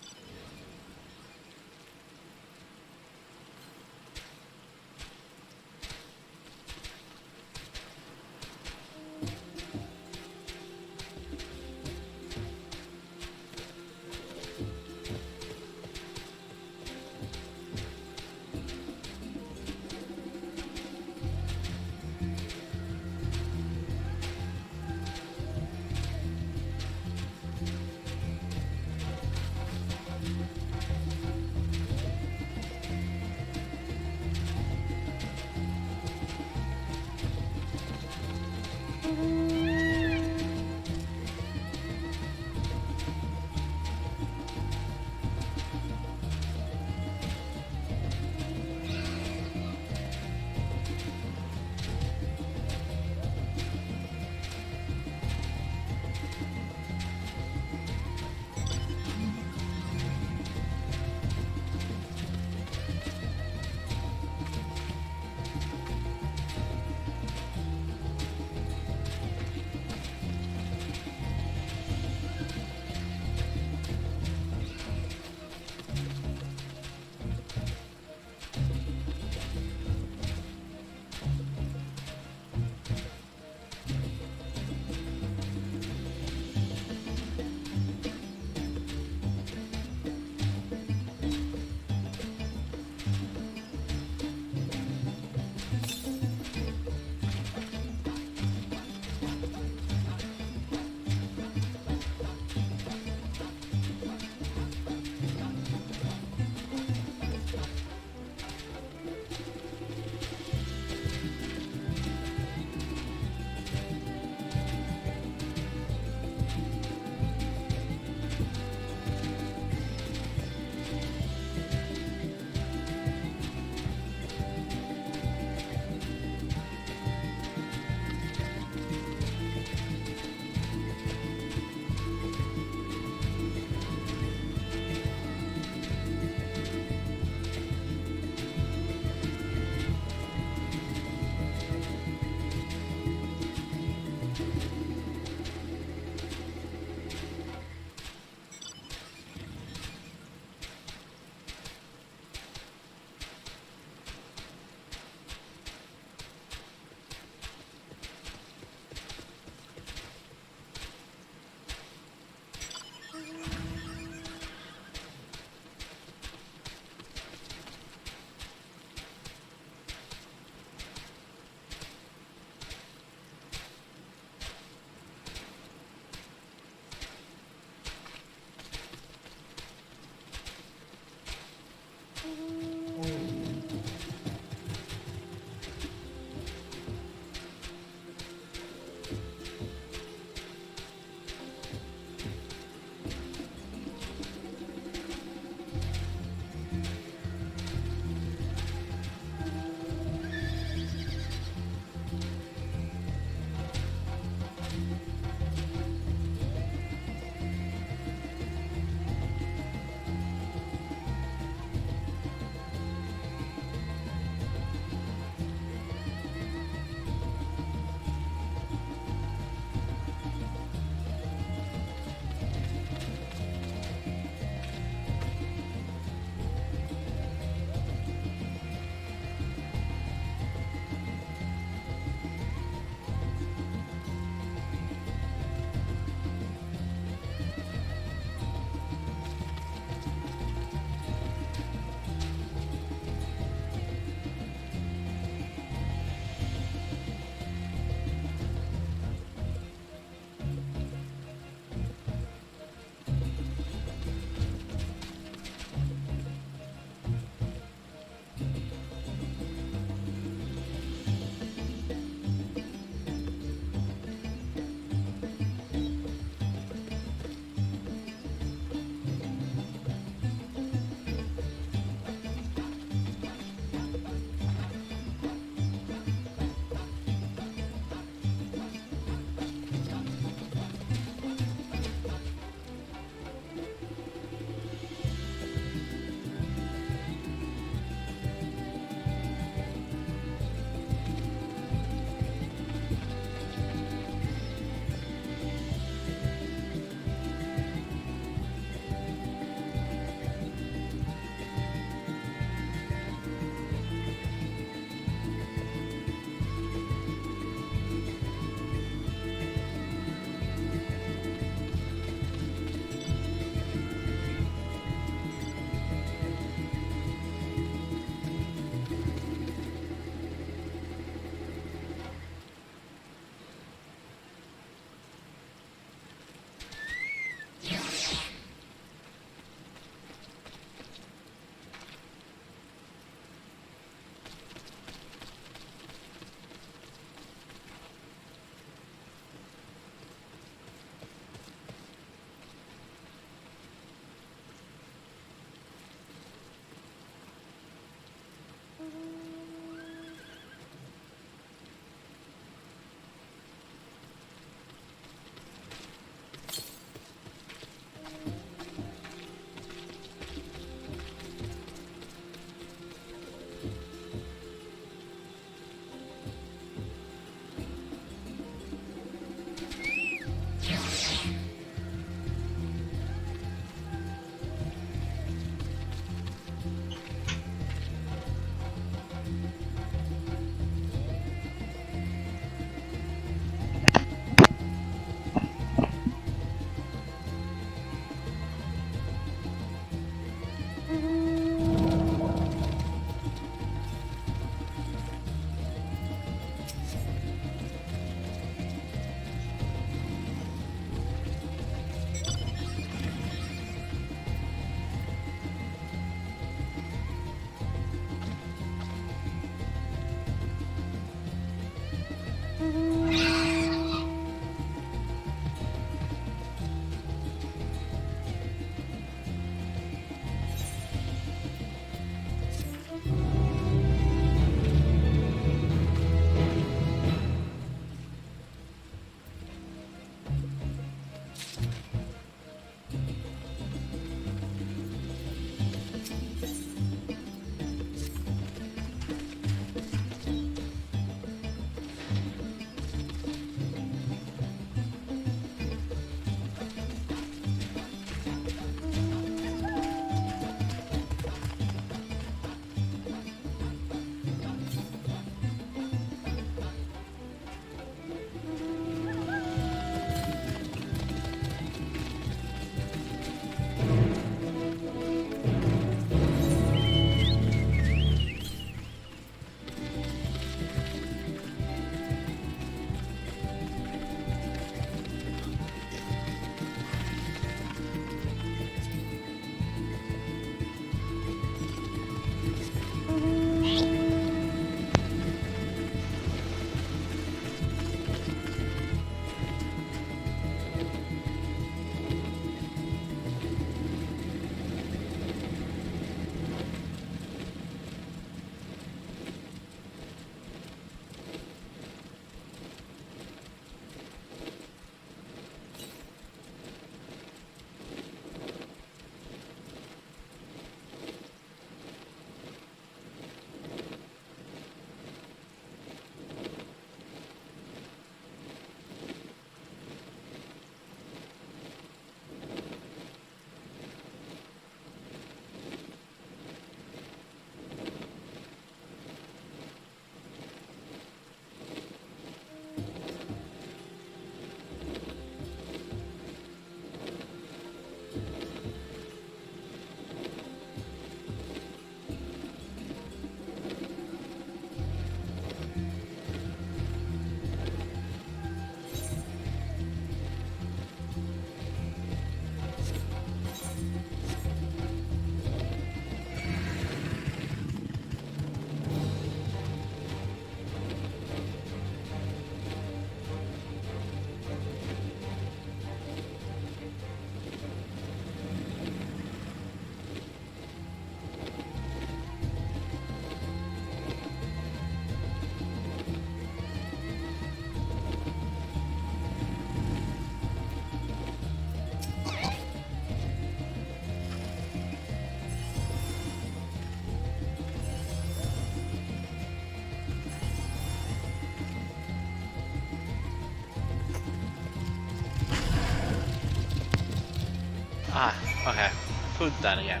Ah, okay. Food's done again.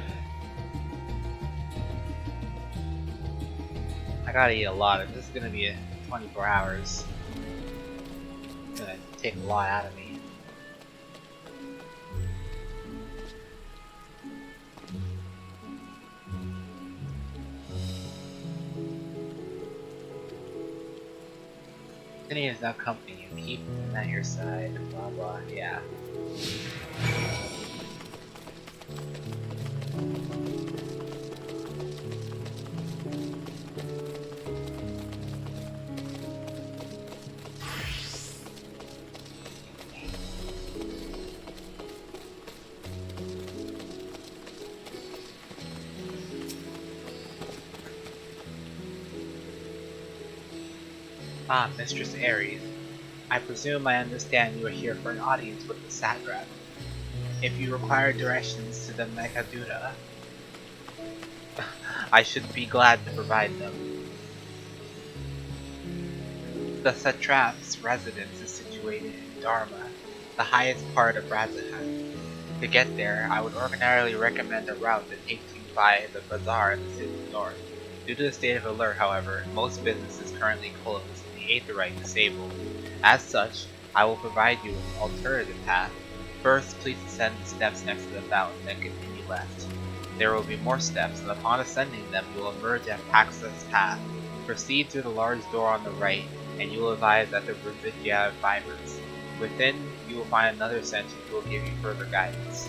I gotta eat a lot. If this is gonna be 24 hours, it's gonna take a lot out of me. Any is now company you keep them at your side, blah blah, yeah. Ah, Mistress Ares. I presume I understand you are here for an audience with the satrap. If you require directions to the Megaduda, I should be glad to provide them. The satrap's residence is situated in Dharma, the highest part of Razahan. To get there, I would ordinarily recommend a route that takes you by the bazaar in the city's north. Due to the state of alert, however, most businesses currently closed and the Aetherite disabled. As such, I will provide you with an alternative path. First, please ascend the steps next to the fountain, then continue left. There will be more steps, and upon ascending them, you will emerge at Paxa's path. Proceed through the large door on the right, and you will arrive at the Revivia Fibers. Within, you will find another sentry who will give you further guidance.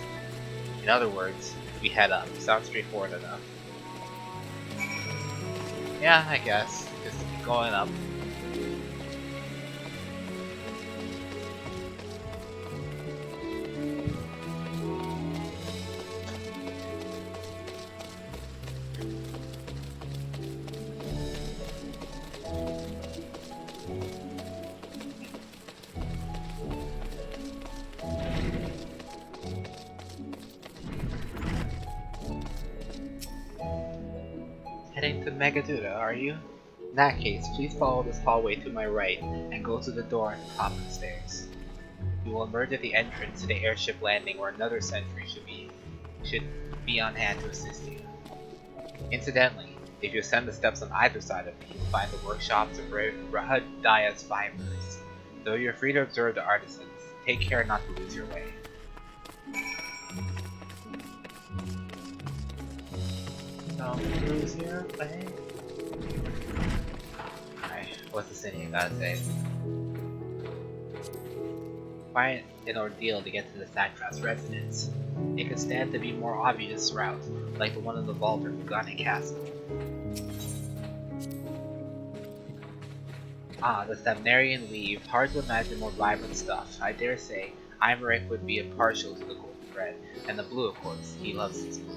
In other words, we head up. Sounds straightforward enough. Yeah, I guess. Just keep going up. Heading to Megaduda, are you? In that case, please follow this hallway to my right and go to the door at the top of the stairs. You will emerge at the entrance to the airship landing where another sentry should be on hand to assist you. Incidentally, if you ascend the steps on either side of me, you will find the workshops of Rahadia's Fibers. Though you're free to observe the artisans, take care not to lose your way. Don't lose your way. Alright, what's the city I gotta say? Quite an ordeal to get to the Satrap's residence. It could stand to be more obvious route, like the one in the vault or Lugani Castle. Ah, the Thamnarian weave, hard to imagine more vibrant stuff. I dare say, Imeric would be impartial to the golden thread, and the blue of course, he loves his blue.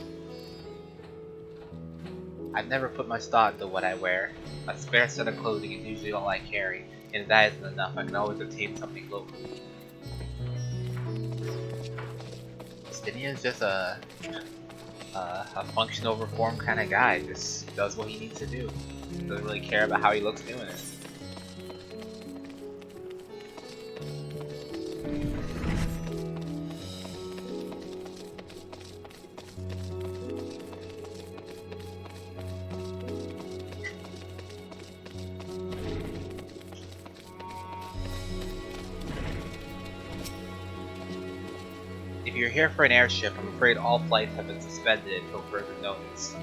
I've never put much thought into what I wear. A spare set of clothing is usually all I carry, and if that isn't enough, I can always obtain something locally. Stinia's just a function over form kind of guy. Just does what he needs to do. Doesn't really care about how he looks doing it. If you're here for an airship, I'm afraid all flights have been suspended until further notice.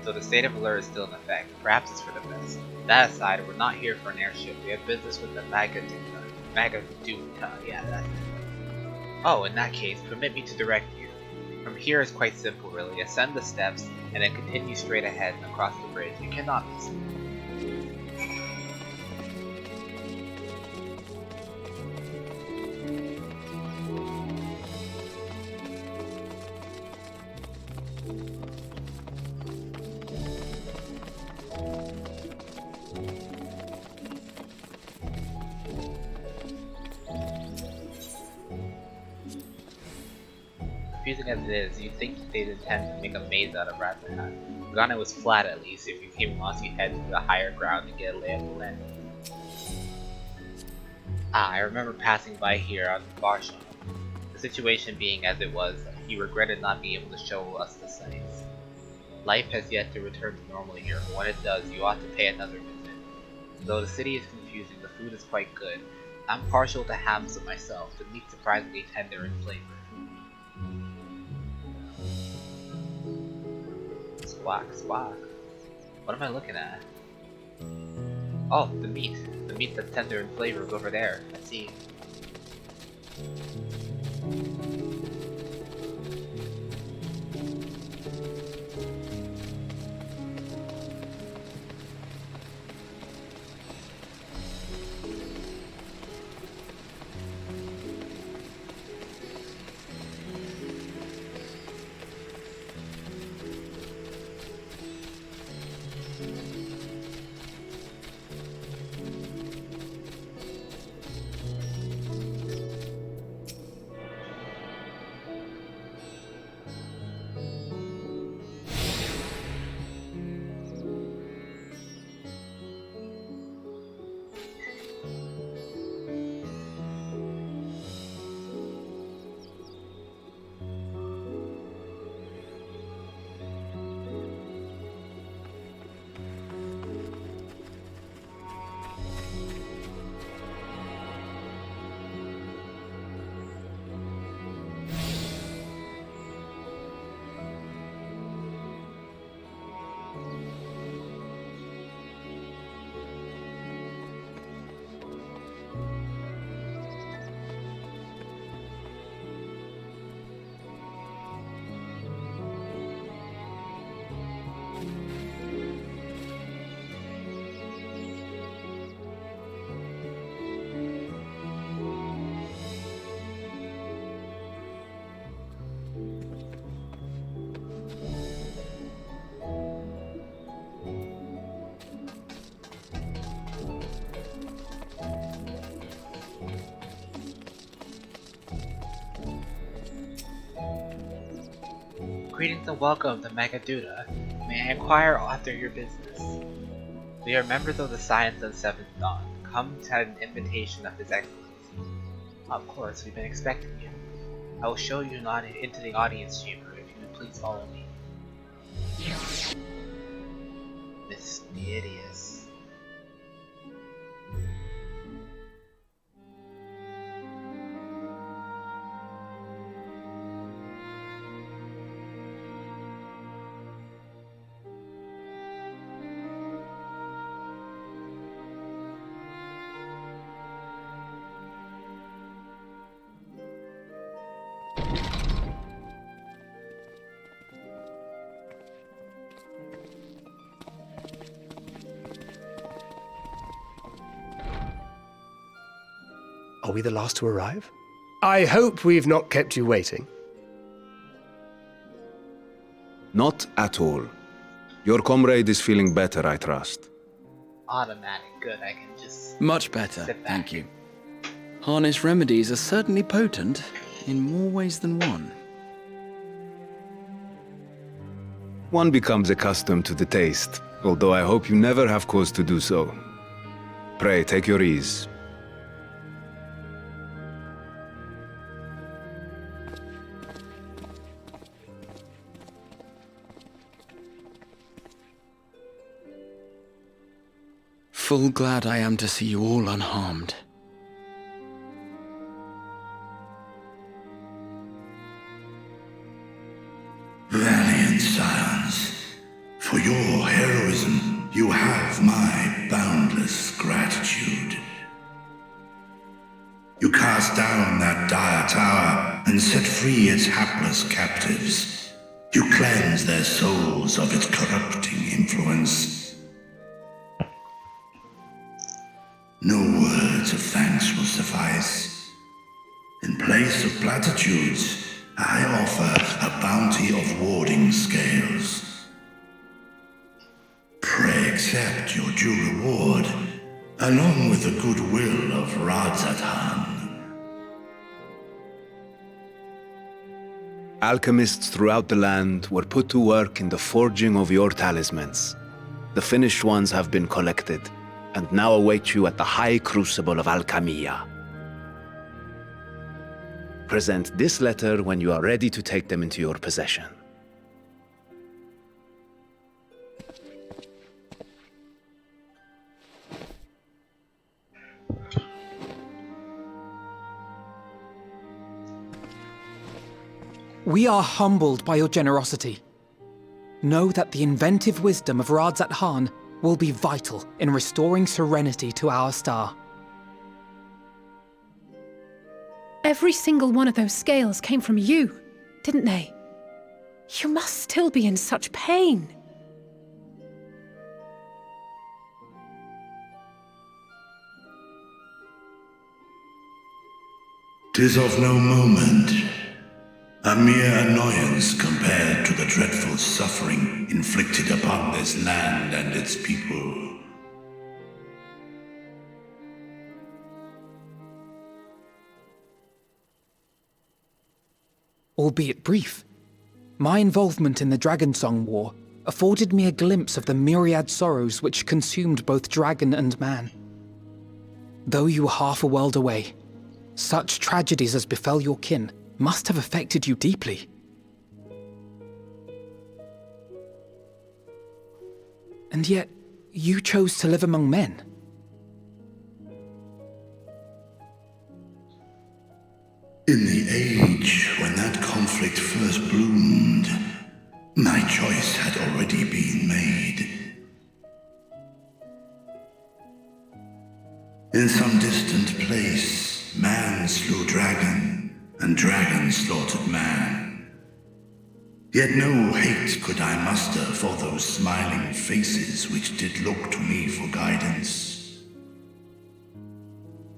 So the state of alert is still in effect. Perhaps it's for the best. That aside, we're not here for an airship. We have business with the Magaduta. Yeah, that's it. Oh, in that case, permit me to direct you. From here is quite simple, really. Ascend the steps, and then continue straight ahead and across the bridge. You cannot miss it. Confusing as it is, you'd think that they'd intend to make a maze out of Razahan. Ghana was flat at least. If you came across, you head to the higher ground to get a lay of the land. Ah, I remember passing by here on the bar shop. The situation being as it was, he regretted not being able to show us the sights. Life has yet to return to normal here, but when it does, you ought to pay another visit. Though the city is confusing, the food is quite good. I'm partial to hams myself, the meat surprisingly tender in flavor. Squawk, squawk. What am I looking at? Oh, the meat. The meat that's tender in flavor is over there. I see. Greetings and welcome to Magaduda. May I inquire after your business? We are members of the Science of the Seventh Dawn, come to an invitation of His Excellency. Of course, we've been expecting you. I will show you into the audience chamber if you would please follow me. Mysterious. Are we the last to arrive? I hope we've not kept you waiting. Not at all. Your comrade is feeling better, I trust. Automatic, good, I can just... Much better, sit back. thank you. Harness remedies are certainly potent, in more ways than one. One becomes accustomed to the taste, although I hope you never have cause to do so. Pray, take your ease. Full glad I am to see you all unharmed. Valiant scions, for your heroism, you have my boundless gratitude. You cast down that dire tower and set free its hapless captives. You cleanse their souls of its corrupting influence. No words of thanks will suffice. In place of platitudes, I offer a bounty of warding scales. Pray accept your due reward, along with the goodwill of Radzatan. Alchemists throughout the land were put to work in the forging of your talismans. The finished ones have been collected, and now await you at the High Crucible of Alchemia. Present this letter when you are ready to take them into your possession. We are humbled by your generosity. Know that the inventive wisdom of Radzat will be vital in restoring serenity to our star. Every single one of those scales came from you, didn't they? You must still be in such pain. "'Tis of no moment. A mere annoyance compared to the dreadful suffering inflicted upon this land and its people. Albeit brief, my involvement in the Dragonsong War afforded me a glimpse of the myriad sorrows which consumed both dragon and man. Though you were half a world away, such tragedies as befell your kin must have affected you deeply. And yet, you chose to live among men. In the age when that conflict first bloomed, my choice had already been made. In some distant place, man slew dragon, and dragon slaughtered man. Yet no hate could I muster for those smiling faces which did look to me for guidance.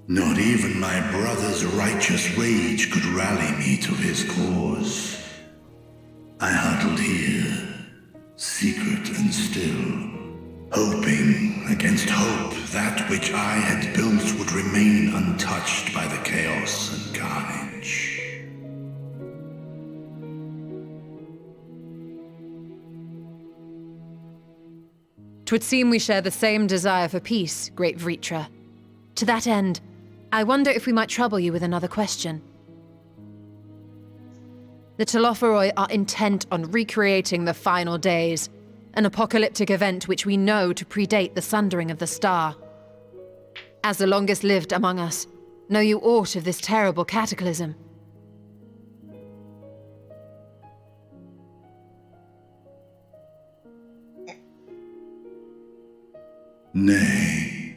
Not even my brother's righteous rage could rally me to his cause. I huddled here, secret and still, hoping against hope that which I had built would remain untouched by the chaos and carnage. 'Twould seem we share the same desire for peace, great Vritra. To that end, I wonder if we might trouble you with another question. The Telophoroi are intent on recreating the final days, an apocalyptic event which we know to predate the sundering of the star. As the longest lived among us, know you aught of this terrible cataclysm? Nay.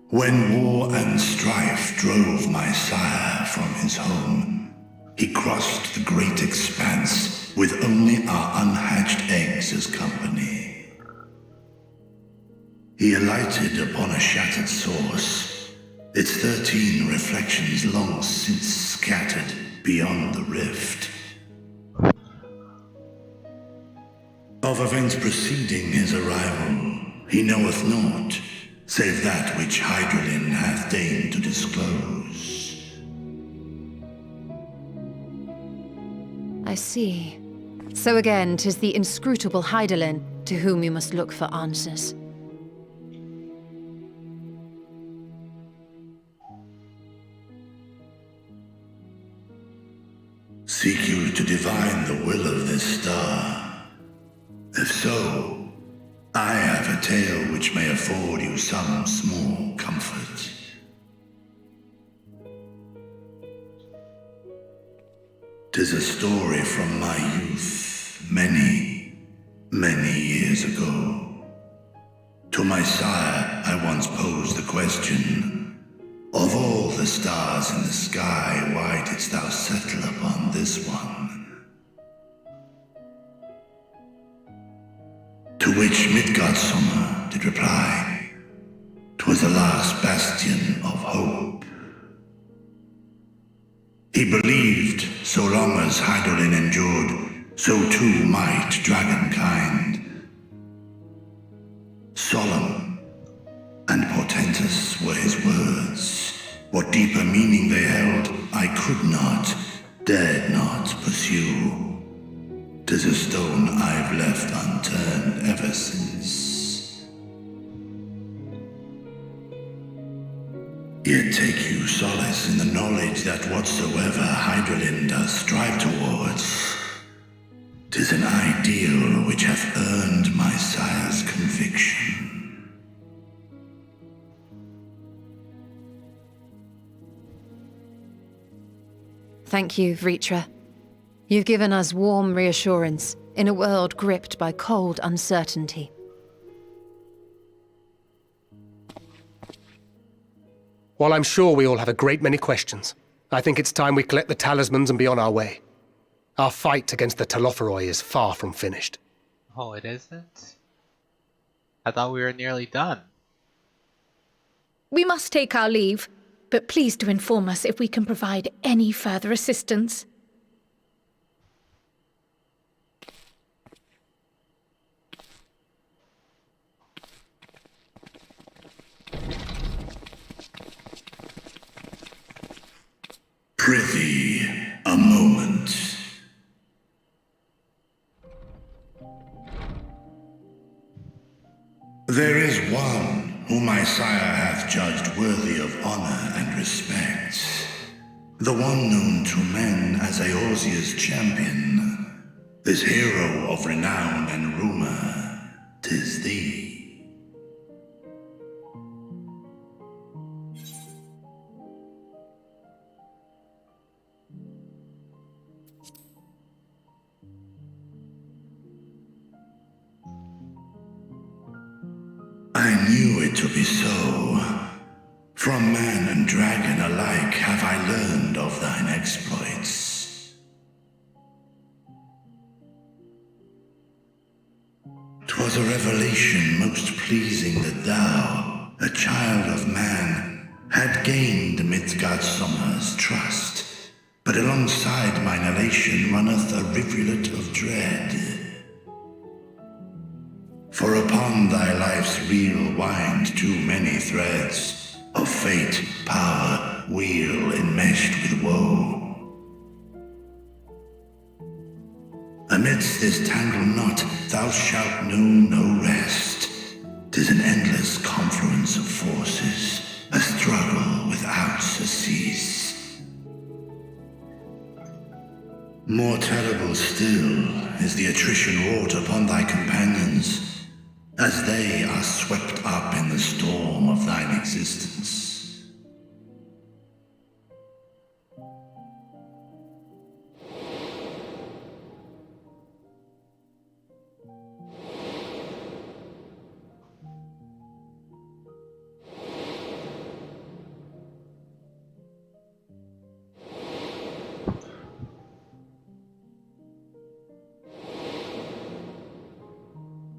When war and strife drove my sire from his home, he crossed the great expanse with only our unhatched eggs as company. He alighted upon a shattered source, its 13 reflections long since scattered beyond the rift. Of events preceding his arrival, he knoweth naught, save that which Hydralin hath deigned to disclose. I see. So again, 'tis the inscrutable Hydralin to whom you must look for answers. Seek you to divine the will of this star? If so, I have a tale which may afford you some small comfort. 'Tis a story from my youth, many, many years ago. To my sire, I once posed the question, of all the stars in the sky, why didst thou settle upon this one? To which Midgardsummer did reply, 'twas the last bastion of hope. He believed so long as Hydralin endured, so too might dragonkind. Solemn and portentous were his words. What deeper meaning they held, I could not, dared not pursue. 'Tis a stone I've left unturned ever since. Yet take you solace in the knowledge that whatsoever Hydralin does strive towards, 'tis an ideal which hath earned my sire's conviction. Thank you, Vritra. You've given us warm reassurance in a world gripped by cold uncertainty. While I'm sure we all have a great many questions, I think it's time we collect the talismans and be on our way. Our fight against the Telophoroi is far from finished. Oh, it isn't? I thought we were nearly done. We must take our leave, but please do inform us if we can provide any further assistance. Prithee, a moment. There is one whom my sire hath judged worthy of honor and respect. The one known to men as Eorzea's champion. This hero of renown and rumor, 'tis thee. I knew it to be so. From man and dragon alike have I learned of thine exploits. 'Twas a revelation most pleasing that thou, a child of man, had gained Midgardsummer's trust. But alongside mine elation runneth a rivulet of dread. For upon thy life's reel wind too many threads of fate, power, weal enmeshed with woe. Amidst this tangled knot thou shalt know no rest, is an endless confluence of forces, a struggle without surcease. More terrible still is the attrition wrought upon thy companions, as they are swept up in the storm of thine existence.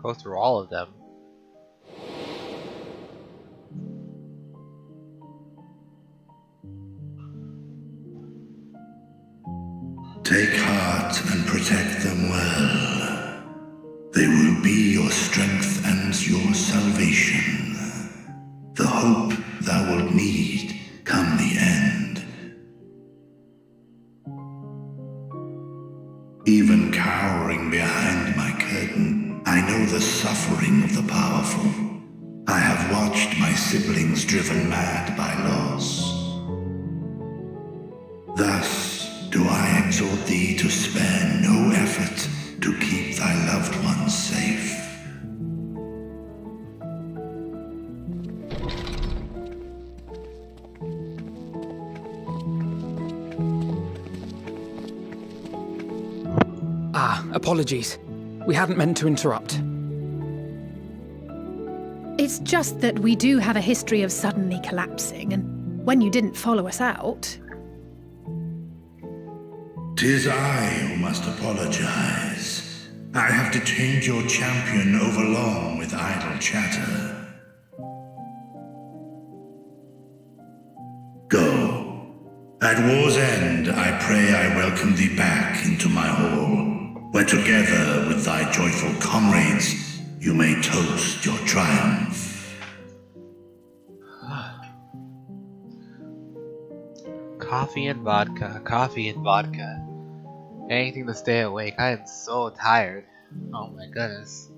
Go through all of them. Take heart and protect them well. They will be your strength and your salvation. The hope thou wilt need come the end. Even cowering behind my curtain, I know the suffering of the powerful. I have watched my siblings driven mad by loss. Thus do I exhort thee to spare no effort to keep thy loved ones safe. Apologies. We hadn't meant to interrupt. It's just that we do have a history of suddenly collapsing, and when you didn't follow us out... 'Tis I who must apologize. I have detained your champion overlong with idle chatter. Go. At war's end, I pray I welcome thee back into my hall, where together with thy joyful comrades, you may toast your triumph. Coffee and vodka, coffee and vodka. Anything to stay awake. I am so tired. Oh my goodness.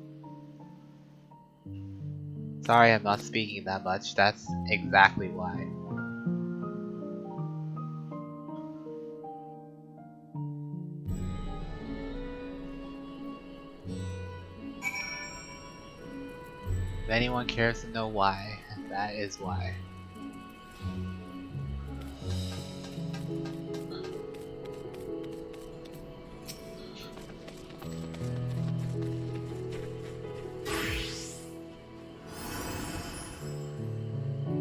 Sorry I'm not speaking that much, that's exactly why. If anyone cares to know why, that is why.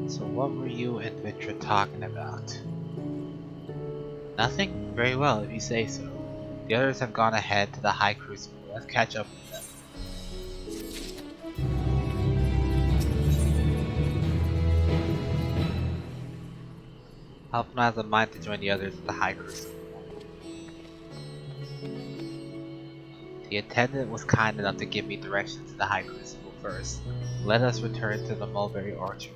So what were you and Vitra talking about? Nothing? Very well, if you say so. The others have gone ahead to the High Crucible. Let's catch up with them. Halpern has a mind to join the others at the High Crucible. The attendant was kind enough to give me directions to the High Crucible first. Let us return to the mulberry orchard.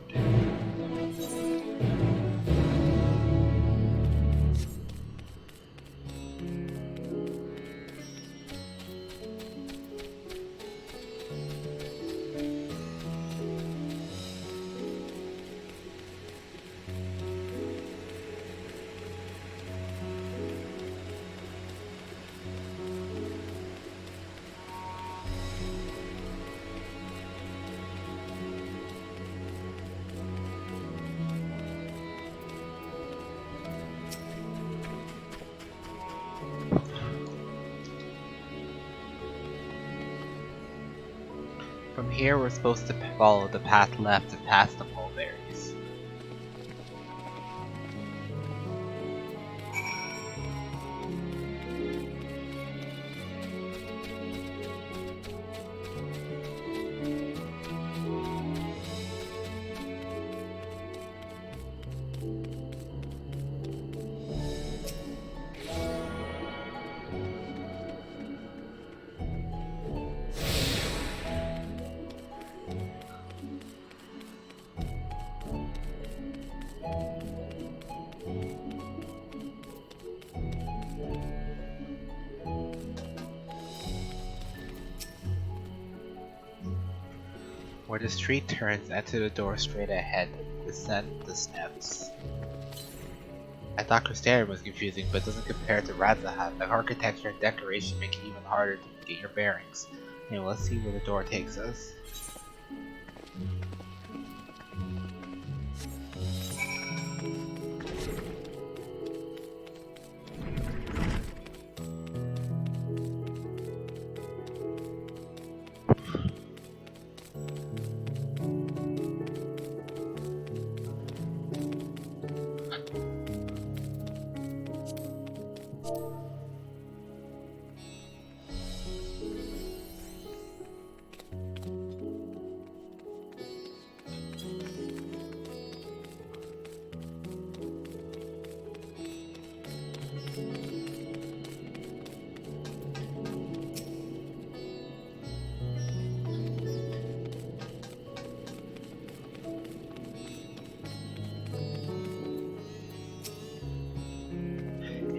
From here we're supposed to follow the path left and past the mulberries. Where the street turns, enter the door straight ahead. Descend the steps. I thought Crystarium was confusing, but doesn't compare to Radzahat. The architecture and decoration make it even harder to get your bearings. Anyway, let's see where the door takes us.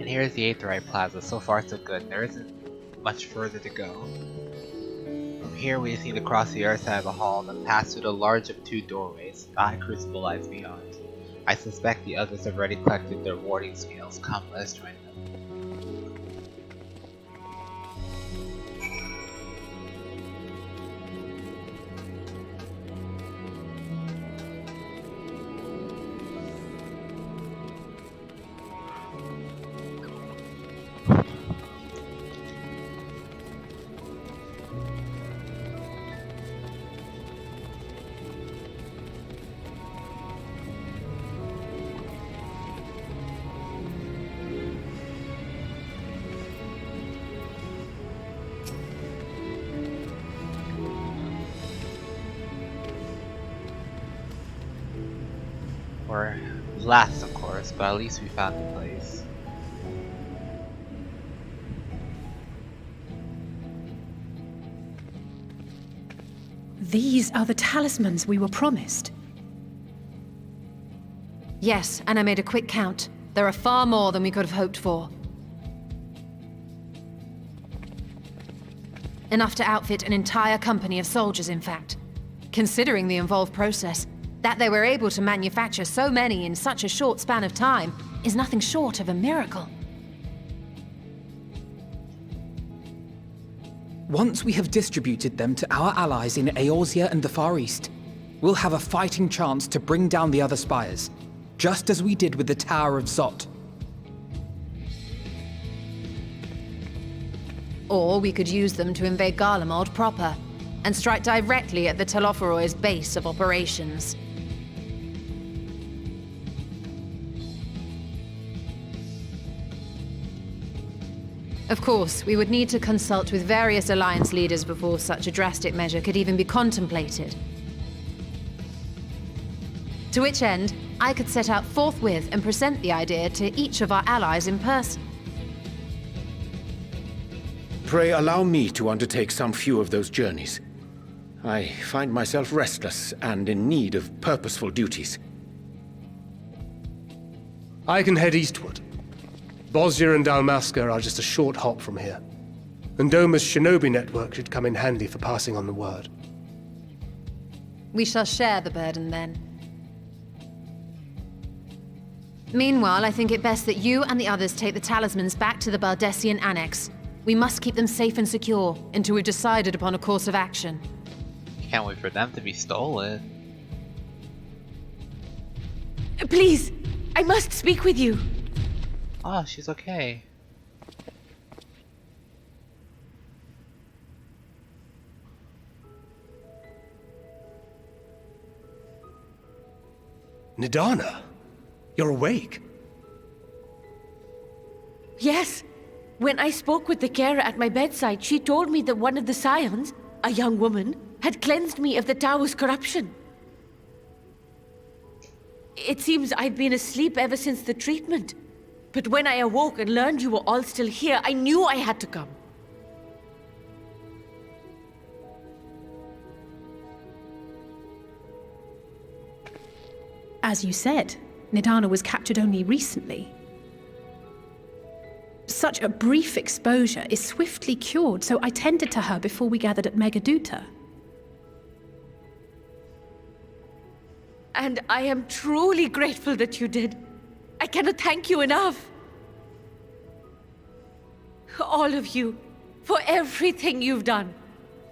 And here's the Aetheryte Plaza. So far so good. There isn't much further to go. From here we just need to cross the other side of the hall, then pass through the large of two doorways. The High Crucible lies beyond. I suspect the others have already collected their warding scales. Come, let us join them. We're last, of course, but at least we found the place. These are the talismans we were promised. Yes, and I made a quick count. There are far more than we could have hoped for. Enough to outfit an entire company of soldiers, in fact. Considering the involved process, that they were able to manufacture so many in such a short span of time is nothing short of a miracle. Once we have distributed them to our allies in Eorzea and the Far East, we'll have a fighting chance to bring down the other spires, just as we did with the Tower of Zot. Or we could use them to invade Garlemald proper, and strike directly at the Telophoroid's base of operations. Of course, we would need to consult with various Alliance leaders before such a drastic measure could even be contemplated. To which end, I could set out forthwith and present the idea to each of our allies in person. Pray allow me to undertake some few of those journeys. I find myself restless and in need of purposeful duties. I can head eastward. Bosnia and Dalmasca are just a short hop from here. And Doma's shinobi network should come in handy for passing on the word. We shall share the burden then. Meanwhile, I think it best that you and the others take the talismans back to the Baldessian Annex. We must keep them safe and secure until we've decided upon a course of action. Can't wait for them to be stolen. Please, I must speak with you. Oh, she's okay. Nidana, you're awake. Yes. When I spoke with the carer at my bedside, she told me that one of the scions, a young woman, had cleansed me of the tower's corruption. It seems I'd been asleep ever since the treatment. But when I awoke and learned you were all still here, I knew I had to come. As you said, Nidana was captured only recently. Such a brief exposure is swiftly cured, so I tended to her before we gathered at Megaduta. And I am truly grateful that you did. I cannot thank you enough. All of you, for everything you've done.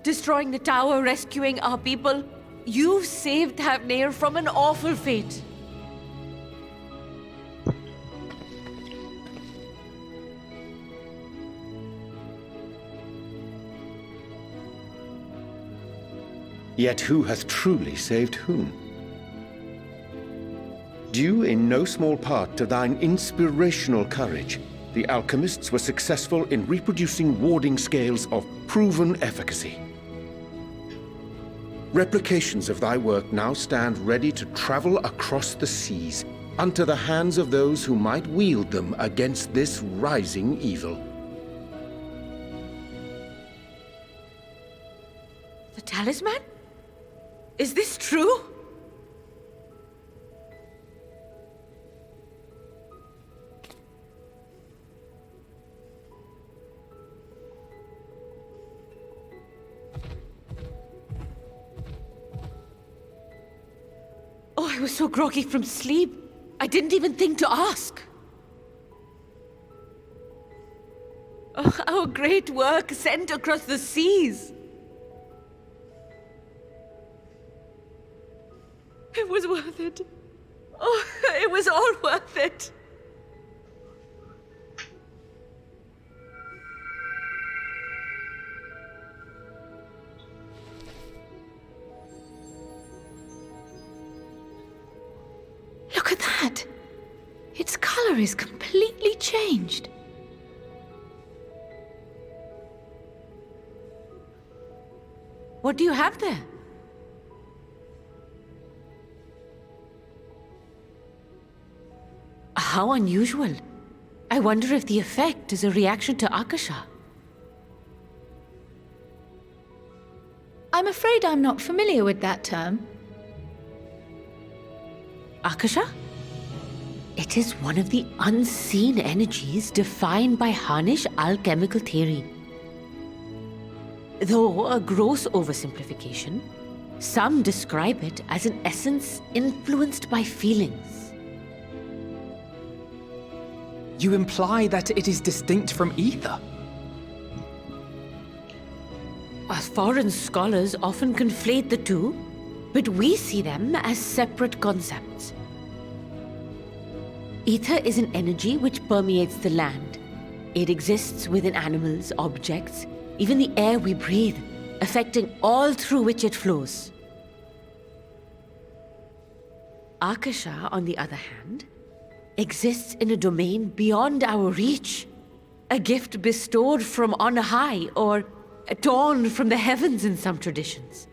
Destroying the tower, rescuing our people. You've saved Thavnair from an awful fate. Yet who hath truly saved whom? Due in no small part to thine inspirational courage, the alchemists were successful in reproducing warding scales of proven efficacy. Replications of thy work now stand ready to travel across the seas, unto the hands of those who might wield them against this rising evil. The talisman? Is this true? Oh, I was so groggy from sleep. I didn't even think to ask. Oh, our great work sent across the seas. It was worth it. Oh, it was all worth it. Look at that! Its color is completely changed. What do you have there? How unusual. I wonder if the effect is a reaction to Akasha. I'm afraid I'm not familiar with that term. Akasha? It is one of the unseen energies defined by Harnish alchemical theory. Though a gross oversimplification, some describe it as an essence influenced by feelings. You imply that it is distinct from ether? Foreign scholars often conflate the two, but we see them as separate concepts. Ether is an energy which permeates the land. It exists within animals, objects, even the air we breathe, affecting all through which it flows. Akasha, on the other hand, exists in a domain beyond our reach, a gift bestowed from on high or torn from the heavens in some traditions.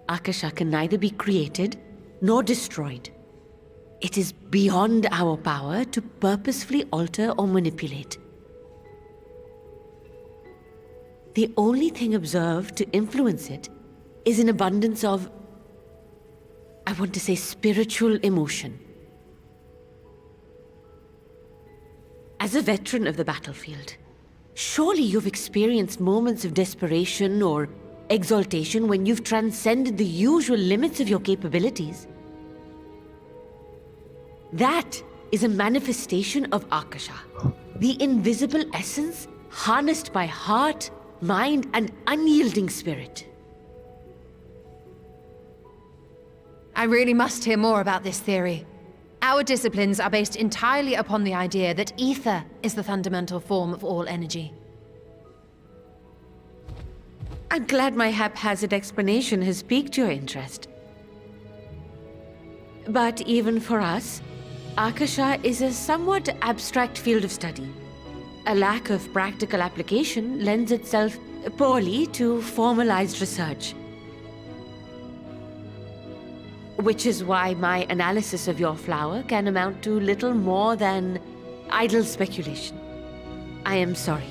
Akasha can neither be created nor destroyed. It is beyond our power to purposefully alter or manipulate. The only thing observed to influence it is an abundance of, I want to say, spiritual emotion. As a veteran of the battlefield, surely you've experienced moments of desperation or exaltation when you've transcended the usual limits of your capabilities. That is a manifestation of Akasha, the invisible essence harnessed by heart, mind, and unyielding spirit. I really must hear more about this theory. Our disciplines are based entirely upon the idea that ether is the fundamental form of all energy. I'm glad my haphazard explanation has piqued your interest. But even for us, Akasha is a somewhat abstract field of study. A lack of practical application lends itself poorly to formalized research. Which is why my analysis of your flower can amount to little more than idle speculation. I am sorry.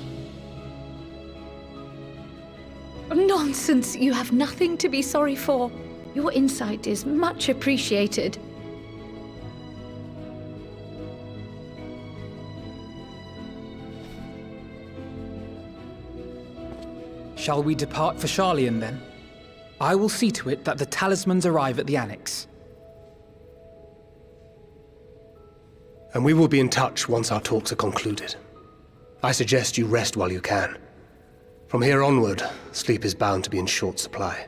Nonsense! You have nothing to be sorry for. Your insight is much appreciated. Shall we depart for Sharlayan then? I will see to it that the talismans arrive at the Annex. And we will be in touch once our talks are concluded. I suggest you rest while you can. From here onward, sleep is bound to be in short supply.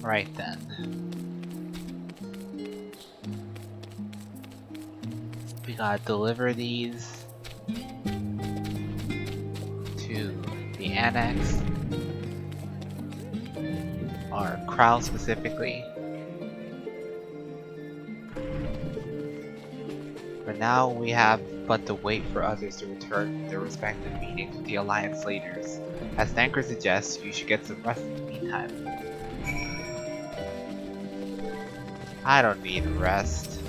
Right then. We gotta deliver these to the Annex, or Krau specifically. For now, we have but to wait for others to return to their respective meetings with the Alliance leaders. As Thanker suggests, you should get some rest in the meantime. I don't need rest.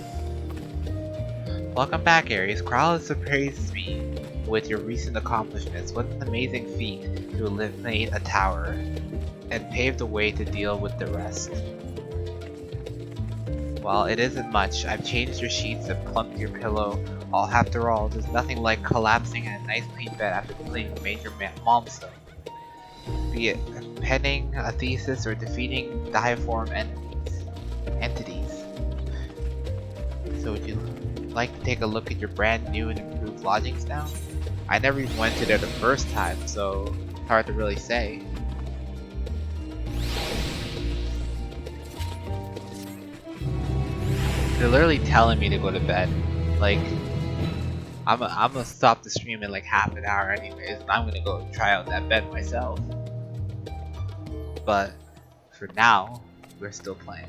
Welcome back, Ares. Krau has surprised me with your recent accomplishments. What an amazing feat to eliminate a tower and pave the way to deal with the rest. Well, it isn't much. I've changed your sheets and plumped your pillow. After all, there's nothing like collapsing in a nice clean bed after completing a major milestone. Be it penning a thesis or defeating diaform entities. So would you like to take a look at your brand new and improved lodgings now? I never even went to there the first time, so it's hard to really say. They're literally telling me to go to bed. Like, I'm gonna stop the stream in like half an hour anyways, and I'm gonna go try out that bed myself. But for now, we're still playing.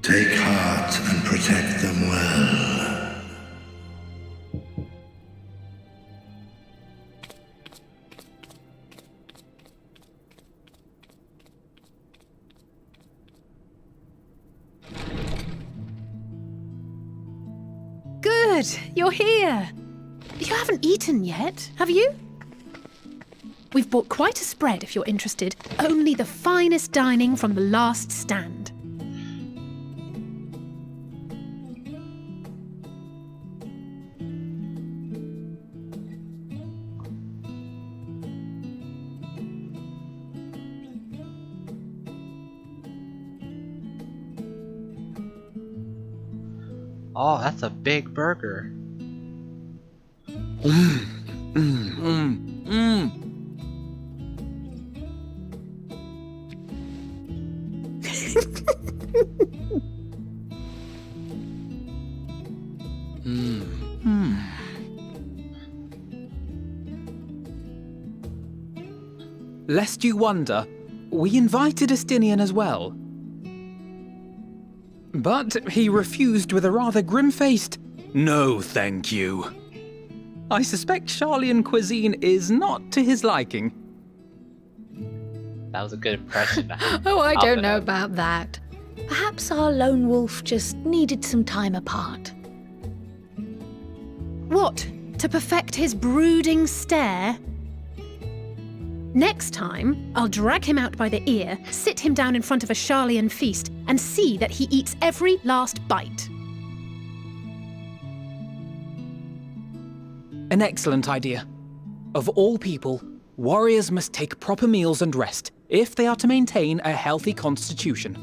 Take heart and protect them well. Good, you're here. You haven't eaten yet, have you? We've bought quite a spread if you're interested. Only the finest dining from the last stand. Oh, that's a big burger. lest you wonder, we invited Estinian as well. But he refused with a rather grim-faced, "No, thank you." I suspect Sharlayan cuisine is not to his liking. That was a good impression. Oh, I don't know about that. Perhaps our lone wolf just needed some time apart. What? To perfect his brooding stare? Next time, I'll drag him out by the ear, sit him down in front of a Sharlayan feast, and see that he eats every last bite. An excellent idea. Of all people, warriors must take proper meals and rest if they are to maintain a healthy constitution.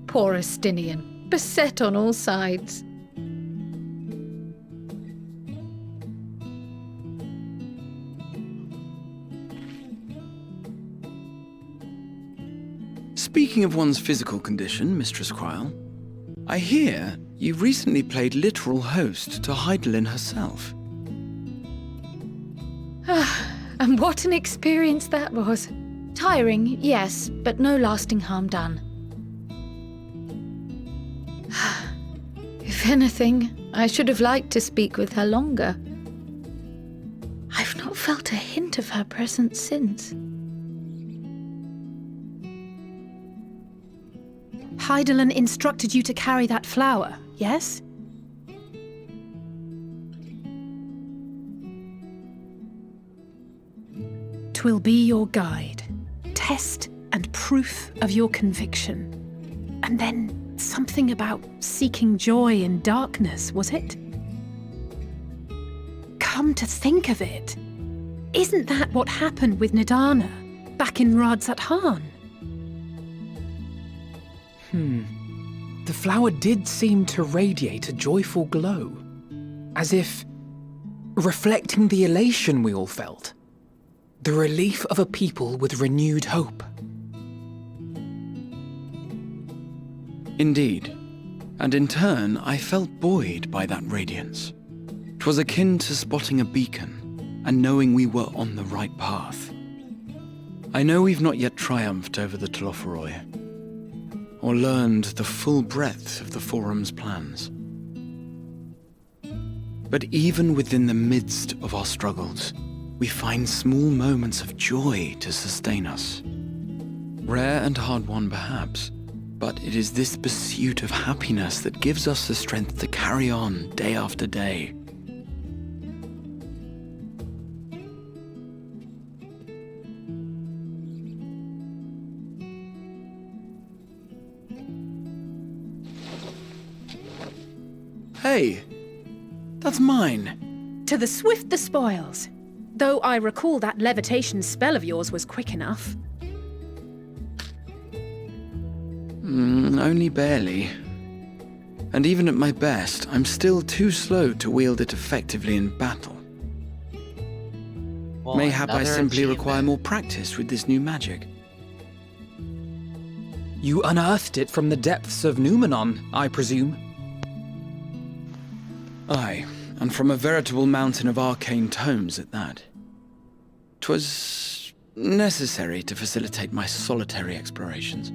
Poor Estinian, beset on all sides. Speaking of one's physical condition, Mistress Cryle, I hear you recently played literal host to Hydaelyn herself. And what an experience that was. Tiring, yes, but no lasting harm done. If anything, I should have liked to speak with her longer. I've not felt a hint of her presence since. Hydaelyn instructed you to carry that flower, yes? Twill be your guide, test and proof of your conviction. And then something about seeking joy in darkness, was it? Come to think of it, isn't that what happened with Nidana back in Radz at Han? The flower did seem to radiate a joyful glow, as if reflecting the elation we all felt, the relief of a people with renewed hope. Indeed, and in turn I felt buoyed by that radiance. 'Twas akin to spotting a beacon and knowing we were on the right path. I know we've not yet triumphed over the Telophoroi, or learned the full breadth of the Forum's plans. But even within the midst of our struggles, we find small moments of joy to sustain us. Rare and hard-won perhaps, but it is this pursuit of happiness that gives us the strength to carry on day after day. Hey, that's mine. To the swift the spoils. Though I recall that levitation spell of yours was quick enough. Only barely. And even at my best, I'm still too slow to wield it effectively in battle. Well, Mayhap I another simply require achievement. more practice with this new magic. You unearthed it from the depths of Numenon, I presume? Aye, and from a veritable mountain of arcane tomes at that. 'Twas necessary to facilitate my solitary explorations.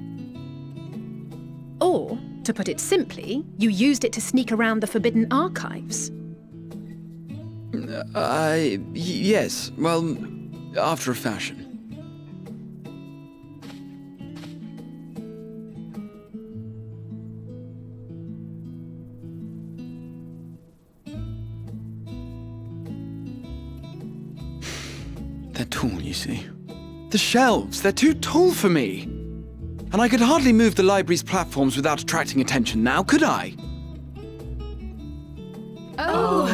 Or, to put it simply, you used it to sneak around the Forbidden Archives. Yes, well, after a fashion. They're tall, you see. The shelves, they're too tall for me. And I could hardly move the library's platforms without attracting attention now, could I? Oh!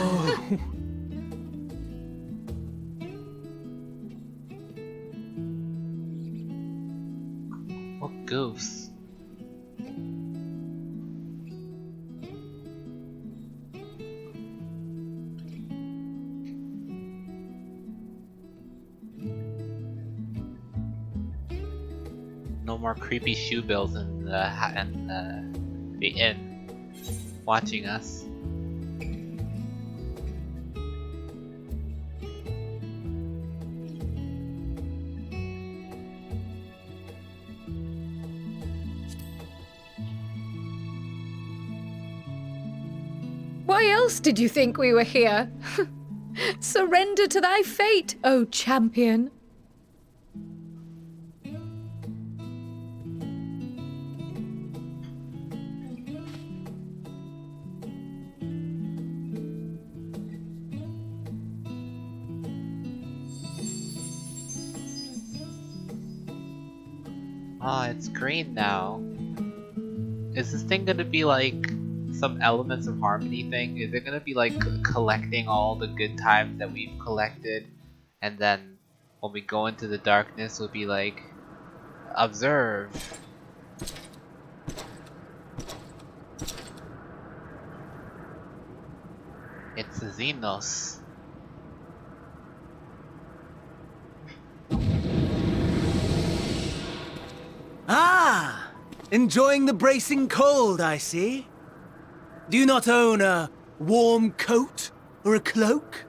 What goose? No more creepy shoe bills in the inn watching us. Why else did you think we were here? Surrender to thy fate, O champion. Ah, it's green now. Is this thing gonna be like some Elements of Harmony thing? Is it gonna be like collecting all the good times that we've collected, and then when we go into the darkness, we'll be like, observe. It's a Xenos. Ah! Enjoying the bracing cold, I see. Do you not own a warm coat or a cloak?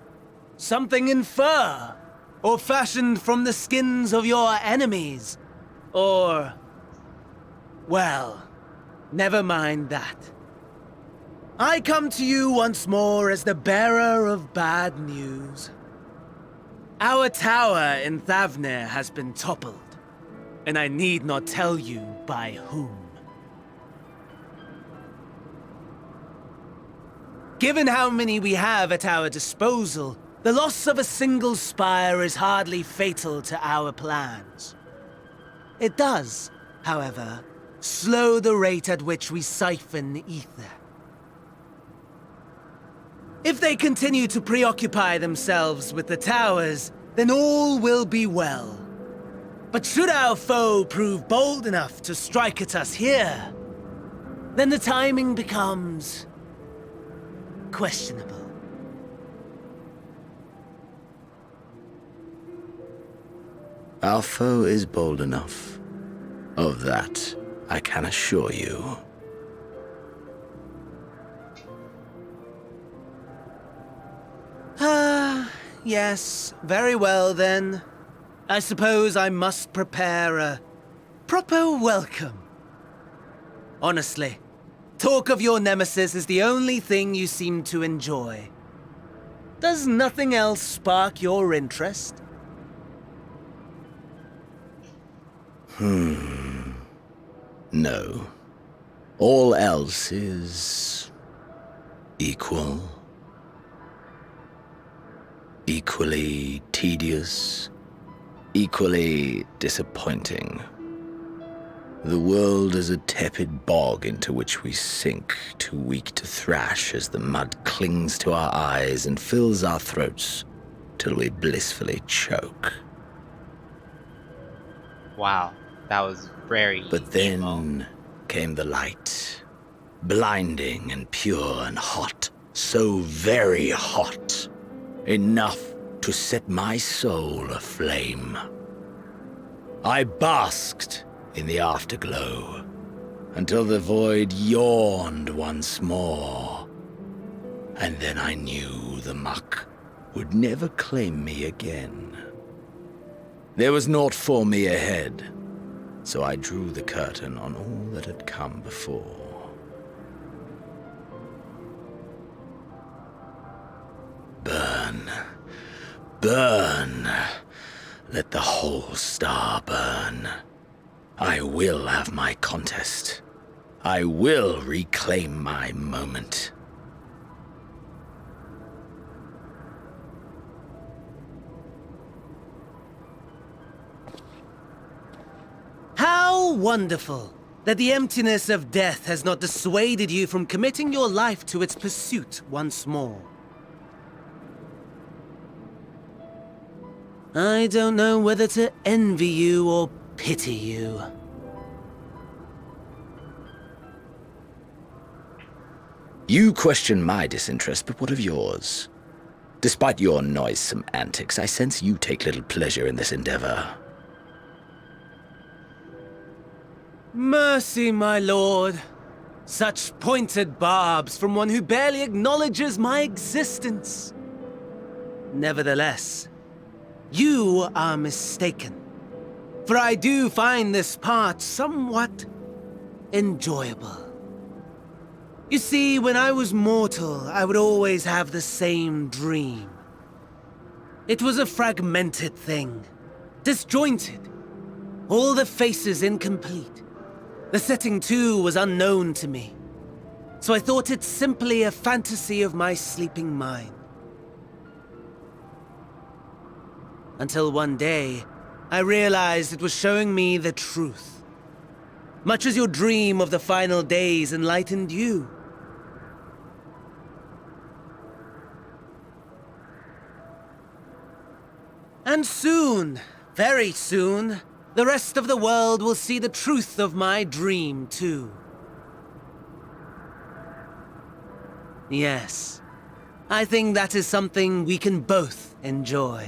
Something in fur? Or fashioned from the skins of your enemies? Or... well, never mind that. I come to you once more as the bearer of bad news. Our tower in Thavnir has been toppled. And I need not tell you by whom. Given how many we have at our disposal, the loss of a single spire is hardly fatal to our plans. It does, however, slow the rate at which we siphon ether. If they continue to preoccupy themselves with the towers, then all will be well. But should our foe prove bold enough to strike at us here, then the timing becomes questionable. Our foe is bold enough. Of that, I can assure you. Yes, very well then. I suppose I must prepare a proper welcome. Honestly, talk of your nemesis is the only thing you seem to enjoy. Does nothing else spark your interest? No. All else is... equal. Equally tedious. Equally disappointing. The world is a tepid bog into which we sink, too weak to thrash as the mud clings to our eyes and fills our throats till we blissfully choke. Wow, that was very But then came the light, blinding and pure and hot, so very hot, enough to set my soul aflame. I basked in the afterglow until the void yawned once more, and then I knew the muck would never claim me again. There was naught for me ahead, so I drew the curtain on all that had come before. Burn. Burn. Let the whole star burn. I will have my contest. I will reclaim my moment. How wonderful that the emptiness of death has not dissuaded you from committing your life to its pursuit once more. I don't know whether to envy you or pity you. You question my disinterest, but what of yours? Despite your noisome antics, I sense you take little pleasure in this endeavor. Mercy, my lord. Such pointed barbs from one who barely acknowledges my existence. Nevertheless, you are mistaken. For I do find this part somewhat enjoyable. You see, when I was mortal, I would always have the same dream. It was a fragmented thing, disjointed, all the faces incomplete. The setting, too, was unknown to me, so I thought it simply a fantasy of my sleeping mind. Until one day, I realized it was showing me the truth, much as your dream of the final days enlightened you. And soon, very soon, the rest of the world will see the truth of my dream, too. Yes, I think that is something we can both enjoy.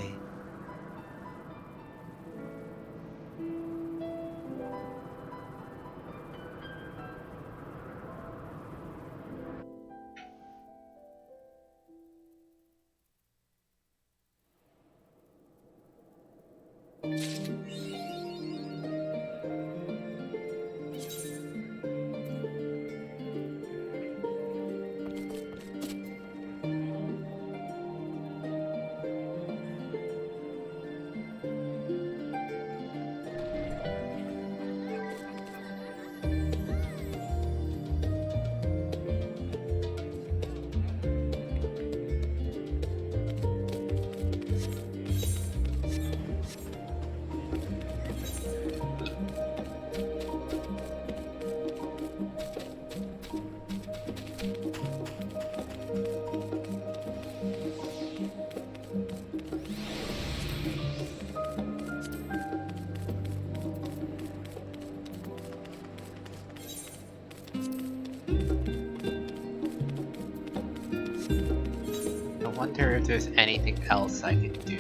I wonder if there's anything else I could do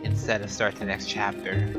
instead of start the next chapter.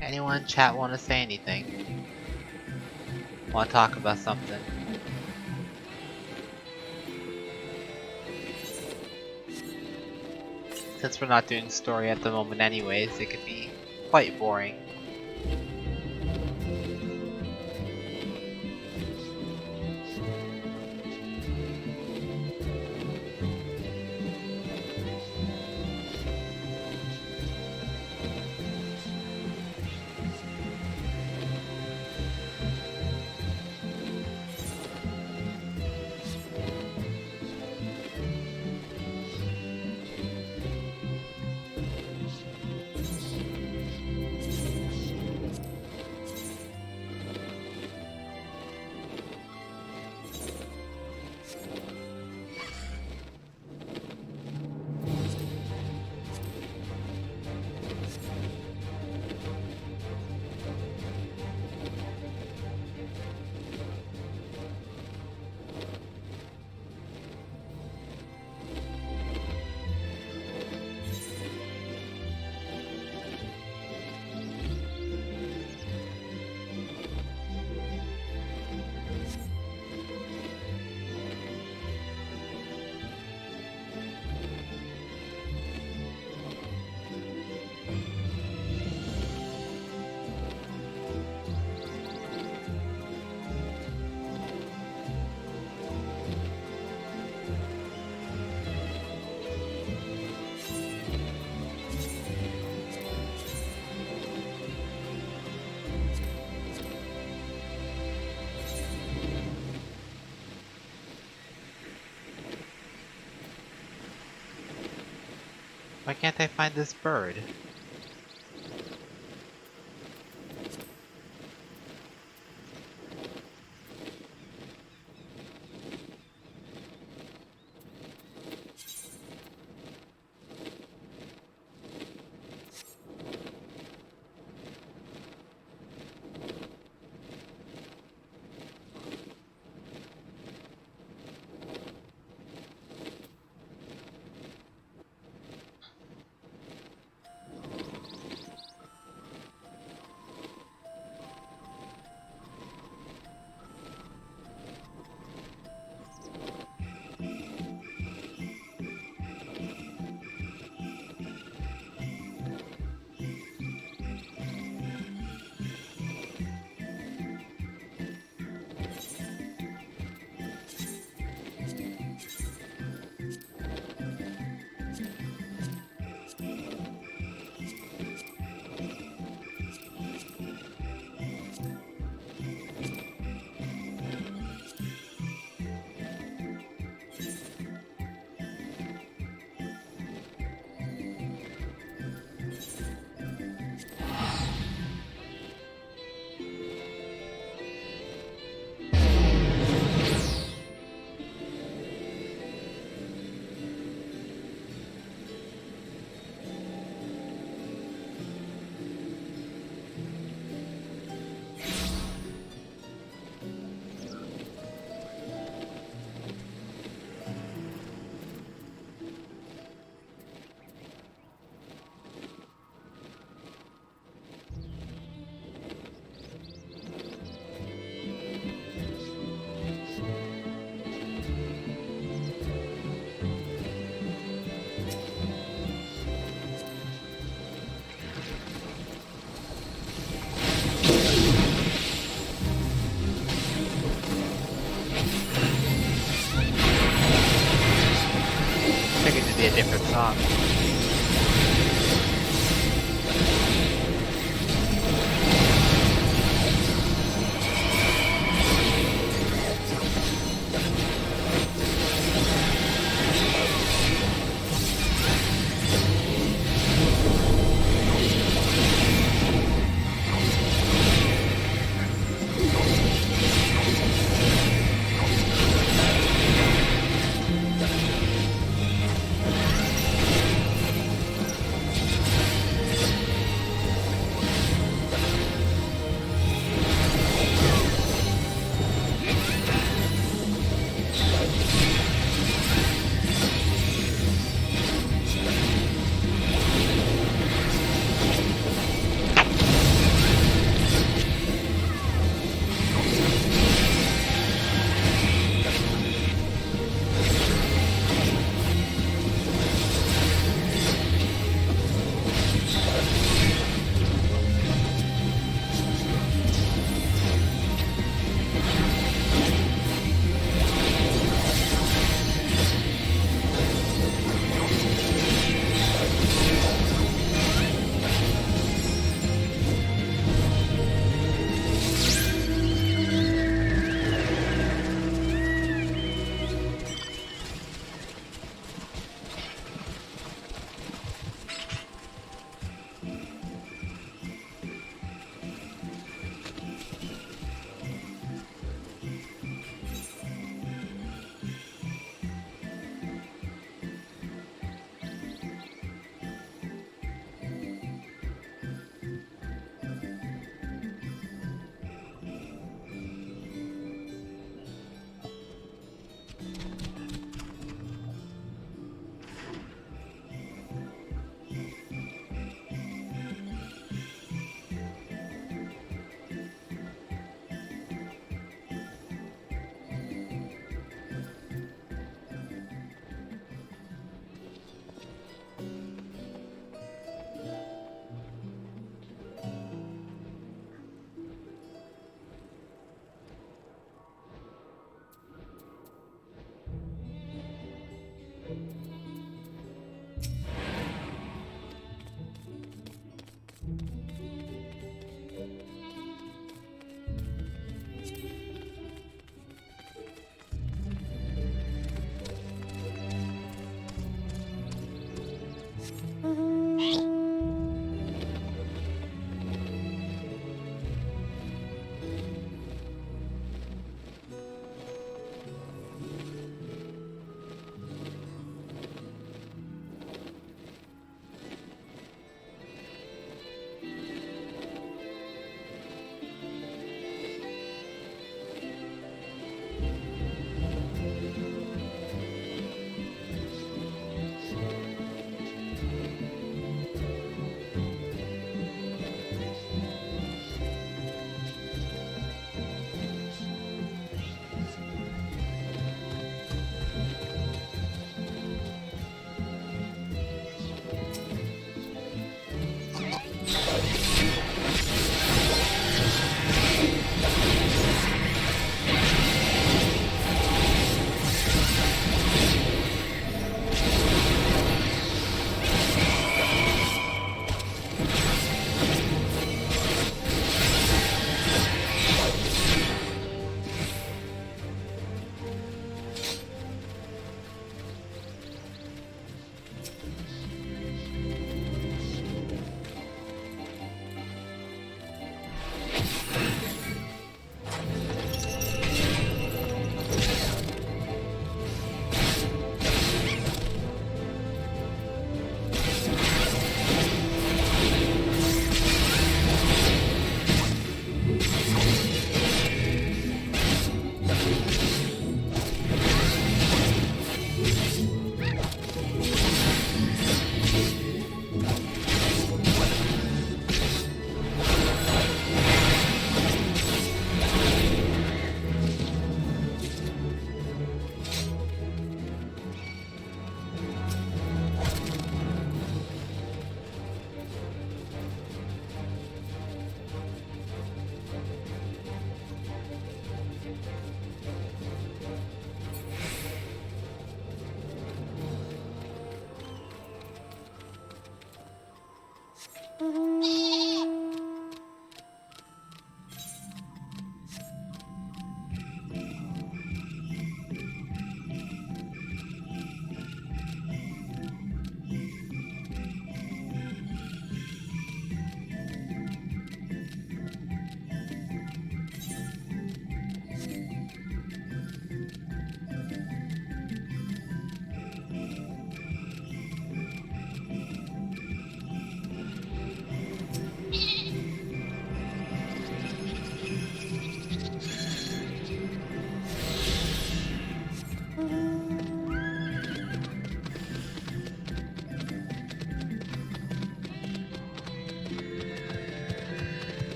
Anyone in chat want to say anything? Want to talk about something? Since we're not doing story at the moment anyways, it could be quite boring. Why can't I find this bird? Figured it'd be a different song.